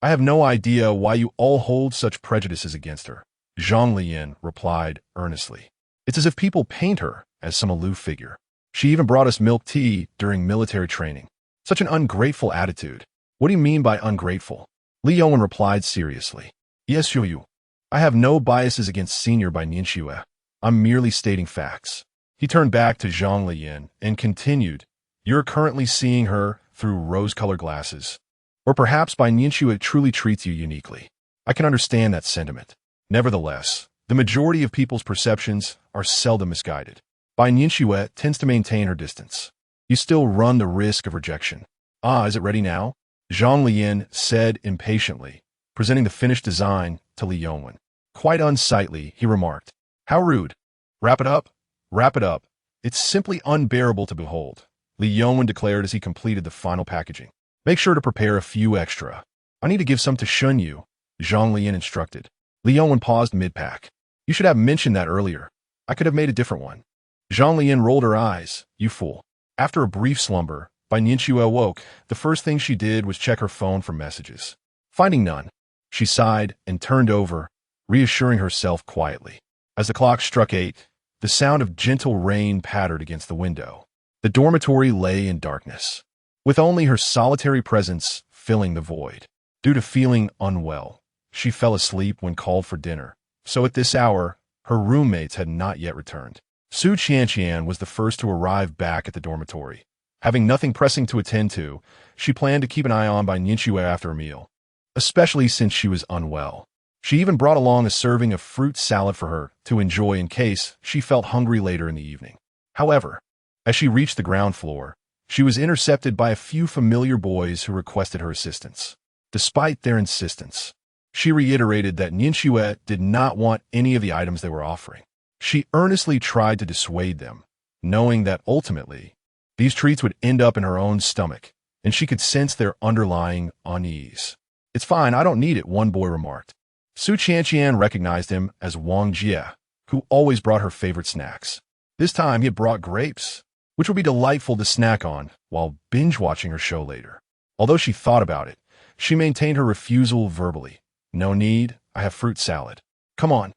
I have no idea why you all hold such prejudices against her, Zhang Leyan replied earnestly. It's as if people paint her as some aloof figure. She even brought us milk tea during military training. Such an ungrateful attitude. What do you mean by ungrateful? Li Yeoman replied seriously. Yes, you. I have no biases against senior by Nianxue. I'm merely stating facts. He turned back to Zhang Leyan and continued. You're currently seeing her through rose-colored glasses. Or perhaps by Nianxue truly treats you uniquely. I can understand that sentiment. Nevertheless, the majority of people's perceptions are seldom misguided. Bai Nianxue tends to maintain her distance. You still run the risk of rejection. Is it ready now? Zhang Leyan said impatiently, presenting the finished design to Li Yeoman. Quite unsightly, he remarked. How rude. Wrap it up? Wrap it up. It's simply unbearable to behold, Li Yeoman declared as he completed the final packaging. Make sure to prepare a few extra. I need to give some to Shun Yu, Zhang Leyan instructed. Li Yeoman paused mid-pack. You should have mentioned that earlier. I could have made a different one. Zhang Leyan rolled her eyes. You fool. After a brief slumber, Bai Nianxue awoke. The first thing she did was check her phone for messages. Finding none, she sighed and turned over, reassuring herself quietly. As the clock struck 8, the sound of gentle rain pattered against the window. The dormitory lay in darkness, with only her solitary presence filling the void. Due to feeling unwell, she fell asleep when called for dinner, so at this hour, her roommates had not yet returned. Su Qianqian was the first to arrive back at the dormitory. Having nothing pressing to attend to, she planned to keep an eye on Bai Nianxue after a meal, especially since she was unwell. She even brought along a serving of fruit salad for her to enjoy in case she felt hungry later in the evening. However, as she reached the ground floor, she was intercepted by a few familiar boys who requested her assistance. Despite their insistence, she reiterated that Nianxue did not want any of the items they were offering. She earnestly tried to dissuade them, knowing that ultimately, these treats would end up in her own stomach, and she could sense their underlying unease. It's fine, I don't need it, one boy remarked. Su Qianqian recognized him as Wang Jie, who always brought her favorite snacks. This time he had brought grapes, which would be delightful to snack on while binge-watching her show later. Although she thought about it, she maintained her refusal verbally. No need, I have fruit salad. Come on,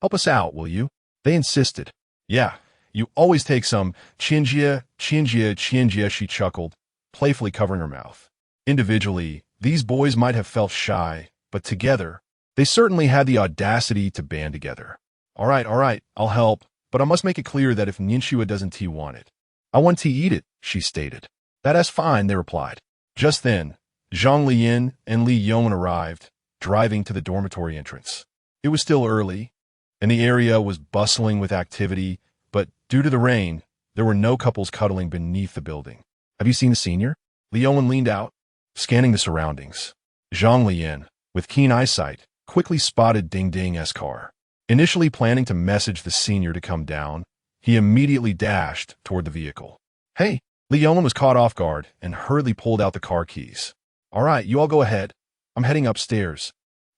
help us out, will you? They insisted. Yeah, you always take some. Qianjie, she chuckled, playfully covering her mouth. Individually, these boys might have felt shy, but together, they certainly had the audacity to band together. All right, I'll help, but I must make it clear that if Nianxue doesn't want it, I want to eat it, she stated. That's fine, they replied. Just then, Zhang Leyan and Li Yeoman arrived, driving to the dormitory entrance. It was still early, and the area was bustling with activity, but due to the rain, there were no couples cuddling beneath the building. Have you seen the senior? Li Yeoman leaned out, scanning the surroundings. Zhang Leyan, with keen eyesight, quickly spotted Ding Ding's car. Initially planning to message the senior to come down, he immediately dashed toward the vehicle. Hey, Li Yeoman was caught off guard and hurriedly pulled out the car keys. All right, you all go ahead. I'm heading upstairs,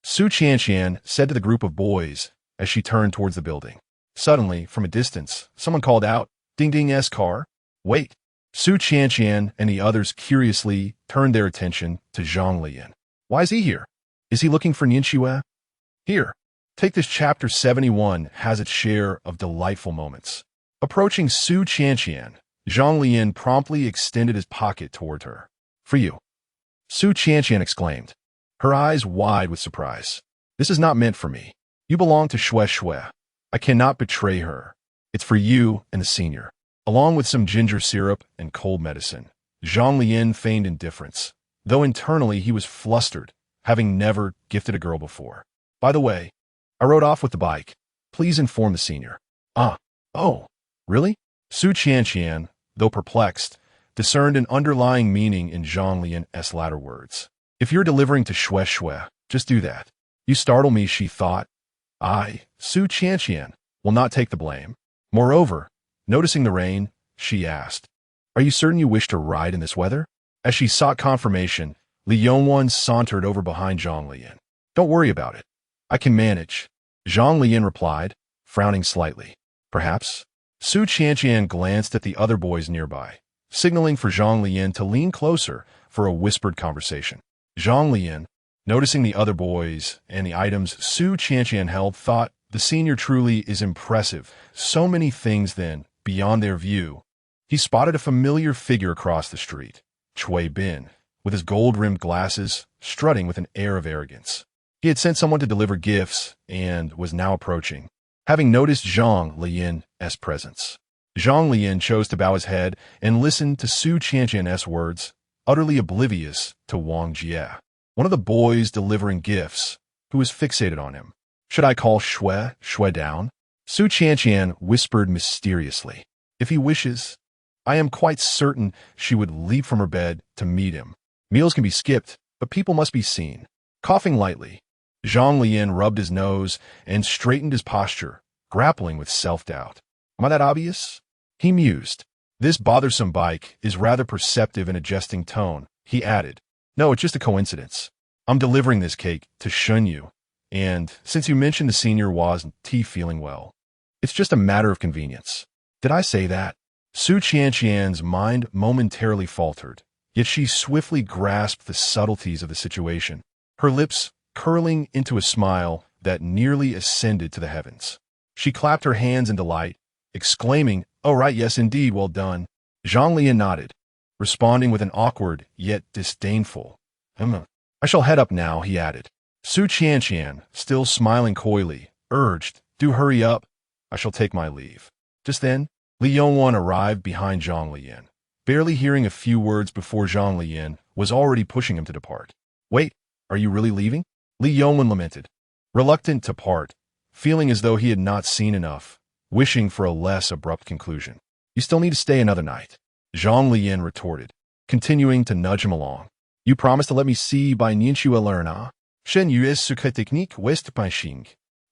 Su Qianqian said to the group of boys as she turned towards the building. Suddenly, from a distance, someone called out, Ding Ding's car? Wait. Su Qianqian and the others curiously turned their attention to Zhang Leyan. Why is he here? Is he looking for Nianxue? Here, take this. Chapter 71 has its share of delightful moments. Approaching Su Qianqian, Zhang Leyan promptly extended his pocket toward her. "For you," Su Qianqian exclaimed, her eyes wide with surprise. "This is not meant for me. You belong to Shui Shui. I cannot betray her. It's for you and the senior." Along with some ginger syrup and cold medicine, Zhang Leyan feigned indifference, though internally he was flustered, having never gifted a girl before. "By the way, I rode off with the bike. Please inform the senior." Oh, really?" Su Qianqian, though perplexed, discerned an underlying meaning in Zhang Leyan's latter words. "If you're delivering to Shui Shui, just do that." "You startle me," she thought. Su Qianqian, will not take the blame. Moreover, noticing the rain, she asked, "Are you certain you wish to ride in this weather?" As she sought confirmation, Li Yongwan sauntered over behind Zhang Leyan. "Don't worry about it. I can manage," Zhang Leyan replied, frowning slightly. "Perhaps?" Su Qianqian glanced at the other boys nearby, signaling for Zhang Leyan to lean closer for a whispered conversation. Zhang Leyan, noticing the other boys and the items Su Qianqian held, thought, "The senior truly is impressive. So many things, then, beyond their view." He spotted a familiar figure across the street, Cui Bin, with his gold-rimmed glasses, strutting with an air of arrogance. He had sent someone to deliver gifts and was now approaching, having noticed Zhang Leyan's presence. Zhang Leyan chose to bow his head and listen to Su Qianqian's words, utterly oblivious to Wang Jie, one of the boys delivering gifts, who was fixated on him. "Should I call Shui down?" Su Qianqian whispered mysteriously. "If he wishes." I am quite certain she would leap from her bed to meet him. Meals can be skipped, but people must be seen. Coughing lightly, Zhang Leyan rubbed his nose and straightened his posture, grappling with self-doubt. "Am I that obvious?" he mused. "This bothersome bike is rather perceptive in a jesting tone," he added. "No, it's just a coincidence. I'm delivering this cake to Shunyu, and since you mentioned the senior wasn't feeling well, it's just a matter of convenience." "Did I say that?" Su Qianqian's mind momentarily faltered, yet she swiftly grasped the subtleties of the situation, her lips curling into a smile that nearly ascended to the heavens. She clapped her hands in delight, exclaiming, "Oh right, yes indeed, well done." Zhang Leyan nodded, responding with an awkward yet disdainful, "I shall head up now," he added. Su Qianqian, still smiling coyly, urged, "Do hurry up. I shall take my leave." Just then, Li Yongwan arrived behind Zhang Leyan, barely hearing a few words before Zhang Leyan was already pushing him to depart. "Wait, are you really leaving?" Li Yongwan lamented, reluctant to part, feeling as though he had not seen enough, wishing for a less abrupt conclusion. "You still need to stay another night," Zhang Leyan retorted, continuing to nudge him along. "You promised to let me see by Nianxue learn, ah? Shen yu's secret technique west by Xing."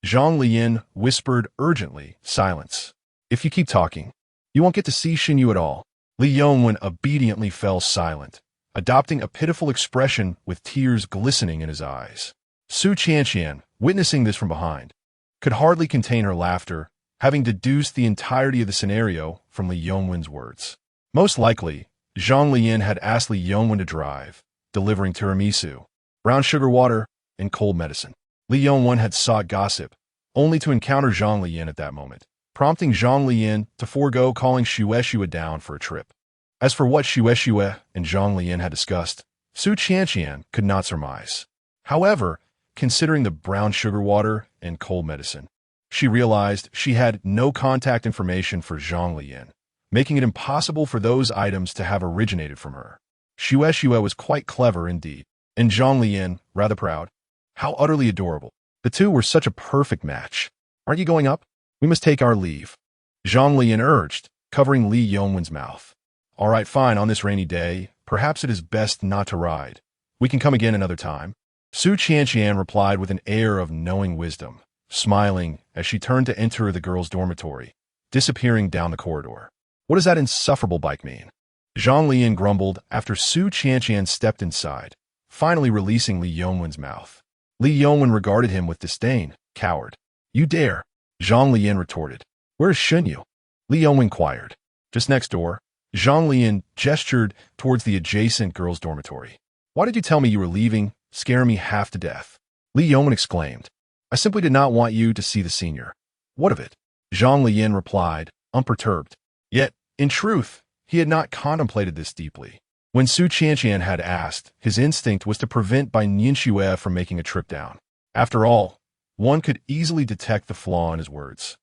Zhang Leyan whispered urgently, "Silence. If you keep talking, you won't get to see Xinyu at all." Li Yongwen obediently fell silent, adopting a pitiful expression with tears glistening in his eyes. Su Qianqian, witnessing this from behind, could hardly contain her laughter, having deduced the entirety of the scenario from Li Yongwen's words. Most likely, Zhang Leyan had asked Li Yongwen to drive, delivering tiramisu, brown sugar water, and cold medicine. Li Yongwen had sought gossip, only to encounter Zhang Leyan at that moment, prompting Zhang Leyan to forego calling Shui down for a trip. As for what Shui and Zhang Leyan had discussed, Su Qianqian could not surmise. However, considering the brown sugar water and cold medicine, she realized she had no contact information for Zhang Leyan, making it impossible for those items to have originated from her. Shui was quite clever indeed, and Zhang Leyan rather proud. How utterly adorable. The two were such a perfect match. "Aren't you going up? We must take our leave," Zhang Leyan urged, covering Li Yongwen's mouth. "All right, fine, on this rainy day, perhaps it is best not to ride. We can come again another time." Su Qianqian replied with an air of knowing wisdom, smiling as she turned to enter the girls' dormitory, disappearing down the corridor. "What does that insufferable bike mean?" Zhang Leyan grumbled after Su Qianqian stepped inside, finally releasing Li Yongwen's mouth. Li Yongwen regarded him with disdain. "Coward. You dare." Zhang Leyan retorted. "Where is Shunyu?" Li Yongwen inquired. "Just next door." Zhang Leyan gestured towards the adjacent girls' dormitory. "Why did you tell me you were leaving, scaring me half to death?" Li Yongwen exclaimed. "I simply did not want you to see the senior." "What of it?" Zhang Leyan replied, unperturbed. Yet, in truth, he had not contemplated this deeply. When Su Qianqian had asked, his instinct was to prevent Bai Nianxue from making a trip down. After all, one could easily detect the flaw in his words.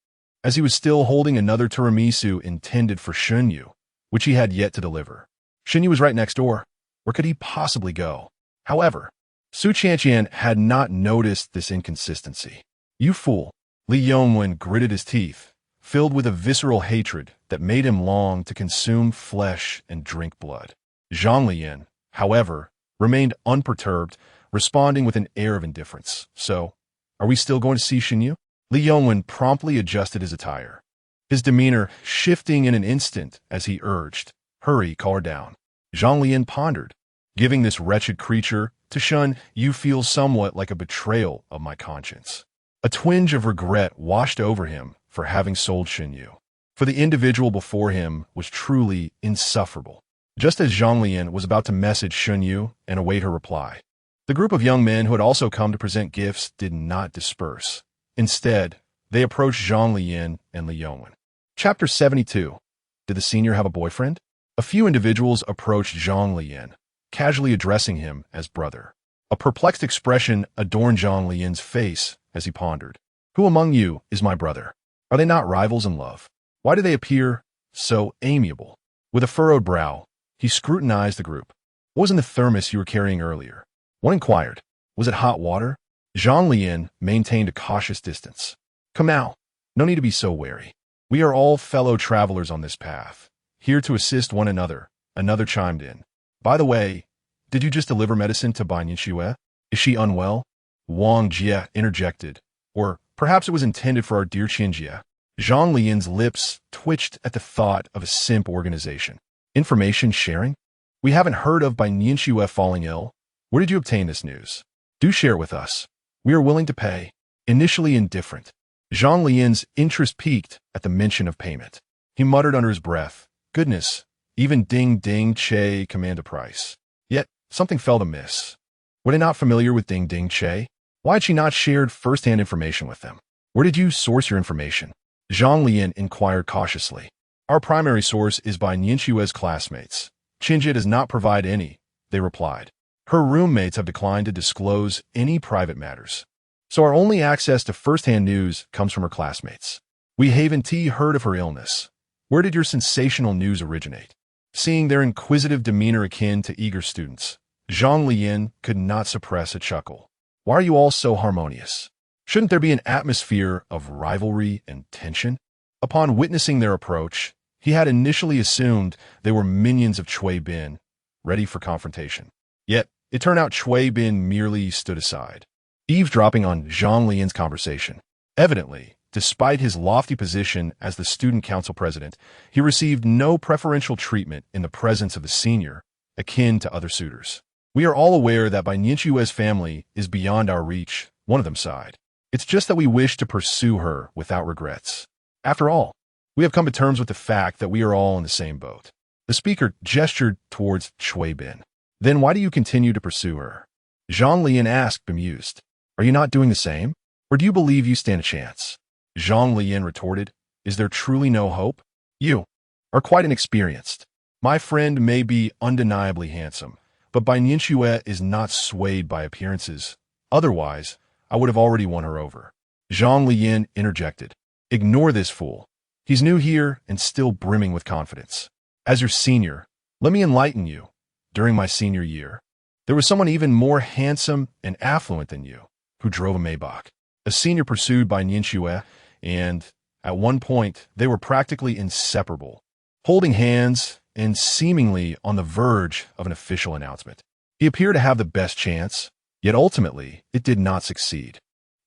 As he was still holding another tiramisu intended for Shunyu, which he had yet to deliver. Shunyu was right next door. Where could he possibly go? However, Su Qianqian had not noticed this inconsistency. You fool! Li Yongwen gritted his teeth, filled with a visceral hatred that made him long to consume flesh and drink blood. Zhang Leyan, however, remained unperturbed, responding with an air of indifference. So, are we still going to see Shunyu? Li Yongwen promptly adjusted his attire, his demeanor shifting in an instant as he urged, "Hurry, call her down." Zhang Leyan pondered. Giving this wretched creature to shun you feels somewhat like a betrayal of my conscience. A twinge of regret washed over him for having sold Shunyu. For the individual before him was truly insufferable. Just as Zhang Leyan was about to message Shunyu and await her reply, the group of young men who had also come to present gifts did not disperse. Instead, they approached Zhang Leyan and Li Yongwen. Chapter 72. Did the senior have a boyfriend? A few individuals approached Zhang Leyan, casually addressing him as brother. A perplexed expression adorned Zhang Leyan's face as he pondered. Who among you is my brother? Are they not rivals in love? Why do they appear so amiable? With a furrowed brow, he scrutinized the group. What was in the thermos you were carrying earlier? One inquired. Was it hot water? Zhang Leyan maintained a cautious distance. Come now, no need to be so wary. We are all fellow travelers on this path, here to assist one another. Another chimed in. By the way, did you just deliver medicine to Bai Nianxue? Is she unwell? Wang Jie interjected. Or perhaps it was intended for our dear Qinjie. Zhang Leyan's lips twitched at the thought of a simp organization. Information sharing? We haven't heard of Bai Nianxue falling ill. Where did you obtain this news? Do share it with us. We are willing to pay. Initially indifferent, Zhang Leyan's interest peaked at the mention of payment. He muttered under his breath, Goodness, even Ding Ding Che command a price. Yet, something felt amiss. Were they not familiar with Ding Ding Che? Why had she not shared first-hand information with them? Where did you source your information? Zhang Leyan inquired cautiously. Our primary source is by Nianxue's classmates. Qinjie does not provide any, they replied. Her roommates have declined to disclose any private matters. So our only access to first-hand news comes from her classmates. We haven't heard of her illness. Where did your sensational news originate? Seeing their inquisitive demeanor akin to eager students, Zhang Leyan could not suppress a chuckle. Why are you all so harmonious? Shouldn't there be an atmosphere of rivalry and tension? Upon witnessing their approach, he had initially assumed they were minions of Cui Bin, ready for confrontation. Yet, it turned out Cui Bin merely stood aside, eavesdropping on Zhang Leyan's conversation. Evidently, despite his lofty position as the student council president, he received no preferential treatment in the presence of the senior, akin to other suitors. We are all aware that Bai Nianxue's family is beyond our reach, one of them sighed. It's just that we wish to pursue her without regrets. After all, we have come to terms with the fact that we are all in the same boat. The speaker gestured towards Cui Bin. Then why do you continue to pursue her? Zhang Leyan asked, bemused. Are you not doing the same? Or do you believe you stand a chance? Zhang Leyan retorted, Is there truly no hope? You are quite inexperienced. My friend may be undeniably handsome, but Bai Nianxue is not swayed by appearances. Otherwise, I would have already won her over. Zhang Leyan interjected. Ignore this fool. He's new here and still brimming with confidence. As your senior, let me enlighten you. During my senior year, there was someone even more handsome and affluent than you, who drove a Maybach. A senior pursued by Nianxue, and, at one point, they were practically inseparable, holding hands and seemingly on the verge of an official announcement. He appeared to have the best chance, yet ultimately it did not succeed.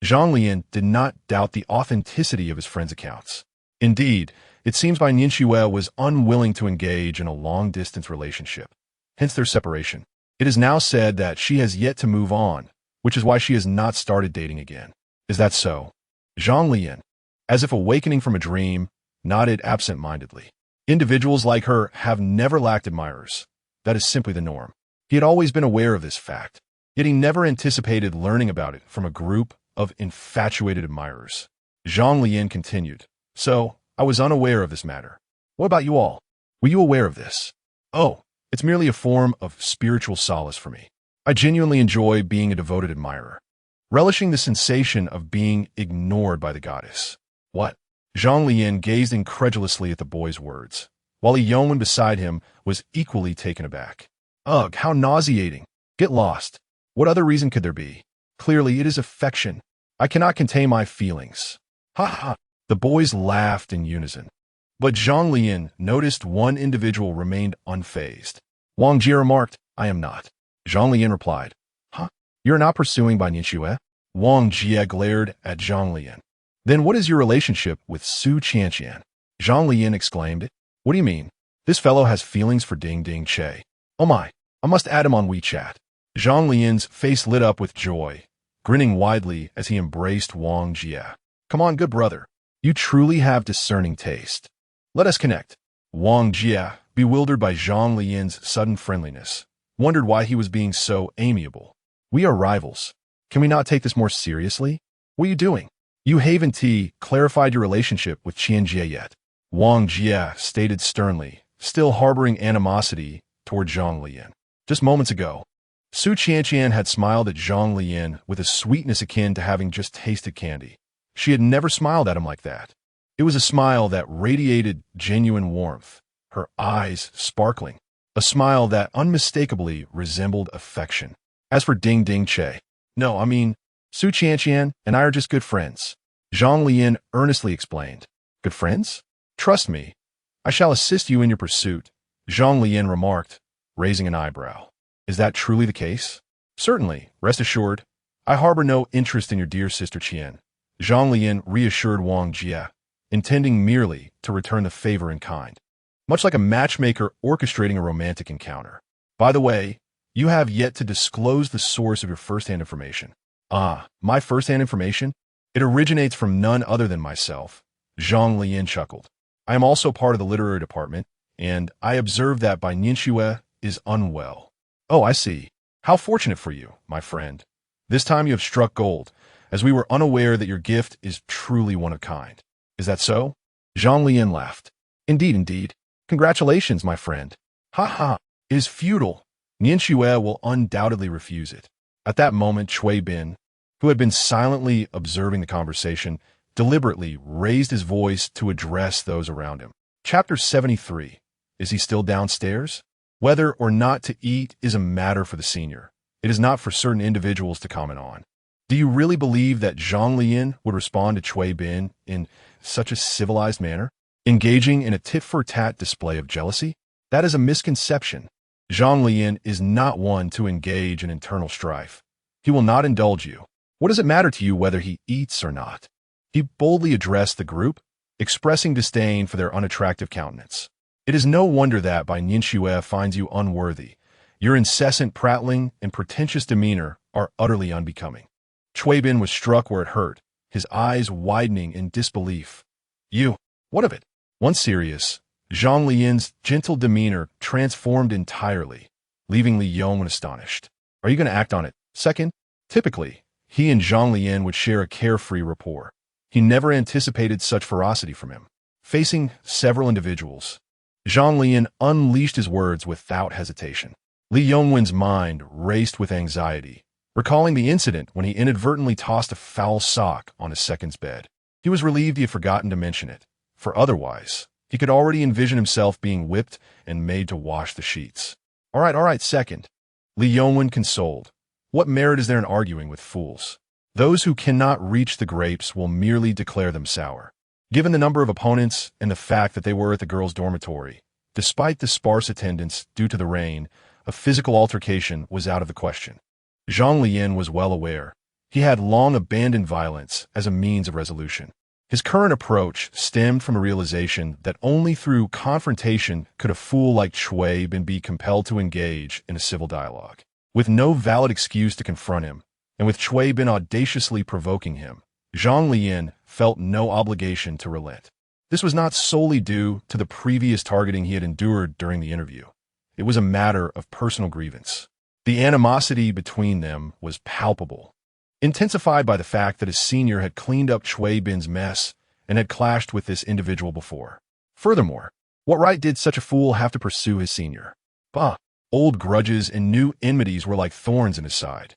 Zhang Leyan did not doubt the authenticity of his friend's accounts. Indeed, it seems Bai Nianxue was unwilling to engage in a long-distance relationship, hence their separation. It is now said that she has yet to move on, which is why she has not started dating again. Is that so? Zhang Leyan, as if awakening from a dream, nodded absent-mindedly. Individuals like her have never lacked admirers. That is simply the norm. He had always been aware of this fact, yet he never anticipated learning about it from a group of infatuated admirers. Zhang Leyan continued. So, I was unaware of this matter. What about you all? Were you aware of this? Oh, it's merely a form of spiritual solace for me. I genuinely enjoy being a devoted admirer, relishing the sensation of being ignored by the goddess. What? Zhang Leyan gazed incredulously at the boy's words, while a yeoman beside him was equally taken aback. Ugh, how nauseating. Get lost. What other reason could there be? Clearly, it is affection. I cannot contain my feelings. Ha ha. The boys laughed in unison. But Zhang Leyan noticed one individual remained unfazed. Wang Jie remarked, I am not. Zhang Leyan replied, Huh? You're not pursuing by Nianxue? Wang Jie glared at Zhang Leyan. Then what is your relationship with Su Qianqian? Zhang Leyan exclaimed, What do you mean? This fellow has feelings for Ding Ding Che. Oh my, I must add him on WeChat. Zhang Lian's face lit up with joy, grinning widely as he embraced Wang Jie. Come on, good brother. You truly have discerning taste. Let us connect. Wang Jie, bewildered by Zhang Lian's sudden friendliness, wondered why he was being so amiable. We are rivals. Can we not take this more seriously? What are you doing? You haven't clarified your relationship with Qianjie yet. Wang Jie stated sternly, still harboring animosity toward Zhang Leyan. Just moments ago, Su Qianqian had smiled at Zhang Leyan with a sweetness akin to having just tasted candy. She had never smiled at him like that. It was a smile that radiated genuine warmth, her eyes sparkling, a smile that unmistakably resembled affection. As for Ding Ding Che, no, I mean, Su Qianqian and I are just good friends. Zhang Leyan earnestly explained. Good friends? Trust me, I shall assist you in your pursuit, Zhang Leyan remarked, raising an eyebrow. Is that truly the case? Certainly, rest assured, I harbor no interest in your dear sister Qian. Zhang Leyan reassured Wang Jie, intending merely to return the favor in kind, much like a matchmaker orchestrating a romantic encounter. By the way, you have yet to disclose the source of your first-hand information. Ah, my first-hand information? It originates from none other than myself. Zhang Leyan chuckled. I am also part of the literary department, and I observe that Bai Nianxue is unwell. Oh, I see. How fortunate for you, my friend. This time you have struck gold, as we were unaware that your gift is truly one of kind. Is that so? Zhang Leyan laughed. Indeed, indeed. Congratulations, my friend. Ha ha. It is futile. Nianxue will undoubtedly refuse it. At that moment, Cui Bin, who had been silently observing the conversation, deliberately raised his voice to address those around him. Chapter 73. Is he still downstairs? Whether or not to eat is a matter for the senior. It is not for certain individuals to comment on. Do you really believe that Zhang Leyan would respond to Cui Bin in such a civilized manner, engaging in a tit-for-tat display of jealousy? That is a misconception. Zhang Leyan is not one to engage in internal strife. He will not indulge you. What does it matter to you whether he eats or not? He boldly addressed the group, expressing disdain for their unattractive countenance. It is no wonder that Bai Nianxue finds you unworthy. Your incessant prattling and pretentious demeanor are utterly unbecoming. Cui Bin was struck where it hurt, his eyes widening in disbelief. You, what of it? Once serious, Zhang Lian's gentle demeanor transformed entirely, leaving Li Yongwen astonished. Are you going to act on it? Second, typically, he and Zhang Leyan would share a carefree rapport. He never anticipated such ferocity from him. Facing several individuals, Zhang Leyan unleashed his words without hesitation. Li Yongwen's mind raced with anxiety, recalling the incident when he inadvertently tossed a foul sock on his second's bed. He was relieved he had forgotten to mention it, for otherwise, he could already envision himself being whipped and made to wash the sheets. All right, second. Li Yongwen consoled. What merit is there in arguing with fools? Those who cannot reach the grapes will merely declare them sour. Given the number of opponents and the fact that they were at the girls' dormitory, despite the sparse attendance due to the rain, a physical altercation was out of the question. Zhang Leyan was well aware. He had long abandoned violence as a means of resolution. His current approach stemmed from a realization that only through confrontation could a fool like Cui Bin be compelled to engage in a civil dialogue. With no valid excuse to confront him, and with Cui Bin audaciously provoking him, Zhang Leyan felt no obligation to relent. This was not solely due to the previous targeting he had endured during the interview. It was a matter of personal grievance. The animosity between them was palpable, intensified by the fact that his senior had cleaned up Cui Bin's mess and had clashed with this individual before. Furthermore, what right did such a fool have to pursue his senior? Bah! Old grudges and new enmities were like thorns in his side.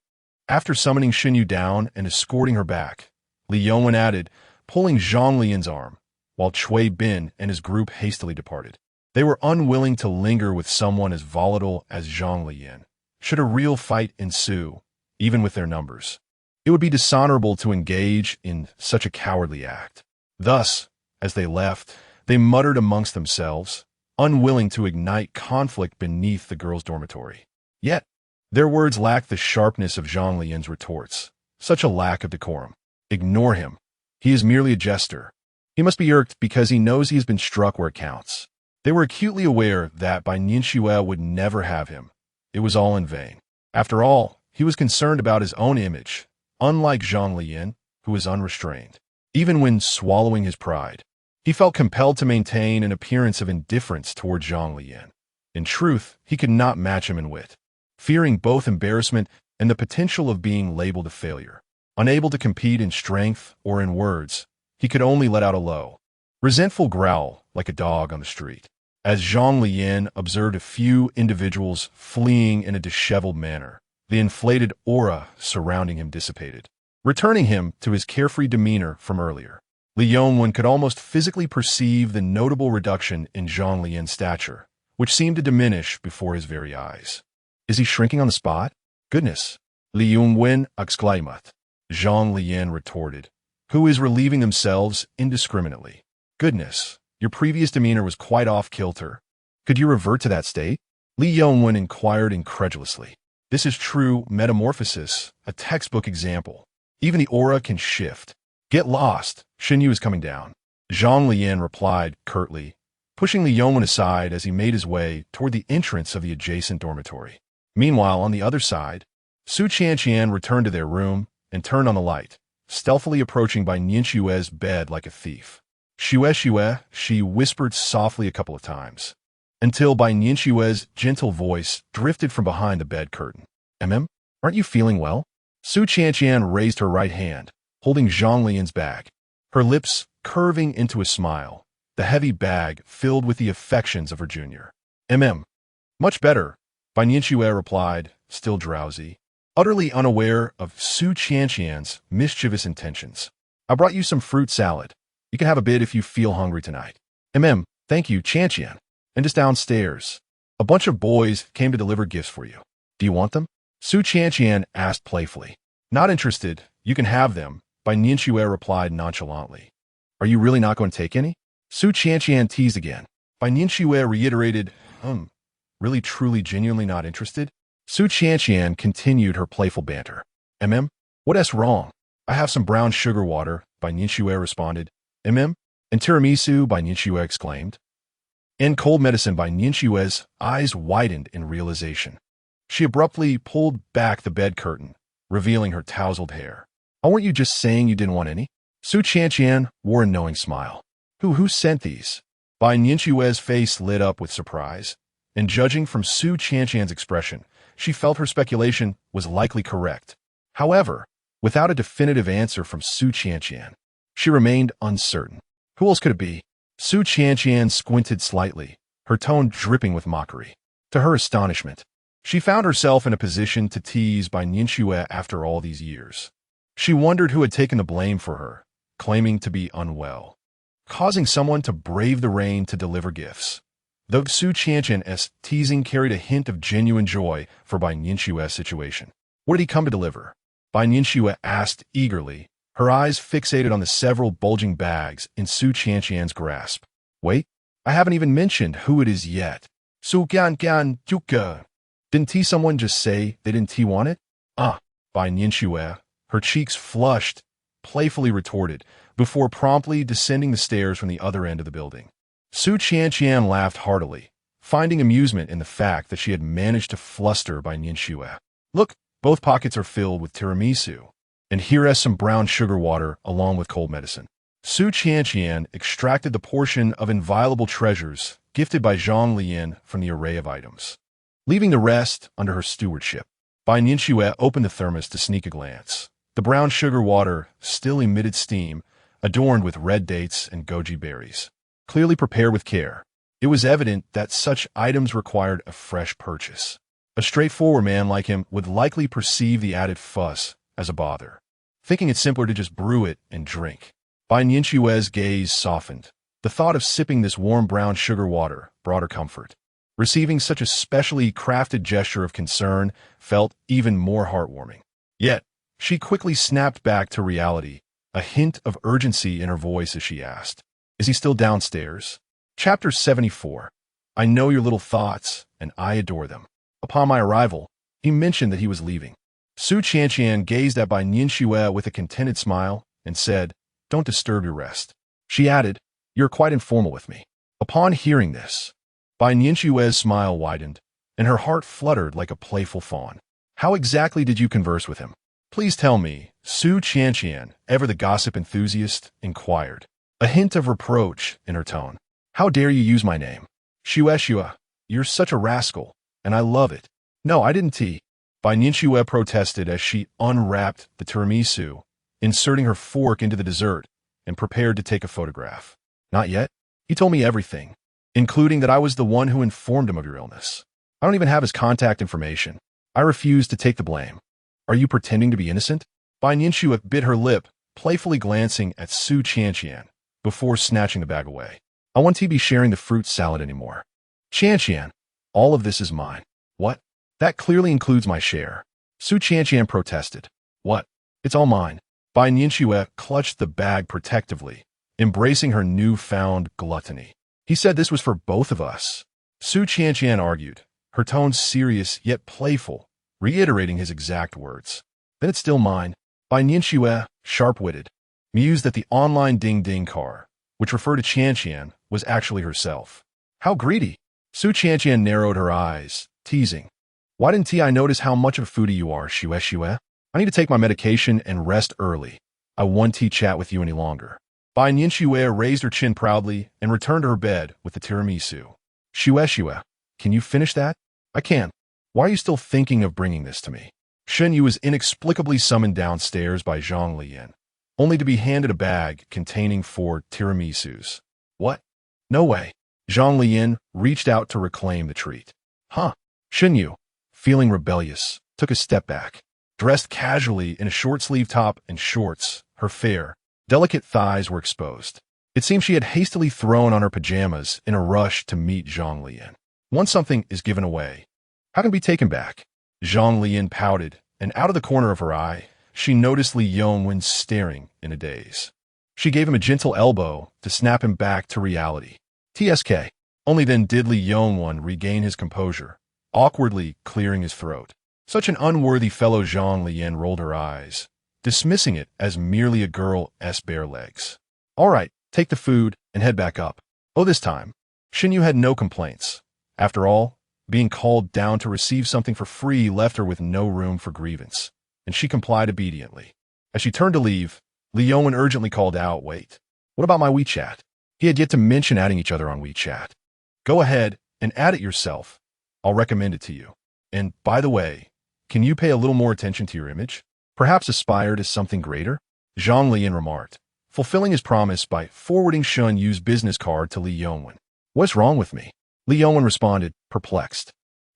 After summoning Xinyu down and escorting her back, Li Yongwen added, pulling Zhang Leyan's arm, while Cui Bin and his group hastily departed. They were unwilling to linger with someone as volatile as Zhang Leyan. Should a real fight ensue, even with their numbers, it would be dishonorable to engage in such a cowardly act. Thus, as they left, they muttered amongst themselves, unwilling to ignite conflict beneath the girls' dormitory. Yet, their words lacked the sharpness of Zhang Leyan's retorts. Such a lack of decorum. Ignore him. He is merely a jester. He must be irked because he knows he has been struck where it counts. They were acutely aware that Bai Nianxue would never have him. It was all in vain. After all, he was concerned about his own image, unlike Zhang Leyan, who was unrestrained. Even when swallowing his pride, he felt compelled to maintain an appearance of indifference toward Zhang Leyan. In truth, he could not match him in wit. Fearing both embarrassment and the potential of being labeled a failure, unable to compete in strength or in words, he could only let out a low, resentful growl like a dog on the street. As Zhang Leyan observed a few individuals fleeing in a disheveled manner, the inflated aura surrounding him dissipated, returning him to his carefree demeanor from earlier. Li Yongwen could almost physically perceive the notable reduction in Zhang Leyan's stature, which seemed to diminish before his very eyes. Is he shrinking on the spot? Goodness! Li Yongwen exclaimed. Zhang Leyan retorted, who is relieving themselves indiscriminately. Goodness, your previous demeanor was quite off-kilter. Could you revert to that state? Li Yongwen inquired incredulously. This is true metamorphosis, a textbook example. Even the aura can shift. Get lost, Xinyu is coming down. Zhang Leyan replied curtly, pushing Li Yongwen aside as he made his way toward the entrance of the adjacent dormitory. Meanwhile, on the other side, Su Qianqian returned to their room and turned on the light, stealthily approaching Bai Nianxue's bed like a thief. Xue, she whispered softly a couple of times, until Bai Nianxue's gentle voice drifted from behind the bed curtain. Aren't you feeling well? Su Qianqian raised her right hand, holding Zhang Leyan's bag, her lips curving into a smile, the heavy bag filled with the affections of her junior. Much better, Bai Nianxue replied, still drowsy, utterly unaware of Su Qianqian's mischievous intentions. I brought you some fruit salad. You can have a bit if you feel hungry tonight. Thank you, Qianqian. And just downstairs, a bunch of boys came to deliver gifts for you. Do you want them? Su Qianqian asked playfully. Not interested. You can have them, Bai Nianxue replied nonchalantly. Are you really not going to take any? Su Qianqian teased again. Bai Nianxue reiterated, really truly genuinely not interested? Su Qianqian continued her playful banter. What's wrong? I have some brown sugar water, Bai Nianxue responded. And tiramisu, Bai Nianxue exclaimed. And cold medicine, Bai Nianxue's eyes widened in realization. She abruptly pulled back the bed curtain, revealing her tousled hair. Oh, weren't you just saying you didn't want any? Su Qianqian wore a knowing smile. Who sent these? Bai Nianxue's face lit up with surprise, and judging from Su Qianqian's expression, she felt her speculation was likely correct. However, without a definitive answer from Su Qianqian, she remained uncertain. Who else could it be? Su Qianqian squinted slightly, her tone dripping with mockery. To her astonishment, she found herself in a position to tease Bai Nianxue after all these years. She wondered who had taken the blame for her, claiming to be unwell, causing someone to brave the rain to deliver gifts. Though Su Qianqian's teasing carried a hint of genuine joy for Bai Nianxue's situation. What did he come to deliver? Bai Nianxue asked eagerly, her eyes fixated on the several bulging bags in Su Qianqian's grasp. Wait, I haven't even mentioned who it is yet. Su Qianqian Juke. Didn't someone just say they didn't want it? Bai Nianxue, her cheeks flushed, playfully retorted, before promptly descending the stairs from the other end of the building. Su Qianqian laughed heartily, finding amusement in the fact that she had managed to fluster Bai Nianxue. Look, both pockets are filled with tiramisu, and here is some brown sugar water along with cold medicine. Su Qianqian extracted the portion of inviolable treasures gifted by Zhang Leyan from the array of items, leaving the rest under her stewardship. Bai Nianxue opened the thermos to sneak a glance. The brown sugar water still emitted steam, adorned with red dates and goji berries, clearly prepared with care. It was evident that such items required a fresh purchase. A straightforward man like him would likely perceive the added fuss as a bother, thinking it simpler to just brew it and drink. Bai Nianxue's gaze softened. The thought of sipping this warm brown sugar water brought her comfort. Receiving such a specially crafted gesture of concern felt even more heartwarming. Yet, she quickly snapped back to reality, a hint of urgency in her voice as she asked, "Is he still downstairs?" Chapter 74. I know your little thoughts, and I adore them. Upon my arrival, he mentioned that he was leaving. Su Qianqian gazed at Bai Nianxue with a contented smile and said, "Don't disturb your rest." She added, "You're quite informal with me." Upon hearing this, Bai Nianxue's smile widened, and her heart fluttered like a playful fawn. "How exactly did you converse with him? Please tell me," Su Qianqian, ever the gossip enthusiast, inquired, a hint of reproach in her tone. "How dare you use my name? Shue, you're such a rascal, and I love it." "No, I didn't tea," Bai Nianxue protested as she unwrapped the tiramisu, inserting her fork into the dessert, and prepared to take a photograph. "Not yet. He told me everything, including that I was the one who informed him of your illness. I don't even have his contact information. I refuse to take the blame. Are you pretending to be innocent?" Bai Nianxue bit her lip, playfully glancing at Su Qianqian, before snatching the bag away. "I won't be sharing the fruit salad anymore." "Qianqian, all of this is mine." "What? That clearly includes my share." Su Qianqian protested. "What? It's all mine." Bai Nianxue clutched the bag protectively, embracing her newfound gluttony. "He said this was for both of us." Su Qianqian argued, her tone serious yet playful, reiterating his exact words. "Then it's still mine." Bai Nianxue, sharp-witted, mused that the online ding-ding car, which referred to Qianqian, was actually herself. "How greedy!" Su Qianqian narrowed her eyes, teasing. "Why didn't I notice how much of a foodie you are, Shue? I need to take my medication and rest early. I won't chat with you any longer." Bai Nianxue raised her chin proudly and returned to her bed with the tiramisu. Shue, can you finish that?" "I can't. Why are you still thinking of bringing this to me?" Shen Yu was inexplicably summoned downstairs by Zhang Leyan, only to be handed a bag containing 4 tiramisus. "What? No way." Zhang Leyan reached out to reclaim the treat. "Huh." Shen Yu, feeling rebellious, took a step back. Dressed casually in a short-sleeved top and shorts, her fair, delicate thighs were exposed. It seemed she had hastily thrown on her pajamas in a rush to meet Zhang Leyan. Once something is given away, how can it be taken back? Zhang Leyan pouted, and out of the corner of her eye, she noticed Li Yongwen staring in a daze. She gave him a gentle elbow to snap him back to reality. TSK. Only then did Li Yongwen regain his composure, awkwardly clearing his throat. Such an unworthy fellow. Zhang Leyan rolled her eyes, dismissing it as merely a girl's bare legs. "All right, take the food and head back up." Oh, this time, Shen Yu had no complaints. After all, being called down to receive something for free left her with no room for grievance, and she complied obediently. As she turned to leave, Li Yongwen urgently called out, "Wait, what about my WeChat?" He had yet to mention adding each other on WeChat. "Go ahead and add it yourself. I'll recommend it to you. And, by the way, can you pay a little more attention to your image? Perhaps aspire to something greater?" Zhang Leyan remarked, fulfilling his promise by forwarding Shen Yu's business card to Li Yongwen. "What's wrong with me?" Li Yongwen responded, perplexed.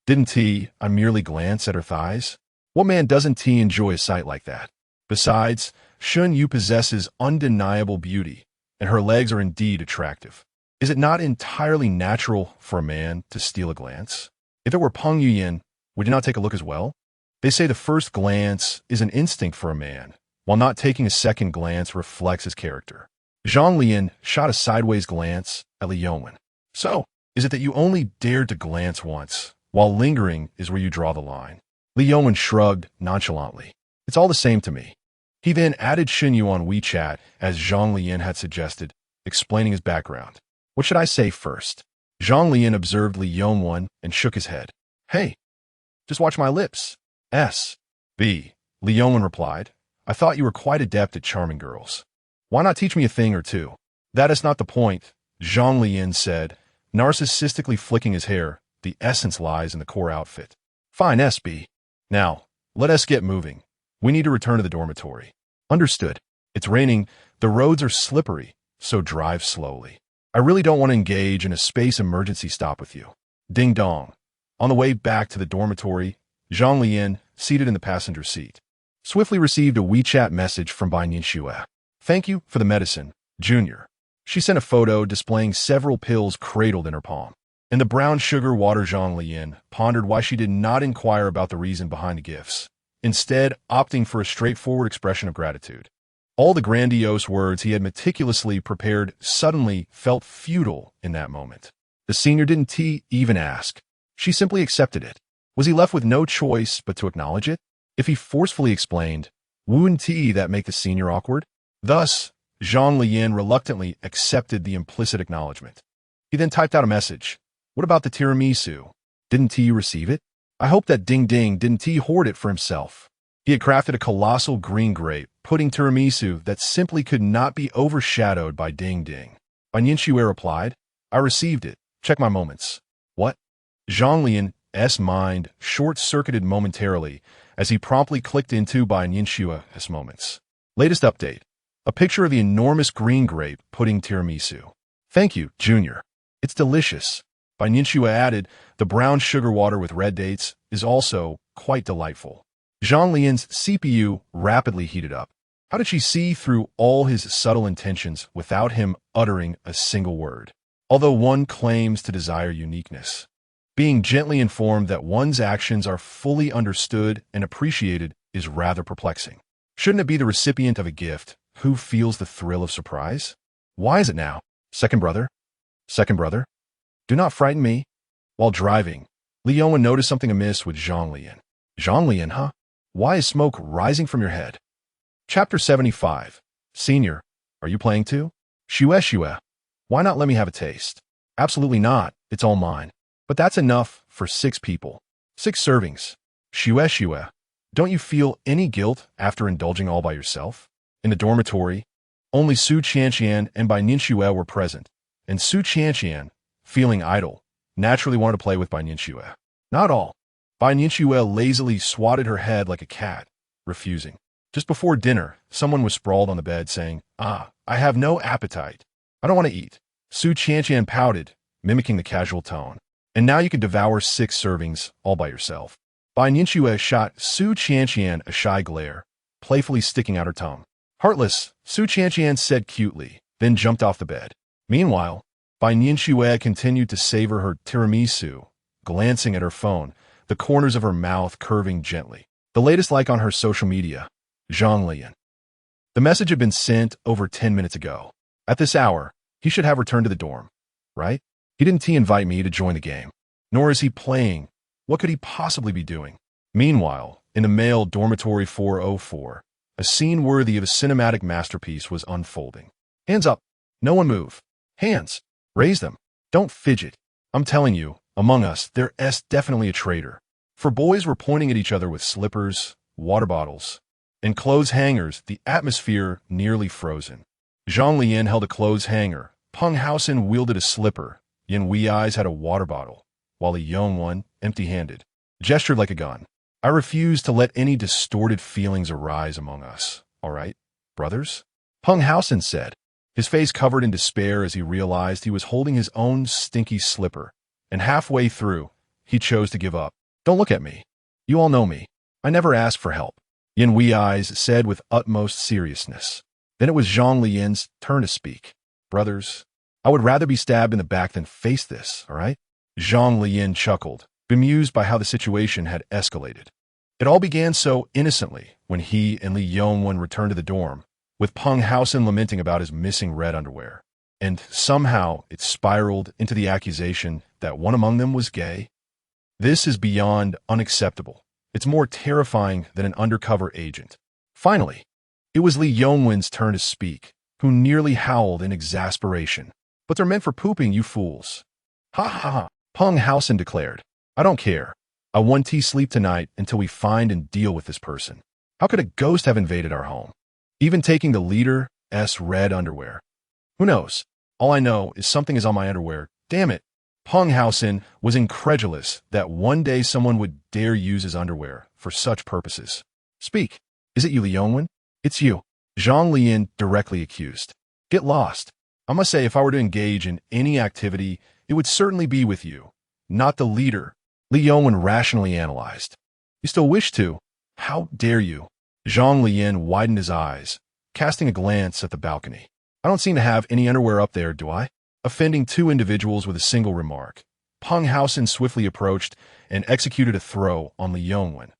"Didn't I merely glance at her thighs? What man doesn't enjoy a sight like that? Besides, Shen Yu possesses undeniable beauty, and her legs are indeed attractive. Is it not entirely natural for a man to steal a glance? If it were Peng Yuyan, would you not take a look as well? They say the first glance is an instinct for a man, while not taking a second glance reflects his character." Zhang Leyan shot a sideways glance at Li Yongwen. "So, is it that you only dared to glance once, while lingering is where you draw the line?" Li Yongwen shrugged nonchalantly. "It's all the same to me." He then added Shen Yu on WeChat, as Zhang Leyan had suggested, explaining his background. "What should I say first?" Zhang Leyan observed Li Yongwen and shook his head. "Hey, just watch my lips." S.B. Li Yongwen replied, "I thought you were quite adept at charming girls. Why not teach me a thing or two?" "That is not the point," Zhang Leyan said, narcissistically flicking his hair. "The essence lies in the core outfit." "Fine, S.B. Now, let us get moving. We need to return to the dormitory." "Understood. It's raining. The roads are slippery, so drive slowly. I really don't want to engage in a space emergency stop with you. Ding dong. On the way back to the dormitory, Zhang Leyan, seated in the passenger seat, swiftly received a WeChat message from Bai Nianxue. Thank you for the medicine, Junior. She sent a photo displaying several pills cradled in her palm. In the brown sugar water, Zhang Leyan pondered why she did not inquire about the reason behind the gifts, instead opting for a straightforward expression of gratitude. All the grandiose words he had meticulously prepared suddenly felt futile in that moment. The senior didn't even ask. She simply accepted it. Was he left with no choice but to acknowledge it? If he forcefully explained, wouldn't that make the senior awkward? Thus, Zhang Leyan reluctantly accepted the implicit acknowledgement. He then typed out a message. What about the tiramisu? Didn't he receive it? I hope that ding-ding didn't he hoard it for himself. He had crafted a colossal green grape pudding tiramisu that simply could not be overshadowed by ding-ding. Bai Nianxue replied, I received it. Check my moments. What? Zhang Leyan's mind short-circuited momentarily as he promptly clicked into Bai Nianxue's moments. Latest update. A picture of the enormous green grape pudding tiramisu. Thank you, Junior. It's delicious. Bai Nianxue added, the brown sugar water with red dates is also quite delightful. Zhang Leyan's CPU rapidly heated up. How did she see through all his subtle intentions without him uttering a single word? Although one claims to desire uniqueness, being gently informed that one's actions are fully understood and appreciated is rather perplexing. Shouldn't it be the recipient of a gift who feels the thrill of surprise? Why is it now? Second brother? Second brother? Do not frighten me. While driving, Li Yongwen noticed something amiss with Zhang Leyan. Zhang Leyan, huh? Why is smoke rising from your head? Chapter 75. Senior, are you playing too? Shue. Why not let me have a taste? Absolutely not. It's all mine. But that's enough for 6 people. 6 servings. Shue. Don't you feel any guilt after indulging all by yourself? In the dormitory, only Su Qianqian and Bai Nianxue were present, and Su Qianqian, feeling idle, naturally wanted to play with Bai Nianxue. Not all. Bai Nianxue lazily swatted her head like a cat, refusing. Just before dinner, someone was sprawled on the bed saying, I have no appetite. I don't want to eat. Su Qianqian pouted, mimicking the casual tone. And now you can devour 6 servings all by yourself. Bai Nianxue shot Su Qianqian a shy glare, playfully sticking out her tongue. Heartless, Su Qianqian said cutely, then jumped off the bed. Meanwhile, Bai Nianxue continued to savor her tiramisu, glancing at her phone, the corners of her mouth curving gently. The latest like on her social media, Zhang Leyan. The message had been sent over 10 minutes ago. At this hour, he should have returned to the dorm, right? He didn't invite me to join the game. Nor is he playing. What could he possibly be doing? Meanwhile, in the male dormitory 404, a scene worthy of a cinematic masterpiece was unfolding. Hands up. No one move. Hands. Raise them. Don't fidget. I'm telling you, among us, there's definitely a traitor. For boys were pointing at each other with slippers, water bottles, and clothes hangers, the atmosphere nearly frozen. Zhang Leyan held a clothes hanger. Peng Haosen wielded a slipper. Yin Wei's had a water bottle, while Li Yongwen, empty-handed, gestured like a gun. I refuse to let any distorted feelings arise among us, all right, brothers? Peng Haosen said, his face covered in despair as he realized he was holding his own stinky slipper, and halfway through, he chose to give up. Don't look at me. You all know me. I never asked for help, Yin Wei's said with utmost seriousness. Then it was Zhang Leyan's turn to speak. Brothers, I would rather be stabbed in the back than face this, all right? Zhang Leyan chuckled, bemused by how the situation had escalated. It all began so innocently when he and Li Yongwen returned to the dorm, with Peng Haosen lamenting about his missing red underwear. And somehow it spiraled into the accusation that one among them was gay. This is beyond unacceptable. It's more terrifying than an undercover agent. Finally, it was Li Yongwen's turn to speak, who nearly howled in exasperation. But they're meant for pooping, you fools. Ha ha ha, Peng Haosen declared. I don't care. I want to sleep tonight until we find and deal with this person. How could a ghost have invaded our home? Even taking the leader's red underwear. Who knows? All I know is something is on my underwear. Damn it. Peng Haosen was incredulous that one day someone would dare use his underwear for such purposes. Speak. Is it you, Li Yongwen? It's you. Zhang Leyan directly accused. Get lost. I must say, if I were to engage in any activity, it would certainly be with you, not the leader. Li Yongwen rationally analyzed. You still wish to? How dare you? Zhang Leyan widened his eyes, casting a glance at the balcony. I don't seem to have any underwear up there, do I? Offending two individuals with a single remark, Peng Haosen swiftly approached and executed a throw on Li Yongwen.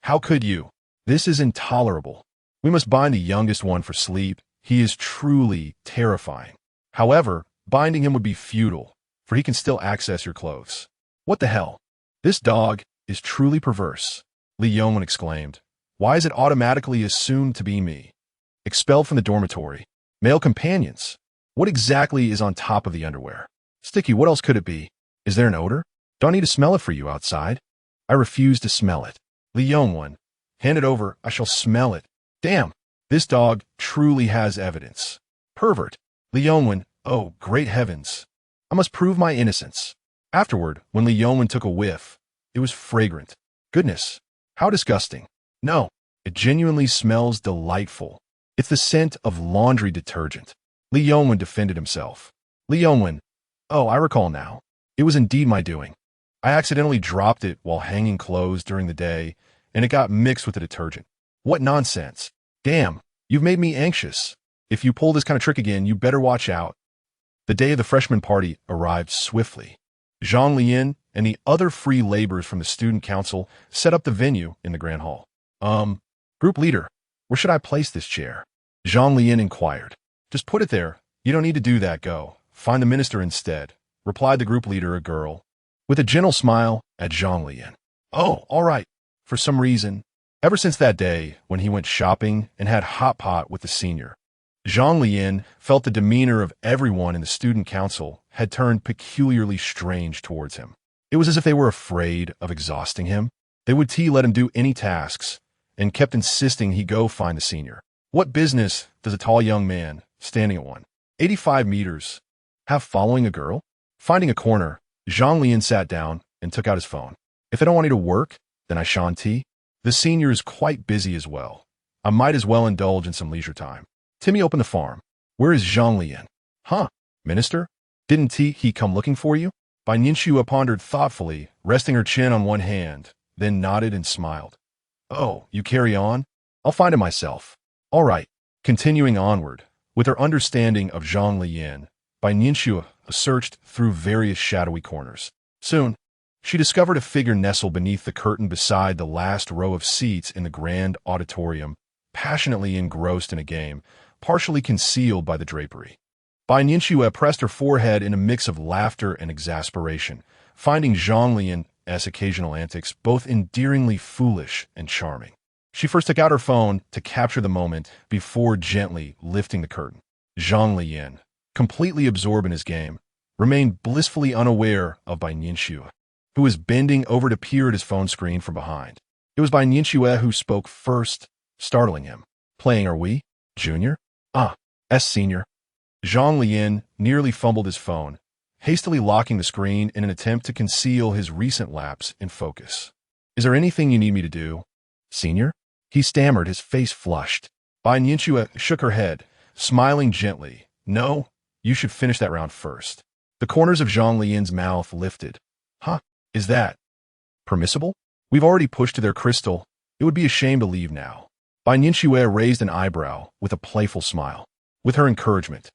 How could you? This is intolerable. We must bind the youngest one for sleep. He is truly terrifying. However, binding him would be futile, for he can still access your clothes. What the hell? This dog is truly perverse, Li Yongwen exclaimed. Why is it automatically assumed to be me? Expelled from the dormitory. Male companions. What exactly is on top of the underwear? Sticky, what else could it be? Is there an odor? Do I need to smell it for you outside? I refuse to smell it. Li Yongwen, hand it over, I shall smell it. Damn, this dog truly has evidence. Pervert. Li Yongwen, oh, great heavens. I must prove my innocence. Afterward, when Li Yongwen took a whiff, it was fragrant. Goodness, how disgusting. No, it genuinely smells delightful. It's the scent of laundry detergent. Li Yongwen defended himself. Li Yongwen, oh, I recall now. It was indeed my doing. I accidentally dropped it while hanging clothes during the day, and it got mixed with the detergent. What nonsense. Damn, you've made me anxious. If you pull this kind of trick again, you better watch out. The day of the freshman party arrived swiftly. Zhang Leyan and the other free laborers from the student council set up the venue in the grand hall. Group leader, where should I place this chair? Zhang Leyan inquired. Just put it there. You don't need to do that, go. Find the minister instead, replied the group leader, a girl, with a gentle smile at Zhang Leyan. Oh, all right. For some reason, ever since that day when he went shopping and had hot pot with the senior, Zhang Leyan felt the demeanor of everyone in the student council had turned peculiarly strange towards him. It was as if they were afraid of exhausting him. They would let him do any tasks and kept insisting he go find the senior. What business does a tall young man, standing at 185 meters, have following a girl? Finding a corner, Zhang Leyan sat down and took out his phone. If they don't want me to work, then I shan't. The senior is quite busy as well. I might as well indulge in some leisure time. Timmy opened the farm. Where is Zhang Leyan? Huh, minister? Didn't he come looking for you? Bai Nianxue pondered thoughtfully, resting her chin on one hand, then nodded and smiled. Oh, you carry on? I'll find him myself. All right. Continuing onward, with her understanding of Zhang Leyan, Bai Nianxue searched through various shadowy corners. Soon, she discovered a figure nestled beneath the curtain beside the last row of seats in the grand auditorium, passionately engrossed in a game, partially concealed by the drapery. Bai Nianxue pressed her forehead in a mix of laughter and exasperation, finding Zhang Leyan's occasional antics both endearingly foolish and charming. She first took out her phone to capture the moment before gently lifting the curtain. Zhang Leyan, completely absorbed in his game, remained blissfully unaware of Bai Nianxue, who was bending over to peer at his phone screen from behind. It was Bai Nianxue who spoke first, startling him. Playing, are we? Junior? Senior. Zhang Leyan nearly fumbled his phone, hastily locking the screen in an attempt to conceal his recent lapse in focus. Is there anything you need me to do? Senior? He stammered, his face flushed. Bai Nianxue shook her head, smiling gently. No, you should finish that round first. The corners of Zhang Leyan's mouth lifted. Huh? Is that permissible? We've already pushed to their crystal. It would be a shame to leave now. Bai Nianxue raised an eyebrow with a playful smile. With her encouragement,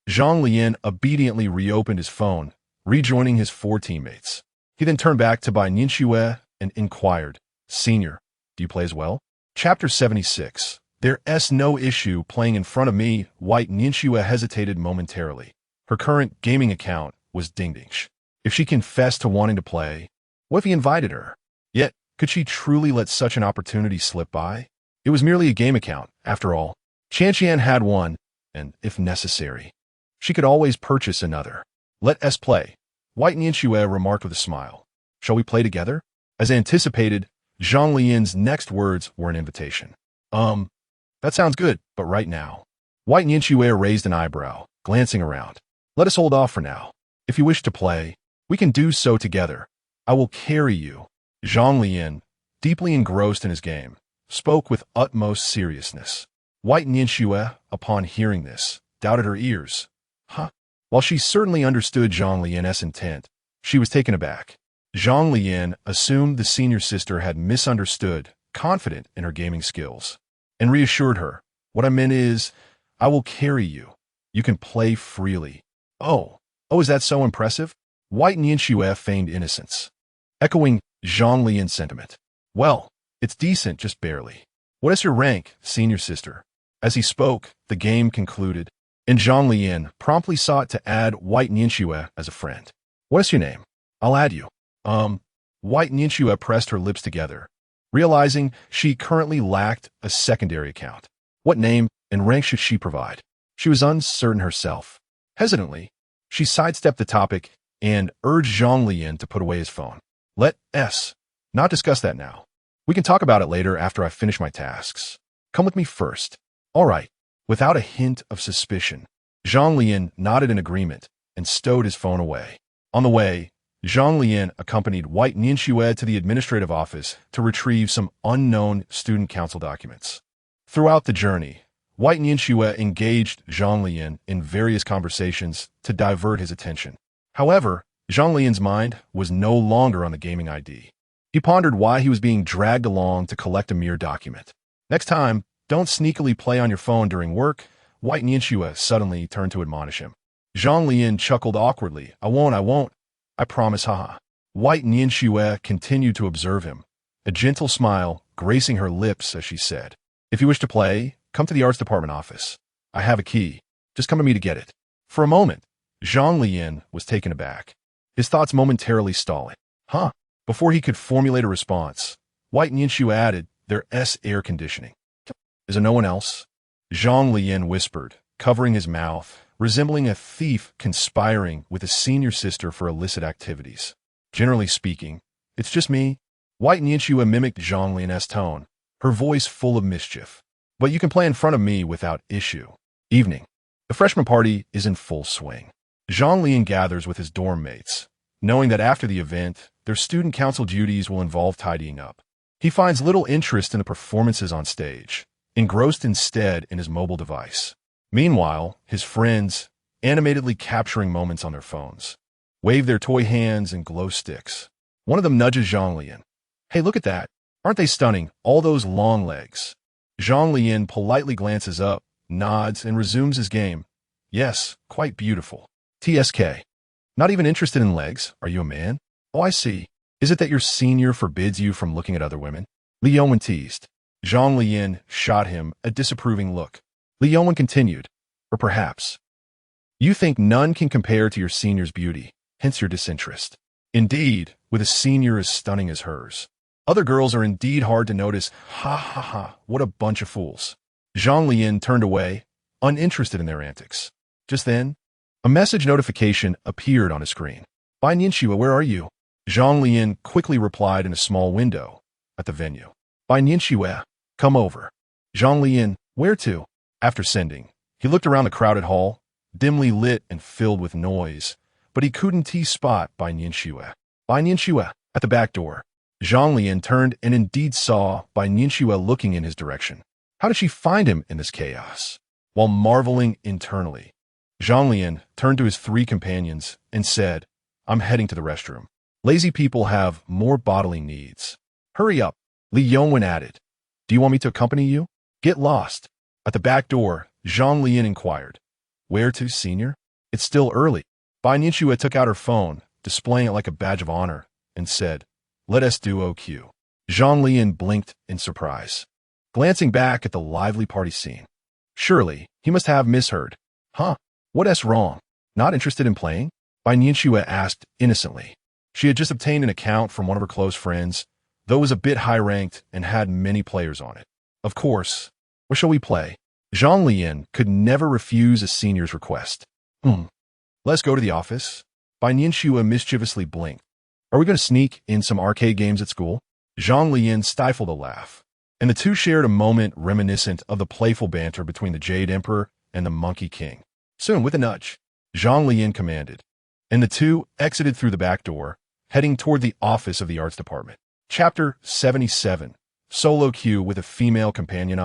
Zhang Leyan obediently reopened his phone, rejoining his four teammates. He then turned back to Bai Nianxue and inquired, Senior, do you play as well? Chapter 76. There's no issue playing in front of me. White Nianxue hesitated momentarily. Her current gaming account was Dingdingsh. If she confessed to wanting to play, what if he invited her? Yet, could she truly let such an opportunity slip by? It was merely a game account, after all. Qianqian had one, and, if necessary, she could always purchase another. Let us play, White Nianxue remarked with a smile. Shall we play together? As anticipated, Zhang Leyan's next words were an invitation. That sounds good, but right now. White Nianxue raised an eyebrow, glancing around. Let us hold off for now. If you wish to play, we can do so together. I will carry you. Zhang Leyan, deeply engrossed in his game, spoke with utmost seriousness. White Nianxue, upon hearing this, doubted her ears. Huh? While she certainly understood Zhang Leyan's intent, she was taken aback. Zhang Leyan assumed the senior sister had misunderstood, confident in her gaming skills, and reassured her, "What I meant is, I will carry you. You can play freely." Oh, is that so impressive? White Nianxue feigned innocence, echoing Zhang Leyan's sentiment. "Well, it's decent, just barely. What is your rank, senior sister?" As he spoke, the game concluded, and Zhang Leyan promptly sought to add White Nianxue as a friend. "What is your name? I'll add you." White Nianxue pressed her lips together, realizing she currently lacked a secondary account. What name and rank should she provide? She was uncertain herself. Hesitantly, she sidestepped the topic and urged Zhang Leyan to put away his phone. Let's not discuss that now. We can talk about it later after I finish my tasks. Come with me first. All right. Without a hint of suspicion, Zhang Leyan nodded in agreement and stowed his phone away. On the way, Zhang Leyan accompanied White Nianxue to the administrative office to retrieve some unknown student council documents. Throughout the journey, White Nianxue engaged Zhang Leyan in various conversations to divert his attention. However, Zhang Leyan's mind was no longer on the gaming ID. He pondered why he was being dragged along to collect a mere document. "Next time, don't sneakily play on your phone during work," White Nianxue suddenly turned to admonish him. Zhang Leyan chuckled awkwardly. I won't. I promise, haha." White Nianxue continued to observe him, a gentle smile gracing her lips as she said, "If you wish to play, come to the arts department office. I have a key. Just come to me to get it." For a moment, Zhang Leyan was taken aback, his thoughts momentarily stalling. Huh? Before he could formulate a response, White Nianxue added, "There's air conditioning." "Is there no one else?" Zhang Leyan whispered, covering his mouth, resembling a thief conspiring with a senior sister for illicit activities. "Generally speaking, it's just me." White Nianxue mimicked Zhang Leyan's tone, her voice full of mischief. "But you can play in front of me without issue." Evening. The freshman party is in full swing. Zhang Leyan gathers with his dorm mates, knowing that after the event, their student council duties will involve tidying up. He finds little interest in the performances on stage, engrossed instead in his mobile device. Meanwhile, his friends, animatedly capturing moments on their phones, wave their toy hands and glow sticks. One of them nudges Zhang Leyan. "Hey, look at that. Aren't they stunning? All those long legs." Zhang Leyan politely glances up, nods, and resumes his game. "Yes, quite beautiful." TSK. "Not even interested in legs? Are you a man?" "Oh, I see. Is it that your senior forbids you from looking at other women?" Li Yongwen teased. Zhang Leyan shot him a disapproving look. Li Yongwen continued, "Or perhaps you think none can compare to your senior's beauty, hence your disinterest." Indeed, with a senior as stunning as hers, other girls are indeed hard to notice. Ha ha ha, what a bunch of fools. Zhang Leyan turned away, uninterested in their antics. Just then, a message notification appeared on his screen. "Bai Nianxue, where are you?" Zhang Leyan quickly replied in a small window at the venue. "Bai Nianxue, come over." Zhang Leyan, "Where to?" After sending, he looked around the crowded hall, dimly lit and filled with noise, but he couldn't spot Bai Nianxue. Bai Nianxue, at the back door. Zhang Leyan turned and indeed saw Bai Nianxue looking in his direction. How did she find him in this chaos? While marveling internally, Zhang Leyan turned to his three companions and said, "I'm heading to the restroom. Lazy people have more bodily needs." "Hurry up," Li Yongwen added. "Do you want me to accompany you?" "Get lost." At the back door, Zhang Leyan inquired, "Where to, senior?" "It's still early." Bai Nianxue took out her phone, displaying it like a badge of honor, and said, "Let us do OQ." Zhang Leyan blinked in surprise, glancing back at the lively party scene. Surely, he must have misheard. Huh? What's wrong? Not interested in playing? Bai Nianxue asked innocently. She had just obtained an account from one of her close friends, though it was a bit high-ranked and had many players on it. Of course. What shall we play? Zhang Leyan could never refuse a senior's request. Let's go to the office. Bai Nianxue mischievously blinked. Are we going to sneak in some arcade games at school? Zhang Leyan stifled a laugh, and the two shared a moment reminiscent of the playful banter between the Jade Emperor and the Monkey King. Soon, with a nudge, Zhang Leyan commanded, and the two exited through the back door, heading toward the office of the arts department. Chapter 77. Solo queue with a female companion.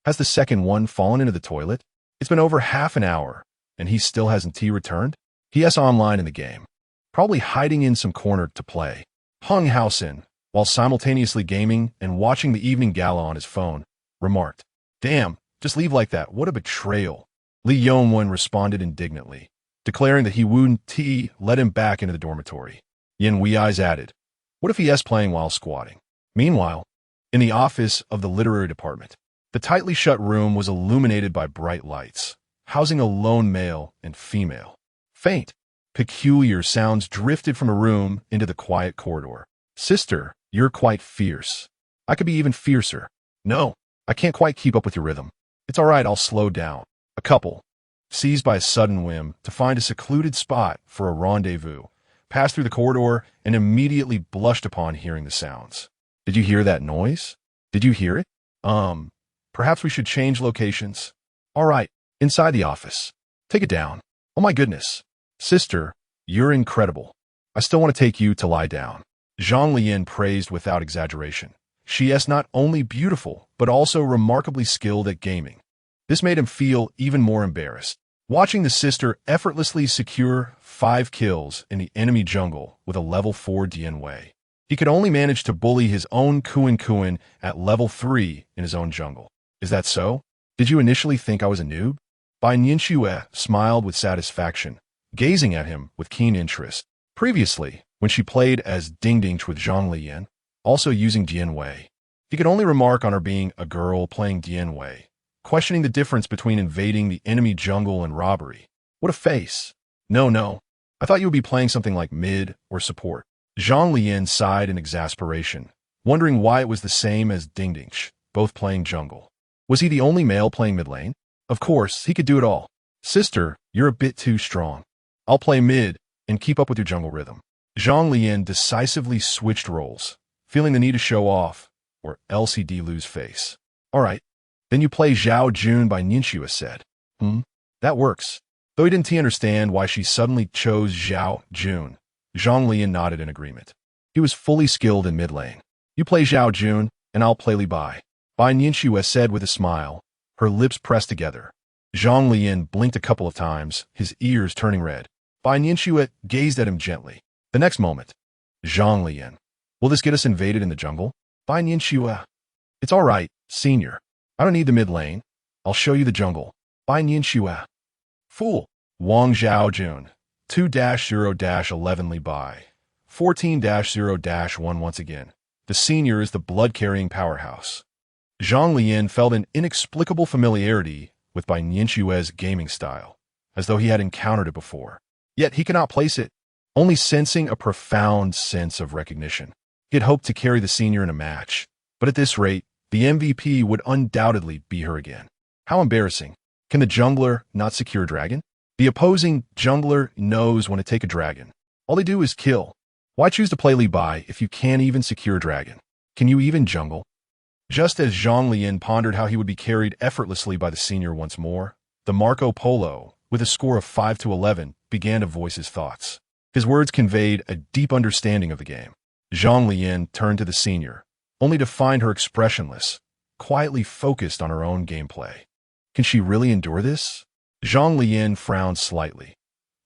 Has the second one fallen into the toilet? It's been over half an hour, and he still hasn't returned? He online in the game, probably hiding in some corner to play. Hung Haosin, while simultaneously gaming and watching the evening gala on his phone, remarked, "Damn, just leave like that, what a betrayal." Li Yongwen responded indignantly, declaring that he wouldn't let him back into the dormitory. Yin Wei's added, "What if he is playing while squatting?" Meanwhile, in the office of the literary department, the tightly shut room was illuminated by bright lights, housing a lone male and female. Faint, peculiar sounds drifted from a room into the quiet corridor. "Sister, you're quite fierce. I could be even fiercer." "No, I can't quite keep up with your rhythm." "It's all right, I'll slow down." A couple, seized by a sudden whim to find a secluded spot for a rendezvous, passed through the corridor and immediately blushed upon hearing the sounds. "Did you hear that noise? Did you hear it? Perhaps we should change locations." "All right, inside the office. Take it down." "Oh my goodness. Sister, you're incredible. I still want to take you to lie down." Zhang Leyan praised without exaggeration. She is not only beautiful, but also remarkably skilled at gaming. This made him feel even more embarrassed. Watching the sister effortlessly secure 5 kills in the enemy jungle with a level 4 Dian Wei. He could only manage to bully his own Kuan at level 3 in his own jungle. "Is that so? Did you initially think I was a noob?" Bai Nianxue smiled with satisfaction, gazing at him with keen interest. Previously, when she played as Dingdingch with Zhang Leyan, also using Dian Wei, he could only remark on her being a girl playing Dian Wei, questioning the difference between invading the enemy jungle and robbery. What a face. No, I thought you would be playing something like mid or support." Zhang Leyan sighed in exasperation, wondering why it was the same as Dingdingch, both playing jungle. Was he the only male playing mid lane? Of course, he could do it all. "Sister, you're a bit too strong. I'll play mid and keep up with your jungle rhythm." Zhang Leyan decisively switched roles, feeling the need to show off, or else he'd lose face. "All right, then you play Zhao Jun," by Nianxue said. That works." Though he didn't understand why she suddenly chose Zhao Jun, Zhang Leyan nodded in agreement. He was fully skilled in mid lane. "You play Zhao Jun, and I'll play Li Bai," Bai Nianxue said with a smile, her lips pressed together. Zhang Leyan blinked a couple of times, his ears turning red. Bai Nianxue gazed at him gently. The next moment, Zhang Leyan, "Will this get us invaded in the jungle?" Bai Nianxue, "It's all right, senior. I don't need the mid lane. I'll show you the jungle." Bai Nianxue, "Fool." Wang Zhaojun, 2-0-11 Li Bai, 14-0-1 once again. The senior is the blood-carrying powerhouse. Zhang Leyan felt an inexplicable familiarity with Bai Nianxue's gaming style, as though he had encountered it before. Yet he cannot place it, only sensing a profound sense of recognition. He had hoped to carry the senior in a match, but at this rate, the MVP would undoubtedly be her again. How embarrassing. Can the jungler not secure a dragon? The opposing jungler knows when to take a dragon. All they do is kill. Why choose to play Li Bai if you can't even secure a dragon? Can you even jungle? Just as Zhang Leyan pondered how he would be carried effortlessly by the senior once more, the Marco Polo, with a score of 5-11, began to voice his thoughts. His words conveyed a deep understanding of the game. Zhang Leyan turned to the senior, only to find her expressionless, quietly focused on her own gameplay. Can she really endure this? Zhang Leyan frowned slightly.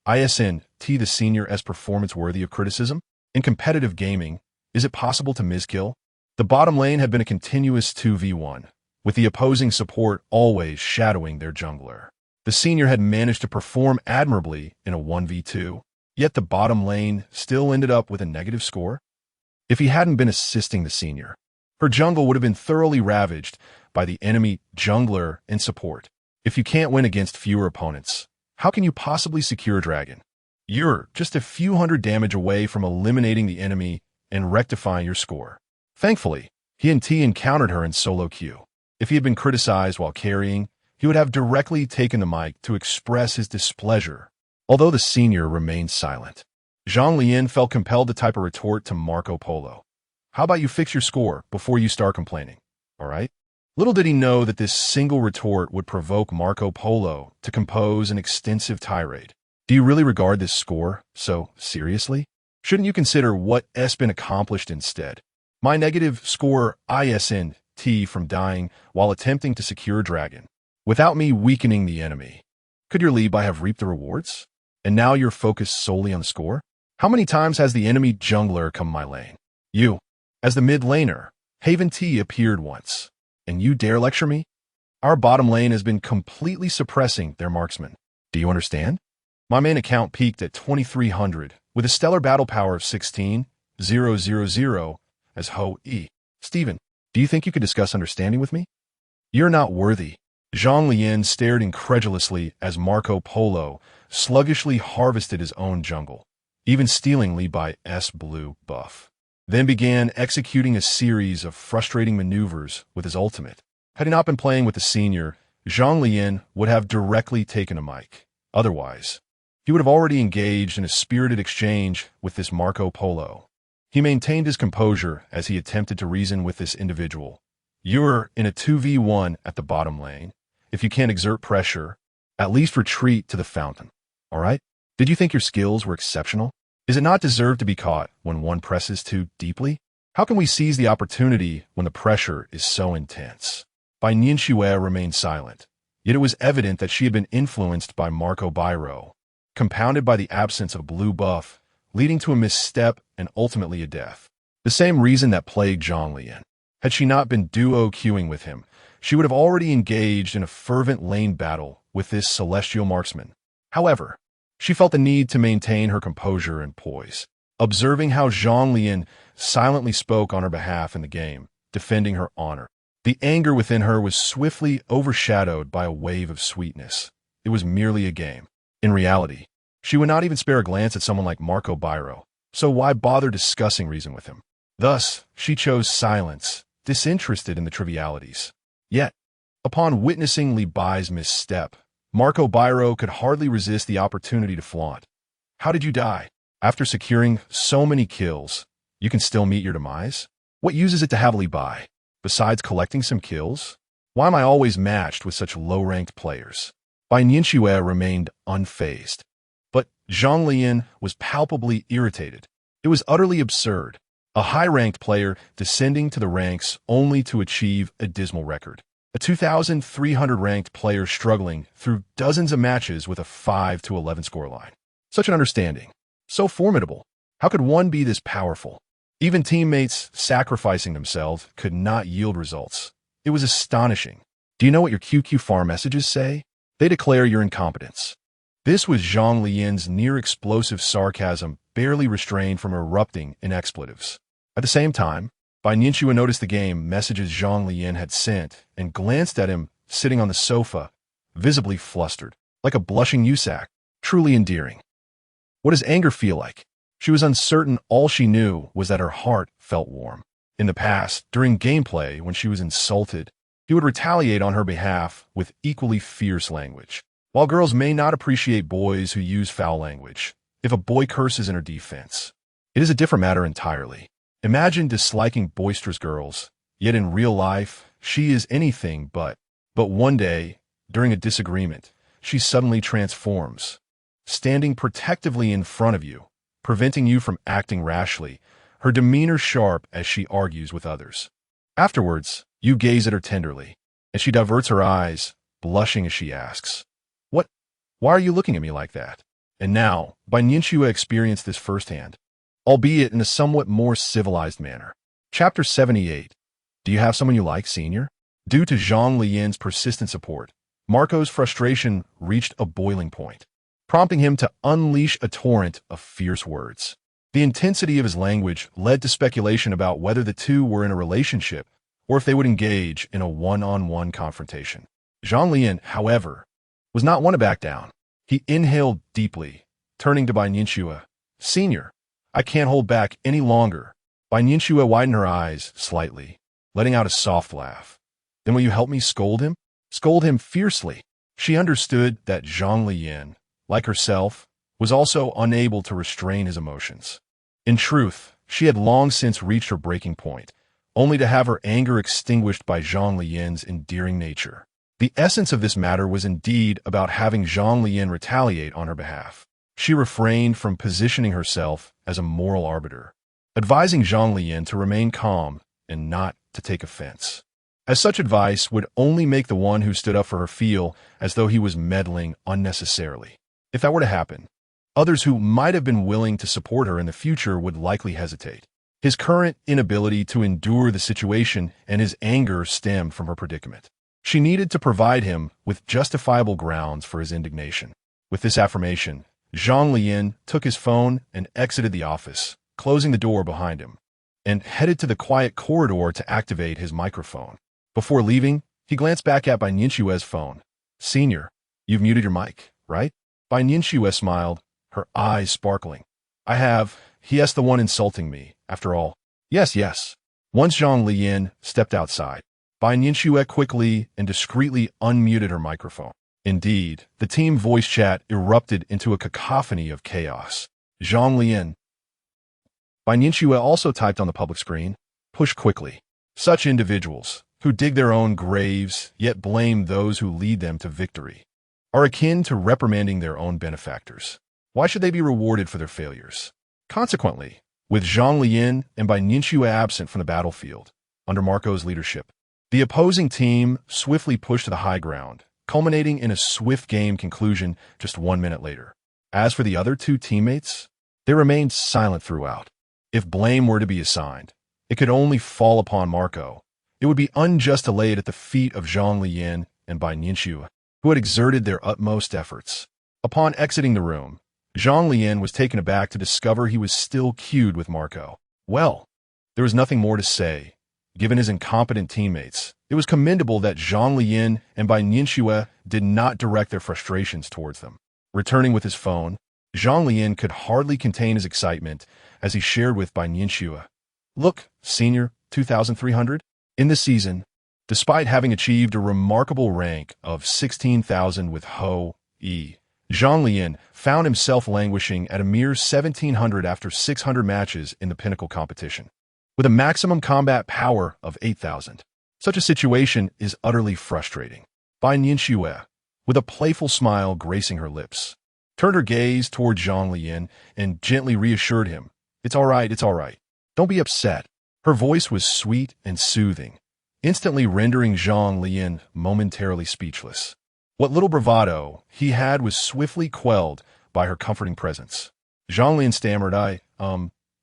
Isn't the senior as performance worthy of criticism? In competitive gaming, is it possible to miskill? The bottom lane had been a continuous 2v1, with the opposing support always shadowing their jungler. The senior had managed to perform admirably in a 1v2, yet the bottom lane still ended up with a negative score. If he hadn't been assisting the senior, her jungle would have been thoroughly ravaged by the enemy jungler and support. If you can't win against fewer opponents, how can you possibly secure a dragon? You're just a few hundred damage away from eliminating the enemy and rectifying your score. Thankfully, he encountered her in solo queue. If he had been criticized while carrying, he would have directly taken the mic to express his displeasure, although the senior remained silent. Zhang Leyan felt compelled to type a retort to Marco Polo. "How about you fix your score before you start complaining, all right?" Little did he know that this single retort would provoke Marco Polo to compose an extensive tirade. "Do you really regard this score so seriously? Shouldn't you consider what has been accomplished instead? My negative score isn't T from dying while attempting to secure a dragon, without me weakening the enemy. Could your lead by have reaped the rewards? And now you're focused solely on the score? How many times has the enemy jungler come my lane? You, as the mid laner, Haven T appeared once. And you dare lecture me? Our bottom lane has been completely suppressing their marksmen. Do you understand? My main account peaked at 2300, with a stellar battle power of 16,000 as Ho-E. Steven, do you think you could discuss understanding with me? You're not worthy. Zhang Leyan stared incredulously as Marco Polo sluggishly harvested his own jungle, even stealing Li Bai's blue buff, then began executing a series of frustrating maneuvers with his ultimate. Had he not been playing with the senior, Zhang Leyan would have directly taken a mic. Otherwise, he would have already engaged in a spirited exchange with this Marco Polo. He maintained his composure as he attempted to reason with this individual. You're in a 2v1 at the bottom lane. If you can't exert pressure, at least retreat to the fountain, all right? Did you think your skills were exceptional? Is it not deserved to be caught when one presses too deeply? How can we seize the opportunity when the pressure is so intense? Bai Nianxue remained silent, yet it was evident that she had been influenced by Marco Bairo, compounded by the absence of blue buff, leading to a misstep and ultimately a death. The same reason that plagued Zhang Leyan. Had she not been duo queuing with him, she would have already engaged in a fervent lane battle with this celestial marksman. However, she felt the need to maintain her composure and poise, observing how Zhang Leyan silently spoke on her behalf in the game, defending her honor. The anger within her was swiftly overshadowed by a wave of sweetness. It was merely a game. In reality, she would not even spare a glance at someone like Marco Bairo, so why bother discussing reason with him? Thus, she chose silence, disinterested in the trivialities. Yet, upon witnessing Li Bai's misstep, Marco Bairo could hardly resist the opportunity to flaunt. How did you die? After securing so many kills, you can still meet your demise? What use is it to have Li Bai, besides collecting some kills? Why am I always matched with such low-ranked players? Bai Nianxue remained unfazed. But Zhang Leyan was palpably irritated. It was utterly absurd. A high-ranked player descending to the ranks only to achieve a dismal record. A 2,300 ranked player struggling through dozens of matches with a 5-11 scoreline. Such an understanding. So formidable. How could one be this powerful? Even teammates sacrificing themselves could not yield results. It was astonishing. Do you know what your QQ farm messages say? They declare your incompetence. This was Zhang Leyan's near-explosive sarcasm, barely restrained from erupting in expletives. At the same time, Bai Nianxue noticed the game messages Zhang Leyan had sent and glanced at him sitting on the sofa, visibly flustered, like a blushing Yusak, truly endearing. What does anger feel like? She was uncertain. All she knew was that her heart felt warm. In the past, during gameplay, when she was insulted, he would retaliate on her behalf with equally fierce language. While girls may not appreciate boys who use foul language, if a boy curses in her defense, it is a different matter entirely. Imagine disliking boisterous girls, yet in real life, she is anything but. But one day, during a disagreement, she suddenly transforms, standing protectively in front of you, preventing you from acting rashly, her demeanor sharp as she argues with others. Afterwards, you gaze at her tenderly, and she diverts her eyes, blushing as she asks, "What? Why are you looking at me like that?" And now, Bai Nianxue experienced this firsthand, albeit in a somewhat more civilized manner. Chapter 78. Do you have someone you like, senior? Due to Zhang Leyan's persistent support, Marco's frustration reached a boiling point, prompting him to unleash a torrent of fierce words. The intensity of his language led to speculation about whether the two were in a relationship or if they would engage in a one-on-one confrontation. Zhang Leyan, however, was not one to back down. He inhaled deeply, turning to Bai Nianxue. "Senior, I can't hold back any longer." Bai Nianxue widened her eyes slightly, letting out a soft laugh. "Then will you help me scold him?" Scold him fiercely. She understood that Zhang Leyan, like herself, was also unable to restrain his emotions. In truth, she had long since reached her breaking point, only to have her anger extinguished by Zhang Leyan's endearing nature. The essence of this matter was indeed about having Zhang Leyan retaliate on her behalf. She refrained from positioning herself as a moral arbiter, advising Zhang Leyan to remain calm and not to take offense. as such advice would only make the one who stood up for her feel as though he was meddling unnecessarily. If that were to happen, others who might have been willing to support her in the future would likely hesitate. His current inability to endure the situation and his anger stemmed from her predicament. She needed to provide him with justifiable grounds for his indignation. With this affirmation, Zhang Leyan took his phone and exited the office, closing the door behind him, and headed to the quiet corridor to activate his microphone. Before leaving, he glanced back at Bai Nianxue's phone. "Senior, you've muted your mic, right?" Bai Nianxue smiled, her eyes sparkling. "I have. He is the one insulting me, after all." Yes. Once Zhang Leyan stepped outside, Bai Nianxue quickly and discreetly unmuted her microphone. Indeed, the team voice chat erupted into a cacophony of chaos. Zhang Leyan. Bai Nianxue also typed on the public screen, "Push quickly." Such individuals, who dig their own graves yet blame those who lead them to victory, are akin to reprimanding their own benefactors. Why should they be rewarded for their failures? Consequently, with Zhang Leyan and Bai Nianxue absent from the battlefield, under Marco's leadership, the opposing team swiftly pushed to the high ground, culminating in a swift game conclusion just 1 minute later. As for the other two teammates, they remained silent throughout. If blame were to be assigned, it could only fall upon Marco. It would be unjust to lay it at the feet of Zhang Leyan and Bai Nianxue, who had exerted their utmost efforts. Upon exiting the room, Zhang Leyan was taken aback to discover he was still queued with Marco. Well, there was nothing more to say. Given his incompetent teammates, it was commendable that Zhang Leyan and Bai Nianxue did not direct their frustrations towards them. Returning with his phone, Zhang Leyan could hardly contain his excitement as he shared with Bai Nianxue, "Look, Senior 2300, in this season, despite having achieved a remarkable rank of 16,000 with Ho-E, Zhang Leyan found himself languishing at a mere 1,700 after 600 matches in the pinnacle competition, with a maximum combat power of 8,000. Such a situation is utterly frustrating." Bai Nianxue, with a playful smile gracing her lips, turned her gaze toward Zhang Leyan and gently reassured him, It's all right. Don't be upset." Her voice was sweet and soothing, instantly rendering Zhang Leyan momentarily speechless. What little bravado he had was swiftly quelled by her comforting presence. Zhang Leyan stammered,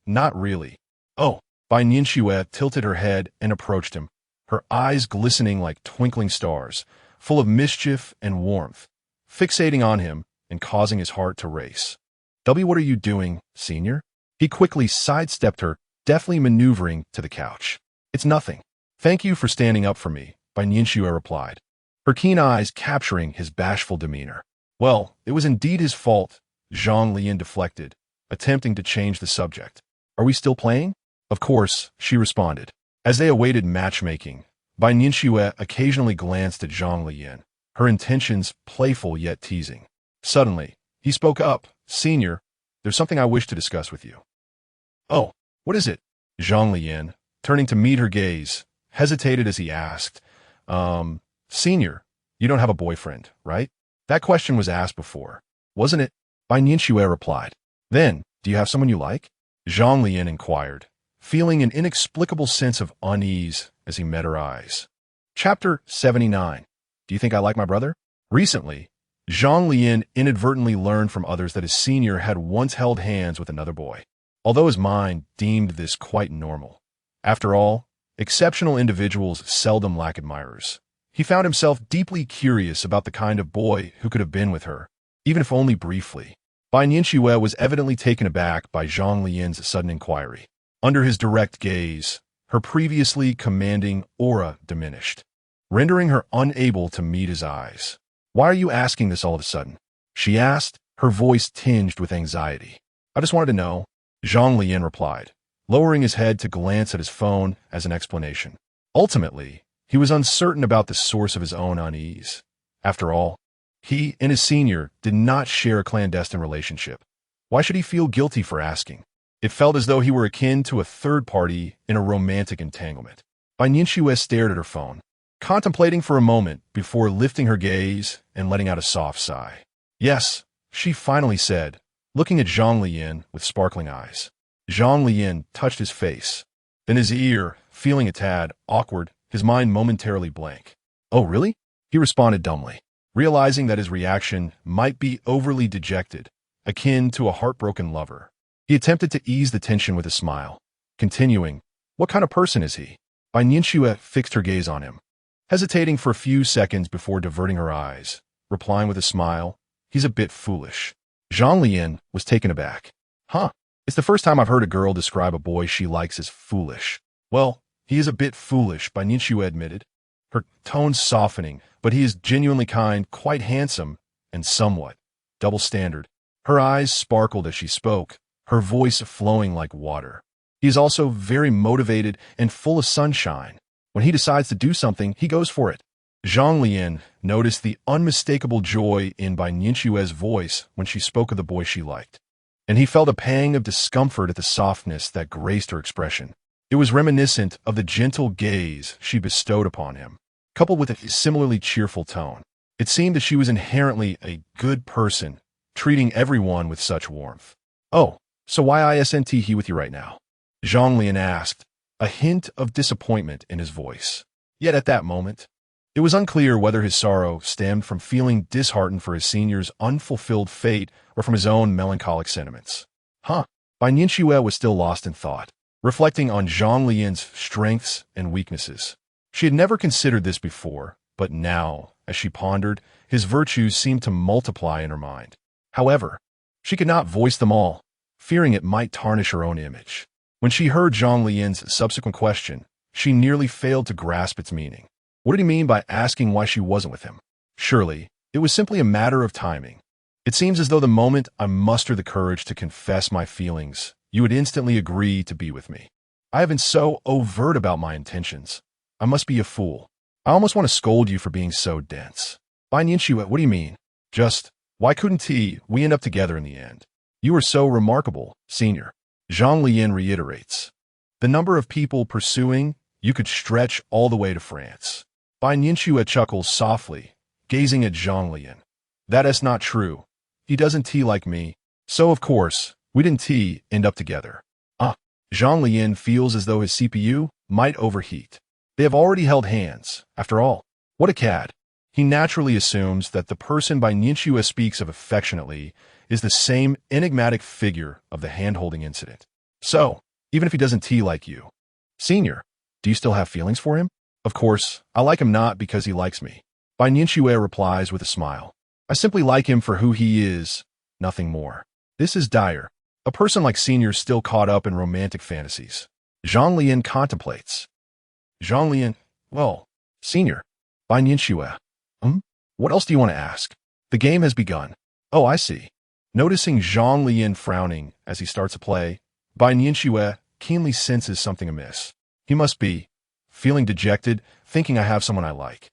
not really." "Oh." Bai Nianxue tilted her head and approached him, her eyes glistening like twinkling stars, full of mischief and warmth, fixating on him and causing his heart to race. What are you doing, Senior?" He quickly sidestepped her, deftly maneuvering to the couch. "It's nothing. Thank you for standing up for me," Bai Nianxue replied, her keen eyes capturing his bashful demeanor. "Well, it was indeed his fault," Zhang Leyan deflected, attempting to change the subject. "Are we still playing?" "Of course," she responded. As they awaited matchmaking, Bai Nianxue occasionally glanced at Zhang Leyan, her intentions playful yet teasing. Suddenly, he spoke up, "Senior, there's something I wish to discuss with you." "Oh, what is it?" Zhang Leyan, turning to meet her gaze, hesitated as he asked, "Senior, you don't have a boyfriend, right?" "That question was asked before, wasn't it?" Bai Nianxue replied. "Then, do you have someone you like?" Zhang Leyan inquired, feeling an inexplicable sense of unease as he met her eyes. Chapter 79. Do you think I like my brother? Recently, Zhang Leyan inadvertently learned from others that his senior had once held hands with another boy, although his mind deemed this quite normal. After all, exceptional individuals seldom lack admirers. He found himself deeply curious about the kind of boy who could have been with her, even if only briefly. Bai Nianxue was evidently taken aback by Zhang Leyan's sudden inquiry. Under his direct gaze, her previously commanding aura diminished, rendering her unable to meet his eyes. "Why are you asking this all of a sudden?" she asked, her voice tinged with anxiety. "I just wanted to know," Zhang Leyan replied, lowering his head to glance at his phone as an explanation. Ultimately, he was uncertain about the source of his own unease. After all, he and his senior did not share a clandestine relationship. Why should he feel guilty for asking? It felt as though he were akin to a third party in a romantic entanglement. Bai Nianxue stared at her phone, contemplating for a moment before lifting her gaze and letting out a soft sigh. "Yes," she finally said, looking at Zhang Leyan with sparkling eyes. Zhang Leyan touched his face, then his ear, feeling a tad awkward, his mind momentarily blank. "Oh, really?" he responded dumbly, realizing that his reaction might be overly dejected, akin to a heartbroken lover. He attempted to ease the tension with a smile, continuing, "What kind of person is he?" Bai Nianxue fixed her gaze on him, hesitating for a few seconds before diverting her eyes, replying with a smile, "He's a bit foolish." Zhang Leyan was taken aback. "Huh, it's the first time I've heard a girl describe a boy she likes as foolish." "Well, he is a bit foolish," Bai Nianxue admitted, her tone softening, "but he is genuinely kind, quite handsome, and somewhat double standard." Her eyes sparkled as she spoke, her voice flowing like water. "He is also very motivated and full of sunshine. When he decides to do something, he goes for it." Zhang Leyan noticed the unmistakable joy in Bai Nianxue's voice when she spoke of the boy she liked, and he felt a pang of discomfort at the softness that graced her expression. It was reminiscent of the gentle gaze she bestowed upon him, coupled with a similarly cheerful tone. It seemed that she was inherently a good person, treating everyone with such warmth. "Oh, so why isn't he with you right now?" Zhang Leyan asked, a hint of disappointment in his voice. Yet at that moment, it was unclear whether his sorrow stemmed from feeling disheartened for his senior's unfulfilled fate or from his own melancholic sentiments. Bai Nianxue was still lost in thought, reflecting on Zhang Leyan's strengths and weaknesses. She had never considered this before, but now, as she pondered, his virtues seemed to multiply in her mind. However, she could not voice them all, fearing it might tarnish her own image. When she heard Zhang Leyan's subsequent question, she nearly failed to grasp its meaning. What did he mean by asking why she wasn't with him? Surely, it was simply a matter of timing. "It seems as though the moment I muster the courage to confess my feelings, you would instantly agree to be with me. I have been so overt about my intentions. I must be a fool. I almost want to scold you for being so dense." "Bai Nianxue, what do you mean? Just, why couldn't we end up together in the end? You are so remarkable, senior." Zhang Leyan reiterates, "The number of people pursuing you could stretch all the way to France." Bai Nianxue chuckles softly, gazing at Zhang Leyan. "That is not true. He doesn't like me, so of course, we didn't end up together." Zhang Leyan feels as though his CPU might overheat. They have already held hands, after all. What a cad. He naturally assumes that the person Bai Nianxue speaks of affectionately is the same enigmatic figure of the hand-holding incident. "So, even if he doesn't like you, senior, do you still have feelings for him?" "Of course, I like him not because he likes me." Bai Nianxue replies with a smile. "I simply like him for who he is, nothing more." This is dire. A person like senior still caught up in romantic fantasies. Zhang Leyan contemplates. Zhang Leyan, "Well, senior." Bai Nianxue, "What else do you want to ask?" "The game has begun." "Oh, I see." Noticing Zhang Leyan frowning as he starts to play, Bai Nianxue keenly senses something amiss. He must be feeling dejected, thinking I have someone I like.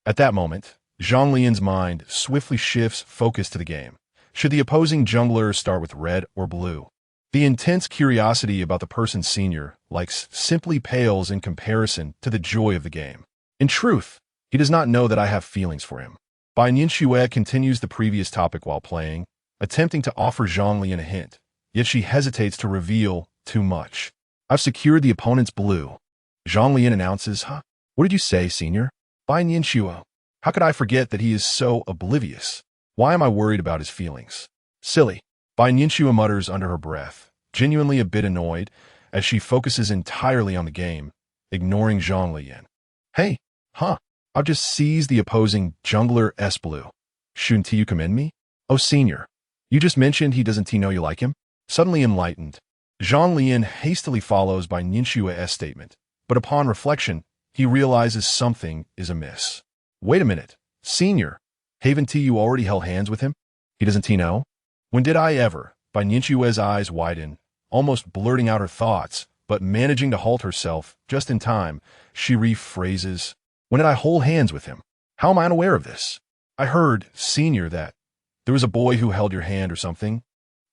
At that moment, Zhang Leyan's mind swiftly shifts focus to the game. Should the opposing jungler start with red or blue? The intense curiosity about the person senior likes simply pales in comparison to the joy of the game. In truth, he does not know that I have feelings for him. Bai Nianxue continues the previous topic while playing, attempting to offer Zhang Leyan a hint, yet she hesitates to reveal too much. "I've secured the opponent's blue." Zhang Leyan announces, "What did you say, senior?" Bai Nianxue, "How could I forget that he is so oblivious? Why am I worried about his feelings?" "Silly." Bai Nianxue mutters under her breath, genuinely a bit annoyed, as she focuses entirely on the game, ignoring Zhang Leyan. "Hey, I've just seized the opposing jungler S blue. Shouldn't you commend me?" "Oh, senior, you just mentioned he doesn't know you like him?" Suddenly enlightened, Zhang Leyan hastily follows Bai Nianxue's statement, but upon reflection, he realizes something is amiss. "Wait a minute, senior, haven't you already held hands with him? He doesn't know?" "When did I ever?" Bai Nianxue's eyes widen, almost blurting out her thoughts, but managing to halt herself just in time, she rephrases, "When did I hold hands with him? How am I unaware of this? I heard, senior, that there was a boy who held your hand or something.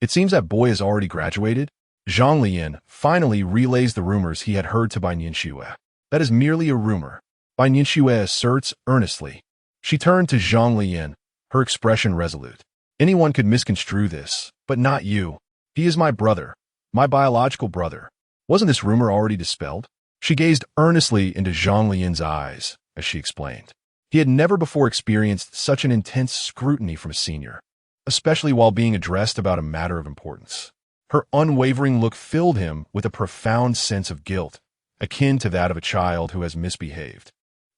It seems that boy has already graduated." Zhang Leyan finally relays the rumors he had heard to Bai Nianxue. "That is merely a rumor," Bai Nianxue asserts earnestly. She turned to Zhang Leyan, her expression resolute. "Anyone could misconstrue this, but not you. He is my brother, my biological brother. Wasn't this rumor already dispelled?" She gazed earnestly into Zhang Leyan's eyes as she explained. He had never before experienced such an intense scrutiny from a senior, especially while being addressed about a matter of importance. Her unwavering look filled him with a profound sense of guilt, akin to that of a child who has misbehaved.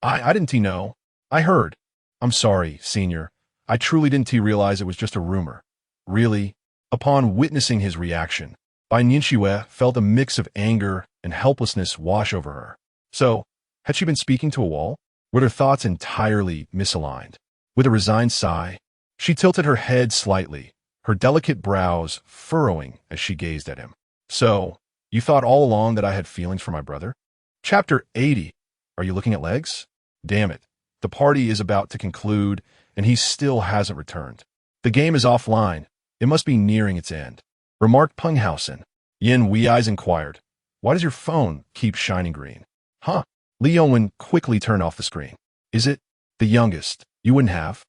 I didn't know. I heard. I'm sorry, senior. I truly didn't realize it was just a rumor. Really? Upon witnessing his reaction, Bai Nianxue felt a mix of anger and helplessness wash over her. So, had she been speaking to a wall? Were her thoughts entirely misaligned? With a resigned sigh, she tilted her head slightly, her delicate brows furrowing as she gazed at him. So, you thought all along that I had feelings for my brother? Chapter 80. Are you looking at legs? Damn it. The party is about to conclude, and he still hasn't returned. The game is offline. It must be nearing its end, remarked Punghausen. Yin Wei's inquired, why does your phone keep shining green? Huh? Li Yongwen quickly turned off the screen. Is it the youngest? You wouldn't have?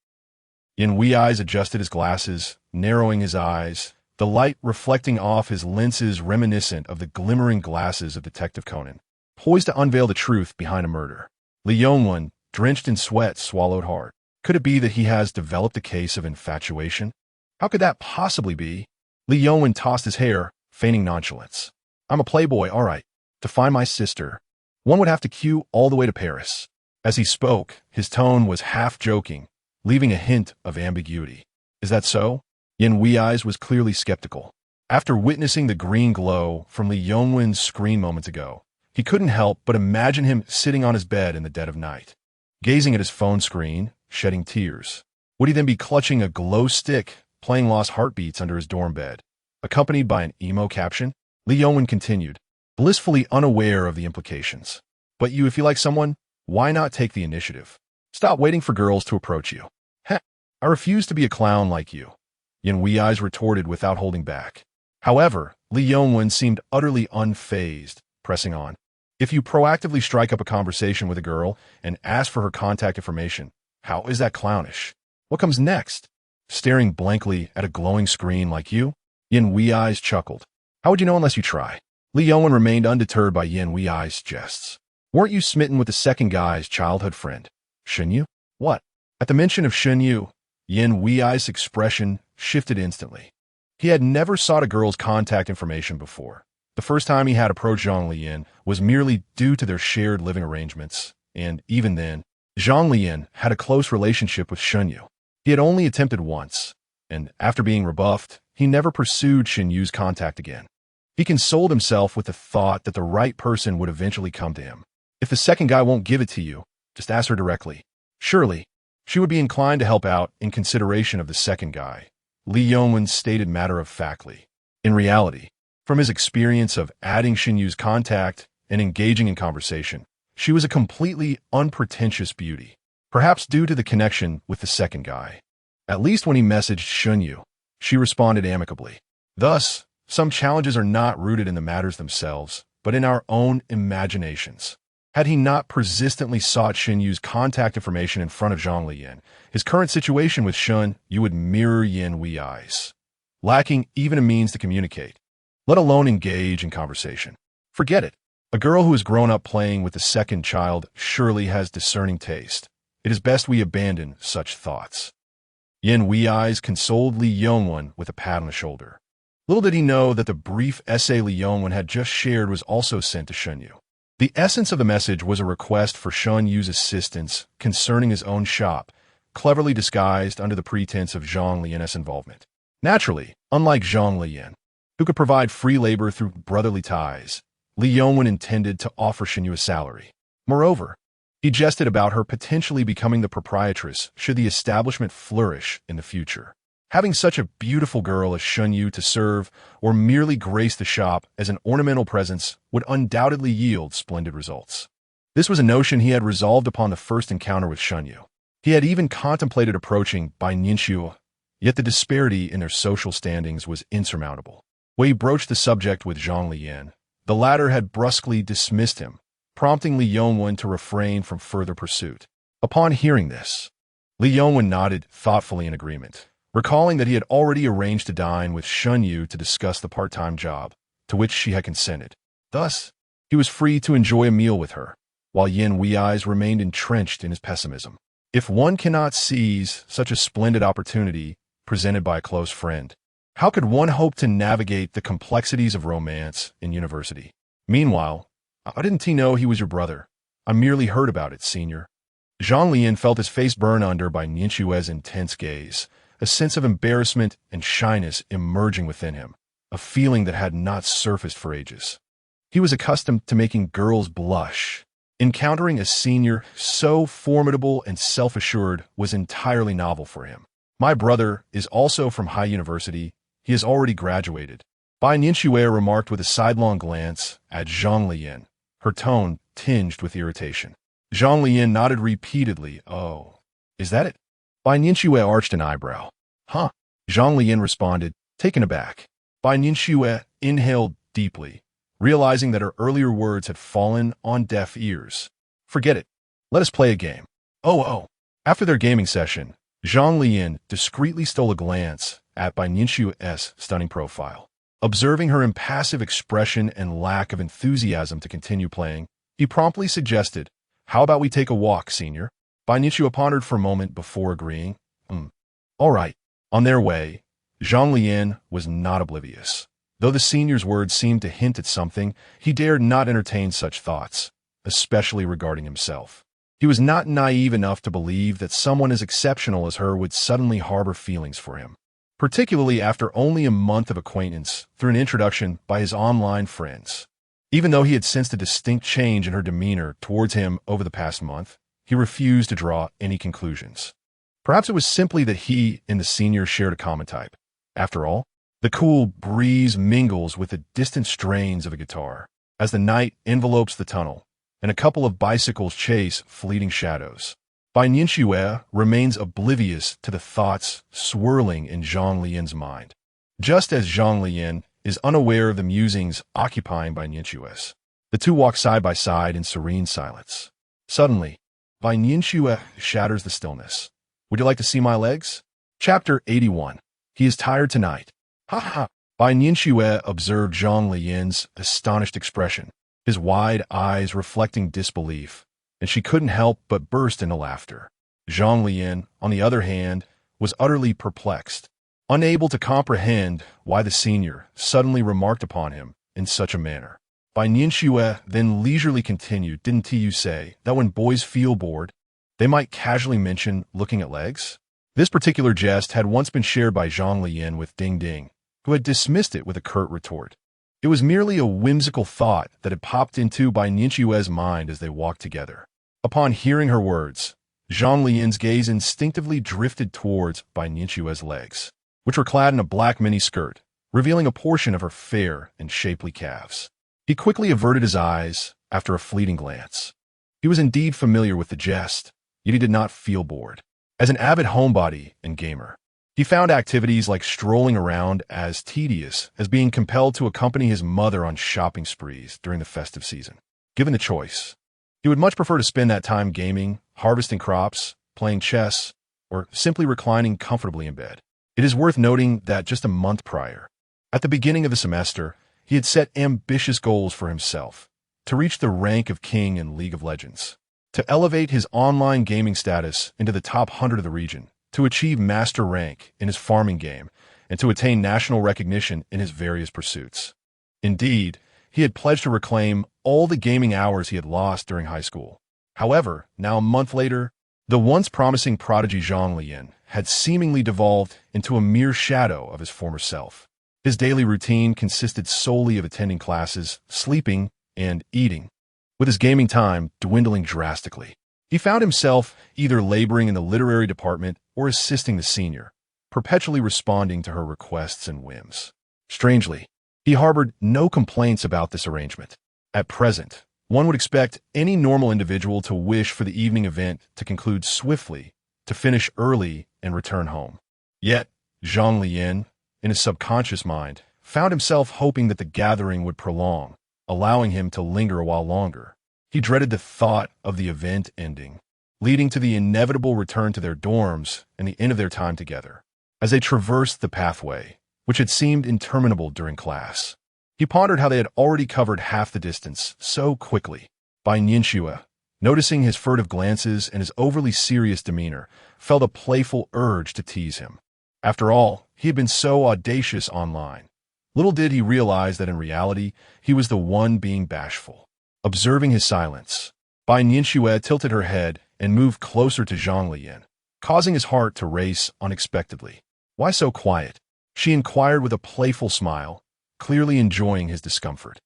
Yin Wei's adjusted his glasses, narrowing his eyes, the light reflecting off his lenses reminiscent of the glimmering glasses of Detective Conan, poised to unveil the truth behind a murder. Li Yongwen, drenched in sweat, swallowed hard. Could it be that he has developed a case of infatuation? How could that possibly be? Li Yongwen tossed his hair, feigning nonchalance. I'm a playboy, all right. To find my sister, one would have to queue all the way to Paris. As he spoke, his tone was half joking, leaving a hint of ambiguity. Is that so? Yin Wei's was clearly skeptical. After witnessing the green glow from Li Yongwen's screen moments ago, he couldn't help but imagine him sitting on his bed in the dead of night, gazing at his phone screen, shedding tears. Would he then be clutching a glow stick, playing Lost Heartbeats under his dorm bed, accompanied by an emo caption? Li Yongwen continued, blissfully unaware of the implications. But if you like someone, why not take the initiative? Stop waiting for girls to approach you. Heh, I refuse to be a clown like you, Yin Wei's retorted without holding back. However, Li Yongwen seemed utterly unfazed, pressing on. If you proactively strike up a conversation with a girl and ask for her contact information, how is that clownish? What comes next? Staring blankly at a glowing screen like you? Yin Wei's chuckled. How would you know unless you try? Li Yongwen remained undeterred by Yin Wei's jests. Weren't you smitten with the second guy's childhood friend, Shenyu? What? At the mention of Shenyu, Yin Wei's expression shifted instantly. He had never sought a girl's contact information before. The first time he had approached Zhang Leyan was merely due to their shared living arrangements, and even then, Zhang Leyan had a close relationship with Shenyu. He had only attempted once, and after being rebuffed, he never pursued Shenyu's contact again. He consoled himself with the thought that the right person would eventually come to him. If the second guy won't give it to you, just ask her directly. Surely, she would be inclined to help out in consideration of the second guy, Li Yongwen stated matter-of-factly. In reality, from his experience of adding Shenyu's contact and engaging in conversation, she was a completely unpretentious beauty, perhaps due to the connection with the second guy. At least when he messaged Shenyu, she responded amicably. Thus, some challenges are not rooted in the matters themselves, but in our own imaginations. Had he not persistently sought Shenyu's contact information in front of Zhang Leyan, his current situation with Shen Yu would mirror Yin Wei's, lacking even a means to communicate, let alone engage in conversation. Forget it. A girl who has grown up playing with the second child surely has discerning taste. It is best we abandon such thoughts. Yin Wei's consoled Li Yongwen with a pat on the shoulder. Little did he know that the brief essay Li Yongwen had just shared was also sent to Shenyu. The essence of the message was a request for Shenyu's assistance concerning his own shop, cleverly disguised under the pretense of Zhang Leyan's involvement. Naturally, unlike Zhang Leyan, who could provide free labor through brotherly ties, Li Yongwen intended to offer Shenyu a salary. Moreover, he jested about her potentially becoming the proprietress should the establishment flourish in the future. Having such a beautiful girl as Shenyu to serve or merely grace the shop as an ornamental presence would undoubtedly yield splendid results. This was a notion he had resolved upon the first encounter with Shenyu. He had even contemplated approaching Bai Nianxue, yet the disparity in their social standings was insurmountable. When he broached the subject with Zhang Leyan, the latter had brusquely dismissed him, prompting Li Yongwen to refrain from further pursuit. Upon hearing this, Li Yongwen nodded thoughtfully in agreement, recalling that he had already arranged to dine with Shenyu to discuss the part-time job, to which she had consented. Thus, He was free to enjoy a meal with her, while Yin Wei's remained entrenched in his pessimism. If one cannot seize such a splendid opportunity presented by a close friend, how could one hope to navigate the complexities of romance in university? Meanwhile, how didn't he know he was your brother? I merely heard about it, senior. Zhang Leyan felt his face burn under by Ninshue's intense gaze, a sense of embarrassment and shyness emerging within him, a feeling that had not surfaced for ages. He was accustomed to making girls blush. Encountering a senior so formidable and self-assured was entirely novel for him. My brother is also from Haida University. He has already graduated. Bai Nianxue remarked with a sidelong glance at Zhang Leyan, her tone tinged with irritation. Zhang Leyan nodded repeatedly. Oh, is that it? Bai Nianxue arched an eyebrow. Huh? Zhang Leyan responded, taken aback. Bai Nianxue inhaled deeply, realizing that her earlier words had fallen on deaf ears. Forget it. Let us play a game. Oh. After their gaming session, Zhang Leyan discreetly stole a glance at Bai Nianxue's stunning profile. Observing her impassive expression and lack of enthusiasm to continue playing, he promptly suggested, how about we take a walk, senior? Bai Nianxue pondered for a moment before agreeing. All right. On their way, Zhang Leyan was not oblivious. Though the senior's words seemed to hint at something, he dared not entertain such thoughts, especially regarding himself. He was not naive enough to believe that someone as exceptional as her would suddenly harbor feelings for him, particularly after only a month of acquaintance through an introduction by his online friends. Even though he had sensed a distinct change in her demeanor towards him over the past month, he refused to draw any conclusions. Perhaps it was simply that he and the senior shared a common type. After all, the cool breeze mingles with the distant strains of a guitar as the night envelopes the tunnel, and a couple of bicycles chase fleeting shadows. Bai Nianxue remains oblivious to the thoughts swirling in Zhang Leyan's mind, just as Zhang Leyan is unaware of the musings occupying Bai Nianxue's. The two walk side by side in serene silence. Suddenly, Bai Nianxue shatters the stillness. Would you like to see my legs? Chapter 81. He is tired tonight. Ha ha! Bai Nianxue observed Zhang Leyan's astonished expression, his wide eyes reflecting disbelief, and she couldn't help but burst into laughter. Zhang Leyan, on the other hand, was utterly perplexed, unable to comprehend why the senior suddenly remarked upon him in such a manner. Bai Nianxue then leisurely continued, didn't you say that when boys feel bored, they might casually mention looking at legs? This particular jest had once been shared by Zhang Leyan with Ding Ding, who had dismissed it with a curt retort. It was merely a whimsical thought that had popped into Bai Nianxue's mind as they walked together. Upon hearing her words, Zhang Leyan's gaze instinctively drifted towards Bai Nianxue's legs, which were clad in a black miniskirt, revealing a portion of her fair and shapely calves. He quickly averted his eyes after a fleeting glance. He was indeed familiar with the jest, yet he did not feel bored. As an avid homebody and gamer, he found activities like strolling around as tedious as being compelled to accompany his mother on shopping sprees during the festive season. Given the choice, he would much prefer to spend that time gaming, harvesting crops, playing chess, or simply reclining comfortably in bed. It is worth noting that just a month prior, at the beginning of the semester, he had set ambitious goals for himself to reach the rank of king in League of Legends, to elevate his online gaming status into the top 100 of the region, to achieve master rank in his farming game, and to attain national recognition in his various pursuits. Indeed, he had pledged to reclaim all the gaming hours he had lost during high school. However, now a month later, the once promising prodigy Zhang Leyan had seemingly devolved into a mere shadow of his former self. His daily routine consisted solely of attending classes, sleeping, and eating, with his gaming time dwindling drastically. He found himself either laboring in the literary department or assisting the senior, perpetually responding to her requests and whims. Strangely, he harbored no complaints about this arrangement. At present, one would expect any normal individual to wish for the evening event to conclude swiftly, to finish early and return home. Yet, Zhang Leyan, in his subconscious mind, found himself hoping that the gathering would prolong, allowing him to linger a while longer. He dreaded the thought of the event ending, leading to the inevitable return to their dorms and the end of their time together. As they traversed the pathway, which had seemed interminable during class, He pondered how they had already covered half the distance so quickly. Bai Nianxue, noticing his furtive glances and his overly serious demeanor, felt a playful urge to tease him. After all, he had been so audacious online. Little did he realize that in reality, he was the one being bashful. Observing his silence, Bai Nianxue tilted her head and moved closer to Zhang Leyan, causing his heart to race unexpectedly. "Why so quiet?" she inquired with a playful smile, clearly enjoying his discomfort.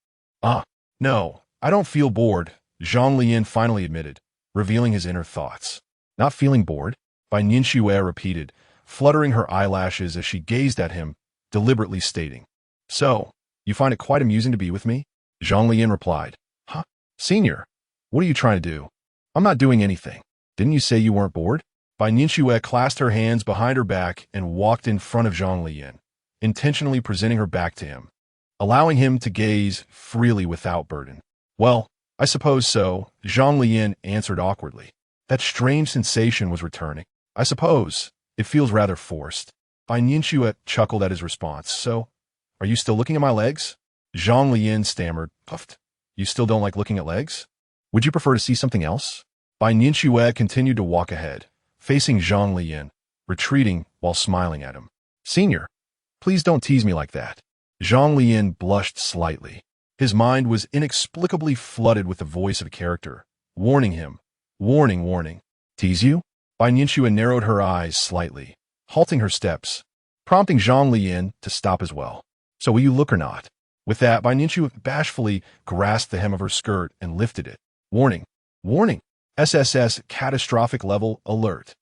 No, I don't feel bored," Zhang Leyan finally admitted, revealing his inner thoughts. "Not feeling bored?" Bai Nianxue repeated, fluttering her eyelashes as she gazed at him, deliberately stating. "So, you find it quite amusing to be with me?" Zhang Leyan replied. "Huh? Senior, what are you trying to do?" "I'm not doing anything. Didn't you say you weren't bored?" Bai Nianxue clasped her hands behind her back and walked in front of Zhang Leyan, intentionally presenting her back to him, allowing him to gaze freely without burden. "Well, I suppose so," Zhang Leyan answered awkwardly. That strange sensation was returning. "I suppose. It feels rather forced." Bai Nianxue chuckled at his response. "So, are you still looking at my legs?" Zhang Leyan stammered, puffed. "You still don't like looking at legs? Would you prefer to see something else?" Bai Nianxue continued to walk ahead, facing Zhang Leyan, retreating while smiling at him. "Senior, please don't tease me like that." Zhang Leyan blushed slightly. His mind was inexplicably flooded with the voice of a character, warning him. Warning. "Tease you?" Bai Nianxue narrowed her eyes slightly, halting her steps, prompting Zhang Leyan to stop as well. "So will you look or not?" With that, Bai Nianxue bashfully grasped the hem of her skirt and lifted it. Warning. SSS catastrophic level alert.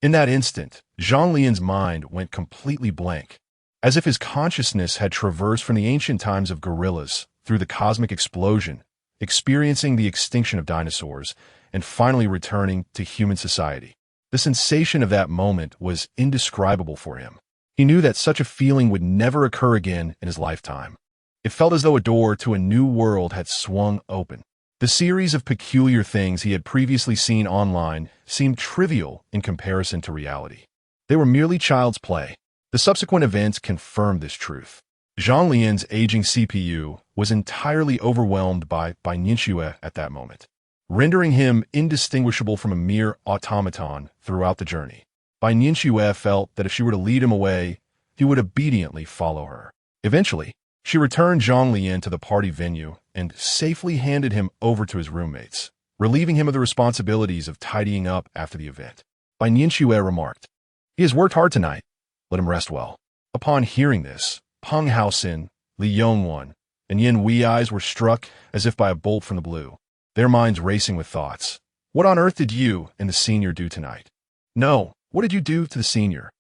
In that instant, Zhang Leyan's mind went completely blank, as if his consciousness had traversed from the ancient times of gorillas through the cosmic explosion, experiencing the extinction of dinosaurs, and finally returning to human society. The sensation of that moment was indescribable for him. He knew that such a feeling would never occur again in his lifetime. It felt as though a door to a new world had swung open. The series of peculiar things he had previously seen online seemed trivial in comparison to reality. They were merely child's play. The subsequent events confirmed this truth. Zhang Leyan's aging CPU was entirely overwhelmed by Bai Nianxue at that moment, rendering him indistinguishable from a mere automaton throughout the journey. Bai Nianxue felt that if she were to lead him away, he would obediently follow her. Eventually, she returned Zhang Leyan to the party venue and safely handed him over to his roommates, relieving him of the responsibilities of tidying up after the event. Bai Nianxue remarked, "He has worked hard tonight. Let him rest well." Upon hearing this, Peng Haoxin, Li Yongwan, and Yin Wei's were struck as if by a bolt from the blue, their minds racing with thoughts. "What on earth did you and the senior do tonight?" "No, what did you do to the senior?"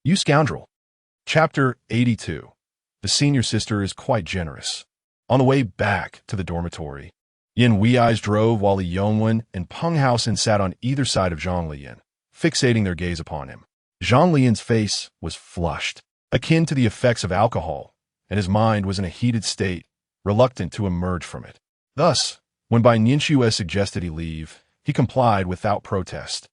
"You scoundrel." Chapter 82. The senior sister is quite generous. On the way back to the dormitory, Yin Wei's drove while Li Yongwan and Peng Haoxin sat on either side of Zhang Leyan, fixating their gaze upon him. Zhang Leyan's face was flushed, akin to the effects of alcohol, and his mind was in a heated state, reluctant to emerge from it. Thus, when Bai Nianxue suggested he leave, he complied without protest.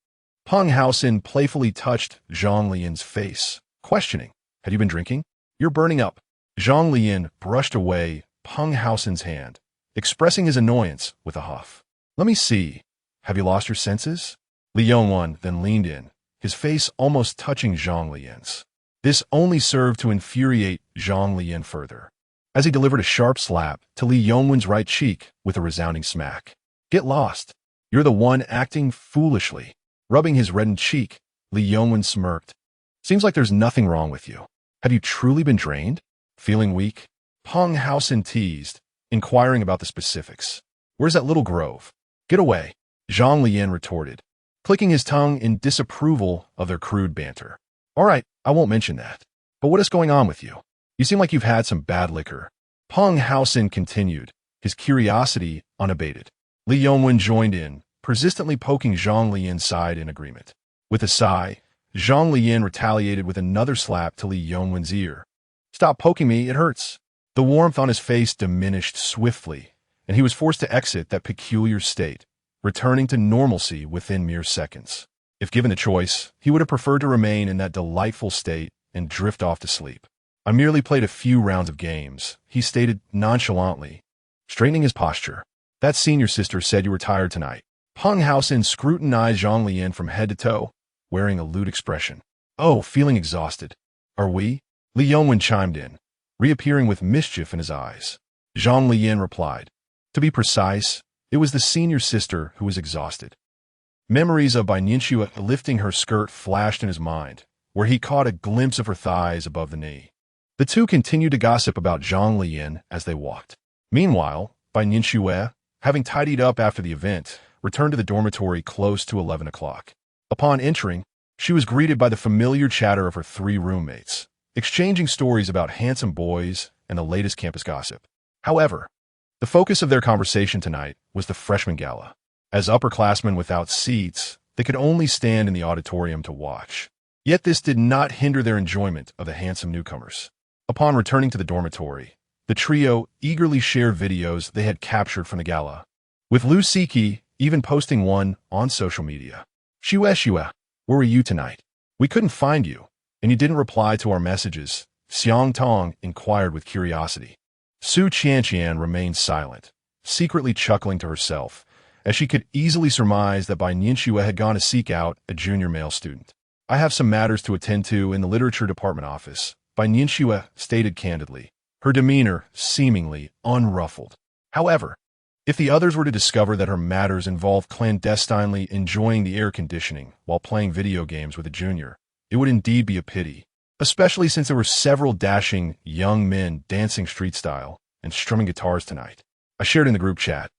Peng Haoxin playfully touched Zhang Leyan's face, questioning, "Had you been drinking? You're burning up." Zhang Leyan brushed away Peng Haoxin's hand, expressing his annoyance with a huff. "Let me see. Have you lost your senses?" Li Yongwan then leaned in, his face almost touching Zhang Leyan's. This only served to infuriate Zhang Leyan further, as he delivered a sharp slap to Li Yongwan's right cheek with a resounding smack. "Get lost. You're the one acting foolishly." Rubbing his reddened cheek, Li Yongwan smirked. "Seems like there's nothing wrong with you. Have you truly been drained? Feeling weak?" Peng Haoxin teased, inquiring about the specifics. "Where's that little grove?" "Get away," Zhang Leyan retorted, clicking his tongue in disapproval of their crude banter. "All right, I won't mention that. But what is going on with you? You seem like you've had some bad liquor." Peng Haoxin continued, his curiosity unabated. Li Yongwen joined in, persistently poking Zhang Leyan's side in agreement. With a sigh, Zhang Leyan retaliated with another slap to Li Yongwen's ear. "Stop poking me, it hurts." The warmth on his face diminished swiftly, and he was forced to exit that peculiar state, returning to normalcy within mere seconds. If given the choice, he would have preferred to remain in that delightful state and drift off to sleep. I merely played a few rounds of games, he stated nonchalantly, straightening his posture. That senior sister said you were tired tonight. Hung Haosin scrutinized Zhang Leyan from head to toe, wearing a lewd expression. Oh, feeling exhausted. Are we? Li Yongwen chimed in, reappearing with mischief in his eyes. Zhang Leyan replied. To be precise, it was the senior sister who was exhausted. Memories of Bai Nianxue lifting her skirt flashed in his mind, where he caught a glimpse of her thighs above the knee. The two continued to gossip about Zhang Leyan as they walked. Meanwhile, Bai Nianxue, having tidied up after the event, returned to the dormitory close to 11 o'clock. Upon entering, she was greeted by the familiar chatter of her three roommates, exchanging stories about handsome boys and the latest campus gossip. However, the focus of their conversation tonight was the freshman gala. As upperclassmen without seats, they could only stand in the auditorium to watch. Yet this did not hinder their enjoyment of the handsome newcomers. Upon returning to the dormitory, the trio eagerly shared videos they had captured from the gala, with Lu Siki even posting one on social media. Shue, where were you tonight? We couldn't find you, and you didn't reply to our messages, Xiang Tong inquired with curiosity. Su Qianqian remained silent, secretly chuckling to herself, as she could easily surmise that Bai Nianxue had gone to seek out a junior male student. I have some matters to attend to in the literature department office, Bai Nianxue stated candidly, her demeanor seemingly unruffled. However, if the others were to discover that her matters involved clandestinely enjoying the air conditioning while playing video games with a junior, it would indeed be a pity, especially since there were several dashing young men dancing street style and strumming guitars tonight. I shared in the group chat.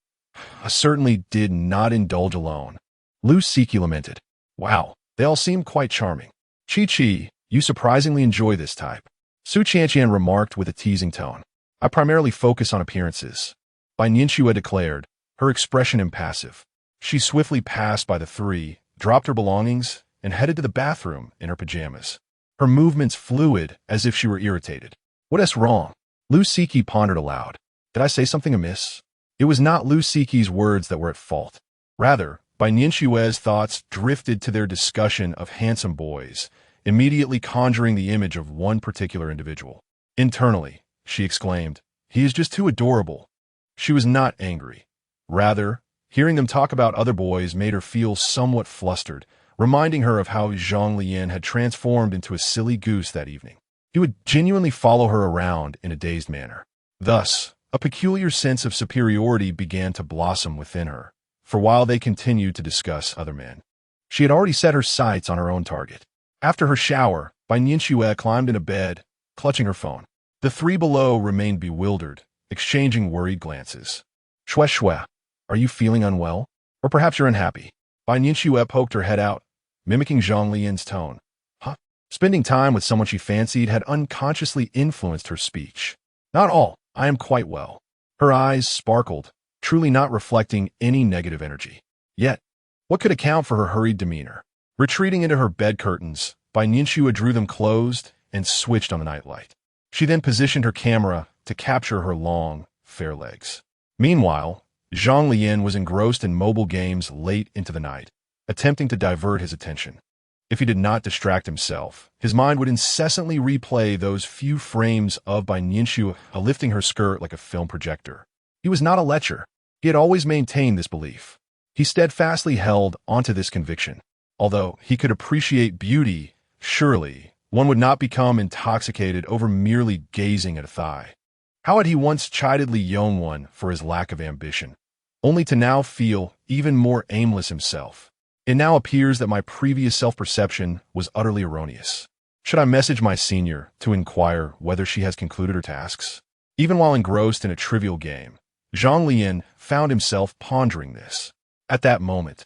I certainly did not indulge alone. Lu Siki lamented. Wow, they all seem quite charming. Chi, you surprisingly enjoy this type. Su Qianqian remarked with a teasing tone. I primarily focus on appearances. Bai Nianxue declared, her expression impassive. She swiftly passed by the three, dropped her belongings, and headed to the bathroom in her pajamas. Her movements fluid as if she were irritated. What is wrong? Lu Siki pondered aloud. Did I say something amiss? It was not Lu Siki's words that were at fault. Rather, Bai Nianxue's thoughts drifted to their discussion of handsome boys, immediately conjuring the image of one particular individual. Internally, she exclaimed, he is just too adorable. She was not angry. Rather, hearing them talk about other boys made her feel somewhat flustered, reminding her of how Zhang Leyan had transformed into a silly goose that evening. He would genuinely follow her around in a dazed manner. Thus, a peculiar sense of superiority began to blossom within her, for while they continued to discuss other men, she had already set her sights on her own target. After her shower, Bai Nianxue climbed into bed, clutching her phone. The three below remained bewildered, exchanging worried glances. Shue, are you feeling unwell? Or perhaps you're unhappy? Bai Nianxue poked her head out, mimicking Zhang Lian's tone. Huh? Spending time with someone she fancied had unconsciously influenced her speech. Not all. I am quite well. Her eyes sparkled, truly not reflecting any negative energy. Yet, what could account for her hurried demeanor? Retreating into her bed curtains, Bai Nianxue drew them closed and switched on the nightlight. She then positioned her camera to capture her long, fair legs. Meanwhile, Zhang Leyan was engrossed in mobile games late into the night, attempting to divert his attention. If he did not distract himself, his mind would incessantly replay those few frames of Bai Nianxue lifting her skirt like a film projector. He was not a lecher. He had always maintained this belief. He steadfastly held onto this conviction. Although he could appreciate beauty, surely one would not become intoxicated over merely gazing at a thigh. How had he once chided Li Yongwen for his lack of ambition, only to now feel even more aimless himself. It now appears that my previous self-perception was utterly erroneous. Should I message my senior to inquire whether she has concluded her tasks? Even while engrossed in a trivial game, Zhang Leyan found himself pondering this. At that moment,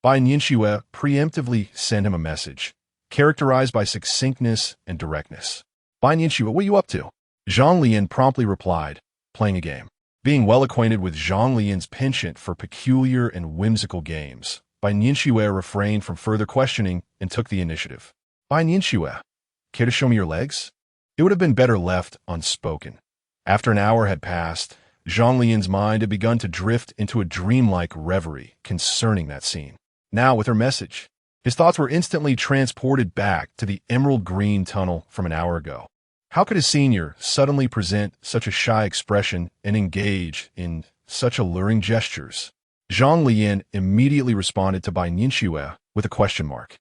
Bai Nianxue preemptively sent him a message, characterized by succinctness and directness. Bai Nianxue, what are you up to? Zhang Leyan promptly replied, playing a game. Being well acquainted with Zhang Lian's penchant for peculiar and whimsical games, Bai Nianxue refrained from further questioning and took the initiative. Bai Nianxue, care to show me your legs? It would have been better left unspoken. After an hour had passed, Zhang Lian's mind had begun to drift into a dreamlike reverie concerning that scene. Now, with her message, his thoughts were instantly transported back to the emerald green tunnel from an hour ago. How could a senior suddenly present such a shy expression and engage in such alluring gestures? Zhang Leyan immediately responded to Bai Nianxue with a question mark.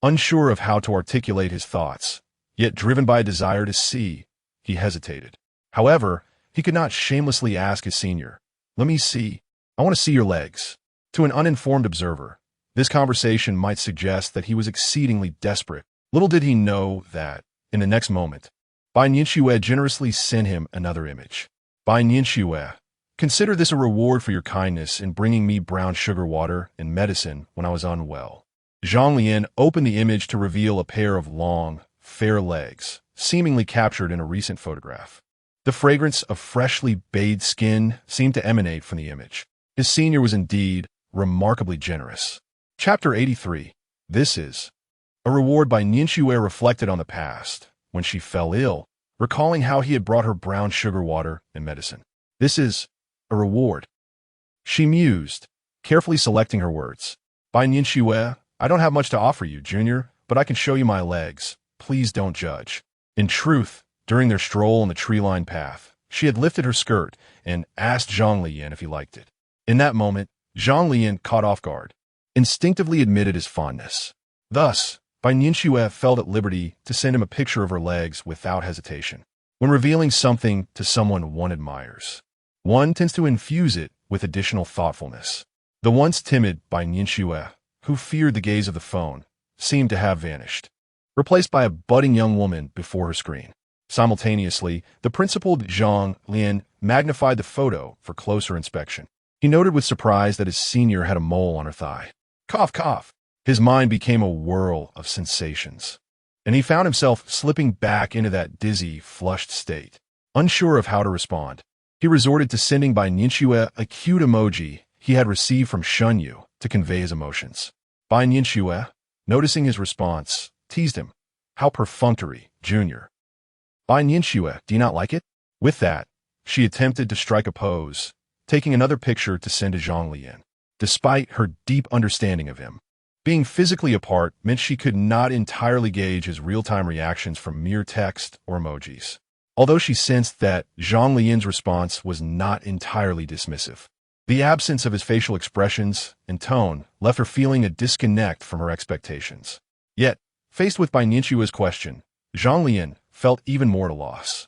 Unsure of how to articulate his thoughts, yet driven by a desire to see, he hesitated. However, he could not shamelessly ask his senior, "Let me see. I want to see your legs." To an uninformed observer, this conversation might suggest that he was exceedingly desperate. Little did he know that, in the next moment, Bai Nianxue generously sent him another image. Bai Nianxue, consider this a reward for your kindness in bringing me brown sugar water and medicine when I was unwell. Zhang Leyan opened the image to reveal a pair of long, fair legs, seemingly captured in a recent photograph. The fragrance of freshly bathed skin seemed to emanate from the image. His senior was indeed remarkably generous. Chapter 83. This is a reward. By Nianxue reflected on the past, when she fell ill, recalling how he had brought her brown sugar water and medicine. This is a reward, she mused, carefully selecting her words. Bai Nianxue, I don't have much to offer you, Junior, but I can show you my legs. Please don't judge. In truth, during their stroll on the tree-lined path, she had lifted her skirt and asked Zhang Leyan if he liked it. In that moment, Zhang Leyan, caught off guard, instinctively admitted his fondness. Thus, Bai Nianxue felt at liberty to send him a picture of her legs without hesitation. When revealing something to someone one admires, one tends to infuse it with additional thoughtfulness. The once timid Bai Nianxue, who feared the gaze of the phone, seemed to have vanished, replaced by a budding young woman before her screen. Simultaneously, the principled Zhang Leyan magnified the photo for closer inspection. He noted with surprise that his senior had a mole on her thigh. Cough, cough. His mind became a whirl of sensations, and he found himself slipping back into that dizzy, flushed state. Unsure of how to respond, he resorted to sending Bai Nianxue a cute emoji he had received from Shunyu to convey his emotions. Bai Nianxue, noticing his response, teased him. How perfunctory, Junior. Bai Nianxue, do you not like it? With that, she attempted to strike a pose, taking another picture to send to Zhang Leyan. Despite her deep understanding of him, being physically apart meant she could not entirely gauge his real-time reactions from mere text or emojis. Although she sensed that Zhang Leyan's response was not entirely dismissive, the absence of his facial expressions and tone left her feeling a disconnect from her expectations. Yet, faced with Bai Nianxue's question, Zhang Leyan felt even more at a loss.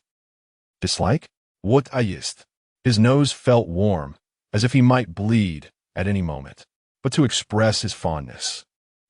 Dislike? What ist? His nose felt warm, as if he might bleed at any moment. But to express his fondness,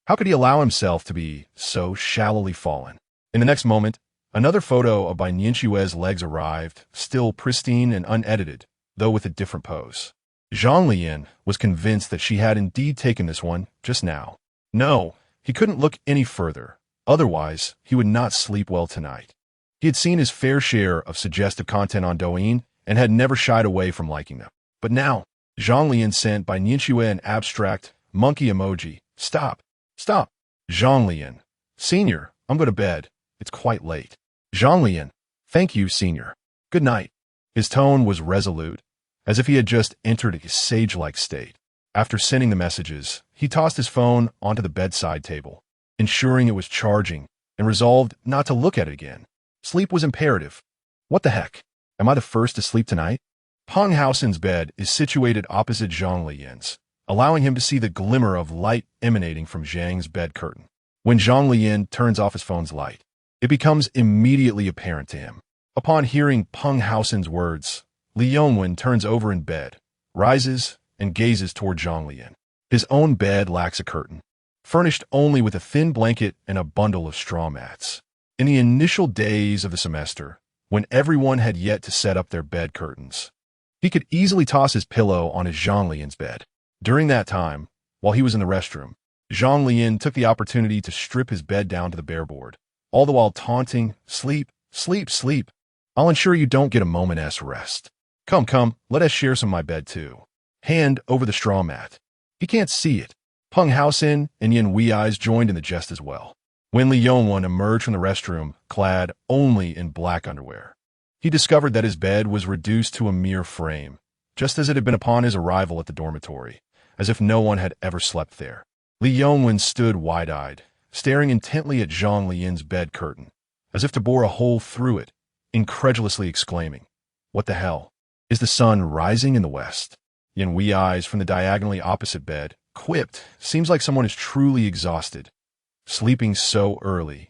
how could he allow himself to be so shallowly fallen? In the next moment, another photo of Bai Nianxue's legs arrived, still pristine and unedited, though with a different pose. Zhang Leyan was convinced that she had indeed taken this one just now. No, he couldn't look any further, otherwise he would not sleep well tonight. He had seen his fair share of suggestive content on Douyin and had never shied away from liking them. But now, Zhang Leyan sent Bai Nianxue an abstract monkey emoji. Stop. Stop. Zhang Leyan. Senior, I'm going to bed. It's quite late. Zhang Leyan. Thank you, Senior. Good night. His tone was resolute, as if he had just entered a sage-like state. After sending the messages, he tossed his phone onto the bedside table, ensuring it was charging, and resolved not to look at it again. Sleep was imperative. What the heck? Am I the first to sleep tonight? Peng Haosen's bed is situated opposite Zhang Leyan's, allowing him to see the glimmer of light emanating from Zhang's bed curtain. When Zhang Leyan turns off his phone's light, it becomes immediately apparent to him. Upon hearing Peng Haosen's words, Li Yongwen turns over in bed, rises, and gazes toward Zhang Leyan. His own bed lacks a curtain, furnished only with a thin blanket and a bundle of straw mats. In the initial days of the semester, when everyone had yet to set up their bed curtains, he could easily toss his pillow on his Zhang Leyan's bed. During that time, while he was in the restroom, Zhang Leyan took the opportunity to strip his bed down to the bare board, all the while taunting, "Sleep, sleep, sleep. I'll ensure you don't get a moment's rest. Come, come, let us share some of my bed too." Hand over the straw mat. He can't see it. Peng Haosen and Yin Wei's joined in the jest as well. When Li Yongwen emerged from the restroom, clad only in black underwear, he discovered that his bed was reduced to a mere frame, just as it had been upon his arrival at the dormitory, as if no one had ever slept there. Li Yongwen stood wide-eyed, staring intently at Zhang Leyan's bed curtain, as if to bore a hole through it, incredulously exclaiming, "What the hell? Is the sun rising in the west?" Yin Wee eyes from the diagonally opposite bed, quipped, "Seems like someone is truly exhausted. Sleeping so early."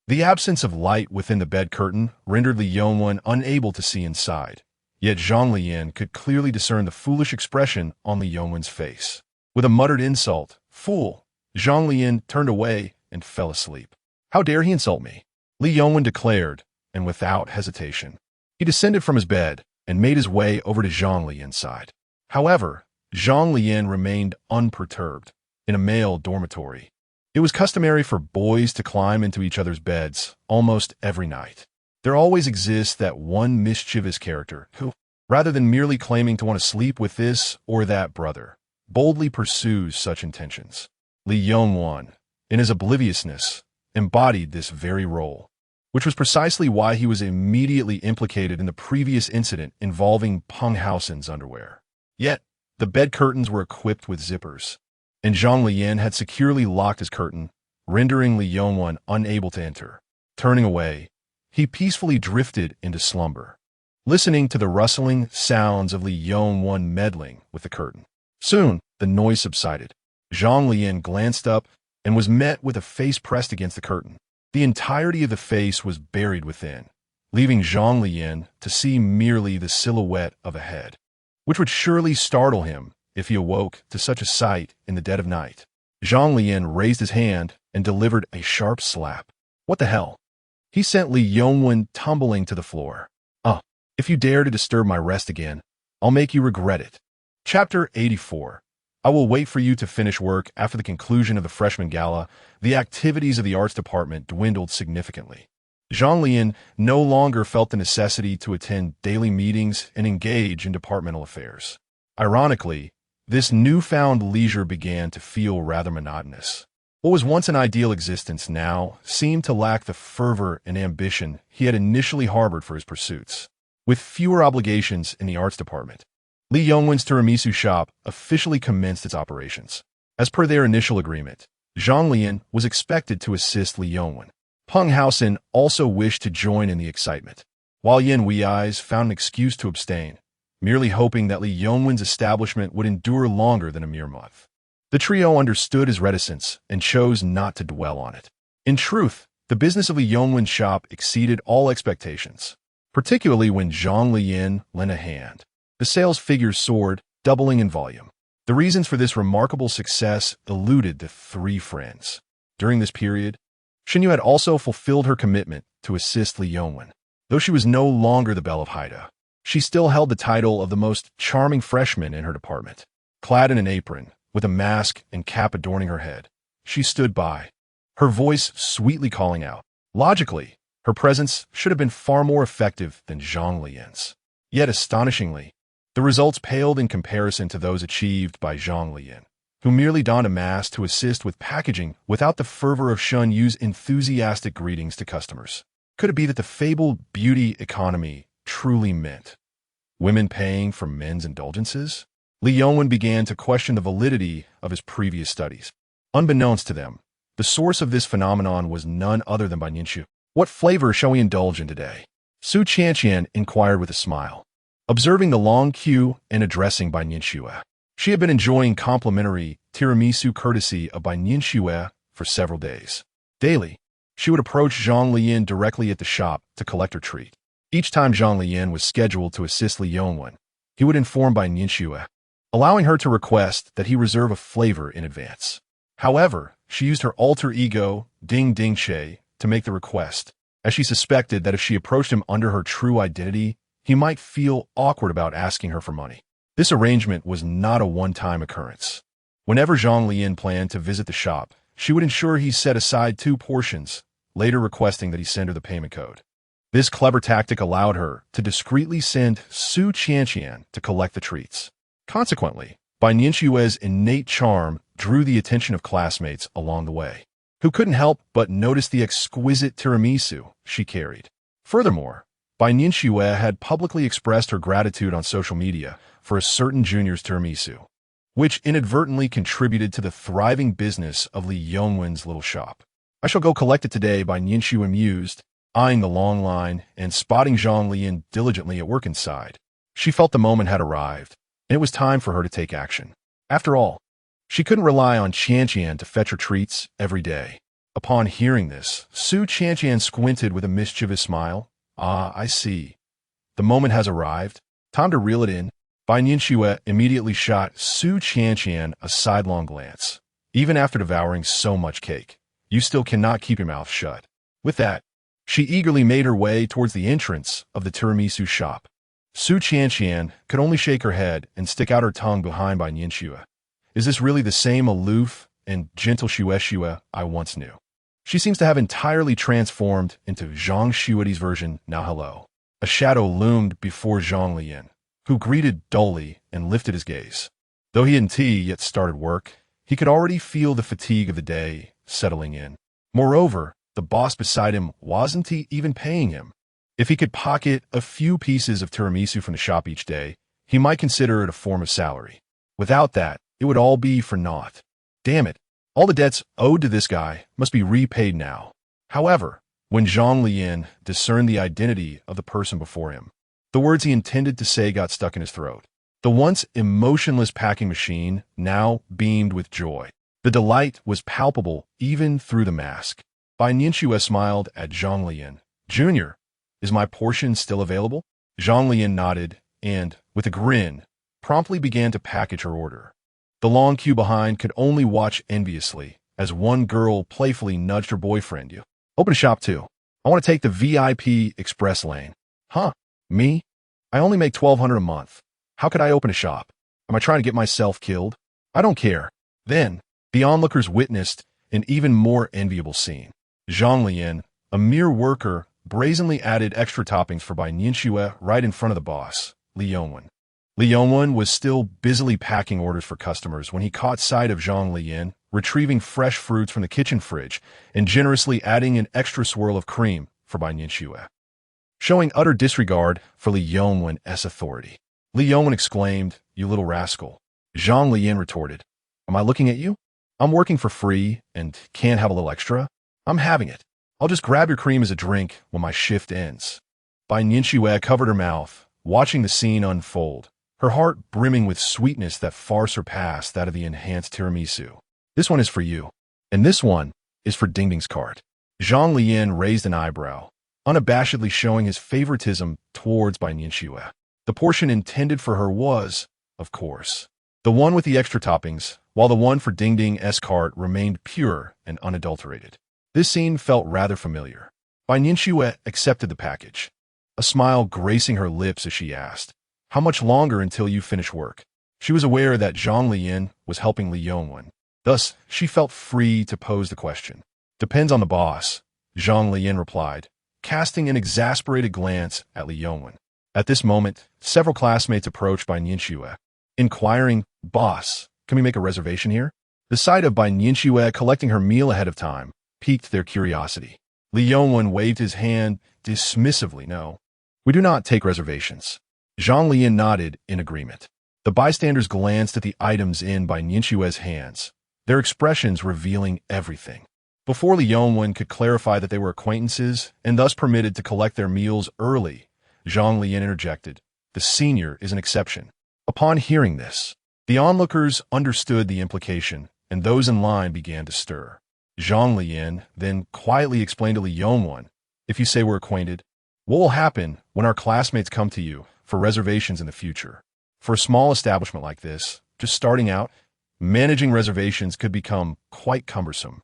The absence of light within the bed curtain rendered Li Yongwen unable to see inside. Yet Zhang Leyan could clearly discern the foolish expression on Li Yongwen's face. With a muttered insult, "Fool!" Zhang Leyan turned away and fell asleep. "How dare he insult me?" Li Yongwen declared, and without hesitation. He descended from his bed and made his way over to Zhang Leyan's side. However, Zhang Leyan remained unperturbed. In a male dormitory, it was customary for boys to climb into each other's beds almost every night. There always exists that one mischievous character who, rather than merely claiming to want to sleep with this or that brother, boldly pursues such intentions. Li Yongwen, in his obliviousness, embodied this very role, which was precisely why he was immediately implicated in the previous incident involving Peng Haosen's underwear. Yet, the bed curtains were equipped with zippers, and Zhang Leyan had securely locked his curtain, rendering Li Yongwen unable to enter. Turning away, he peacefully drifted into slumber, listening to the rustling sounds of Li Yongwen meddling with the curtain. Soon, the noise subsided. Zhang Leyan glanced up and was met with a face pressed against the curtain. The entirety of the face was buried within, leaving Zhang Leyan to see merely the silhouette of a head, which would surely startle him if he awoke to such a sight in the dead of night. Zhang Leyan raised his hand and delivered a sharp slap. "What the hell?" He sent Li Yongwen tumbling to the floor. If you dare to disturb my rest again, I'll make you regret it." Chapter 84. I will wait for you to finish work. After the conclusion of the freshman gala, the activities of the arts department dwindled significantly. Zhang Leyan no longer felt the necessity to attend daily meetings and engage in departmental affairs. Ironically, this newfound leisure began to feel rather monotonous. What was once an ideal existence now seemed to lack the fervor and ambition he had initially harbored for his pursuits. With fewer obligations in the arts department, Li Yongwen's tiramisu shop officially commenced its operations. As per their initial agreement, Zhang Leyan was expected to assist Li Yongwen. Peng Haosen also wished to join in the excitement, while Yin Wee Eyes found an excuse to abstain, merely hoping that Li Yongwen's establishment would endure longer than a mere month. The trio understood his reticence and chose not to dwell on it. In truth, the business of Li Yongwen's shop exceeded all expectations, particularly when Zhang Leyan lent a hand. The sales figures soared, doubling in volume. The reasons for this remarkable success eluded the three friends. During this period, Xinyu had also fulfilled her commitment to assist Li Yongwen. Though she was no longer the belle of Haida, she still held the title of the most charming freshman in her department. Clad in an apron, with a mask and cap adorning her head, she stood by, her voice sweetly calling out. Logically, her presence should have been far more effective than Zhang Leyan's. Yet astonishingly, the results paled in comparison to those achieved by Zhang Leyan, who merely donned a mask to assist with packaging without the fervor of Shun Yu's enthusiastic greetings to customers. Could it be that the fabled beauty economy truly meant women paying for men's indulgences? Li Yongwen began to question the validity of his previous studies. Unbeknownst to them, the source of this phenomenon was none other than Baijinshu. "What flavor shall we indulge in today?" Su Qianqian inquired with a smile, observing the long queue and addressing Baijinshu. She had been enjoying complimentary tiramisu courtesy of Baijinshu for several days. Daily, she would approach Zhang Leyan directly at the shop to collect her treat. Each time Zhang Leyan was scheduled to assist Li Yongwen, he would inform Baijinshu, allowing her to request that he reserve a flavor in advance. However, she used her alter ego, Ding Ding Che, to make the request, as she suspected that if she approached him under her true identity, he might feel awkward about asking her for money. This arrangement was not a one-time occurrence. Whenever Zhang Leyan planned to visit the shop, she would ensure he set aside 2 portions, later requesting that he send her the payment code. This clever tactic allowed her to discreetly send Su Qianqian to collect the treats. Consequently, Baijinshu's innate charm drew the attention of classmates along the way, who couldn't help but notice the exquisite tiramisu she carried. Furthermore, Baijinshu had publicly expressed her gratitude on social media for a certain junior's tiramisu, which inadvertently contributed to the thriving business of Li Yongwen's little shop. "I shall go collect it today," Baijinshu mused, eyeing the long line and spotting Zhang Leyan diligently at work inside. She felt the moment had arrived, and it was time for her to take action. After all, she couldn't rely on Qianqian to fetch her treats every day. Upon hearing this, Su Qianqian squinted with a mischievous smile. Ah, I see. The moment has arrived. Time to reel it in. Bai Nianxue immediately shot Su Qianqian a sidelong glance. Even after devouring so much cake, you still cannot keep your mouth shut. With that, she eagerly made her way towards the entrance of the tiramisu shop. Su Qianqian could only shake her head and stick out her tongue behind Bai Nianxue. Is this really the same aloof and gentle Xue I once knew? She seems to have entirely transformed into Zhang Xueti's version now hello. A shadow loomed before Zhang Leyan, who greeted dully and lifted his gaze. Though he hadn't yet started work, he could already feel the fatigue of the day settling in. Moreover, the boss beside him wasn't even paying him. If he could pocket a few pieces of tiramisu from the shop each day, he might consider it a form of salary. Without that, it would all be for naught. Damn it, all the debts owed to this guy must be repaid now. However, when Zhang Leyan discerned the identity of the person before him, the words he intended to say got stuck in his throat. The once emotionless packing machine now beamed with joy. The delight was palpable even through the mask. Bai Nianxue smiled at Zhang Leyan. Junior, is my portion still available? Zhang Leyan nodded and, with a grin, promptly began to package her order. The long queue behind could only watch enviously as one girl playfully nudged her boyfriend. You open a shop too. I want to take the VIP express lane. Huh? Me? I only make $1,200 a month. How could I open a shop? Am I trying to get myself killed? I don't care. Then, the onlookers witnessed an even more enviable scene. Zhang Leyan, a mere worker, brazenly added extra toppings for Bai Nianxue right in front of the boss, Li Yongwen. Li Yongwen was still busily packing orders for customers when he caught sight of Zhang Leyan retrieving fresh fruits from the kitchen fridge and generously adding an extra swirl of cream for Bai Nianxue. Showing utter disregard for Li Yongwen's authority, Li Yongwen exclaimed, "You little rascal." Zhang Leyan retorted, "Am I looking at you? I'm working for free and can't have a little extra. I'm having it. I'll just grab your cream as a drink when my shift ends." Bai Nianxue covered her mouth, watching the scene unfold, her heart brimming with sweetness that far surpassed that of the enhanced tiramisu. "This one is for you, and this one is for Ding Ding's cart." Zhang Leyan raised an eyebrow, unabashedly showing his favoritism towards Bai Nianxue. The portion intended for her was, of course, the one with the extra toppings, while the one for Ding Ding's cart remained pure and unadulterated. This scene felt rather familiar. Bai Nianxue accepted the package, a smile gracing her lips as she asked, "How much longer until you finish work?" She was aware that Zhang Leyan was helping Li Yongwen. Thus, she felt free to pose the question. "Depends on the boss," Zhang Leyan replied, casting an exasperated glance at Li Yongwen. At this moment, several classmates approached Bai Nianxue, inquiring, "Boss, can we make a reservation here?" The sight of Bai Nianxue collecting her meal ahead of time piqued their curiosity. Li Yongwen waved his hand dismissively. "No, we do not take reservations." Zhang Leyan nodded in agreement. The bystanders glanced at the items in Bai Nianxue's hands, their expressions revealing everything. Before Li Yongwen could clarify that they were acquaintances and thus permitted to collect their meals early, Zhang Leyan interjected, "The senior is an exception." Upon hearing this, the onlookers understood the implication, and those in line began to stir. Zhang Leyan then quietly explained to Li Yongwen, "If you say we're acquainted, what will happen when our classmates come to you for reservations in the future? For a small establishment like this, just starting out, managing reservations could become quite cumbersome,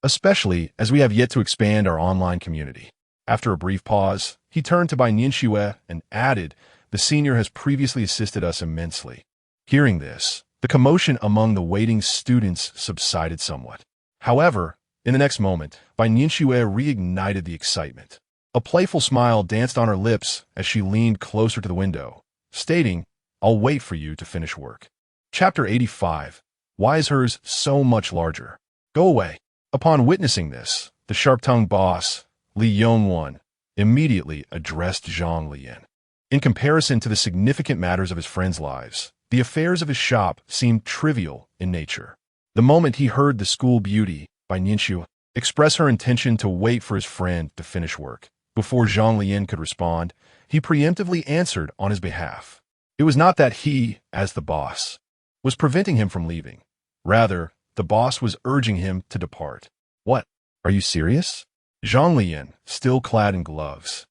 especially as we have yet to expand our online community." After a brief pause, he turned to Bai Nianxue and added, "The senior has previously assisted us immensely." Hearing this, the commotion among the waiting students subsided somewhat. However, in the next moment, Bai Nianxue reignited the excitement. A playful smile danced on her lips as she leaned closer to the window, stating, "I'll wait for you to finish work." Chapter 85. Why is hers so much larger? Go away. Upon witnessing this, the sharp-tongued boss, Li Yongwen, immediately addressed Zhang Leyan. In comparison to the significant matters of his friends' lives, the affairs of his shop seemed trivial in nature. The moment he heard the school beauty, Bai Nianxue, express her intention to wait for his friend to finish work, Before Zhang Leyan could respond, he preemptively answered on his behalf. It was not that he, as the boss, was preventing him from leaving. Rather, the boss was urging him to depart. What? Are you serious? Zhang Leyan, still clad in gloves,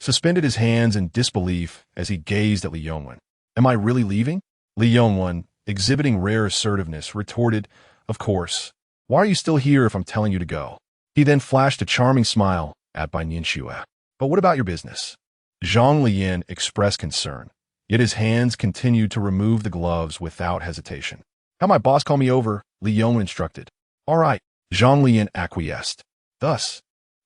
suspended his hands in disbelief as he gazed at Li Yongwen. Am I really leaving? Li Yongwen, exhibiting rare assertiveness, retorted, Of course. Why are you still here if I'm telling you to go? He then flashed a charming smile at Bai Nianxue. But what about your business? Zhang Leyan expressed concern, yet his hands continued to remove the gloves without hesitation. Have my boss call me over, Li Yongwen instructed. All right, Zhang Leyan acquiesced. Thus,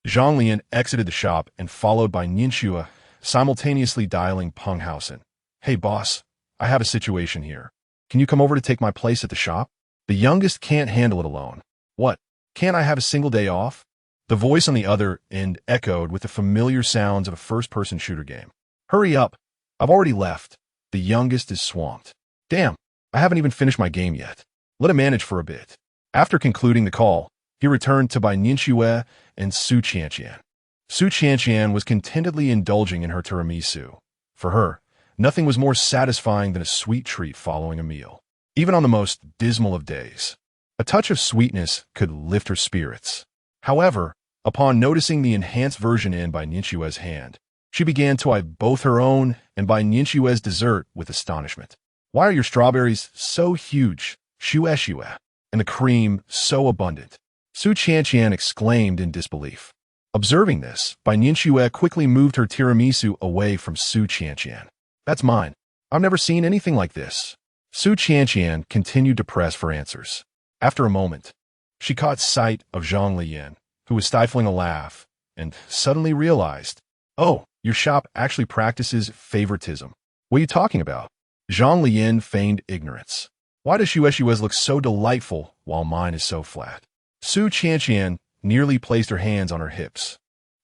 Zhang Leyan exited the shop and followed by Nianxue, simultaneously dialing Penghausen. Hey boss, I have a situation here. Can you come over to take my place at the shop? The youngest can't handle it alone. What? Can't I have a single day off? The voice on the other end echoed with the familiar sounds of a first-person shooter game. Hurry up. I've already left. The youngest is swamped. Damn, I haven't even finished my game yet. Let him manage for a bit. After concluding the call, he returned to Bai Nianxue and Su Qianqian. Su Qianqian was contentedly indulging in her tiramisu. For her, nothing was more satisfying than a sweet treat following a meal, even on the most dismal of days. A touch of sweetness could lift her spirits. However, upon noticing the enhanced version in Bai Nianxue's hand, she began to eye both her own and Bai Nianxue's dessert with astonishment. Why are your strawberries so huge, Shue, and the cream so abundant? Su Qianqian exclaimed in disbelief. Observing this, Bai Nianxue quickly moved her tiramisu away from Su Qianqian. That's mine. I've never seen anything like this. Su Qianqian continued to press for answers. After a moment, she caught sight of Zhang Leyan, who was stifling a laugh, and suddenly realized, Oh, your shop actually practices favoritism. What are you talking about? Zhang Leyan feigned ignorance. Why does Shue's look so delightful while mine is so flat? Su Qianqian nearly placed her hands on her hips,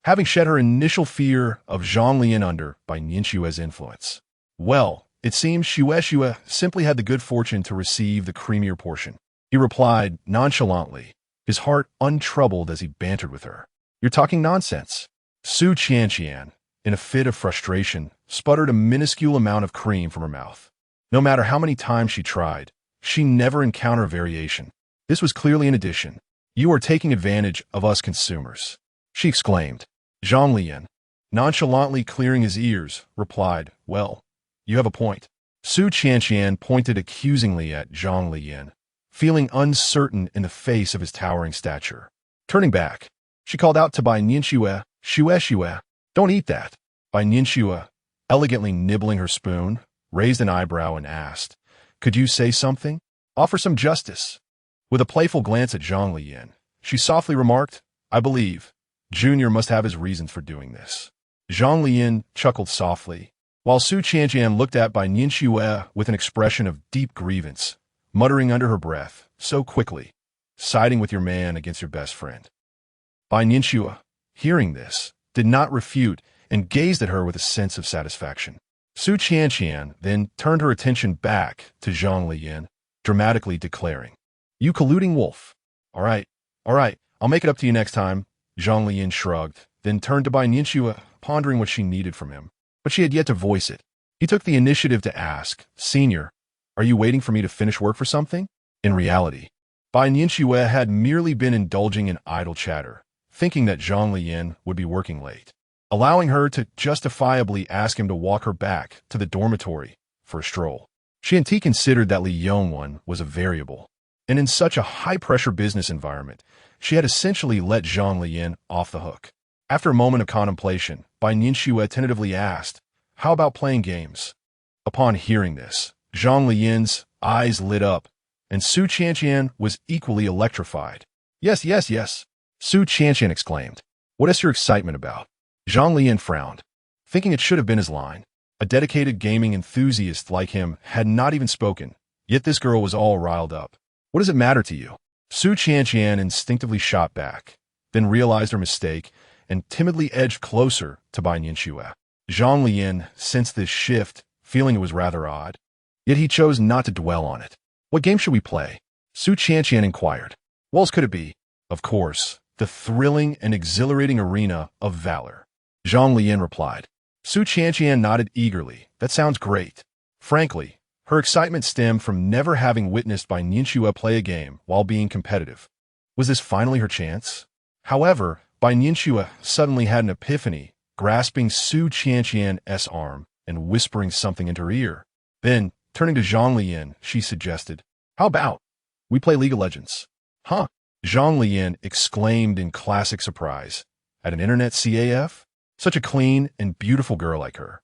having shed her initial fear of Zhang Leyan under Bai Nianxue's influence. Well, it seems Shue simply had the good fortune to receive the creamier portion. He replied nonchalantly, his heart untroubled as he bantered with her. You're talking nonsense. Su Qianqian, in a fit of frustration, sputtered a minuscule amount of cream from her mouth. No matter how many times she tried, she never encountered variation. This was clearly an addition. You are taking advantage of us consumers, she exclaimed. Zhang Leyan, nonchalantly clearing his ears, replied, Well, you have a point. Su Qianqian pointed accusingly at Zhang Leyan, feeling uncertain in the face of his towering stature. Turning back, she called out to Bai Nianxue, Shue, don't eat that. Bai Nianxue, elegantly nibbling her spoon, raised an eyebrow and asked, Could you say something? Offer some justice. With a playful glance at Zhang Leyan, she softly remarked, I believe Junior must have his reasons for doing this. Zhang Leyan chuckled softly, while Su Qianqian looked at Bai Nianxue with an expression of deep grievance, muttering under her breath, so quickly, siding with your man against your best friend. Bai Nianxue, hearing this, did not refute and gazed at her with a sense of satisfaction. Su Qianqian then turned her attention back to Zhang Leyan, dramatically declaring, You colluding wolf. All right, I'll make it up to you next time. Zhang Leyan shrugged, then turned to Bai Nianxue, pondering what she needed from him. But she had yet to voice it. He took the initiative to ask, Senior, are you waiting for me to finish work for something? In reality, Bai Nianxue had merely been indulging in idle chatter, thinking that Zhang Leyan would be working late, allowing her to justifiably ask him to walk her back to the dormitory for a stroll. She and T considered that Li Yongwen was a variable, and in such a high-pressure business environment, she had essentially let Zhang Leyan off the hook. After a moment of contemplation, Bai Nianxue tentatively asked, How about playing games? Upon hearing this, Zhang Leyan's eyes lit up, and Su Qianqian was equally electrified. Yes. Su Qianqian exclaimed. What is your excitement about? Zhang Leyan frowned, thinking it should have been his line. A dedicated gaming enthusiast like him had not even spoken, yet this girl was all riled up. What does it matter to you? Su Qianqian instinctively shot back, then realized her mistake and timidly edged closer to Bai Nianxue. Zhang Leyan sensed this shift, feeling it was rather odd, yet he chose not to dwell on it. What game should we play? Su Qianqian inquired. What else could it be? Of course, the thrilling and exhilarating arena of valor. Zhang Leyan replied. Su Qianqian nodded eagerly. That sounds great. Frankly, her excitement stemmed from never having witnessed Bai Nianxue play a game while being competitive. Was this finally her chance? However, Bai Nianxue suddenly had an epiphany, grasping Su Qianqian's arm and whispering something into her ear. Then, turning to Zhang Leyan, she suggested, How about we play League of Legends? Huh? Zhang Leyan exclaimed in classic surprise. At an internet CAF? Such a clean and beautiful girl like her.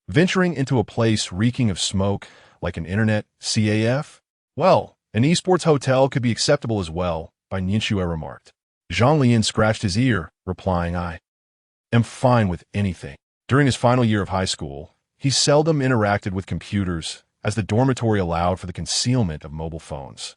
Venturing into a place reeking of smoke like an internet CAF? Well, an esports hotel could be acceptable as well, Bai Nianxue remarked. Zhang Leyan scratched his ear, replying, I am fine with anything. During his final year of high school, he seldom interacted with computers, as the dormitory allowed for the concealment of mobile phones.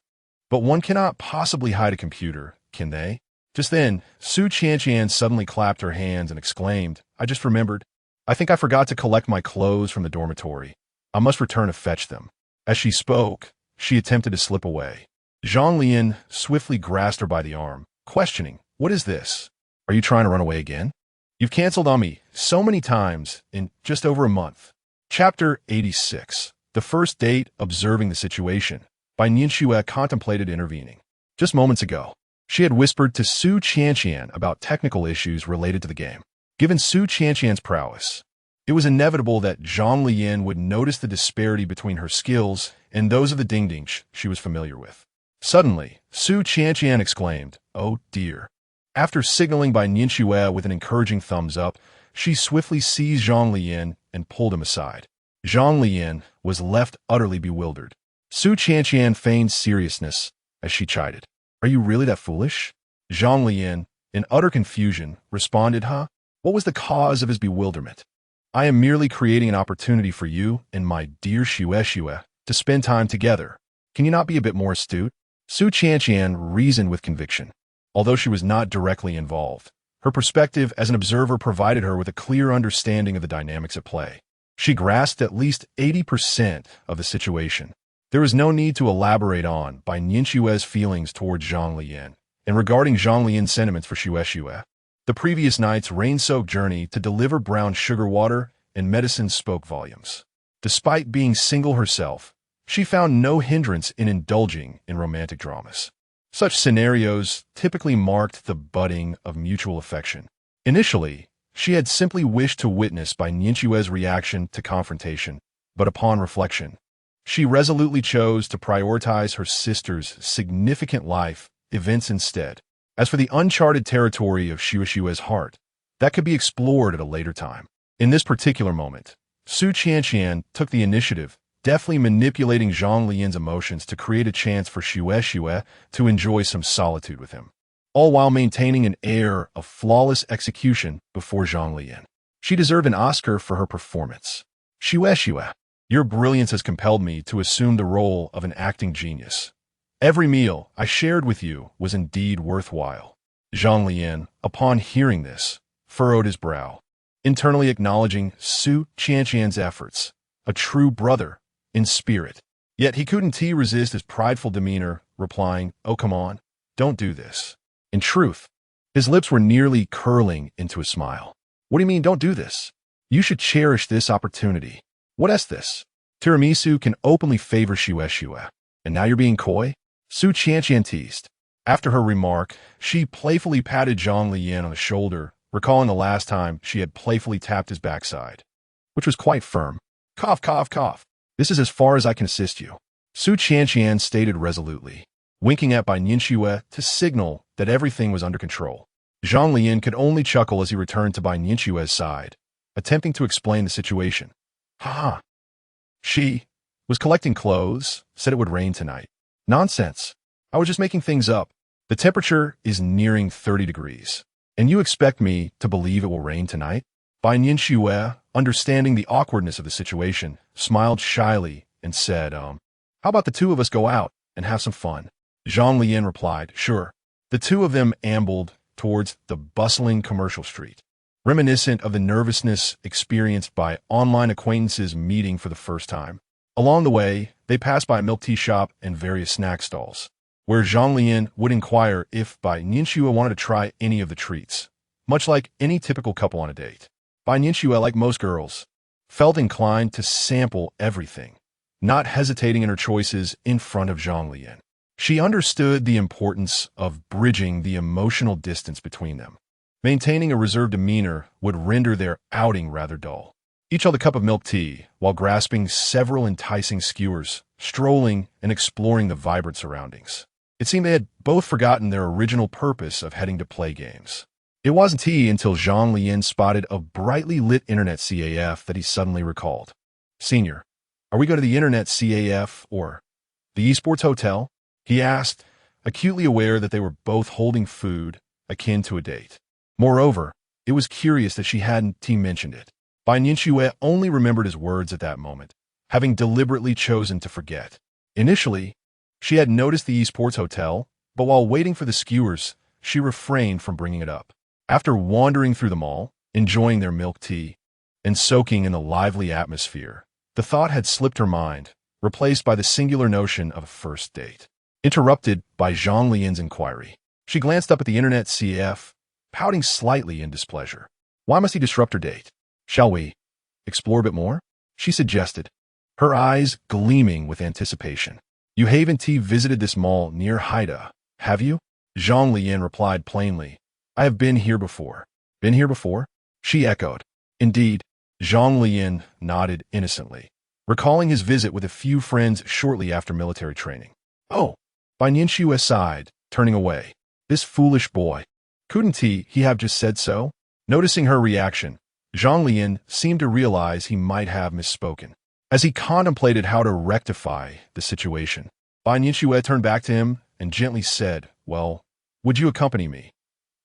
But one cannot possibly hide a computer, can they? Just then, Su Qianqian suddenly clapped her hands and exclaimed, I just remembered. I think I forgot to collect my clothes from the dormitory. I must return to fetch them. As she spoke, she attempted to slip away. Zhang Leyan swiftly grasped her by the arm, questioning, What is this? Are you trying to run away again? You've canceled on me so many times in just over a month. Chapter 86. The first date, observing the situation. Bai Nianxue contemplated intervening. Just moments ago, she had whispered to Su Qianqian about technical issues related to the game. Given Su Qianqian's prowess, it was inevitable that Zhang Leyan would notice the disparity between her skills and those of the dingdings she was familiar with. Suddenly, Su Qianqian exclaimed, Oh dear. After signaling Bai Nianxue with an encouraging thumbs up, she swiftly seized Zhang Leyan and pulled him aside. Zhang Leyan was left utterly bewildered. Su Qianqian feigned seriousness as she chided. Are you really that foolish? Zhang Leyan, in utter confusion, responded, Huh? What was the cause of his bewilderment? I am merely creating an opportunity for you and my dear Xue to spend time together. Can you not be a bit more astute? Su Qianqian reasoned with conviction. Although she was not directly involved, her perspective as an observer provided her with a clear understanding of the dynamics at play. She grasped at least 80% of the situation. There was no need to elaborate on Bai Nianxue's feelings towards Zhang Leyan, and regarding Zhang Leyan's sentiments for Xue. The previous night's rain-soaked journey to deliver brown sugar water and medicine spoke volumes. Despite being single herself, she found no hindrance in indulging in romantic dramas. Such scenarios typically marked the budding of mutual affection. Initially, she had simply wished to witness Bai Nianxue's reaction to confrontation, but upon reflection, she resolutely chose to prioritize her sister's significant life events instead. As for the uncharted territory of Xue's heart, that could be explored at a later time. In this particular moment, Su Qianqian took the initiative, deftly manipulating Zhang Leyan's emotions to create a chance for Xue to enjoy some solitude with him, all while maintaining an air of flawless execution before Zhang Leyan. She deserved an Oscar for her performance. Xue, your brilliance has compelled me to assume the role of an acting genius. Every meal I shared with you was indeed worthwhile. Zhang Leyan, upon hearing this, furrowed his brow, internally acknowledging Su Qianqian's efforts, a true brother in spirit. Yet he couldn't resist his prideful demeanor, replying, Oh, come on, don't do this. In truth, his lips were nearly curling into a smile. What do you mean, don't do this? You should cherish this opportunity. What is this? Tiramisu can openly favor Xue, and now you're being coy? Su Qianqian teased. After her remark, she playfully patted Zhang Leyan on the shoulder, recalling the last time she had playfully tapped his backside, which was quite firm. Cough, cough, cough. This is as far as I can assist you, Su Qianqian stated resolutely, winking at Bai Nianxue to signal that everything was under control. Zhang Leyan could only chuckle as he returned to Bai Nianxue's side, attempting to explain the situation. Ha! She was collecting clothes, said it would rain tonight. Nonsense. I was just making things up. The temperature is nearing 30 degrees. And you expect me to believe it will rain tonight? Bai Nianxue, understanding the awkwardness of the situation, smiled shyly and said, How about the two of us go out and have some fun? Zhang Leyan replied, Sure. The two of them ambled towards the bustling commercial street, reminiscent of the nervousness experienced by online acquaintances meeting for the first time. Along the way, they passed by a milk tea shop and various snack stalls, where Zhang Leyan would inquire if Bai Nianxue wanted to try any of the treats, much like any typical couple on a date. Bai Nianxue, like most girls, felt inclined to sample everything, not hesitating in her choices in front of Zhang Leyan. She understood the importance of bridging the emotional distance between them. Maintaining a reserved demeanor would render their outing rather dull. Each held a cup of milk tea, while grasping several enticing skewers, strolling and exploring the vibrant surroundings. It seemed they had both forgotten their original purpose of heading to play games. It wasn't tea until Zhang Leyan spotted a brightly lit internet CAF that he suddenly recalled. "Senior, are we going to the internet CAF or the esports hotel?" he asked, acutely aware that they were both holding food akin to a date. Moreover, it was curious that she hadn't mentioned it. Bai Nianxue only remembered his words at that moment, having deliberately chosen to forget. Initially, she had noticed the esports hotel, but while waiting for the skewers, she refrained from bringing it up. After wandering through the mall, enjoying their milk tea, and soaking in the lively atmosphere, the thought had slipped her mind, replaced by the singular notion of a first date. Interrupted by Zhang Lian's inquiry, she glanced up at the internet CF, pouting slightly in displeasure. Why must he disrupt her date? "Shall we explore a bit more?" she suggested, her eyes gleaming with anticipation. "You haven't visited this mall near Haida, have you?" Zhang Leyan replied plainly. "I have been here before." "Been here before?" she echoed. Indeed, Zhang Leyan nodded innocently, recalling his visit with a few friends shortly after military training. "Oh," Bai Nianxue sighed, turning away. "This foolish boy. Couldn't he have just said so?" Noticing her reaction, Zhang Leyan seemed to realize he might have misspoken. As he contemplated how to rectify the situation, Bai Nianxue turned back to him and gently said, "Well, would you accompany me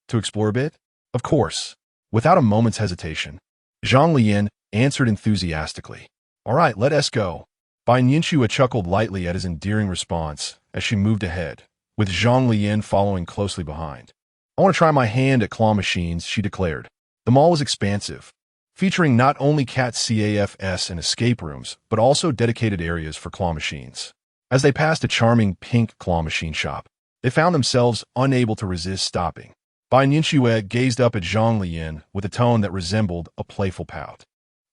to explore a bit?" "Of course." Without a moment's hesitation, Zhang Leyan answered enthusiastically. "All right, let us go." Bai Nianxue chuckled lightly at his endearing response as she moved ahead, with Zhang Leyan following closely behind. "I want to try my hand at claw machines," she declared. The mall was expansive, featuring not only cat CAFs and escape rooms, but also dedicated areas for claw machines. As they passed a charming pink claw machine shop, they found themselves unable to resist stopping. Bai Nianxue gazed up at Zhang Leyan with a tone that resembled a playful pout.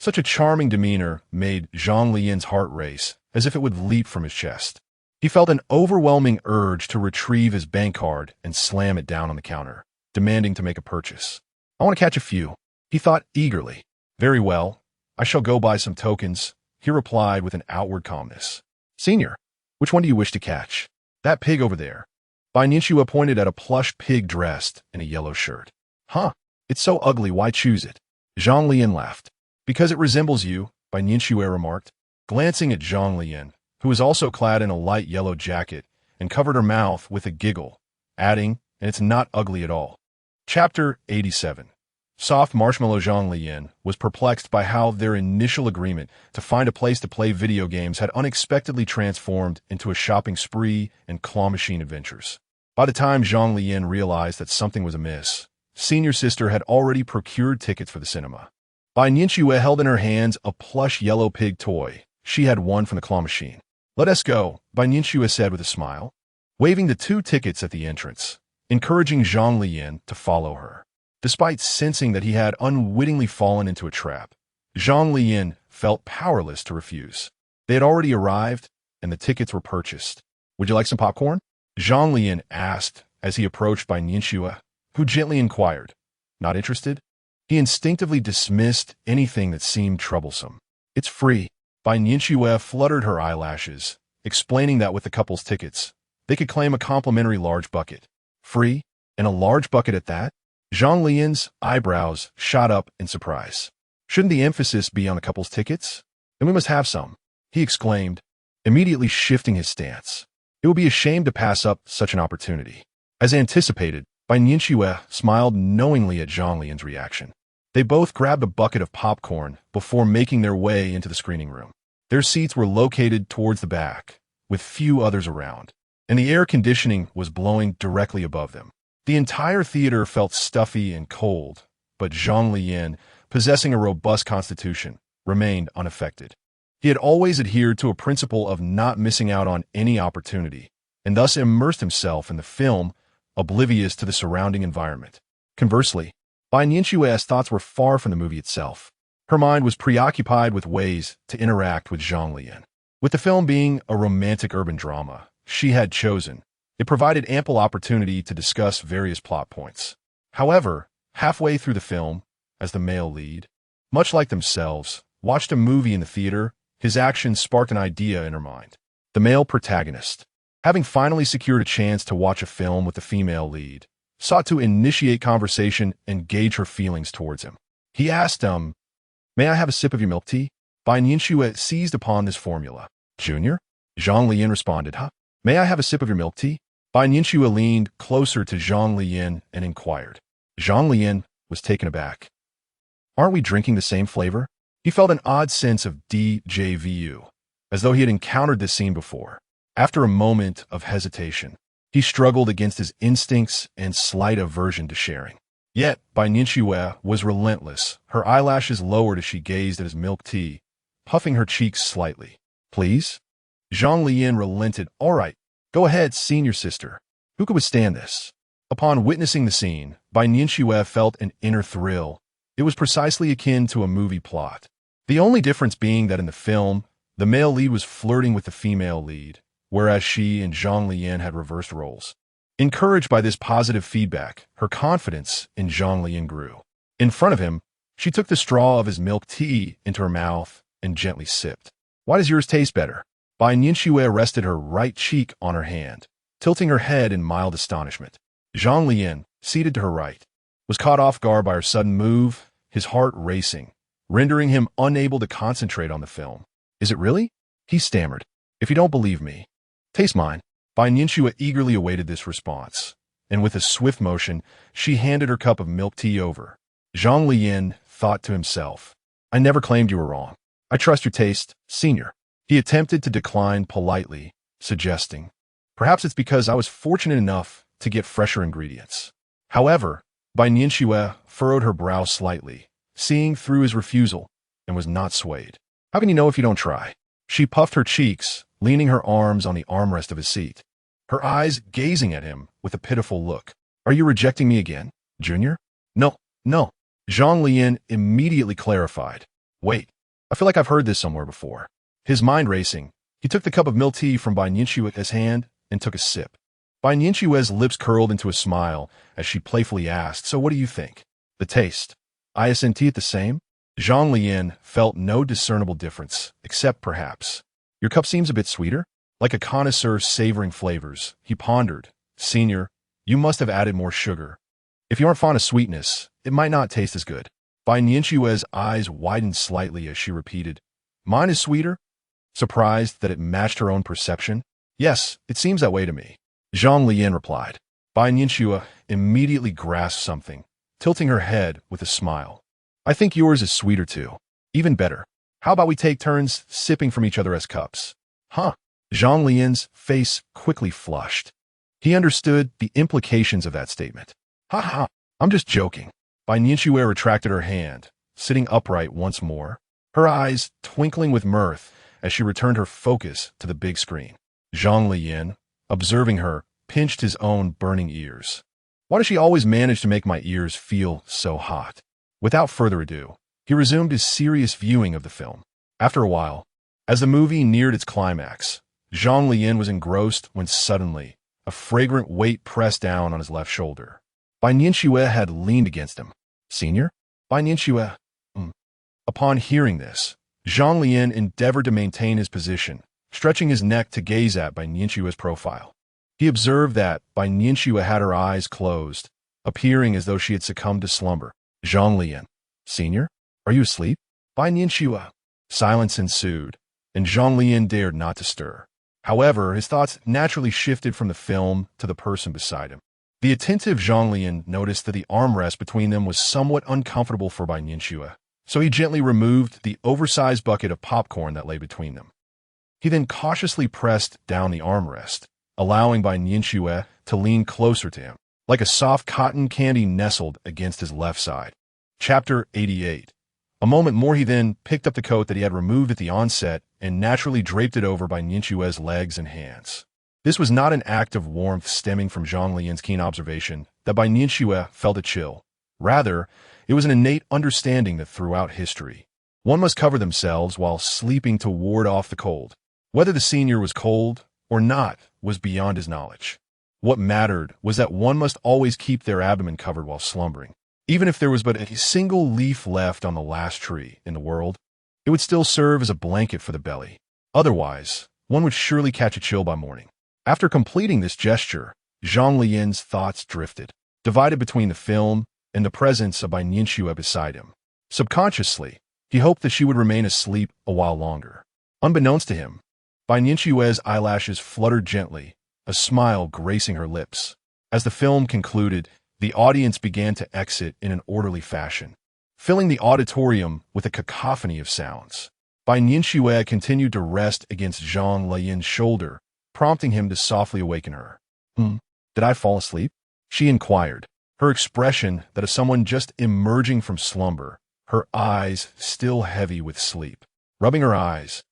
Such a charming demeanor made Zhang Lian's heart race, as if it would leap from his chest. He felt an overwhelming urge to retrieve his bank card and slam it down on the counter, demanding to make a purchase. "I want to catch a few," he thought eagerly. "Very well, I shall go buy some tokens," he replied with an outward calmness. "Senior, which one do you wish to catch?" "That pig over there." Bai Nianxue pointed at a plush pig dressed in a yellow shirt. "Huh, it's so ugly, why choose it?" Zhang Leyan laughed. "Because it resembles you," Bai Nianxue remarked, glancing at Zhang Leyan, who was also clad in a light yellow jacket and covered her mouth with a giggle, adding, "And it's not ugly at all." Chapter 87. Soft Marshmallow. Zhang Leyan was perplexed by how their initial agreement to find a place to play video games had unexpectedly transformed into a shopping spree and claw machine adventures. By the time Zhang Leyan realized that something was amiss, Senior Sister had already procured tickets for the cinema. Bai Nianxue held in her hands a plush yellow pig toy she had won from the claw machine. "Let us go," Bai Nianxue said with a smile, waving the 2 tickets at the entrance, encouraging Zhang Leyan to follow her. Despite sensing that he had unwittingly fallen into a trap, Zhang Leyan felt powerless to refuse. They had already arrived, and the tickets were purchased. "Would you like some popcorn?" Zhang Leyan asked as he approached Bai Nianxue, who gently inquired. "Not interested?" He instinctively dismissed anything that seemed troublesome. "It's free." Bai Nianxue fluttered her eyelashes, explaining that with the couple's tickets, they could claim a complimentary large bucket. "Free? And a large bucket at that?" Zhang Lian's eyebrows shot up in surprise. "Shouldn't the emphasis be on the couple's tickets? Then we must have some," he exclaimed, immediately shifting his stance. It would be a shame to pass up such an opportunity. As anticipated, Bai Nianxue smiled knowingly at Zhang Lian's reaction. They both grabbed a bucket of popcorn before making their way into the screening room. Their seats were located towards the back, with few others around, and the air conditioning was blowing directly above them. The entire theater felt stuffy and cold, but Zhang Leyan, possessing a robust constitution, remained unaffected. He had always adhered to a principle of not missing out on any opportunity, and thus immersed himself in the film, oblivious to the surrounding environment. Conversely, Bai Nianxue's thoughts were far from the movie itself. Her mind was preoccupied with ways to interact with Zhang Leyan. With the film being a romantic urban drama she had chosen, it provided ample opportunity to discuss various plot points. However, halfway through the film, as the male lead, much like themselves, watched a movie in the theater, his actions sparked an idea in her mind. The male protagonist, having finally secured a chance to watch a film with the female lead, sought to initiate conversation and gauge her feelings towards him. He asked, "May I have a sip of your milk tea?" Bai Nianxue seized upon this formula. "Junior?" Zhang Leyan responded, "Huh? May I have a sip of your milk tea?" Bai Nianxue leaned closer to Zhang Leyan and inquired. Zhang Leyan was taken aback. "Aren't we drinking the same flavor?" He felt an odd sense of déjà vu, as though he had encountered this scene before. After a moment of hesitation, he struggled against his instincts and slight aversion to sharing. Yet, Bai Nianxue was relentless, her eyelashes lowered as she gazed at his milk tea, puffing her cheeks slightly. "Please?" Zhang Leyan relented. "All right, go ahead, senior sister. Who could withstand this?" Upon witnessing the scene, Bai Nianxue felt an inner thrill. It was precisely akin to a movie plot. The only difference being that in the film, the male lead was flirting with the female lead, whereas she and Zhang Leyan had reversed roles. Encouraged by this positive feedback, her confidence in Zhang Leyan grew. In front of him, she took the straw of his milk tea into her mouth and gently sipped. "Why does yours taste better?" Bai Nianxue rested her right cheek on her hand, tilting her head in mild astonishment. Zhang Leyan, seated to her right, was caught off guard by her sudden move, his heart racing, rendering him unable to concentrate on the film. "Is it really?" he stammered. "If you don't believe me, taste mine." Bai Nianxue eagerly awaited this response, and with a swift motion, she handed her cup of milk tea over. Zhang Leyan thought to himself, "I never claimed you were wrong. I trust your taste, senior." He attempted to decline politely, suggesting, "Perhaps it's because I was fortunate enough to get fresher ingredients." However, Bai Nianxue furrowed her brow slightly, seeing through his refusal, and was not swayed. "How can you know if you don't try?" She puffed her cheeks, leaning her arms on the armrest of his seat, her eyes gazing at him with a pitiful look. "Are you rejecting me again, Junior?" No. Zhang Leyan immediately clarified. "Wait, I feel like I've heard this somewhere before." His mind racing, he took the cup of milk tea from Bai Nianxue's hand and took a sip. Bai Nianxue's lips curled into a smile as she playfully asked, "So what do you think? The taste? Isn't it the same?" Zhang Leyan felt no discernible difference, except perhaps, "Your cup seems a bit sweeter?" Like a connoisseur savoring flavors, he pondered, "Senior, you must have added more sugar. If you aren't fond of sweetness, it might not taste as good." Bai Nianxue's eyes widened slightly as she repeated, "Mine is sweeter?" Surprised that it matched her own perception. "Yes, it seems that way to me," Zhang Leyan replied. Bai Nianxue immediately grasped something, tilting her head with a smile. "I think yours is sweeter too. Even better. How about we take turns sipping from each other's cups?" "Huh?" Zhang Leyan's face quickly flushed. He understood the implications of that statement. "Ha ha, I'm just joking." Bai Nianxue retracted her hand, sitting upright once more, her eyes twinkling with mirth as she returned her focus to the big screen. Zhang Leyan, observing her, pinched his own burning ears. "Why does she always manage to make my ears feel so hot?" Without further ado, he resumed his serious viewing of the film. After a while, as the movie neared its climax, Zhang Leyan was engrossed when suddenly a fragrant weight pressed down on his left shoulder. Bai Nianxue had leaned against him. "Senior?" Bai Nianxue. Upon hearing this, Zhang Leyan endeavored to maintain his position, stretching his neck to gaze at Bai Nianxue's profile. He observed that Bai Nianxue had her eyes closed, appearing as though she had succumbed to slumber. Zhang Leyan. "Senior, are you asleep?" Bai Nianxue. Silence ensued, and Zhang Leyan dared not to stir. However, his thoughts naturally shifted from the film to the person beside him. The attentive Zhang Leyan noticed that the armrest between them was somewhat uncomfortable for Bai Nianxue, so he gently removed the oversized bucket of popcorn that lay between them. He then cautiously pressed down the armrest, allowing Bai Nianxue to lean closer to him, like a soft cotton candy nestled against his left side. Chapter 88. A moment more he then picked up the coat that he had removed at the onset and naturally draped it over Bai Nianxue's legs and hands. This was not an act of warmth stemming from Zhang Leyan's keen observation that Bai Nianxue felt a chill. Rather, it was an innate understanding that throughout history, one must cover themselves while sleeping to ward off the cold. Whether the senior was cold or not was beyond his knowledge. What mattered was that one must always keep their abdomen covered while slumbering. Even if there was but a single leaf left on the last tree in the world, it would still serve as a blanket for the belly. Otherwise, one would surely catch a chill by morning. After completing this gesture, Zhang Leyan's thoughts drifted, divided between the film and the presence of Bai Nianxue beside him. Subconsciously, he hoped that she would remain asleep a while longer. Unbeknownst to him, Bai Nianxue's eyelashes fluttered gently, a smile gracing her lips. As the film concluded, the audience began to exit in an orderly fashion, filling the auditorium with a cacophony of sounds. Bai Nianxue continued to rest against Zhang Leyan's shoulder, prompting him to softly awaken her. Did I fall asleep? She inquired, her expression that of someone just emerging from slumber, her eyes still heavy with sleep. Rubbing her eyes,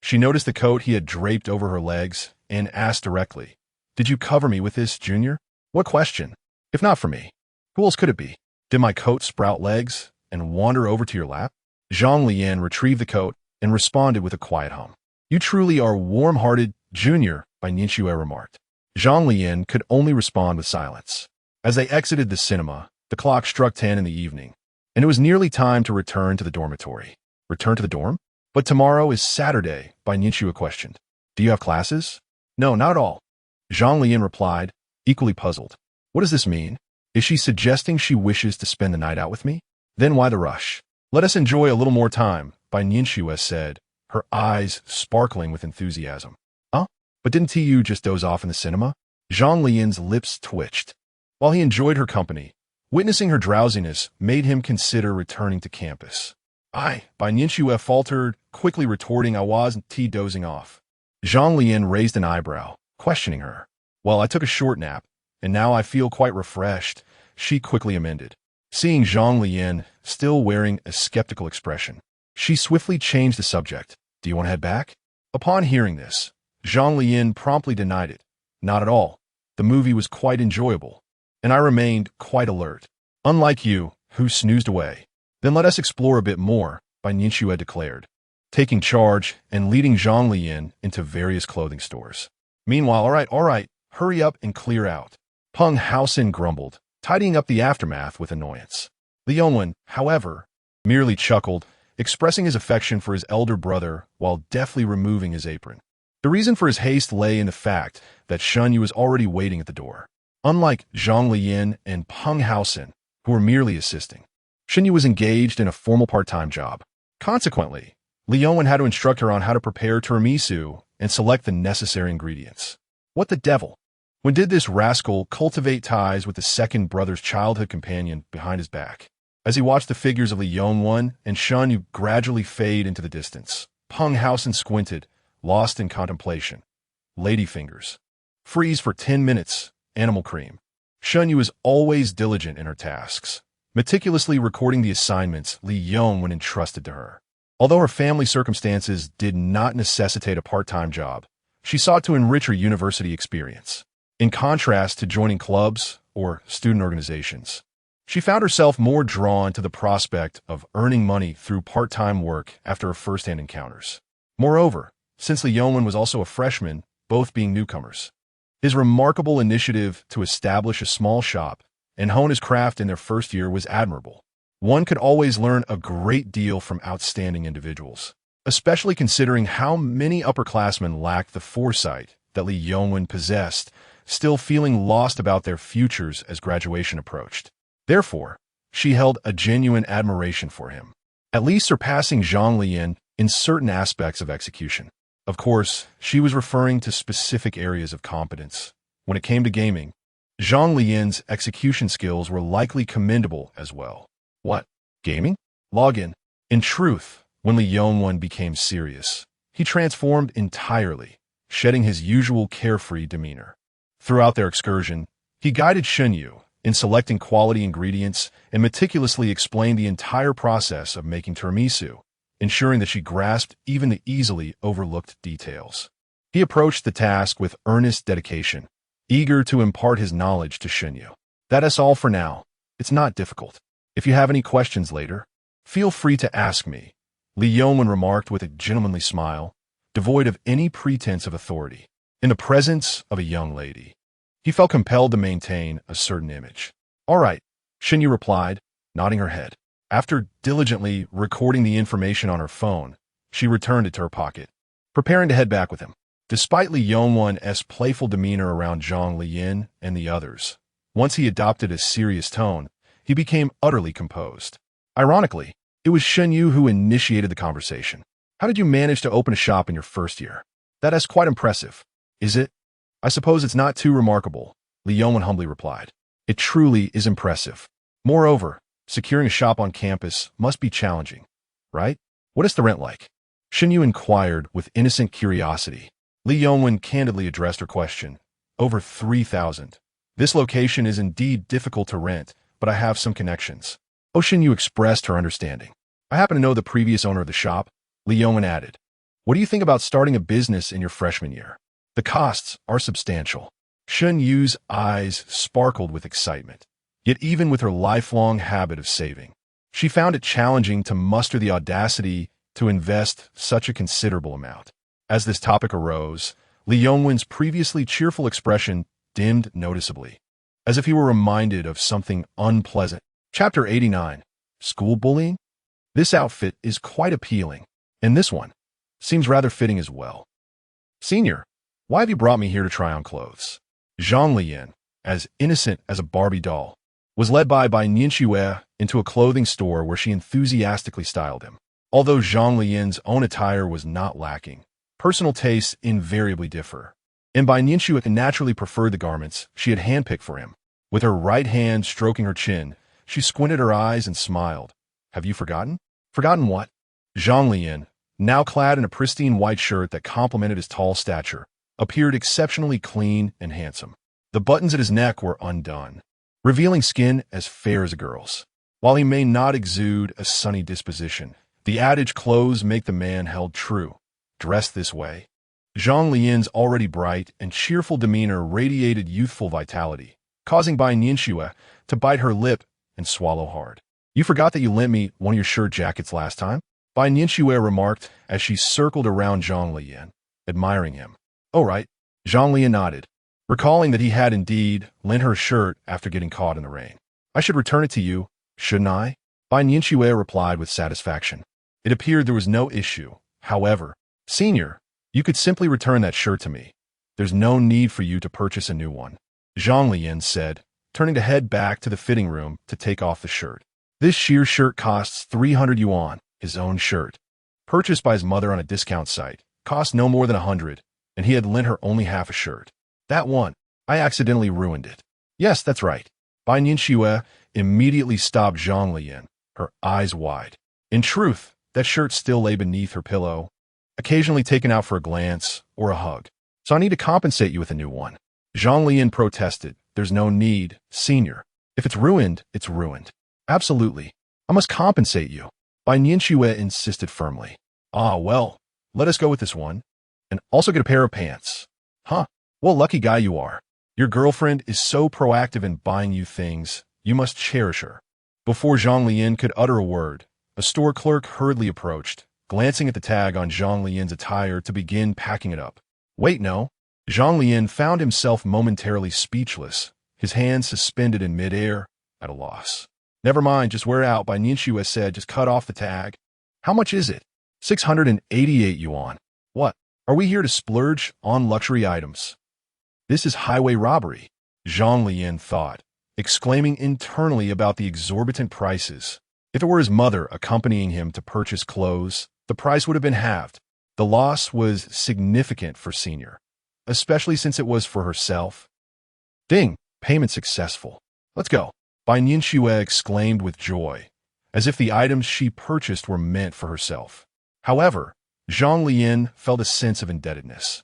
she noticed the coat he had draped over her legs and asked directly, "Did you cover me with this, Junior?" What question? If not for me, who else could it be? Did my coat sprout legs and wander over to your lap? Zhang Leyan retrieved the coat and responded with a quiet hum. You truly are warm-hearted, Junior, Bai Nianxue remarked. Zhang Leyan could only respond with silence. As they exited the cinema, the clock struck 10 in the evening, and it was nearly time to return to the dormitory. Return to the dorm? But tomorrow is Saturday, Bai Nianxue questioned. Do you have classes? No, not at all. Zhang Leyan replied, equally puzzled. What does this mean? Is she suggesting she wishes to spend the night out with me? Then why the rush? Let us enjoy a little more time, Bai Nianxue said, her eyes sparkling with enthusiasm. Huh? But didn't you just doze off in the cinema? Zhang Leyan's lips twitched. While he enjoyed her company, witnessing her drowsiness made him consider returning to campus. Bai Nianxue faltered, quickly retorting I wasn't dozing off. Zhang Leyan raised an eyebrow, questioning her. Well, I took a short nap, and now I feel quite refreshed, she quickly amended. Seeing Zhang Leyan still wearing a skeptical expression, she swiftly changed the subject. Do you want to head back? Upon hearing this, Zhang Leyan promptly denied it. Not at all. The movie was quite enjoyable, and I remained quite alert. Unlike you, who snoozed away. Then let us explore a bit more, Bai Nianxue declared, taking charge and leading Zhang Leyan into various clothing stores. Meanwhile, all right, hurry up and clear out. Peng Haosin grumbled, tidying up the aftermath with annoyance. Li Yongwen, however, merely chuckled, expressing his affection for his elder brother while deftly removing his apron. The reason for his haste lay in the fact that Shen Yu was already waiting at the door. Unlike Zhang Leyan and Peng Haosin, who were merely assisting, Shen Yu was engaged in a formal part-time job. Consequently, Li Yongwen had to instruct her on how to prepare tiramisu and select the necessary ingredients. What the devil? When did this rascal cultivate ties with the second brother's childhood companion behind his back? As he watched the figures of Li Yongwen and Shen Yu gradually fade into the distance, Peng Haosin squinted, lost in contemplation. Ladyfingers. Freeze for 10 minutes. Animal cream. Shen Yu is always diligent in her tasks, meticulously recording the assignments Li Yongwen entrusted to her. Although her family circumstances did not necessitate a part-time job, she sought to enrich her university experience. In contrast to joining clubs or student organizations, she found herself more drawn to the prospect of earning money through part-time work after her first-hand encounters. Moreover, since Li Yongwen was also a freshman, both being newcomers, his remarkable initiative to establish a small shop and hone his craft in their first year was admirable. One could always learn a great deal from outstanding individuals, especially considering how many upperclassmen lacked the foresight that Li Yongwen possessed, still feeling lost about their futures as graduation approached. Therefore, she held a genuine admiration for him, at least surpassing Zhang Leyan in certain aspects of execution. Of course, she was referring to specific areas of competence. When it came to gaming, Zhang Leyan's execution skills were likely commendable as well. What? Gaming? Login. In truth, when Li Yongwen became serious, he transformed entirely, shedding his usual carefree demeanor. Throughout their excursion, he guided Shen Yu in selecting quality ingredients and meticulously explained the entire process of making tiramisu, ensuring that she grasped even the easily overlooked details. He approached the task with earnest dedication, eager to impart his knowledge to Shen Yu. That is all for now. It's not difficult. If you have any questions later, feel free to ask me, Li Yongwen remarked with a gentlemanly smile, devoid of any pretense of authority. In the presence of a young lady, he felt compelled to maintain a certain image. All right, Xinyu replied, nodding her head. After diligently recording the information on her phone, she returned it to her pocket, preparing to head back with him. Despite Li Yongwen's playful demeanor around Zhang Leyan and the others, once he adopted a serious tone, he became utterly composed. Ironically, it was Xinyu who initiated the conversation. How did you manage to open a shop in your first year? That is quite impressive. Is it? I suppose it's not too remarkable, Li Yongwen humbly replied. It truly is impressive. Moreover, securing a shop on campus must be challenging, right? What is the rent like? Xinyu inquired with innocent curiosity. Li Yongwen candidly addressed her question. Over 3,000. This location is indeed difficult to rent, but I have some connections. Xinyu expressed her understanding. I happen to know the previous owner of the shop, Li Yongwen added. What do you think about starting a business in your freshman year? The costs are substantial. Xinyu's eyes sparkled with excitement. Yet even with her lifelong habit of saving, she found it challenging to muster the audacity to invest such a considerable amount. As this topic arose, Li Yongwen's previously cheerful expression dimmed noticeably, as if he were reminded of something unpleasant. Chapter 89. School bullying? This outfit is quite appealing, and this one seems rather fitting as well. Senior, why have you brought me here to try on clothes? Zhang Leyan, as innocent as a Barbie doll, was led by Nianxue into a clothing store where she enthusiastically styled him. Although Zhang Leyan's own attire was not lacking, personal tastes invariably differ, and Nianxue naturally preferred the garments she had handpicked for him. With her right hand stroking her chin, she squinted her eyes and smiled. Have you forgotten? Forgotten what? Zhang Leyan, now clad in a pristine white shirt that complemented his tall stature, appeared exceptionally clean and handsome. The buttons at his neck were undone, revealing skin as fair as a girl's. While he may not exude a sunny disposition, the adage clothes make the man held true. Dressed this way, Zhang Leyan's already bright and cheerful demeanor radiated youthful vitality, causing Nianxue to bite her lip and swallow hard. You forgot that you lent me one of your shirt jackets last time? Nianxue remarked as she circled around Zhang Leyan, admiring him. Oh right, Zhang Leyan nodded, recalling that he had indeed lent her a shirt after getting caught in the rain. I should return it to you, shouldn't I? Nianxue replied with satisfaction. It appeared there was no issue. However, Senior, you could simply return that shirt to me. There's no need for you to purchase a new one, Zhang Leyan said, turning to head back to the fitting room to take off the shirt. This sheer shirt costs 300 yuan, his own shirt, purchased by his mother on a discount site, cost no more than 100, and he had lent her only half a shirt. That one, I accidentally ruined it. Yes, that's right. Nianxue immediately stopped Zhang Leyan, her eyes wide. In truth, that shirt still lay beneath her pillow, occasionally taken out for a glance or a hug. So I need to compensate you with a new one. Zhang Leyan protested. There's no need, Senior. If it's ruined, it's ruined. Absolutely. I must compensate you. Nianxue insisted firmly. Ah, well, let us go with this one. And also get a pair of pants. Huh, what a lucky guy you are. Your girlfriend is so proactive in buying you things, you must cherish her. Before Zhang Leyan could utter a word, a store clerk hurriedly approached, glancing at the tag on Zhang Leyan's attire to begin packing it up. Wait, no. Zhang Leyan found himself momentarily speechless, his hands suspended in midair, at a loss. Never mind, just wear it out, Nianxue said, just cut off the tag. How much is it? 688 yuan. What? Are we here to splurge on luxury items? This is highway robbery, Zhang Leyan thought, exclaiming internally about the exorbitant prices. If it were his mother accompanying him to purchase clothes, the price would have been halved. The loss was significant for Senior, especially since it was for herself. Ding! Payment successful. Let's go, Nianxue exclaimed with joy, as if the items she purchased were meant for herself. However, Zhang Leyan felt a sense of indebtedness.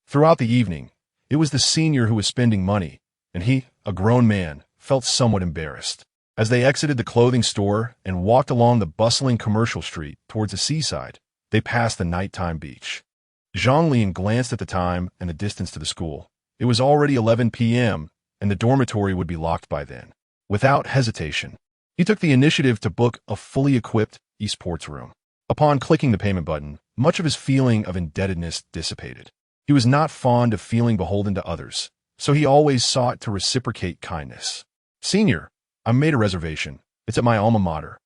Throughout the evening, it was the Senior who was spending money, and he, a grown man, felt somewhat embarrassed. As they exited the clothing store and walked along the bustling commercial street towards the seaside, they passed the nighttime beach. Zhang Leyan glanced at the time and the distance to the school. It was already 11 p.m., and the dormitory would be locked by then. Without hesitation, He took the initiative to book a fully equipped esports room. Upon clicking the payment button, much of his feeling of indebtedness dissipated. He was not fond of feeling beholden to others, so he always sought to reciprocate kindness. Senior, I made a reservation. It's at my alma mater.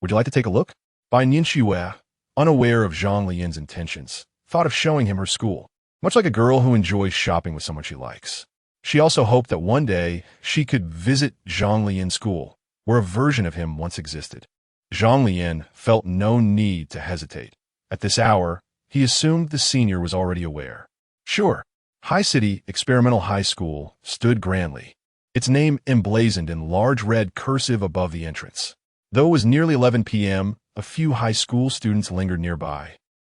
Would you like to take a look? Bai Nianxue, unaware of Zhang Leyan's intentions, thought of showing him her school, much like a girl who enjoys shopping with someone she likes. She also hoped that one day she could visit Zhang Leyan's school, where a version of him once existed. Zhang Leyan felt no need to hesitate. At this hour, he assumed the senior was already aware. Sure, High City Experimental High School stood grandly, its name emblazoned in large red cursive above the entrance. Though it was nearly 11 p.m., a few high school students lingered nearby,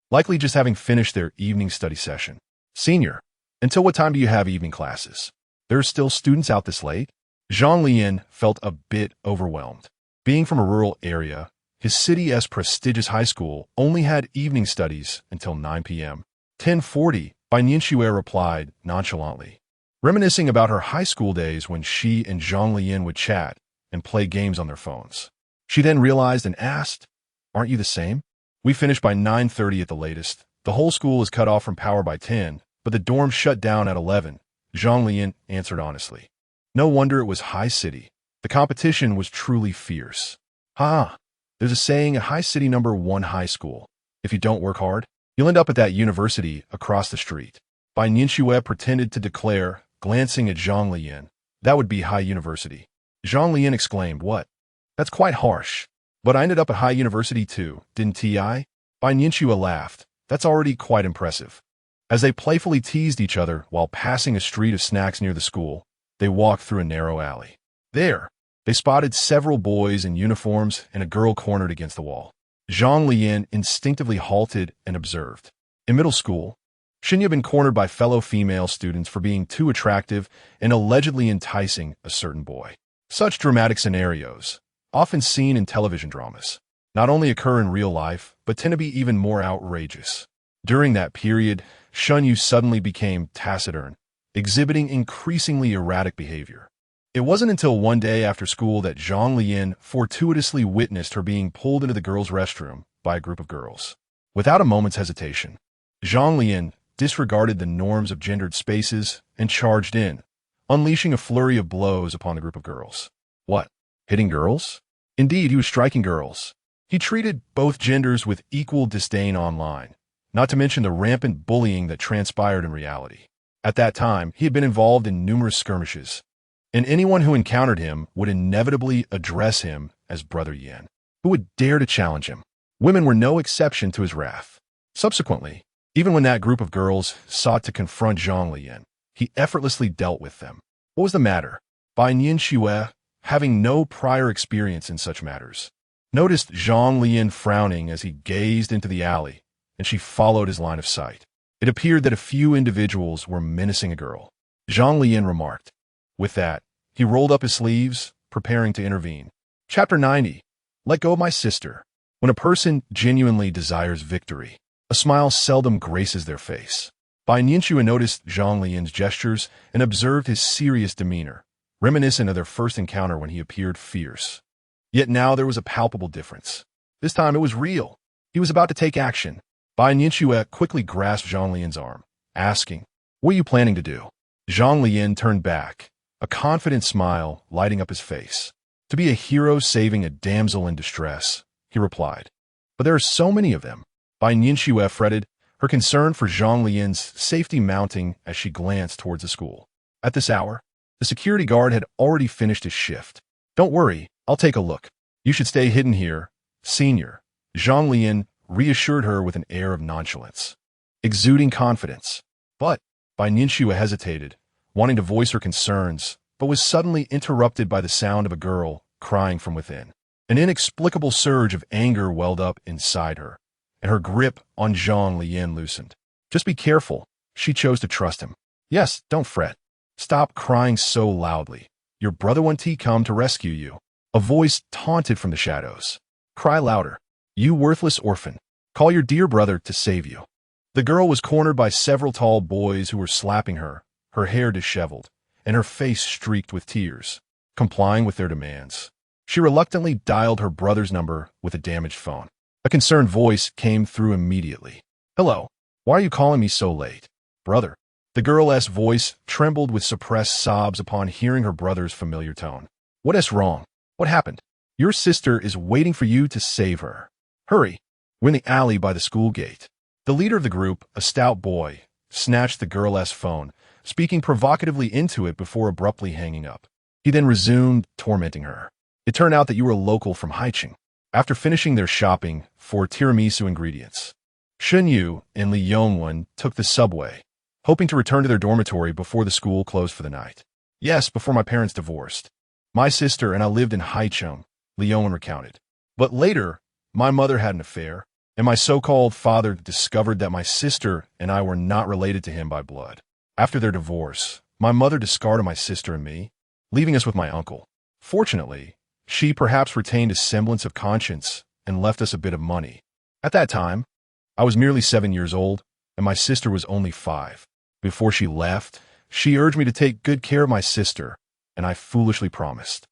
likely just having finished their evening study session. Senior, until what time do you have evening classes? There are still students out this late? Zhang Leyan felt a bit overwhelmed. Being from a rural area, his city's prestigious high school only had evening studies until 9 p.m. 10:40, Bai Nianxue replied nonchalantly, reminiscing about her high school days when she and Zhang Leyan would chat and play games on their phones. She then realized and asked, "Aren't you the same? We finish by 9:30 at the latest. The whole school is cut off from power by 10, but the dorms shut down at 11. Zhang Leyan answered honestly. No wonder it was High City. The competition was truly fierce. There's a saying at High City #1 high school. If you don't work hard, you'll end up at that university across the street. Bai Nianxue pretended to declare, glancing at Zhang Leyan. That would be High University. Zhang Leyan exclaimed, what? That's quite harsh. But I ended up at High University too, didn't I? Bai Nianxue laughed. That's already quite impressive. As they playfully teased each other while passing a street of snacks near the school, they walked through a narrow alley. There, they spotted several boys in uniforms and a girl cornered against the wall. Zhang Leyan instinctively halted and observed. In middle school, Shinya had been cornered by fellow female students for being too attractive and allegedly enticing a certain boy. Such dramatic scenarios, often seen in television dramas, not only occur in real life, but tend to be even more outrageous. During that period, Shunyu suddenly became taciturn, exhibiting increasingly erratic behavior. It wasn't until one day after school that Zhang Leyan fortuitously witnessed her being pulled into the girls' restroom by a group of girls. Without a moment's hesitation, Zhang Leyan disregarded the norms of gendered spaces and charged in, unleashing a flurry of blows upon the group of girls. What? Hitting girls? Indeed, he was striking girls. He treated both genders with equal disdain online, not to mention the rampant bullying that transpired in reality. At that time, he had been involved in numerous skirmishes, and anyone who encountered him would inevitably address him as Brother Yan. Who would dare to challenge him? Women were no exception to his wrath. Subsequently, even when that group of girls sought to confront Zhang Leyan, he effortlessly dealt with them. What was the matter? Bai Nianxue, having no prior experience in such matters, noticed Zhang Leyan frowning as he gazed into the alley, and she followed his line of sight. It appeared that a few individuals were menacing a girl. Zhang Leyan remarked. With that, he rolled up his sleeves, preparing to intervene. Chapter 90. Let go of my sister. When a person genuinely desires victory, a smile seldom graces their face. Bai Nianxue noticed Zhang Leyan's gestures and observed his serious demeanor, reminiscent of their first encounter when he appeared fierce. Yet now there was a palpable difference. This time it was real. He was about to take action. Bai Nianxue quickly grasped Zhang Leyan's arm, asking, what are you planning to do? Zhang Leyan turned back, a confident smile lighting up his face. To be a hero saving a damsel in distress, he replied. But there are so many of them. Bai Nianxue fretted, her concern for Zhang Leyan's safety mounting as she glanced towards the school. At this hour, the security guard had already finished his shift. Don't worry, I'll take a look. You should stay hidden here, senior. Zhang Leyan reassured her with an air of nonchalance, exuding confidence. But Bai Nianxue hesitated, wanting to voice her concerns, but was suddenly interrupted by the sound of a girl crying from within. An inexplicable surge of anger welled up inside her, and her grip on Zhang Leyan loosened. Just be careful. She chose to trust him. Yes, don't fret. Stop crying so loudly. Your brother won't come to rescue you. A voice taunted from the shadows. Cry louder. You worthless orphan. Call your dear brother to save you. The girl was cornered by several tall boys who were slapping her hair disheveled, and her face streaked with tears. Complying with their demands, She reluctantly dialed her brother's number with a damaged phone. A concerned voice came through immediately. "Hello. Why are you calling me so late?" "Brother." The girl's voice trembled with suppressed sobs upon hearing her brother's familiar tone. "What is wrong? What happened?" "Your sister is waiting for you to save her. Hurry. We're in the alley by the school gate." The leader of the group, a stout boy, snatched the girl's phone, speaking provocatively into it before abruptly hanging up. He then resumed tormenting her. "It turned out that you were a local from Haicheng." After finishing their shopping for tiramisu ingredients, Shun Yu and Li Yongwen took the subway, hoping to return to their dormitory before the school closed for the night. "Yes, before my parents divorced. My sister and I lived in Haicheng," Li Yongwen recounted. "But later, my mother had an affair, and my so-called father discovered that my sister and I were not related to him by blood. After their divorce, my mother discarded my sister and me, leaving us with my uncle. Fortunately, she perhaps retained a semblance of conscience and left us a bit of money. At that time, I was merely 7 years old, and my sister was only 5. Before she left, she urged me to take good care of my sister, and I foolishly promised."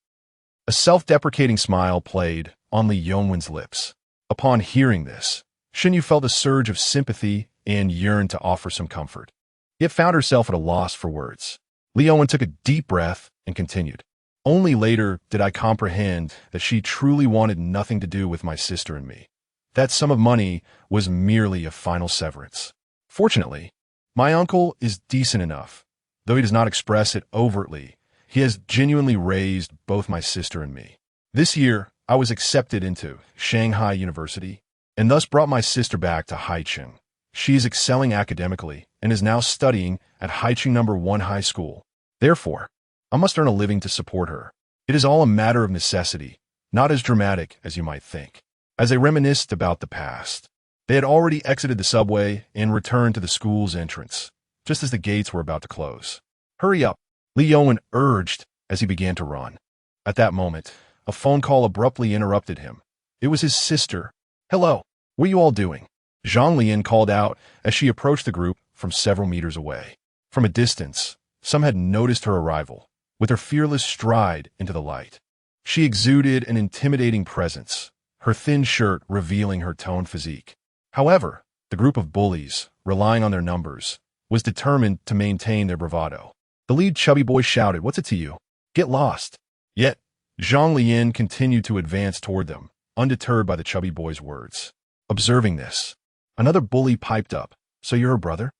A self-deprecating smile played on Li Yongwen's lips. Upon hearing this, Shinyu felt a surge of sympathy and yearned to offer some comfort, yet found herself at a loss for words. Li Yongwen took a deep breath and continued. "Only later did I comprehend that she truly wanted nothing to do with my sister and me. That sum of money was merely a final severance. Fortunately, my uncle is decent enough. Though he does not express it overtly, he has genuinely raised both my sister and me. This year, I was accepted into Shanghai University, and thus brought my sister back to Haicheng. She is excelling academically and is now studying at Haicheng No. 1 High School. Therefore, I must earn a living to support her. It is all a matter of necessity, not as dramatic as you might think." As they reminisced about the past, they had already exited the subway and returned to the school's entrance, just as the gates were about to close. "Hurry up," Li Yongwen urged as he began to run. At that moment, a phone call abruptly interrupted him. It was his sister. "Hello, what are you all doing?" Zhang Leyan called out as she approached the group from several meters away. From a distance, some had noticed her arrival, with her fearless stride into the light. She exuded an intimidating presence, her thin shirt revealing her toned physique. However, the group of bullies, relying on their numbers, was determined to maintain their bravado. The lead chubby boy shouted, "What's it to you? Get lost." Yet, Zhang Leyan continued to advance toward them, undeterred by the chubby boy's words. Observing this, another bully piped up, "So you're her brother?"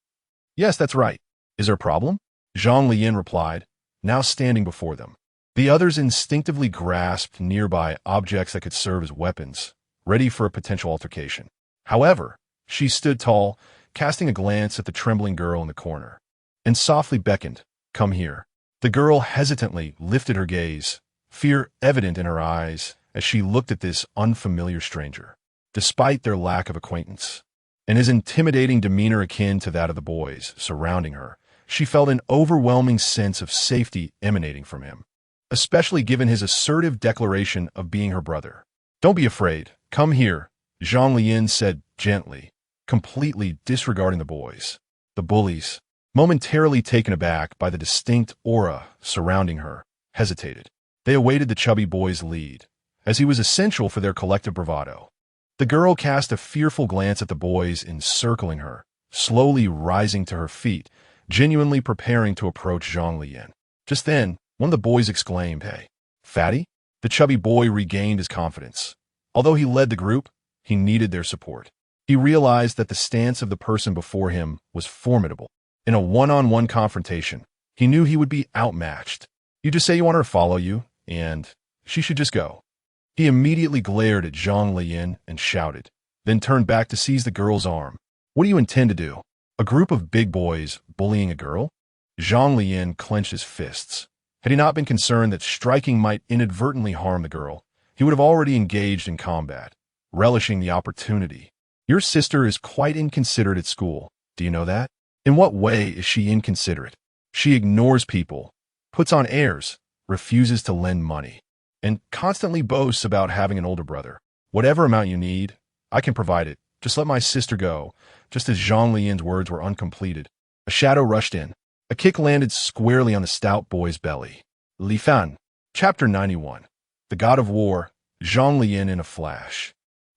"Yes, that's right. Is there a problem?" Zhang Leyan replied, now standing before them. The others instinctively grasped nearby objects that could serve as weapons, ready for a potential altercation. However, she stood tall, casting a glance at the trembling girl in the corner, and softly beckoned, "Come here." The girl hesitantly lifted her gaze, fear evident in her eyes as she looked at this unfamiliar stranger. Despite their lack of acquaintance, and his intimidating demeanor akin to that of the boys surrounding her, she felt an overwhelming sense of safety emanating from him, especially given his assertive declaration of being her brother. "Don't be afraid. Come here," Zhang Leyan said gently, completely disregarding the boys. The bullies, momentarily taken aback by the distinct aura surrounding her, hesitated. They awaited the chubby boy's lead, as he was essential for their collective bravado. The girl cast a fearful glance at the boys encircling her, slowly rising to her feet, genuinely preparing to approach Zhang Leyan. Just then, one of the boys exclaimed, "Hey, fatty?" The chubby boy regained his confidence. Although he led the group, he needed their support. He realized that the stance of the person before him was formidable. In a one-on-one confrontation, he knew he would be outmatched. "You just say you want her to follow you, and she should just go." He immediately glared at Zhang Leyan and shouted, then turned back to seize the girl's arm. "What do you intend to do? A group of big boys bullying a girl?" Zhang Leyan clenched his fists. Had he not been concerned that striking might inadvertently harm the girl, he would have already engaged in combat, relishing the opportunity. "Your sister is quite inconsiderate at school. Do you know that?" "In what way is she inconsiderate?" "She ignores people, puts on airs, refuses to lend money, and constantly boasts about having an older brother. Whatever amount you need, I can provide it. Just let my sister go." Just as Zhang Leyan's words were uncompleted, a shadow rushed in. A kick landed squarely on the stout boy's belly. Li Fan, Chapter 91. the god of war, Zhang Leyan in a flash.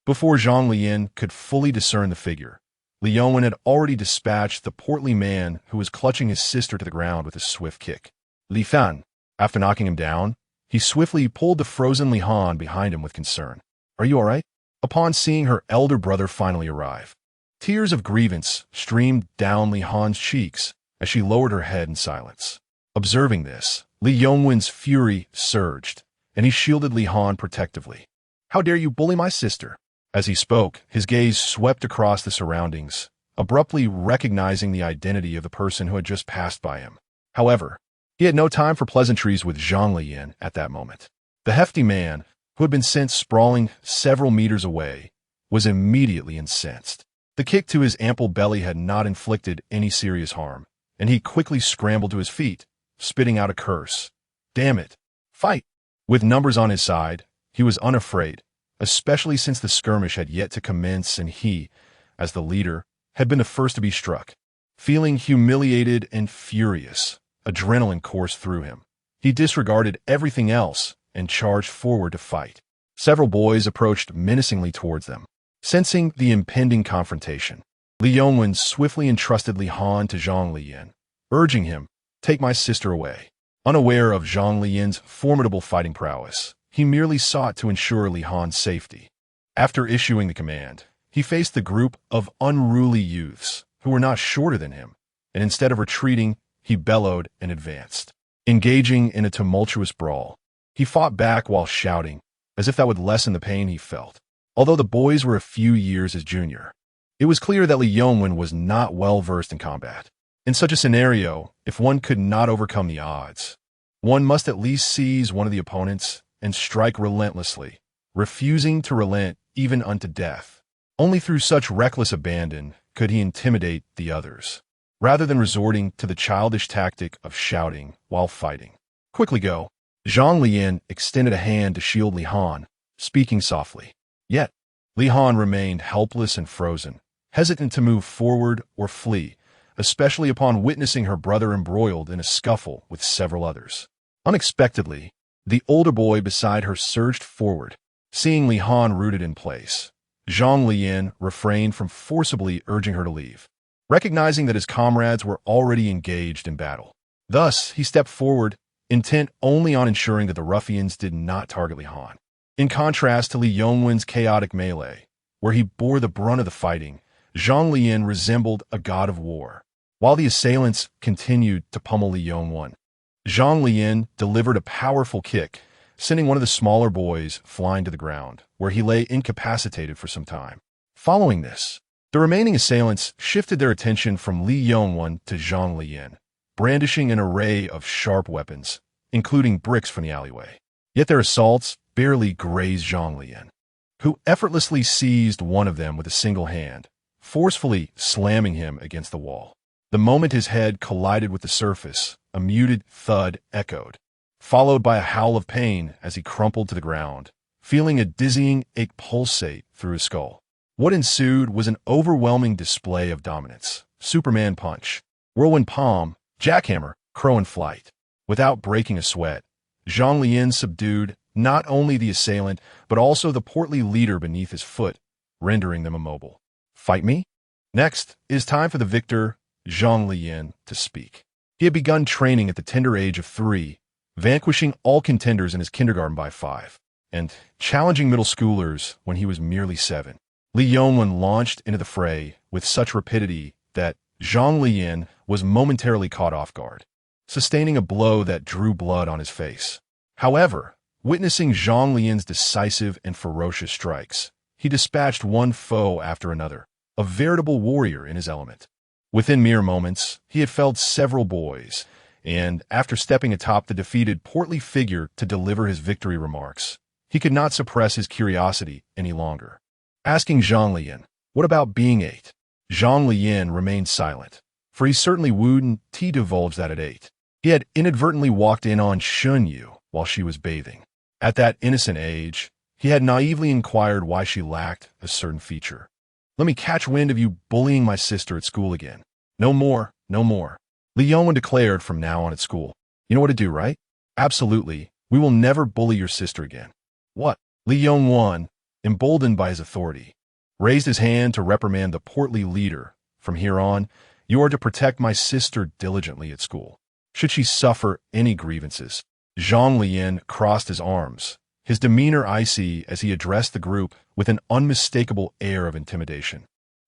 Before Zhang Leyan could fully discern the figure, Leyan had already dispatched the portly man who was clutching his sister to the ground with a swift kick. Li Fan, after knocking him down, he swiftly pulled the frozen Li Han behind him with concern. "Are you all right?" Upon seeing her elder brother finally arrive, tears of grievance streamed down Li Han's cheeks as she lowered her head in silence. Observing this, Li Yongwen's fury surged, and he shielded Li Han protectively. "How dare you bully my sister?" As he spoke, his gaze swept across the surroundings, abruptly recognizing the identity of the person who had just passed by him. However, he had no time for pleasantries with Zhang Leyan at that moment. The hefty man, who had been sent sprawling several meters away, was immediately incensed. The kick to his ample belly had not inflicted any serious harm, and he quickly scrambled to his feet, spitting out a curse. "Damn it! Fight!" With numbers on his side, he was unafraid, especially since the skirmish had yet to commence and he, as the leader, had been the first to be struck. Feeling humiliated and furious, adrenaline coursed through him. He disregarded everything else and charged forward to fight. Several boys approached menacingly towards them. Sensing the impending confrontation, Li Yongwen swiftly entrusted Li Han to Zhang Leyan, urging him, "Take my sister away." Unaware of Zhang Leyan's formidable fighting prowess, he merely sought to ensure Li Han's safety. After issuing the command, he faced the group of unruly youths who were not shorter than him, and instead of retreating, he bellowed and advanced. Engaging in a tumultuous brawl, he fought back while shouting, as if that would lessen the pain he felt. Although the boys were a few years his junior, it was clear that Li Yongwen was not well versed in combat. In such a scenario, if one could not overcome the odds, one must at least seize one of the opponents and strike relentlessly, refusing to relent even unto death. Only through such reckless abandon could he intimidate the others, rather than resorting to the childish tactic of shouting while fighting. "Quickly go." Zhang Leyan extended a hand to shield Li Han, speaking softly. Yet, Li Han remained helpless and frozen, hesitant to move forward or flee, especially upon witnessing her brother embroiled in a scuffle with several others. Unexpectedly, the older boy beside her surged forward. Seeing Li Han rooted in place, Zhang Leyan refrained from forcibly urging her to leave, recognizing that his comrades were already engaged in battle. Thus, he stepped forward, intent only on ensuring that the ruffians did not target Li Han. In contrast to Li Yongwen's chaotic melee, where he bore the brunt of the fighting, Zhang Leyan resembled a god of war. While the assailants continued to pummel Li Yongwen, Zhang Leyan delivered a powerful kick, sending one of the smaller boys flying to the ground, where he lay incapacitated for some time. Following this, the remaining assailants shifted their attention from Li Yongwen to Zhang Leyan, brandishing an array of sharp weapons, including bricks from the alleyway. Yet their assaults barely grazed Zhang Leyan, who effortlessly seized one of them with a single hand, forcefully slamming him against the wall. The moment his head collided with the surface, a muted thud echoed, followed by a howl of pain as he crumpled to the ground, feeling a dizzying ache pulsate through his skull. What ensued was an overwhelming display of dominance. Superman punch, whirlwind palm, jackhammer, crow in flight. Without breaking a sweat, Zhang Leyan subdued not only the assailant, but also the portly leader beneath his foot, rendering them immobile. "Fight me?" Next, it is time for the victor, Zhang Leyan, to speak. He had begun training at the tender age of 3, vanquishing all contenders in his kindergarten by 5, and challenging middle schoolers when he was merely 7. Li Yongwen launched into the fray with such rapidity that Zhang Leyan was momentarily caught off guard, sustaining a blow that drew blood on his face. However, witnessing Zhang Leyan's decisive and ferocious strikes, he dispatched one foe after another, a veritable warrior in his element. Within mere moments, he had felled several boys, and after stepping atop the defeated portly figure to deliver his victory remarks, he could not suppress his curiosity any longer. Asking Zhang Leyan, "What about being 8?" Zhang Leyan remained silent, for he certainly wouldn't divulge that at 8. He had inadvertently walked in on Shun Yu while she was bathing. At that innocent age, he had naively inquired why she lacked a certain feature. "Let me catch wind of you bullying my sister at school again." "No more, no more," Li Yongwen declared from now on at school. "You know what to do, right?" "Absolutely. We will never bully your sister again." What? Li Yongwan, emboldened by his authority, raised his hand to reprimand the portly leader. From here on, you are to protect my sister diligently at school, should she suffer any grievances. Zhang Leyan crossed his arms, his demeanor icy as he addressed the group with an unmistakable air of intimidation.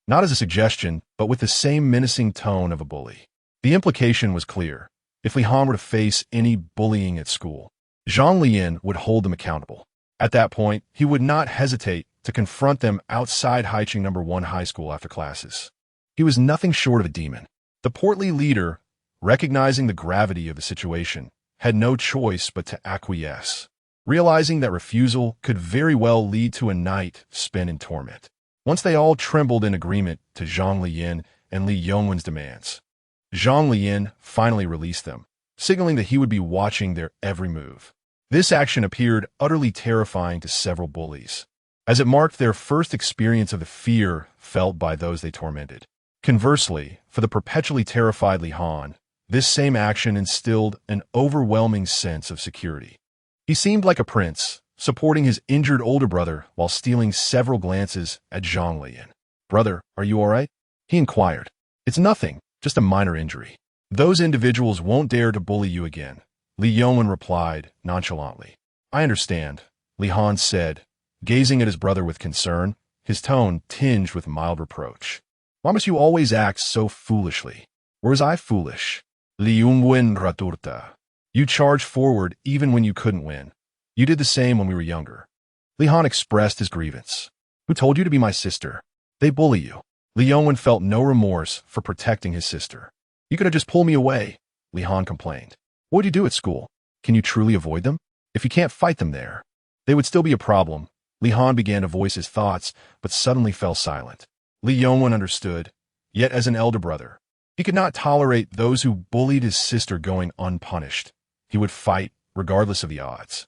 Not as a suggestion, but with the same menacing tone of a bully. The implication was clear. If Li Han were to face any bullying at school, Zhang Leyan would hold them accountable. At that point, he would not hesitate to confront them outside Haicheng No. 1 high school after classes. He was nothing short of a demon. The portly leader, recognizing the gravity of the situation, had no choice but to acquiesce, realizing that refusal could very well lead to a night spent in torment. Once they all trembled in agreement to Zhang Leyan and Li Yongwen's demands, Zhang Leyan finally released them, signaling that he would be watching their every move. This action appeared utterly terrifying to several bullies, as it marked their first experience of the fear felt by those they tormented. Conversely, for the perpetually terrified Li Han, this same action instilled an overwhelming sense of security. He seemed like a prince, supporting his injured older brother while stealing several glances at Zhang Leyan. "Brother, are you all right?" he inquired. "It's nothing, just a minor injury. Those individuals won't dare to bully you again," Li Yongwen replied nonchalantly. "I understand," Li Han said, gazing at his brother with concern, his tone tinged with mild reproach. "Why must you always act so foolishly? Or was I foolish?" Li Yongwen raturta. "You charged forward even when you couldn't win. You did the same when we were younger." Li Han expressed his grievance. "Who told you to be my sister? They bully you." Li Yongwen felt no remorse for protecting his sister. "You could have just pulled me away," Li Han complained. "What would you do at school? Can you truly avoid them? If you can't fight them there, they would still be a problem." Li Han began to voice his thoughts, but suddenly fell silent. Li Yongwen understood, yet as an elder brother, he could not tolerate those who bullied his sister going unpunished. He would fight, regardless of the odds.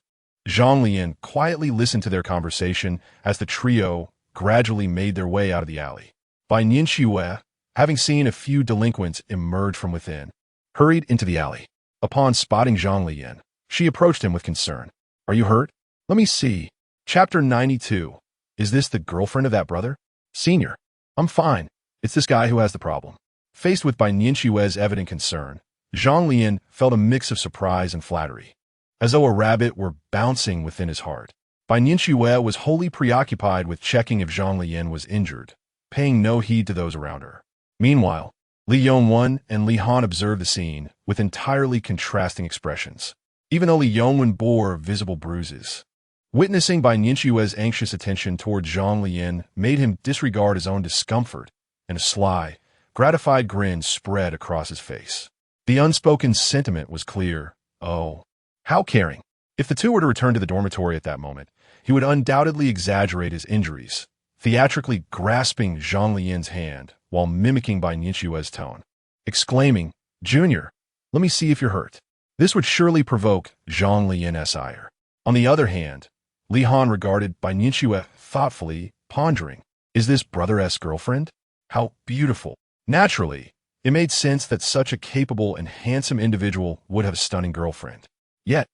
Zhang Leyan quietly listened to their conversation as the trio gradually made their way out of the alley. Bai Nianxue, having seen a few delinquents emerge from within, hurried into the alley. Upon spotting Zhang Leyan, she approached him with concern. "Are you hurt? Let me see." Chapter 92. Is this the girlfriend of that brother? Senior. I'm fine. It's this guy who has the problem. Faced with Bai Nianxue's evident concern, Zhang Leyan felt a mix of surprise and flattery, as though a rabbit were bouncing within his heart. Bai Nianxue was wholly preoccupied with checking if Zhang Leyan was injured, paying no heed to those around her. Meanwhile, Li Yongwen and Li Han observed the scene with entirely contrasting expressions, even though Li Yongwen bore visible bruises. Witnessing Bai Nianxue's anxious attention toward Zhang Leyan made him disregard his own discomfort, and a sly, gratified grin spread across his face. The unspoken sentiment was clear. Oh, how caring. If the two were to return to the dormitory at that moment, he would undoubtedly exaggerate his injuries, theatrically grasping Zhang Leyan's hand while mimicking Bai Nianxue's tone, exclaiming, "Junior, let me see if you're hurt." This would surely provoke Zhang Leyan's ire. On the other hand, Li Han regarded Bai Nianxue thoughtfully, pondering, "Is this brother-esque girlfriend? How beautiful." Naturally, it made sense that such a capable and handsome individual would have a stunning girlfriend. Yet,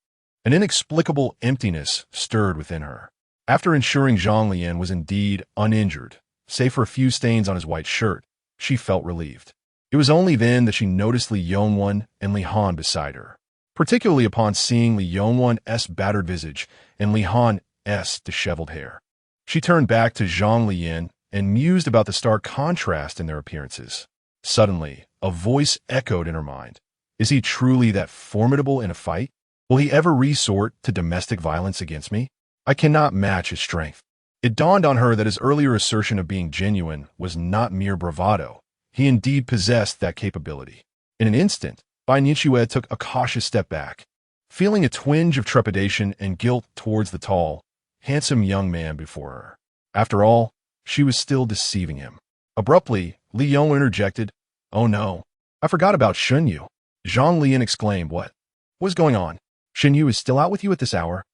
an inexplicable emptiness stirred within her. After ensuring Zhang Leyan was indeed uninjured, save for a few stains on his white shirt, she felt relieved. It was only then that she noticed Li Yongwen and Li Han beside her, particularly upon seeing Li Yongwen's battered visage and Li Han's disheveled hair. She turned back to Zhang Leyan and mused about the stark contrast in their appearances. Suddenly, a voice echoed in her mind. Is he truly that formidable in a fight? Will he ever resort to domestic violence against me? I cannot match his strength. It dawned on her that his earlier assertion of being genuine was not mere bravado. He indeed possessed that capability. In an instant, Bai Nianxue took a cautious step back, feeling a twinge of trepidation and guilt towards the tall, handsome young man before her. After all, she was still deceiving him. Abruptly, Li Yong interjected, "Oh no, I forgot about Shunyu." Zhang Leyan exclaimed, "What? What's going on? Shunyu is still out with you at this hour?"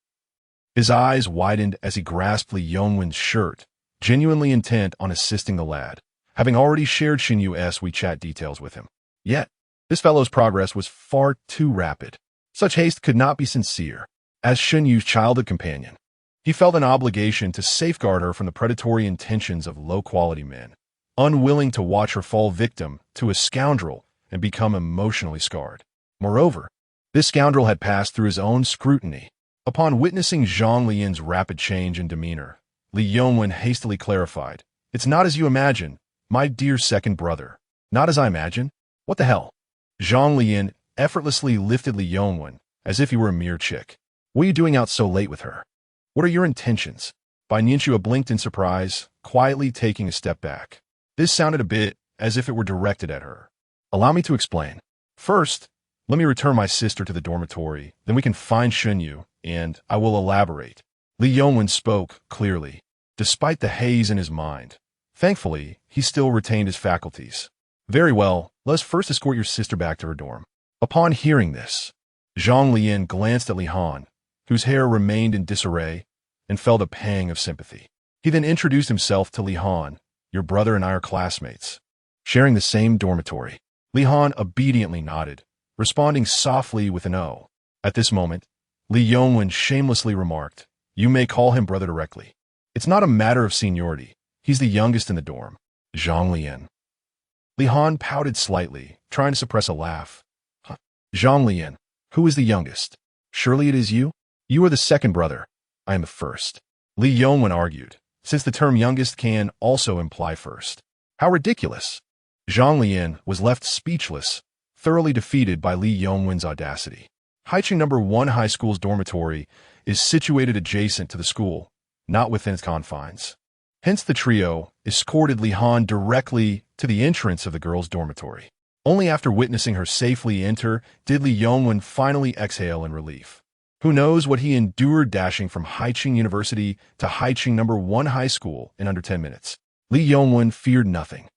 His eyes widened as he grasped Li Yongwen's shirt, genuinely intent on assisting the lad, having already shared Shunyu's WeChat details with him. Yet, this fellow's progress was far too rapid. Such haste could not be sincere, as Shunyu's childhood companion. He felt an obligation to safeguard her from the predatory intentions of low-quality men, unwilling to watch her fall victim to a scoundrel and become emotionally scarred. Moreover, this scoundrel had passed through his own scrutiny. Upon witnessing Zhang Leyan's rapid change in demeanor, Li Yongwen hastily clarified, "It's not as you imagine, my dear second brother." "Not as I imagine? What the hell?" Zhang Leyan effortlessly lifted Li Yongwen as if he were a mere chick. "What are you doing out so late with her? What are your intentions?" Bai Nianxue blinked in surprise, quietly taking a step back. This sounded a bit as if it were directed at her. "Allow me to explain. First, let me return my sister to the dormitory, then we can find Shunyu, and I will elaborate." Li Yongwen spoke clearly, despite the haze in his mind. Thankfully, he still retained his faculties. "Very well, let us first escort your sister back to her dorm." Upon hearing this, Zhang Leyan glanced at Li Han, whose hair remained in disarray, and felt a pang of sympathy. He then introduced himself to Li Han. "Your brother and I are classmates, sharing the same dormitory." Li Han obediently nodded, responding softly with an O. At this moment, Li Yongwen shamelessly remarked, "You may call him brother directly. It's not a matter of seniority. He's the youngest in the dorm." Zhang Leyan. Li Han pouted slightly, trying to suppress a laugh. "Huh. Zhang Leyan, who is the youngest? Surely it is you? You are the second brother. I am the first." Li Yongwen argued, since the term youngest can also imply first. How ridiculous! Zhang Leyan was left speechless, thoroughly defeated by Li Yongwen's audacity. Haicheng No. 1 High School's dormitory is situated adjacent to the school, not within its confines. Hence the trio escorted Li Han directly to the entrance of the girls' dormitory. Only after witnessing her safely enter did Li Yongwen finally exhale in relief. Who knows what he endured dashing from Haicheng University to Haicheng No. 1 High School in under 10 minutes. Li Yongwen feared nothing,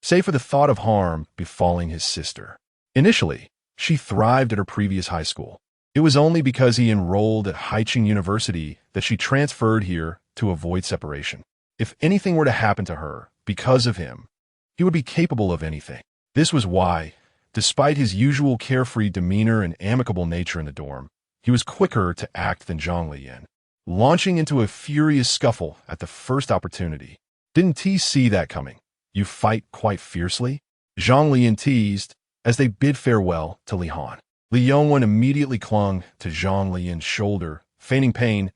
save for the thought of harm befalling his sister. Initially, she thrived at her previous high school. It was only because he enrolled at Haicheng University that she transferred here to avoid separation. If anything were to happen to her because of him, he would be capable of anything. This was why, despite his usual carefree demeanor and amicable nature in the dorm, he was quicker to act than Zhang Leyan, launching into a furious scuffle at the first opportunity. "Didn't he see that coming? You fight quite fiercely?" Zhang Leyan teased as they bid farewell to Li Han. Li Yongwen immediately clung to Zhang Leyan's shoulder, feigning pain.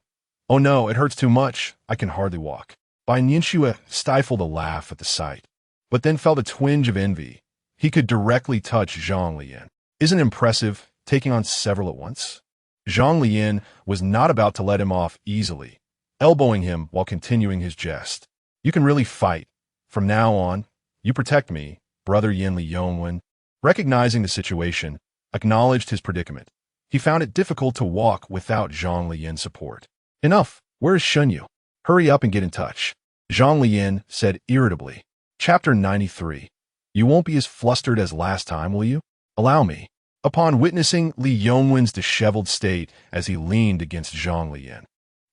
"Oh no, it hurts too much. I can hardly walk." Bai Nianxue stifled a laugh at the sight, but then felt a twinge of envy. He could directly touch Zhang Leyan. Isn't it impressive, taking on several at once? Zhang Leyan was not about to let him off easily, elbowing him while continuing his jest. "You can really fight. From now on, you protect me." Brother Yin Li Yongwen, recognizing the situation, acknowledged his predicament. He found it difficult to walk without Zhang Leyan's support. "Enough. Where is Shunyu? Hurry up and get in touch," Zhang Leyan said irritably. Chapter 93. "You won't be as flustered as last time, will you? Allow me." Upon witnessing Li Yongwen's disheveled state as he leaned against Zhang Leyan,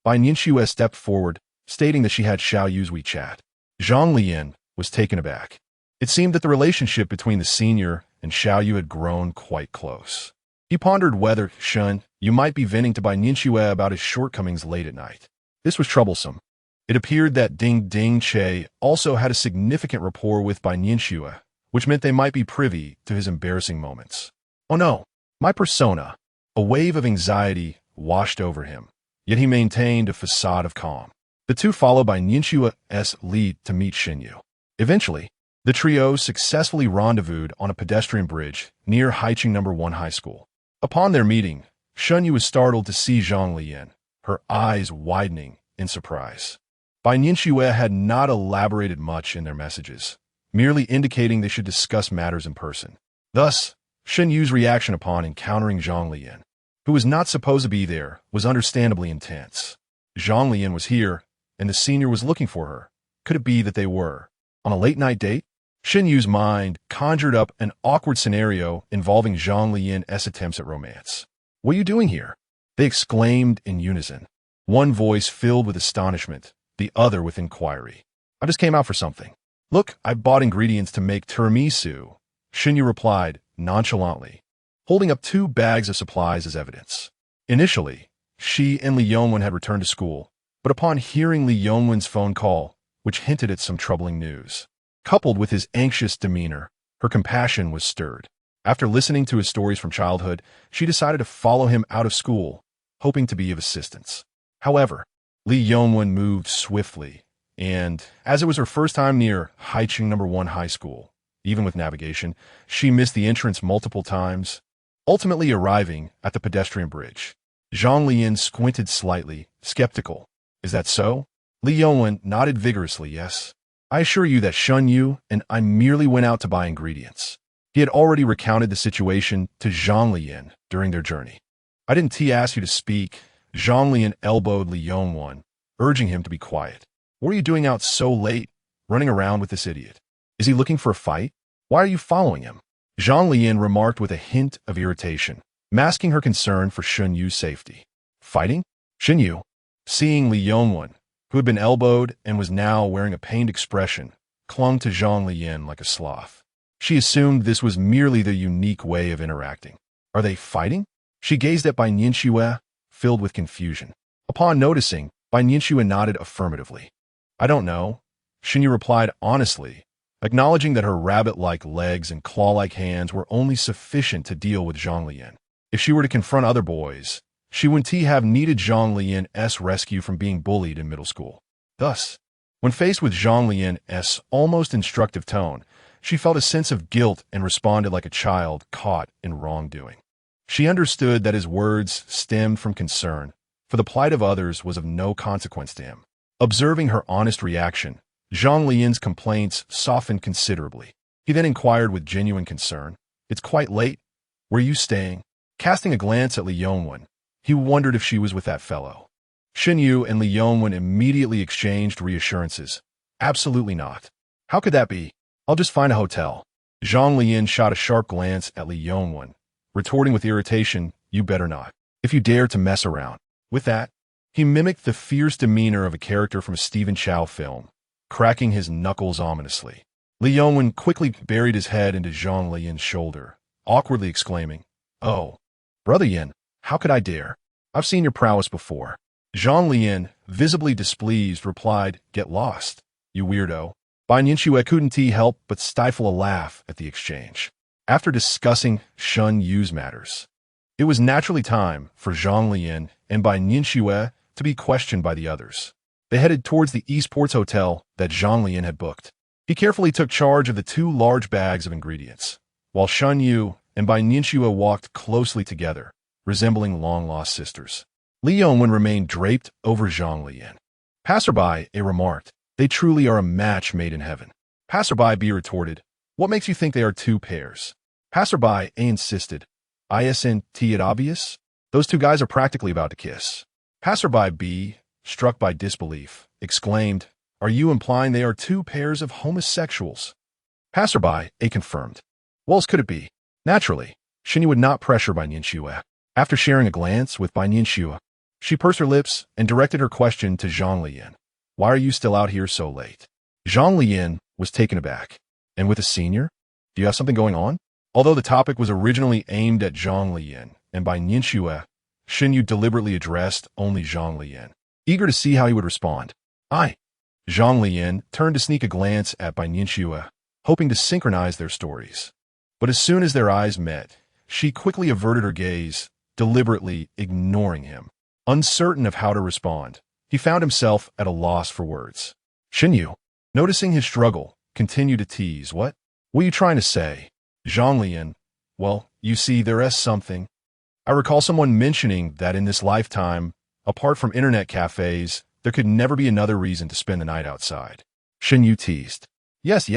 Bai Nianxue stepped forward, stating that she had Xiaoyu's WeChat. Zhang Leyan was taken aback. It seemed that the relationship between the senior and Xiaoyu had grown quite close. He pondered whether Shun Yu might be venting to Bai Nianxue about his shortcomings late at night. This was troublesome. It appeared that Ding Ding Che also had a significant rapport with Bai Nianxue, which meant they might be privy to his embarrassing moments. "Oh no, my persona." A wave of anxiety washed over him, yet he maintained a facade of calm. The two followed Bai Nianxue's lead to meet Xinyu. Eventually, the trio successfully rendezvoused on a pedestrian bridge near Haicheng No. 1 High School. Upon their meeting, Shunyu was startled to see Zhang Leyan, her eyes widening in surprise. Bai Nianxue had not elaborated much in their messages, merely indicating they should discuss matters in person. Thus, Shunyu's reaction upon encountering Zhang Leyan, who was not supposed to be there, was understandably intense. Zhang Leyan was here, and the senior was looking for her. Could it be that they were on a late-night date? Shunyu's mind conjured up an awkward scenario involving Zhang Leyan's attempts at romance. "What are you doing here?" they exclaimed in unison, one voice filled with astonishment, the other with inquiry. "I just came out for something." "Look, I bought ingredients to make tiramisu," Shunyu replied nonchalantly, holding up 2 bags of supplies as evidence. Initially, she and Li Yongwen had returned to school, But upon hearing Li Yongwen's phone call, which hinted at some troubling news, coupled with his anxious demeanor, her compassion was stirred. After listening to his stories from childhood, she decided to follow him out of school, hoping to be of assistance. However, Li Yongwen moved swiftly, and, as it was her first time near Haicheng No. 1 High School, even with navigation, she missed the entrance multiple times, ultimately arriving at the pedestrian bridge. Zhang Leyan squinted slightly, skeptical. Is that so? Li Yongwen nodded vigorously, yes. I assure you that Shun Yu and I merely went out to buy ingredients. He had already recounted the situation to Zhang Leyan during their journey. I didn't ask you to speak. Zhang Leyan elbowed Li Yongwen, urging him to be quiet. What are you doing out so late, running around with this idiot? Is he looking for a fight? Why are you following him? Zhang Leyan remarked with a hint of irritation, masking her concern for Shun Yu's safety. Fighting? Shun Yu, seeing Li Yongwen, who had been elbowed and was now wearing a pained expression, clung to Zhang Leyan like a sloth. She assumed this was merely their unique way of interacting. Are they fighting? She gazed at Bai Nianxue, filled with confusion. Upon noticing, Bai Nianxue nodded affirmatively. I don't know, Shun Yu replied honestly, acknowledging that her rabbit-like legs and claw-like hands were only sufficient to deal with Zhang Leyan. If she were to confront other boys, she wouldn't have needed Zhang Leyan's rescue from being bullied in middle school. Thus, when faced with Zhang Leyan's almost instructive tone, she felt a sense of guilt and responded like a child caught in wrongdoing. She understood that his words stemmed from concern, for the plight of others was of no consequence to him. Observing her honest reaction, Zhang Leyan's complaints softened considerably. He then inquired with genuine concern, It's quite late. Where are you staying? Casting a glance at Li Yongwen, he wondered if she was with that fellow. Shun Yu and Li Yongwen immediately exchanged reassurances. Absolutely not. How could that be? I'll just find a hotel. Zhang Leyan shot a sharp glance at Li Yongwen, retorting with irritation, You better not. If you dare to mess around. With that, he mimicked the fierce demeanor of a character from a Stephen Chow film, cracking his knuckles ominously. Li Yongwen quickly buried his head into Zhang Leyan's shoulder, awkwardly exclaiming, Oh, Brother Yin, how could I dare? I've seen your prowess before. Zhang Leyan, visibly displeased, replied, Get lost, you weirdo. Bai Nianxue couldn't help but stifle a laugh at the exchange. After discussing Shun Yu's matters, it was naturally time for Zhang Leyan and Bai Nianxue to be questioned by the others. They headed towards the esports hotel that Zhang Leyan had booked. He carefully took charge of the 2 large bags of ingredients, while Shun Yu and Bai Nianxue walked closely together, resembling long-lost sisters. Li Yongwen remained draped over Zhang Leyan. Passerby A remarked, They truly are a match made in heaven. Passerby B retorted, What makes you think they are 2 pairs? Passerby A insisted, Isn't it obvious? Those 2 guys are practically about to kiss. Passerby B, struck by disbelief, exclaimed, Are you implying they are 2 pairs of homosexuals? Passerby A confirmed. What else could it be? Naturally, Shun Yu would not pressure Bai Nianxue. After sharing a glance with Bai Nianxue, she pursed her lips and directed her question to Zhang Leyan. Why are you still out here so late? Zhang Leyan was taken aback. And with a senior? Do you have something going on? Although the topic was originally aimed at Zhang Leyan and Bai Nianxue, Shun Yu deliberately addressed only Zhang Leyan, eager to see how he would respond. Zhang Leyan turned to sneak a glance at Bai Nianxue, hoping to synchronize their stories. But as soon as their eyes met, she quickly averted her gaze, deliberately ignoring him. Uncertain of how to respond, he found himself at a loss for words. Shun Yu, noticing his struggle, continued to tease. What were you trying to say? Zhang Leyan, well, you see, there is something. I recall someone mentioning that in this lifetime, apart from internet cafes, there could never be another reason to spend the night outside. Shun Yu teased. Yes.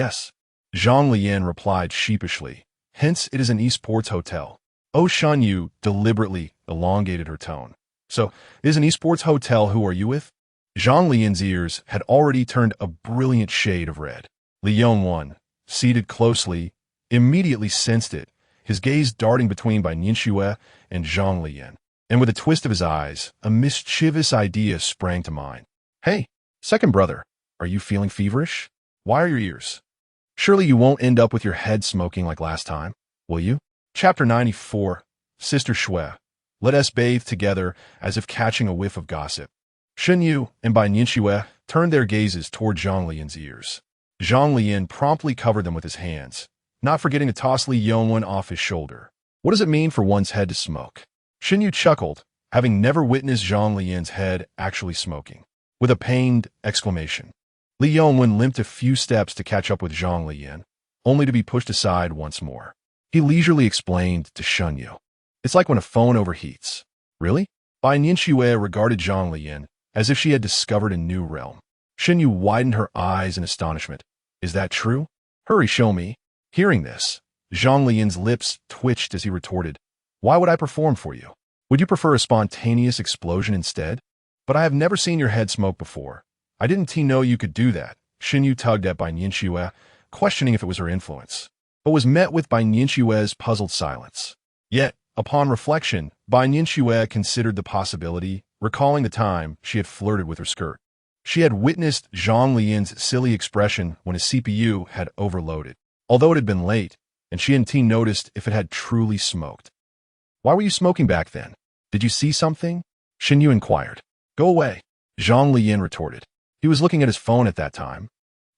Zhang Leyan replied sheepishly. Hence, it is an esports hotel. Oh, Shun Yu deliberately elongated her tone. So, it is an esports hotel. Who are you with? Zhang Leyan's ears had already turned a brilliant shade of red. Li Yongwen, seated closely, immediately sensed it, his gaze darting between Bai Nianxue and Zhang Leyan. And with a twist of his eyes, a mischievous idea sprang to mind. Hey, second brother, are you feeling feverish? Why are your ears? Surely you won't end up with your head smoking like last time, will you? Chapter 94, Sister Shui. Let us bathe together as if catching a whiff of gossip. Shen Yu and Bai Nianxue turned their gazes toward Zhang Leyan's ears. Zhang Leyan promptly covered them with his hands, not forgetting to toss Li Yongwen off his shoulder. What does it mean for one's head to smoke? Shen Yu chuckled, having never witnessed Zhang Leyan's head actually smoking. With a pained exclamation, Li Yongwen limped a few steps to catch up with Zhang Leyan, only to be pushed aside once more. He leisurely explained to Shen Yu, "It's like when a phone overheats." "Really?" Bai Nianxue regarded Zhang Leyan as if she had discovered a new realm. Shen Yu widened her eyes in astonishment. "Is that true? Hurry, show me." Hearing this, Zhang Leyan's lips twitched as he retorted, "Why would I perform for you? Would you prefer a spontaneous explosion instead? But I have never seen your head smoke before. I didn't know you could do that." Shen Yu tugged at Bai Nianxue, questioning if it was her influence, but was met with Bai Nianxue's puzzled silence. Yet, upon reflection, Bai Nianxue considered the possibility, recalling the time she had flirted with her skirt. She had witnessed Zhang Leyan's silly expression when his CPU had overloaded, although it had been late, and she hadn't noticed if it had truly smoked. "Why were you smoking back then? Did you see something?" Shen Yu inquired. "Go away," Zhang Leyan retorted. He was looking at his phone at that time.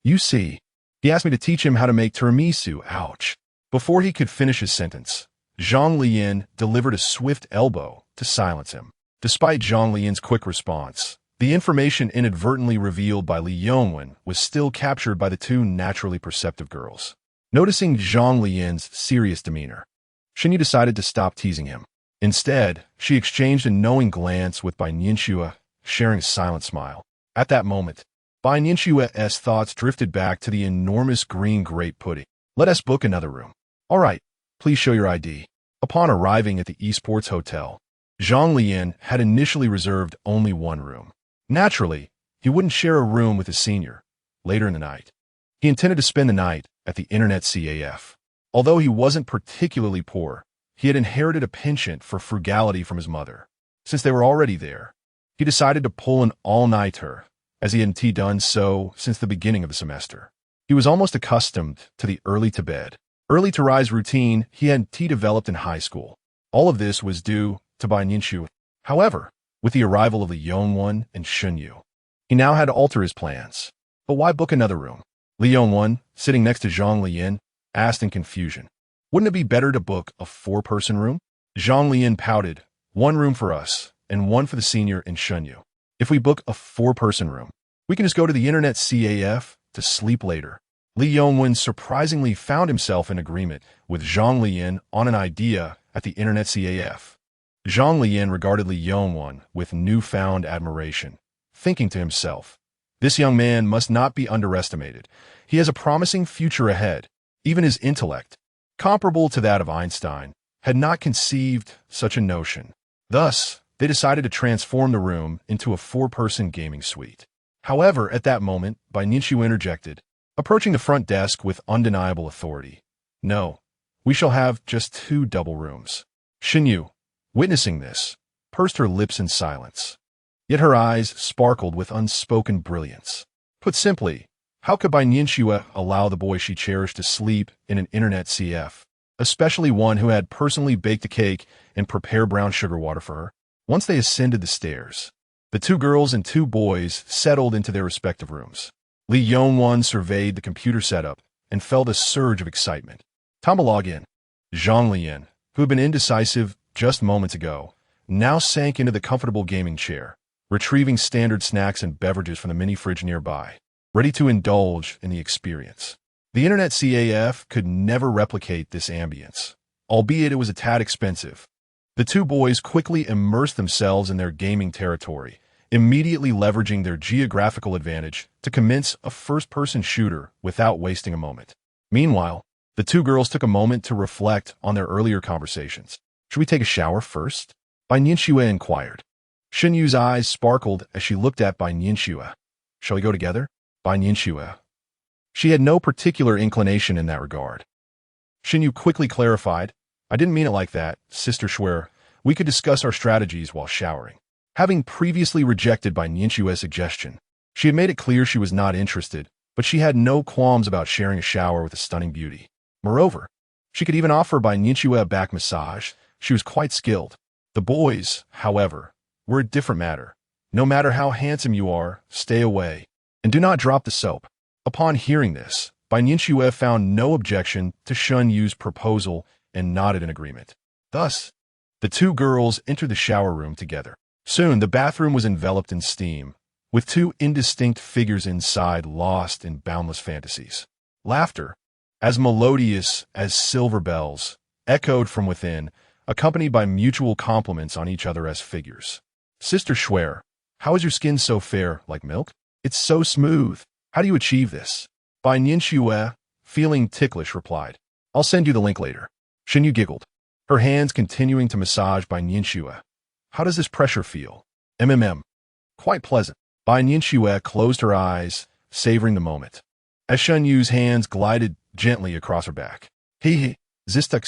"You see, he asked me to teach him how to make tiramisu." Ouch. Before he could finish his sentence, Zhang Leyan delivered a swift elbow to silence him. Despite Zhang Leyan's quick response, the information inadvertently revealed by Li Yongwen was still captured by the two naturally perceptive girls. Noticing Zhang Leyan's serious demeanor, Shen Yu decided to stop teasing him. Instead, she exchanged a knowing glance with Bai Nianxue, sharing a silent smile. At that moment, Bai Nianxue's thoughts drifted back to the enormous green grape pudding. "Let us book another room." "All right, please show your ID." Upon arriving at the esports hotel, Zhang Leyan had initially reserved only one room. Naturally, he wouldn't share a room with his senior. Later in the night, he intended to spend the night at the internet CAF. Although he wasn't particularly poor, he had inherited a penchant for frugality from his mother. Since they were already there, he decided to pull an all-nighter, as he hadn't done so since the beginning of the semester. He was almost accustomed to the early-to-bed, early-to-rise routine he had developed in high school. All of this was due to Bai Nianxue. However, with the arrival of Li Yongwen and Shen Yu, he now had to alter his plans. But why book another room? Li Yongwen, sitting next to Zhang Leyan, asked in confusion. "Wouldn't it be better to book a 4-person room?" Zhang Leyan pouted, "One room for us, and one for the senior and Shen Yu. If we book a 4-person room, we can just go to the internet CAF to sleep later." Li Yongwen surprisingly found himself in agreement with Zhang Leyan on an idea at the internet CAF. Zhang Leyan regarded Li Yongwen with newfound admiration, thinking to himself, "This young man must not be underestimated. He has a promising future ahead." Even his intellect, comparable to that of Einstein, had not conceived such a notion. Thus, they decided to transform the room into a 4-person gaming suite. However, at that moment, Bai Nianxue interjected, approaching the front desk with undeniable authority. "No, we shall have just 2 double rooms." Shen Yu, witnessing this, pursed her lips in silence. Yet her eyes sparkled with unspoken brilliance. Put simply, how could Bai Nianxue allow the boy she cherished to sleep in an internet CF, especially one who had personally baked a cake and prepared brown sugar water for her? Once they ascended the stairs, the 2 girls and 2 boys settled into their respective rooms. Li Yongwen surveyed the computer setup and felt a surge of excitement. "Time to log in." Zhang Leyan, who had been indecisive just moments ago, now sank into the comfortable gaming chair, retrieving standard snacks and beverages from the mini fridge nearby, ready to indulge in the experience. The internet CAF could never replicate this ambience, albeit it was a tad expensive. The 2 boys quickly immersed themselves in their gaming territory, immediately leveraging their geographical advantage to commence a first-person shooter without wasting a moment. Meanwhile, the 2 girls took a moment to reflect on their earlier conversations. "Should we take a shower first?" Bai Nianxue inquired. Shen Yu's eyes sparkled as she looked at Bai Nianxue. "Shall we go together?" Bai Nianxue. She had no particular inclination in that regard. Shen Yu quickly clarified, "I didn't mean it like that, Sister Schwer. We could discuss our strategies while showering." Having previously rejected Bai Nianxue's suggestion, she had made it clear she was not interested, but she had no qualms about sharing a shower with a stunning beauty. Moreover, she could even offer Bai Nianxue a back massage. She was quite skilled. The boys, however, were a different matter. No matter how handsome you are, stay away. And do not drop the soap. Upon hearing this, Bai Nianxue found no objection to Shun Yu's proposal and nodded in agreement. Thus, the two girls entered the shower room together. Soon, the bathroom was enveloped in steam, with two indistinct figures inside lost in boundless fantasies. Laughter, as melodious as silver bells, echoed from within, accompanied by mutual compliments on each other as figures. Sister Schwer, how is your skin so fair, like milk? It's so smooth. How do you achieve this? Bai Nianxue, feeling ticklish, replied. I'll send you the link later. Shinyu giggled, her hands continuing to massage Bai Nianxue. How does this pressure feel? Quite pleasant. Bai Nianxue closed her eyes, savoring the moment, as Shun Yu's hands glided gently across her back. He, Zistak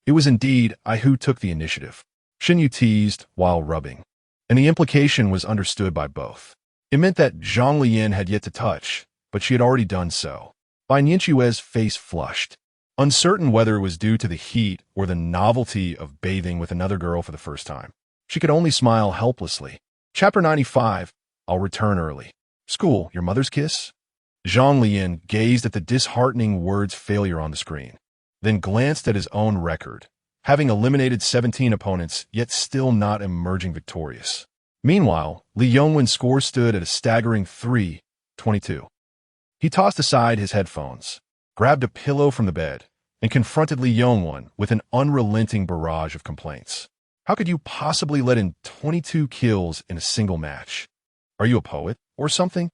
It was indeed I who took the initiative. Shin Yu teased while rubbing, and the implication was understood by both. It meant that Zhang Leyan had yet to touch, but she had already done so. Bai Nianxue's face flushed, uncertain whether it was due to the heat or the novelty of bathing with another girl for the first time. She could only smile helplessly. Chapter 95, I'll return early. School, your mother's kiss? Zhang Leyan gazed at the disheartening words failure on the screen, then glanced at his own record, having eliminated 17 opponents, yet still not emerging victorious. Meanwhile, Li Yongwen's score stood at a staggering 3-22. He tossed aside his headphones, grabbed a pillow from the bed, and confronted Li Yongwen with an unrelenting barrage of complaints. How could you possibly let in 22 kills in a single match? Are you a poet or something?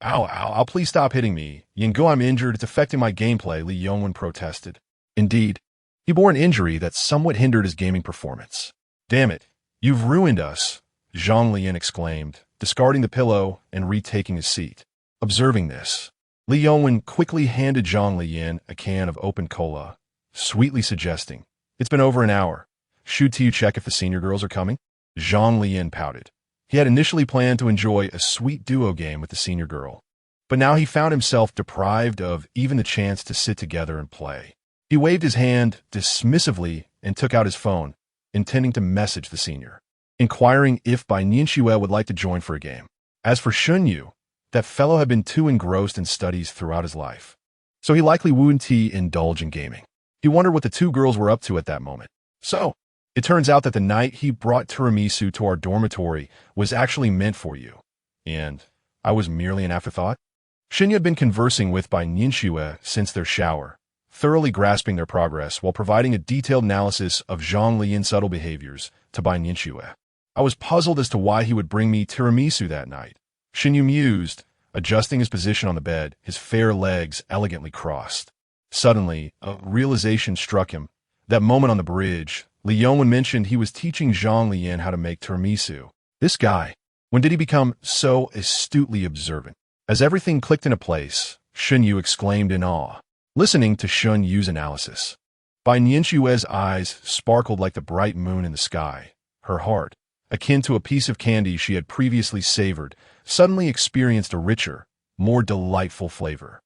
Ow, please stop hitting me. Yingguo, I'm injured, it's affecting my gameplay, Li Yongwen protested. Indeed, he bore an injury that somewhat hindered his gaming performance. Damn it, you've ruined us, Zhang Leyan exclaimed, discarding the pillow and retaking his seat. Observing this, Li Yongwen quickly handed Zhang Leyan a can of open cola, sweetly suggesting, It's been over an hour. Should you check if the senior girls are coming? Zhang Leyan pouted. He had initially planned to enjoy a sweet duo game with the senior girl, but now he found himself deprived of even the chance to sit together and play. He waved his hand dismissively and took out his phone, intending to message the senior, inquiring if Bai Nianxue would like to join for a game. As for Shun Yu, that fellow had been too engrossed in studies throughout his life, so he likely wouldn't indulge in gaming. He wondered what the two girls were up to at that moment. So, it turns out that the night he brought tiramisu to our dormitory was actually meant for you, and I was merely an afterthought? Shin Yu had been conversing with Bai Nianxue since their shower, thoroughly grasping their progress while providing a detailed analysis of Zhang Leyan's subtle behaviors to Bai Nianxue. I was puzzled as to why he would bring me tiramisu that night. Shin Yu mused, adjusting his position on the bed, his fair legs elegantly crossed. Suddenly, a realization struck him. That moment on the bridge, Li Yongwen mentioned he was teaching Zhang Leyan how to make tiramisu. This guy, when did he become so astutely observant? As everything clicked into place, Shun Yu exclaimed in awe, listening to Shun Yu's analysis. Bai Nianxue's eyes sparkled like the bright moon in the sky. Her heart, akin to a piece of candy she had previously savored, suddenly experienced a richer, more delightful flavor.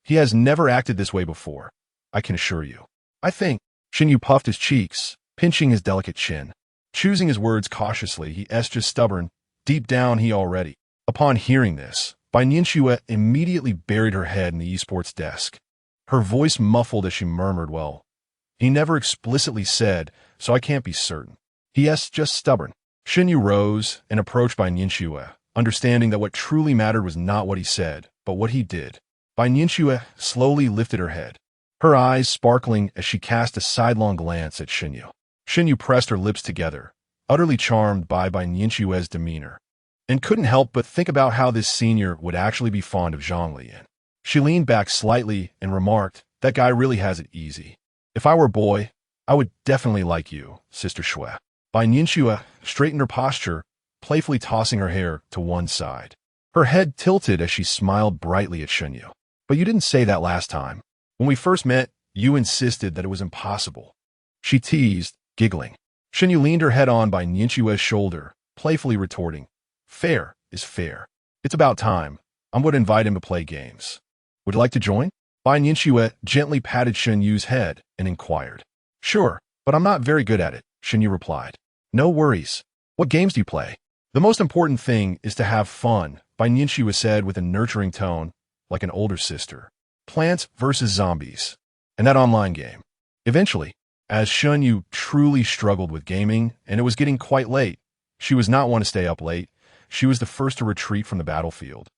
He has never acted this way before, I can assure you. I think. Shin Yu puffed his cheeks, pinching his delicate chin. Choosing his words cautiously, he just stubborn. Deep down, he already. Upon hearing this, Bai Nianxue immediately buried her head in the esports desk. Her voice muffled as she murmured, well, he never explicitly said, so I can't be certain. Just stubborn. Shin Yu rose and approached Bai Nianxue, understanding that what truly mattered was not what he said, but what he did. Bai Nianxue slowly lifted her head, her eyes sparkling as she cast a sidelong glance at Shin Yu. Shin Yu pressed her lips together, utterly charmed by Bai Nianxue's demeanor, and couldn't help but think about how this senior would actually be fond of Zhang Leyan. She leaned back slightly and remarked, that guy really has it easy. If I were a boy, I would definitely like you, Sister Xue. Bai Nianxue straightened her posture, playfully tossing her hair to one side. Her head tilted as she smiled brightly at Shin Yu. But you didn't say that last time. When we first met, you insisted that it was impossible. She teased, giggling. Shin Yu leaned her head on Bai Nianxue's shoulder, playfully retorting, fair is fair. It's about time. I'm going to invite him to play games. Would you like to join? Bai Nianxue gently patted Shin Yu's head and inquired. Sure, but I'm not very good at it, Shin Yu replied. No worries. What games do you play? The most important thing is to have fun, Bai Nianxue said with a nurturing tone, like an older sister. Plants vs. Zombies. And that online game. Eventually, as Shun Yu truly struggled with gaming, and it was getting quite late, she was not one to stay up late. She was the first to retreat from the battlefield,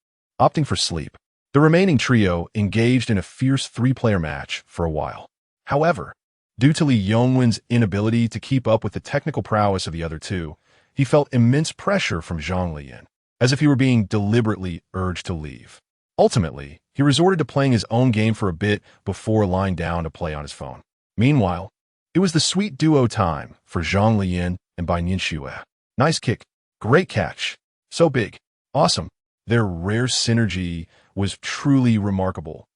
opting for sleep. The remaining trio engaged in a fierce three-player match for a while. However, due to Li Yongwen's inability to keep up with the technical prowess of the other two, he felt immense pressure from Zhang Leyan, as if he were being deliberately urged to leave. Ultimately, he resorted to playing his own game for a bit before lying down to play on his phone. Meanwhile, it was the sweet duo time for Zhang Leyan and Bai Nianxue. Nice kick. Great catch. So big. Awesome. Their rare synergy was truly remarkable,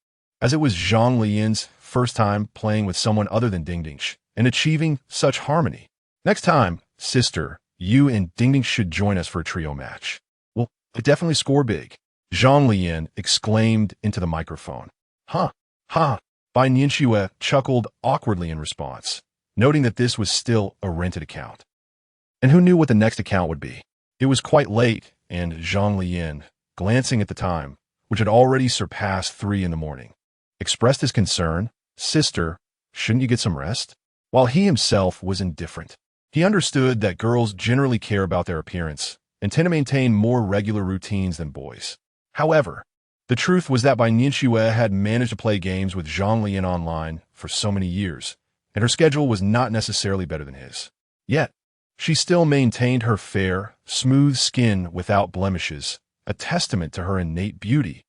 as it was Zhang Leyan's first time playing with someone other than Dingding and achieving such harmony. Next time, sister, you and Dingding should join us for a trio match. We'll definitely score big. Zhang Leyan exclaimed into the microphone. Huh. Bai Nianxue chuckled awkwardly in response, noting that this was still a rented account. And who knew what the next account would be? It was quite late, and Zhang Leyan, glancing at the time, which had already surpassed 3 in the morning, expressed his concern. Sister, shouldn't you get some rest? While he himself was indifferent. He understood that girls generally care about their appearance and tend to maintain more regular routines than boys. However, the truth was that Bai Nianxue had managed to play games with Zhang Leyan online for so many years, and her schedule was not necessarily better than his. Yet, she still maintained her fair, smooth skin without blemishes, a testament to her innate beauty,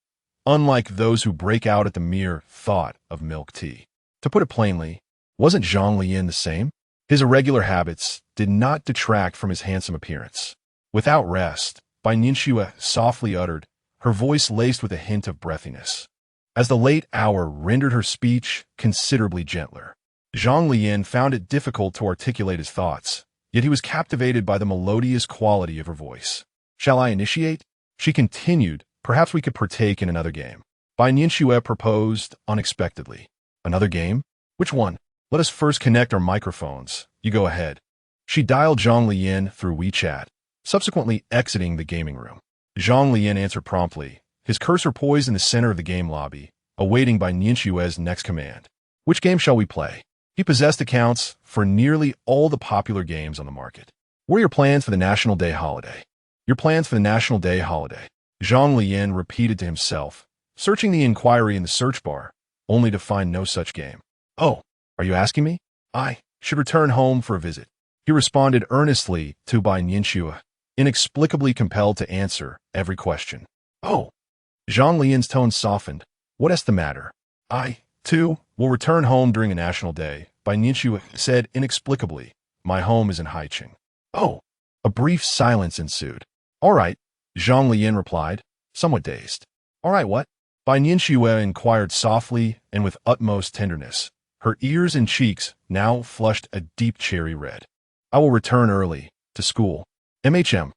unlike those who break out at the mere thought of milk tea. To put it plainly, wasn't Zhang Leyan the same? His irregular habits did not detract from his handsome appearance. Without rest, Bai Nianxue softly uttered, her voice laced with a hint of breathiness, as the late hour rendered her speech considerably gentler. Zhang Leyan found it difficult to articulate his thoughts, yet he was captivated by the melodious quality of her voice. Shall I initiate? She continued, perhaps we could partake in another game. Bai Nianxue proposed unexpectedly. Another game? Which one? Let us first connect our microphones. You go ahead. She dialed Zhang Leyan through WeChat, subsequently exiting the gaming room. Zhang Leyan answered promptly, his cursor poised in the center of the game lobby, awaiting Bai Nianxue's next command. Which game shall we play? He possessed accounts for nearly all the popular games on the market. What are your plans for the National Day holiday? Your plans for the National Day holiday? Zhang Leyan repeated to himself, searching the inquiry in the search bar, only to find no such game. Oh, are you asking me? I should return home for a visit. He responded earnestly to Bai Nianxue, inexplicably compelled to answer every question. Oh. Zhang Leyan's tone softened. What's the matter? I, too, will return home during a national day, Bai Nianxue said inexplicably. My home is in Haicheng. Oh. A brief silence ensued. All right, Zhang Leyan replied, somewhat dazed. All right, what? Bai Nianxue inquired softly and with utmost tenderness. Her ears and cheeks now flushed a deep cherry red. I will return early, to school. MHM.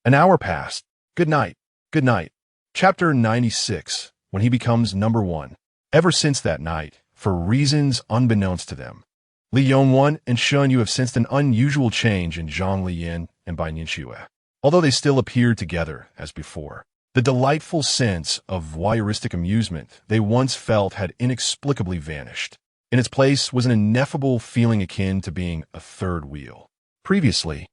An hour passed. Good night. Good night. Chapter 96, when he becomes number 1. Ever since that night, for reasons unbeknownst to them, Li Yongwen and Shun Yu have sensed an unusual change in Zhang Leyan and Bai Nianxue. Although they still appeared together as before, the delightful sense of voyeuristic amusement they once felt had inexplicably vanished. In its place was an ineffable feeling akin to being a third wheel. Previously,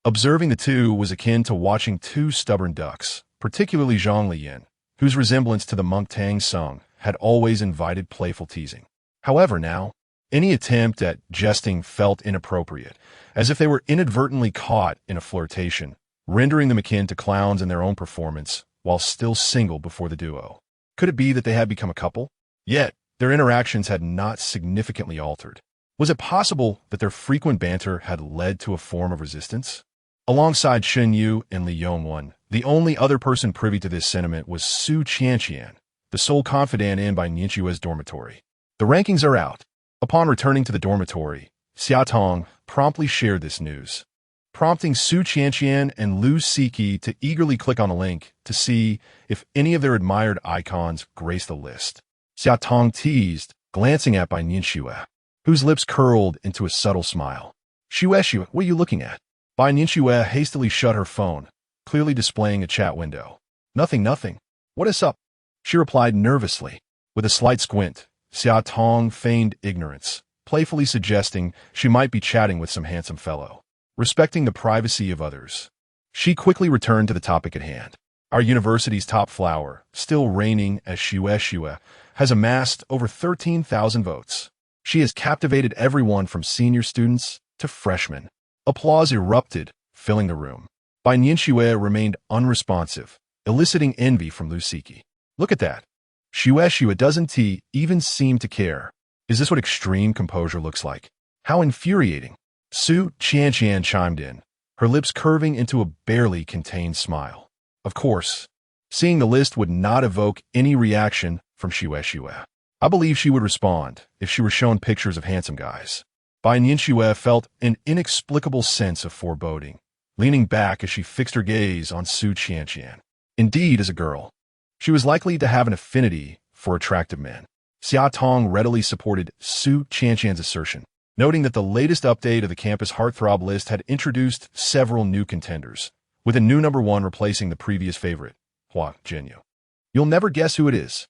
observing the two was akin to watching two stubborn ducks, particularly Zhang Leyan, whose resemblance to the monk Tang Sung had always invited playful teasing. However, now, any attempt at jesting felt inappropriate, as if they were inadvertently caught in a flirtation, rendering them akin to clowns in their own performance while still single before the duo. Could it be that they had become a couple? Yet, their interactions had not significantly altered. Was it possible that their frequent banter had led to a form of resistance? Alongside Shen Yu and Li Yongwen, the only other person privy to this sentiment was Su Qianqian, the sole confidant in Bai Nianxue's dormitory. The rankings are out. Upon returning to the dormitory, Xia Tong promptly shared this news, prompting Su Qianqian and Lu Siki to eagerly click on a link to see if any of their admired icons graced the list. Xia Tong teased, glancing at Bai Nianxue, whose lips curled into a subtle smile. Shueshu, what are you looking at? Bai Nianxue hastily shut her phone, clearly displaying a chat window. Nothing, nothing. What is up? She replied nervously. With a slight squint, Xia Tong feigned ignorance, playfully suggesting she might be chatting with some handsome fellow. Respecting the privacy of others, she quickly returned to the topic at hand. Our university's top flower, still reigning as Xue, has amassed over 13,000 votes. She has captivated everyone from senior students to freshmen. Applause erupted, filling the room. Bai Nianxue remained unresponsive, eliciting envy from Lu Siki. Look at that. Xue doesn't even seem to care. Is this what extreme composure looks like? How infuriating. Su Qianqian chimed in, her lips curving into a barely contained smile. Of course, seeing the list would not evoke any reaction from Xue. I believe she would respond if she were shown pictures of handsome guys. Bai Nianxue felt an inexplicable sense of foreboding, leaning back as she fixed her gaze on Su Qianqian. Indeed, as a girl, she was likely to have an affinity for attractive men. Xia Tong readily supported Su Qianqian's assertion, noting that the latest update of the campus heartthrob list had introduced several new contenders, with a new number one replacing the previous favorite, Hua Jinyu. You'll never guess who it is.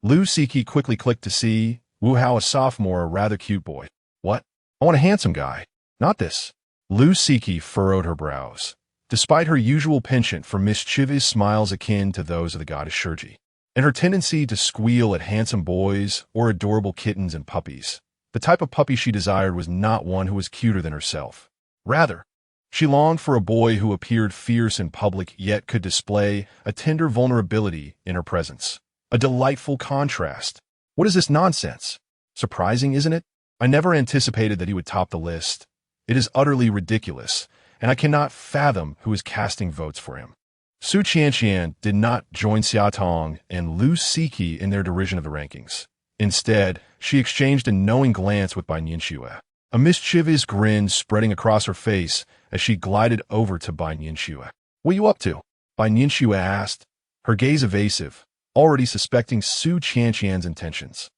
Lu Siki quickly clicked to see Wu Hao, a sophomore, a rather cute boy. What? I want a handsome guy. Not this. Lu Siki furrowed her brows, despite her usual penchant for mischievous smiles akin to those of the goddess Shurji, and her tendency to squeal at handsome boys or adorable kittens and puppies. The type of puppy she desired was not one who was cuter than herself. Rather, she longed for a boy who appeared fierce in public yet could display a tender vulnerability in her presence. A delightful contrast. What is this nonsense? Surprising, isn't it? I never anticipated that he would top the list. It is utterly ridiculous, and I cannot fathom who is casting votes for him. Su Qianqian did not join Xia Tong and Lu Siki in their derision of the rankings. Instead, she exchanged a knowing glance with Bai Nianxue, a mischievous grin spreading across her face as she glided over to Bai Nianxue. What are you up to? Bai Nianxue asked, her gaze evasive, already suspecting Su Qianqian's intentions.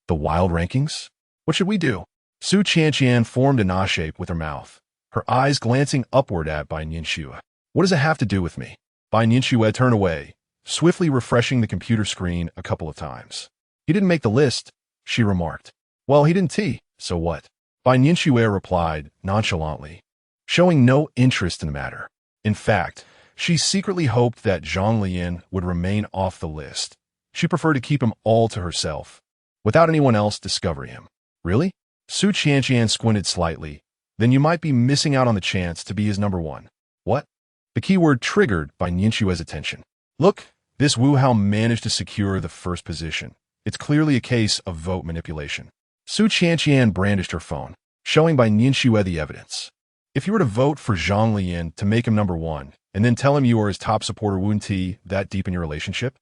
The wild rankings? What should we do? Su Qianqian formed an A shape with her mouth, her eyes glancing upward at Bai Nianxue. What does it have to do with me? Bai Nianxue turned away, swiftly refreshing the computer screen a couple of times. He didn't make the list, she remarked. Well, he didn't, so what? Bai Nianxue replied nonchalantly, showing no interest in the matter. In fact, she secretly hoped that Zhang Leyan would remain off the list. She preferred to keep him all to herself, without anyone else discovering him. Really? Su Qianqian squinted slightly. Then you might be missing out on the chance to be his number one. What? The keyword triggered Bai Nianxue's attention. Look, this Wu Hao managed to secure the first position. It's clearly a case of vote manipulation. Su Qianqian brandished her phone, showing Bai Nianxue the evidence. If you were to vote for Zhang Leyan to make him number one, and then tell him you are his top supporter, wouldn't he that deep in your relationship?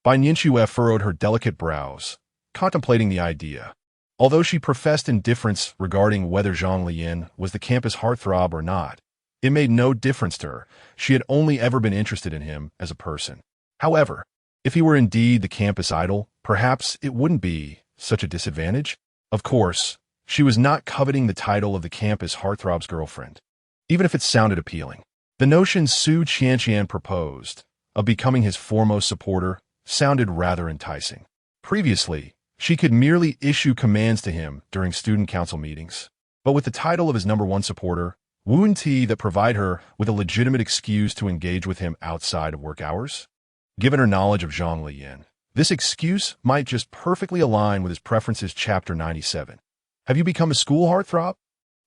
Bai Nianxue furrowed her delicate brows, contemplating the idea. Although she professed indifference regarding whether Zhang Leyan was the campus heartthrob or not, it made no difference to her. She had only ever been interested in him as a person. However, if he were indeed the campus idol, perhaps it wouldn't be such a disadvantage. Of course, she was not coveting the title of the campus heartthrob's girlfriend, even if it sounded appealing. The notion Su Qianqian proposed of becoming his foremost supporter sounded rather enticing. Previously, she could merely issue commands to him during student council meetings. But with the title of his number one supporter, wouldn't he that provide her with a legitimate excuse to engage with him outside of work hours? Given her knowledge of Zhang Leyan, this excuse might just perfectly align with his preferences. Chapter 97. Have you become a school heartthrob?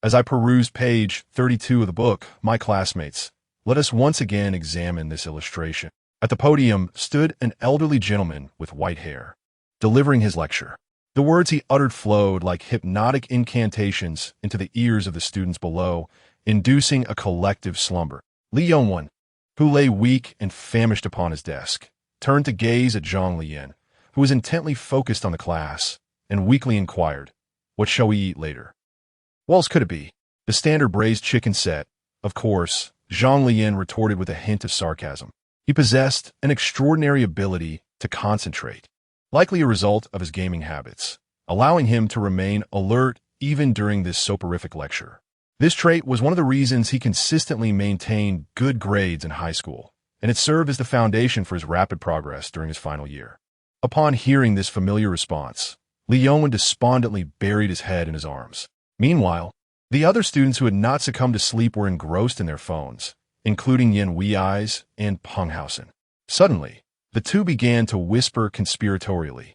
As I perused page 32 of the book, my classmates, let us once again examine this illustration. At the podium stood an elderly gentleman with white hair, delivering his lecture. The words he uttered flowed like hypnotic incantations into the ears of the students below, inducing a collective slumber. Li Yongwen, who lay weak and famished upon his desk, turned to gaze at Zhang Leyan, who was intently focused on the class, and weakly inquired, "What shall we eat later?" What else could it be? The standard braised chicken set. Of course, Zhang Leyan retorted with a hint of sarcasm. He possessed an extraordinary ability to concentrate, likely a result of his gaming habits, allowing him to remain alert even during this soporific lecture. This trait was one of the reasons he consistently maintained good grades in high school, and it served as the foundation for his rapid progress during his final year. Upon hearing this familiar response, Li Yongwen despondently buried his head in his arms. Meanwhile, the other students who had not succumbed to sleep were engrossed in their phones, including Yin Wei's and Peng Haosen. Suddenly, the two began to whisper conspiratorially,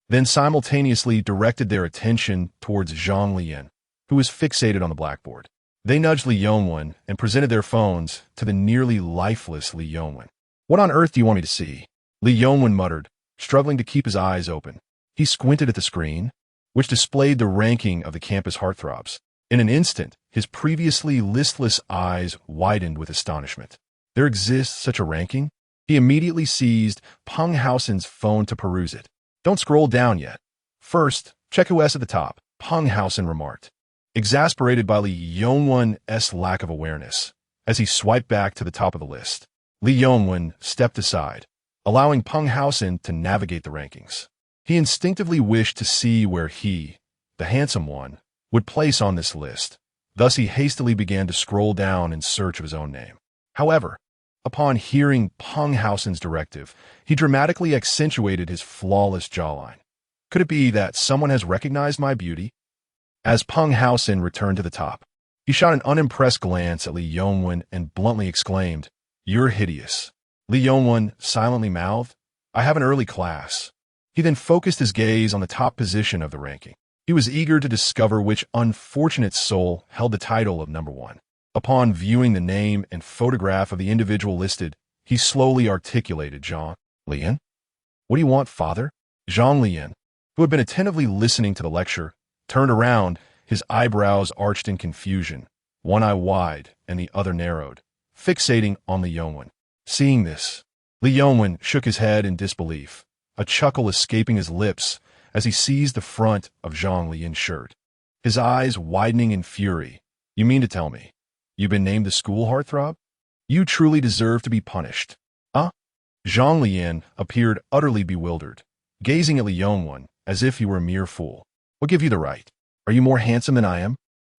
then simultaneously directed their attention towards Zhang Leyan, who was fixated on the blackboard. They nudged Li Yongwen and presented their phones to the nearly lifeless Li Yongwen. "What on earth do you want me to see?" Li Yongwen muttered, struggling to keep his eyes open. He squinted at the screen, which displayed the ranking of the campus heartthrobs. In an instant, his previously listless eyes widened with astonishment. There exists such a ranking? He immediately seized Peng Haosen's phone to peruse it. "Don't scroll down yet. First, check who's at the top," Peng Haosen remarked, exasperated by Li Yongwen's lack of awareness. As he swiped back to the top of the list, Li Yongwen stepped aside, allowing Peng Haosen to navigate the rankings. He instinctively wished to see where he, the handsome one, would place on this list. Thus he hastily began to scroll down in search of his own name. However, upon hearing Peng Haosen's directive, he dramatically accentuated his flawless jawline. "Could it be that someone has recognized my beauty?" As Peng Haosen returned to the top, he shot an unimpressed glance at Li Yongwen and bluntly exclaimed, "You're hideous." Li Yongwen silently mouthed, "I have an early class." He then focused his gaze on the top position of the ranking. He was eager to discover which unfortunate soul held the title of number one. Upon viewing the name and photograph of the individual listed, he slowly articulated, "Zhang Leyan? What do you want, father?" Zhang Leyan, who had been attentively listening to the lecture, turned around, his eyebrows arched in confusion, one eye wide and the other narrowed, fixating on Li Yongwen. Seeing this, Li Yongwen shook his head in disbelief, a chuckle escaping his lips as he seized the front of Zhang Leyan's shirt. His eyes widening in fury. "You mean to tell me you've been named the school heartthrob? You truly deserve to be punished." "Huh?" Zhang Leyan appeared utterly bewildered, gazing at Li Yongwen as if he were a mere fool. "What gave you the right? Are you more handsome than I am?"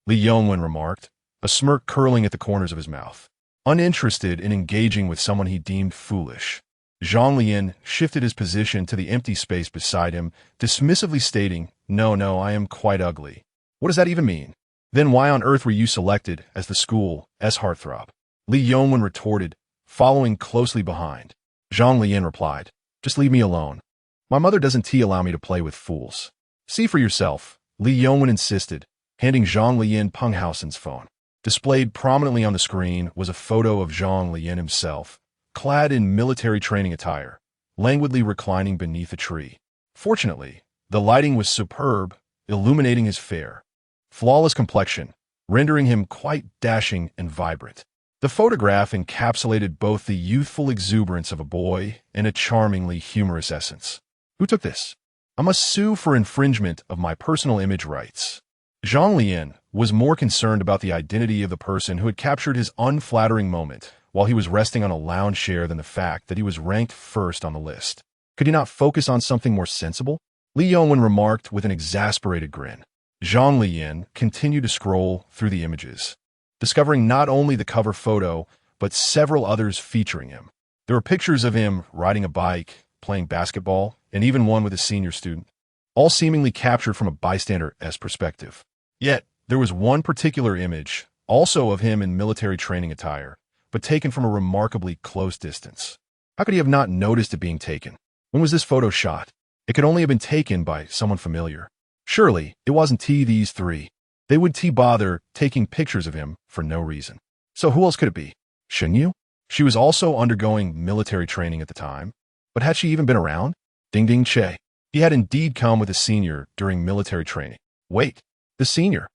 Li Yongwen remarked, a smirk curling at the corners of his mouth. Uninterested in engaging with someone he deemed foolish, Zhang Leyan shifted his position to the empty space beside him, dismissively stating, No, I am quite ugly." "What does that even mean? Then why on earth were you selected as the school's heartthrob?" Li Yongwen retorted, following closely behind. Zhang Leyan replied, "Just leave me alone. My mother doesn't allow me to play with fools." "See for yourself," Li Yongwen insisted, handing Zhang Leyan Peng Haosen's phone. Displayed prominently on the screen was a photo of Zhang Leyan himself, clad in military training attire, languidly reclining beneath a tree. Fortunately, the lighting was superb, illuminating his fair, flawless complexion, rendering him quite dashing and vibrant. The photograph encapsulated both the youthful exuberance of a boy and a charmingly humorous essence. "Who took this? I must sue for infringement of my personal image rights." Zhang Leyan was more concerned about the identity of the person who had captured his unflattering moment while he was resting on a lounge chair than the fact that he was ranked first on the list. Could he not focus on something more sensible? Li Yongwen remarked with an exasperated grin. Zhang Leyan continued to scroll through the images, discovering not only the cover photo, but several others featuring him. There were pictures of him riding a bike, playing basketball, and even one with a senior student, all seemingly captured from a bystander's perspective. Yet, there was one particular image, also of him in military training attire, but taken from a remarkably close distance. How could he have not noticed it being taken? When was this photo shot? It could only have been taken by someone familiar. Surely, it wasn't these three. They would bother taking pictures of him for no reason. So who else could it be? Shen Yu? She was also undergoing military training at the time. But had she even been around? Ding Ding Che. He had indeed come with a senior during military training. Wait, the senior.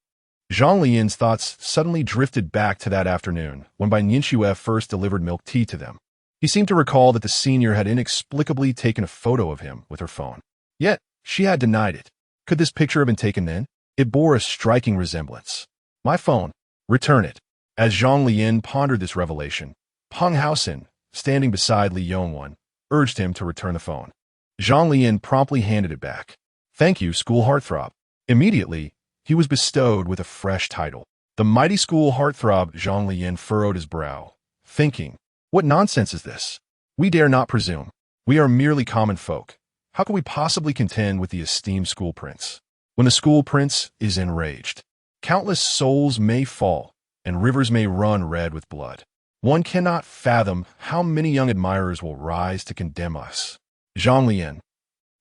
Zhang Leyan's thoughts suddenly drifted back to that afternoon when Bai Nianxue first delivered milk tea to them. He seemed to recall that the senior had inexplicably taken a photo of him with her phone. Yet, she had denied it. Could this picture have been taken then? It bore a striking resemblance. "My phone. Return it." As Zhang Leyan pondered this revelation, Peng Haosen, standing beside Li Yongwen, urged him to return the phone. Zhang Leyan promptly handed it back. "Thank you, school heartthrob." Immediately, he was bestowed with a fresh title, the The mighty school heartthrob Zhang Leyan furrowed his brow, thinking, "What nonsense is this? We dare not presume. We are merely common folk. How can we possibly contend with the esteemed school prince? When the school prince is enraged, countless souls may fall, and rivers may run red with blood. One cannot fathom how many young admirers will rise to condemn us. Zhang Leyan,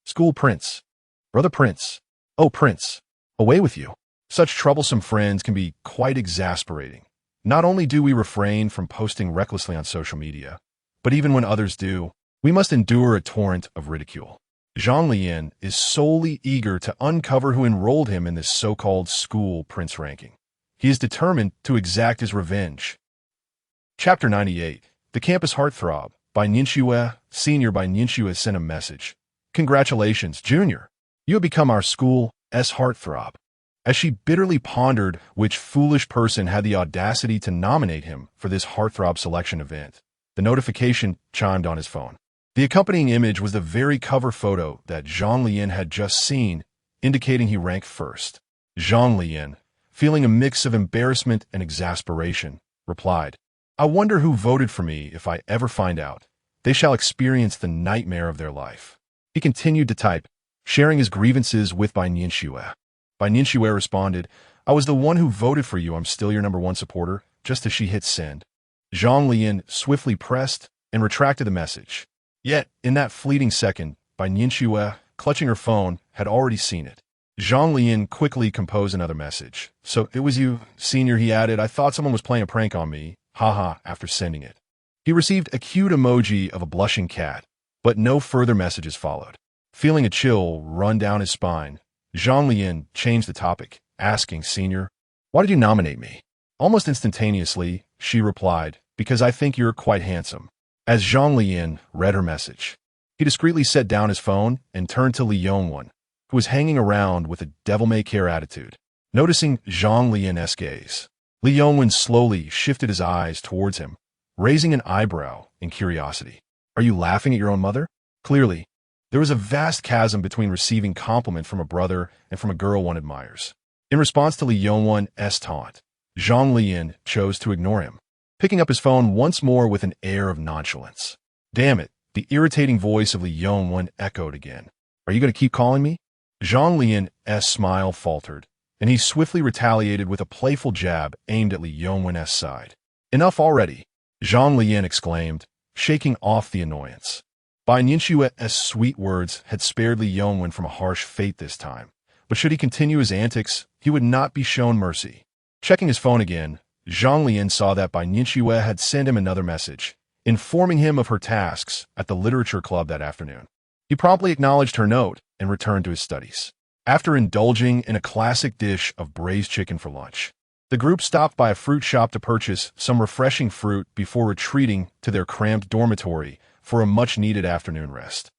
school prince, brother prince, oh prince, away with you." Such troublesome friends can be quite exasperating. Not only do we refrain from posting recklessly on social media, but even when others do, we must endure a torrent of ridicule. Zhang Leyan is solely eager to uncover who enrolled him in this so-called school prince ranking. He is determined to exact his revenge. Chapter 98, The Campus Heartthrob, by Nianxue, Senior by Nianxue sent a message. "Congratulations, Junior. You have become our school's heartthrob." As she bitterly pondered which foolish person had the audacity to nominate him for this heartthrob selection event, the notification chimed on his phone. The accompanying image was the very cover photo that Zhang Leyan had just seen, indicating he ranked first. Zhang Leyan, feeling a mix of embarrassment and exasperation, replied, "I wonder who voted for me. If I ever find out, they shall experience the nightmare of their life." He continued to type, sharing his grievances with Bai Nianxue. Bai Nianxue responded, "I was the one who voted for you. I'm still your #1 supporter," just as she hit send. Zhang Leyan swiftly pressed and retracted the message. Yet, in that fleeting second, Bai Nianxue, clutching her phone, had already seen it. Zhang Leyan quickly composed another message. "So it was you, Senior," he added. "I thought someone was playing a prank on me. Haha," after sending it. He received a cute emoji of a blushing cat, but no further messages followed. Feeling a chill run down his spine, Zhang Leyan changed the topic, asking, "Senior, why did you nominate me?" Almost instantaneously, she replied, "Because I think you're quite handsome." As Zhang Leyan read her message, he discreetly set down his phone and turned to Li Yongwen, who was hanging around with a devil-may-care attitude. Noticing Zhang Leyan's gaze, Li Yongwen slowly shifted his eyes towards him, raising an eyebrow in curiosity. "Are you laughing at your own mother?" Clearly, there was a vast chasm between receiving compliment from a brother and from a girl one admires. In response to Li Yongwen's taunt, Zhang Leyan chose to ignore him, picking up his phone once more with an air of nonchalance. "Damn it," the irritating voice of Li Yongwen echoed again. "Are you going to keep calling me?" Zhang Leyan's smile faltered, and he swiftly retaliated with a playful jab aimed at Li Yongwen's side. "Enough already," Zhang Leyan exclaimed, shaking off the annoyance. Bai Nianxue's sweet words had spared Li Yongwen from a harsh fate this time, but should he continue his antics, he would not be shown mercy. Checking his phone again, Zhang Leyan saw that Bai Nianxue had sent him another message, informing him of her tasks at the literature club that afternoon. He promptly acknowledged her note and returned to his studies. After indulging in a classic dish of braised chicken for lunch, the group stopped by a fruit shop to purchase some refreshing fruit before retreating to their cramped dormitory for a much-needed afternoon rest.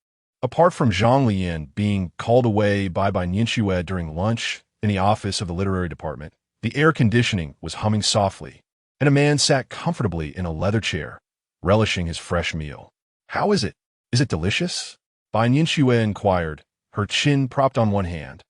Apart from Zhang Leyan being called away by Bai Nianxue during lunch in the office of the literary department, the air conditioning was humming softly, and a man sat comfortably in a leather chair, relishing his fresh meal. "How is it? Is it delicious?" Bai Nianxue inquired, her chin propped on one hand,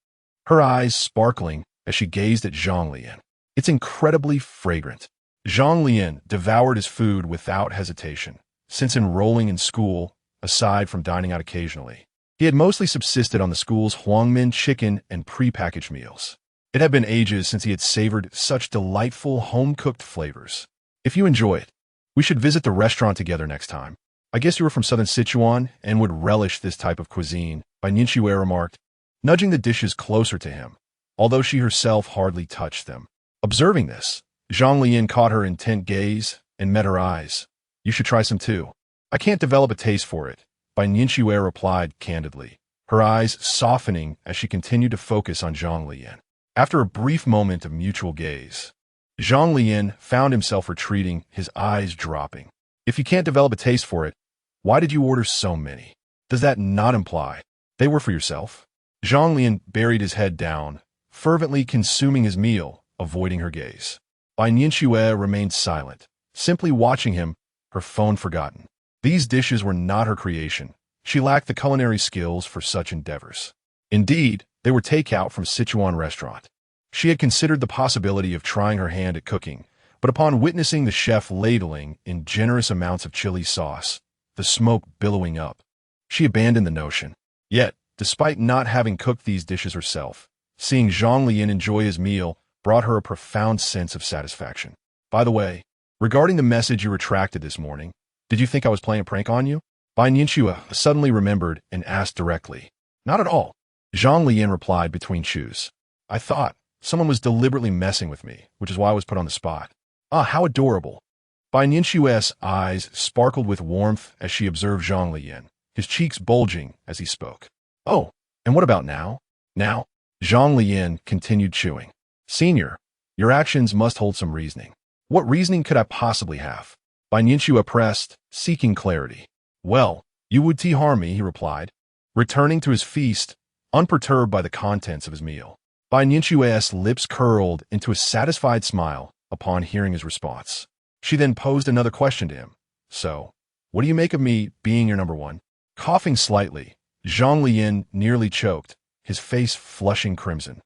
her eyes sparkling as she gazed at Zhang Leyan. "It's incredibly fragrant." Zhang Leyan devoured his food without hesitation. Since enrolling in school, aside from dining out occasionally, he had mostly subsisted on the school's Huangmin chicken and prepackaged meals. It had been ages since he had savored such delightful home-cooked flavors. "If you enjoy it, we should visit the restaurant together next time. I guess you were from southern Sichuan and would relish this type of cuisine," Bai Nianxue remarked, nudging the dishes closer to him, although she herself hardly touched them. Observing this, Zhang Leyan caught her intent gaze and met her eyes. "You should try some too." "I can't develop a taste for it," Bai Nianxue replied candidly, her eyes softening as she continued to focus on Zhang Leyan. After a brief moment of mutual gaze, Zhang Leyan found himself retreating, his eyes dropping. "If you can't develop a taste for it, why did you order so many? Does that not imply they were for yourself?" Zhang Leyan buried his head down, fervently consuming his meal, avoiding her gaze. Bai Nianxue remained silent, simply watching him, her phone forgotten. These dishes were not her creation. She lacked the culinary skills for such endeavors. Indeed, they were takeout from a Sichuan restaurant. She had considered the possibility of trying her hand at cooking, but upon witnessing the chef ladling in generous amounts of chili sauce, the smoke billowing up, she abandoned the notion. Yet, despite not having cooked these dishes herself, seeing Zhang Leyan enjoy his meal brought her a profound sense of satisfaction. By the way, regarding the message you retracted this morning, did you think I was playing a prank on you? Bai Nianxue suddenly remembered and asked directly. Not at all. Zhang Leyan replied between chews. I thought someone was deliberately messing with me, which is why I was put on the spot. Ah, how adorable. Bai Nianxue's eyes sparkled with warmth as she observed Zhang Leyan, his cheeks bulging as he spoke. Oh, and what about now? Now? Zhang Leyan continued chewing. Senior, your actions must hold some reasoning. What reasoning could I possibly have? Bai Nianxue pressed, seeking clarity. Well, you would harm me, he replied, returning to his feast, unperturbed by the contents of his meal. Bai Nianxue's lips curled into a satisfied smile upon hearing his response. She then posed another question to him. So, what do you make of me being your number one? Coughing slightly, Zhang Leyan nearly choked, his face flushing crimson.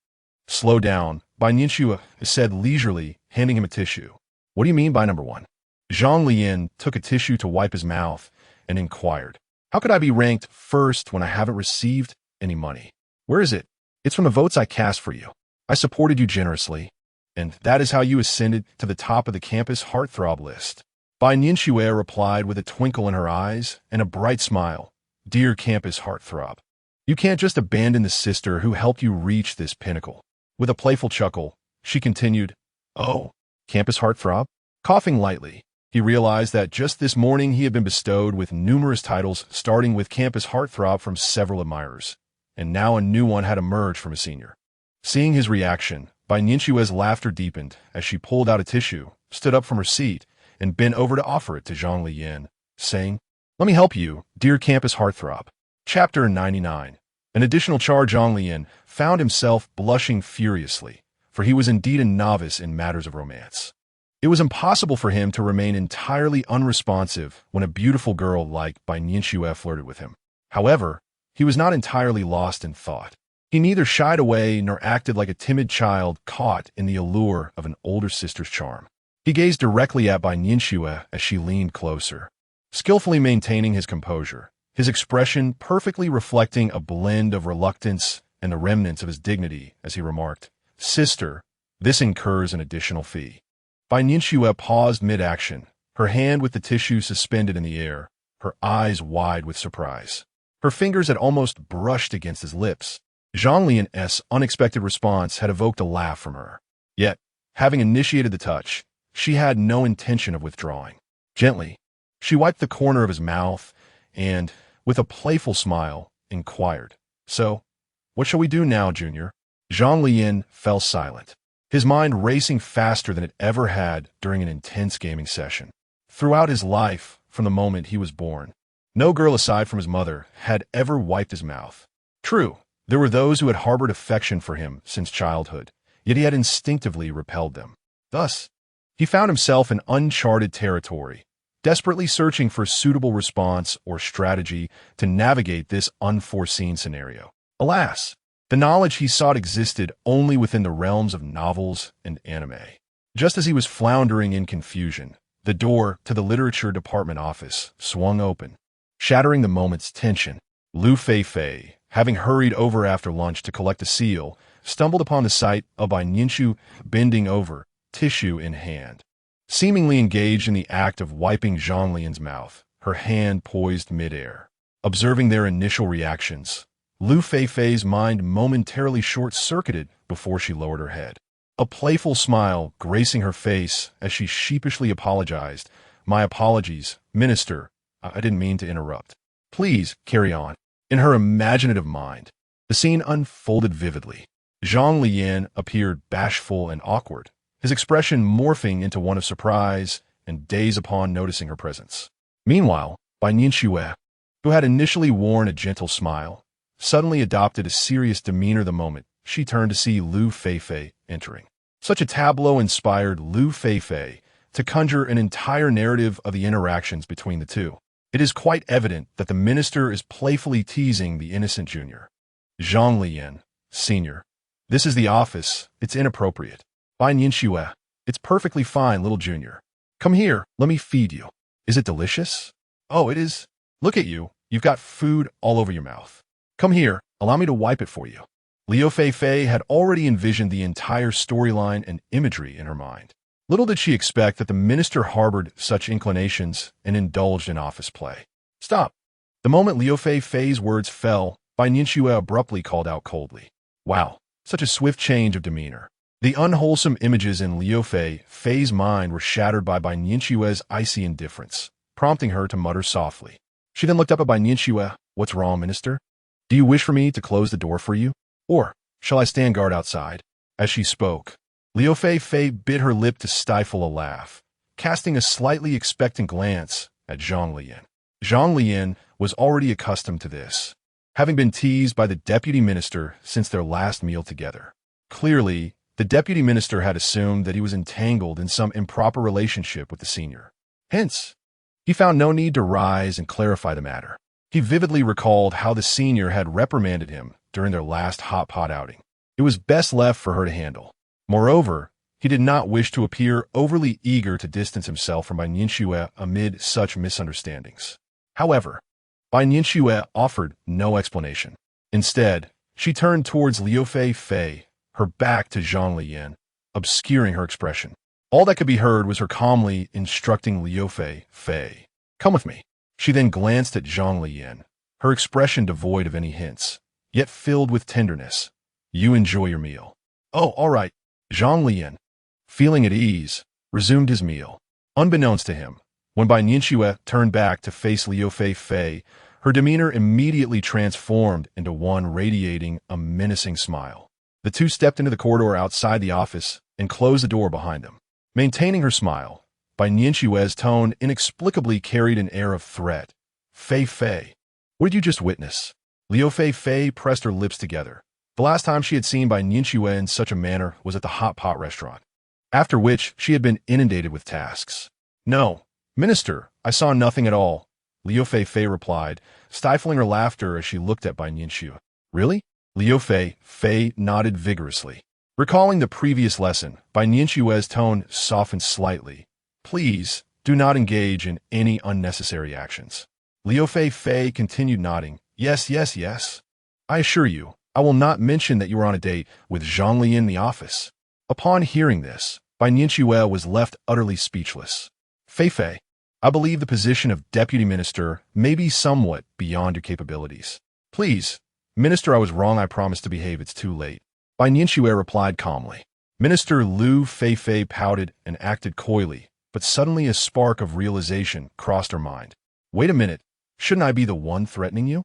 Slow down, Bai Nianxue said leisurely, handing him a tissue. What do you mean by number one? Zhang Leyan took a tissue to wipe his mouth and inquired. How could I be ranked first when I haven't received any money? Where is it? It's from the votes I cast for you. I supported you generously, and that is how you ascended to the top of the campus heartthrob list. Bai Nianxue replied with a twinkle in her eyes and a bright smile. Dear campus heartthrob, you can't just abandon the sister who helped you reach this pinnacle. With a playful chuckle, she continued, Oh, campus heartthrob? Coughing lightly, he realized that just this morning he had been bestowed with numerous titles, starting with campus heartthrob from several admirers, and now a new one had emerged from a senior. Seeing his reaction, Bai Nianxue's laughter deepened as she pulled out a tissue, stood up from her seat, and bent over to offer it to Zhang Leyan, saying, Let me help you, dear campus heartthrob. Chapter 99. An additional charge. Zhang Leyan found himself blushing furiously, for he was indeed a novice in matters of romance. It was impossible for him to remain entirely unresponsive when a beautiful girl like Bai Nianxue flirted with him. However, he was not entirely lost in thought. He neither shied away nor acted like a timid child caught in the allure of an older sister's charm. He gazed directly at Bai Nianxue as she leaned closer, skillfully maintaining his composure, his expression perfectly reflecting a blend of reluctance and the remnants of his dignity as he remarked, Sister, this incurs an additional fee. Bai Nianxue paused mid-action, her hand with the tissue suspended in the air, her eyes wide with surprise. Her fingers had almost brushed against his lips. Zhang Leyan's unexpected response had evoked a laugh from her. Yet, having initiated the touch, she had no intention of withdrawing. Gently, she wiped the corner of his mouth and, with a playful smile, inquired, So, what shall we do now, Junior? Zhang Leyan fell silent, his mind racing faster than it ever had during an intense gaming session. Throughout his life, from the moment he was born, no girl aside from his mother had ever wiped his mouth. True, there were those who had harbored affection for him since childhood, yet he had instinctively repelled them. Thus, he found himself in uncharted territory, desperately searching for a suitable response or strategy to navigate this unforeseen scenario. Alas, the knowledge he sought existed only within the realms of novels and anime. Just as he was floundering in confusion, the door to the literature department office swung open, shattering the moment's tension. Lu Feifei, having hurried over after lunch to collect a seal, stumbled upon the sight of Bai Nianxue bending over, tissue in hand. Seemingly engaged in the act of wiping Zhang Leyan's mouth, her hand poised midair. Observing their initial reactions, Lu Feifei's mind momentarily short-circuited before she lowered her head. A playful smile gracing her face as she sheepishly apologized. My apologies, Minister. I didn't mean to interrupt. Please, carry on. In her imaginative mind, the scene unfolded vividly. Zhang Leyan appeared bashful and awkward, his expression morphing into one of surprise and daze upon noticing her presence. Meanwhile, Bai Nianxue, who had initially worn a gentle smile, suddenly adopted a serious demeanor the moment she turned to see Lu Feifei entering. Such a tableau inspired Lu Feifei to conjure an entire narrative of the interactions between the two. It is quite evident that the minister is playfully teasing the innocent junior. Zhang Leyan, Sr., This is the office. It's inappropriate. Bai Nianxue. It's perfectly fine, little junior. Come here, let me feed you. Is it delicious? Oh, it is. Look at you. You've got food all over your mouth. Come here, allow me to wipe it for you. Liu Feifei had already envisioned the entire storyline and imagery in her mind. Little did she expect that the minister harbored such inclinations and indulged in office play. Stop. The moment Liu Feifei's words fell, Bai Nianxue abruptly called out coldly. Wow, such a swift change of demeanor. The unwholesome images in Liu Feifei's mind were shattered by Bai Nianxue's icy indifference, prompting her to mutter softly. She then looked up at Bai Nianxue. What's wrong, minister? Do you wish for me to close the door for you? Or shall I stand guard outside? As she spoke, Liu Feifei bit her lip to stifle a laugh, casting a slightly expectant glance at Zhang Leyan. Zhang Leyan was already accustomed to this, having been teased by the deputy minister since their last meal together. Clearly, the deputy minister had assumed that he was entangled in some improper relationship with the senior. Hence, he found no need to rise and clarify the matter. He vividly recalled how the senior had reprimanded him during their last hot pot outing. It was best left for her to handle. Moreover, he did not wish to appear overly eager to distance himself from Bai Nianxue amid such misunderstandings. However, Bai Nianxue offered no explanation. Instead, she turned towards Liu Feifei, her back to Zhang Leyan, obscuring her expression. All that could be heard was her calmly instructing Liu Feifei, "Come with me." She then glanced at Zhang Leyan, her expression devoid of any hints, yet filled with tenderness. "You enjoy your meal." "Oh, all right." Zhang Leyan, feeling at ease, resumed his meal. Unbeknownst to him, when Bai Nianxue turned back to face Liu Feifei, her demeanor immediately transformed into one radiating a menacing smile. The two stepped into the corridor outside the office and closed the door behind them. Maintaining her smile, Bai Nianxue's tone inexplicably carried an air of threat. "Feifei, what did you just witness?" Liu Feifei pressed her lips together. The last time she had seen Bai Nianxue in such a manner was at the hot pot restaurant, after which she had been inundated with tasks. "No, minister, I saw nothing at all," Liu Feifei replied, stifling her laughter as she looked at Bai Nianxue. "Really?" Liu Feifei nodded vigorously. Recalling the previous lesson, Bai Nianxue's tone softened slightly. "Please, do not engage in any unnecessary actions." Liu Feifei continued nodding. Yes. I assure you, I will not mention that you were on a date with Zhang Leyan in the office." Upon hearing this, Bai Nianxue was left utterly speechless. "Feifei, I believe the position of deputy minister may be somewhat beyond your capabilities. Please, minister, I was wrong. I promise to behave. It's too late." Bai Nianxue replied calmly. Minister Liu Feifei pouted and acted coyly, but suddenly a spark of realization crossed her mind. "Wait a minute, shouldn't I be the one threatening you?"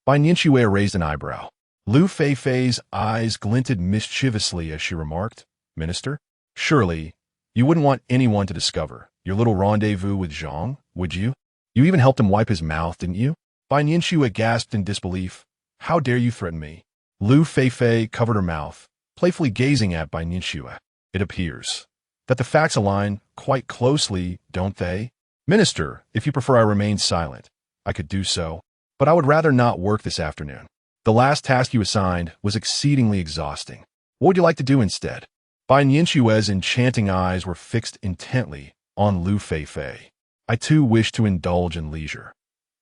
Bai Nianxue raised an eyebrow. Liu Feifei's eyes glinted mischievously as she remarked, "Minister, surely you wouldn't want anyone to discover your little rendezvous with Zhang, would you? You even helped him wipe his mouth, didn't you?" Bai Nianxue gasped in disbelief. "How dare you threaten me?" Liu Feifei covered her mouth, playfully gazing at Bai Nianxue. "It appears that the facts align quite closely, don't they? Minister, if you prefer I remain silent, I could do so, but I would rather not work this afternoon. The last task you assigned was exceedingly exhausting. What would you like to do instead?" Bai Nianxue's enchanting eyes were fixed intently on Liu Feifei. "I too wish to indulge in leisure.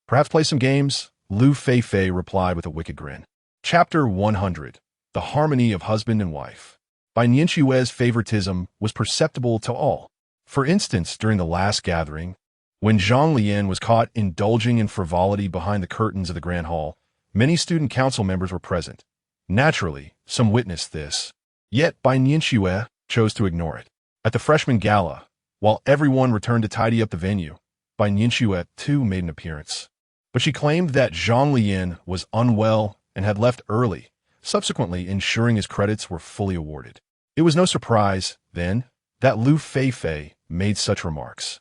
Perhaps play some games?" Liu Feifei replied with a wicked grin. Chapter 100. The Harmony of Husband and Wife. Bai Nianxue's favoritism was perceptible to all. For instance, during the last gathering, when Zhang Leyan was caught indulging in frivolity behind the curtains of the Grand Hall, many student council members were present. Naturally, some witnessed this. Yet Bai Nianxue chose to ignore it. At the freshman gala, while everyone returned to tidy up the venue, Bai Nianxue too made an appearance. But she claimed that Zhang Leyan was unwell and had left early, subsequently ensuring his credits were fully awarded. It was no surprise, then, that Liu Feifei made such remarks.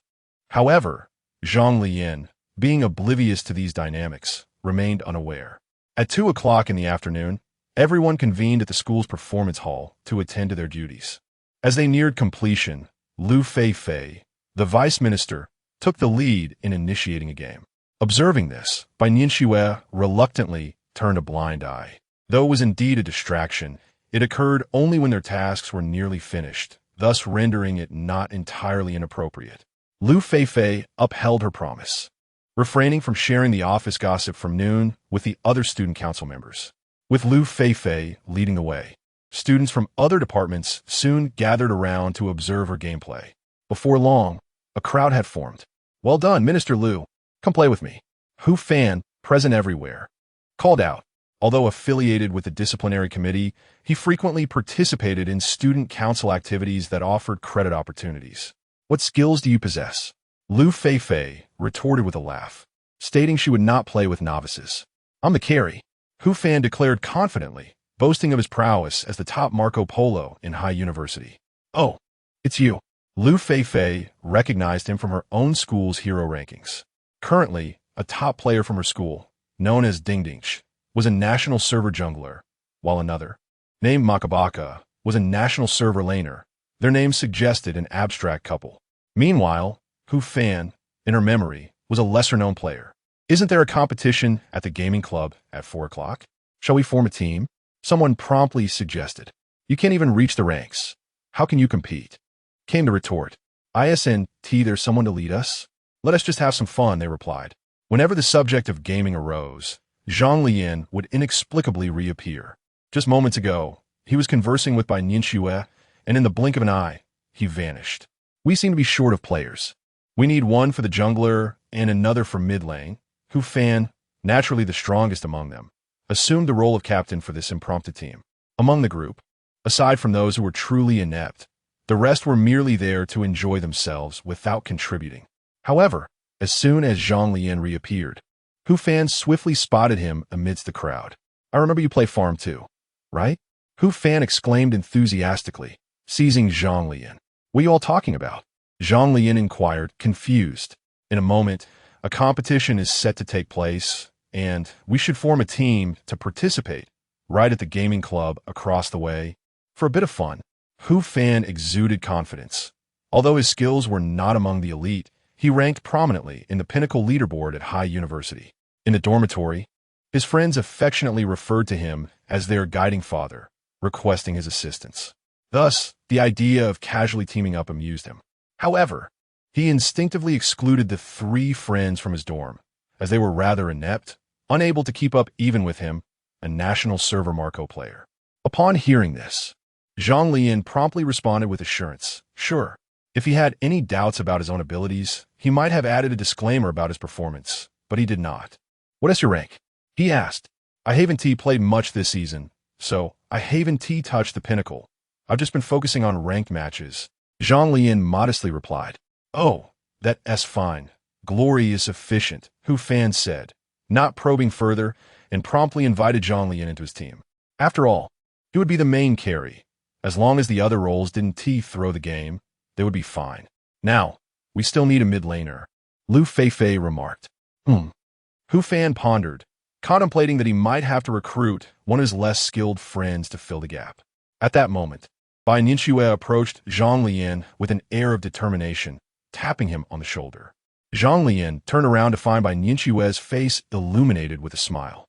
However, Zhang Leyan, being oblivious to these dynamics, remained unaware. At 2 o'clock in the afternoon, everyone convened at the school's performance hall to attend to their duties. As they neared completion, Liu Feifei, the vice minister, took the lead in initiating a game. Observing this, Bai Nianxue reluctantly turned a blind eye. Though it was indeed a distraction, It occurred only when their tasks were nearly finished, thus rendering it not entirely inappropriate. Lu Feifei upheld her promise, refraining from sharing the office gossip from noon with the other student council members. With Lu Feifei leading the way, students from other departments soon gathered around to observe her gameplay. Before long, a crowd had formed. "Well done, Minister Lu. Come play with me." Hu Fan, present everywhere, called out. Although affiliated with the disciplinary committee, he frequently participated in student council activities that offered credit opportunities. "What skills do you possess?" Lu Feifei retorted with a laugh, stating she would not play with novices. "I'm the carry," Hu Fan declared confidently, boasting of his prowess as the top Marco Polo in Haida University. "Oh, it's you." Lu Feifei recognized him from her own school's hero rankings. Currently, a top player from her school, known as Dingdingch, was a national server jungler, while another, named Makabaka, was a national server laner. Their names suggested an abstract couple. Meanwhile, Hu Fan, in her memory, was a lesser-known player. "Isn't there a competition at the gaming club at 4 o'clock? Shall we form a team?" Someone promptly suggested. "You can't even reach the ranks. How can you compete?" Came the retort. "ISNT, there's someone to lead us? Let us just have some fun," they replied. Whenever the subject of gaming arose, Zhang Leyan would inexplicably reappear. Just moments ago, he was conversing with Bai Nianxue, and in the blink of an eye, he vanished. "We seem to be short of players. We need one for the jungler and another for mid lane." Hu Fan, naturally the strongest among them, assumed the role of captain for this impromptu team. Among the group, aside from those who were truly inept, the rest were merely there to enjoy themselves without contributing. However, as soon as Zhang Leyan reappeared, Hu Fan swiftly spotted him amidst the crowd. "I remember you play farm too, right?" Hu Fan exclaimed enthusiastically, seizing Zhang Leyan. "What are you all talking about?" Zhang Leyan inquired, confused. "In a moment, a competition is set to take place, and we should form a team to participate right at the gaming club across the way. For a bit of fun." Hu Fan exuded confidence. Although his skills were not among the elite, he ranked prominently in the pinnacle leaderboard at Haida University. In the dormitory, his friends affectionately referred to him as their guiding father, requesting his assistance. Thus, the idea of casually teaming up amused him. However, he instinctively excluded the 3 friends from his dorm, as they were rather inept, unable to keep up even with him, a national server Marco player. Upon hearing this, Zhang Leyan promptly responded with assurance. Sure, if he had any doubts about his own abilities, he might have added a disclaimer about his performance, but he did not. "What is your rank?" he asked. "I haven't played much this season, so I haven't touched the pinnacle. I've just been focusing on ranked matches." Zhang Leyan modestly replied. "Oh, that's fine. Glory is sufficient," Hu Fan said, not probing further, and promptly invited Zhang Leyan into his team. After all, he would be the main carry. As long as the other roles didn't throw the game, they would be fine. "Now, we still need a mid laner," Lu Feifei remarked. Hu Fan pondered, contemplating that he might have to recruit one of his less skilled friends to fill the gap. At that moment, Bai Nianxue approached Zhang Leyan with an air of determination, tapping him on the shoulder. Zhang Leyan turned around to find Bai Nianxue's face illuminated with a smile.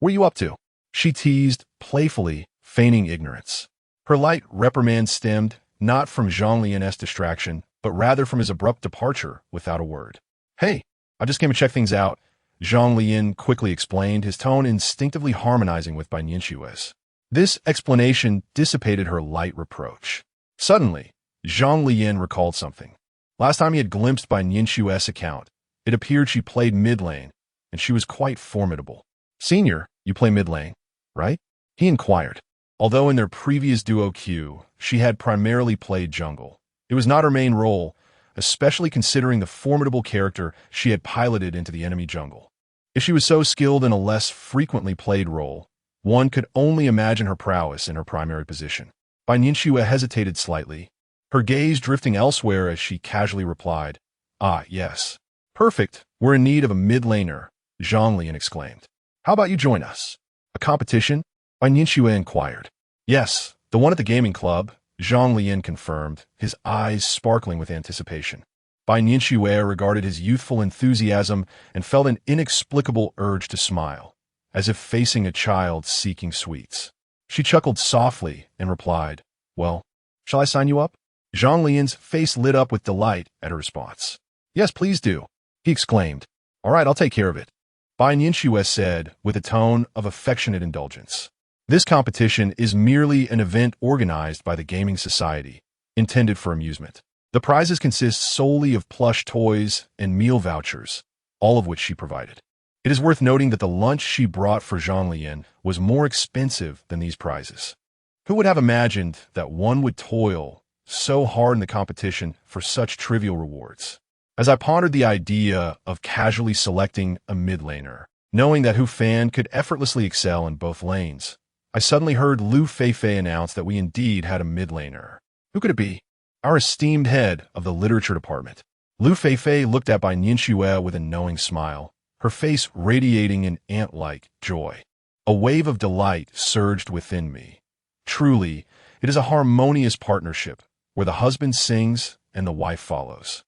"What are you up to?" she teased, playfully, feigning ignorance. Her light reprimand stemmed not from Zhang Leyan's distraction, but rather from his abrupt departure without a word. "Hey, I just came to check things out," Zhang Leyan quickly explained, his tone instinctively harmonizing with Bai Nianxue's. This explanation dissipated her light reproach. Suddenly, Zhang Leyan recalled something. Last time he had glimpsed Bai Nianxue's account, it appeared she played mid lane, and she was quite formidable. "Senior, you play mid lane, right?" he inquired. Although in their previous duo queue, she had primarily played jungle, it was not her main role, especially considering the formidable character she had piloted into the enemy jungle. If she was so skilled in a less frequently played role, one could only imagine her prowess in her primary position. Bai Nianxue hesitated slightly, her gaze drifting elsewhere as she casually replied, "Ah, yes. Perfect, we're in need of a mid laner," Zhang Leyan exclaimed. "How about you join us?" "A competition?" Bai Nianxue inquired. "Yes, the one at the gaming club," Zhang Leyan confirmed, his eyes sparkling with anticipation. Bai Nianxue regarded his youthful enthusiasm and felt an inexplicable urge to smile, as if facing a child seeking sweets. She chuckled softly and replied, "Well, shall I sign you up?" Zhang Leyan's face lit up with delight at her response. "Yes, please do," he exclaimed. "All right, I'll take care of it," Bai Nianxue said with a tone of affectionate indulgence. This competition is merely an event organized by the Gaming Society, intended for amusement. The prizes consist solely of plush toys and meal vouchers, all of which she provided. It is worth noting that the lunch she brought for Zhang Leyan was more expensive than these prizes. Who would have imagined that one would toil so hard in the competition for such trivial rewards? As I pondered the idea of casually selecting a mid laner, knowing that Hu Fan could effortlessly excel in both lanes, I suddenly heard Lu Feifei announce that we indeed had a mid laner. Who could it be? Our esteemed head of the literature department. Lu Feifei looked at Bai Nianxue with a knowing smile, her face radiating an ant-like joy. A wave of delight surged within me. Truly, it is a harmonious partnership, where the husband sings and the wife follows.